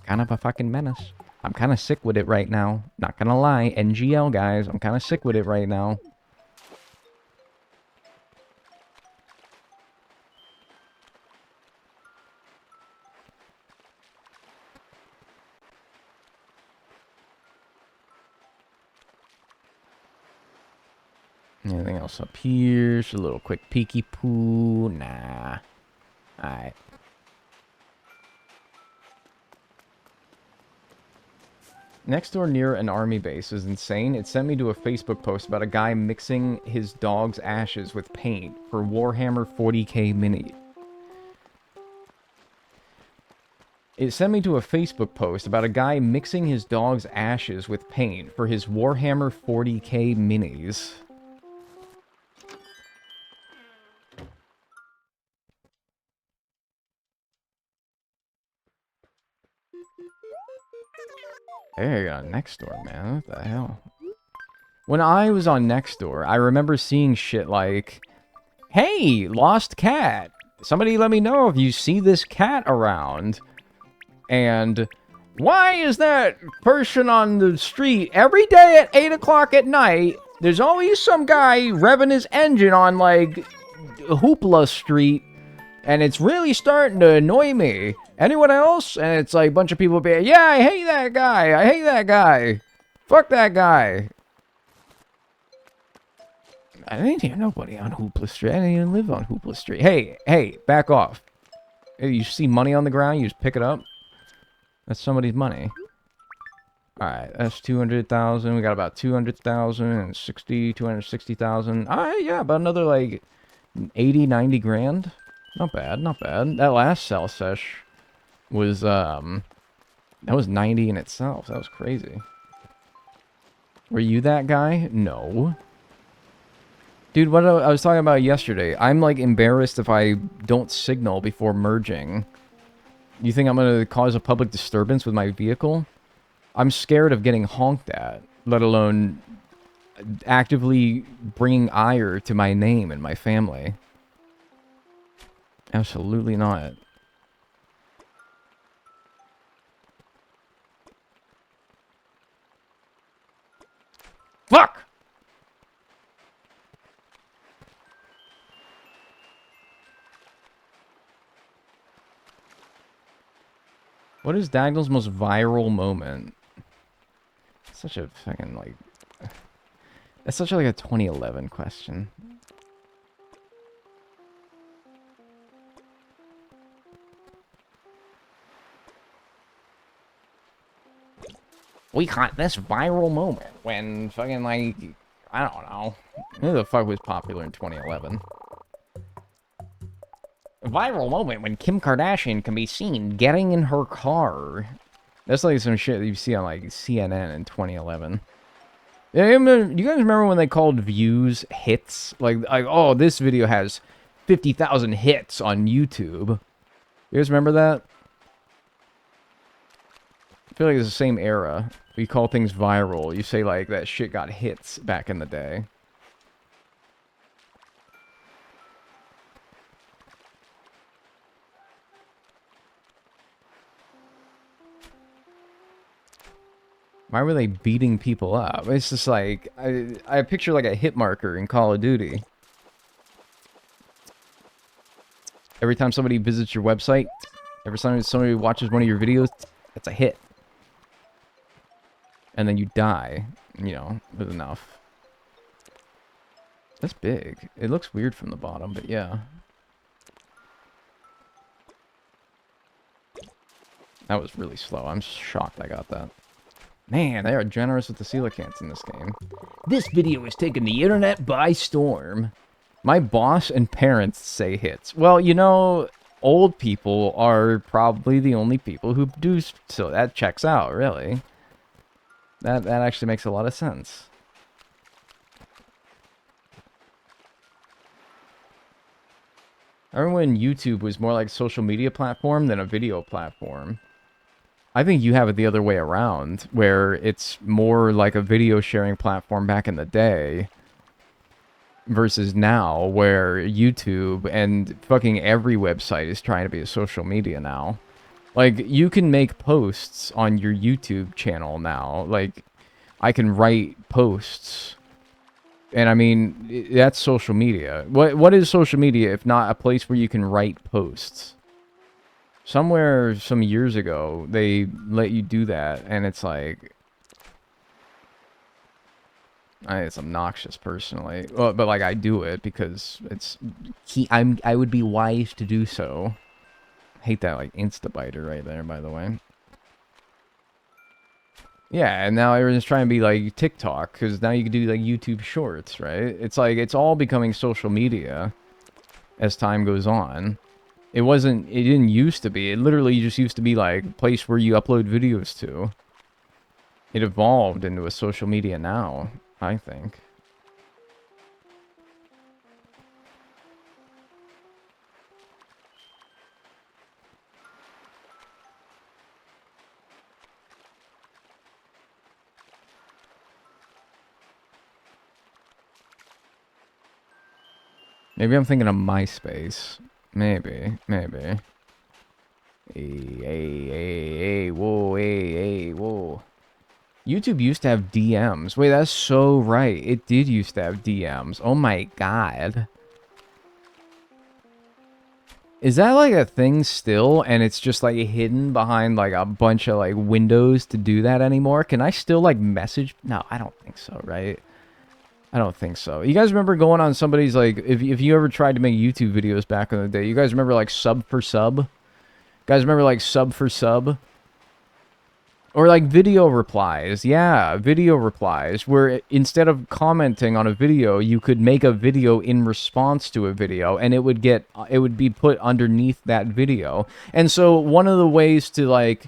Kind of a fucking menace. I'm kind of sick with it right now. Not gonna lie. NGL, guys. I'm kind of sick with it right now. Anything else up here? Just a little quick peeky poo. Nah. Alright. Next door near an army base is insane. It sent me to a Facebook post about a guy mixing his dog's ashes with paint for Warhammer 40k mini. It sent me to a Facebook post about a guy mixing his dog's ashes with paint for his Warhammer 40k minis. There you go, Nextdoor, man. What the hell? When I was on Nextdoor, I remember seeing shit like, hey, lost cat. Somebody let me know if you see this cat around. And why is that person on the street every day at 8 o'clock at night? There's always some guy revving his engine on, like, Hoopla Street. And it's really starting to annoy me. Anyone else? And it's like a bunch of people be like, yeah, I hate that guy. I hate that guy. Fuck that guy. I didn't hear nobody on Hoopla Street. I didn't even live on Hoopla Street. Hey, back off. Hey, you see money on the ground, you just pick it up. That's somebody's money. Alright, that's 200,000. We got about 200,000 and 260,000. Alright, yeah, about another like 80, 90 grand. Not bad, not bad. That last sell sesh was, that was 90 in itself. That was crazy. Were you that guy? No. Dude, what I was talking about yesterday, I'm like embarrassed if I don't signal before merging. You think I'm gonna cause a public disturbance with my vehicle? I'm scared of getting honked at, let alone actively bringing ire to my name and my family. Absolutely not. Fuck! What is Dagnall's most viral moment? Such a fucking, like... That's such a, like, a 2011 question. We caught this viral moment when fucking, like... I don't know. Who the fuck was popular in 2011? A viral moment when Kim Kardashian can be seen getting in her car. That's like some shit that you see on like CNN in 2011. Yeah, you guys remember when they called views hits? Like, oh, this video has 50,000 hits on YouTube. You guys remember that? I feel like it's the same era. We call things viral. You say like that shit got hits back in the day. Why were they beating people up? It's just like, I picture like a hit marker in Call of Duty. Every time somebody visits your website, every time somebody watches one of your videos, that's a hit. And then you die, you know, with enough. That's big. It looks weird from the bottom, but yeah. That was really slow. I'm shocked I got that. Man, they are generous with the coelacanths in this game. This video has taken the internet by storm. My boss and parents say hits. Well, you know, old people are probably the only people who do, so that checks out, really. That actually makes a lot of sense. I remember when YouTube was more like a social media platform than a video platform. I think you have it the other way around, where it's more like a video sharing platform back in the day versus now, where YouTube and fucking every website is trying to be a social media now. Like, you can make posts on your YouTube channel now. Like, I can write posts. And I mean, that's social media. What is social media if not a place where you can write posts? Somewhere, some years ago, they let you do that, and it's like... It's obnoxious personally. Well, but like I do it because it's I would be wise to do so. Hate that like Instabiter right there, by the way. Yeah, and now everyone's trying to be like TikTok because now you can do like YouTube Shorts, right? It's like it's all becoming social media as time goes on. It didn't used to be. It literally just used to be like a place where you upload videos to. It evolved into a social media now, I think. Maybe I'm thinking of MySpace. Maybe. Hey, whoa. YouTube used to have DMs. Wait, that's so right. It did used to have DMs. Oh my god. Is that like a thing still, and it's just like hidden behind like a bunch of like windows to do that anymore? Can I still like message? No, I don't think so, right? I don't think so. You guys remember going on somebody's like, if you ever tried to make YouTube videos back in the day, you guys remember like sub for sub? You guys remember like sub for sub? Or like video replies. Yeah, video replies where instead of commenting on a video, you could make a video in response to a video and it would be put underneath that video. And so one of the ways to like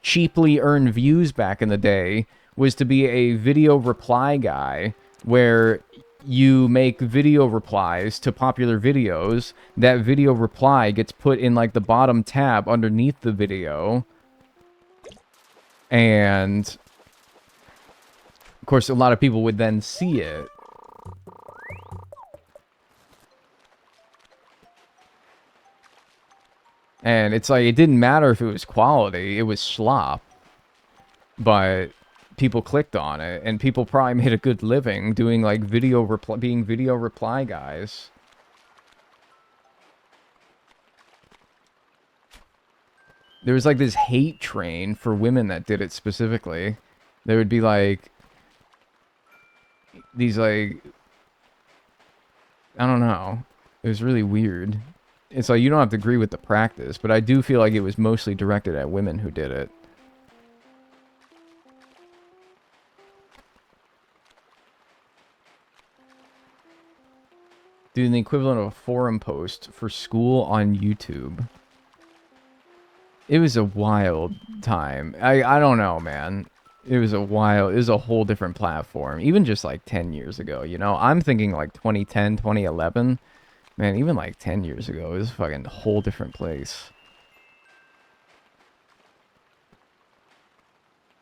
cheaply earn views back in the day was to be a video reply guy where you make video replies to popular videos. That video reply gets put in like the bottom tab underneath the video. And of course, a lot of people would then see it. And it's like, it didn't matter if it was quality, it was slop. But people clicked on it, and people probably made a good living doing like being video reply guys. There was like this hate train for women that did it specifically. There would be like these like, I don't know. It was really weird. It's like you don't have to agree with the practice, but I do feel like it was mostly directed at women who did it. Doing the equivalent of a forum post for school on YouTube. It was a wild time. I don't know, man. It was a whole different platform. Even just like 10 years ago, you know? I'm thinking like 2010, 2011. Man, even like 10 years ago, it was a fucking whole different place.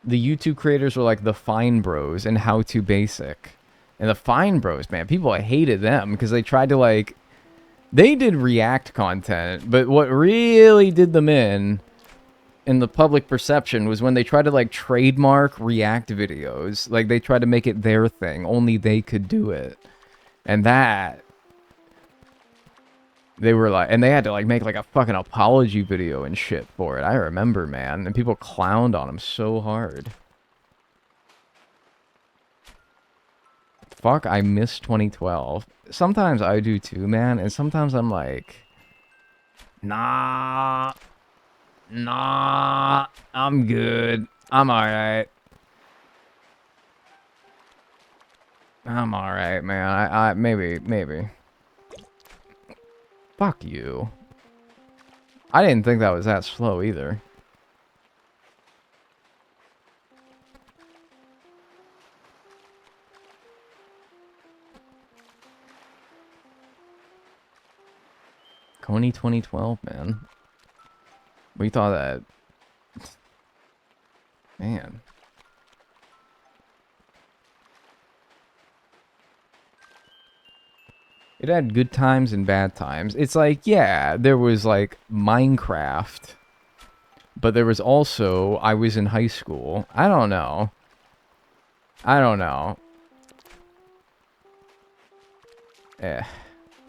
The YouTube creators were like the Fine Bros and How To Basic. And the Fine Bros, man, people hated them because they tried to like... They did React content, but what really did them in the public perception was when they tried to like trademark React videos. Like they tried to make it their thing. Only they could do it. And that... They were like... And they had to like make like a fucking apology video and shit for it. I remember, man. And people clowned on them so hard. Fuck, I miss 2012. Sometimes I do too, man. And sometimes I'm like... Nah, I'm good. I'm alright. I'm alright, man. I maybe. Fuck you. I didn't think that was that slow either. Coney 2012, man. We thought that... Man. It had good times and bad times. It's like, yeah, there was like Minecraft. But there was also, I was in high school. I don't know.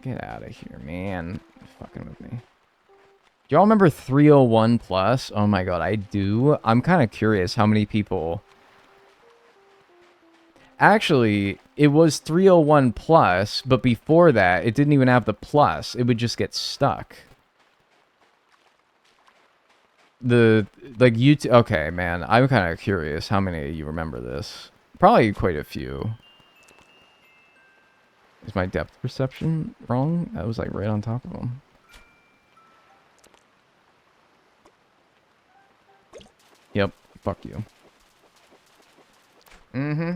Get out of here, man. Fucking with me. Do y'all remember 301 Plus? Oh my god, I do. I'm kind of curious how many people... Actually, it was 301 plus, but before that, it didn't even have the plus. It would just get stuck. Like, YouTube... Okay, man, I'm kind of curious how many of you remember this. Probably quite a few. Is my depth perception wrong? That was, like, right on top of them. Yep, fuck you. Mm-hmm.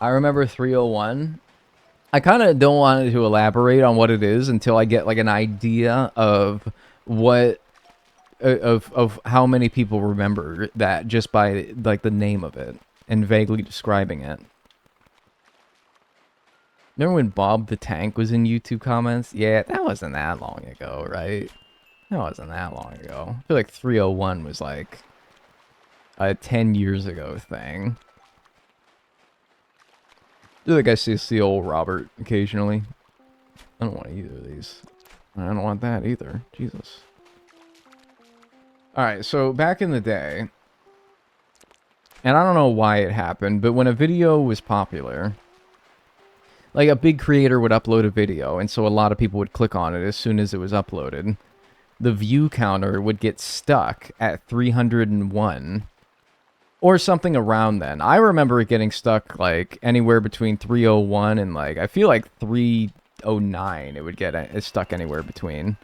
I remember 301. I kind of don't want to elaborate on what it is until I get, like, an idea of what... Of how many people remember that just by, like, the name of it and vaguely describing it. Remember when Bob the Tank was in YouTube comments? Yeah, that wasn't that long ago, right? That wasn't that long ago. I feel like 301 was, like, a 10 years ago thing. I feel like I see old Robert occasionally. I don't want either of these. I don't want that either. Jesus. Alright, so back in the day, and I don't know why it happened, but when a video was popular, like a big creator would upload a video, and so a lot of people would click on it as soon as it was uploaded, the view counter would get stuck at 301, or something around then. I remember it getting stuck, like, anywhere between 301 and, like, I feel like 309 it would get stuck anywhere between.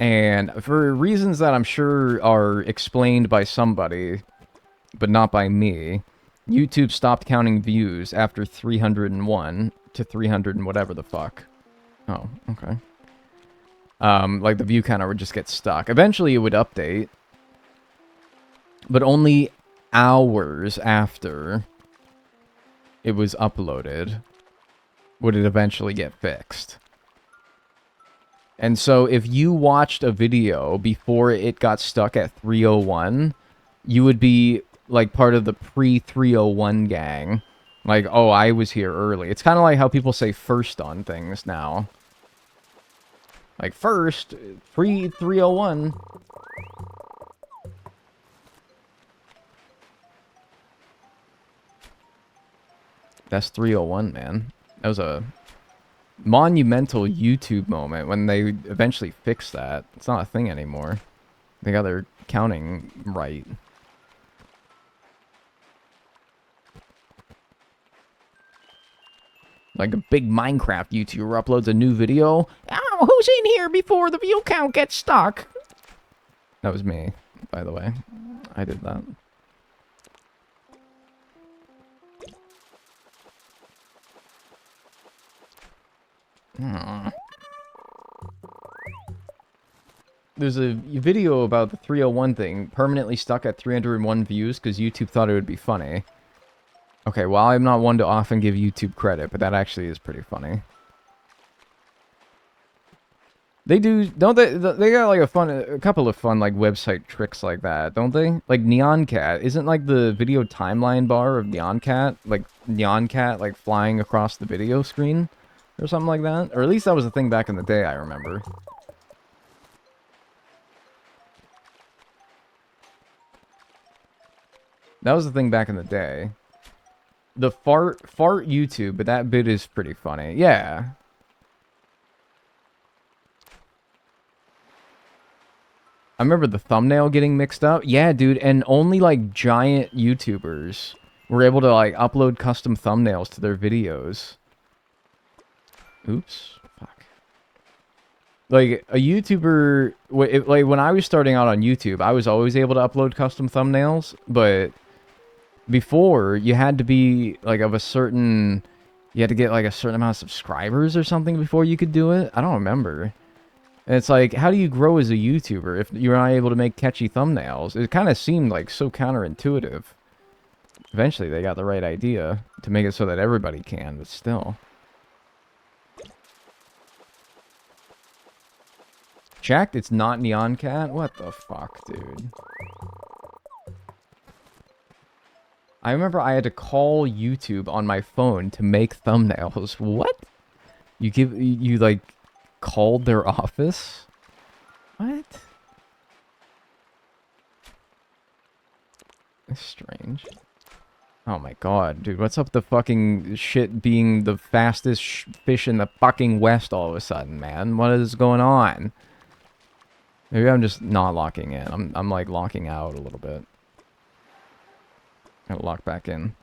And for reasons that I'm sure are explained by somebody, but not by me, YouTube stopped counting views after 301 to 300 and whatever the fuck. Oh, okay. Like the view counter would just get stuck. Eventually it would update, but only hours after it was uploaded would it eventually get fixed. And so if you watched a video before it got stuck at 301, you would be, like, part of the pre-301 gang. Like, oh, I was here early. It's kind of like how people say first on things now. Like, first, pre-301. That's 301, man. That was a monumental YouTube moment when they eventually fixed that. It's not a thing anymore. They got their counting right. Like a big Minecraft YouTuber uploads a new video. Oh, who's in here before the view count gets stuck? That was me, by the way. I did that. There's a video about the 301 thing permanently stuck at 301 views because YouTube thought it would be funny. Okay, well, I'm not one to often give YouTube credit, but that actually is pretty funny. They do, don't they? They got like a couple of fun like website tricks like that, don't they? Like Neon Cat, isn't like the video timeline bar of Neon Cat like flying across the video screen or something like that? Or at least that was a thing back in the day, I remember. That was the thing back in the day. The fart YouTube, but that bit is pretty funny. Yeah. I remember the thumbnail getting mixed up. Yeah, dude, and only like giant YouTubers were able to like upload custom thumbnails to their videos. Oops. Fuck. Like a YouTuber, like when I was starting out on YouTube, I was always able to upload custom thumbnails, but before, you had to be, like, of a certain... You had to get, like, a certain amount of subscribers or something before you could do it? I don't remember. And it's like, how do you grow as a YouTuber if you're not able to make catchy thumbnails? It kind of seemed, like, so counterintuitive. Eventually, they got the right idea to make it so that everybody can, but still. Jacked, it's not Neon Cat? What the fuck, dude? I remember I had to call YouTube on my phone to make thumbnails. What? You like, called their office? What? strange. Oh my god, dude, what's up with the fucking shit being the fastest fish in the fucking West all of a sudden, man? What is going on? Maybe I'm just not locking in. I'm like locking out a little bit. Gotta lock back in.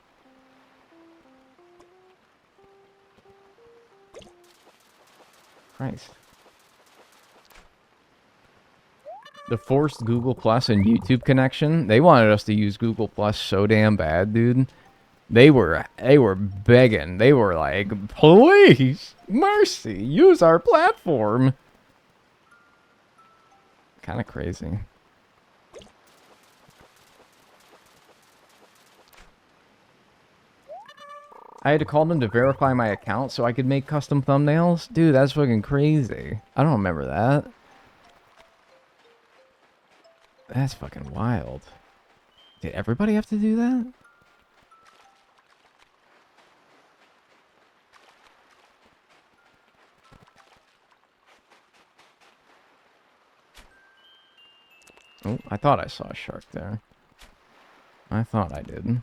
Christ. The forced Google Plus and YouTube connection. They wanted us to use Google Plus so damn bad, dude. They were begging. They were like, please, mercy, use our platform. Kind of crazy. I had to call them to verify my account so I could make custom thumbnails. Dude, that's fucking crazy. I don't remember that. That's fucking wild. Did everybody have to do that? Oh, I thought I saw a shark there. I thought I did.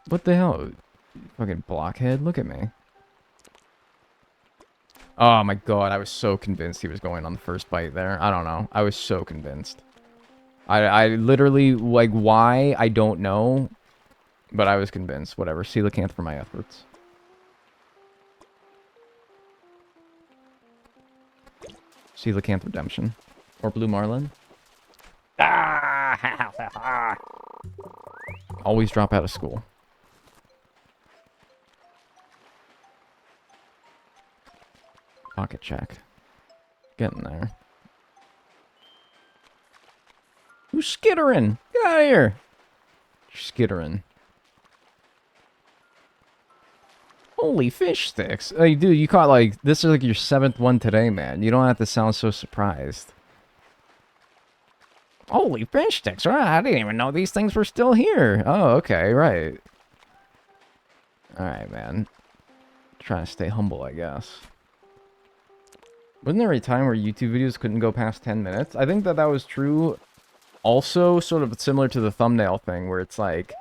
What the hell? Fucking blockhead, look at me. Oh my god, I was so convinced he was going on the first bite there. I don't know. I was so convinced. I literally, like, why? I don't know. But I was convinced. Whatever. Coelacanth for my efforts. Coelacanth Redemption. Or Blue Marlin. Ah! Always drop out of school. Pocket check. Getting there. Who's skittering? Get out of here! Skittering. Holy fish sticks. Hey, dude, you caught, like, this is like your 7th one today, man. You don't have to sound so surprised. Holy fish sticks. I didn't even know these things were still here. Oh, okay, right. Alright, man. Trying to stay humble, I guess. Wasn't there a time where YouTube videos couldn't go past 10 minutes? I think that that was true. Also, sort of similar to the thumbnail thing, where it's like,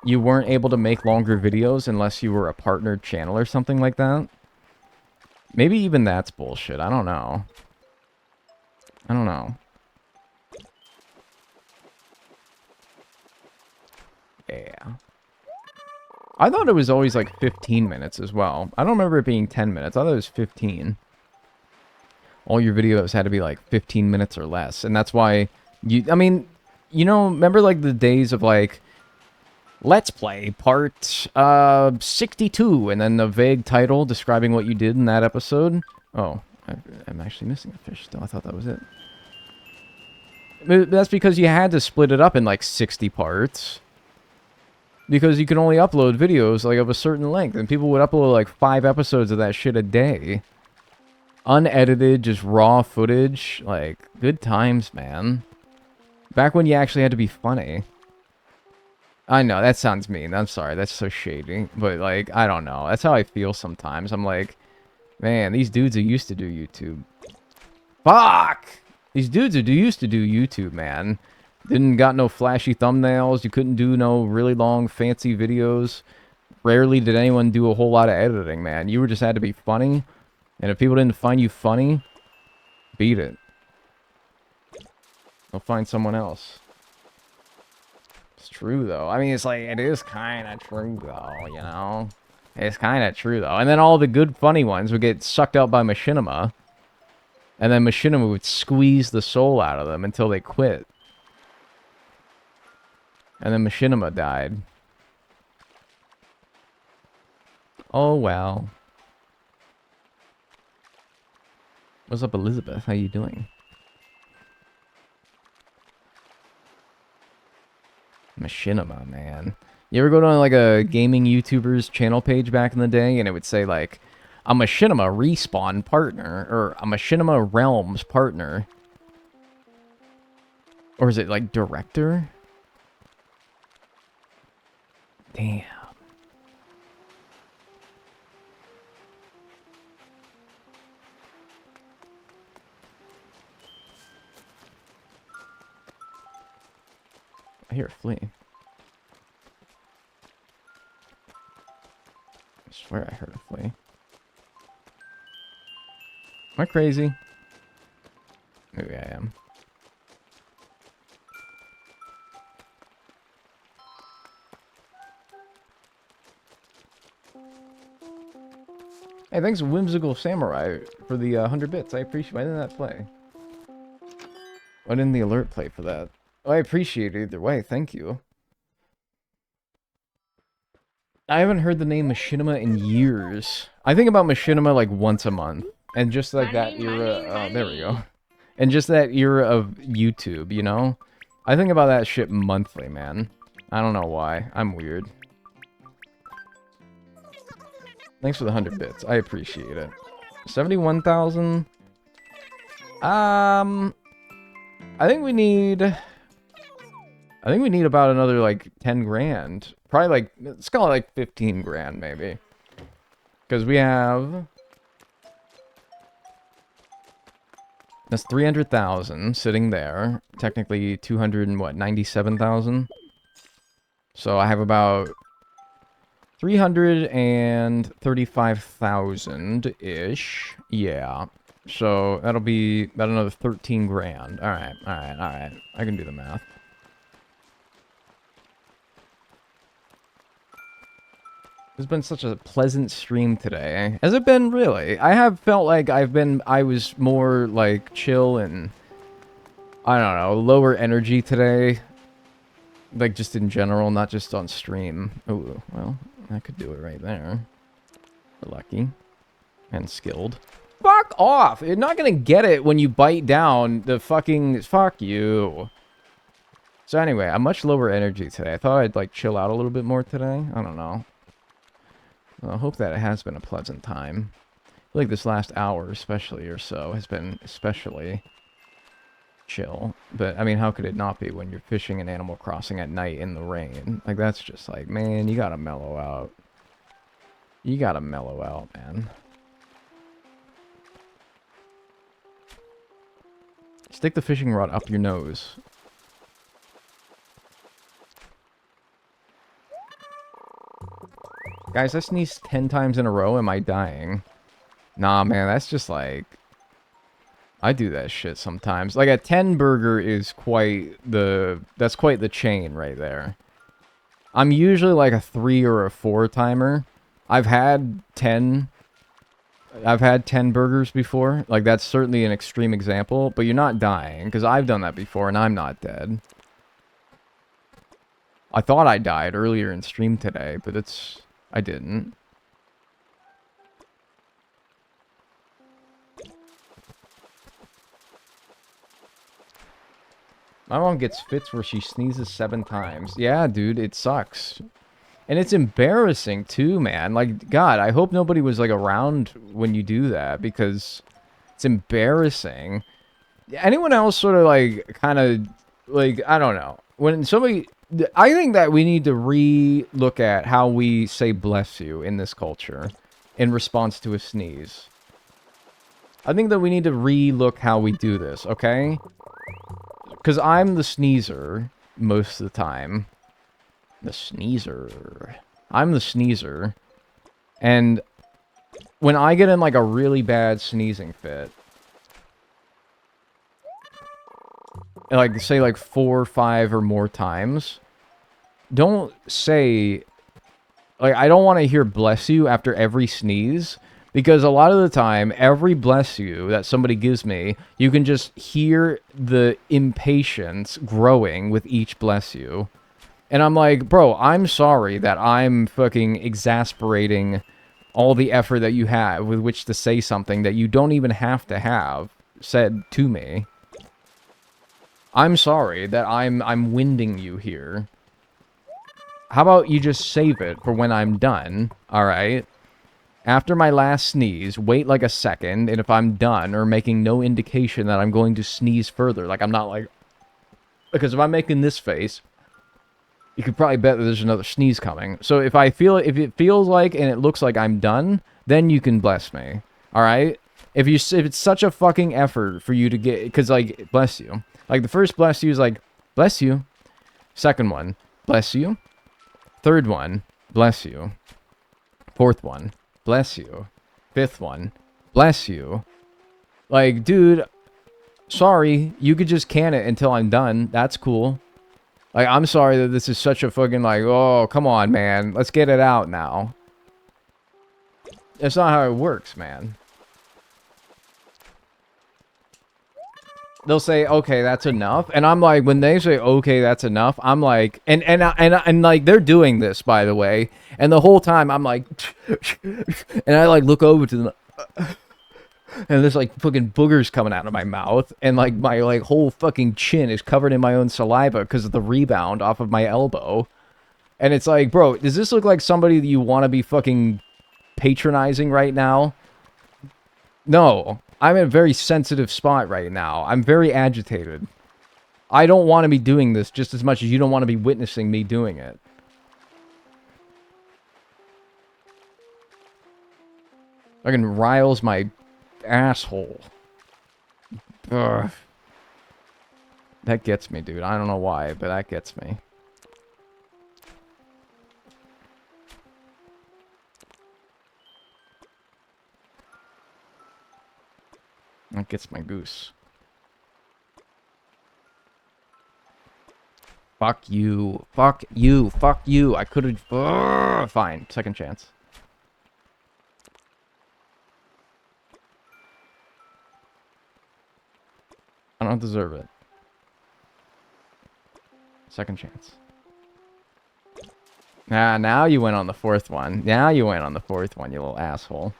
you weren't able to make longer videos unless you were a partnered channel or something like that. Maybe even that's bullshit. I don't know. I don't know. Yeah. I thought it was always like 15 minutes as well. I don't remember it being 10 minutes. I thought it was 15. All your videos had to be like 15 minutes or less. And that's why you... I mean, you know, remember like the days of like... Let's Play part 62, and then a vague title describing what you did in that episode. Oh, I'm actually missing a fish still. I thought that was it. But that's because you had to split it up in like 60 parts. Because you could only upload videos like of a certain length, and people would upload like 5 episodes of that shit a day. Unedited, just raw footage. Like, good times, man. Back when you actually had to be funny. I know, that sounds mean. I'm sorry, that's so shady. But, like, I don't know. That's how I feel sometimes. I'm like, man, these dudes are used to do YouTube. Fuck! These dudes are used to do YouTube, man. Didn't got no flashy thumbnails. You couldn't do no really long, fancy videos. Rarely did anyone do a whole lot of editing, man. You were just had to be funny. And if people didn't find you funny, beat it. They'll find someone else. It's true, though. I mean, it's like, it is kind of true, though, you know? It's kind of true, though. And then all the good, funny ones would get sucked out by Machinima. And then Machinima would squeeze the soul out of them until they quit. And then Machinima died. Oh, well. What's up, Elizabeth? How you doing? Machinima, man. You ever go to like a gaming YouTuber's channel page back in the day and it would say like a Machinima respawn partner or a Machinima realms partner? Or is it like director? Damn. I hear a flea. I swear I heard a flea. Am I crazy? Maybe I am. Hey, thanks Whimsical Samurai for the 100 bits. I appreciate. Why didn't that play? Why didn't the alert play for that? Oh, I appreciate it either way. Thank you. I haven't heard the name Machinima in years. I think about Machinima like once a month. And just like that Money, era... money, there we go. money. And just that era of YouTube, you know? I think about that shit monthly, man. I don't know why. I'm weird. Thanks for the 100 bits. I appreciate it. 71,000. I think we need about another like 10 grand. Probably like, let's call it like 15 grand maybe. Because we have... That's 300,000 sitting there. Technically 297,000. So I have about 335,000-ish. Yeah. So that'll be about another 13 grand. Alright. I can do the math. It's been such a pleasant stream today. Has it been really? I have felt like I was more like chill and I don't know, lower energy today. Like just in general, not just on stream. Oh, well, I could do it right there. Lucky. And skilled. Fuck off! You're not gonna get it when you bite down the fucking... Fuck you. So anyway, I'm much lower energy today. I thought I'd like chill out a little bit more today. I don't know. Well, I hope that it has been a pleasant time. I feel like this last hour especially or so has been especially chill. But, I mean, how could it not be when you're fishing in Animal Crossing at night in the rain? Like, that's just like, man, you gotta mellow out. You gotta mellow out, man. Stick the fishing rod up your nose. Guys, I sneezed 10 times in a row. Am I dying? Nah, man, that's just like... I do that shit sometimes. Like, a 10 burger is quite the... That's quite the chain right there. I'm usually like a 3 or a 4 timer. I've had 10 burgers before. Like, that's certainly an extreme example. But you're not dying, because I've done that before, and I'm not dead. I thought I died earlier in stream today, but it's... I didn't. My mom gets fits where she sneezes 7 times. Yeah, dude, it sucks. And it's embarrassing, too, man. Like, God, I hope nobody was, like, around when you do that, because it's embarrassing. Anyone else sort of, like, kind of, like, I don't know. When somebody... I think that we need to re-look at how we say bless you in this culture in response to a sneeze. I think that we need to re-look how we do this, okay? Because I'm the sneezer most of the time. The sneezer. I'm the sneezer. And when I get in like a really bad sneezing fit, like say like 4, 5 or more times, don't say, like, I don't want to hear bless you after every sneeze, because a lot of the time, every bless you that somebody gives me, you can just hear the impatience growing with each bless you. And I'm like, bro, I'm sorry that I'm fucking exasperating all the effort that you have with which to say something that you don't even have to have said to me. I'm sorry that I'm winding you here. How about you just save it for when I'm done, alright? After my last sneeze, wait like a second, and if I'm done, or making no indication that I'm going to sneeze further, like I'm not like... Because if I'm making this face, you could probably bet that there's another sneeze coming. So if it feels like and it looks like I'm done, then you can bless me, alright? If it's such a fucking effort for you to get... Because, like, bless you. Like, the first bless you is like, bless you. Second one, bless you. Third one, bless you. Fourth one, bless you. Fifth one, bless you. Like, dude, sorry, you could just can it until I'm done. That's cool. Like, I'm sorry that this is such a fucking, like, oh, come on, man. Let's get it out now. That's not how it works, man. They'll say, okay, that's enough. And I'm like, when they say, okay, that's enough, I'm like, and like, they're doing this, by the way. And the whole time, I'm like, and I, like, look over to them. And there's, like, fucking boogers coming out of my mouth. And, like, my, like, whole fucking chin is covered in my own saliva because of the rebound off of my elbow. And it's like, bro, does this look like somebody that you want to be fucking patronizing right now? No. I'm in a very sensitive spot right now. I'm very agitated. I don't want to be doing this just as much as you don't want to be witnessing me doing it. Fucking riles my asshole. Ugh. That gets me, dude. I don't know why, but that gets me. That gets my goose. Fuck you. Fuck you. Fuck you. I could've... Fine. Second chance. I don't deserve it. Second chance. Nah, now you went on the fourth one. Now you went on the fourth one, you little asshole.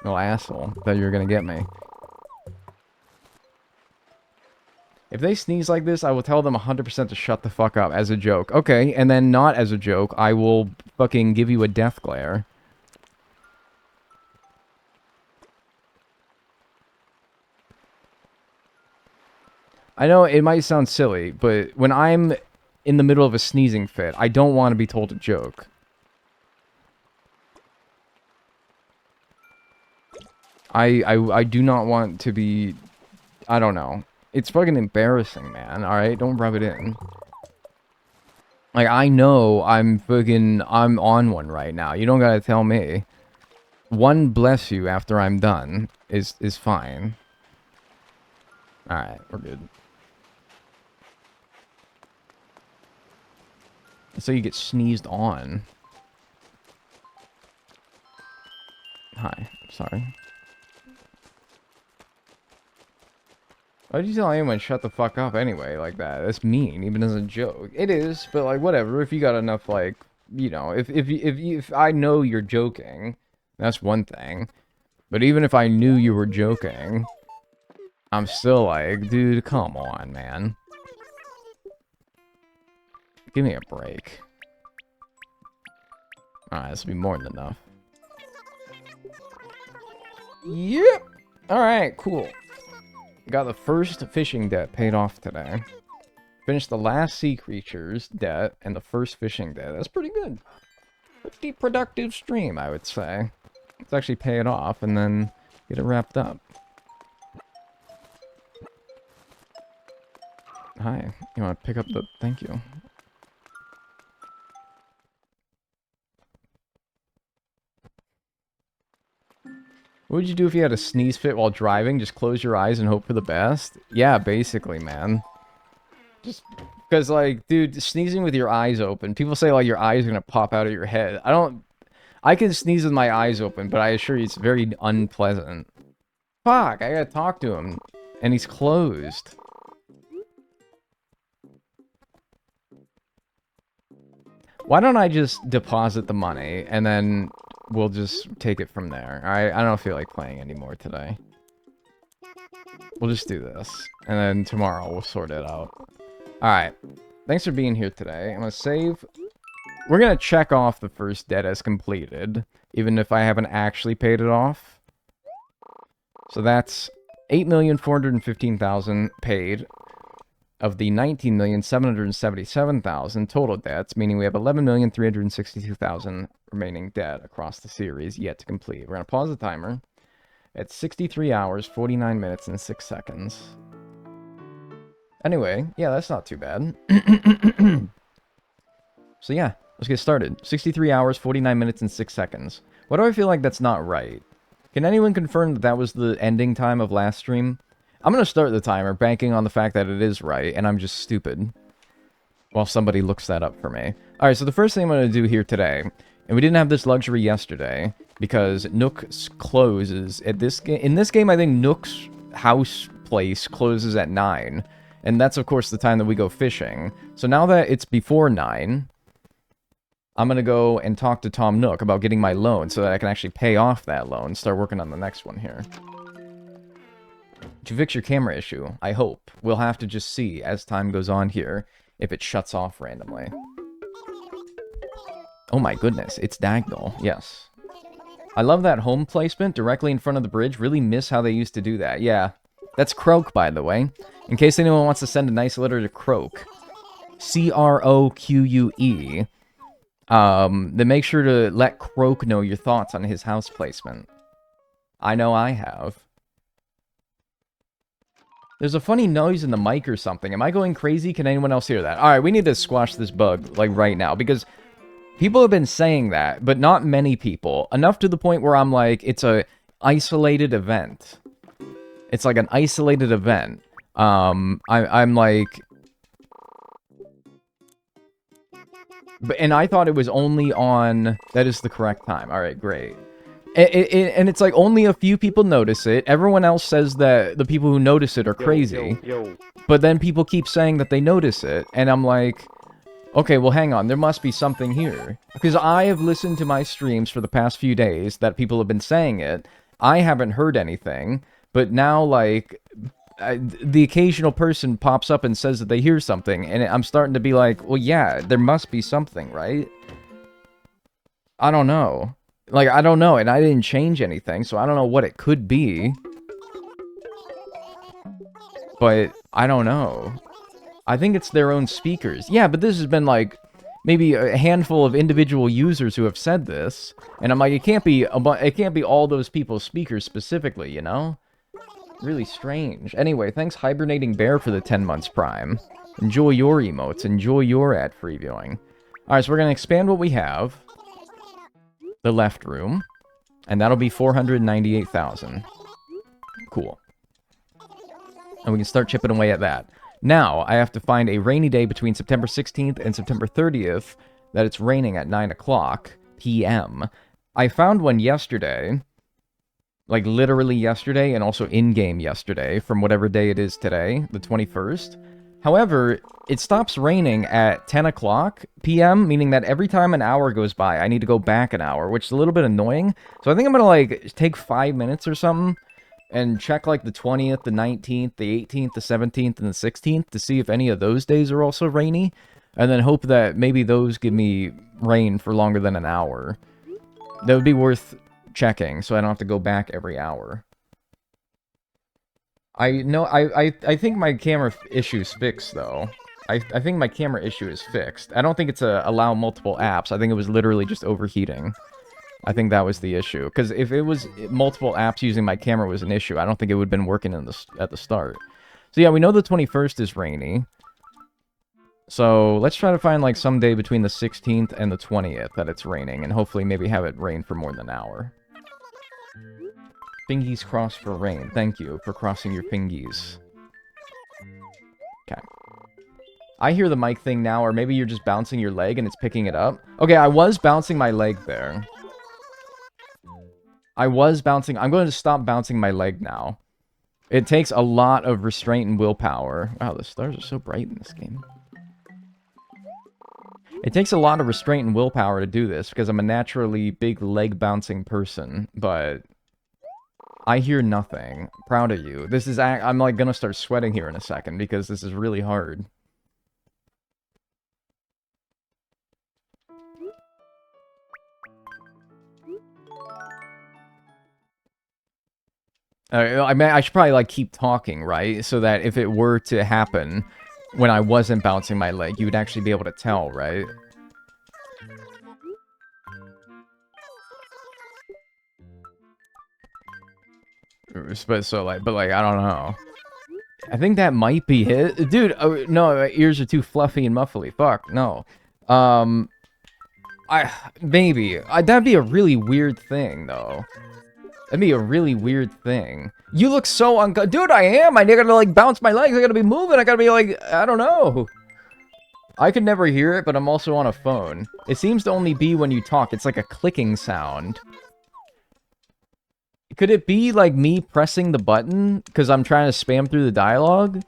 Little asshole. Thought you were gonna get me. If they sneeze like this, I will tell them 100% to shut the fuck up as a joke. Okay, and then not as a joke, I will fucking give you a death glare. I know it might sound silly, but when I'm in the middle of a sneezing fit, I don't want to be told a joke. I do not want to be... I don't know. It's fucking embarrassing, man, alright? Don't rub it in. Like, I know I'm on one right now. You don't gotta tell me. One bless you after I'm done is fine. Alright, we're good. So you get sneezed on. Hi, sorry. Why'd you tell anyone shut the fuck up anyway like that? That's mean, even as a joke. It is, but like whatever. If you got enough like, you know, if I know you're joking, that's one thing. But even if I knew you were joking, I'm still like, dude, come on, man. Give me a break. Alright, this will be more than enough. Yep! Alright, cool. Got the first fishing debt paid off today. Finished the last sea creatures debt and the first fishing debt. That's pretty good. Pretty productive stream, I would say. Let's actually pay it off and then get it wrapped up. Hi. You want to pick up the... Thank you. What would you do if you had a sneeze fit while driving? Just close your eyes and hope for the best? Yeah, basically, man. Just because, like, dude, sneezing with your eyes open. People say, like, your eyes are gonna pop out of your head. I can sneeze with my eyes open, but I assure you it's very unpleasant. Fuck, I gotta talk to him. And he's closed. Why don't I just deposit the money, and then... we'll just take it from there. Alright, I don't feel like playing anymore today. We'll just do this. And then tomorrow we'll sort it out. Alright. Thanks for being here today. I'm gonna save. We're gonna check off the first debt as completed. Even if I haven't actually paid it off. So that's 8,415,000 paid. Of the 19,777,000 total debts, meaning we have 11,362,000 remaining debt across the series yet to complete. We're going to pause the timer at 63 hours, 49 minutes, and 6 seconds. Anyway, yeah, that's not too bad. So yeah, let's get started. 63 hours, 49 minutes, and 6 seconds. Why do I feel like that's not right? Can anyone confirm that that was the ending time of last stream? I'm going to start the timer, banking on the fact that it is right, and I'm just stupid. While somebody looks that up for me. Alright, so the first thing I'm going to do here today, and we didn't have this luxury yesterday, because Nook's closes at this game. In this game, I think Nook's house place closes at 9. And that's, of course, the time that we go fishing. So now that it's before 9, I'm going to go and talk to Tom Nook about getting my loan so that I can actually pay off that loan. Start working on the next one here. To fix your camera issue, I hope. We'll have to just see as time goes on here if it shuts off randomly. Oh my goodness, it's diagonal, yes. I love that home placement directly in front of the bridge. Really miss how they used to do that. Yeah, that's Croak, by the way. In case anyone wants to send a nice letter to Croak. C-R-O-Q-U-E. Then make sure to let Croak know your thoughts on his house placement. I know I have. There's a funny noise in the mic or something. Am I going crazy? Can anyone else hear that? Alright, we need to squash this bug, like, right now. Because people have been saying that, but not many people. Enough to the point where I'm like, it's a isolated event. It's like an isolated event. I'm like... And I thought it was only on... That is the correct time. Alright, great. And it's like only a few people notice it. Everyone else says that the people who notice it are crazy. But then people keep saying that they notice it. And I'm like, okay, well, hang on. There must be something here. Because I have listened to my streams for the past few days that people have been saying it. I haven't heard anything. But now, like, the occasional person pops up and says that they hear something. And I'm starting to be like, well, yeah, there must be something, right? I don't know. Like, I don't know, and I didn't change anything, so I don't know what it could be. But, I don't know. I think it's their own speakers. Yeah, but this has been, like, maybe a handful of individual users who have said this. And I'm like, it can't be all those people's speakers specifically, you know? Really strange. Anyway, thanks Hibernating Bear for the 10 months Prime. Enjoy your emotes. Enjoy your ad-free viewing. Alright, so we're going to expand what we have. The left room, and that'll be 498,000. Cool. And we can start chipping away at that. Now, I have to find a rainy day between September 16th and September 30th that it's raining at 9 o'clock p.m. I found one yesterday, like literally yesterday, and also in-game yesterday, from whatever day it is today, the 21st. However, it stops raining at 10 o'clock p.m., meaning that every time an hour goes by, I need to go back an hour, which is a little bit annoying. So I think I'm going to, like, take 5 minutes or something and check, like, the 20th, the 19th, the 18th, the 17th, and the 16th to see if any of those days are also rainy, and then hope that maybe those give me rain for longer than an hour. That would be worth checking, so I don't have to go back every hour. I think my camera issue is fixed, though. I think my camera issue is fixed. I don't think it's a allow multiple apps. I think it was literally just overheating. I think that was the issue. Because if it was multiple apps using my camera was an issue, I don't think it would have been working at the start. So yeah, we know the 21st is rainy. So let's try to find like some day between the 16th and the 20th that it's raining. And hopefully maybe have it rain for more than an hour. Fingies cross for rain. Thank you for crossing your fingies. Okay. I hear the mic thing now, or maybe you're just bouncing your leg and it's picking it up. Okay, I was bouncing my leg there. I'm going to stop bouncing my leg now. It takes a lot of restraint and willpower. Wow, the stars are so bright in this game. It takes a lot of restraint and willpower to do this, because I'm a naturally big leg-bouncing person, but I hear nothing. Proud of you. This is... I'm, like, gonna start sweating here in a second, because this is really hard. I mean, I should probably, like, keep talking, right? So that if it were to happen when I wasn't bouncing my leg, you would actually be able to tell, right? But I don't know. I think that might be his. Dude, no, my ears are too fluffy and muffly. Fuck, no. That'd be a really weird thing, though. That'd be a really weird thing. You look so dude, I am! I gotta, like, bounce my legs, I gotta be moving, I gotta be, like, I don't know. I could never hear it, but I'm also on a phone. It seems to only be when you talk. It's like a clicking sound. Could it be, like, me pressing the button because I'm trying to spam through the dialogue?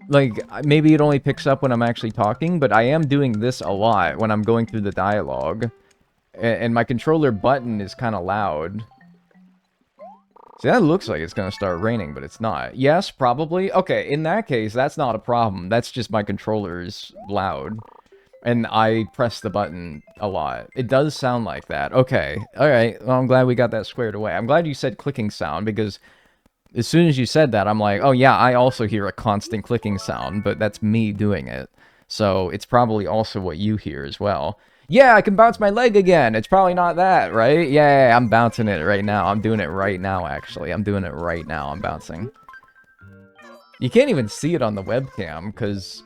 Like, maybe it only picks up when I'm actually talking, but I am doing this a lot when I'm going through the dialogue. And my controller button is kind of loud. See, that looks like it's going to start raining, but it's not. Yes, probably. Okay, in that case, that's not a problem. That's just my controller's loud. And I press the button a lot. It does sound like that. Okay, alright. Well, I'm glad we got that squared away. I'm glad you said clicking sound, because as soon as you said that, I'm like, oh yeah, I also hear a constant clicking sound, but that's me doing it. So it's probably also what you hear as well. Yeah, I can bounce my leg again. It's probably not that, right? Yeah, I'm bouncing it right now. I'm doing it right now, actually. I'm doing it right now. I'm bouncing. You can't even see it on the webcam, because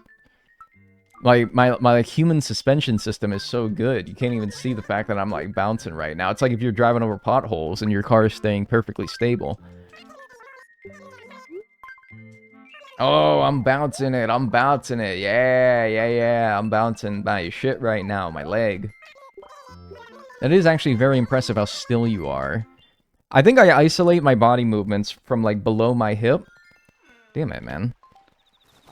my like, human suspension system is so good. You can't even see the fact that I'm, like, bouncing right now. It's like if you're driving over potholes and your car is staying perfectly stable. Oh, I'm bouncing it. I'm bouncing it. Yeah. I'm bouncing my shit right now. My leg. That is actually very impressive how still you are. I think I isolate my body movements from, like, below my hip. Damn it, man.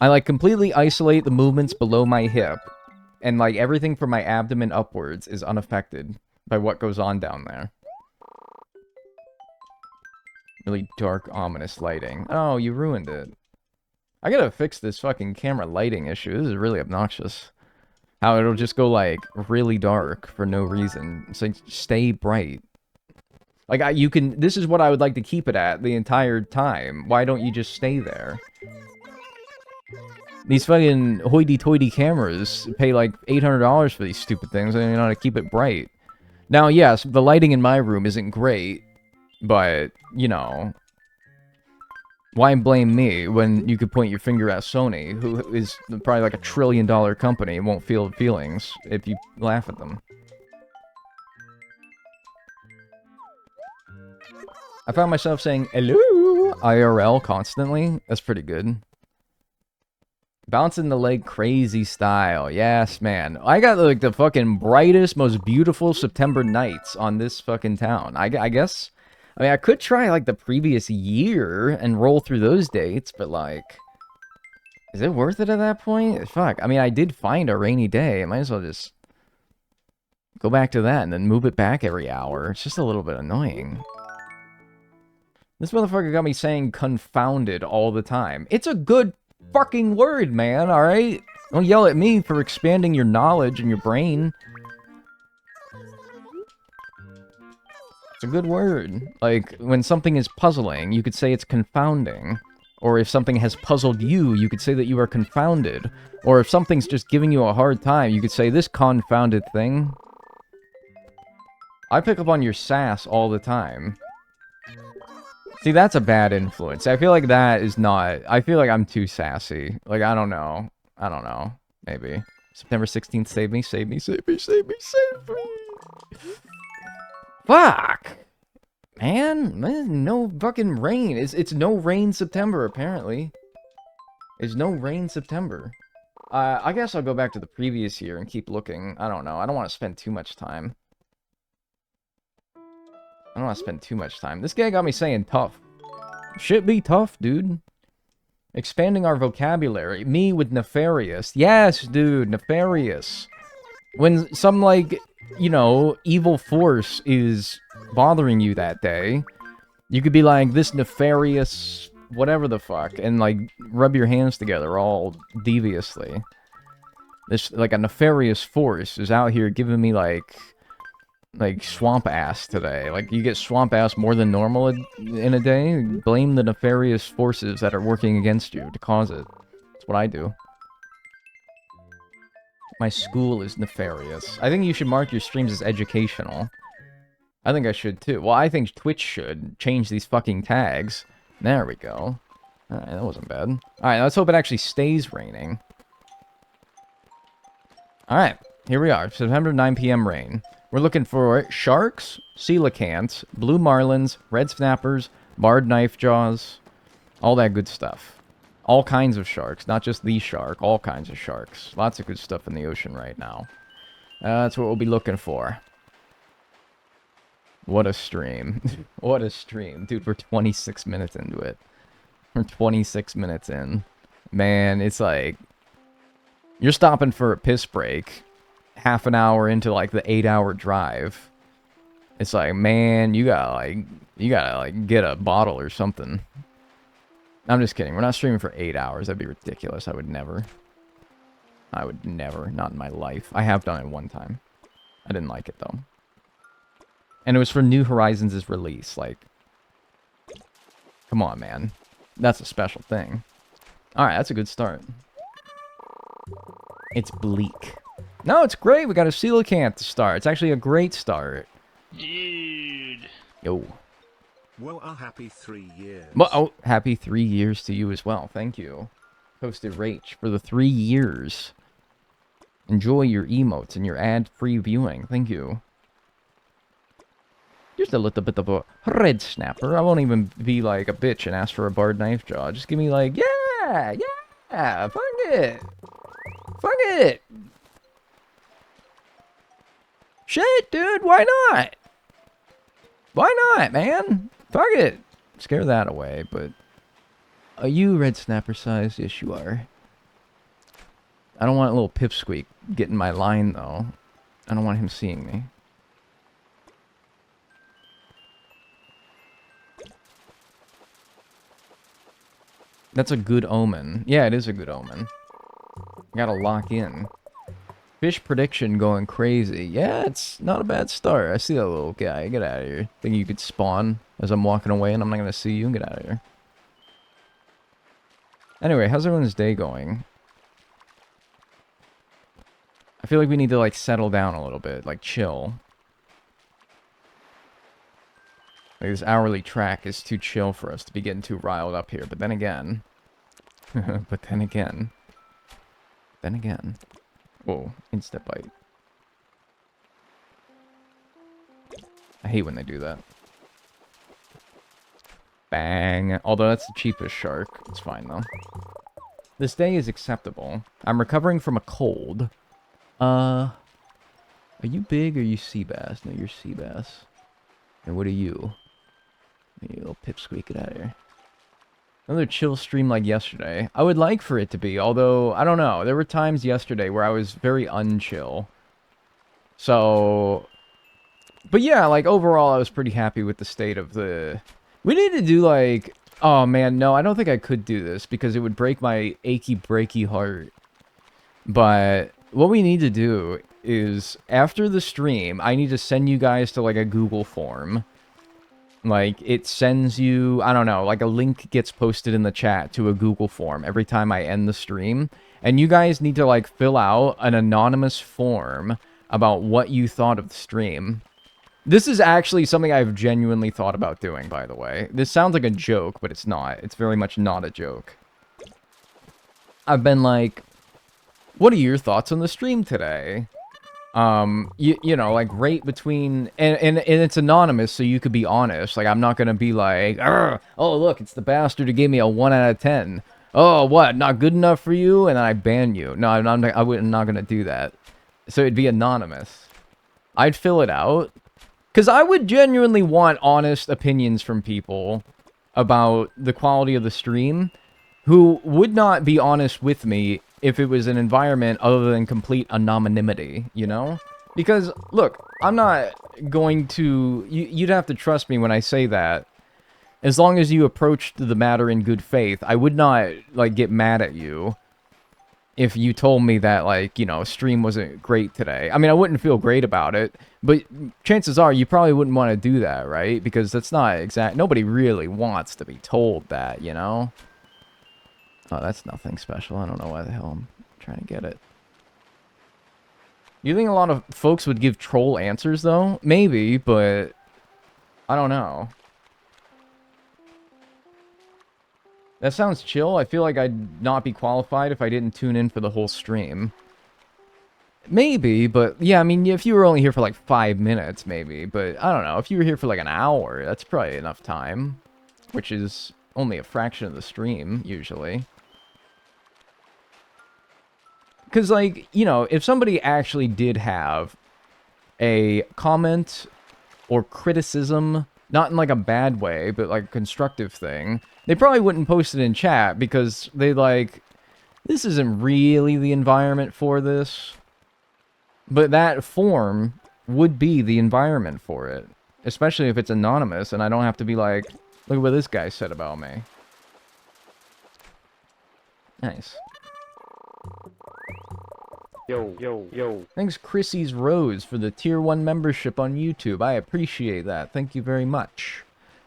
I, like, completely isolate the movements below my hip. And, like, everything from my abdomen upwards is unaffected by what goes on down there. Really dark, ominous lighting. Oh, you ruined it. I gotta fix this fucking camera lighting issue. This is really obnoxious. How it'll just go, like, really dark for no reason. It's like, stay bright. Like, this is what I would like to keep it at the entire time. Why don't you just stay there? These fucking hoity-toity cameras pay, like, $800 for these stupid things, and you know how to keep it bright. Now, yes, the lighting in my room isn't great, but, you know... Why blame me when you could point your finger at Sony, who is probably like $1 trillion company and won't feel feelings if you laugh at them? I found myself saying, hello, IRL constantly. That's pretty good. Bouncing the leg crazy style. Yes, man. I got, like, the fucking brightest, most beautiful September nights on this fucking town. I guess... I mean, I could try, like, the previous year and roll through those dates, but, like... Is it worth it at that point? Fuck. I mean, I did find a rainy day. I might as well just... go back to that and then move it back every hour. It's just a little bit annoying. This motherfucker got me saying confounded all the time. It's a good fucking word, man, alright? Don't yell at me for expanding your knowledge and your brain. A good word. Like, when something is puzzling, you could say it's confounding. Or if something has puzzled you, you could say that you are confounded. Or if something's just giving you a hard time, you could say, this confounded thing. I pick up on your sass all the time. See, that's a bad influence. I feel like that is not... I feel like I'm too sassy. Like, I don't know. I don't know. Maybe. September 16th, save me, save me, save me, save me, save me! Fuck! Man, no fucking rain. It's no rain September, apparently. It's no rain September. I guess I'll go back to the previous year and keep looking. I don't know. I don't want to spend too much time. I don't want to spend too much time. This guy got me saying tough. Shit be tough, dude. Expanding our vocabulary. Me with nefarious. Yes, dude, nefarious. When some, like... you know, evil force is bothering you that day, you could be like, this nefarious whatever the fuck, and, like, rub your hands together all deviously. This, like, a nefarious force is out here giving me, like, swamp ass today. Like, you get swamp ass more than normal in a day, blame the nefarious forces that are working against you to cause it. That's what I do. My school is nefarious. I think you should mark your streams as educational. I think I should too. Well, I think Twitch should change these fucking tags. There we go. Alright, that wasn't bad. Alright, let's hope it actually stays raining. Alright, here we are. September 9 p.m. rain. We're looking for sharks, coelacanths, blue marlins, red snappers, barred knife jaws, all that good stuff. All kinds of sharks, not just the shark, all kinds of sharks. Lots of good stuff in the ocean right now. That's what we'll be looking for. What a stream. What a stream. Dude, we're 26 minutes into it. We're 26 minutes in. Man, it's like... You're stopping for a piss break. Half an hour into, like, the 8-hour drive. It's like, man, you gotta, like, get a bottle or something. I'm just kidding. We're not streaming for 8 hours. That'd be ridiculous. I would never. I would never. Not in my life. I have done it one time. I didn't like it, though. And it was for New Horizons' release. Like, come on, man. That's a special thing. Alright, that's a good start. It's bleak. No, it's great. We got a coelacanth to start. It's actually a great start. Dude. Yo. Well, a happy 3 years. Well, oh, happy 3 years to you as well. Thank you. Toasted Rach for the 3 years. Enjoy your emotes and your ad-free viewing. Thank you. Just a little bit of a red snapper. I won't even be like a bitch and ask for a barred knife jaw. Just give me like, yeah, fuck it. Fuck it. Shit, dude, why not? Why not, man? Fuck it. Scare that away, but... Are you red snapper size? Yes, you are. I don't want a little pipsqueak getting my line, though. I don't want him seeing me. That's a good omen. Yeah, it is a good omen. Gotta lock in. Fish prediction going crazy. Yeah, it's not a bad start. I see that little guy. Get out of here. Think you could spawn as I'm walking away and I'm not gonna see you? Get out of here. Anyway, how's everyone's day going? I feel like we need to, like, settle down a little bit. Like, chill. Like, this hourly track is too chill for us to be getting too riled up here. But then again... but then again... Then again... Whoa, instant bite. I hate when they do that. Bang. Although that's the cheapest shark. It's fine, though. This day is acceptable. I'm recovering from a cold. Are you big or you sea bass? No, you're sea bass. And what are you? You little pipsqueak, get out of here. Another chill stream like yesterday. I would like for it to be, although, I don't know. There were times yesterday where I was very unchill. So... But yeah, like, overall, I was pretty happy with the state of the... We need to do, like... Oh, man, no, I don't think I could do this, because it would break my achy, breaky heart. But what we need to do is, after the stream, I need to send you guys to, like, a Google form. Like, it sends you, I don't know, like a link gets posted in the chat to a Google form every time I end the stream. And you guys need to, like, fill out an anonymous form about what you thought of the stream. This is actually something I've genuinely thought about doing, by the way. This sounds like a joke, but it's not. It's very much not a joke. I've been like, what are your thoughts on the stream today? You know, like, rate between, and it's anonymous, so you could be honest. Like, I'm not gonna be like, oh, look, it's the bastard who gave me a 1 out of 10. Oh, what, not good enough for you? And then I ban you. No, I'm not gonna do that. So it'd be anonymous. I'd fill it out. Because I would genuinely want honest opinions from people about the quality of the stream who would not be honest with me if it was an environment other than complete anonymity, you know? Because, look, I'm not going to... You'd have to trust me when I say that. As long as you approached the matter in good faith, I would not, like, get mad at you if you told me that, like, you know, stream wasn't great today. I mean, I wouldn't feel great about it, but chances are you probably wouldn't want to do that, right? Because that's not exact... Nobody really wants to be told that, you know? Oh, that's nothing special. I don't know why the hell I'm trying to get it. You think a lot of folks would give troll answers, though? Maybe, but... I don't know. That sounds chill. I feel like I'd not be qualified if I didn't tune in for the whole stream. Maybe, but yeah, I mean, if you were only here for like 5 minutes, maybe. But I don't know. If you were here for like an hour, that's probably enough time. Which is only a fraction of the stream, usually. Because, like, you know, if somebody actually did have a comment or criticism, not in like a bad way, but like a constructive thing, they probably wouldn't post it in chat because they like, this isn't really the environment for this. But that form would be the environment for it. Especially if it's anonymous and I don't have to be like, look at what this guy said about me. Nice. Yo, yo, yo. Thanks Chrissy's Rose for the tier 1 membership on YouTube. I appreciate that. Thank you very much.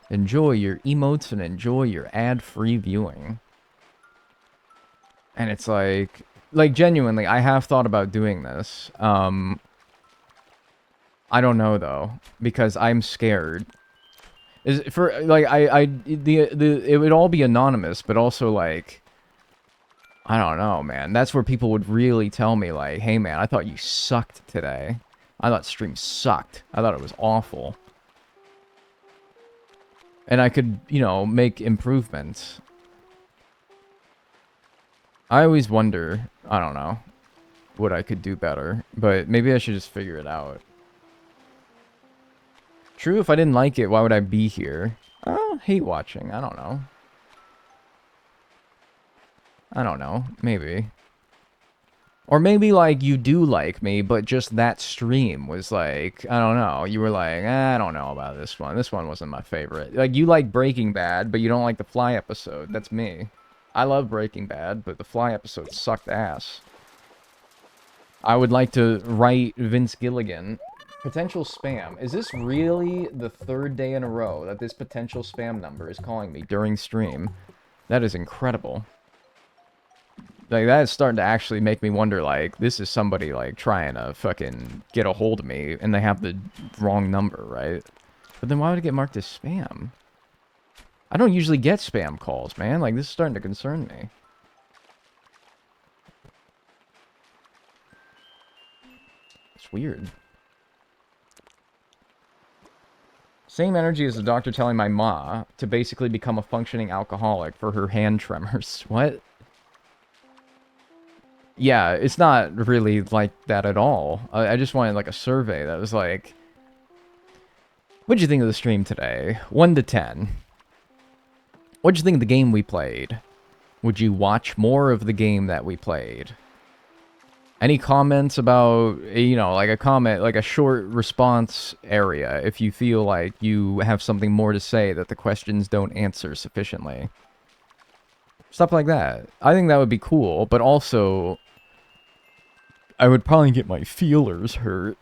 Enjoy your emotes and enjoy your ad-free viewing. And it's like genuinely, I have thought about doing this. I don't know though, because I'm scared. Is for like it would all be anonymous, but also like, I don't know, man. That's where people would really tell me like, hey man, I thought you sucked today. I thought stream sucked. I thought it was awful. And I could, you know, make improvements. I always wonder, I don't know, what I could do better. But maybe I should just figure it out. True, if I didn't like it, why would I be here? Hate watching, I don't know. I don't know, maybe. Or maybe, like, you do like me, but just that stream was like, I don't know, you were like, I don't know about this one. This one wasn't my favorite. Like, you like Breaking Bad, but you don't like the Fly episode. That's me. I love Breaking Bad, but the Fly episode sucked ass. I would like to write Vince Gilligan. Potential spam. Is this really the 3rd day in a row that this potential spam number is calling me during stream? That is incredible. Like, that is starting to actually make me wonder, like, this is somebody, like, trying to fucking get a hold of me, and they have the wrong number, right? But then why would it get marked as spam? I don't usually get spam calls, man. Like, this is starting to concern me. It's weird. Same energy as the doctor telling my ma to basically become a functioning alcoholic for her hand tremors. What? Yeah, it's not really like that at all. I just wanted, like, a survey that was like, what'd you think of the stream today? 1 to 10. What'd you think of the game we played? Would you watch more of the game that we played? Any comments about, you know, like a comment, like a short response area, if you feel like you have something more to say that the questions don't answer sufficiently. Stuff like that. I think that would be cool, but also, I would probably get my feelers hurt.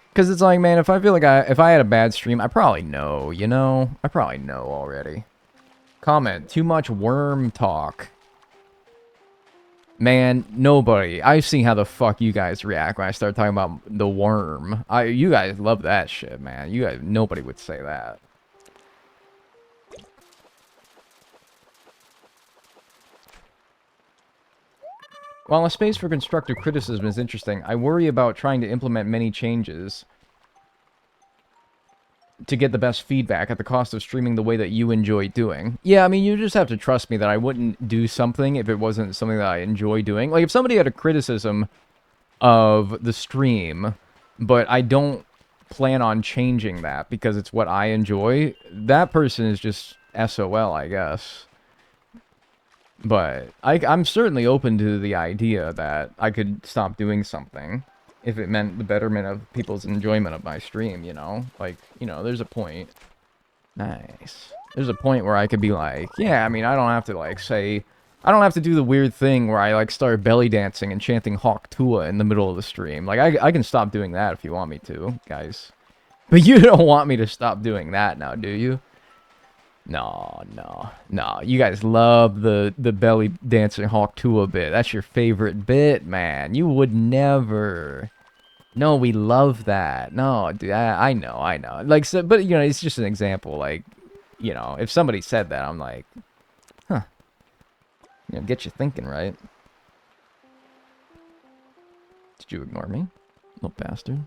Because it's like, man, if I feel like if I had a bad stream, I probably know, you know? I probably know already. Comment, too much worm talk. Man, nobody. I've seen how the fuck you guys react when I start talking about the worm. You guys love that shit, man. You guys, nobody would say that. While a space for constructive criticism is interesting, I worry about trying to implement many changes to get the best feedback at the cost of streaming the way that you enjoy doing. Yeah, I mean, you just have to trust me that I wouldn't do something if it wasn't something that I enjoy doing. Like, if somebody had a criticism of the stream, but I don't plan on changing that because it's what I enjoy, that person is just SOL, I guess. But I'm certainly open to the idea that I could stop doing something if it meant the betterment of people's enjoyment of my stream, you know? Like, you know, there's a point. Nice. There's a point where I could be like, yeah, I mean, I don't have to, like, say... I don't have to do the weird thing where I, like, start belly dancing and chanting Hawk Tua in the middle of the stream. Like, I can stop doing that if you want me to, guys. But you don't want me to stop doing that now, do you? No. You guys love the belly dancing Hawk Tua bit. That's your favorite bit, man. You would never. No, we love that. No, dude, I know. Like, so, but, you know, it's just an example. Like, you know, if somebody said that, I'm like, huh. You know, get you thinking, right? Did you ignore me? Little bastard.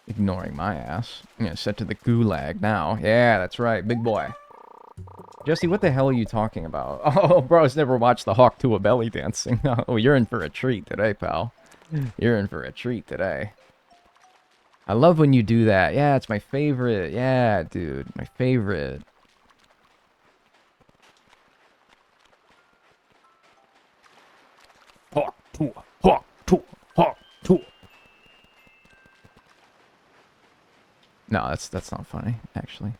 Ignoring my ass. I'm gonna set to the gulag now. Yeah, that's right, big boy. Jesse, what the hell are you talking about? Oh, bro's never watched the Hawk Tuah belly dancing. Oh, you're in for a treat today, pal. You're in for a treat today. I love when you do that. Yeah, it's my favorite. Yeah, dude, my favorite. Hawk Tuah, Hawk Tuah, Hawk Tuah. No, that's not funny, actually.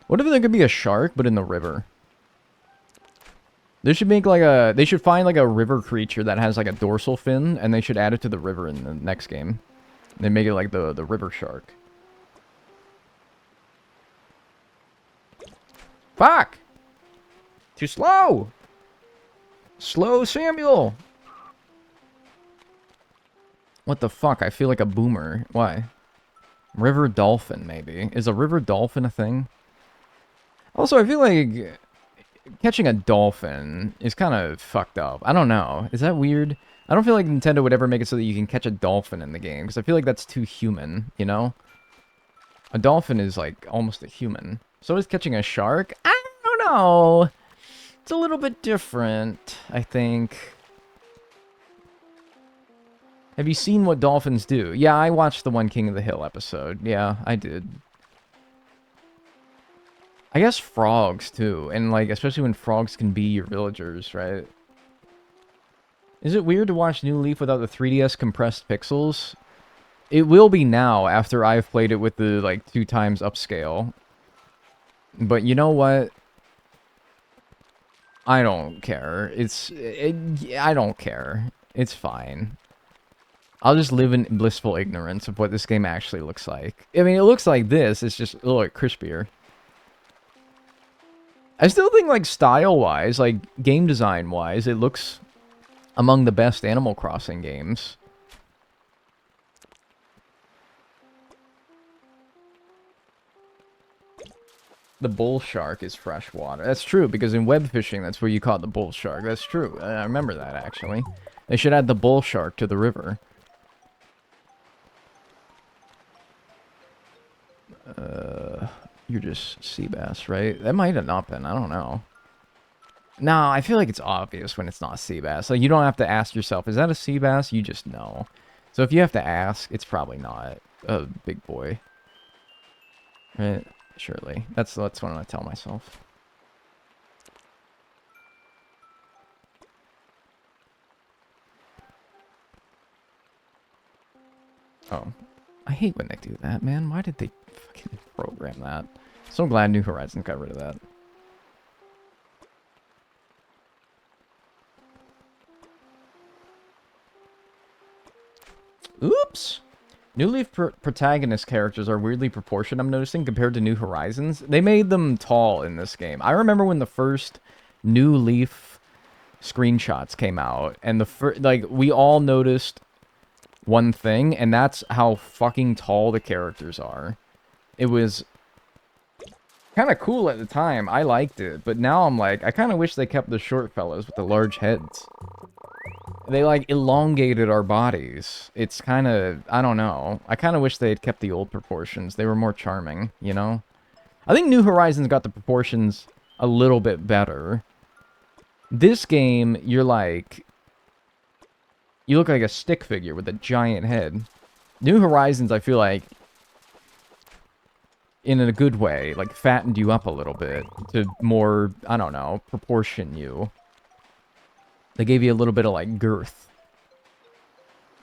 What if there could be a shark, but in the river? They should make like a... They should find like a river creature that has like a dorsal fin, and they should add it to the river in the next game. They make it like the river shark. Fuck! Too slow! Slow Samuel! What the fuck? I feel like a boomer. Why? River dolphin, maybe. Is a river dolphin a thing? Also, I feel like catching a dolphin is kind of fucked up. I don't know. Is that weird? I don't feel like Nintendo would ever make it so that you can catch a dolphin in the game, because I feel like that's too human, you know? A dolphin is, like, almost a human. So is catching a shark? I don't know. It's a little bit different, I think. Have you seen what dolphins do? Yeah, I watched the one King of the Hill episode. Yeah, I did. I guess frogs, too. And, like, especially when frogs can be your villagers, right? Is it weird to watch New Leaf without the 3DS compressed pixels? It will be now, after I've played it with the, like, 2 times upscale. But you know what? I don't care. I don't care. It's fine. I'll just live in blissful ignorance of what this game actually looks like. I mean, it looks like this. It's just a little bit crispier. I still think, like, style-wise, like, game design-wise, it looks among the best Animal Crossing games. The bull shark is freshwater. That's true, because in web fishing, that's where you caught the bull shark. That's true. I remember that, actually. They should add the bull shark to the river. You're just sea bass, right? That might have not been. I don't know. No, I feel like it's obvious when it's not sea bass. Like, you don't have to ask yourself, is that a sea bass? You just know. So if you have to ask, it's probably not a big boy. Right? Surely. That's what I tell myself. Oh. I hate when they do that, man. Why did they fucking program that? So glad New Horizons got rid of that. Oops! New Leaf protagonist characters are weirdly proportioned, I'm noticing, compared to New Horizons. They made them tall in this game. I remember when the first New Leaf screenshots came out, and we all noticed one thing, and that's how fucking tall the characters are. It was kind of cool at the time. I liked it, but now I'm like, I kind of wish they kept the short fellas with the large heads. They, like, elongated our bodies. It's kind of, I don't know. I kind of wish they had kept the old proportions. They were more charming, you know? I think New Horizons got the proportions a little bit better. This game, you're like... You look like a stick figure with a giant head. New Horizons, I feel like, in a good way, like, fattened you up a little bit to more, I don't know, proportion you. They gave you a little bit of, like, girth.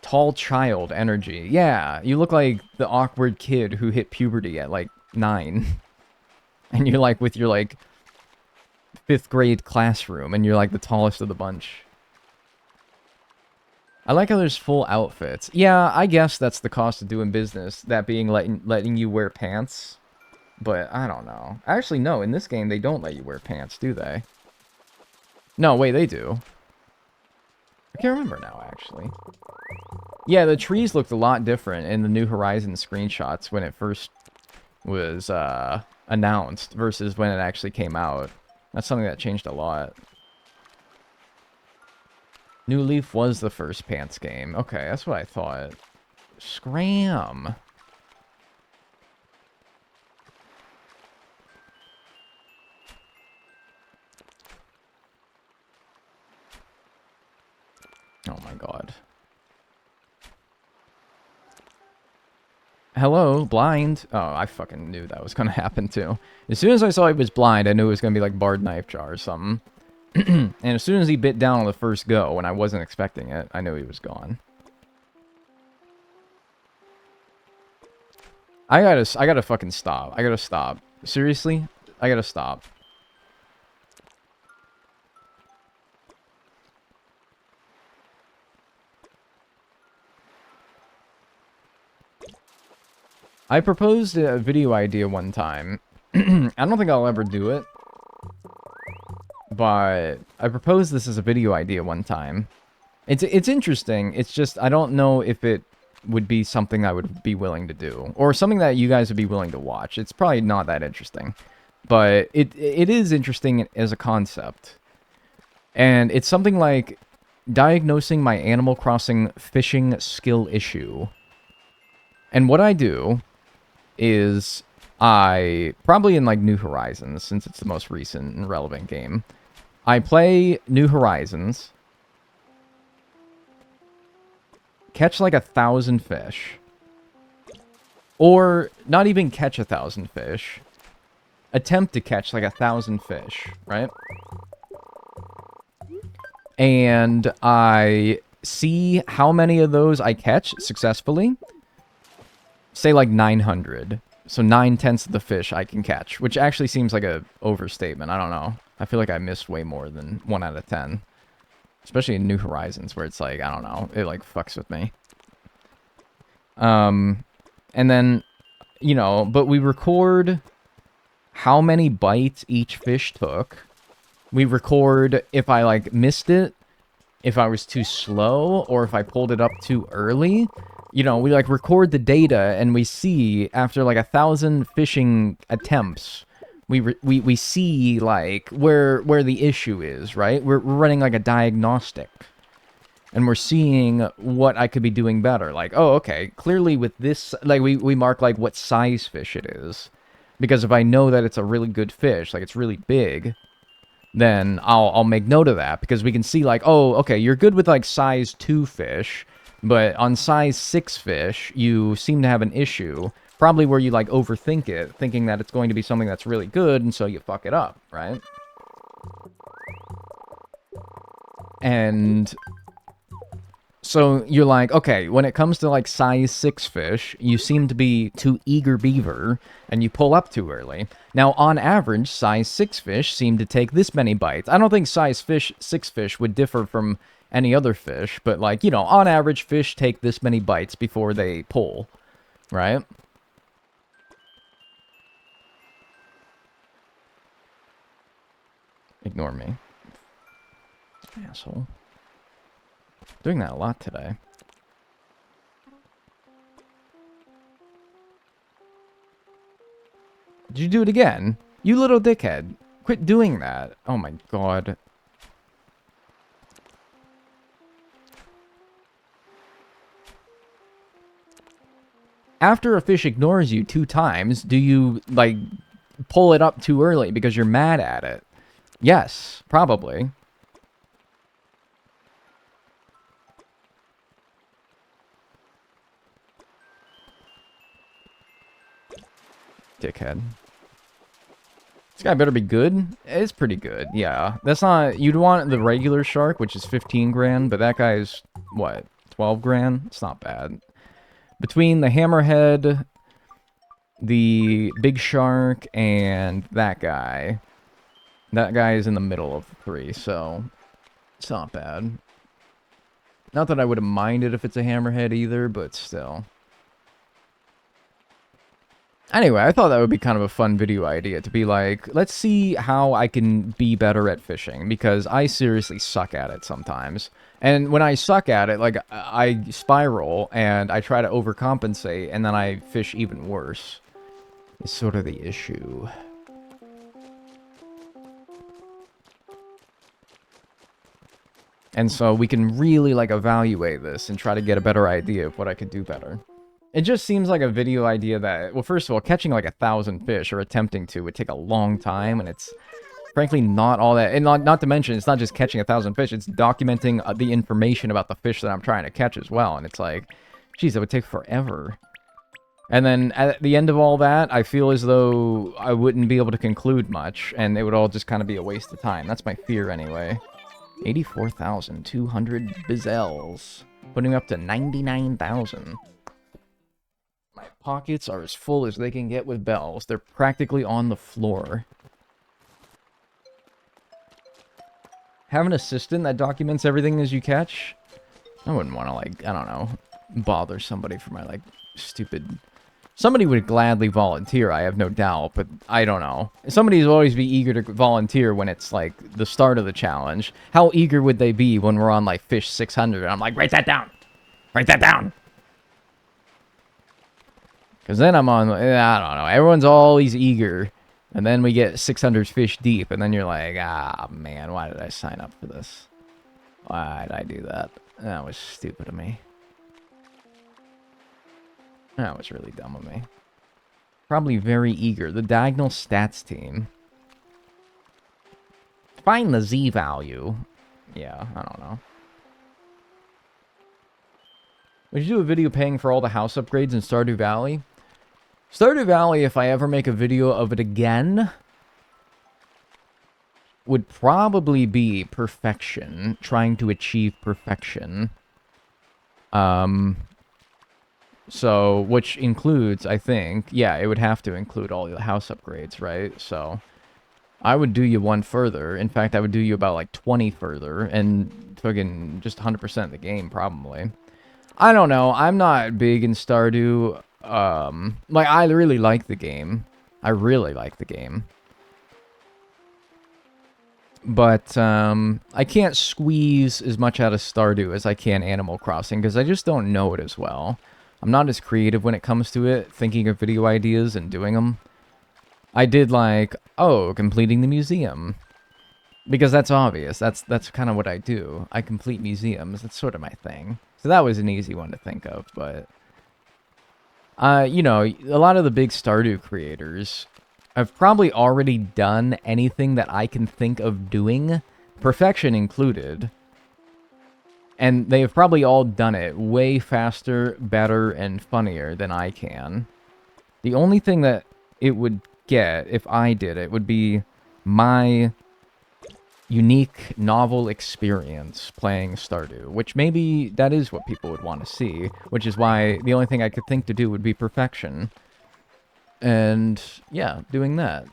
Tall child energy. Yeah, you look like the awkward kid who hit puberty at, like, 9. And you're, like, with your, like, 5th grade classroom, and you're, like, the tallest of the bunch. I like how there's full outfits. Yeah, I guess that's the cost of doing business, that being letting you wear pants. But, I don't know. Actually, no, in this game, they don't let you wear pants, do they? No, wait, they do. I can't remember now, actually. Yeah, the trees looked a lot different in the New Horizons screenshots when it first was announced versus when it actually came out. That's something that changed a lot. New Leaf was the first Pants game. Okay, that's what I thought. Scram. Oh my god. Hello, blind. Oh, I fucking knew that was gonna happen too. As soon as I saw he was blind, I knew it was gonna be like Bard Knife Jar or something. And as soon as he bit down on the first go, when I wasn't expecting it, I knew he was gone. I gotta fucking stop. I gotta stop. Seriously? I gotta stop. I proposed a video idea one time. I don't think I'll ever do it. But I proposed this as a video idea one time. It's interesting. It's just I don't know if it would be something I would be willing to do. Or something that you guys would be willing to watch. It's probably not that interesting. But it is interesting as a concept. And it's something like diagnosing my Animal Crossing fishing skill issue. And what I do is probably in like New Horizons, since it's the most recent and relevant game, I play New Horizons, catch like 1,000 fish, or not even catch 1,000 fish, attempt to catch like 1,000 fish, right? And I see how many of those I catch successfully. Say like 900. So 9/10 of the fish I can catch, which actually seems like a overstatement. I don't know. I feel like I missed way more than 1 out of 10. Especially in New Horizons, where it's like, I don't know, it like fucks with me. And then, you know, but we record how many bites each fish took. We record if I like missed it, if I was too slow, or if I pulled it up too early. You know, we like record the data and we see after like 1,000 fishing attempts, we see like where the issue is, right? We're running like a diagnostic. And we're seeing what I could be doing better. Like, oh, okay, clearly with this, like we mark like what size fish it is. Because if I know that it's a really good fish, like it's really big, then I'll make note of that, because we can see like, oh, okay, you're good with like size 2 fish, but on size 6 fish, you seem to have an issue, probably where you like overthink it, thinking that it's going to be something that's really good, and so you fuck it up, right? And so you're like, okay, when it comes to like size 6 fish, you seem to be too eager beaver, and you pull up too early. Now, on average, size 6 fish seem to take this many bites. I don't think size 6 fish would differ from any other fish, but like, you know, on average, fish take this many bites before they pull, right? Ignore me. Asshole. Doing that a lot today. Did you do it again? You little dickhead. Quit doing that. Oh my god. After a fish ignores you 2 times, do you, like, pull it up too early because you're mad at it? Yes, probably. Dickhead. This guy better be good. It's pretty good, yeah. That's not... You'd want the regular shark, which is 15 grand, but that guy's, what, 12 grand? It's not bad. Between the hammerhead, the big shark, and that guy is in the middle of the 3, so it's not bad. Not that I would have minded if it's a hammerhead either, but still. Anyway, I thought that would be kind of a fun video idea to be like, let's see how I can be better at fishing, because I seriously suck at it sometimes. And when I suck at it, like, I spiral, and I try to overcompensate, and then I fish even worse. It's sort of the issue. And so we can really, like, evaluate this and try to get a better idea of what I could do better. It just seems like a video idea that, well, first of all, catching like 1,000 fish, or attempting to, would take a long time, and it's frankly not all that, and not to mention, it's not just catching 1,000 fish, it's documenting the information about the fish that I'm trying to catch as well, and it's like, geez, that would take forever. And then at the end of all that, I feel as though I wouldn't be able to conclude much, and it would all just kind of be a waste of time. That's my fear anyway. 84,200 bizels, putting up to 99,000. My pockets are as full as they can get with bells. They're practically on the floor. Have an assistant that documents everything as you catch? I wouldn't want to, like, I don't know, bother somebody for my, like, stupid... Somebody would gladly volunteer, I have no doubt, but I don't know. Somebody's always be eager to volunteer when it's, like, the start of the challenge. How eager would they be when we're on, like, fish 600? And I'm like, write that down! Write that down! Because then I'm on, I don't know, everyone's always eager. And then we get 600 fish deep, and then you're like, ah, man, why did I sign up for this? Why did I do that? That was stupid of me. That was really dumb of me. Probably very eager. The diagonal stats team. Find the Z value. Yeah, I don't know. Would you do a video paying for all the house upgrades in Stardew Valley? Stardew Valley, if I ever make a video of it again, would probably be perfection. Trying to achieve perfection. So, which includes, I think, yeah, it would have to include all the house upgrades, right? So, I would do you one further. In fact, I would do you about, like, 20 further, and fucking just 100% the game, probably. I don't know, I'm not big in Stardew. Like, I really like the game. I really like the game. But, I can't squeeze as much out of Stardew as I can Animal Crossing, because I just don't know it as well. I'm not as creative when it comes to it, thinking of video ideas and doing them. I did like, oh, completing the museum. Because that's obvious. That's kind of what I do. I complete museums. That's sort of my thing. So that was an easy one to think of, but... you know, a lot of the big Stardew creators have probably already done anything that I can think of doing, perfection included. And they have probably all done it way faster, better, and funnier than I can. The only thing that it would get, if I did it, would be my unique, novel experience playing Stardew. Which maybe that is what people would want to see. Which is why the only thing I could think to do would be perfection. And, yeah, doing that.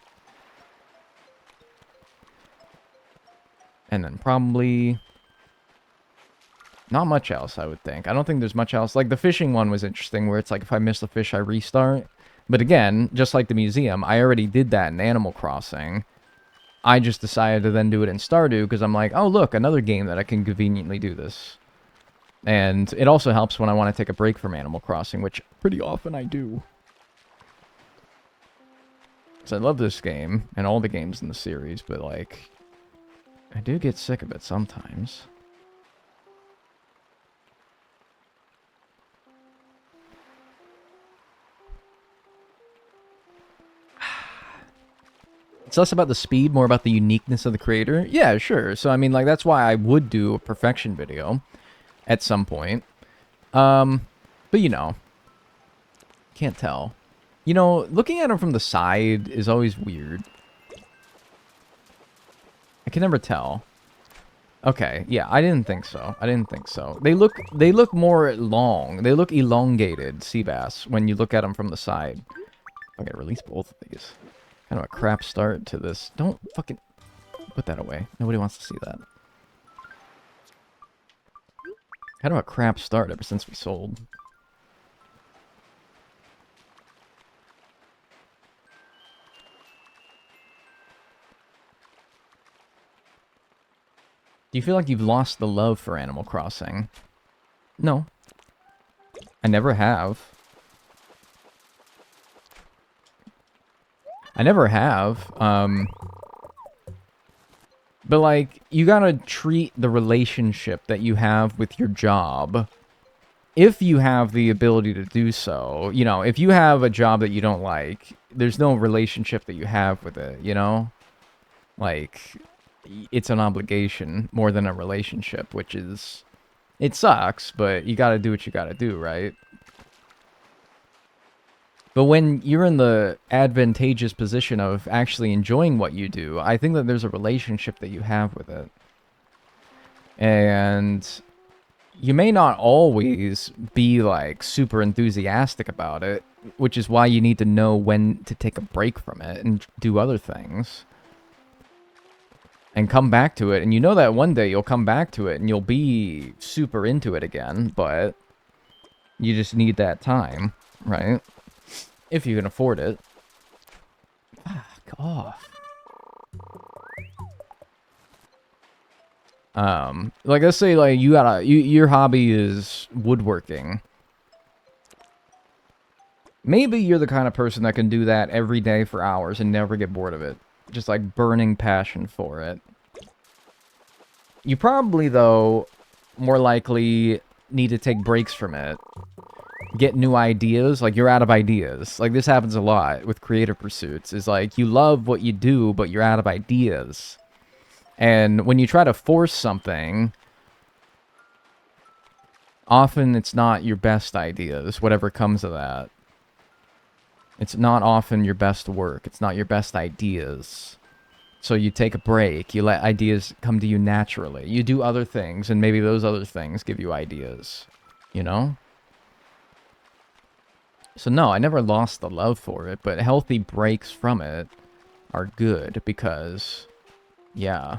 And then probably... not much else, I would think. I don't think there's much else. Like, the fishing one was interesting, where it's like, if I miss the fish, I restart. But again, just like the museum, I already did that in Animal Crossing. I just decided to then do it in Stardew, because I'm like, oh, look, another game that I can conveniently do this. And it also helps when I want to take a break from Animal Crossing, which pretty often I do. So I love this game, and all the games in the series, but, like, I do get sick of it sometimes. It's less about the speed, more about the uniqueness of the creator. Yeah, sure. So, I mean, like, that's why I would do a perfection video at some point. But, you know, can't tell. You know, looking at them from the side is always weird. I can never tell. Okay, yeah, I didn't think so. I didn't think so. They look more long. They look elongated, sea bass, when you look at them from the side. Okay, release both of these. Kind of a crap start to this. Don't fucking put that away. Nobody wants to see that. Kind of a crap start ever since we sold. Do you feel like you've lost the love for Animal Crossing? No. I never have. I never have. But, like, you gotta treat the relationship that you have with your job, if you have the ability to do so. You know, if you have a job that you don't like, there's no relationship that you have with it, you know? Like, it's an obligation more than a relationship, which is... It sucks, but you gotta do what you gotta do, right? But when you're in the advantageous position of actually enjoying what you do, I think that there's a relationship that you have with it. And you may not always be, like, super enthusiastic about it, which is why you need to know when to take a break from it and do other things. And come back to it, and you know that one day you'll come back to it and you'll be super into it again, but you just need that time, right? If you can afford it. Fuck off. Like, let's say, like, your hobby is woodworking. Maybe you're the kind of person that can do that every day for hours and never get bored of it. Just, like, burning passion for it. You probably, though, more likely need to take breaks from it. Get new ideas. Like, you're out of ideas. Like, this happens a lot with creative pursuits. Is like, you love what you do, but you're out of ideas. And when you try to force something, often it's not your best ideas, whatever comes of that. It's not often your best work. It's not your best ideas. So you take a break. You let ideas come to you naturally. You do other things, and maybe those other things give you ideas. You know? So no, I never lost the love for it, but healthy breaks from it are good because, yeah.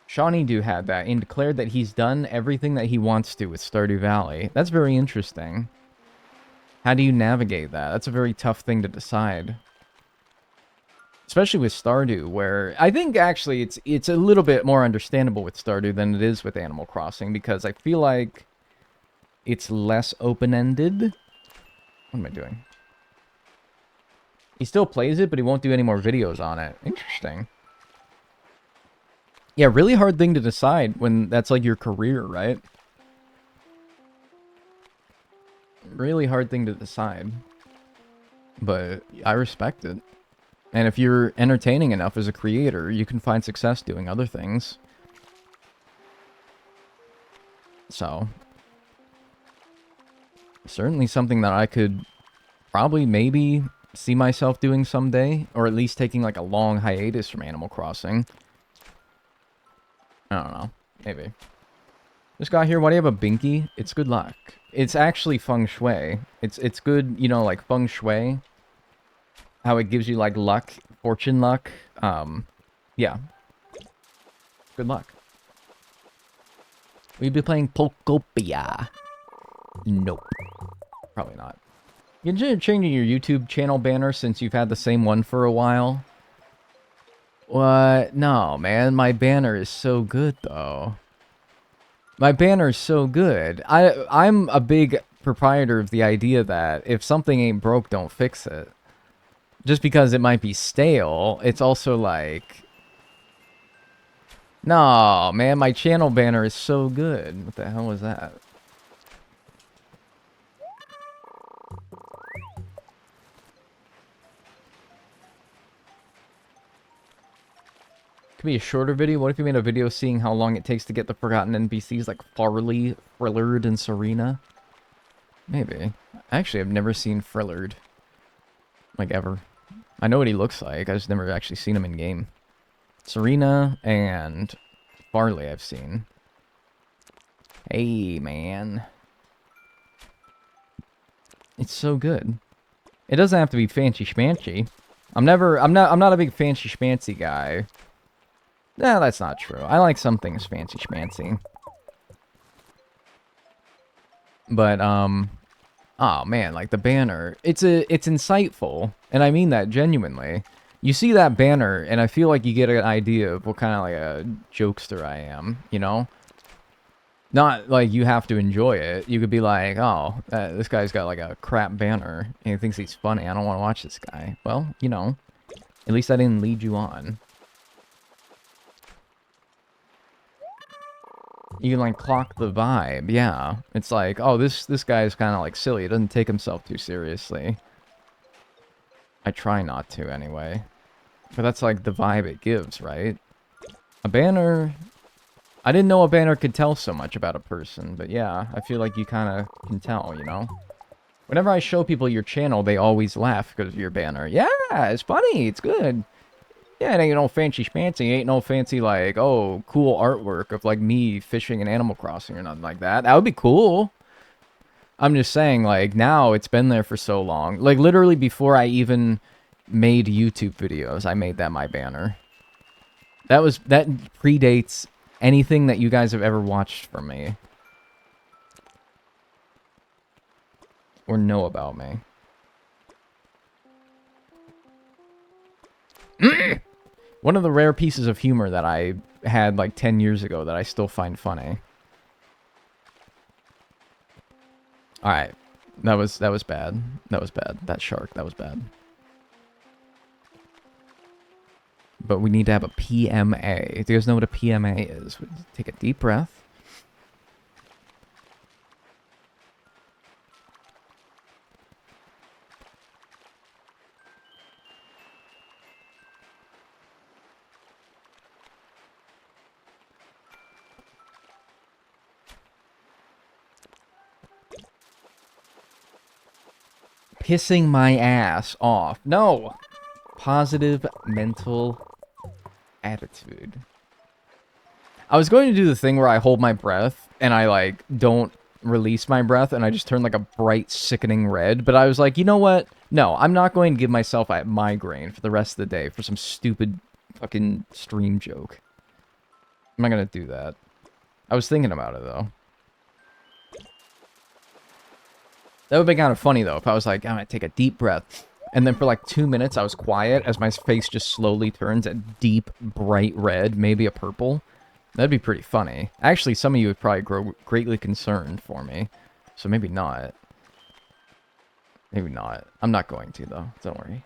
Shawnee Do had that and declared that he's done everything that he wants to with Stardew Valley. That's very interesting. How do you navigate that? That's a very tough thing to decide. Especially with Stardew, where I think actually it's a little bit more understandable with Stardew than it is with Animal Crossing, because I feel like it's less open-ended. What am I doing? He still plays it, but he won't do any more videos on it. Interesting. Yeah, really hard thing to decide when that's like your career, right? Really hard thing to decide. But I respect it. And if you're entertaining enough as a creator, you can find success doing other things. So, certainly something that I could probably maybe see myself doing someday, or at least taking like a long hiatus from Animal Crossing. I don't know, maybe. This guy here, why do you have a binky? It's good luck. It's actually feng shui. It's good, you know, like feng shui. How it gives you, like, luck, fortune luck. Yeah. Good luck. Will you be playing Pokopia? Nope. Probably not. You consider changing your YouTube channel banner since you've had the same one for a while? What? No, man. My banner is so good, though. My banner is so good. I'm a big proprietor of the idea that if something ain't broke, don't fix it. Just because it might be stale, it's also like... No, man, my channel banner is so good. What the hell was that? Could be a shorter video. What if you made a video seeing how long it takes to get the forgotten NPCs like Farley, Frillard, and Serena? Maybe. Actually, I've never seen Frillard. Like, ever. I know what he looks like, I've just never actually seen him in game. Serena and Farley I've seen. Hey, man. It's so good. It doesn't have to be fancy schmancy. I'm not a big fancy schmancy guy. Nah, that's not true. I like some things fancy schmancy. But, oh man, like the banner, it's insightful, and I mean that genuinely. You see that banner, and I feel like you get an idea of what kind of like a jokester I am, you know? Not like you have to enjoy it. You could be like, oh, this guy's got like a crap banner, and he thinks he's funny. I don't want to watch this guy. Well, you know, at least I didn't lead you on. You can like clock the vibe, yeah. It's like, oh, this guy's kind of like silly. He doesn't take himself too seriously. I try not to anyway. But that's like the vibe it gives, right? A banner... I didn't know a banner could tell so much about a person, but yeah, I feel like you kind of can tell, you know? Whenever I show people your channel, they always laugh because of your banner. Yeah, it's funny, it's good. Yeah, it ain't no fancy schmancy, ain't no fancy, like, oh, cool artwork of, like, me fishing in Animal Crossing or nothing like that. That would be cool. I'm just saying, like, now it's been there for so long. Like, literally before I even made YouTube videos, I made that my banner. That predates anything that you guys have ever watched from me. Or know about me. One of the rare pieces of humor that I had like 10 years ago that I still find funny. Alright. That was bad. That was bad. That shark, that was bad. But we need to have a PMA. Do you guys know what a PMA is? Take a deep breath. Pissing my ass off. No! Positive mental attitude. I was going to do the thing where I hold my breath and I like don't release my breath and I just turn like a bright sickening red, but I was like, you know what? No, I'm not going to give myself a migraine for the rest of the day for some stupid fucking stream joke. I'm not going to do that. I was thinking about it though. That would be kind of funny though if I was like, I'm going to take a deep breath. And then for like 2 minutes, I was quiet as my face just slowly turns a deep, bright red, maybe a purple. That'd be pretty funny. Actually, some of you would probably grow greatly concerned for me. So maybe not. Maybe not. I'm not going to, though. Don't worry.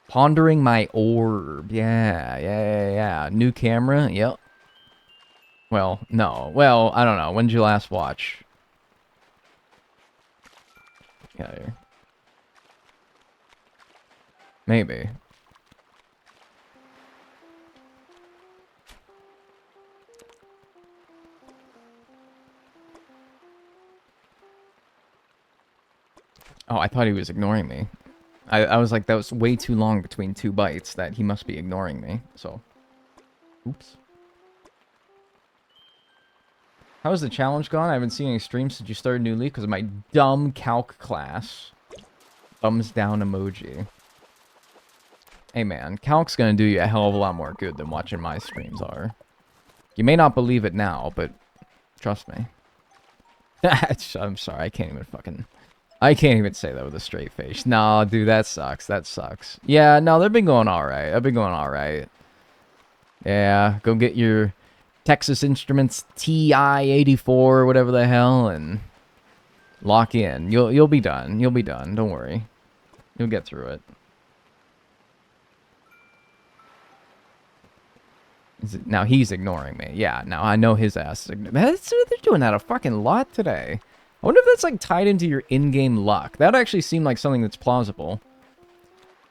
Pondering my orb. Yeah. New camera. Yep. Well, no. Well, I don't know. When did you last watch? Yeah. Maybe. Oh, I thought he was ignoring me. I was like, that was way too long between 2 bites that he must be ignoring me, so. Oops. How's the challenge gone? I haven't seen any streams since you started New Leaf because of my dumb calc class. Thumbs down emoji. Hey man, calc's gonna do you a hell of a lot more good than watching my streams are. You may not believe it now, but trust me. I'm sorry, I can't even say that with a straight face. Nah, dude, that sucks. That sucks. Yeah, no, they've been going alright. I've been going alright. Yeah, go get your Texas Instruments TI-84 or whatever the hell and lock in. You'll be done. You'll be done. Don't worry. You'll get through it. Now he's ignoring me. Yeah, now I know his ass is they're doing that a fucking lot today. I wonder if that's like tied into your in-game luck. That actually seemed like something that's plausible.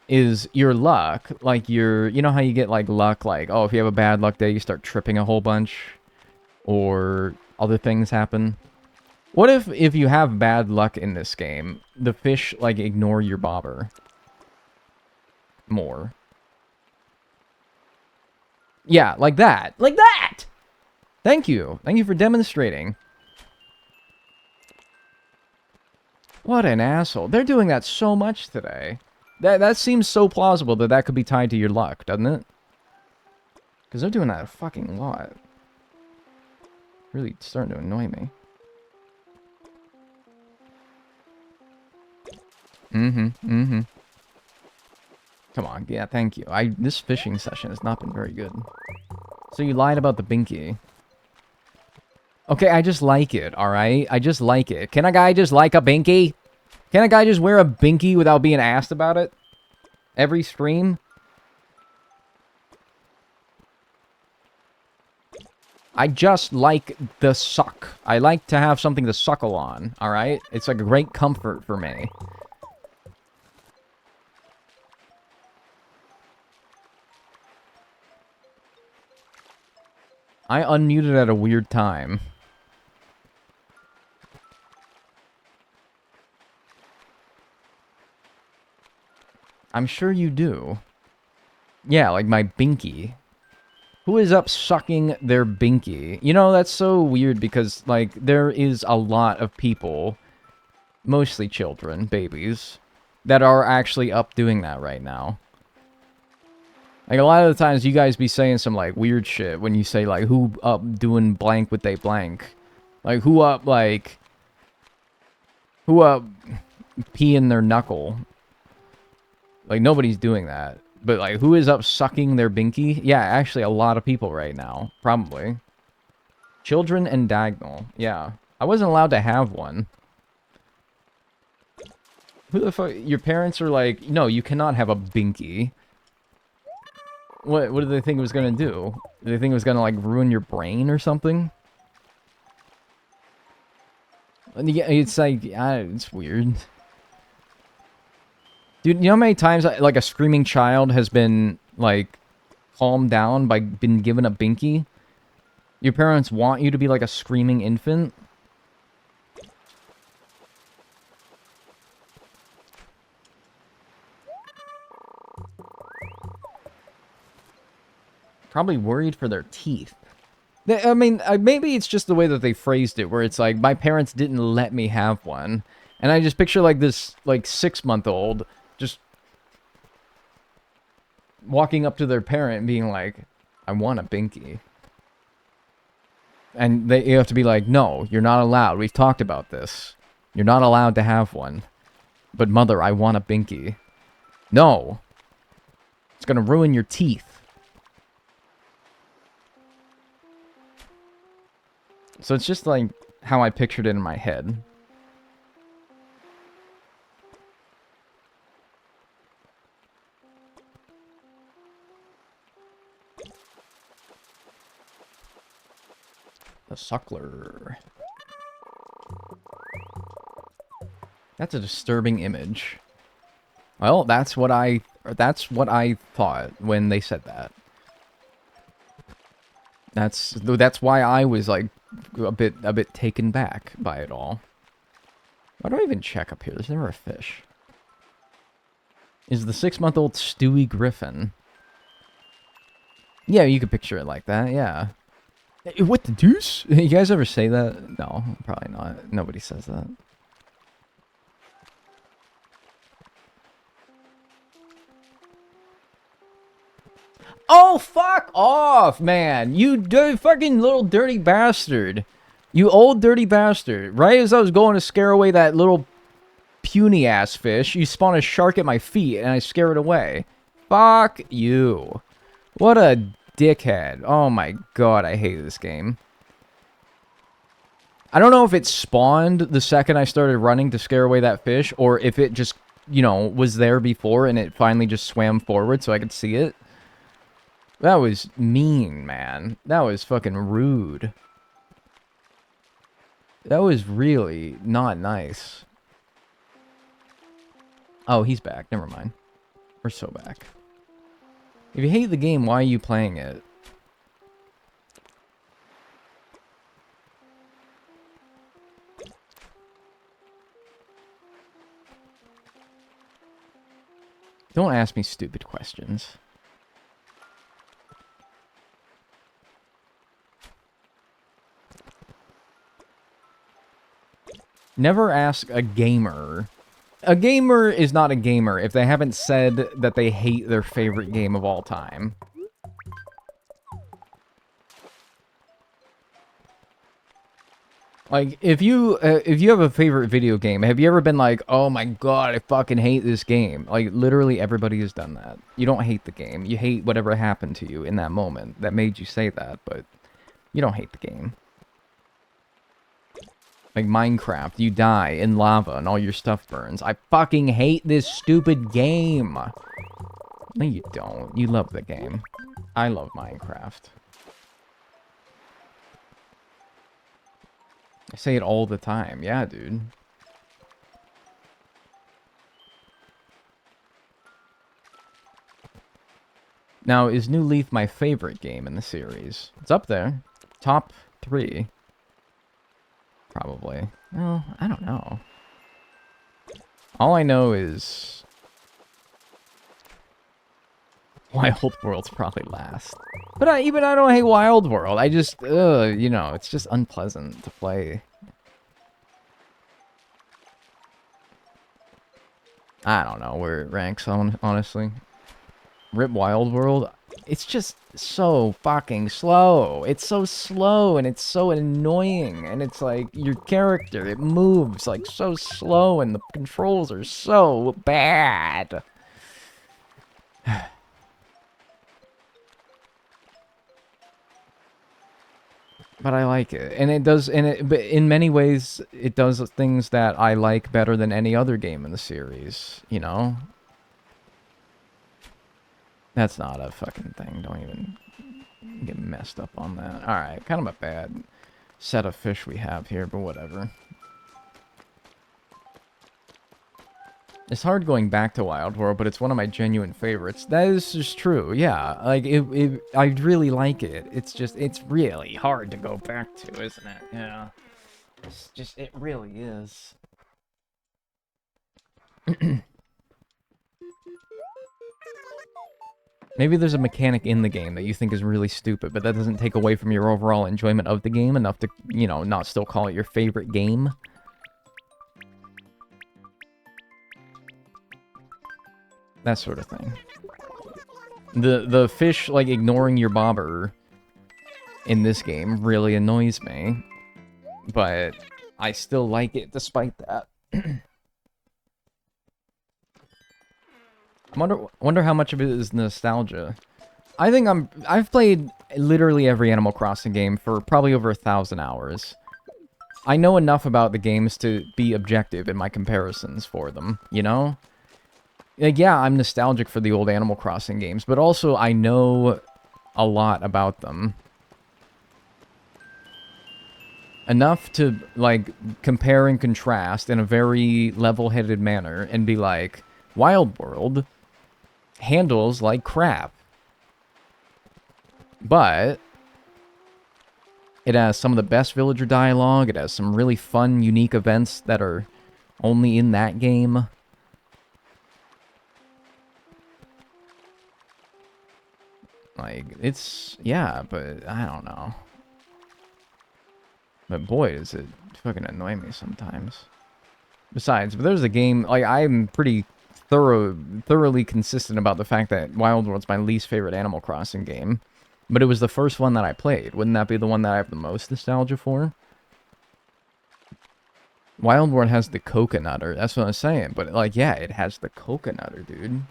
Is your luck, like your, you know how you get like luck, like, oh, if you have a bad luck day, you start tripping a whole bunch, or other things happen. What if you have bad luck in this game, the fish like ignore your bobber more? Yeah, like that. Like that! Thank you. Thank you for demonstrating. What an asshole. They're doing that so much today. That seems so plausible that that could be tied to your luck, doesn't it? Because they're doing that a fucking lot. Really starting to annoy me. Mm-hmm. Come on, yeah, thank you. This fishing session has not been very good. So you lied about the binky. Okay, I just like it, alright? I just like it. Can a guy just like a binky? Can a guy just wear a binky without being asked about it? Every stream? I just like the suck. I like to have something to suckle on, alright? It's like a great comfort for me. I unmuted at a weird time. I'm sure you do. Yeah, like my binky. Who is up sucking their binky? You know, that's so weird because, like, there is a lot of people, mostly children, babies, that are actually up doing that right now. Like, a lot of the times you guys be saying some, like, weird shit when you say, like, who up doing blank with they blank. Like, who up peeing their knuckle. Like, nobody's doing that. But, like, who is up sucking their binky? Yeah, actually, a lot of people right now. Probably. Children and diagonal. Yeah. I wasn't allowed to have one. Who the fuck? Your parents are like, no, you cannot have a binky. What did they think it was gonna do? Did they think it was gonna, like, ruin your brain or something? Yeah, it's like, it's weird. Dude, you know how many times, like, a screaming child has been, like, calmed down by been given a binky? Your parents want you to be like a screaming infant? Probably worried for their teeth. I mean, maybe it's just the way that they phrased it, where it's like, my parents didn't let me have one. And I just picture, like, this, like, 6-month-old just walking up to their parent and being like, I want a binky. And you have to be like, no, you're not allowed. We've talked about this. You're not allowed to have one. But mother, I want a binky. No. It's gonna ruin your teeth. So it's just like how I pictured it in my head. The suckler. That's a disturbing image. Well, that's what I thought when they said that. That's why I was like a bit taken back by it all. Why do I even check up here? There's never a fish. Is the 6-month-old Stewie Griffin? Yeah, you could picture it like that, yeah. What the deuce? You guys ever say that? No, probably not. Nobody says that. Oh, fuck off, man. You fucking little dirty bastard. You old dirty bastard. Right as I was going to scare away that little puny-ass fish, you spawn a shark at my feet, and I scare it away. Fuck you. What a dickhead. Oh my god, I hate this game. I don't know if it spawned the second I started running to scare away that fish, or if it just, you know, was there before and it finally just swam forward so I could see it. That was mean, man. That was fucking rude. That was really not nice. Oh, he's back. Never mind. We're so back. If you hate the game, why are you playing it? Don't ask me stupid questions. Never ask a gamer. A gamer is not a gamer if they haven't said that they hate their favorite game of all time. Like, if you have a favorite video game, have you ever been like, oh my god, I fucking hate this game? Like, literally everybody has done that. You don't hate the game. You hate whatever happened to you in that moment that made you say that, but you don't hate the game. Like Minecraft, you die in lava and all your stuff burns. I fucking hate this stupid game. No, you don't. You love the game. I love Minecraft. I say it all the time. Yeah, dude. Now, is New Leaf my favorite game in the series? It's up there. Top 3. Probably. Well, I don't know. All I know is Wild World's probably last. But I don't hate Wild World. I just, you know, it's just unpleasant to play. I don't know where it ranks on, honestly. Rip Wild World. It's just so fucking slow. It's so slow and it's so annoying. And it's like your character, it moves like so slow and the controls are so bad. But I like it. And it does, but in many ways, it does things that I like better than any other game in the series, you know? That's not a fucking thing. Don't even get messed up on that. Alright, kind of a bad set of fish we have here, but whatever. It's hard going back to Wild World, but it's one of my genuine favorites. That is just true, yeah. Like, I really like it. It's just, it's really hard to go back to, isn't it? Yeah. It's just, it really is. Maybe there's a mechanic in the game that you think is really stupid, but that doesn't take away from your overall enjoyment of the game enough to, you know, not still call it your favorite game. That sort of thing. The fish, like, ignoring your bobber in this game really annoys me. But I still like it despite that. I wonder how much of it is nostalgia. I think I've played literally every Animal Crossing game for probably over 1,000 hours. I know enough about the games to be objective in my comparisons for them, you know? Like, yeah, I'm nostalgic for the old Animal Crossing games, but also I know a lot about them. Enough to, like, compare and contrast in a very level-headed manner and be like, Wild World handles like crap. But it has some of the best villager dialogue, it has some really fun, unique events that are only in that game. Like, it's, yeah, but I don't know. But boy, does it fucking annoy me sometimes. Besides, but there's a game, like, I'm pretty thoroughly consistent about the fact that Wild World's my least favorite Animal Crossing game. But it was the first one that I played. Wouldn't that be the one that I have the most nostalgia for? Wild World has the coconutter, that's what I'm saying. But, like, yeah, it has the coconutter, dude.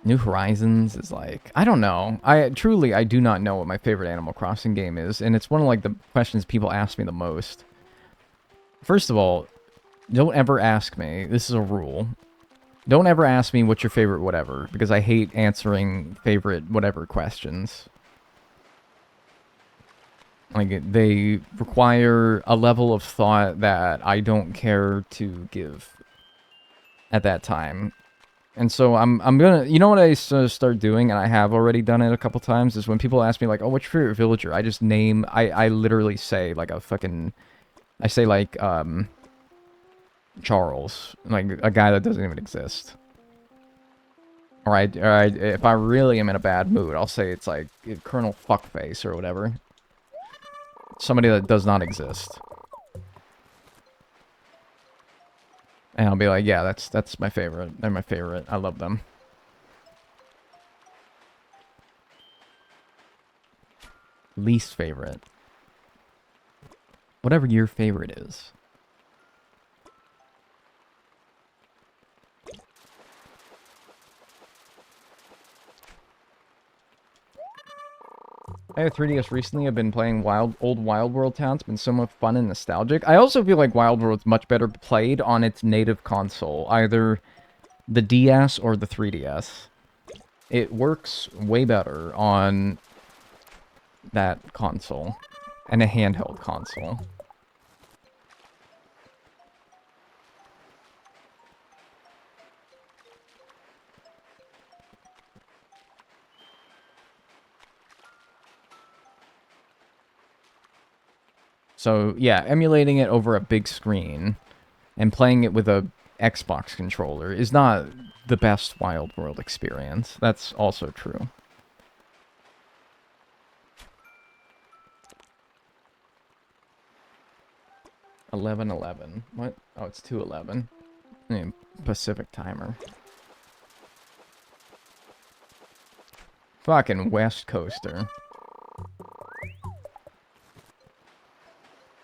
New Horizons is like, I don't know. I do not know what my favorite Animal Crossing game is, and it's one of like the questions people ask me the most. First of all, don't ever ask me, this is a rule. Don't ever ask me what's your favorite whatever, because I hate answering favorite whatever questions. Like, they require a level of thought that I don't care to give at that time. And so I'm gonna, you know what I start doing, and I have already done it a couple times, is when people ask me, like, oh, what's your favorite villager? I just name, I literally say, like, a fucking, I say, like, Charles. Like, a guy that doesn't even exist. Or if I really am in a bad mood, I'll say it's, like, Colonel Fuckface or whatever. Somebody that does not exist. And I'll be like, yeah, that's my favorite. They're my favorite. I love them. Least favorite. Whatever your favorite is. I had a 3DS recently. I've been playing old Wild World Town. It's been so much fun and nostalgic. I also feel like Wild World's much better played on its native console, either the DS or the 3DS. It works way better on that console and a handheld console. So, yeah, emulating it over a big screen and playing it with a Xbox controller is not the best Wild World experience. That's also true. $11:11. What? Oh, it's 2:11. Pacific timer. Fucking West Coaster.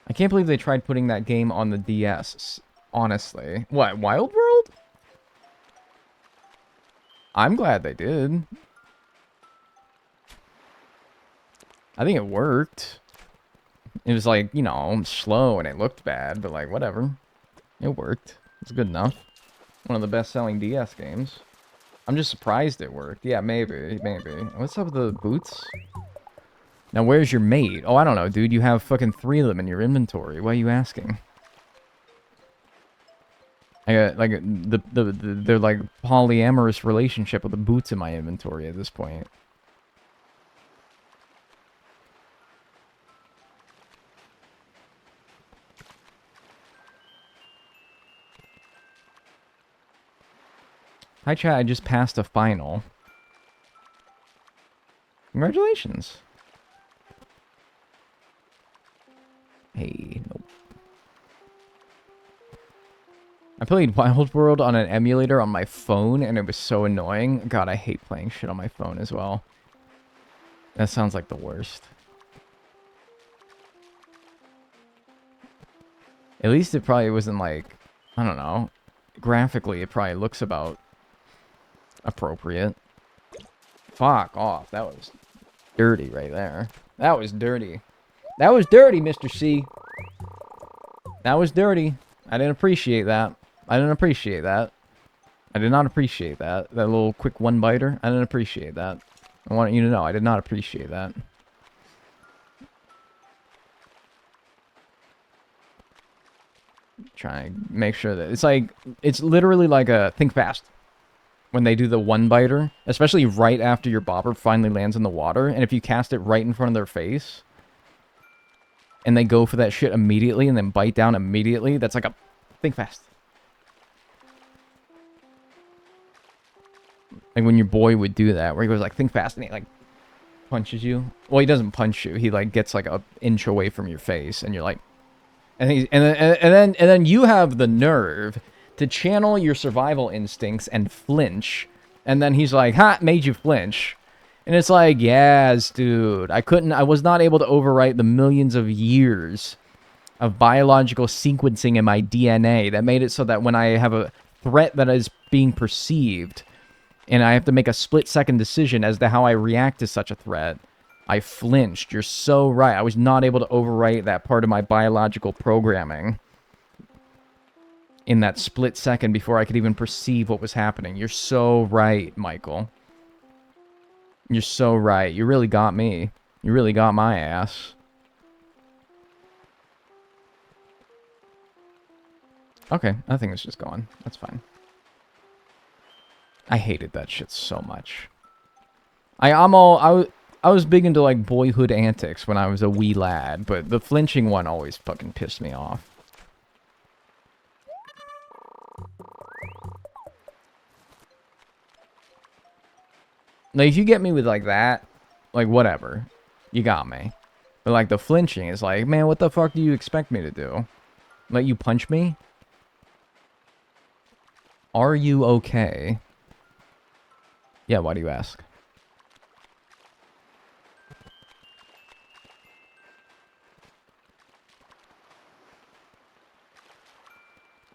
I can't believe they tried putting that game on the DS, honestly. What, Wild World? I'm glad they did. I think it worked. It was like, you know, slow and it looked bad, but like, whatever. It worked. It's good enough. One of the best-selling DS games. I'm just surprised it worked. Yeah, maybe. What's up with the boots? Now, where's your mate? Oh, I don't know, dude. You have fucking 3 of them in your inventory. Why are you asking? I got, like, they're like polyamorous relationship with the boots in my inventory at this point. Hi, chat. I just passed a final. Congratulations. Hey, nope. I played Wild World on an emulator on my phone, and it was so annoying. God, I hate playing shit on my phone as well. That sounds like the worst. At least it probably wasn't like, I don't know. Graphically, it probably looks about appropriate. Fuck off. That was dirty right there. That was dirty. That was dirty, Mr. C. That was dirty. I didn't appreciate that. I didn't appreciate that. I did not appreciate that. That little quick one-biter. I didn't appreciate that. I want you to know, I did not appreciate that. Trying to make sure that... It's like... It's literally like a think fast. When they do the one-biter. Especially right after your bobber finally lands in the water. And if you cast it right in front of their face... And they go for that shit immediately and then bite down immediately. That's like a... Think fast. Like when your boy would do that. Where he goes like, think fast. And he like... punches you. Well, he doesn't punch you. He like gets like an inch away from your face. And you're like... And then you have the nerve to channel your survival instincts and flinch. And then he's like, ha, made you flinch. And it's like, yes, dude. I was not able to overwrite the millions of years of biological sequencing in my DNA that made it so that when I have a threat that is being perceived, and I have to make a split-second decision as to how I react to such a threat, I flinched. You're so right. I was not able to overwrite that part of my biological programming in that split second before I could even perceive what was happening. You're so right, Michael. You're so right. You really got me. You really got my ass. Okay, I think it's just gone. That's fine. I hated that shit so much. I was big into like boyhood antics when I was a wee lad, but the flinching one always fucking pissed me off. Like, if you get me with like that, like whatever, you got me. But like the flinching is like, man, what the fuck do you expect me to do? Let you punch me? Are you okay? Yeah, why do you ask?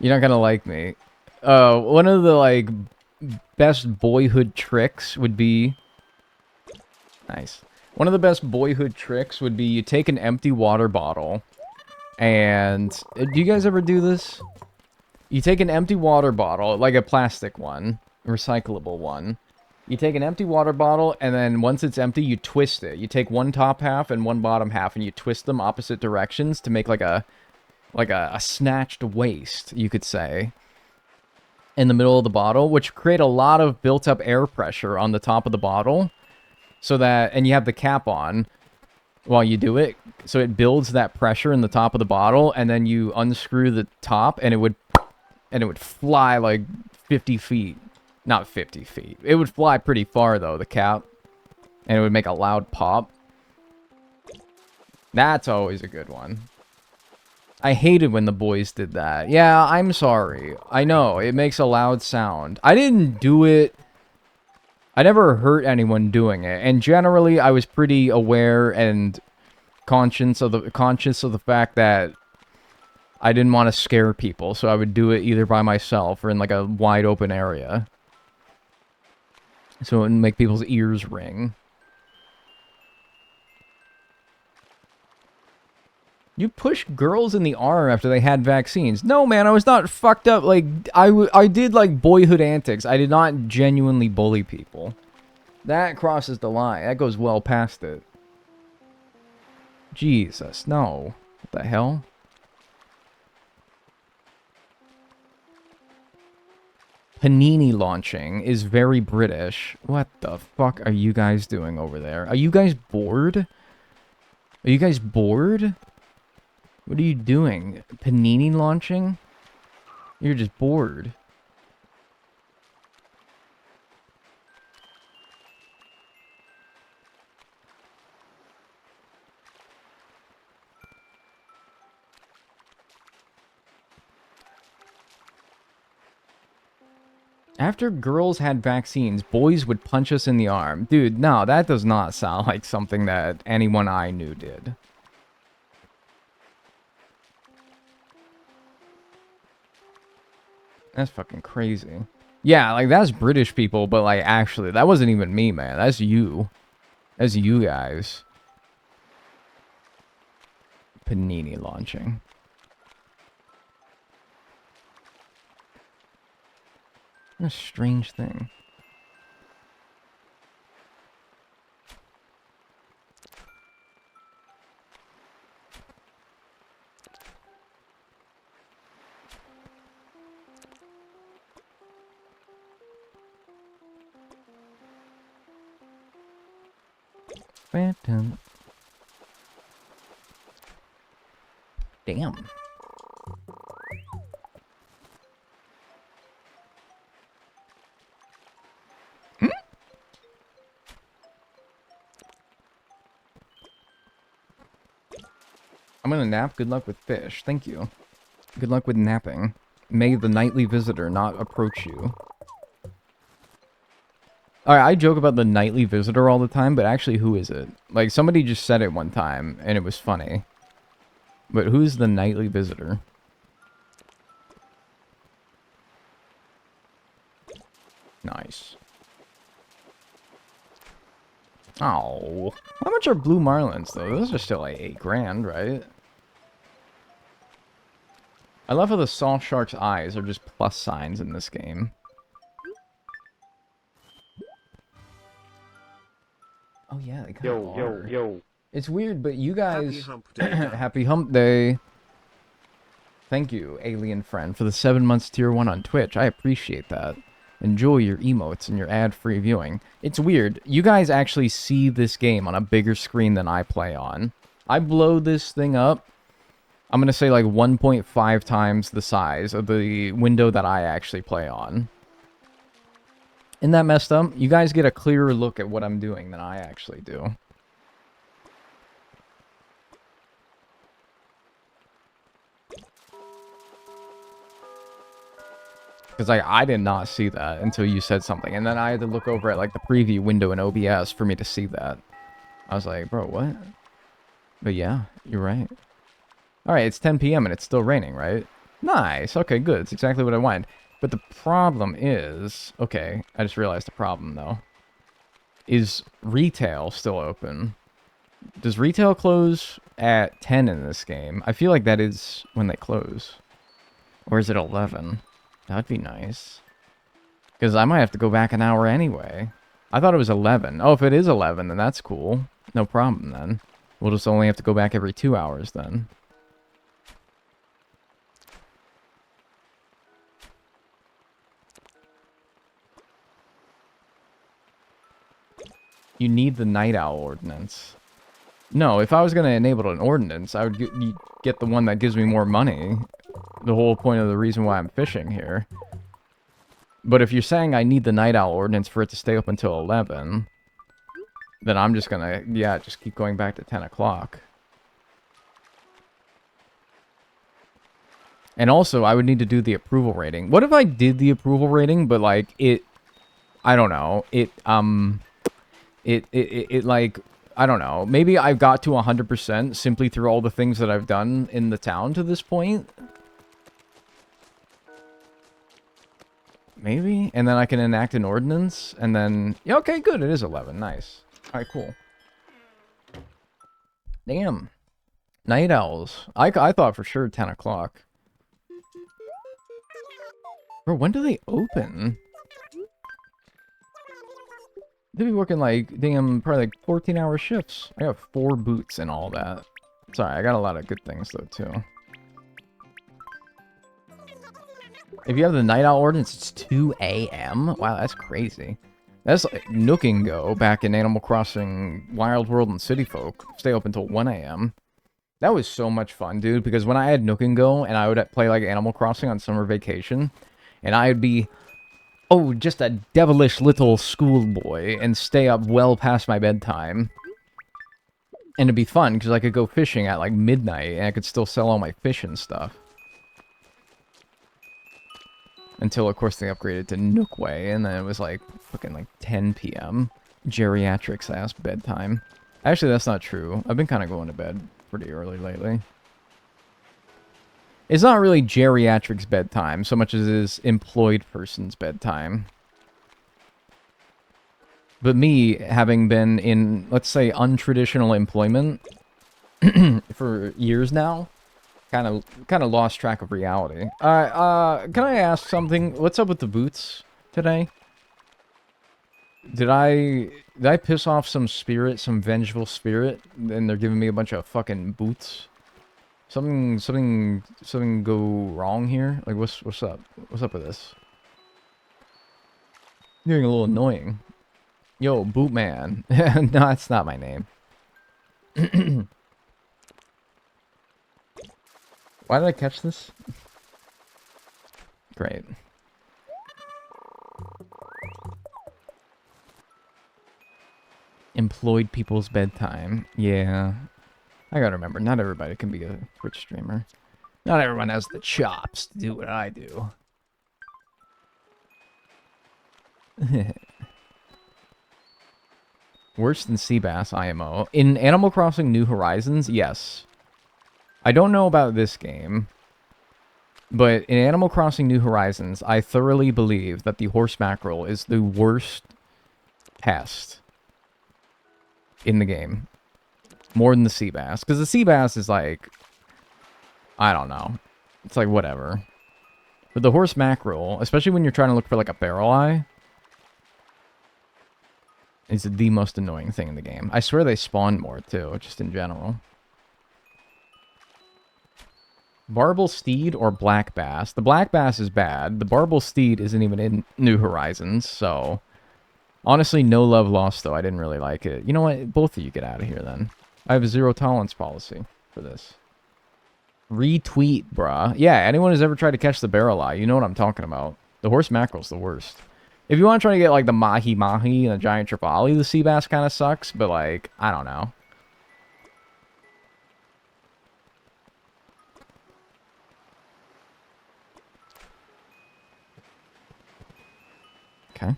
You're not gonna like me. One of the, like, best boyhood tricks would be... Nice. One of the best boyhood tricks would be you take an empty water bottle, and... Do you guys ever do this? You take an empty water bottle, like a plastic one, recyclable one. You take an empty water bottle, and then once it's empty, you twist it. You take one top half and one bottom half, and you twist them opposite directions to make like a snatched waist, you could say, in the middle of the bottle, which create a lot of built-up air pressure on the top of the bottle, so that, and you have the cap on while you do it, so it builds that pressure in the top of the bottle, and then you unscrew the top, and it would fly like 50 feet. Not 50 feet. It would fly pretty far, though, the cap, and it would make a loud pop. That's always a good one. I hated when the boys did that. Yeah, I'm sorry. I know, it makes a loud sound. I didn't do it. I never hurt anyone doing it. And generally, I was pretty aware and conscious of the fact that I didn't want to scare people. So I would do it either by myself or in like a wide open area. So it wouldn't make people's ears ring. You push girls in the arm after they had vaccines. No, man, I was not fucked up. Like, I did, like, boyhood antics. I did not genuinely bully people. That crosses the line. That goes well past it. Jesus, no. What the hell? Panini launching is very British. What the fuck are you guys doing over there? Are you guys bored? Are you guys bored? What are you doing? Panini launching? You're just bored. After girls had vaccines, boys would punch us in the arm. Dude, no, that does not sound like something that anyone I knew did. That's fucking crazy. Yeah, like, that's British people, but, like, actually, that wasn't even me, man. That's you. That's you guys. Panini launching. What a strange thing. Phantom. Damn. Hmm? I'm gonna nap. Good luck with fish. Thank you. Good luck with napping. May the nightly visitor not approach you. Alright, I joke about the nightly visitor all the time, but actually, who is it? Like, somebody just said it one time, and it was funny. But who's the nightly visitor? Nice. Oh, how much are blue marlins, though? Those are still like 8 grand, right? I love how the saw shark's eyes are just plus signs in this game. Oh yeah, they kind of are. Yo. It's weird, but you guys... Happy hump day. Happy hump day. Thank you, alien friend, for the 7 months tier 1 on Twitch. I appreciate that. Enjoy your emotes and your ad-free viewing. It's weird. You guys actually see this game on a bigger screen than I play on. I blow this thing up. I'm going to say like 1.5 times the size of the window that I actually play on. Isn't that messed up? You guys get a clearer look at what I'm doing than I actually do. Because I did not see that until you said something. And then I had to look over at like the preview window in OBS for me to see that. I was like, bro, what? But yeah, you're right. Alright, it's 10 p.m. and it's still raining, right? Nice. Okay, good. It's exactly what I wanted. But the problem is... Okay, I just realized the problem, though. Is retail still open? Does retail close at 10 in this game? I feel like that is when they close. Or is it 11? That'd be nice. Because I might have to go back an hour anyway. I thought it was 11. Oh, if it is 11, then that's cool. No problem, then. We'll just only have to go back every 2 hours, then. You need the night owl ordinance. No, if I was going to enable an ordinance, I would get the one that gives me more money. The whole point of the reason why I'm fishing here. But if you're saying I need the night owl ordinance for it to stay up until 11, then I'm just gonna, yeah, just keep going back to 10 o'clock. And also, I would need to do the approval rating. What if I did the approval rating, but, like, I don't know, like, I don't know, maybe I got to 100% simply through all the things that I've done in the town to this point? Maybe? And then I can enact an ordinance, and then... Yeah, okay, good, it is 11, nice. Alright, cool. Damn. Night owls. I thought for sure 10 o'clock. Bro, when do they open? They'll be working like, damn, probably like 14-hour shifts. I got 4 boots and all that. Sorry, I got a lot of good things though, too. If you have the night owl ordinance, it's 2 a.m.? Wow, that's crazy. That's like Nook and Go back in Animal Crossing Wild World and City Folk. Stay open until 1 a.m. That was so much fun, dude, because when I had Nook and Go and I would play like Animal Crossing on summer vacation, and I would be, oh, just a devilish little schoolboy and stay up well past my bedtime. And it'd be fun, because I could go fishing at like midnight and I could still sell all my fish and stuff. Until, of course, they upgraded to Nook Way, and then it was like fucking like 10 p.m. Geriatrics-ass bedtime. Actually, that's not true. I've been kind of going to bed pretty early lately. It's not really geriatrics bedtime so much as it is employed person's bedtime. But me, having been in, let's say, untraditional employment for years now, kind of lost track of reality. Can I ask something? What's up with the boots today? Did I piss off some spirit, some vengeful spirit, and they're giving me a bunch of fucking boots? Something go wrong here? Like, what's up? What's up with this? You're getting a little annoying. Yo, Boot Man. No, that's not my name. Why did I catch this? Great. Employed people's bedtime. Yeah. I gotta remember, not everybody can be a Twitch streamer. Not everyone has the chops to do what I do. Worse than sea bass, IMO. In Animal Crossing New Horizons, yes. I don't know about this game, but in Animal Crossing New Horizons, I thoroughly believe that the horse mackerel is the worst pest in the game. More than the sea bass. Because the sea bass is like, I don't know. It's like whatever. But the horse mackerel, especially when you're trying to look for like a barrel eye, is the most annoying thing in the game. I swear they spawn more too, just in general. Barbel steed or black bass? The black bass is bad. The barbel steed isn't even in New Horizons, so... Honestly, no love lost, though. I didn't really like it. You know what? Both of you get out of here, then. I have a zero tolerance policy for this. Retweet, bruh. Yeah, anyone who's ever tried to catch the barrel eye, you know what I'm talking about. The horse mackerel's the worst. If you want to try to get, like, the mahi-mahi and the giant trevally, the sea bass kind of sucks, but, like, I don't know. Okay.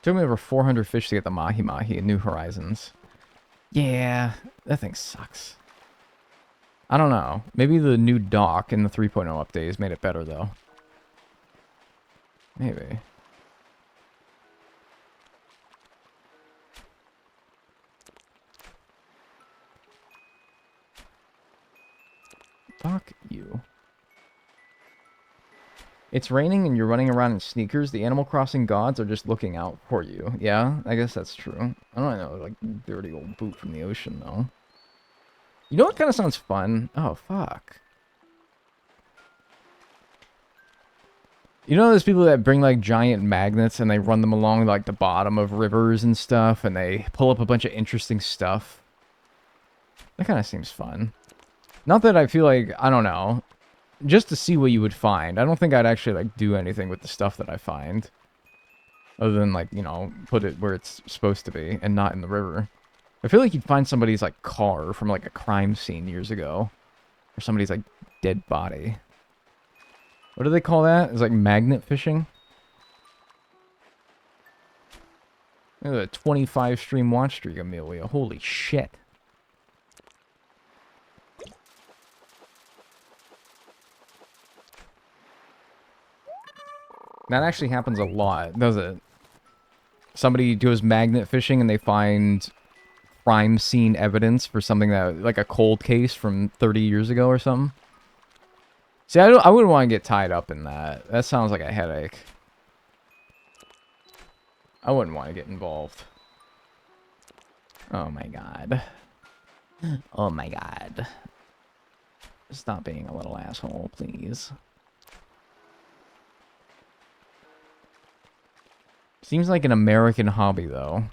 Took me over 400 fish to get the mahi-mahi in New Horizons. Yeah, that thing sucks. I don't know. Maybe the new dock in the 3.0 update has made it better, though. Maybe. Fuck you. It's raining and you're running around in sneakers. The Animal Crossing gods are just looking out for you. Yeah, I guess that's true. I don't know, like, dirty old boot from the ocean, though. You know what kind of sounds fun? Oh, fuck. You know those people that bring, like, giant magnets and they run them along, like, the bottom of rivers and stuff, and they pull up a bunch of interesting stuff? That kind of seems fun. Not that I feel like, I don't know, just to see what you would find. I don't think I'd actually, like, do anything with the stuff that I find. Other than, like, you know, put it where it's supposed to be and not in the river. I feel like you'd find somebody's, like, car from, like, a crime scene years ago. Or somebody's, like, dead body. What do they call that? It's like magnet fishing? Look at a 25 stream watch streak, Amelia. Holy shit. That actually happens a lot, does it? Somebody goes magnet fishing and they find crime scene evidence for something that, like a cold case from 30 years ago or something. See, I wouldn't want to get tied up in that. That sounds like a headache. I wouldn't want to get involved. Oh my god. Oh my god. Stop being a little asshole, please. Seems like an American hobby, though.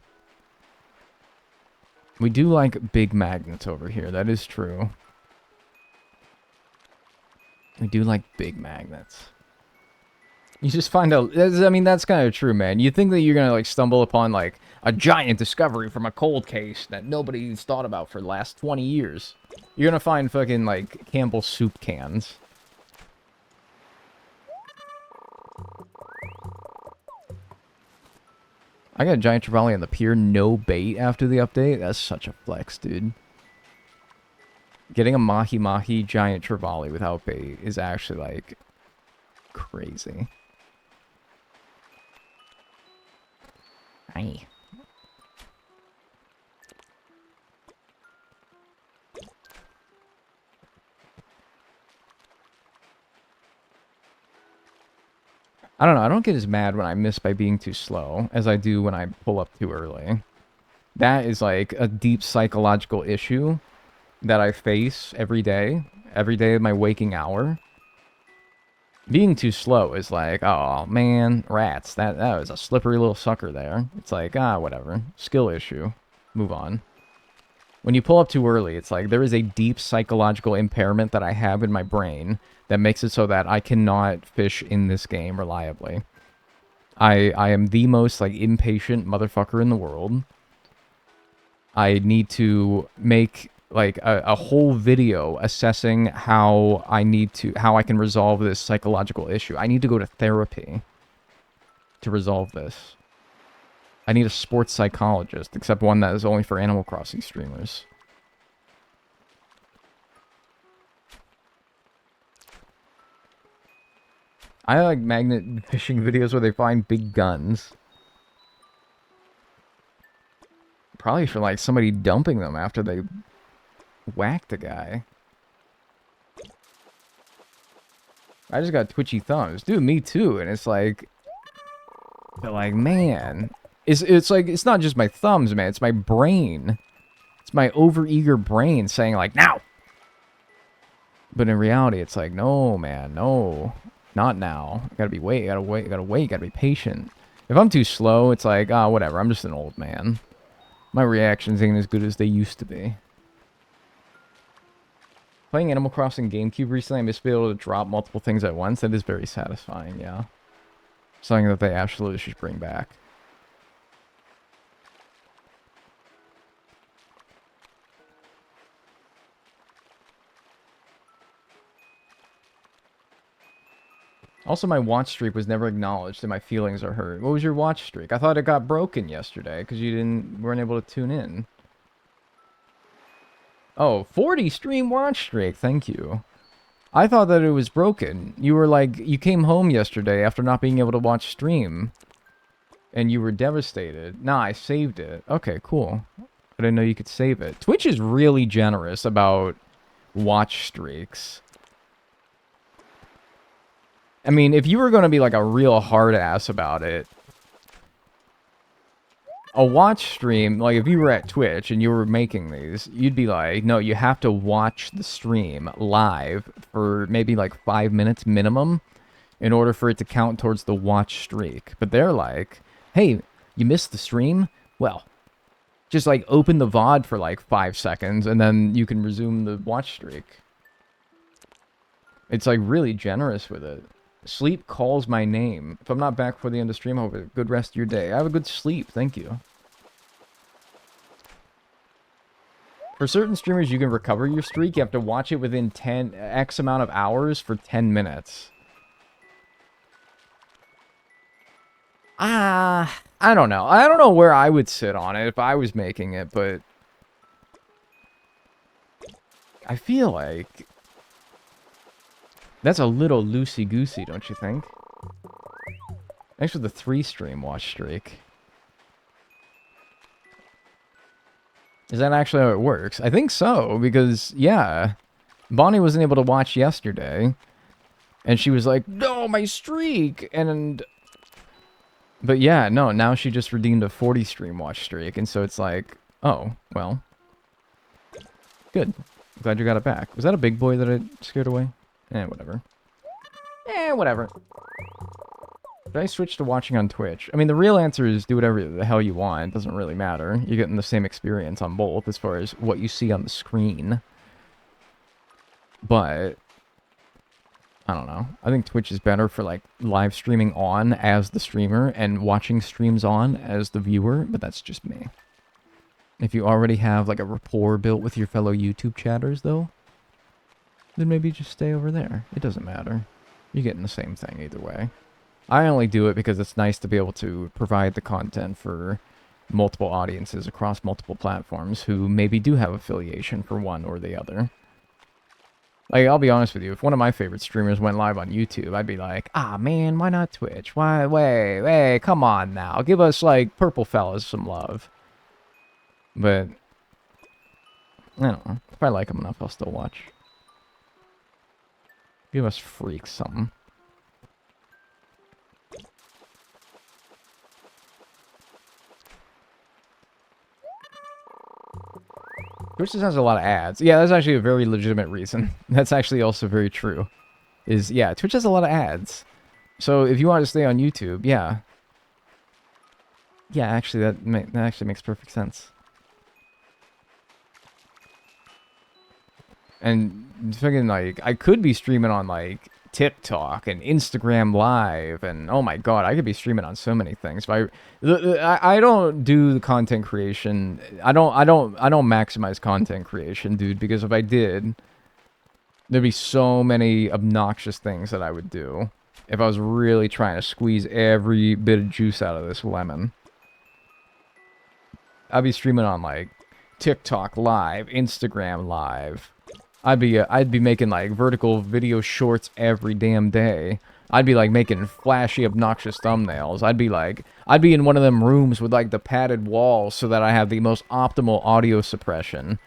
We do like big magnets over here. That is true. We do like big magnets. You just find out... I mean, that's kind of true, man. You think that you're going to, like, stumble upon, like, a giant discovery from a cold case that nobody's thought about for the last 20 years. You're going to find fucking, like, Campbell's soup cans. I got a giant trevally on the pier, no bait after the update. That's such a flex, dude. Getting a mahi-mahi giant trevally without bait is actually, like, crazy. Hi. I don't know, I don't get as mad when I miss by being too slow as I do when I pull up too early. That is, like, a deep psychological issue that I face every day of my waking hour. Being too slow is like, oh man, rats, that was a slippery little sucker there. It's like, whatever, skill issue, move on. When you pull up too early, it's like there is a deep psychological impairment that I have in my brain that makes it so that I cannot fish in this game reliably. I am the most, like, impatient motherfucker in the world. I need to make, like, a whole video assessing how I can resolve this psychological issue. I need to go to therapy to resolve this. I need a sports psychologist, except one that is only for Animal Crossing streamers. I like magnet fishing videos where they find big guns. Probably for, like, somebody dumping them after they whacked a guy. I just got twitchy thumbs. Dude, me too. And it's like... But, like, man... It's like, it's not just my thumbs, man. It's my brain. It's my overeager brain saying, like, now! But in reality, it's like, no, man, no. Not now. Gotta be gotta wait, gotta be patient. If I'm too slow, it's like, whatever, I'm just an old man. My reactions ain't as good as they used to be. Playing Animal Crossing GameCube recently, I missed being able to drop multiple things at once. That is very satisfying, yeah. Something that they absolutely should bring back. Also, my watch streak was never acknowledged and my feelings are hurt. What was your watch streak? I thought it got broken yesterday because you weren't able to tune in. Oh, 40 stream watch streak. Thank you. I thought that it was broken. You were like, you came home yesterday after not being able to watch stream. And you were devastated. Nah, I saved it. Okay, cool. I didn't know you could save it. Twitch is really generous about watch streaks. I mean, if you were going to be like a real hard ass about it, a watch stream, like if you were at Twitch and you were making these, you'd be like, no, you have to watch the stream live for maybe like 5 minutes minimum in order for it to count towards the watch streak. But they're like, hey, you missed the stream? Well, just like open the VOD for like 5 seconds and then you can resume the watch streak. It's like really generous with it. Sleep calls my name. If I'm not back before the end of stream, I hope you have a good rest of your day. I have a good sleep, thank you. For certain streamers, you can recover your streak. You have to watch it within X amount of hours for 10 minutes. I don't know. I don't know where I would sit on it if I was making it, but I feel like that's a little loosey-goosey, don't you think? Thanks for the 3 stream watch streak. Is that actually how it works? I think so, because, yeah, Bonnie wasn't able to watch yesterday, and she was like, no, my streak, and... But yeah, no, now she just redeemed a 40 stream watch streak, and so it's like, oh, well, good. Glad you got it back. Was that a big boy that I scared away? Whatever. Whatever. Should I switch to watching on Twitch? I mean, the real answer is do whatever the hell you want. It doesn't really matter. You're getting the same experience on both as far as what you see on the screen. But I don't know. I think Twitch is better for, like, live streaming on as the streamer and watching streams on as the viewer, but that's just me. If you already have, like, a rapport built with your fellow YouTube chatters, though, then maybe just stay over there. It doesn't matter. You're getting the same thing either way. I only do it because it's nice to be able to provide the content for multiple audiences across multiple platforms who maybe do have affiliation for one or the other. Like, I'll be honest with you, if one of my favorite streamers went live on YouTube, I'd be like, ah, man, why not Twitch? Why, wait, come on now. Give us, like, Purple Fellas some love. But, I don't know. If I like them enough, I'll still watch. Give us freaks something. Twitch just has a lot of ads. Yeah, that's actually a very legitimate reason. That's actually also very true. Yeah, Twitch has a lot of ads. So if you want to stay on YouTube, yeah. Yeah, actually, that actually makes perfect sense. And fucking, like, I could be streaming on, like, TikTok and Instagram Live, and oh my god, I could be streaming on so many things. But I don't do the content creation. I don't maximize content creation, dude, because if I did, there'd be so many obnoxious things that I would do if I was really trying to squeeze every bit of juice out of this lemon. I'd be streaming on, like, TikTok Live, Instagram Live. I'd be making, like, vertical video shorts every damn day. I'd be, like, making flashy, obnoxious thumbnails. I'd be in one of them rooms with, like, the padded walls so that I have the most optimal audio suppression.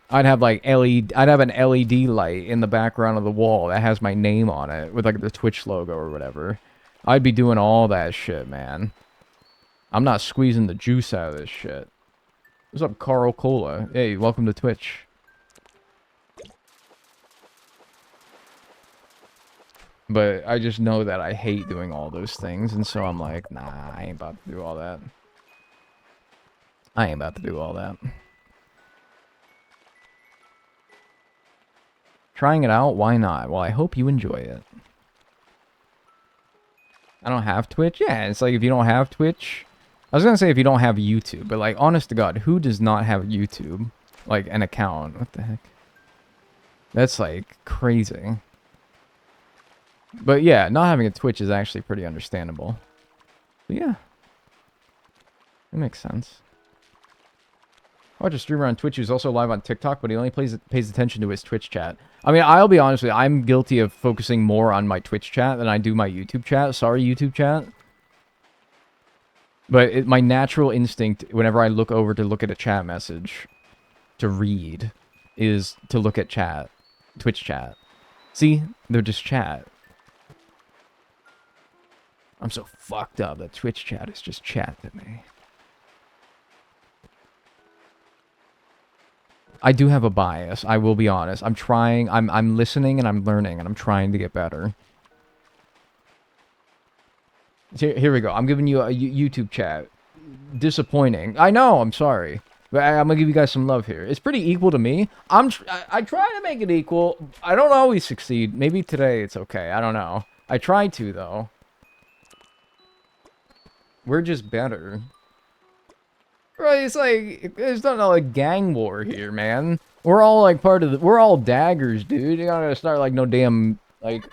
I'd have, like, I'd have an LED light in the background of the wall that has my name on it with, like, the Twitch logo or whatever. I'd be doing all that shit, man. I'm not squeezing the juice out of this shit. What's up, Carl Cola? Hey, welcome to Twitch. But I just know that I hate doing all those things, and so I'm like, nah, I ain't about to do all that. I ain't about to do all that. Trying it out? Why not? Well, I hope you enjoy it. I don't have Twitch? Yeah, it's like if you don't have Twitch... I was gonna say if you don't have YouTube, but like, honest to God, who does not have YouTube? Like, an account? What the heck? That's like, crazy. But yeah, not having a Twitch is actually pretty understandable. But yeah. It makes sense. I watch a streamer on Twitch who's also live on TikTok, but he only pays attention to his Twitch chat. I mean, I'll be honest with you, I'm guilty of focusing more on my Twitch chat than I do my YouTube chat. Sorry, YouTube chat. But my natural instinct, whenever I look over to look at a chat message, to read, is to look at chat. Twitch chat. See? They're just chat. I'm so fucked up that Twitch chat is just chat to me. I do have a bias, I will be honest. I'm trying, I'm listening and I'm learning and I'm trying to get better. Here we go. I'm giving you a YouTube chat. Disappointing. I know, I'm sorry. But I'm gonna give you guys some love here. It's pretty equal to me. I try to make it equal. I don't always succeed. Maybe today it's okay. I don't know. I try to, though. We're just better. Right, it's like, it's not like gang war here, man. We're all like part of the, we're all daggers, dude. You're not gonna start like no damn, like,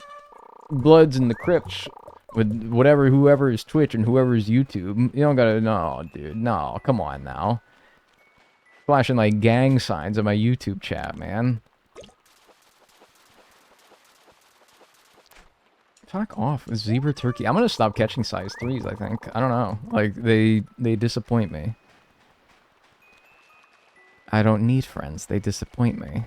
Bloods in the Crips with whatever, whoever is Twitch and whoever is YouTube. You don't gotta, no, dude, no, come on now. Flashing like gang signs on my YouTube chat, man. Fuck off, zebra turkey. I'm gonna stop catching size 3s, I think. I don't know. Like, they disappoint me. I don't need friends. They disappoint me.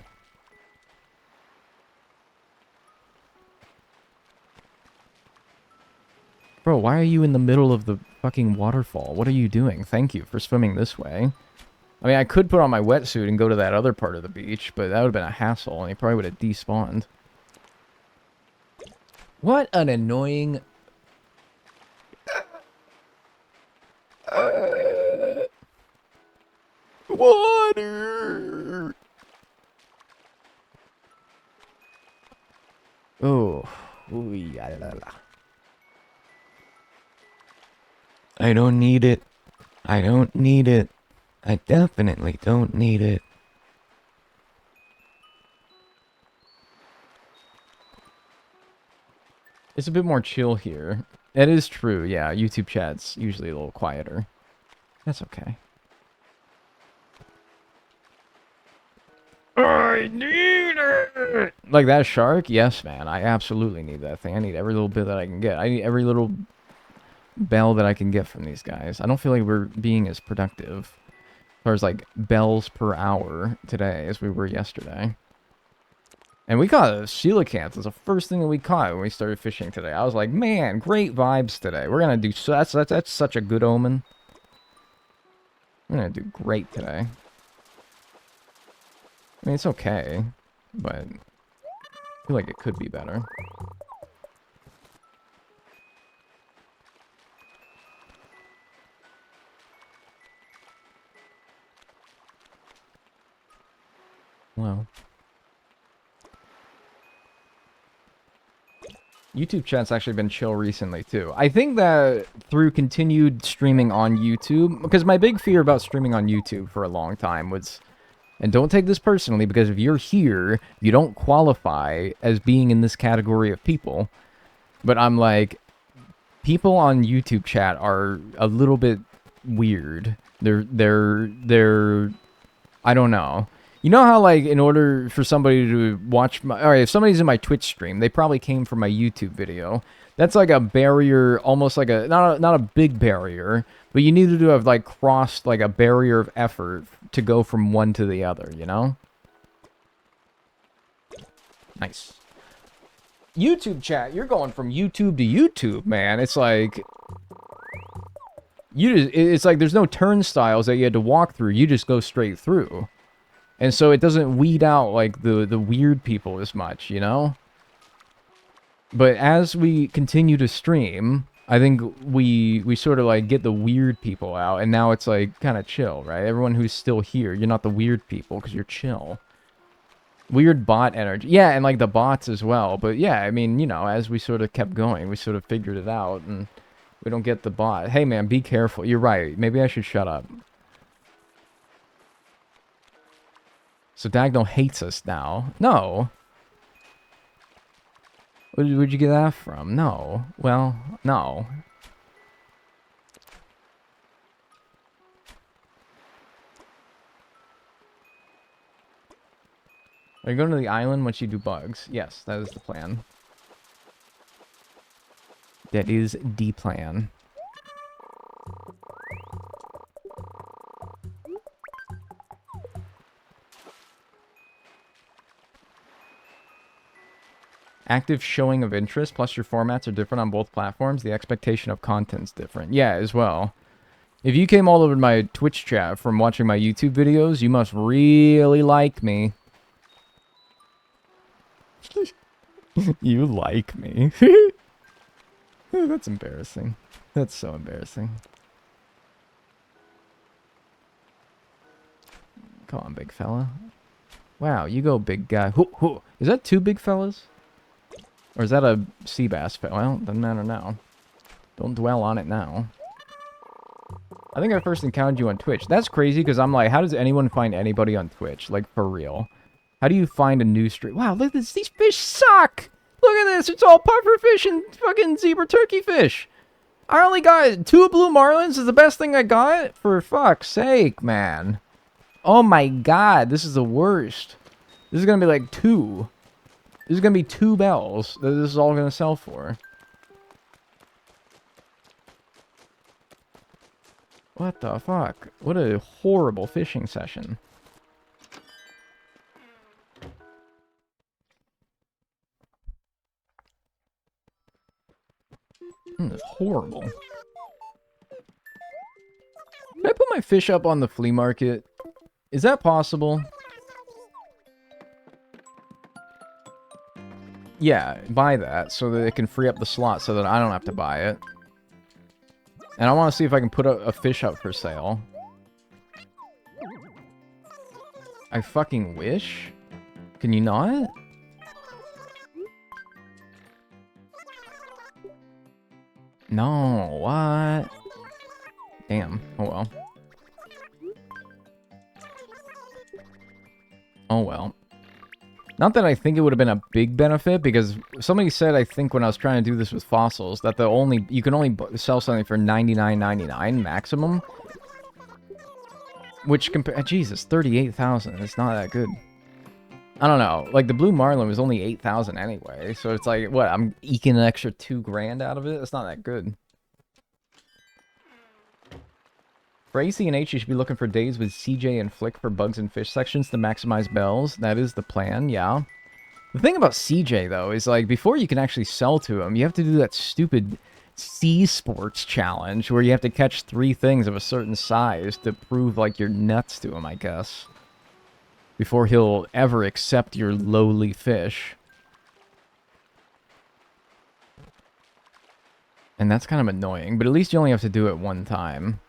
Bro, why are you in the middle of the fucking waterfall? What are you doing? Thank you for swimming this way. I mean, I could put on my wetsuit and go to that other part of the beach, but that would have been a hassle, and he probably would have despawned. What an annoying... Water! Oh. Ooh, la, la, la. I don't need it. I don't need it. I definitely don't need it. It's a bit more chill here. That is true, yeah. YouTube chat's usually a little quieter. That's okay. I need it! Like that shark? Yes, man. I absolutely need that thing. I need every little bit that I can get. I need every little bell that I can get from these guys. I don't feel like we're being as productive as far as like bells per hour today as we were yesterday. And we caught a coelacanth. It was the first thing that we caught when we started fishing today. I was like, man, great vibes today. We're gonna do so. That's such a good omen. We're gonna do great today. I mean, it's okay, but I feel like it could be better. Well. YouTube chat's actually been chill recently, too. I think that through continued streaming on YouTube, because my big fear about streaming on YouTube for a long time was, and don't take this personally, because if you're here, you don't qualify as being in this category of people. But I'm like, people on YouTube chat are a little bit weird. They're, I don't know. You know how, like, in order for somebody to watch my... Alright, if somebody's in my Twitch stream, they probably came from my YouTube video. That's like a barrier, almost like a... Not a big barrier, but you needed to have, like, crossed, like, a barrier of effort to go from one to the other, you know? Nice. YouTube chat, you're going from YouTube to YouTube, man. It's like... It's like there's no turnstiles that you had to walk through. You just go straight through. And so it doesn't weed out, like, the weird people as much, you know? But as we continue to stream, I think we sort of, like, get the weird people out, and now it's, like, kind of chill, right? Everyone who's still here, you're not the weird people, because you're chill. Weird bot energy. Yeah, and, like, the bots as well. But, yeah, I mean, you know, as we sort of kept going, we sort of figured it out, and we don't get the bot. Hey, man, be careful. You're right. Maybe I should shut up. So Dagnall hates us now. No. Where'd you get that from? No. Well, no. Are you going to the island once you do bugs? Yes, that is the plan. That is the plan. Active showing of interest, plus your formats are different on both platforms. The expectation of content's different. Yeah, as well. If you came all over my Twitch chat from watching my YouTube videos, you must really like me. You like me. That's embarrassing. That's so embarrassing. Come on, big fella. Wow, you go, big guy. Is that two big fellas? Or is that a sea bass? Well, doesn't matter now. Don't dwell on it now. I think I first encountered you on Twitch. That's crazy, because I'm like, how does anyone find anybody on Twitch? Like, for real. How do you find a new stream? Wow, look at this. These fish suck! Look at this. It's all puffer fish and fucking zebra turkey fish. I only got 2 blue marlins is the best thing I got? For fuck's sake, man. Oh my god, this is the worst. This is gonna be like 2. This is gonna be 2 bells that this is all gonna sell for. What the fuck? What a horrible fishing session. It's horrible. Can I put my fish up on the flea market? Is that possible? Yeah, buy that so that it can free up the slot so that I don't have to buy it. And I want to see if I can put a fish up for sale. I fucking wish. Can you not? No, what? Damn. Oh well. Oh well. Not that I think it would have been a big benefit, because somebody said, I think when I was trying to do this with fossils, that you can only sell something for $99.99 maximum. Which, Jesus, 38,000. It's not that good. I don't know. Like, the blue marlin was only 8,000 anyway. So it's like, what, I'm eking an extra 2 grand out of it? It's not that good. For AC and H, you should be looking for days with CJ and Flick for bugs and fish sections to maximize bells. That is the plan, yeah. The thing about CJ, though, is, like, before you can actually sell to him, you have to do that stupid sea sports challenge where you have to catch 3 things of a certain size to prove, like, you're nuts to him, I guess. Before he'll ever accept your lowly fish. And that's kind of annoying, but at least you only have to do it 1 time.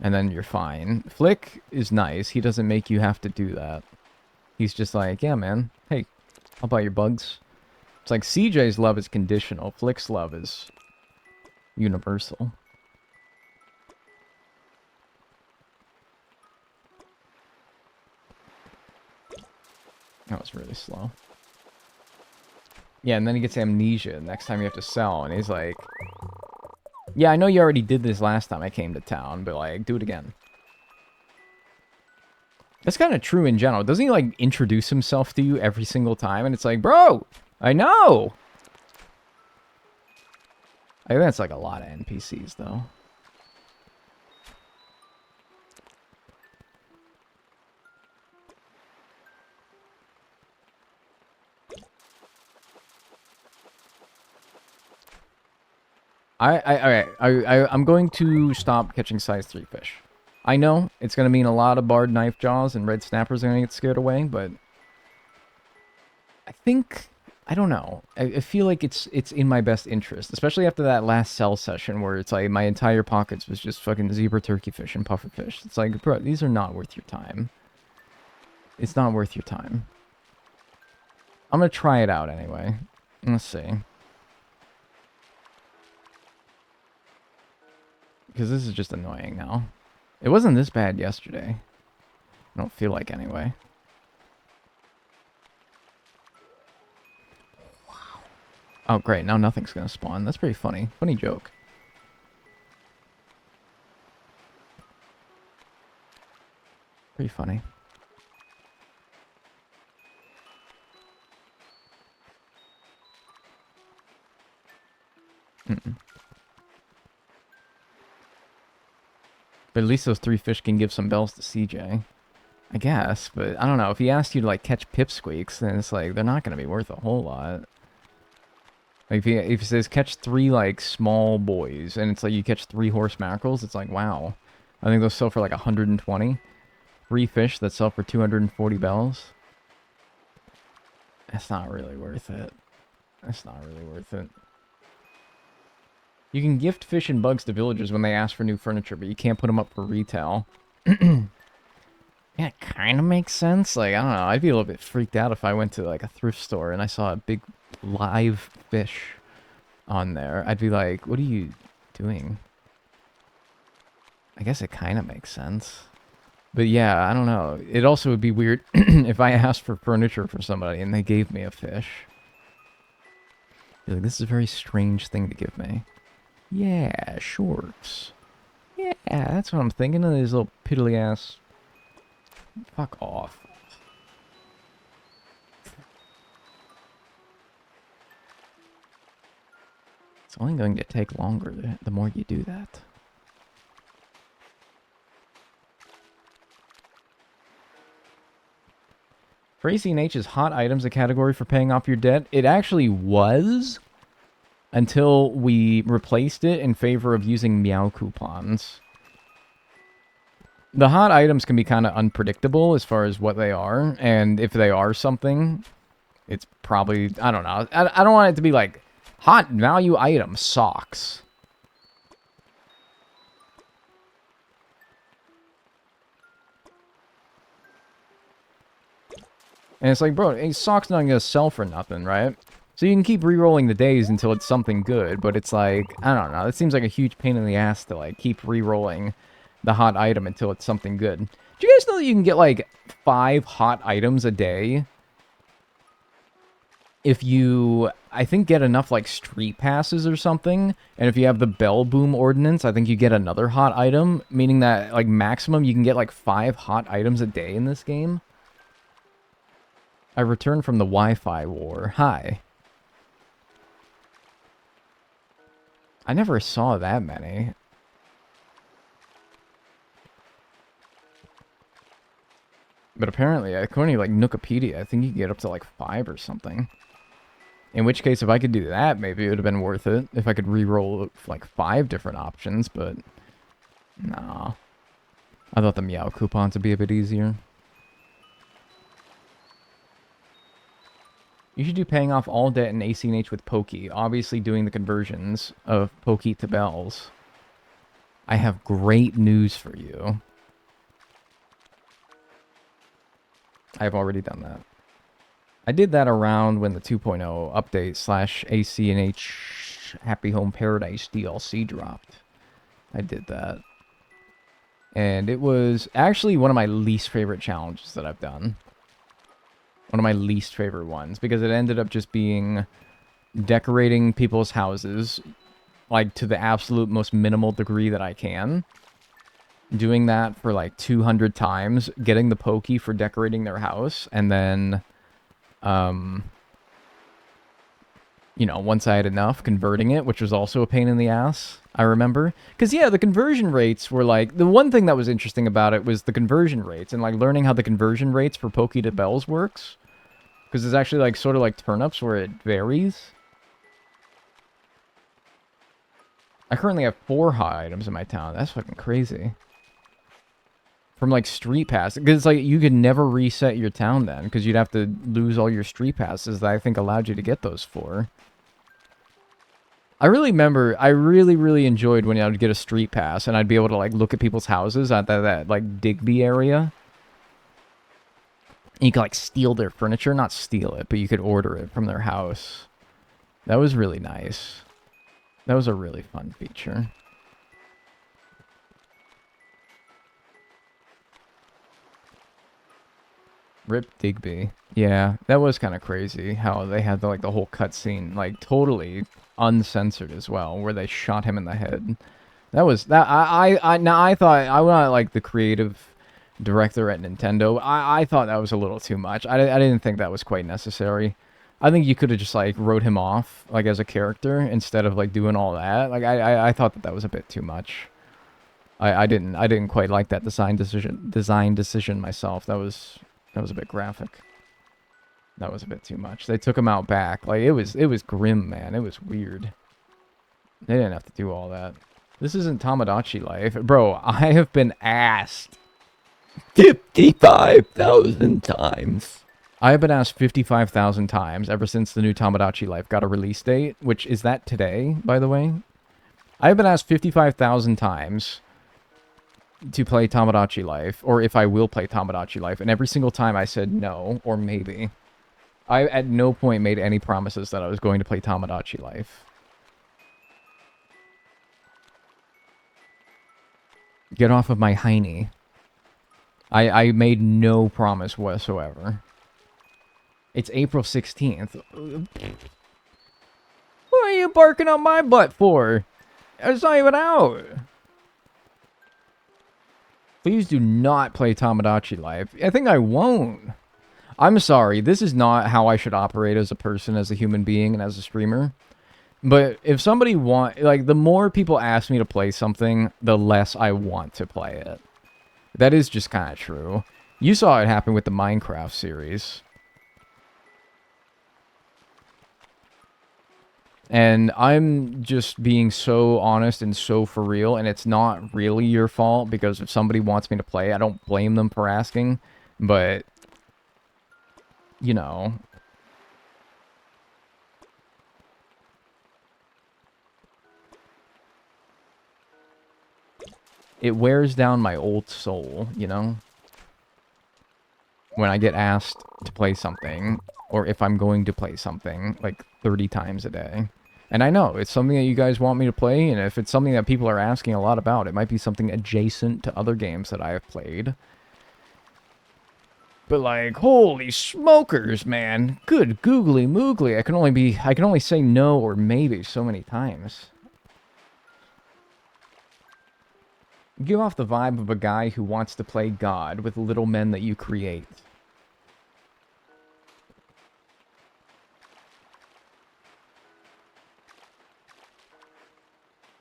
And then you're fine. Flick is nice. He doesn't make you have to do that. He's just like, yeah, man. Hey, I'll buy your bugs. It's like CJ's love is conditional. Flick's love is universal. That was really slow. Yeah, and then he gets amnesia next time you have to sell. And he's like... Yeah, I know you already did this last time I came to town, but, like, do it again. That's kind of true in general. Doesn't he, like, introduce himself to you every single time? And it's like, bro, I know! I think that's, like, a lot of NPCs, though. I'm going to stop catching size 3 fish. I know it's going to mean a lot of barred knife jaws and red snappers are going to get scared away, but I think, I don't know. I feel like it's in my best interest, especially after that last sell session where it's like my entire pockets was just fucking zebra turkey fish and puffer fish. It's like, bro, these are not worth your time. It's not worth your time. I'm going to try it out anyway. Let's see. Because this is just annoying now. It wasn't this bad yesterday. I don't feel like anyway. Wow. Oh, great. Now nothing's going to spawn. That's pretty funny. Funny joke. Pretty funny. But at least those 3 fish can give some bells to CJ. I guess, but I don't know. If he asked you to, like, catch pipsqueaks, then it's like, they're not going to be worth a whole lot. Like, if he says catch 3, like, small boys, and it's like you catch 3 horse mackerels, it's like, wow. I think those sell for, like, 120. 3 fish that sell for 240 bells. That's not really worth it. That's not really worth it. You can gift fish and bugs to villagers when they ask for new furniture, but you can't put them up for retail. Yeah, it kind of makes sense. Like, I don't know. I'd be a little bit freaked out if I went to, like, a thrift store and I saw a big live fish on there. I'd be like, what are you doing? I guess it kind of makes sense. But yeah, I don't know. It also would be weird if I asked for furniture for somebody and they gave me a fish. Be like, this is a very strange thing to give me. Yeah, shorts. Yeah, that's what I'm thinking of these little piddly ass. Fuck off. It's only going to take longer the more you do that. For AC&H, is hot items a category for paying off your debt? It actually was, until we replaced it in favor of using meow coupons. The hot items can be kind of unpredictable as far as what they are, and if they are something, it's probably, I don't know. I don't want it to be like, hot value item, socks. And it's like, bro, a sock's not gonna sell for nothing, right? So you can keep re-rolling the days until it's something good, but it's like, I don't know. It seems like a huge pain in the ass to, like, keep re-rolling the hot item until it's something good. Do you guys know that you can get, like, 5 hot items a day? If you, I think, get enough, like, street passes or something, and if you have the Bell Boom Ordinance, I think you get another hot item, meaning that, like, maximum you can get, like, 5 hot items a day in this game. I returned from the Wi-Fi war. Hi. I never saw that many. But apparently, according to, like, Nookopedia, I think you can get up to, like, 5 or something. In which case, if I could do that, maybe it would have been worth it. If I could re-roll, like, 5 different options, but... Nah. I thought the Meow coupons would be a bit easier. You should do paying off all debt in AC&H with Pokey. Obviously doing the conversions of Pokey to bells. I have great news for you. I have already done that. I did that around when the 2.0 update / AC&H Happy Home Paradise DLC dropped. I did that. And it was actually one of my least favorite challenges that I've done. One of my least favorite ones, because it ended up just being decorating people's houses, like, to the absolute most minimal degree that I can. Doing that for, like, 200 times, getting the Pokey for decorating their house, and then, you know, once I had enough, converting it, which was also a pain in the ass, I remember. Because, yeah, the conversion rates were, like, the one thing that was interesting about it was the conversion rates, and, like, learning how the conversion rates for Pokey to bells works. Because it's actually, like, sort of like turnips where it varies. I currently have 4 hot items in my town. That's fucking crazy. From, like, street pass. Because it's like, you could never reset your town then. Because you'd have to lose all your street passes that I think allowed you to get those for. I really remember, I really enjoyed when I would get a street pass. And I'd be able to, like, look at people's houses at that like, Digby area. And you could, like, steal their furniture. Not steal it, but you could order it from their house. That was really nice. That was a really fun feature. Rip Digby. Yeah, that was kind of crazy how they had the whole cutscene, like, totally uncensored as well, where they shot him in the head. That was that. I thought I was not like the creative director at Nintendo. I thought that was a little too much. I didn't think that was quite necessary. I think you could have just like wrote him off like as a character instead of like doing all that. Like I thought that was a bit too much. I didn't quite like that design decision myself. That was a bit graphic. That was a bit too much. They took him out back. Like it was grim, man. It was weird. They didn't have to do all that. This isn't Tamagotchi life. Bro, I have been asked 55,000 times. I have been asked 55,000 times ever since the new Tamagotchi life got a release date, which is that today, by the way. I have been asked 55,000 times to play Tamagotchi life, or if I will play Tamagotchi life, and every single time I said no, or maybe. I at no point made any promises that I was going to play Tamagotchi life. Get off of my hiney. I made no promise whatsoever. It's April 16th. What are you barking on my butt for? It's not even out. Please do not play Tamagotchi life. I think I won't. I'm sorry. This is not how I should operate as a person, as a human being, and as a streamer. But if somebody like, the more people ask me to play something, the less I want to play it. That is just kind of true. You saw it happen with the Minecraft series. And I'm just being so honest and so for real, and it's not really your fault, because if somebody wants me to play, I don't blame them for asking, but, you know. It wears down my old soul, you know? When I get asked to play something, or if I'm going to play something, like 30 times a day. And I know, it's something that you guys want me to play, and if it's something that people are asking a lot about, it might be something adjacent to other games that I have played. But like, holy smokers, man. Good googly moogly. I can only say no or maybe so many times. Give off the vibe of a guy who wants to play God with little men that you create.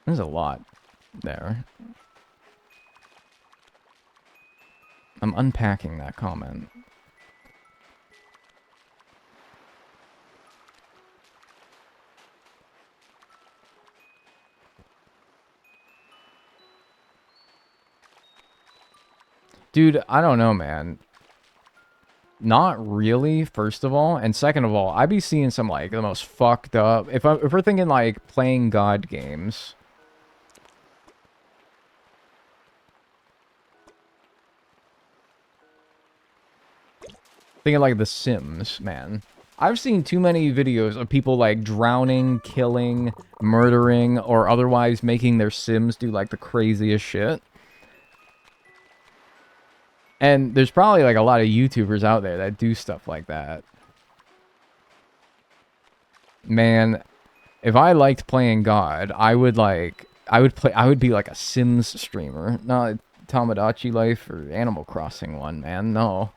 There's a lot there. I'm unpacking that comment. Dude, I don't know, man. Not really, first of all. And second of all, I be seeing some, like, the most fucked up... If we're thinking, like, playing God games... Thinking like The Sims, man. I've seen too many videos of people, like, drowning, killing, murdering, or otherwise making their Sims do, like, the craziest shit. And there's probably, like, a lot of YouTubers out there that do stuff like that. Man, if I liked playing God, I would be like a Sims streamer, not Tamagotchi life or Animal Crossing one, man. No.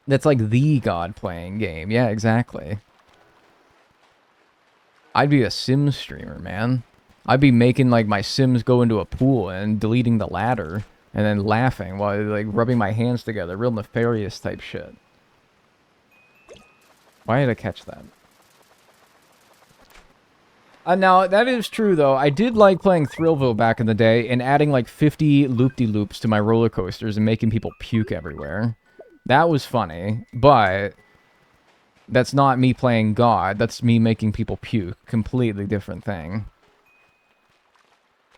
That's like the God playing game. Yeah, exactly. I'd be a Sims streamer, man. I'd be making, like, my Sims go into a pool and deleting the ladder. And then laughing while, like, rubbing my hands together. Real nefarious type shit. Why did I catch that? Now, that is true, though. I did like playing Thrillville back in the day and adding, like, 50 loop-de-loops to my roller coasters and making people puke everywhere. That was funny, but that's not me playing God. That's me making people puke. Completely different thing.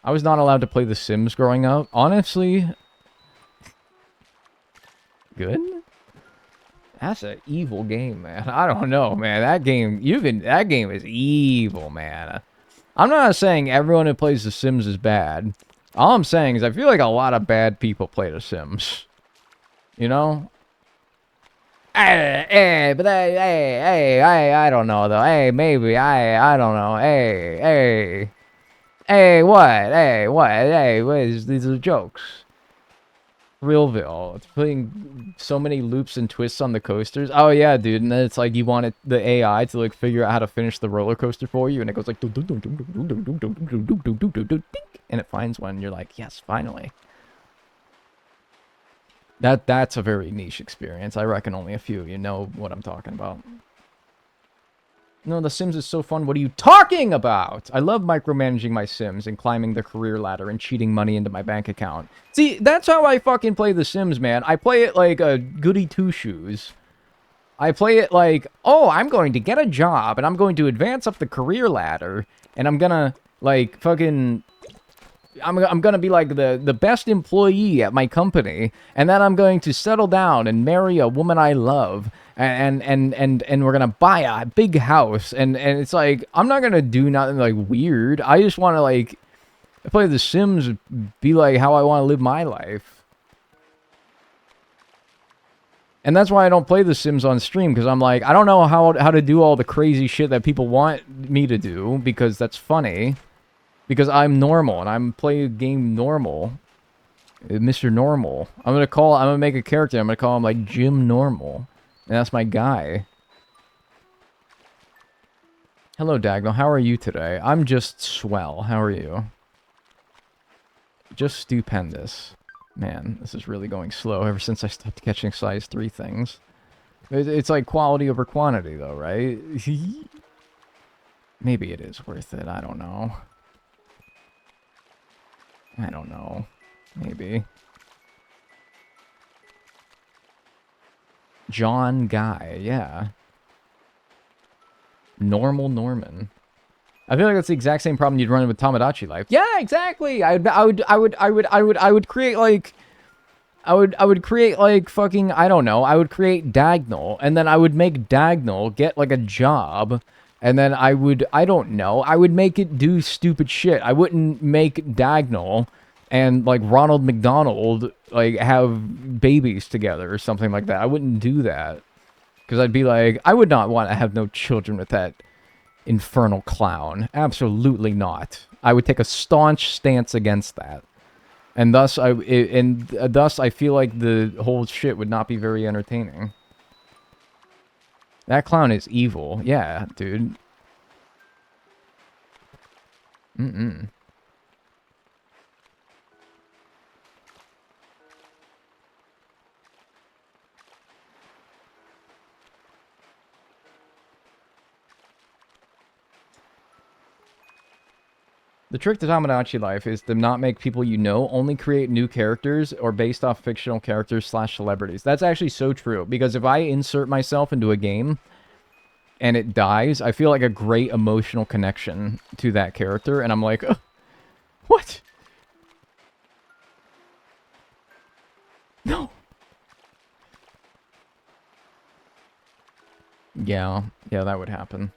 I was not allowed to play The Sims growing up. Honestly, good? That's an evil game, man. I don't know, man. That game is evil, man. I'm not saying everyone who plays The Sims is bad. All I'm saying is I feel like a lot of bad people play The Sims. You know? Hey, but I don't know, though. Hey, maybe, I don't know. Hey, what? Hey, what? Hey, these are jokes. Thrillville. It's putting so many loops and twists on the coasters. Oh yeah, dude. And then it's like you want the AI to like figure out how to finish the roller coaster for you, and it goes like and it finds one. And you're like, yes, finally. That's a very niche experience. I reckon only a few of you know what I'm talking about. No, The Sims is so fun. What are you talking about? I love micromanaging my Sims and climbing the career ladder and cheating money into my bank account. See, that's how I fucking play The Sims, man. I play it like a goody two-shoes. I play it like, oh, I'm going to get a job and I'm going to advance up the career ladder and I'm gonna, like, fucking... I'm gonna be like the best employee at my company, and then I'm going to settle down and marry a woman I love, and we're gonna buy a big house, and it's like I'm not gonna do nothing like weird. I just want to like play The Sims, be like how I want to live my life, and that's why I don't play The Sims on stream, because I'm like I don't know how to do all the crazy shit that people want me to do, because that's funny. Because I'm normal, and I'm playing a game normal. Mr. Normal. I'm gonna make a character, I'm gonna call him, like, Jim Normal. And that's my guy. Hello, Dagnall, how are you today? I'm just swell, how are you? Just stupendous. Man, this is really going slow ever since I stopped catching size 3 things. It's like quality over quantity, though, right? Maybe it is worth it, I don't know. I don't know. Maybe. John Guy, yeah. Normal Norman. I feel like that's the exact same problem you'd run with Tamagotchi Life. Yeah, exactly. I would create like I would create like fucking I don't know. I would create Dagnall, and then I would make Dagnall get like a job. And then I don't know, I would make it do stupid shit. I wouldn't make Dagnall and, like, Ronald McDonald, like, have babies together or something like that. I wouldn't do that. Because I'd be like, I would not want to have no children with that infernal clown. Absolutely not. I would take a staunch stance against that. And thus, I feel like the whole shit would not be very entertaining. That clown is evil. Yeah, dude. Mm-mm. The trick to Tamagotchi Life is to not make people you know, only create new characters or based off fictional characters / celebrities. That's actually so true, because if I insert myself into a game and it dies, I feel like a great emotional connection to that character, and I'm like, what? No. Yeah, that would happen.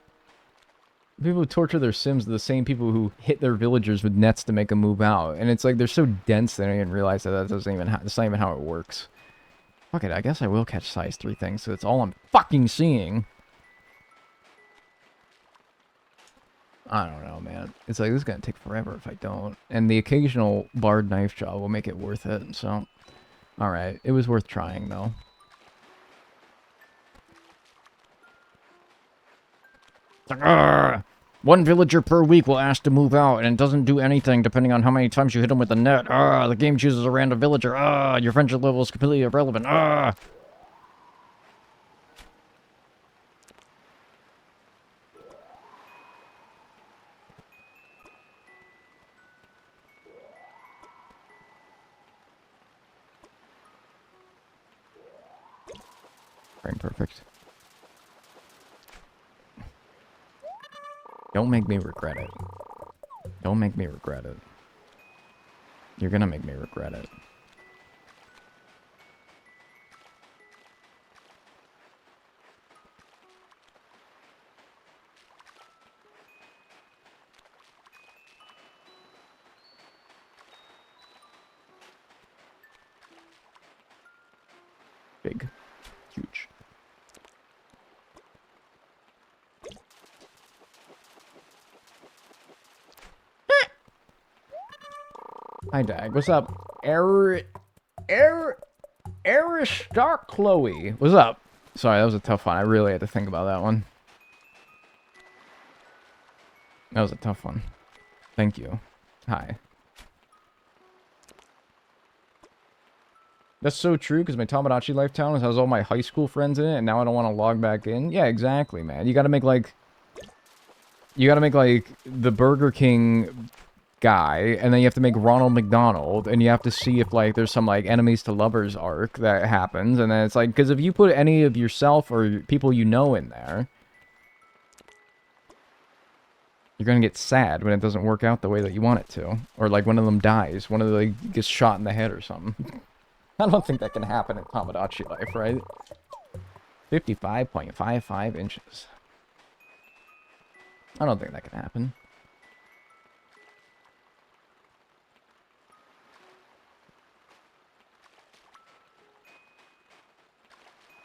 People who torture their Sims are the same people who hit their villagers with nets to make them move out. And it's like, they're so dense they don't even realize that that's not even how it works. Fuck it, I guess I will catch size 3 things, so that's all I'm fucking seeing. I don't know, man. It's like, this is gonna take forever if I don't. And the occasional barred knife job will make it worth it, so... Alright, it was worth trying, though. Like, one villager per week will ask to move out, and it doesn't do anything depending on how many times you hit them with the net. The game chooses a random villager. Your friendship level is completely irrelevant. Frame perfect. Don't make me regret it. Don't make me regret it. You're gonna make me regret it. Big. Huge. Hi, Dag. What's up? Error. Aristarch Chloe. What's up? Sorry, that was a tough one. I really had to think about that one. That was a tough one. Thank you. Hi. That's so true, because my Tamagotchi Lifetime has all my high school friends in it, and now I don't want to log back in. Yeah, exactly, man. You gotta make, like... You gotta make, like, the Burger King guy, and then you have to make Ronald McDonald, and you have to see if, like, there's some, like, enemies to lovers arc that happens, and then it's like, because if you put any of yourself or people you know in there, you're gonna get sad when it doesn't work out the way that you want it to. Or, like, one of them dies. One of them, like, gets shot in the head or something. I don't think that can happen in Tamagotchi life, right? 55.55 inches. I don't think that can happen.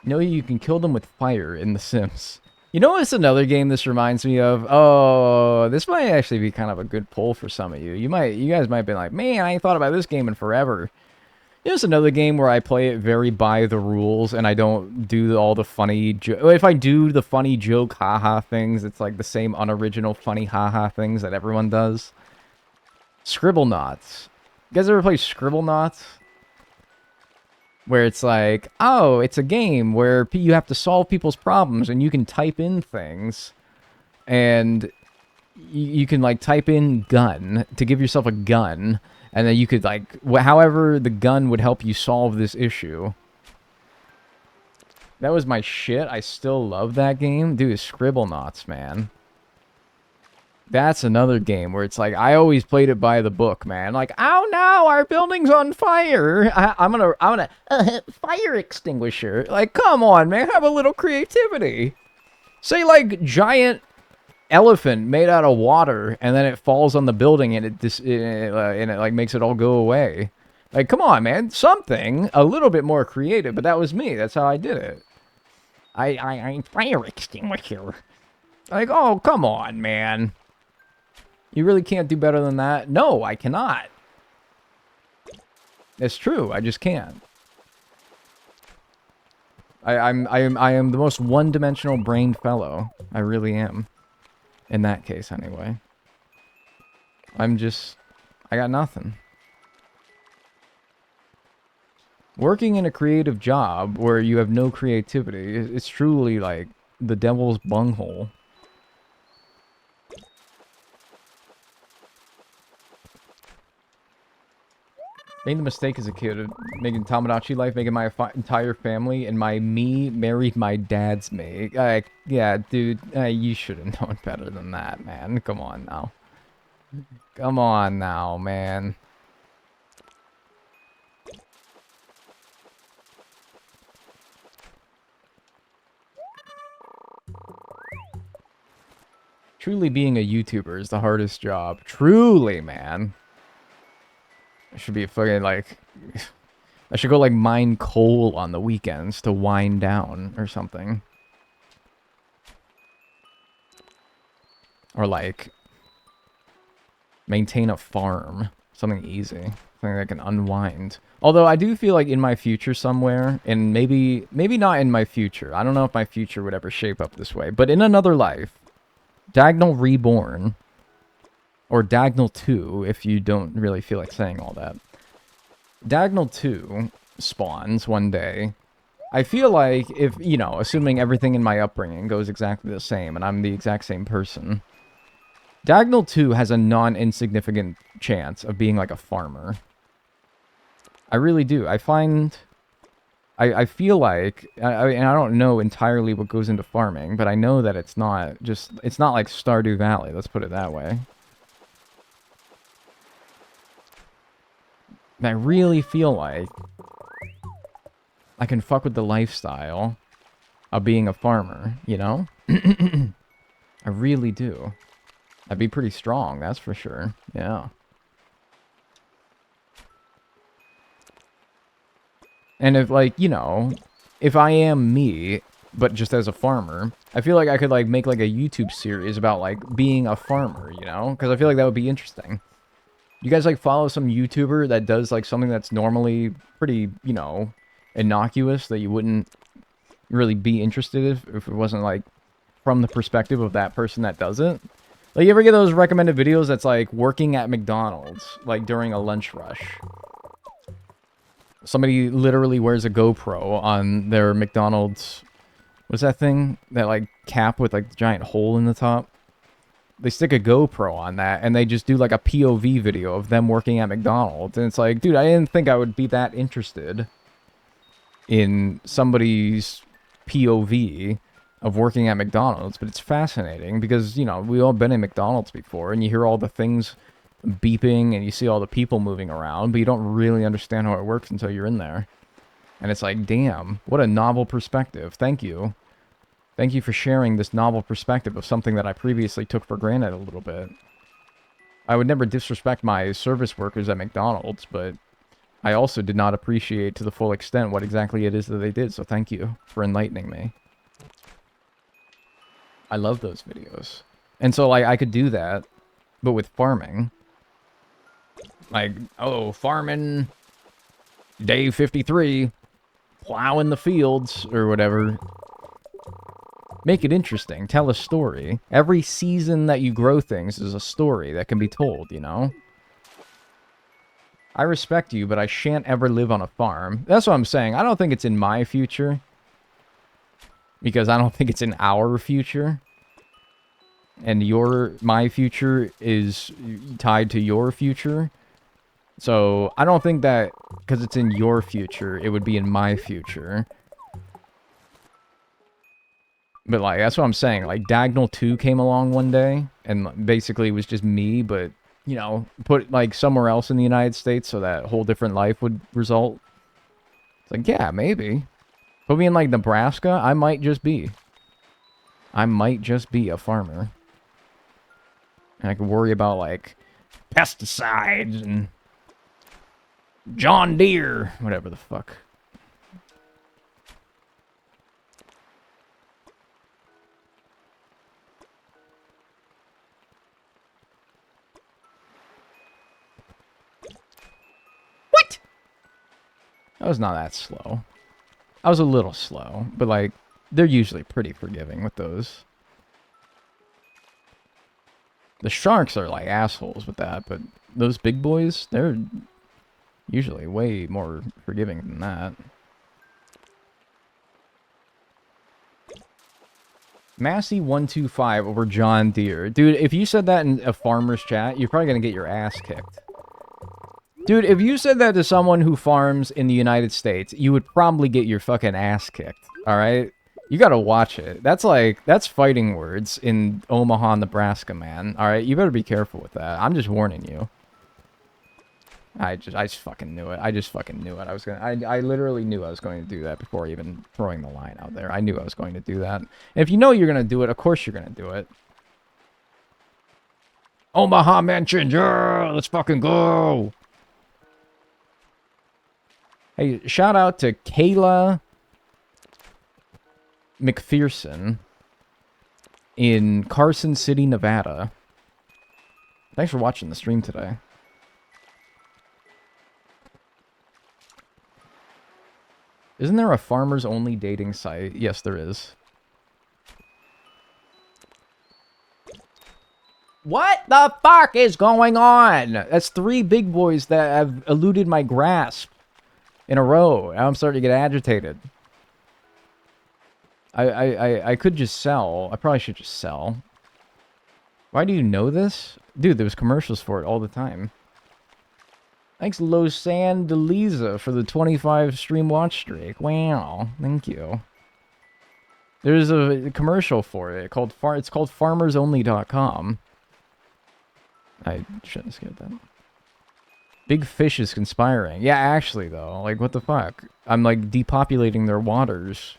No, you can kill them with fire in The Sims. You know what's another game this reminds me of? Oh, this might actually be kind of a good poll for some of you. You guys might be like, man, I ain't thought about this game in forever. Here's another game where I play it very by the rules, and I don't do all the funny... If I do the funny joke haha things, it's like the same unoriginal funny haha things that everyone does. Scribblenauts. You guys ever play Scribblenauts? Where it's like, oh, it's a game where you have to solve people's problems, and you can type in things, and you can, like, type in gun to give yourself a gun, and then you could, like, however the gun would help you solve this issue. That was my shit. I still love that game. Dude, Scribblenauts, man. That's another game where it's like, I always played it by the book, man. Like, oh no, our building's on fire. I'm gonna, fire extinguisher. Like, come on, man, have a little creativity. Say, like, giant elephant made out of water, and then it falls on the building, and it like makes it all go away. Like, come on, man, something a little bit more creative. But that was me. That's how I did it. I fire extinguisher. Like, oh, come on, man. You really can't do better than that? No, I cannot. It's true. I just can't. I am the most one-dimensional brained fellow. I really am. In that case, anyway. I got nothing. Working in a creative job where you have no creativity, it's truly like the devil's bunghole. Made the mistake as a kid of making Tamagotchi life, making my entire family and me married my dad's mate. Yeah, dude, you should have known better than that, man. Come on now. Come on now, man. Truly being a YouTuber is the hardest job. Truly, man. I should be fucking, like... I should go, like, mine coal on the weekends to wind down or something. Or, like... maintain a farm. Something easy. Something that can unwind. Although, I do feel like in my future somewhere, and maybe not in my future. I don't know if my future would ever shape up this way. But in another life, Dagnall Reborn... or Dagnall 2, if you don't really feel like saying all that. Dagnall 2 spawns one day. I feel like if, you know, assuming everything in my upbringing goes exactly the same, and I'm the exact same person, Dagnall 2 has a non-insignificant chance of being like a farmer. I really do. I find... I feel like... and I don't know entirely what goes into farming, but I know that it's not just... It's not like Stardew Valley, let's put it that way. I really feel like I can fuck with the lifestyle of being a farmer, you know? I really do. I'd be pretty strong, that's for sure. Yeah. And if, like, you know, if I am me, but just as a farmer, I feel like I could, like, make, like, a YouTube series about, like, being a farmer, you know? Because I feel like that would be interesting. You guys like follow some YouTuber that does like something that's normally pretty, you know, innocuous that you wouldn't really be interested if it wasn't like from the perspective of that person that does it? Like, you ever get those recommended videos that's like working at McDonald's, like during a lunch rush? Somebody literally wears a GoPro on their McDonald's. What's that thing? That like cap with like the giant hole in the top? They stick a GoPro on that and they just do like a POV video of them working at McDonald's. And it's like, dude, I didn't think I would be that interested in somebody's POV of working at McDonald's, but it's fascinating because, you know, we've all been in McDonald's before and you hear all the things beeping and you see all the people moving around, but you don't really understand how it works until you're in there. And it's like, damn, what a novel perspective. Thank you. Thank you for sharing this novel perspective of something that I previously took for granted a little bit. I would never disrespect my service workers at McDonald's, but I also did not appreciate to the full extent what exactly it is that they did, so thank you for enlightening me. I love those videos. And so, like, I could do that, but with farming. Like, oh, farming, day 53, plowing the fields, or whatever. Make it interesting. Tell a story. Every season that you grow things is a story that can be told, you know? I respect you, but I shan't ever live on a farm. That's what I'm saying. I don't think it's in my future. Because I don't think it's in our future. And my future is tied to your future. So, I don't think that because it's in your future, it would be in my future. But, like, that's what I'm saying. Like, Dagnall 2 came along one day, and basically it was just me, but, you know, put, like, somewhere else in the United States so that a whole different life would result. It's like, yeah, maybe. Put me in, like, Nebraska, I might just be a farmer. And I could worry about, like, pesticides and John Deere, whatever the fuck. What? That was not that slow. I was a little slow, but, like, they're usually pretty forgiving with those. The sharks are, like, assholes with that, but those big boys, they're usually way more forgiving than that. Massey125 over John Deere. Dude, if you said that in a farmer's chat, you're probably gonna get your ass kicked. Dude, if you said that to someone who farms in the United States, you would probably get your fucking ass kicked, alright? You gotta watch it. That's like, that's fighting words in Omaha, Nebraska, man. Alright, you better be careful with that. I'm just warning you. I just fucking knew it. I just fucking knew it. I literally knew I was going to do that before even throwing the line out there. I knew I was going to do that. And if you know you're going to do it, of course you're going to do it. Omaha mentioned, yeah, let's fucking go. Hey, shout out to Kayla McPherson in Carson City, Nevada. Thanks for watching the stream today. Isn't there a farmers-only dating site? Yes, there is. What the fuck is going on? That's 3 big boys that have eluded my grasp in a row. Now I'm starting to get agitated. I could just sell. I probably should just sell. Why do you know this? Dude, there's commercials for it all the time. Thanks, Losan Deliza, for the 25 stream watch streak. Wow, thank you. There's a commercial for it called it's called farmersonly.com. I shouldn't have skipped that. Big fish is conspiring. Yeah, actually, though. Like, what the fuck? I'm, like, depopulating their waters,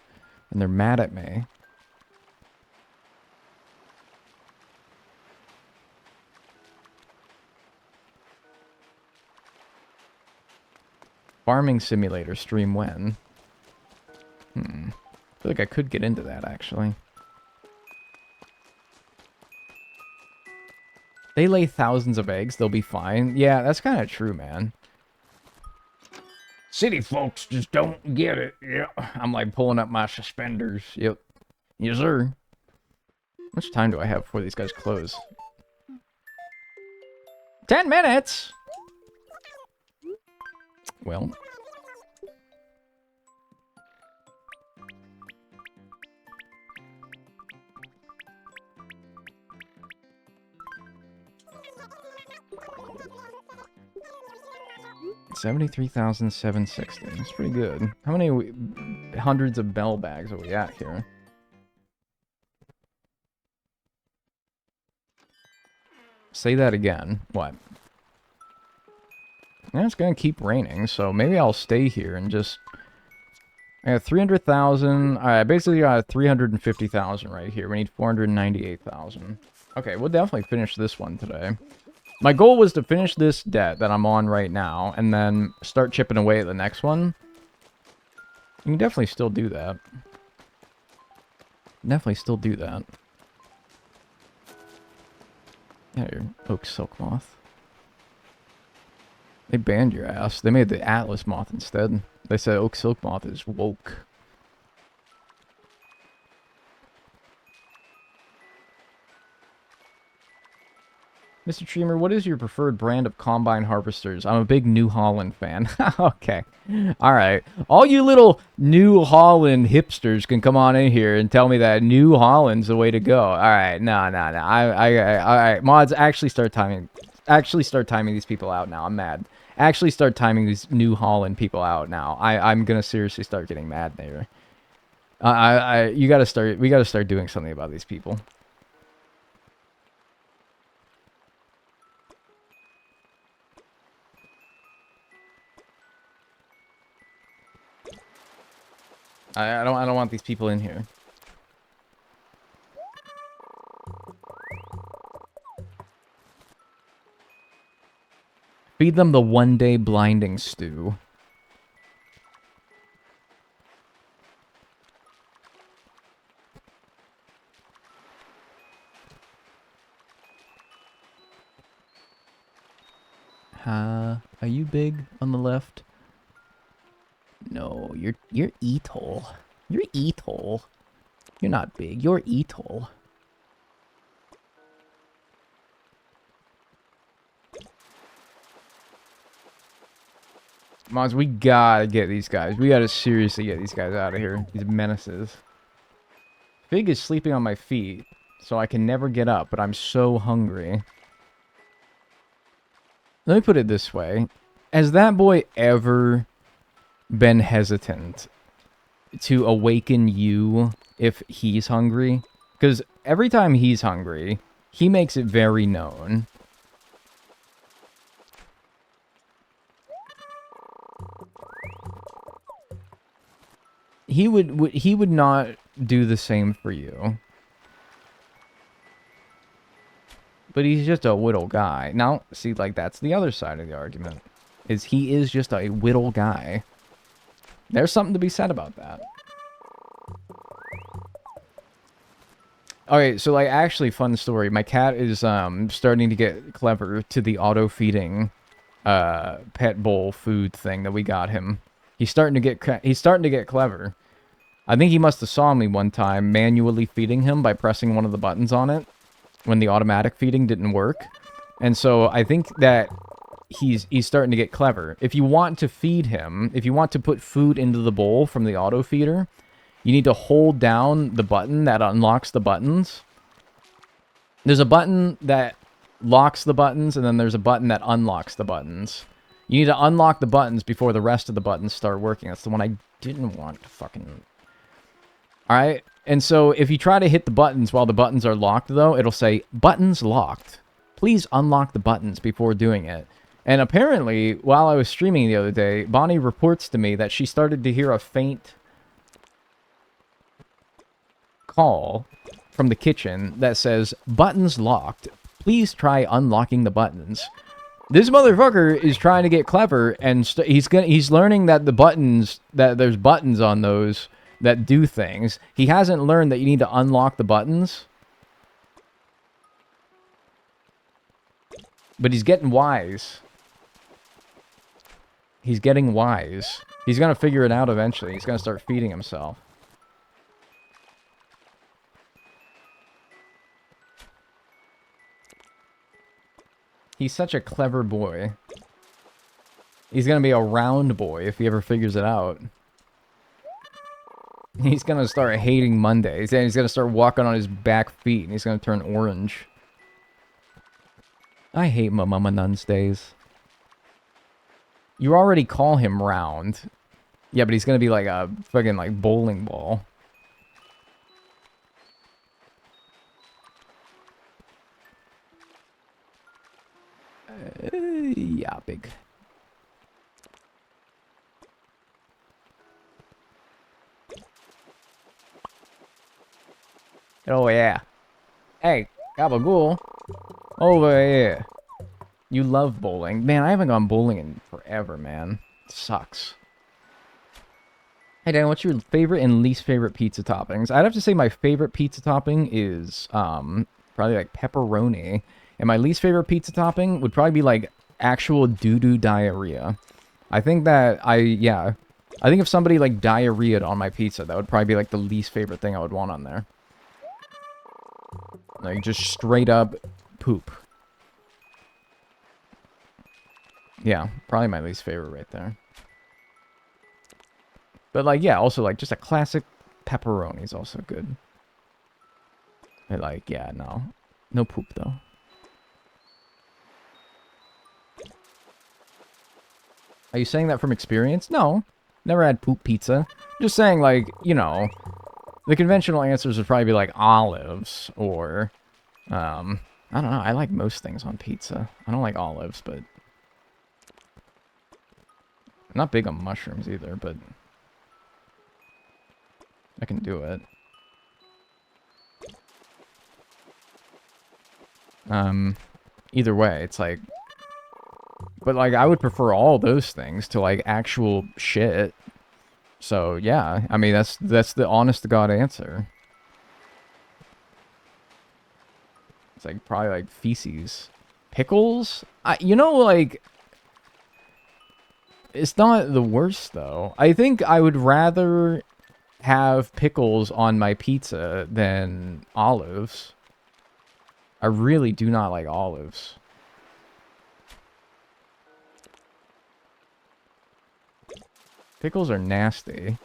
and they're mad at me. Farming Simulator stream when? I feel like I could get into that, actually. They lay thousands of eggs, they'll be fine. Yeah, that's kind of true, man. City folks just don't get it. Yeah. I'm like pulling up my suspenders. Yep. Yes, sir. How much time do I have before these guys close? 10 minutes! Well. $73,760. That's pretty good. How many hundreds of bell bags are we at here? Say that again. What? Yeah, it's gonna keep raining, so maybe I'll stay here and just... I got 300,000. Alright, basically got 350,000 right here. We need 498,000. Okay, we'll definitely finish this one today. My goal was to finish this debt that I'm on right now, and then start chipping away at the next one. You can definitely still do that. Definitely still do that. Yeah, your oak silk moth. They banned your ass. They made the Atlas moth instead. They said oak silk moth is woke. Mr. Treamer, what is your preferred brand of combine harvesters? I'm a big New Holland fan. Okay. Alright. All you little New Holland hipsters can come on in here and tell me that New Holland's the way to go. Alright, no. Alright, mods, actually start timing these people out now. I'm mad. Actually start timing these New Holland people out now. I'm gonna seriously start getting mad there. We gotta start doing something about these people. I don't want these people in here. Feed them the one-day blinding stew. Are you big on the left? No, you're Etol. You're Etol. You're not big. You're Etol. Mods, we gotta get these guys. We gotta seriously get these guys out of here. These menaces. Fig is sleeping on my feet, so I can never get up, but I'm so hungry. Let me put it this way. Has that boy ever been hesitant to awaken you if he's hungry? Because every time he's hungry, he makes it very known. He would not do the same for you. But he's just a whittle guy. Now, see, like, that's the other side of the argument. Is he is just a whittle guy. There's something to be said about that. Okay, so, like, actually, fun story. My cat is, starting to get clever to the auto-feeding, pet bowl food thing that we got him. He's starting to get clever. I think he must have saw me one time manually feeding him by pressing one of the buttons on it when the automatic feeding didn't work. And so I think that he's starting to get clever. If you want to feed him, if you want to put food into the bowl from the auto feeder, you need to hold down the button that unlocks the buttons. There's a button that locks the buttons, and then there's a button that unlocks the buttons. You need to unlock the buttons before the rest of the buttons start working. That's the one I didn't want to fucking... Alright? And so if you try to hit the buttons while the buttons are locked, though, it'll say, buttons locked. Please unlock the buttons before doing it. And apparently, while I was streaming the other day, Bonnie reports to me that she started to hear a faint call from the kitchen that says, buttons locked. Please try unlocking the buttons. This motherfucker is trying to get clever, and he's learning that the buttons, that there's buttons on those that do things. He hasn't learned that you need to unlock the buttons. But he's getting wise. He's getting wise. He's gonna figure it out eventually. He's gonna start feeding himself. He's such a clever boy. He's gonna be a round boy if he ever figures it out. He's gonna start hating Mondays, and he's gonna start walking on his back feet, and he's gonna turn orange. I hate my Mama Nuns days. You already call him round. Yeah, but he's gonna be like a fucking like bowling ball. Yeah, big. Oh yeah. Hey, Gabagool. Over here. You love bowling. Man, I haven't gone bowling in forever, man. It sucks. Hey Dan, what's your favorite and least favorite pizza toppings? I'd have to say my favorite pizza topping is probably like pepperoni. And my least favorite pizza topping would probably be like actual doo-doo diarrhea. I think that I think if somebody like diarrheaed on my pizza, that would probably be like the least favorite thing I would want on there. Like just straight up poop. Yeah, probably my least favorite right there. But like, yeah, also like just a classic pepperoni is also good. But like, yeah, no. No poop though. Are you saying that from experience? No. Never had poop pizza. Just saying like, you know, the conventional answers would probably be like olives or, I don't know. I like most things on pizza. I don't like olives, but I'm not big on mushrooms either, but I can do it. Either way, it's like, but like I would prefer all those things to like actual shit. So yeah, I mean that's the honest to God answer. It's like probably like feces, pickles. You know, like it's not the worst though. I think I would rather have pickles on my pizza than olives. I really do not like olives. Pickles are nasty.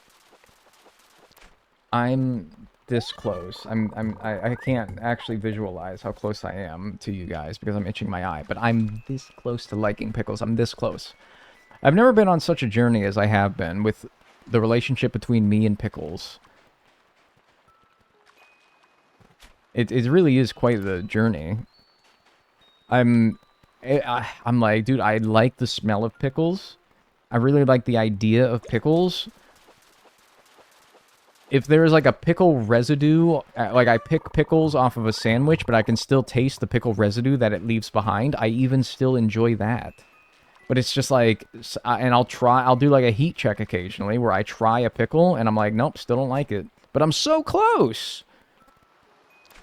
I'm this close. I can't actually visualize how close I am to you guys because I'm itching my eye, but I'm this close to liking pickles. I'm this close. I've never been on such a journey as I have been with the relationship between me and pickles. It really is quite the journey. I'm like, dude, I like the smell of pickles. I really like the idea of pickles. If there's like a pickle residue, like I pick pickles off of a sandwich, but I can still taste the pickle residue that it leaves behind, I even still enjoy that. But it's just like, and I'll do like a heat check occasionally where I try a pickle and I'm like, nope, still don't like it. But I'm so close.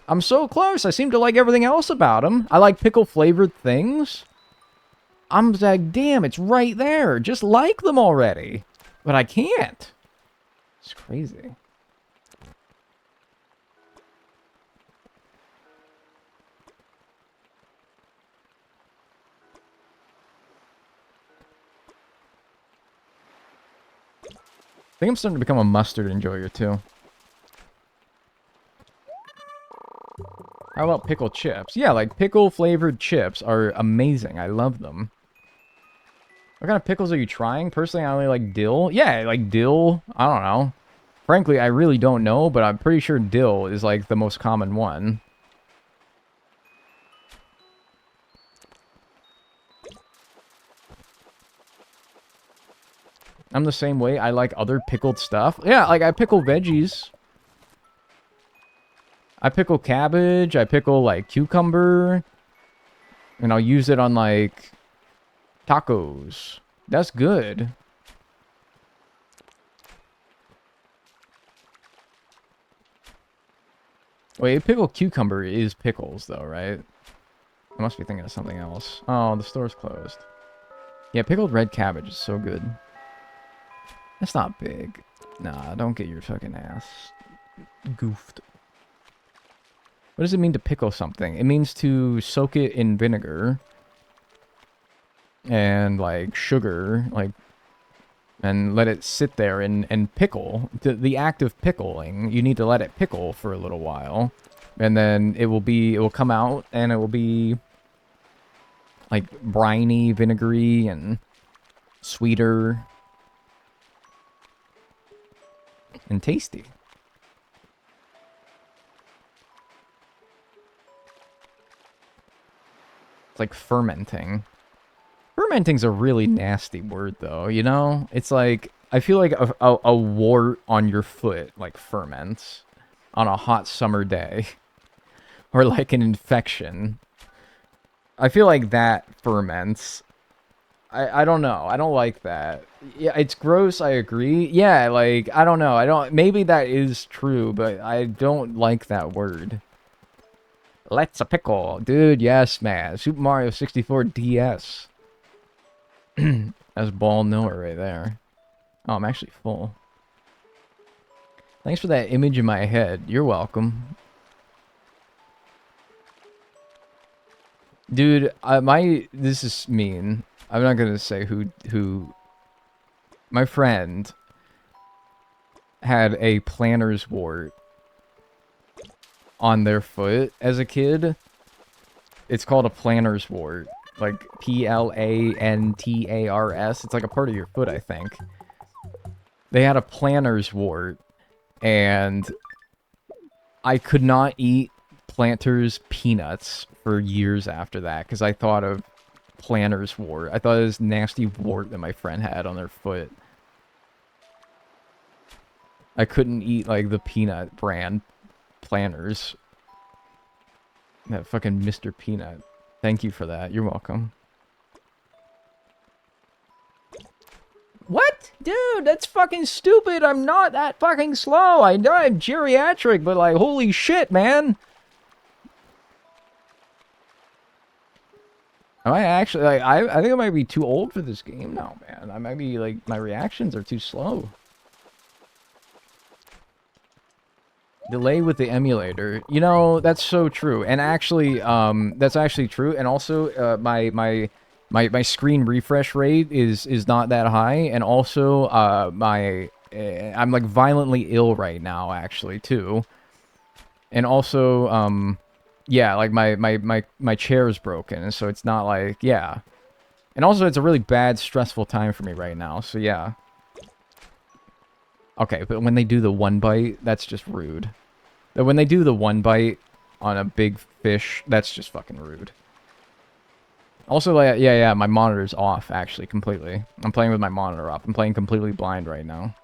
I'm so close. I seem to like everything else about them. I like pickle flavored things. I'm like, damn, it's right there. Just like them already. But I can't. It's crazy. I think I'm starting to become a mustard enjoyer too. How about pickle chips? Yeah, like pickle flavored chips are amazing. I love them. What kind of pickles are you trying? Personally, I only like dill. Yeah, like dill. I don't know. Frankly, I really don't know, but I'm pretty sure dill is like the most common one. I'm the same way. I like other pickled stuff. Yeah, like I pickle veggies. I pickle cabbage. I pickle like cucumber. And I'll use it on like tacos. That's good. Wait, pickle cucumber is pickles though, right? I must be thinking of something else. Oh, the store's closed. Yeah, pickled red cabbage is so good. That's not big. Nah, don't get your fucking ass goofed. What does it mean to pickle something? It means to soak it in vinegar and like sugar, like, and let it sit there and pickle. The act of pickling, you need to let it pickle for a little while, and then it will come out and it will be like briny, vinegary, and sweeter and tasty. It's like fermenting. Fermenting's a really nasty word, though, you know? It's like, I feel like a wart on your foot, like, ferments on a hot summer day. Or like an infection. I feel like that ferments. I don't know. I don't like that. Yeah, it's gross, I agree. Yeah, like, I don't know. Maybe that is true, but I don't like that word. Let's a pickle. Dude, yes, man. Super Mario 64 DS. That's ball nowhere right there. Oh, I'm actually full. Thanks for that image in my head. You're welcome. Dude, this is mean. I'm not gonna say who... My friend had a planner's wart on their foot as a kid. It's called a planner's wart. Like, Plantars. It's like a part of your foot, I think. They had a planner's wart, and I could not eat Planters peanuts for years after that, because I thought of planner's wart. I thought it was nasty wart that my friend had on their foot. I couldn't eat, like, the peanut brand planners. That fucking Mr. Peanut. Thank you for that. You're welcome. What? Dude, that's fucking stupid. I'm not that fucking slow. I know I'm geriatric, but like, holy shit, man. Am I actually, like, I think I might be too old for this game now, man. I might be, like, my reactions are too slow. Delay with the emulator. You know, that's so true. And actually, that's actually true. And also, my screen refresh rate is not that high. And also, I'm like violently ill right now, actually, too. And also, yeah, like my chair is broken, so it's not like, yeah. And also, it's a really bad, stressful time for me right now, so yeah. Okay, but when they do the one bite, that's just rude. When they do the one bite on a big fish, that's just fucking rude. Also, like, yeah, my monitor's off, actually, completely. I'm playing with my monitor off. I'm playing completely blind right now.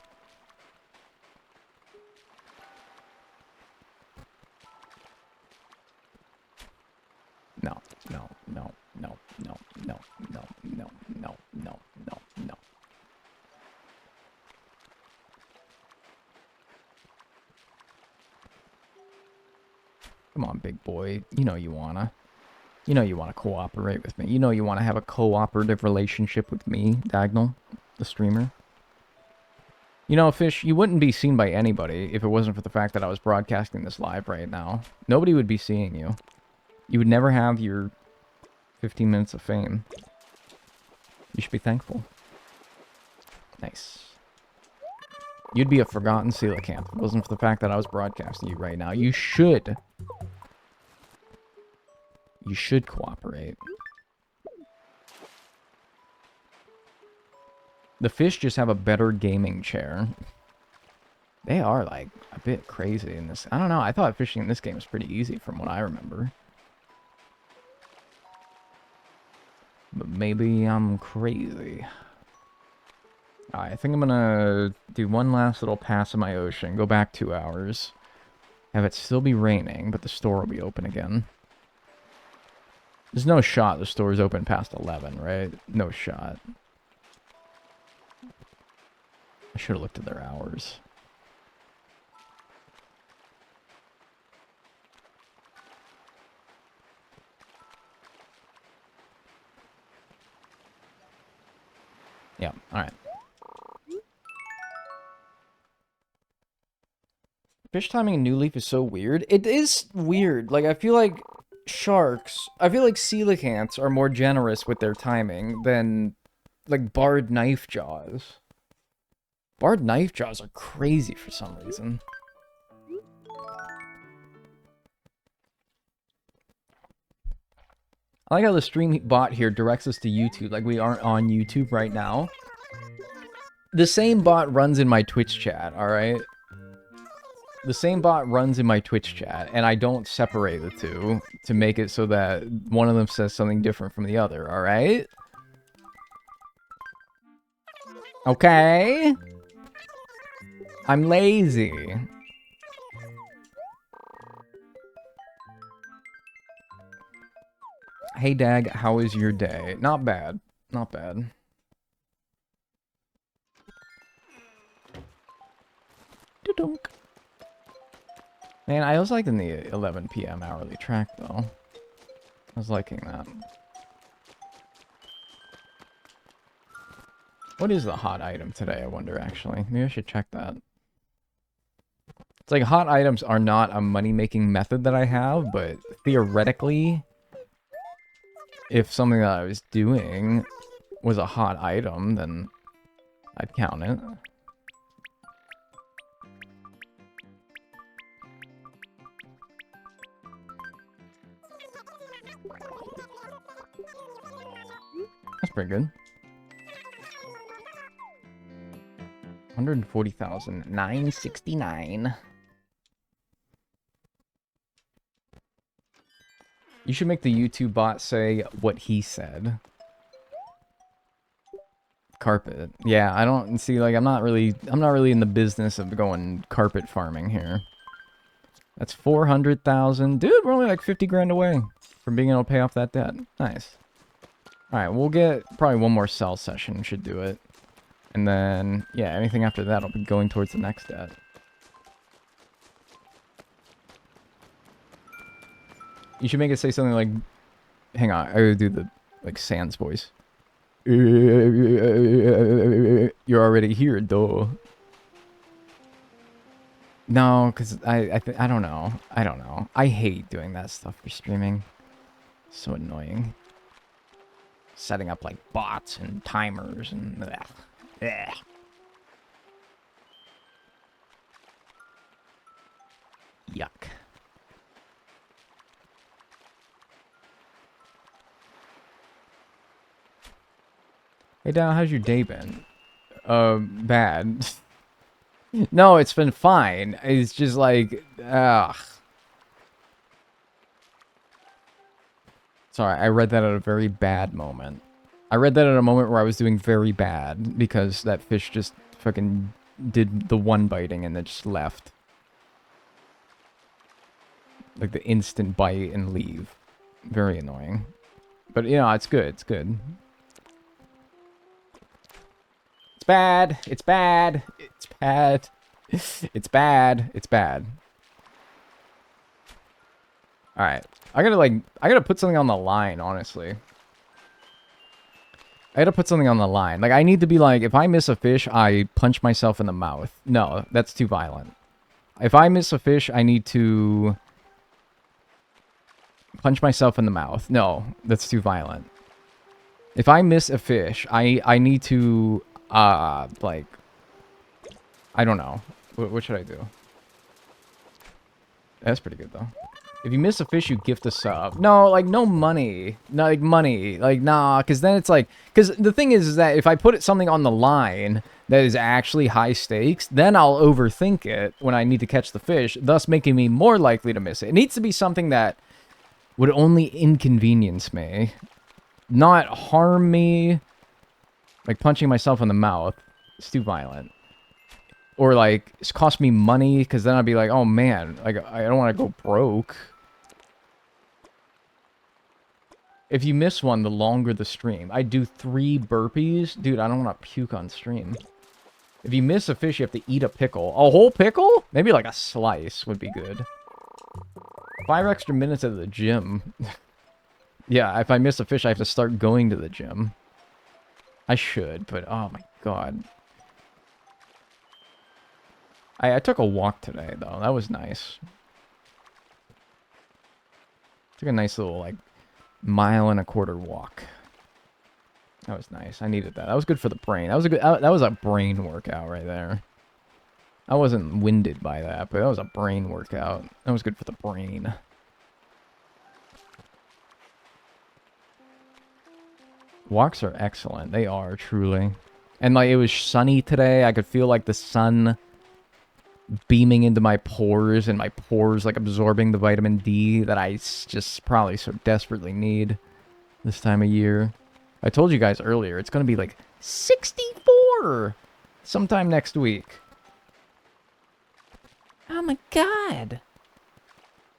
No, no, no, no, no, no, no, no, no, no, no, no. Come on, big boy. You know you wanna. You know you wanna cooperate with me. You know you wanna have a cooperative relationship with me, Dagnall, the streamer. You know, Fish, you wouldn't be seen by anybody if it wasn't for the fact that I was broadcasting this live right now. Nobody would be seeing you. You would never have your 15 minutes of fame. You should be thankful. Nice. You'd be a forgotten coelacanth if it wasn't for the fact that I was broadcasting you right now. You should. You should cooperate. The fish just have a better gaming chair. They are, like, a bit crazy in this. I don't know. I thought fishing in this game was pretty easy from what I remember. But maybe I'm crazy. Alright, I think I'm gonna do one last little pass of my ocean. Go back 2 hours. Have it still be raining, but the store will be open again. There's no shot the store's open past 11, right? No shot. I should have looked at their hours. Yeah, alright. Fish timing in New Leaf is so weird. It is weird. Like, I feel like I feel like coelacanths are more generous with their timing than, like, barred knife jaws. Barred knife jaws are crazy for some reason. I like how the stream bot here directs us to YouTube, like we aren't on YouTube right now. The same bot runs in my Twitch chat, alright? The same bot runs in my Twitch chat, and I don't separate the two to make it so that one of them says something different from the other, alright? Okay? I'm lazy. Hey Dag, how is your day? Not bad. Not bad. Dudunk. Man, I was liking the 11 p.m. hourly track, though. I was liking that. What is the hot item today, I wonder, actually? Maybe I should check that. It's like, hot items are not a money-making method that I have, but theoretically, if something that I was doing was a hot item, then I'd count it. That's pretty good. 140,969. You should make the YouTube bot say what he said. Carpet. Yeah, I don't see, like, I'm not really in the business of going carpet farming here. That's 400,000. Dude, we're only like 50 grand away from being able to pay off that debt. Nice. Alright, we'll get probably one more sell session should do it. And then, yeah, anything after that will be going towards the next debt. You should make it say something like... Hang on, I gotta do the, like, Sans voice. You're already here, though. No, because I don't know. I don't know. I hate doing that stuff for streaming. So annoying. Setting up, like, bots and timers and... Ugh. Ugh. Yuck. Hey, Dal, how's your day been? Bad. No, it's been fine. It's just like, ugh. Sorry, I read that at a very bad moment. I read that at a moment where I was doing very bad because that fish just fucking did the one biting and then just left. Like the instant bite and leave. Very annoying. But, you know, it's good. It's good. It's bad. It's bad. It's bad. It's bad. It's bad. Alright. I gotta put something on the line, honestly. I gotta put something on the line. Like, I need to be like, if I miss a fish, I punch myself in the mouth. No, that's too violent. If I miss a fish, I need to punch myself in the mouth. No, that's too violent. If I miss a fish, I need to, like, I don't know. What should I do? That's pretty good, though. If you miss a fish, you gift a sub. No, like, no money. No, like, money. Like, nah, because then it's like... Because the thing is that if I put something on the line that is actually high stakes, then I'll overthink it when I need to catch the fish, thus making me more likely to miss it. It needs to be something that would only inconvenience me, not harm me. Like, punching myself in the mouth. It's too violent. Or, like, it's cost me money, because then I'd be like, oh, man, like, I don't want to go broke. If you miss one, the longer the stream. I do 3 burpees. Dude, I don't want to puke on stream. If you miss a fish, you have to eat a pickle. A whole pickle? Maybe, like, a slice would be good. 5 extra minutes at the gym. Yeah, if I miss a fish, I have to start going to the gym. I should, but oh my god. I took a walk today, though. That was nice. Took a nice little, like, 1.25 mile walk. That was nice. I needed that. That was good for the brain. That was a good. That was a brain workout right there. I wasn't winded by that, but that was a brain workout. That was good for the brain. Walks are excellent. They are, truly. And, like, it was sunny today. I could feel, like, the sun beaming into my pores, and my pores, like, absorbing the vitamin D that I just probably so desperately need this time of year. I told you guys earlier, it's going to be, like, 64 sometime next week. Oh, my God.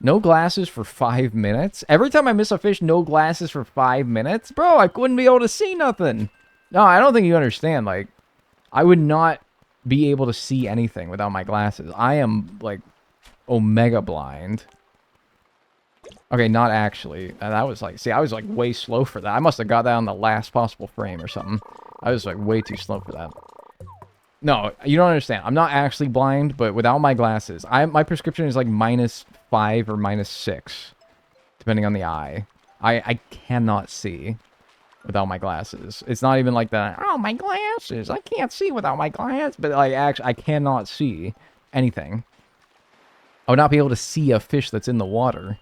No glasses for 5 minutes? Every time I miss a fish, no glasses for 5 minutes? Bro, I wouldn't be able to see nothing. No, I don't think you understand. Like, I would not be able to see anything without my glasses. I am, like, omega blind. Okay, not actually. That was, like, see, I was, like, way slow for that. I must have got that on the last possible frame or something. I was, like, way too slow for that. No, you don't understand. I'm not actually blind, but without my glasses, my prescription is like -5 or -6, depending on the eye. I cannot see without my glasses. It's not even like that. Oh, my glasses! I can't see without my glasses. But like, actually, I cannot see anything. I would not be able to see a fish that's in the water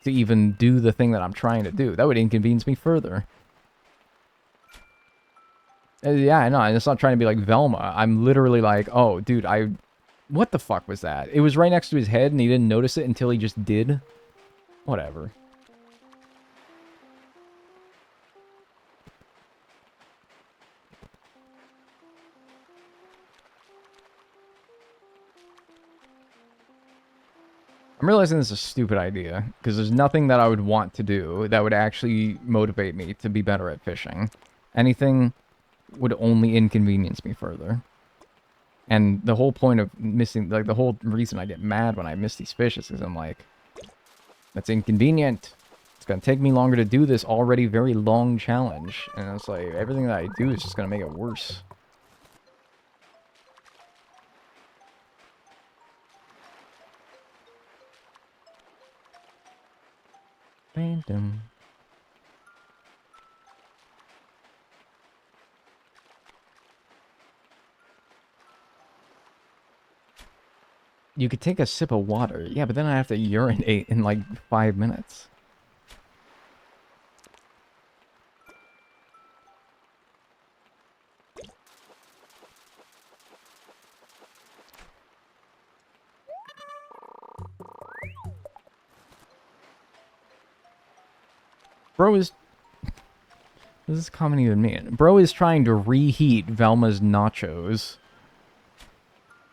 to even do the thing that I'm trying to do. That would inconvenience me further. Yeah, I know. And it's not trying to be like Velma. I'm literally like, oh, dude, what the fuck was that? It was right next to his head, and he didn't notice it until he just did. Whatever. I'm realizing this is a stupid idea, because there's nothing that I would want to do that would actually motivate me to be better at fishing. Anything would only inconvenience me further. And the whole point of missing, like, the whole reason I get mad when I miss these fish is because I'm like, that's inconvenient. It's going to take me longer to do this already very long challenge. And it's like, everything that I do is just going to make it worse. Random. You could take a sip of water. Yeah, but then I have to urinate in like 5 minutes. Bro is... What does this comment even mean? Bro is trying to reheat Velma's nachos.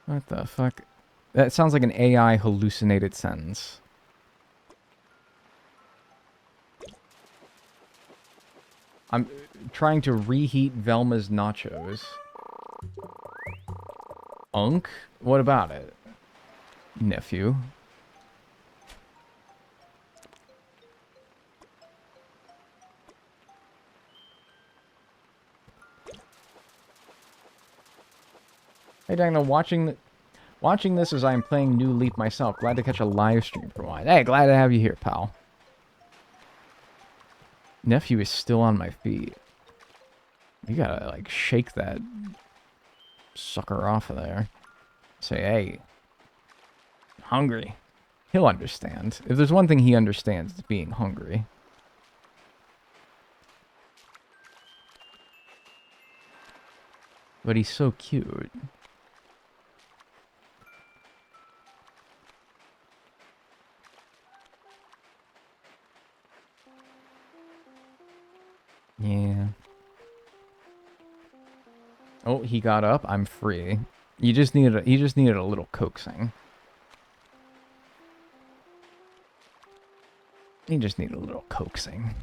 What the fuck? That sounds like an AI hallucinated sentence. I'm trying to reheat Velma's nachos. Unk? What about it? Nephew. Hey Daniel, watching this as I am playing New Leap myself. Glad to catch a live stream for one. Hey, glad to have you here, pal. Nephew is still on my feet. You gotta, like, shake that sucker off of there. Say, hey, hungry. He'll understand. If there's one thing he understands, it's being hungry. But he's so cute. Yeah. Oh, he got up. I'm free. He just needed a little coaxing. He just needed a little coaxing.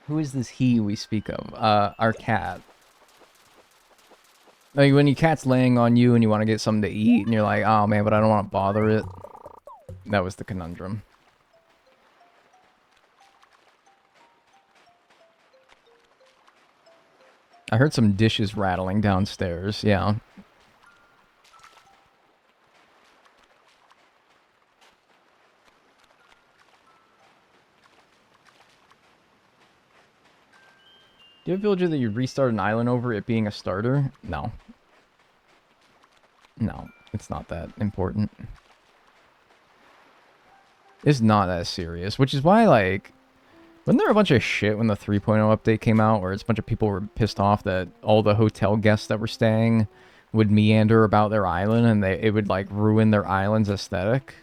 Who is this he we speak of? Our cat. Like when your cat's laying on you and you want to get something to eat and you're like, oh man, but I don't want to bother it. That was the conundrum. I heard some dishes rattling downstairs, yeah. Do you have a villager that you restart an island over it being a starter? No. No, it's not that important. It's not that serious, which is why, like, wasn't there a bunch of shit when the 3.0 update came out where it's a bunch of people were pissed off that all the hotel guests that were staying would meander about their island and it would, like, ruin their island's aesthetic?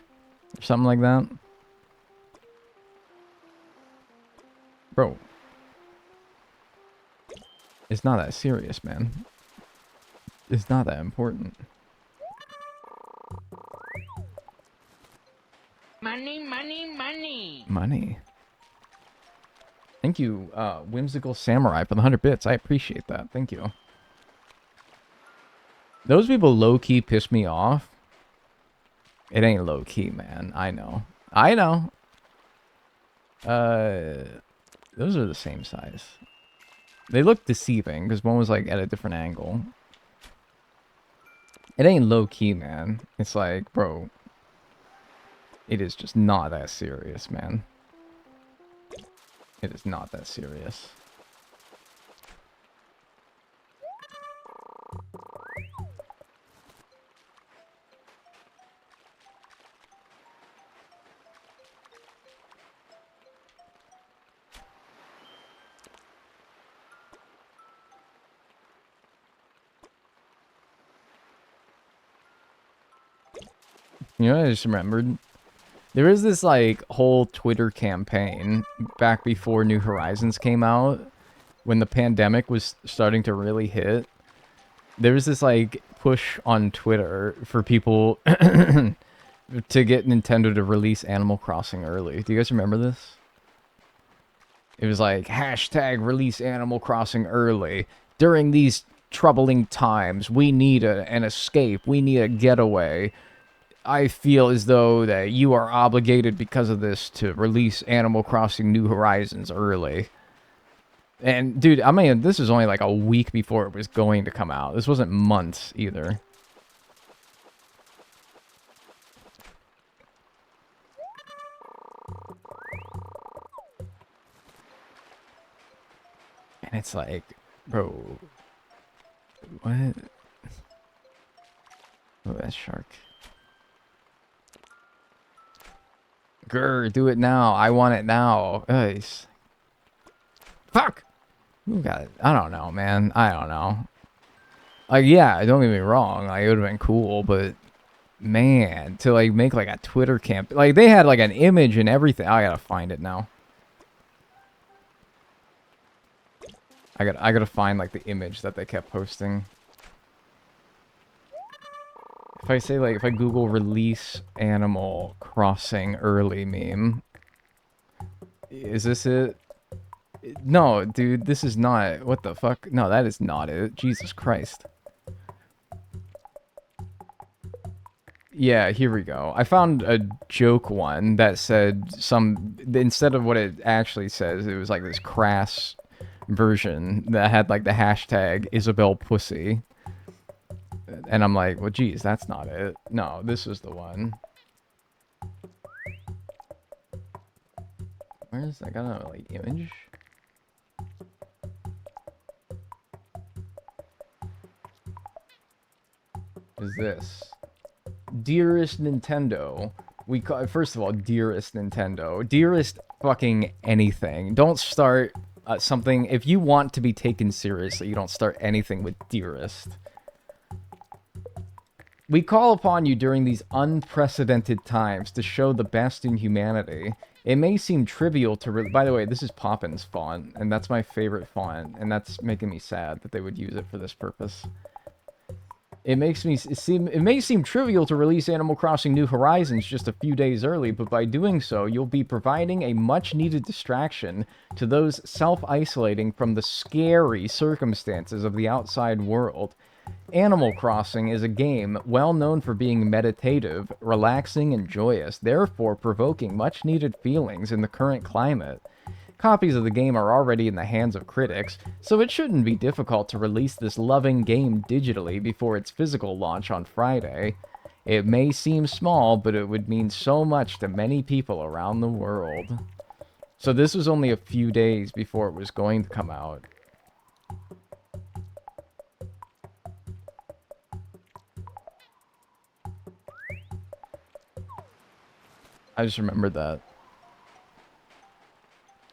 Or something like that? Bro. It's not that serious, man. It's not that important. Money, money, money. Money. Thank you, Whimsical Samurai, for the 100 bits. I appreciate that. Thank you. Those people low-key piss me off. It ain't low-key, man. I know. I know. Those are the same size. They look deceiving, because one was, like, at a different angle. It ain't low-key, man. It's like, bro... It is just not that serious, man. It is not that serious. You know what I just remembered? There was this, like, whole Twitter campaign back before New Horizons came out, when the pandemic was starting to really hit. There was this, like, push on Twitter for people to get Nintendo to release Animal Crossing early. Do you guys remember this? It was like, hashtag release Animal Crossing early. During these troubling times, we need an escape. We need a getaway. I feel as though that you are obligated because of this to release Animal Crossing New Horizons early. And, dude, I mean, this was only like a week before it was going to come out. This wasn't months, either. And it's like, bro... What? Oh, that shark. Grr, do it now. I want it now. Nice. Fuck! Who got it? I don't know, man. I don't know. Like, yeah, don't get me wrong. Like, it would have been cool, but... Man, to, like, make, like, a Twitter camp... Like, they had, like, an image and everything. I gotta find it now. I gotta find, like, the image that they kept posting. If I say, like, if I Google release Animal Crossing early meme, is this it? No, dude, this is not. What the fuck? No, that is not it. Jesus Christ. Yeah, here we go. I found a joke one that said instead of what it actually says, it was like this crass version that had like the hashtag Isabel Pussy. And I'm like, well, geez, that's not it. No, this is the one. Where's I got a like image? Is this? Dearest Nintendo. We call first of all, dearest Nintendo. Dearest fucking anything. Don't start something if you want to be taken seriously. You don't start anything with dearest. We call upon you during these unprecedented times to show the best in humanity. It may seem trivial to... By the way, this is Poppin's font, and that's my favorite font, and that's making me sad that they would use it for this purpose. It may seem trivial to release Animal Crossing New Horizons just a few days early, but by doing so, you'll be providing a much-needed distraction to those self-isolating from the scary circumstances of the outside world. Animal Crossing is a game well known for being meditative, relaxing, and joyous, therefore provoking much needed feelings in the current climate. Copies of the game are already in the hands of critics, so it shouldn't be difficult to release this loving game digitally before its physical launch on Friday. It may seem small, but it would mean so much to many people around the world. So this was only a few days before it was going to come out. I just remembered that.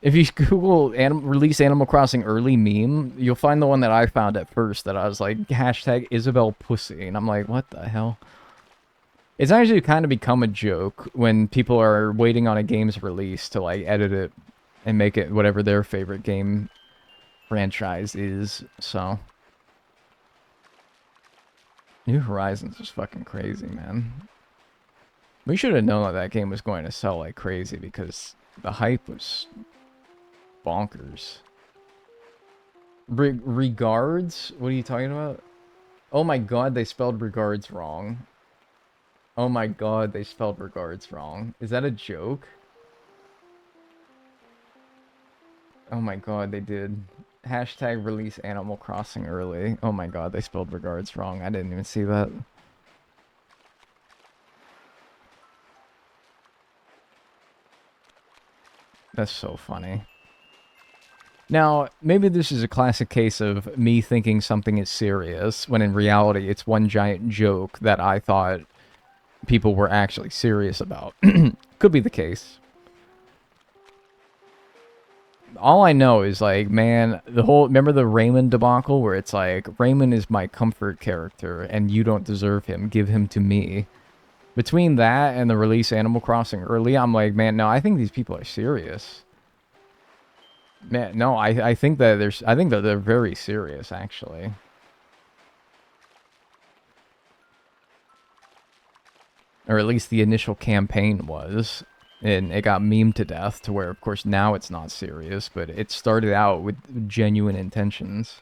If you Google release Animal Crossing early meme, you'll find the one that I found at first that I was like, hashtag Isabel Pussy. And I'm like, what the hell? It's actually kind of become a joke when people are waiting on a game's release to like edit it and make it whatever their favorite game franchise is. So New Horizons is fucking crazy, man. We should have known that that game was going to sell like crazy because the hype was bonkers. Regards? What are you talking about? Oh my god, they spelled regards wrong. Oh my god, they spelled regards wrong. Is that a joke? Oh my god, they did. Hashtag release Animal Crossing early. Oh my god, they spelled regards wrong. I didn't even see that. That's so funny. Now, maybe this is a classic case of me thinking something is serious, when in reality it's one giant joke that I thought people were actually serious about. Could be the case. All I know is, like, man, remember the Raymond debacle, where it's like, Raymond is my comfort character, and you don't deserve him, give him to me. Between that and the release Animal Crossing early, I'm like, man, no, I think these people are serious. Man, no, I think that they're very serious, actually. Or at least the initial campaign was. And it got memed to death to where, of course, now it's not serious, but it started out with genuine intentions.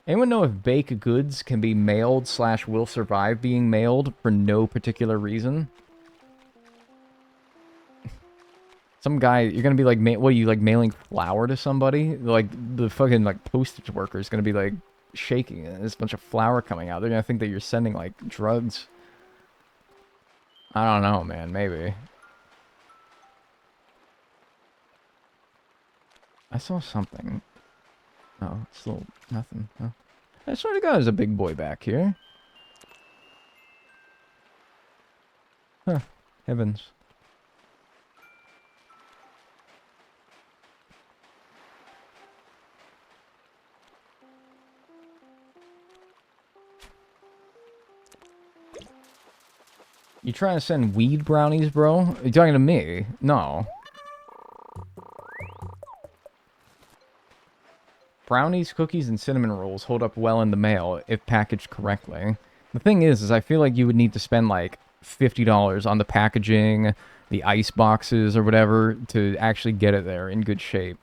Anyone know if baked goods can be mailed / will survive being mailed for no particular reason? Some guy, you're gonna be like, what are you, like, mailing flour to somebody? Like, the fucking, like, postage worker is gonna be, like, shaking, and there's a bunch of flour coming out. They're gonna think that you're sending, like, drugs. I don't know, man, maybe. I saw something. Oh, still nothing. Oh. I swear to God, there's a big boy back here. Huh. Heavens. You trying to send weed brownies, bro? Are you talking to me? No. Brownies, cookies, and cinnamon rolls hold up well in the mail if packaged correctly. The thing is I feel like you would need to spend like $50 on the packaging, the ice boxes, or whatever to actually get it there in good shape.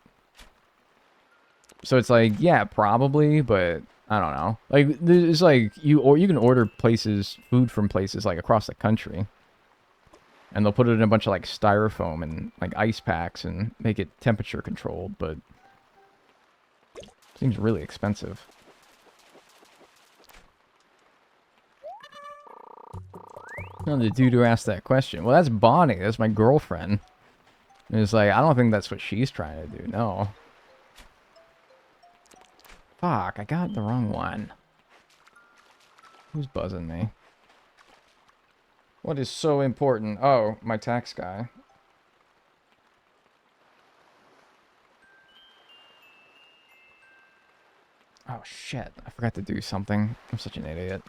So it's like, yeah, probably, but I don't know. Like, it's like you can order food from places like across the country, and they'll put it in a bunch of like styrofoam and like ice packs and make it temperature controlled, but it seems really expensive. No, the dude who asked that question. Well, that's Bonnie. That's my girlfriend. And it's like, I don't think that's what she's trying to do. No. Fuck, I got the wrong one. Who's buzzing me? What is so important? Oh, my tax guy. Oh, shit. I forgot to do something. I'm such an idiot.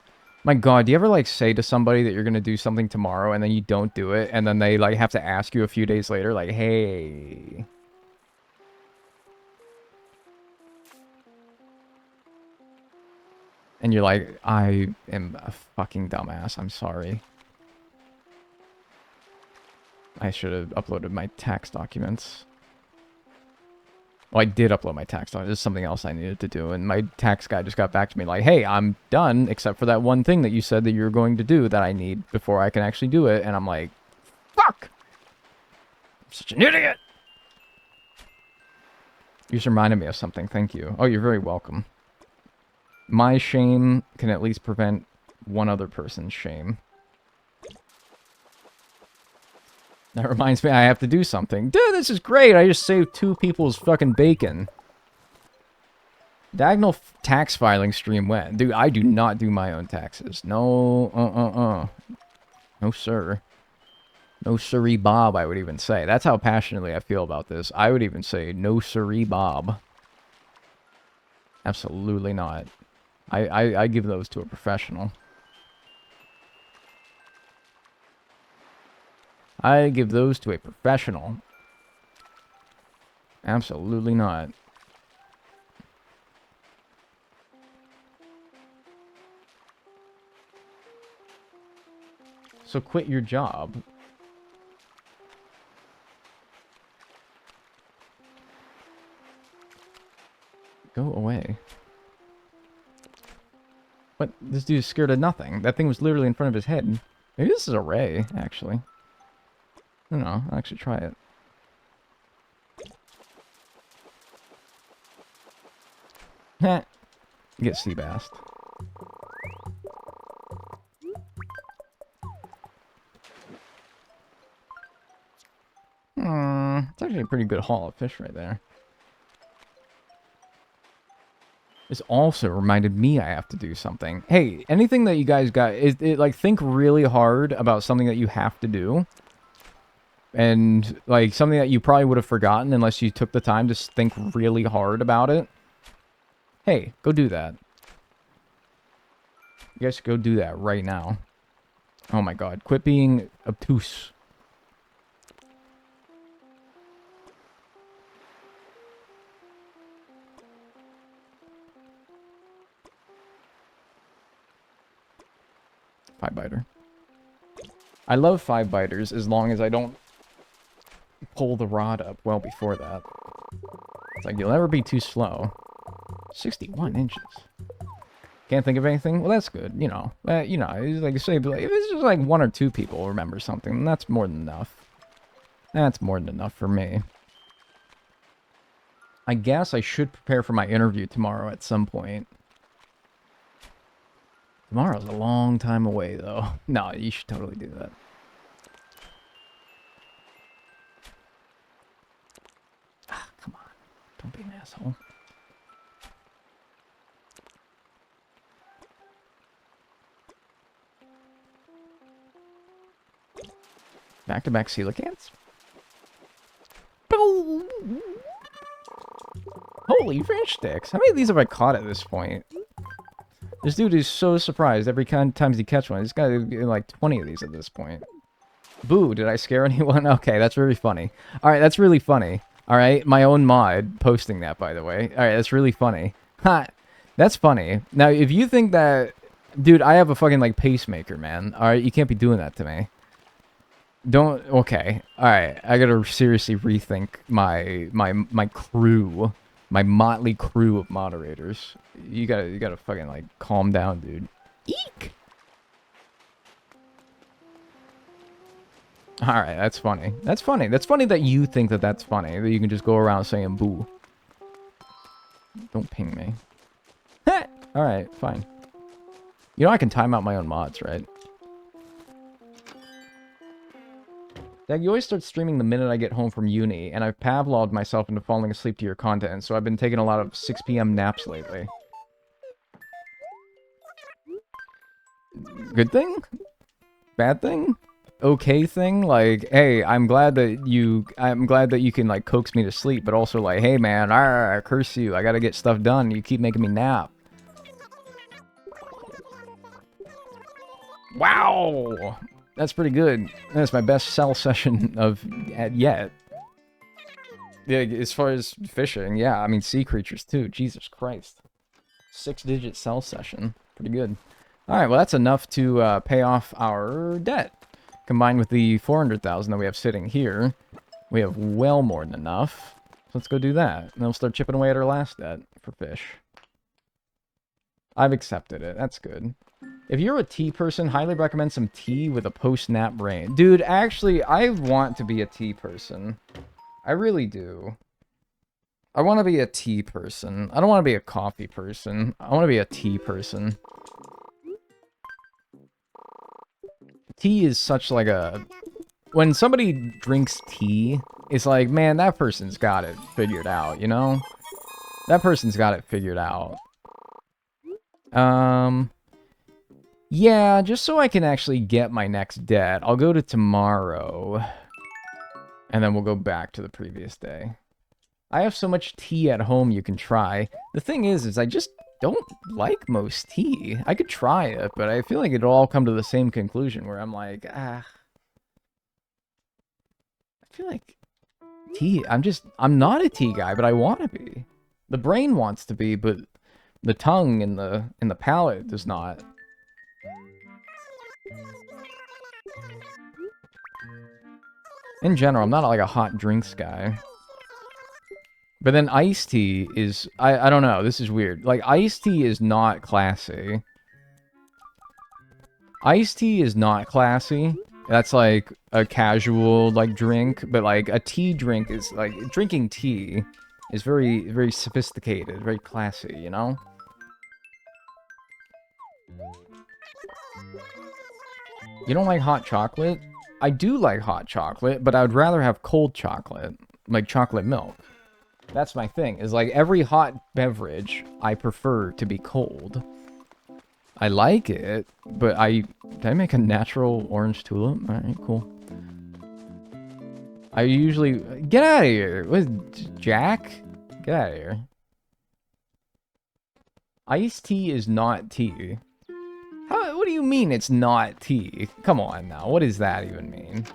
My god, do you ever, like, say to somebody that you're gonna do something tomorrow, and then you don't do it, and then they, like, have to ask you a few days later, like, hey... And you're like, I am a fucking dumbass. I'm sorry. I should have uploaded my tax documents. Well, I did upload my tax document. This is something else I needed to do, and my tax guy just got back to me like, hey, I'm done, except for that one thing that you said that you were going to do that I need before I can actually do it, and I'm like, fuck! I'm such an idiot! You just reminded me of something, thank you. Oh, you're very welcome. My shame can at least prevent one other person's shame. That reminds me I have to do something. Dude, this is great! I just saved 2 people's fucking bacon. Diagonal tax filing stream went. Dude, I do not do my own taxes. No, no, sir. No siree Bob, I would even say. That's how passionately I feel about this. I would even say no siree Bob. Absolutely not. I give those to a professional. I give those to a professional. Absolutely not. So quit your job. Go away. What? This dude's scared of nothing. That thing was literally in front of his head. Maybe this is a ray, actually. I don't know. I'll actually try it. Heh. Get sea bassed. It's actually a pretty good haul of fish right there. This also reminded me I have to do something. Hey, anything that you guys got, like, think really hard about something that you have to do. And, like, something that you probably would have forgotten unless you took the time to think really hard about it. Hey, go do that. You guys should go do that right now. Oh my god, quit being obtuse. Five biter. I love 5-biters as long as I don't pull the rod up well before that. It's like, you'll never be too slow. 61 inches. Can't think of anything? Well, that's good, you know. You know, like I say, if it's just like 1 or 2 people remember something, then that's more than enough. That's more than enough for me. I guess I should prepare for my interview tomorrow at some point. Tomorrow's a long time away, though. No, you should totally do that. Ah, come on. Don't be an asshole. Back-to-back coelacanths. Holy fish sticks. How many of these have I caught at this point? This dude is so surprised every time he catch one. He's got like 20 of these at this point. Boo, did I scare anyone? Okay, that's very funny. Alright, that's really funny. Alright, my own mod posting that, by the way. Alright, that's really funny. Ha! That's funny. Now, if you think that... Dude, I have a fucking, like, pacemaker, man. Alright, you can't be doing that to me. Don't... Okay. Alright, I gotta seriously rethink my crew. My motley crew of moderators. You gotta fucking, like, calm down, dude. Eek! Alright, that's funny. That's funny. That's funny that you think that that's funny. That you can just go around saying boo. Don't ping me. Alright, fine. You know I can time out my own mods, right? Dag, you always start streaming the minute I get home from uni, and I've Pavloved myself into falling asleep to your content, so I've been taking a lot of 6 PM naps lately. Good thing? Bad thing? Okay thing? Like, hey, I'm glad that you can, like, coax me to sleep, but also, like, hey, man, I curse you, I gotta get stuff done, you keep making me nap. Wow! That's pretty good. That's my best cell session yet. Yeah, as far as fishing, yeah, I mean, sea creatures, too. Jesus Christ. 6-digit cell session. Pretty good. Alright, well, that's enough to pay off our debt. Combined with the 400,000 that we have sitting here, we have well more than enough. So let's go do that. And then we'll start chipping away at our last debt for fish. I've accepted it. That's good. If you're a tea person, highly recommend some tea with a post-nap brain. Dude, actually, I want to be a tea person. I really do. I want to be a tea person. I don't want to be a coffee person. I want to be a tea person. Tea is such like a... When somebody drinks tea, it's like, man, that person's got it figured out, you know? That person's got it figured out. Yeah, just so I can actually get my next debt, I'll go to tomorrow. And then we'll go back to the previous day. I have so much tea at home you can try. The thing is I just don't like most tea. I could try it, but I feel like it'll all come to the same conclusion where I'm like, I feel like tea, I'm not a tea guy, but I want to be. The brain wants to be, but the tongue and the palate does not. In general, I'm not like a hot drinks guy. But then iced tea is... I don't know, this is weird. Like, iced tea is not classy. Iced tea is not classy. That's like a casual, like, drink. But, like, a tea drink is, like... Drinking tea is very, very sophisticated, very classy, you know? You don't like hot chocolate? I do like hot chocolate, but I would rather have cold chocolate. Like chocolate milk. That's my thing, is like every hot beverage I prefer to be cold. I like it, but did I make a natural orange tulip? Alright, cool. I usually... Get out of here! What, Jack? Get out of here. Iced tea is not tea. What do you mean it's not tea? Come on now, what does that even mean?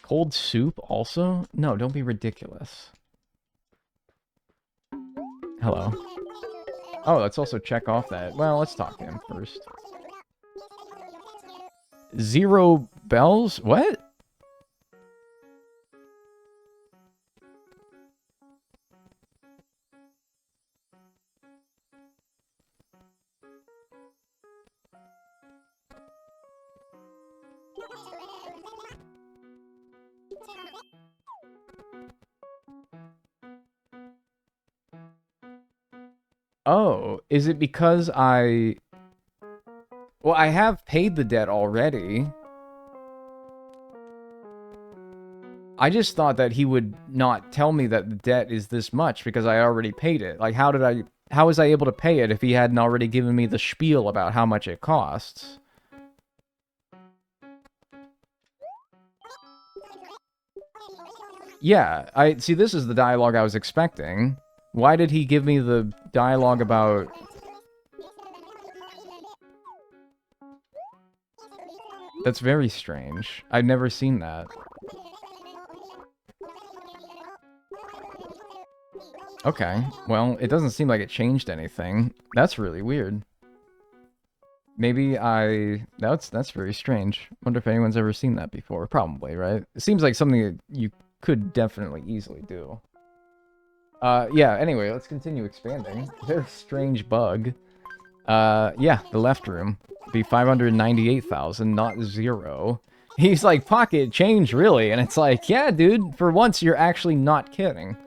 Cold soup also? No, don't be ridiculous. Hello. Oh, let's also check off that. Well, let's talk to him first. 0 bells? What? Oh, is it because I... Well, I have paid the debt already. I just thought that he would not tell me that the debt is this much because I already paid it. Like, how was I able to pay it if he hadn't already given me the spiel about how much it costs? Yeah, see, this is the dialogue I was expecting. Why did he give me the dialogue about... That's very strange. I've never seen that. Okay, well, it doesn't seem like it changed anything. That's really weird. Maybe that's very strange. Wonder if anyone's ever seen that before. Probably, right? It seems like something that you could definitely easily do. Yeah, anyway, let's continue expanding. Very strange bug. Yeah, the left room. Be 598,000, not 0. He's like, pocket change, really? And it's like, yeah, dude, for once, you're actually not kidding.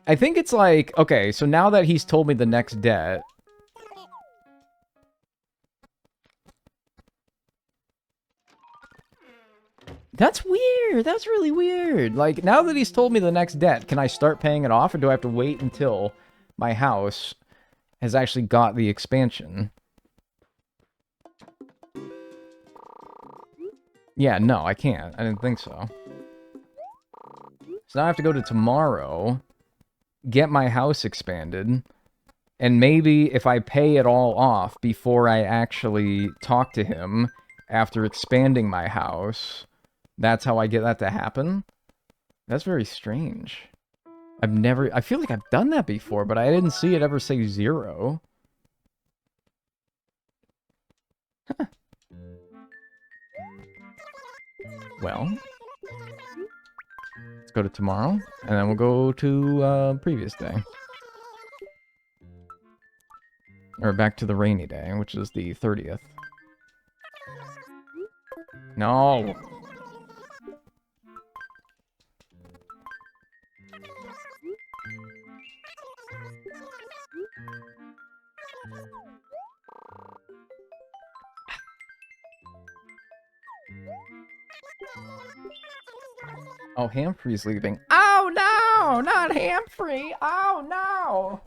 I think it's like, okay, so now that he's told me the next debt... That's weird. That's really weird. Like, now that he's told me the next debt, can I start paying it off, or do I have to wait until my house has actually got the expansion? Yeah, no, I can't. I didn't think so. So now I have to go to tomorrow, get my house expanded, and maybe if I pay it all off before I actually talk to him after expanding my house... That's how I get that to happen? That's very strange. I feel like I've done that before, but I didn't see it ever say 0. Huh. Well, Let's go to tomorrow, and then we'll go to previous day. Or back to the rainy day, which is the 30th. No! Oh, Humphrey's leaving. Oh no! Not Humphrey! Oh no!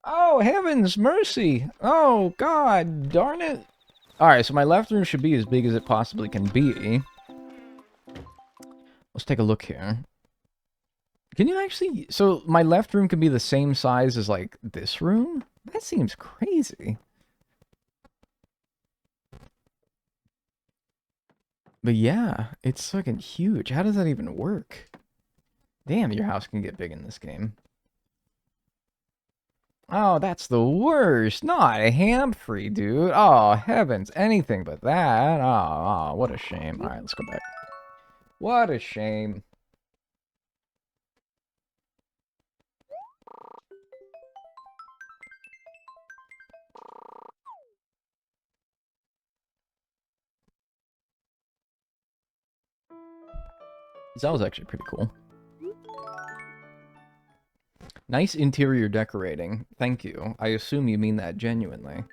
Oh, heavens mercy! Oh, god darn it! Alright, so my left room should be as big as it possibly can be. Let's take a look here. Can you actually... So, my left room can be the same size as, like, this room? That seems crazy. But yeah, it's fucking huge. How does that even work? Damn, your house can get big in this game. Oh, that's the worst. Not a Humphrey, dude. Oh, heavens. Anything but that. Oh, what a shame. Alright, let's go back. What a shame. That was actually pretty cool. Nice interior decorating. Thank you. I assume you mean that genuinely.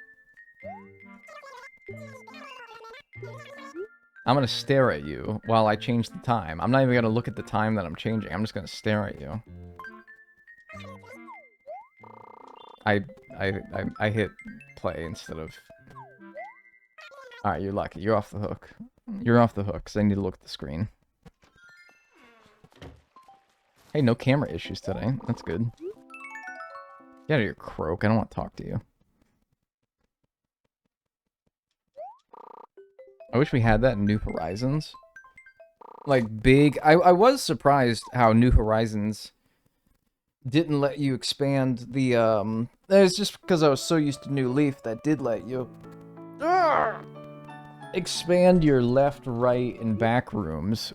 I'm gonna stare at you while I change the time. I'm not even gonna look at the time that I'm changing. I'm just gonna stare at you. I hit play instead of... Alright, you're lucky. You're off the hook. You're off the hook, because I need to look at the screen. Hey, no camera issues today. That's good. Get out of here, croak. I don't want to talk to you. I wish we had that in New Horizons. Like, big... I was surprised how New Horizons didn't let you expand the, It's just because I was so used to New Leaf that did let you... expand your left, right, and back rooms.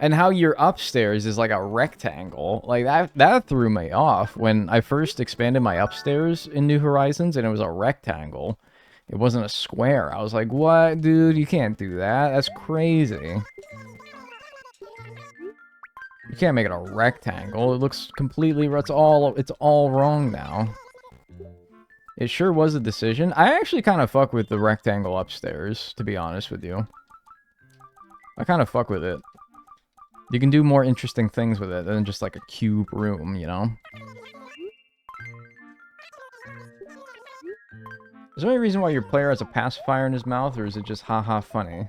And how your upstairs is like a rectangle. Like, that threw me off when I first expanded my upstairs in New Horizons, and it was a rectangle. It wasn't a square. I was like, what, dude? You can't do that. That's crazy. You can't make it a rectangle. It looks completely... It's all wrong now. It sure was a decision. I actually kind of fuck with the rectangle upstairs, to be honest with you. I kind of fuck with it. You can do more interesting things with it than just like a cube room, you know? Is there any reason why your player has a pacifier in his mouth, or is it just haha funny?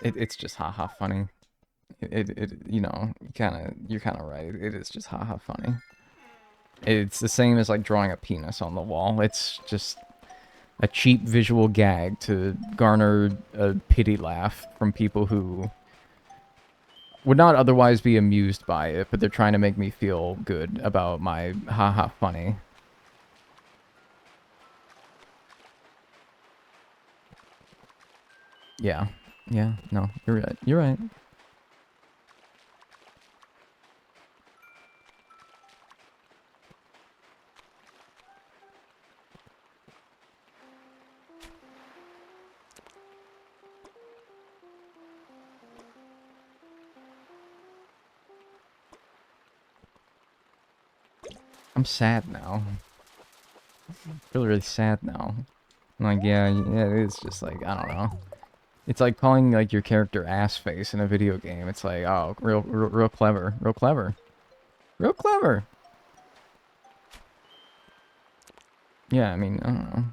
It's just haha funny. You know, you're kind of right. It is just haha funny. It's the same as like drawing a penis on the wall. It's just a cheap visual gag to garner a pity laugh from people who would not otherwise be amused by it, but they're trying to make me feel good about my haha funny. Yeah. Yeah, no, you're right. You're right. I'm sad now. Really, really sad now. I'm like, yeah, it's just like, I don't know. It's like calling like your character ass face in a video game. It's like, oh, real clever, real clever, real clever. Yeah, I mean, I don't know.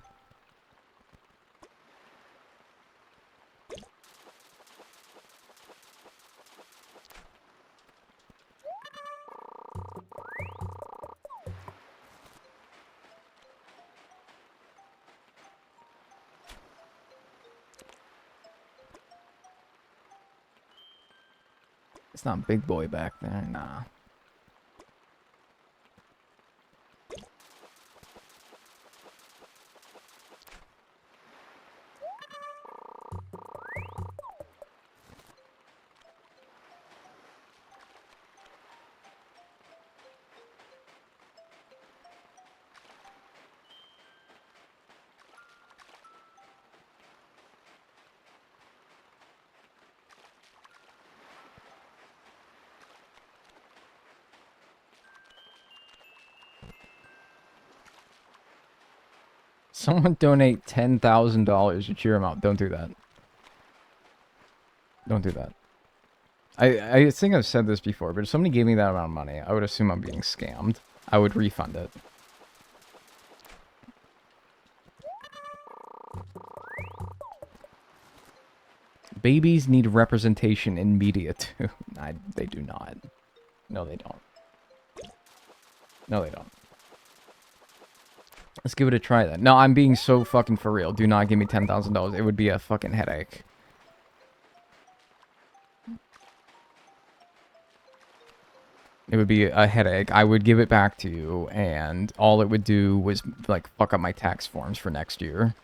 It's not Big Boy back there, nah. Someone donate $10,000 to cheer him up. Don't do that. Don't do that. I think I've said this before, but if somebody gave me that amount of money, I would assume I'm being scammed. I would refund it. Babies need representation in media too. They do not. No, they don't. No, they don't. Let's give it a try then. No, I'm being so fucking for real. Do not give me $10,000. It would be a fucking headache. It would be a headache. I would give it back to you, and all it would do was, like, fuck up my tax forms for next year.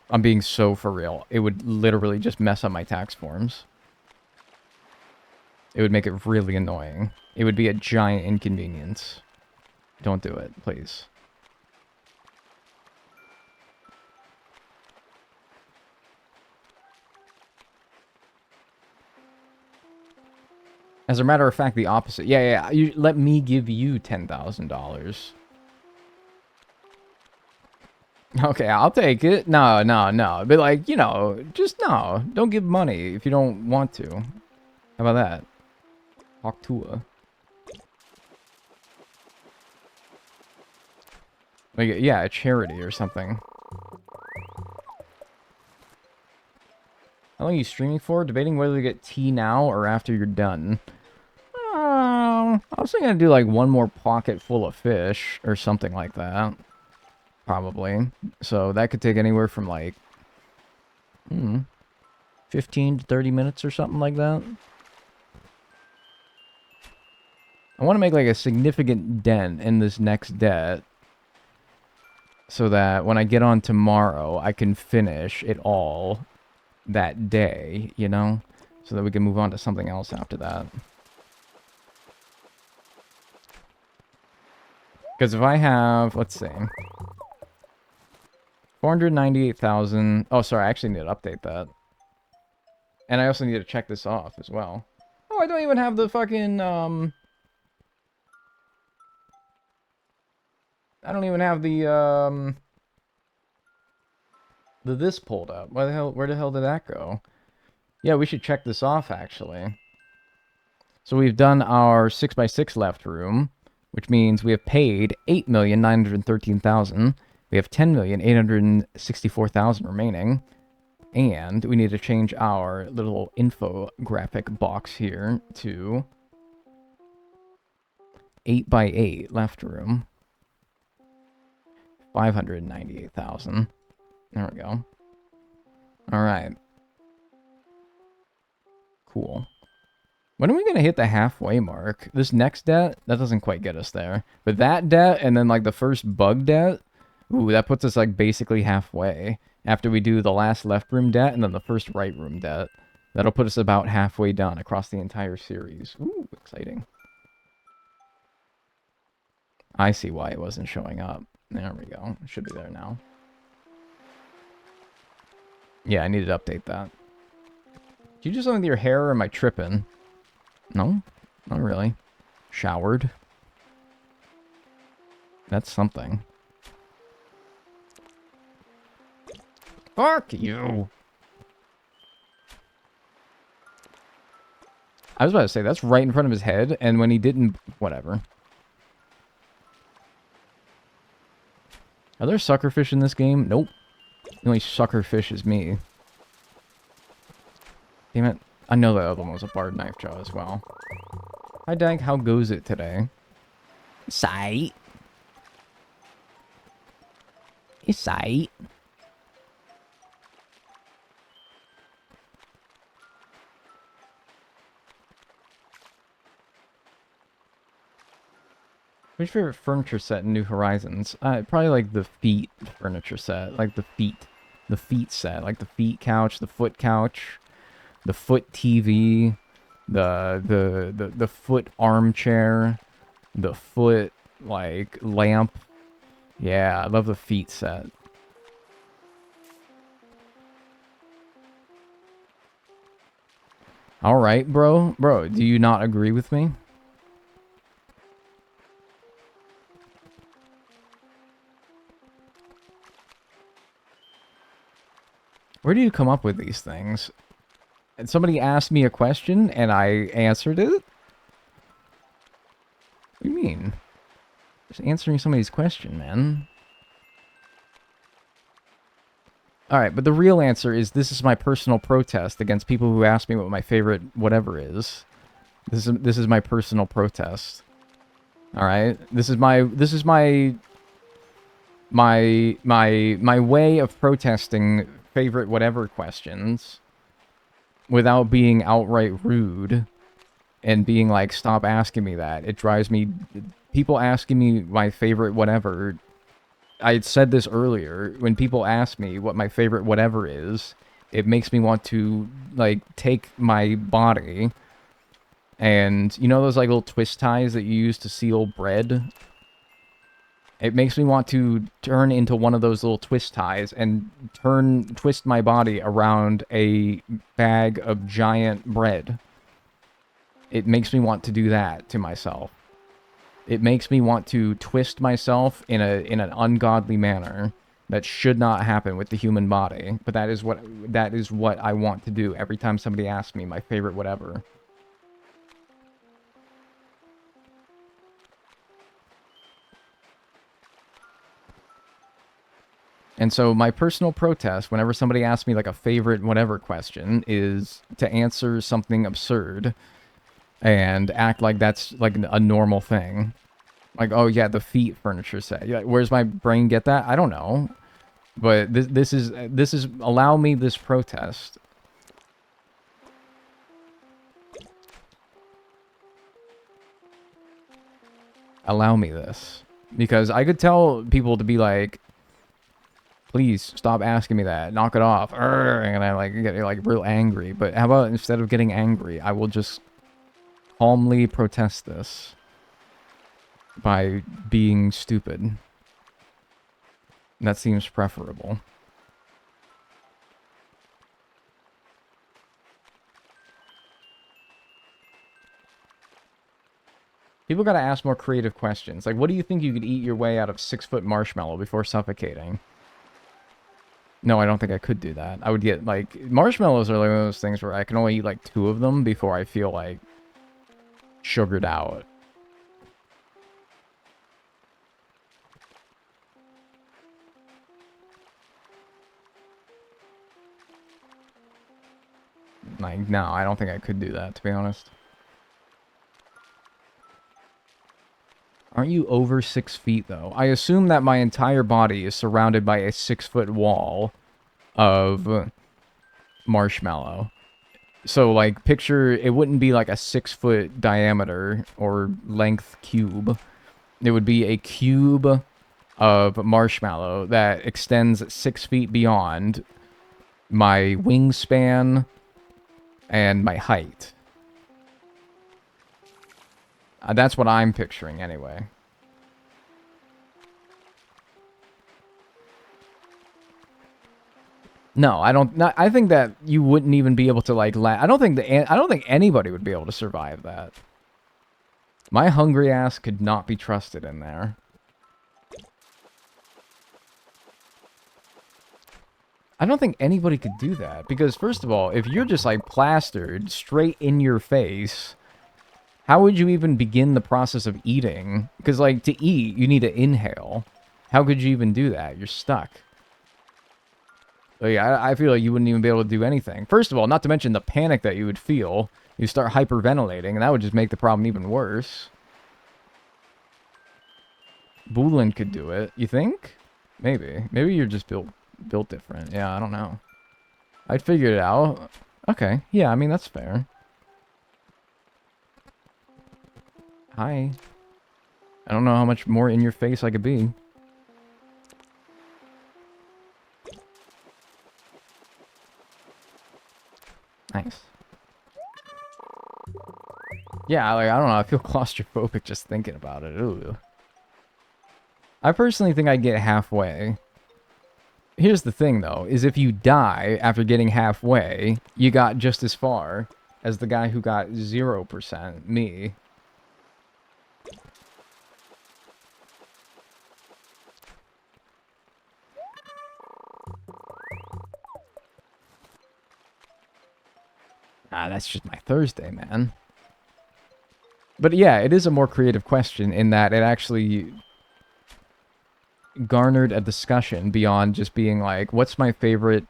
I'm being so for real. It would literally just mess up my tax forms. It would make it really annoying. It would be a giant inconvenience. Don't do it, please. As a matter of fact, the opposite. Yeah. You, let me give you $10,000. Okay, I'll take it. No. But, like, you know, just no. Don't give money if you don't want to. How about that? Talk to her. Like, yeah, a charity or something. How long are you streaming for? Debating whether to get tea now or after you're done. I was thinking I'd do like one more pocket full of fish or something like that. Probably. So that could take anywhere from like 15 to 30 minutes or something like that. I want to make like a significant dent in this next debt so that when I get on tomorrow, I can finish it all that day, you know? So that we can move on to something else after that. Because if I have, let's see, 498,000. Oh, sorry, I actually need to update that. And I also need to check this off as well. Oh, I don't even have the fucking, I don't even have the this pulled up. Where the hell did that go? Yeah, we should check this off, actually. So we've done our 6x6 left room, which means we have paid 8,913,000. We have 10,864,000 remaining. And we need to change our little infographic box here to 8x8 left room. 598,000. There we go. Alright. Cool. When are we going to hit the halfway mark? This next debt, that doesn't quite get us there. But that debt, and then like the first bug debt, ooh, that puts us like basically halfway. After we do the last left room debt, and then the first right room debt. That'll put us about halfway done across the entire series. Ooh, exciting. I see why it wasn't showing up. There we go. It should be there now. Yeah, I need to update that. Did you do something with your hair, or am I tripping? No, not really. Showered. That's something. Fuck you! I was about to say, that's right in front of his head, and when he didn't... Whatever. Are there suckerfish in this game? Nope. The only suckerfish is me. Damn it. I know that other one was a barred knife jaw as well. Hi, Dag. How goes it today? Sight. It's sight. What's your favorite furniture set in New Horizons? Probably like the feet furniture set. Like the feet. The feet set. Like the feet couch, the foot couch, the foot TV, the foot armchair, the foot, like, lamp. Yeah, I love the feet set. Alright, bro. Bro, do you not agree with me? Where do you come up with these things? And somebody asked me a question and I answered it? What do you mean? Just answering somebody's question, man. Alright, but the real answer is this is my personal protest against people who ask me what my favorite whatever is. This is my personal protest. Alright? This is my way of protesting favorite whatever questions without being outright rude and being like, stop asking me that. It drives me... People asking me my favorite whatever... I said this earlier. When people ask me what my favorite whatever is, it makes me want to, like, take my body and... You know those, like, little twist ties that you use to seal bread? It makes me want to turn into one of those little twist ties and twist my body around a bag of giant bread. It makes me want to do that to myself. It makes me want to twist myself in an ungodly manner that should not happen with the human body. But that is what I want to do every time somebody asks me my favorite whatever. And so my personal protest, whenever somebody asks me like a favorite whatever question, is to answer something absurd and act like that's like a normal thing. Like, oh yeah, the feet furniture set. Like, where's my brain get that? I don't know. But this is allow me this protest. Allow me this. Because I could tell people to be like, please stop asking me that. Knock it off. And I like get like real angry. But how about instead of getting angry, I will just calmly protest this by being stupid. That seems preferable. People gotta ask more creative questions. Like, what do you think you could eat your way out of 6-foot marshmallow before suffocating? No, I don't think I could do that. I would get, like... Marshmallows are like one of those things where I can only eat, like, 2 of them before I feel, like, sugared out. Like, no, I don't think I could do that, to be honest. Aren't you over 6 feet, though? I assume that my entire body is surrounded by a 6-foot wall of marshmallow. So, like, picture, it wouldn't be like a 6-foot diameter or length cube. It would be a cube of marshmallow that extends 6 feet beyond my wingspan and my height. That's what I'm picturing, anyway. No, I don't. I think that you wouldn't even be able to like. I don't think anybody would be able to survive that. My hungry ass could not be trusted in there. I don't think anybody could do that because, first of all, if you're just like plastered straight in your face, how would you even begin the process of eating? Because, like, to eat, you need to inhale. How could you even do that? You're stuck. Like, I feel like you wouldn't even be able to do anything. First of all, not to mention the panic that you would feel. You start hyperventilating, and that would just make the problem even worse. Boolin could do it. You think? Maybe. Maybe you're just built different. Yeah, I don't know. I'd figure it out. Okay. Yeah, I mean, that's fair. Hi. I don't know how much more in your face I could be. Nice. Yeah, like, I don't know. I feel claustrophobic just thinking about it. Ooh. I personally think I'd get halfway. Here's the thing, though, is if you die after getting halfway, you got just as far as the guy who got 0%, me. That's just my Thursday, man. But yeah, it is a more creative question in that it actually garnered a discussion beyond just being like, what's my favorite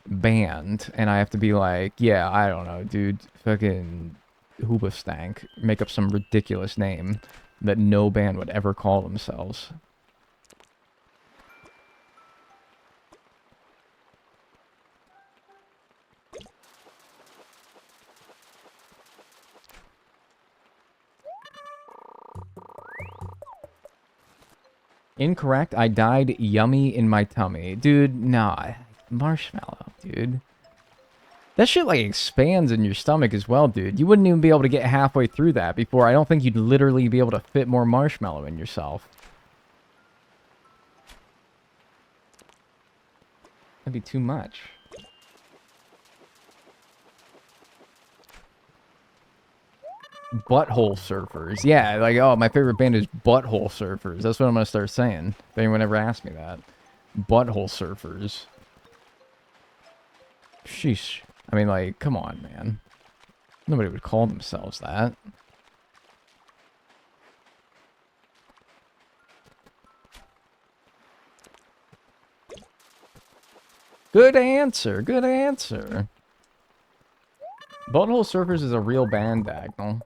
band? And I have to be like, yeah, I don't know, dude, fucking Hoobastank. Make up some ridiculous name that no band would ever call themselves. Incorrect. I died yummy in my tummy. Dude, nah. Marshmallow, dude. That shit, like, expands in your stomach as well, dude. You wouldn't even be able to get halfway through that before. I don't think you'd literally be able to fit more marshmallow in yourself. That'd be too much. Butthole Surfers. Yeah, like, oh, my favorite band is Butthole Surfers. That's what I'm going to start saying. If anyone ever asks me that. Butthole Surfers. Sheesh. I mean, like, come on, man. Nobody would call themselves that. Good answer. Good answer. Butthole Surfers is a real band, Dagnall.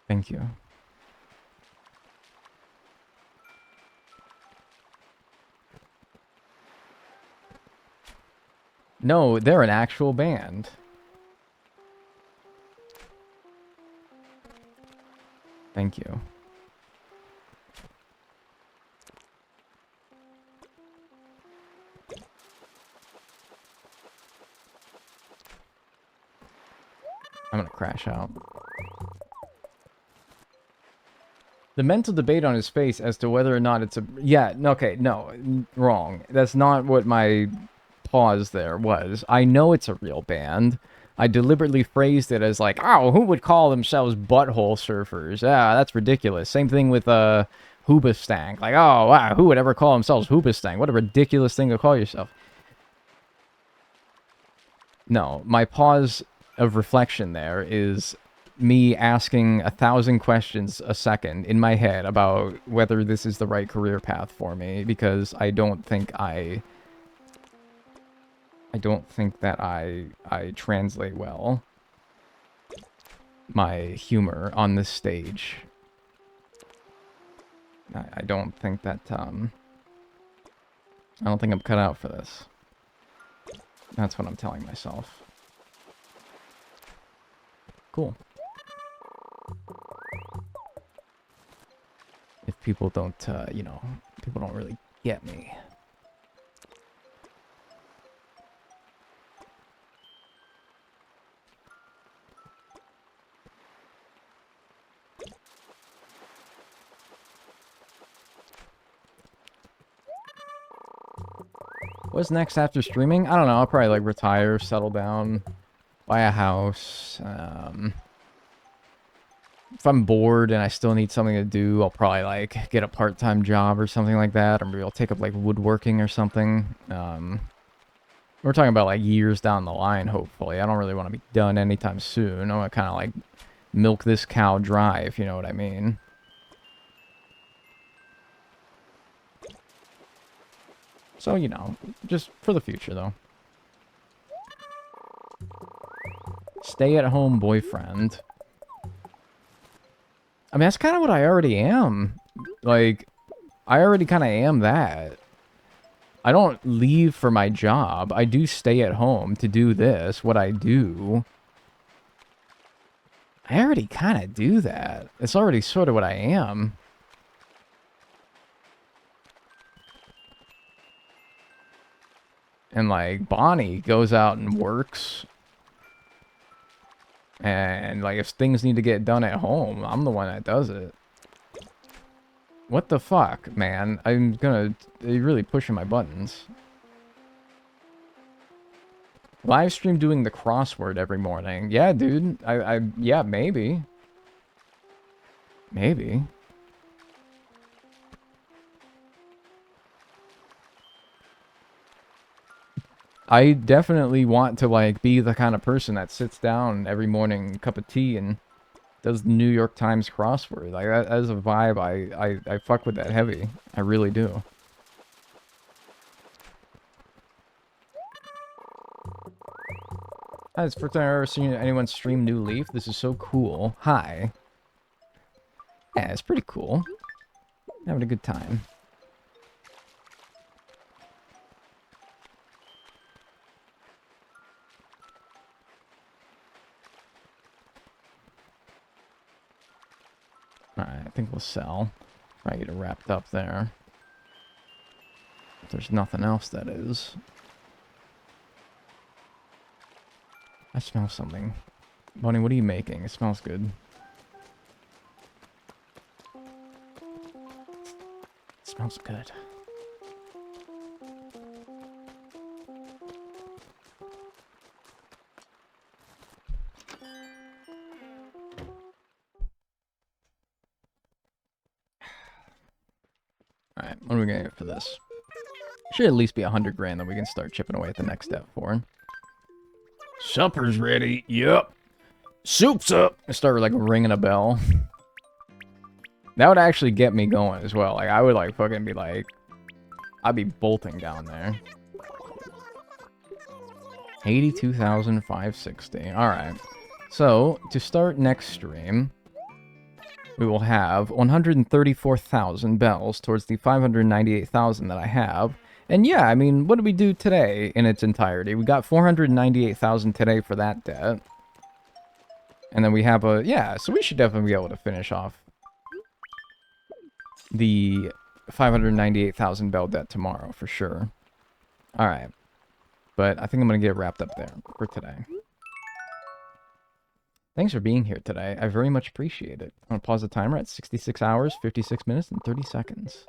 Thank you. No, they're an actual band. Thank you. I'm gonna crash out. The mental debate on his face as to whether or not it's a... Yeah, okay, no, wrong. That's not what my pause there was. I know it's a real band. I deliberately phrased it as like, oh, who would call themselves Butthole Surfers? Ah, that's ridiculous. Same thing with Hoobastank. Like, oh, wow, who would ever call themselves Hoobastank? What a ridiculous thing to call yourself. No, my pause of reflection there is me asking 1,000 questions a second in my head about whether this is the right career path for me, because I don't think that I translate well my humor on this stage. I don't think that, I don't think I'm cut out for this. That's what I'm telling myself. Cool. If people don't, you know, people don't really get me. What's next after streaming? I don't know. I'll probably, like, retire, settle down, buy a house. If I'm bored and I still need something to do, I'll probably, like, get a part-time job or something like that. Or maybe I'll take up, like, woodworking or something. We're talking about, like, years down the line, hopefully. I don't really want to be done anytime soon. I want to kind of, like, milk this cow dry, if you know what I mean. So, you know, just for the future, though. Stay-at-home boyfriend. I mean, that's kind of what I already am. Like, I already kind of am that. I don't leave for my job. I do stay at home to do this, what I do. I already kind of do that. It's already sort of what I am. And, like, Bonnie goes out and works. And, like, if things need to get done at home, I'm the one that does it. What the fuck, man? You're really pushing my buttons. Live stream doing the crossword every morning. Yeah, dude. Yeah, maybe. Maybe. I definitely want to, like, be the kind of person that sits down every morning, cup of tea, and does the New York Times crossword. Like, that is a vibe I fuck with that heavy. I really do. Hi, it's the first time I've ever seen anyone stream New Leaf. This is so cool. Hi. Yeah, it's pretty cool. Having a good time. Alright, I think we'll sell. Try to get it wrapped up there. If there's nothing else, that is. I smell something. Bunny, what are you making? It smells good. It smells good. Alright, what are we gonna get for this? Should at least be 100 grand that we can start chipping away at the next step for. Supper's ready. Yep. Soup's up. I start like ringing a bell. That would actually get me going as well. Like I would like fucking be like, I'd be bolting down there. 82,560. All right. So to start next stream, we will have 134,000 bells towards the 598,000 that I have. And yeah, I mean, what did we do today in its entirety? We got 498,000 today for that debt. And then we have a... Yeah, so we should definitely be able to finish off the 598,000 bell debt tomorrow, for sure. Alright. But I think I'm going to get it wrapped up there for today. Thanks for being here today. I very much appreciate it. I'm going to pause the timer at 66 hours, 56 minutes, and 30 seconds.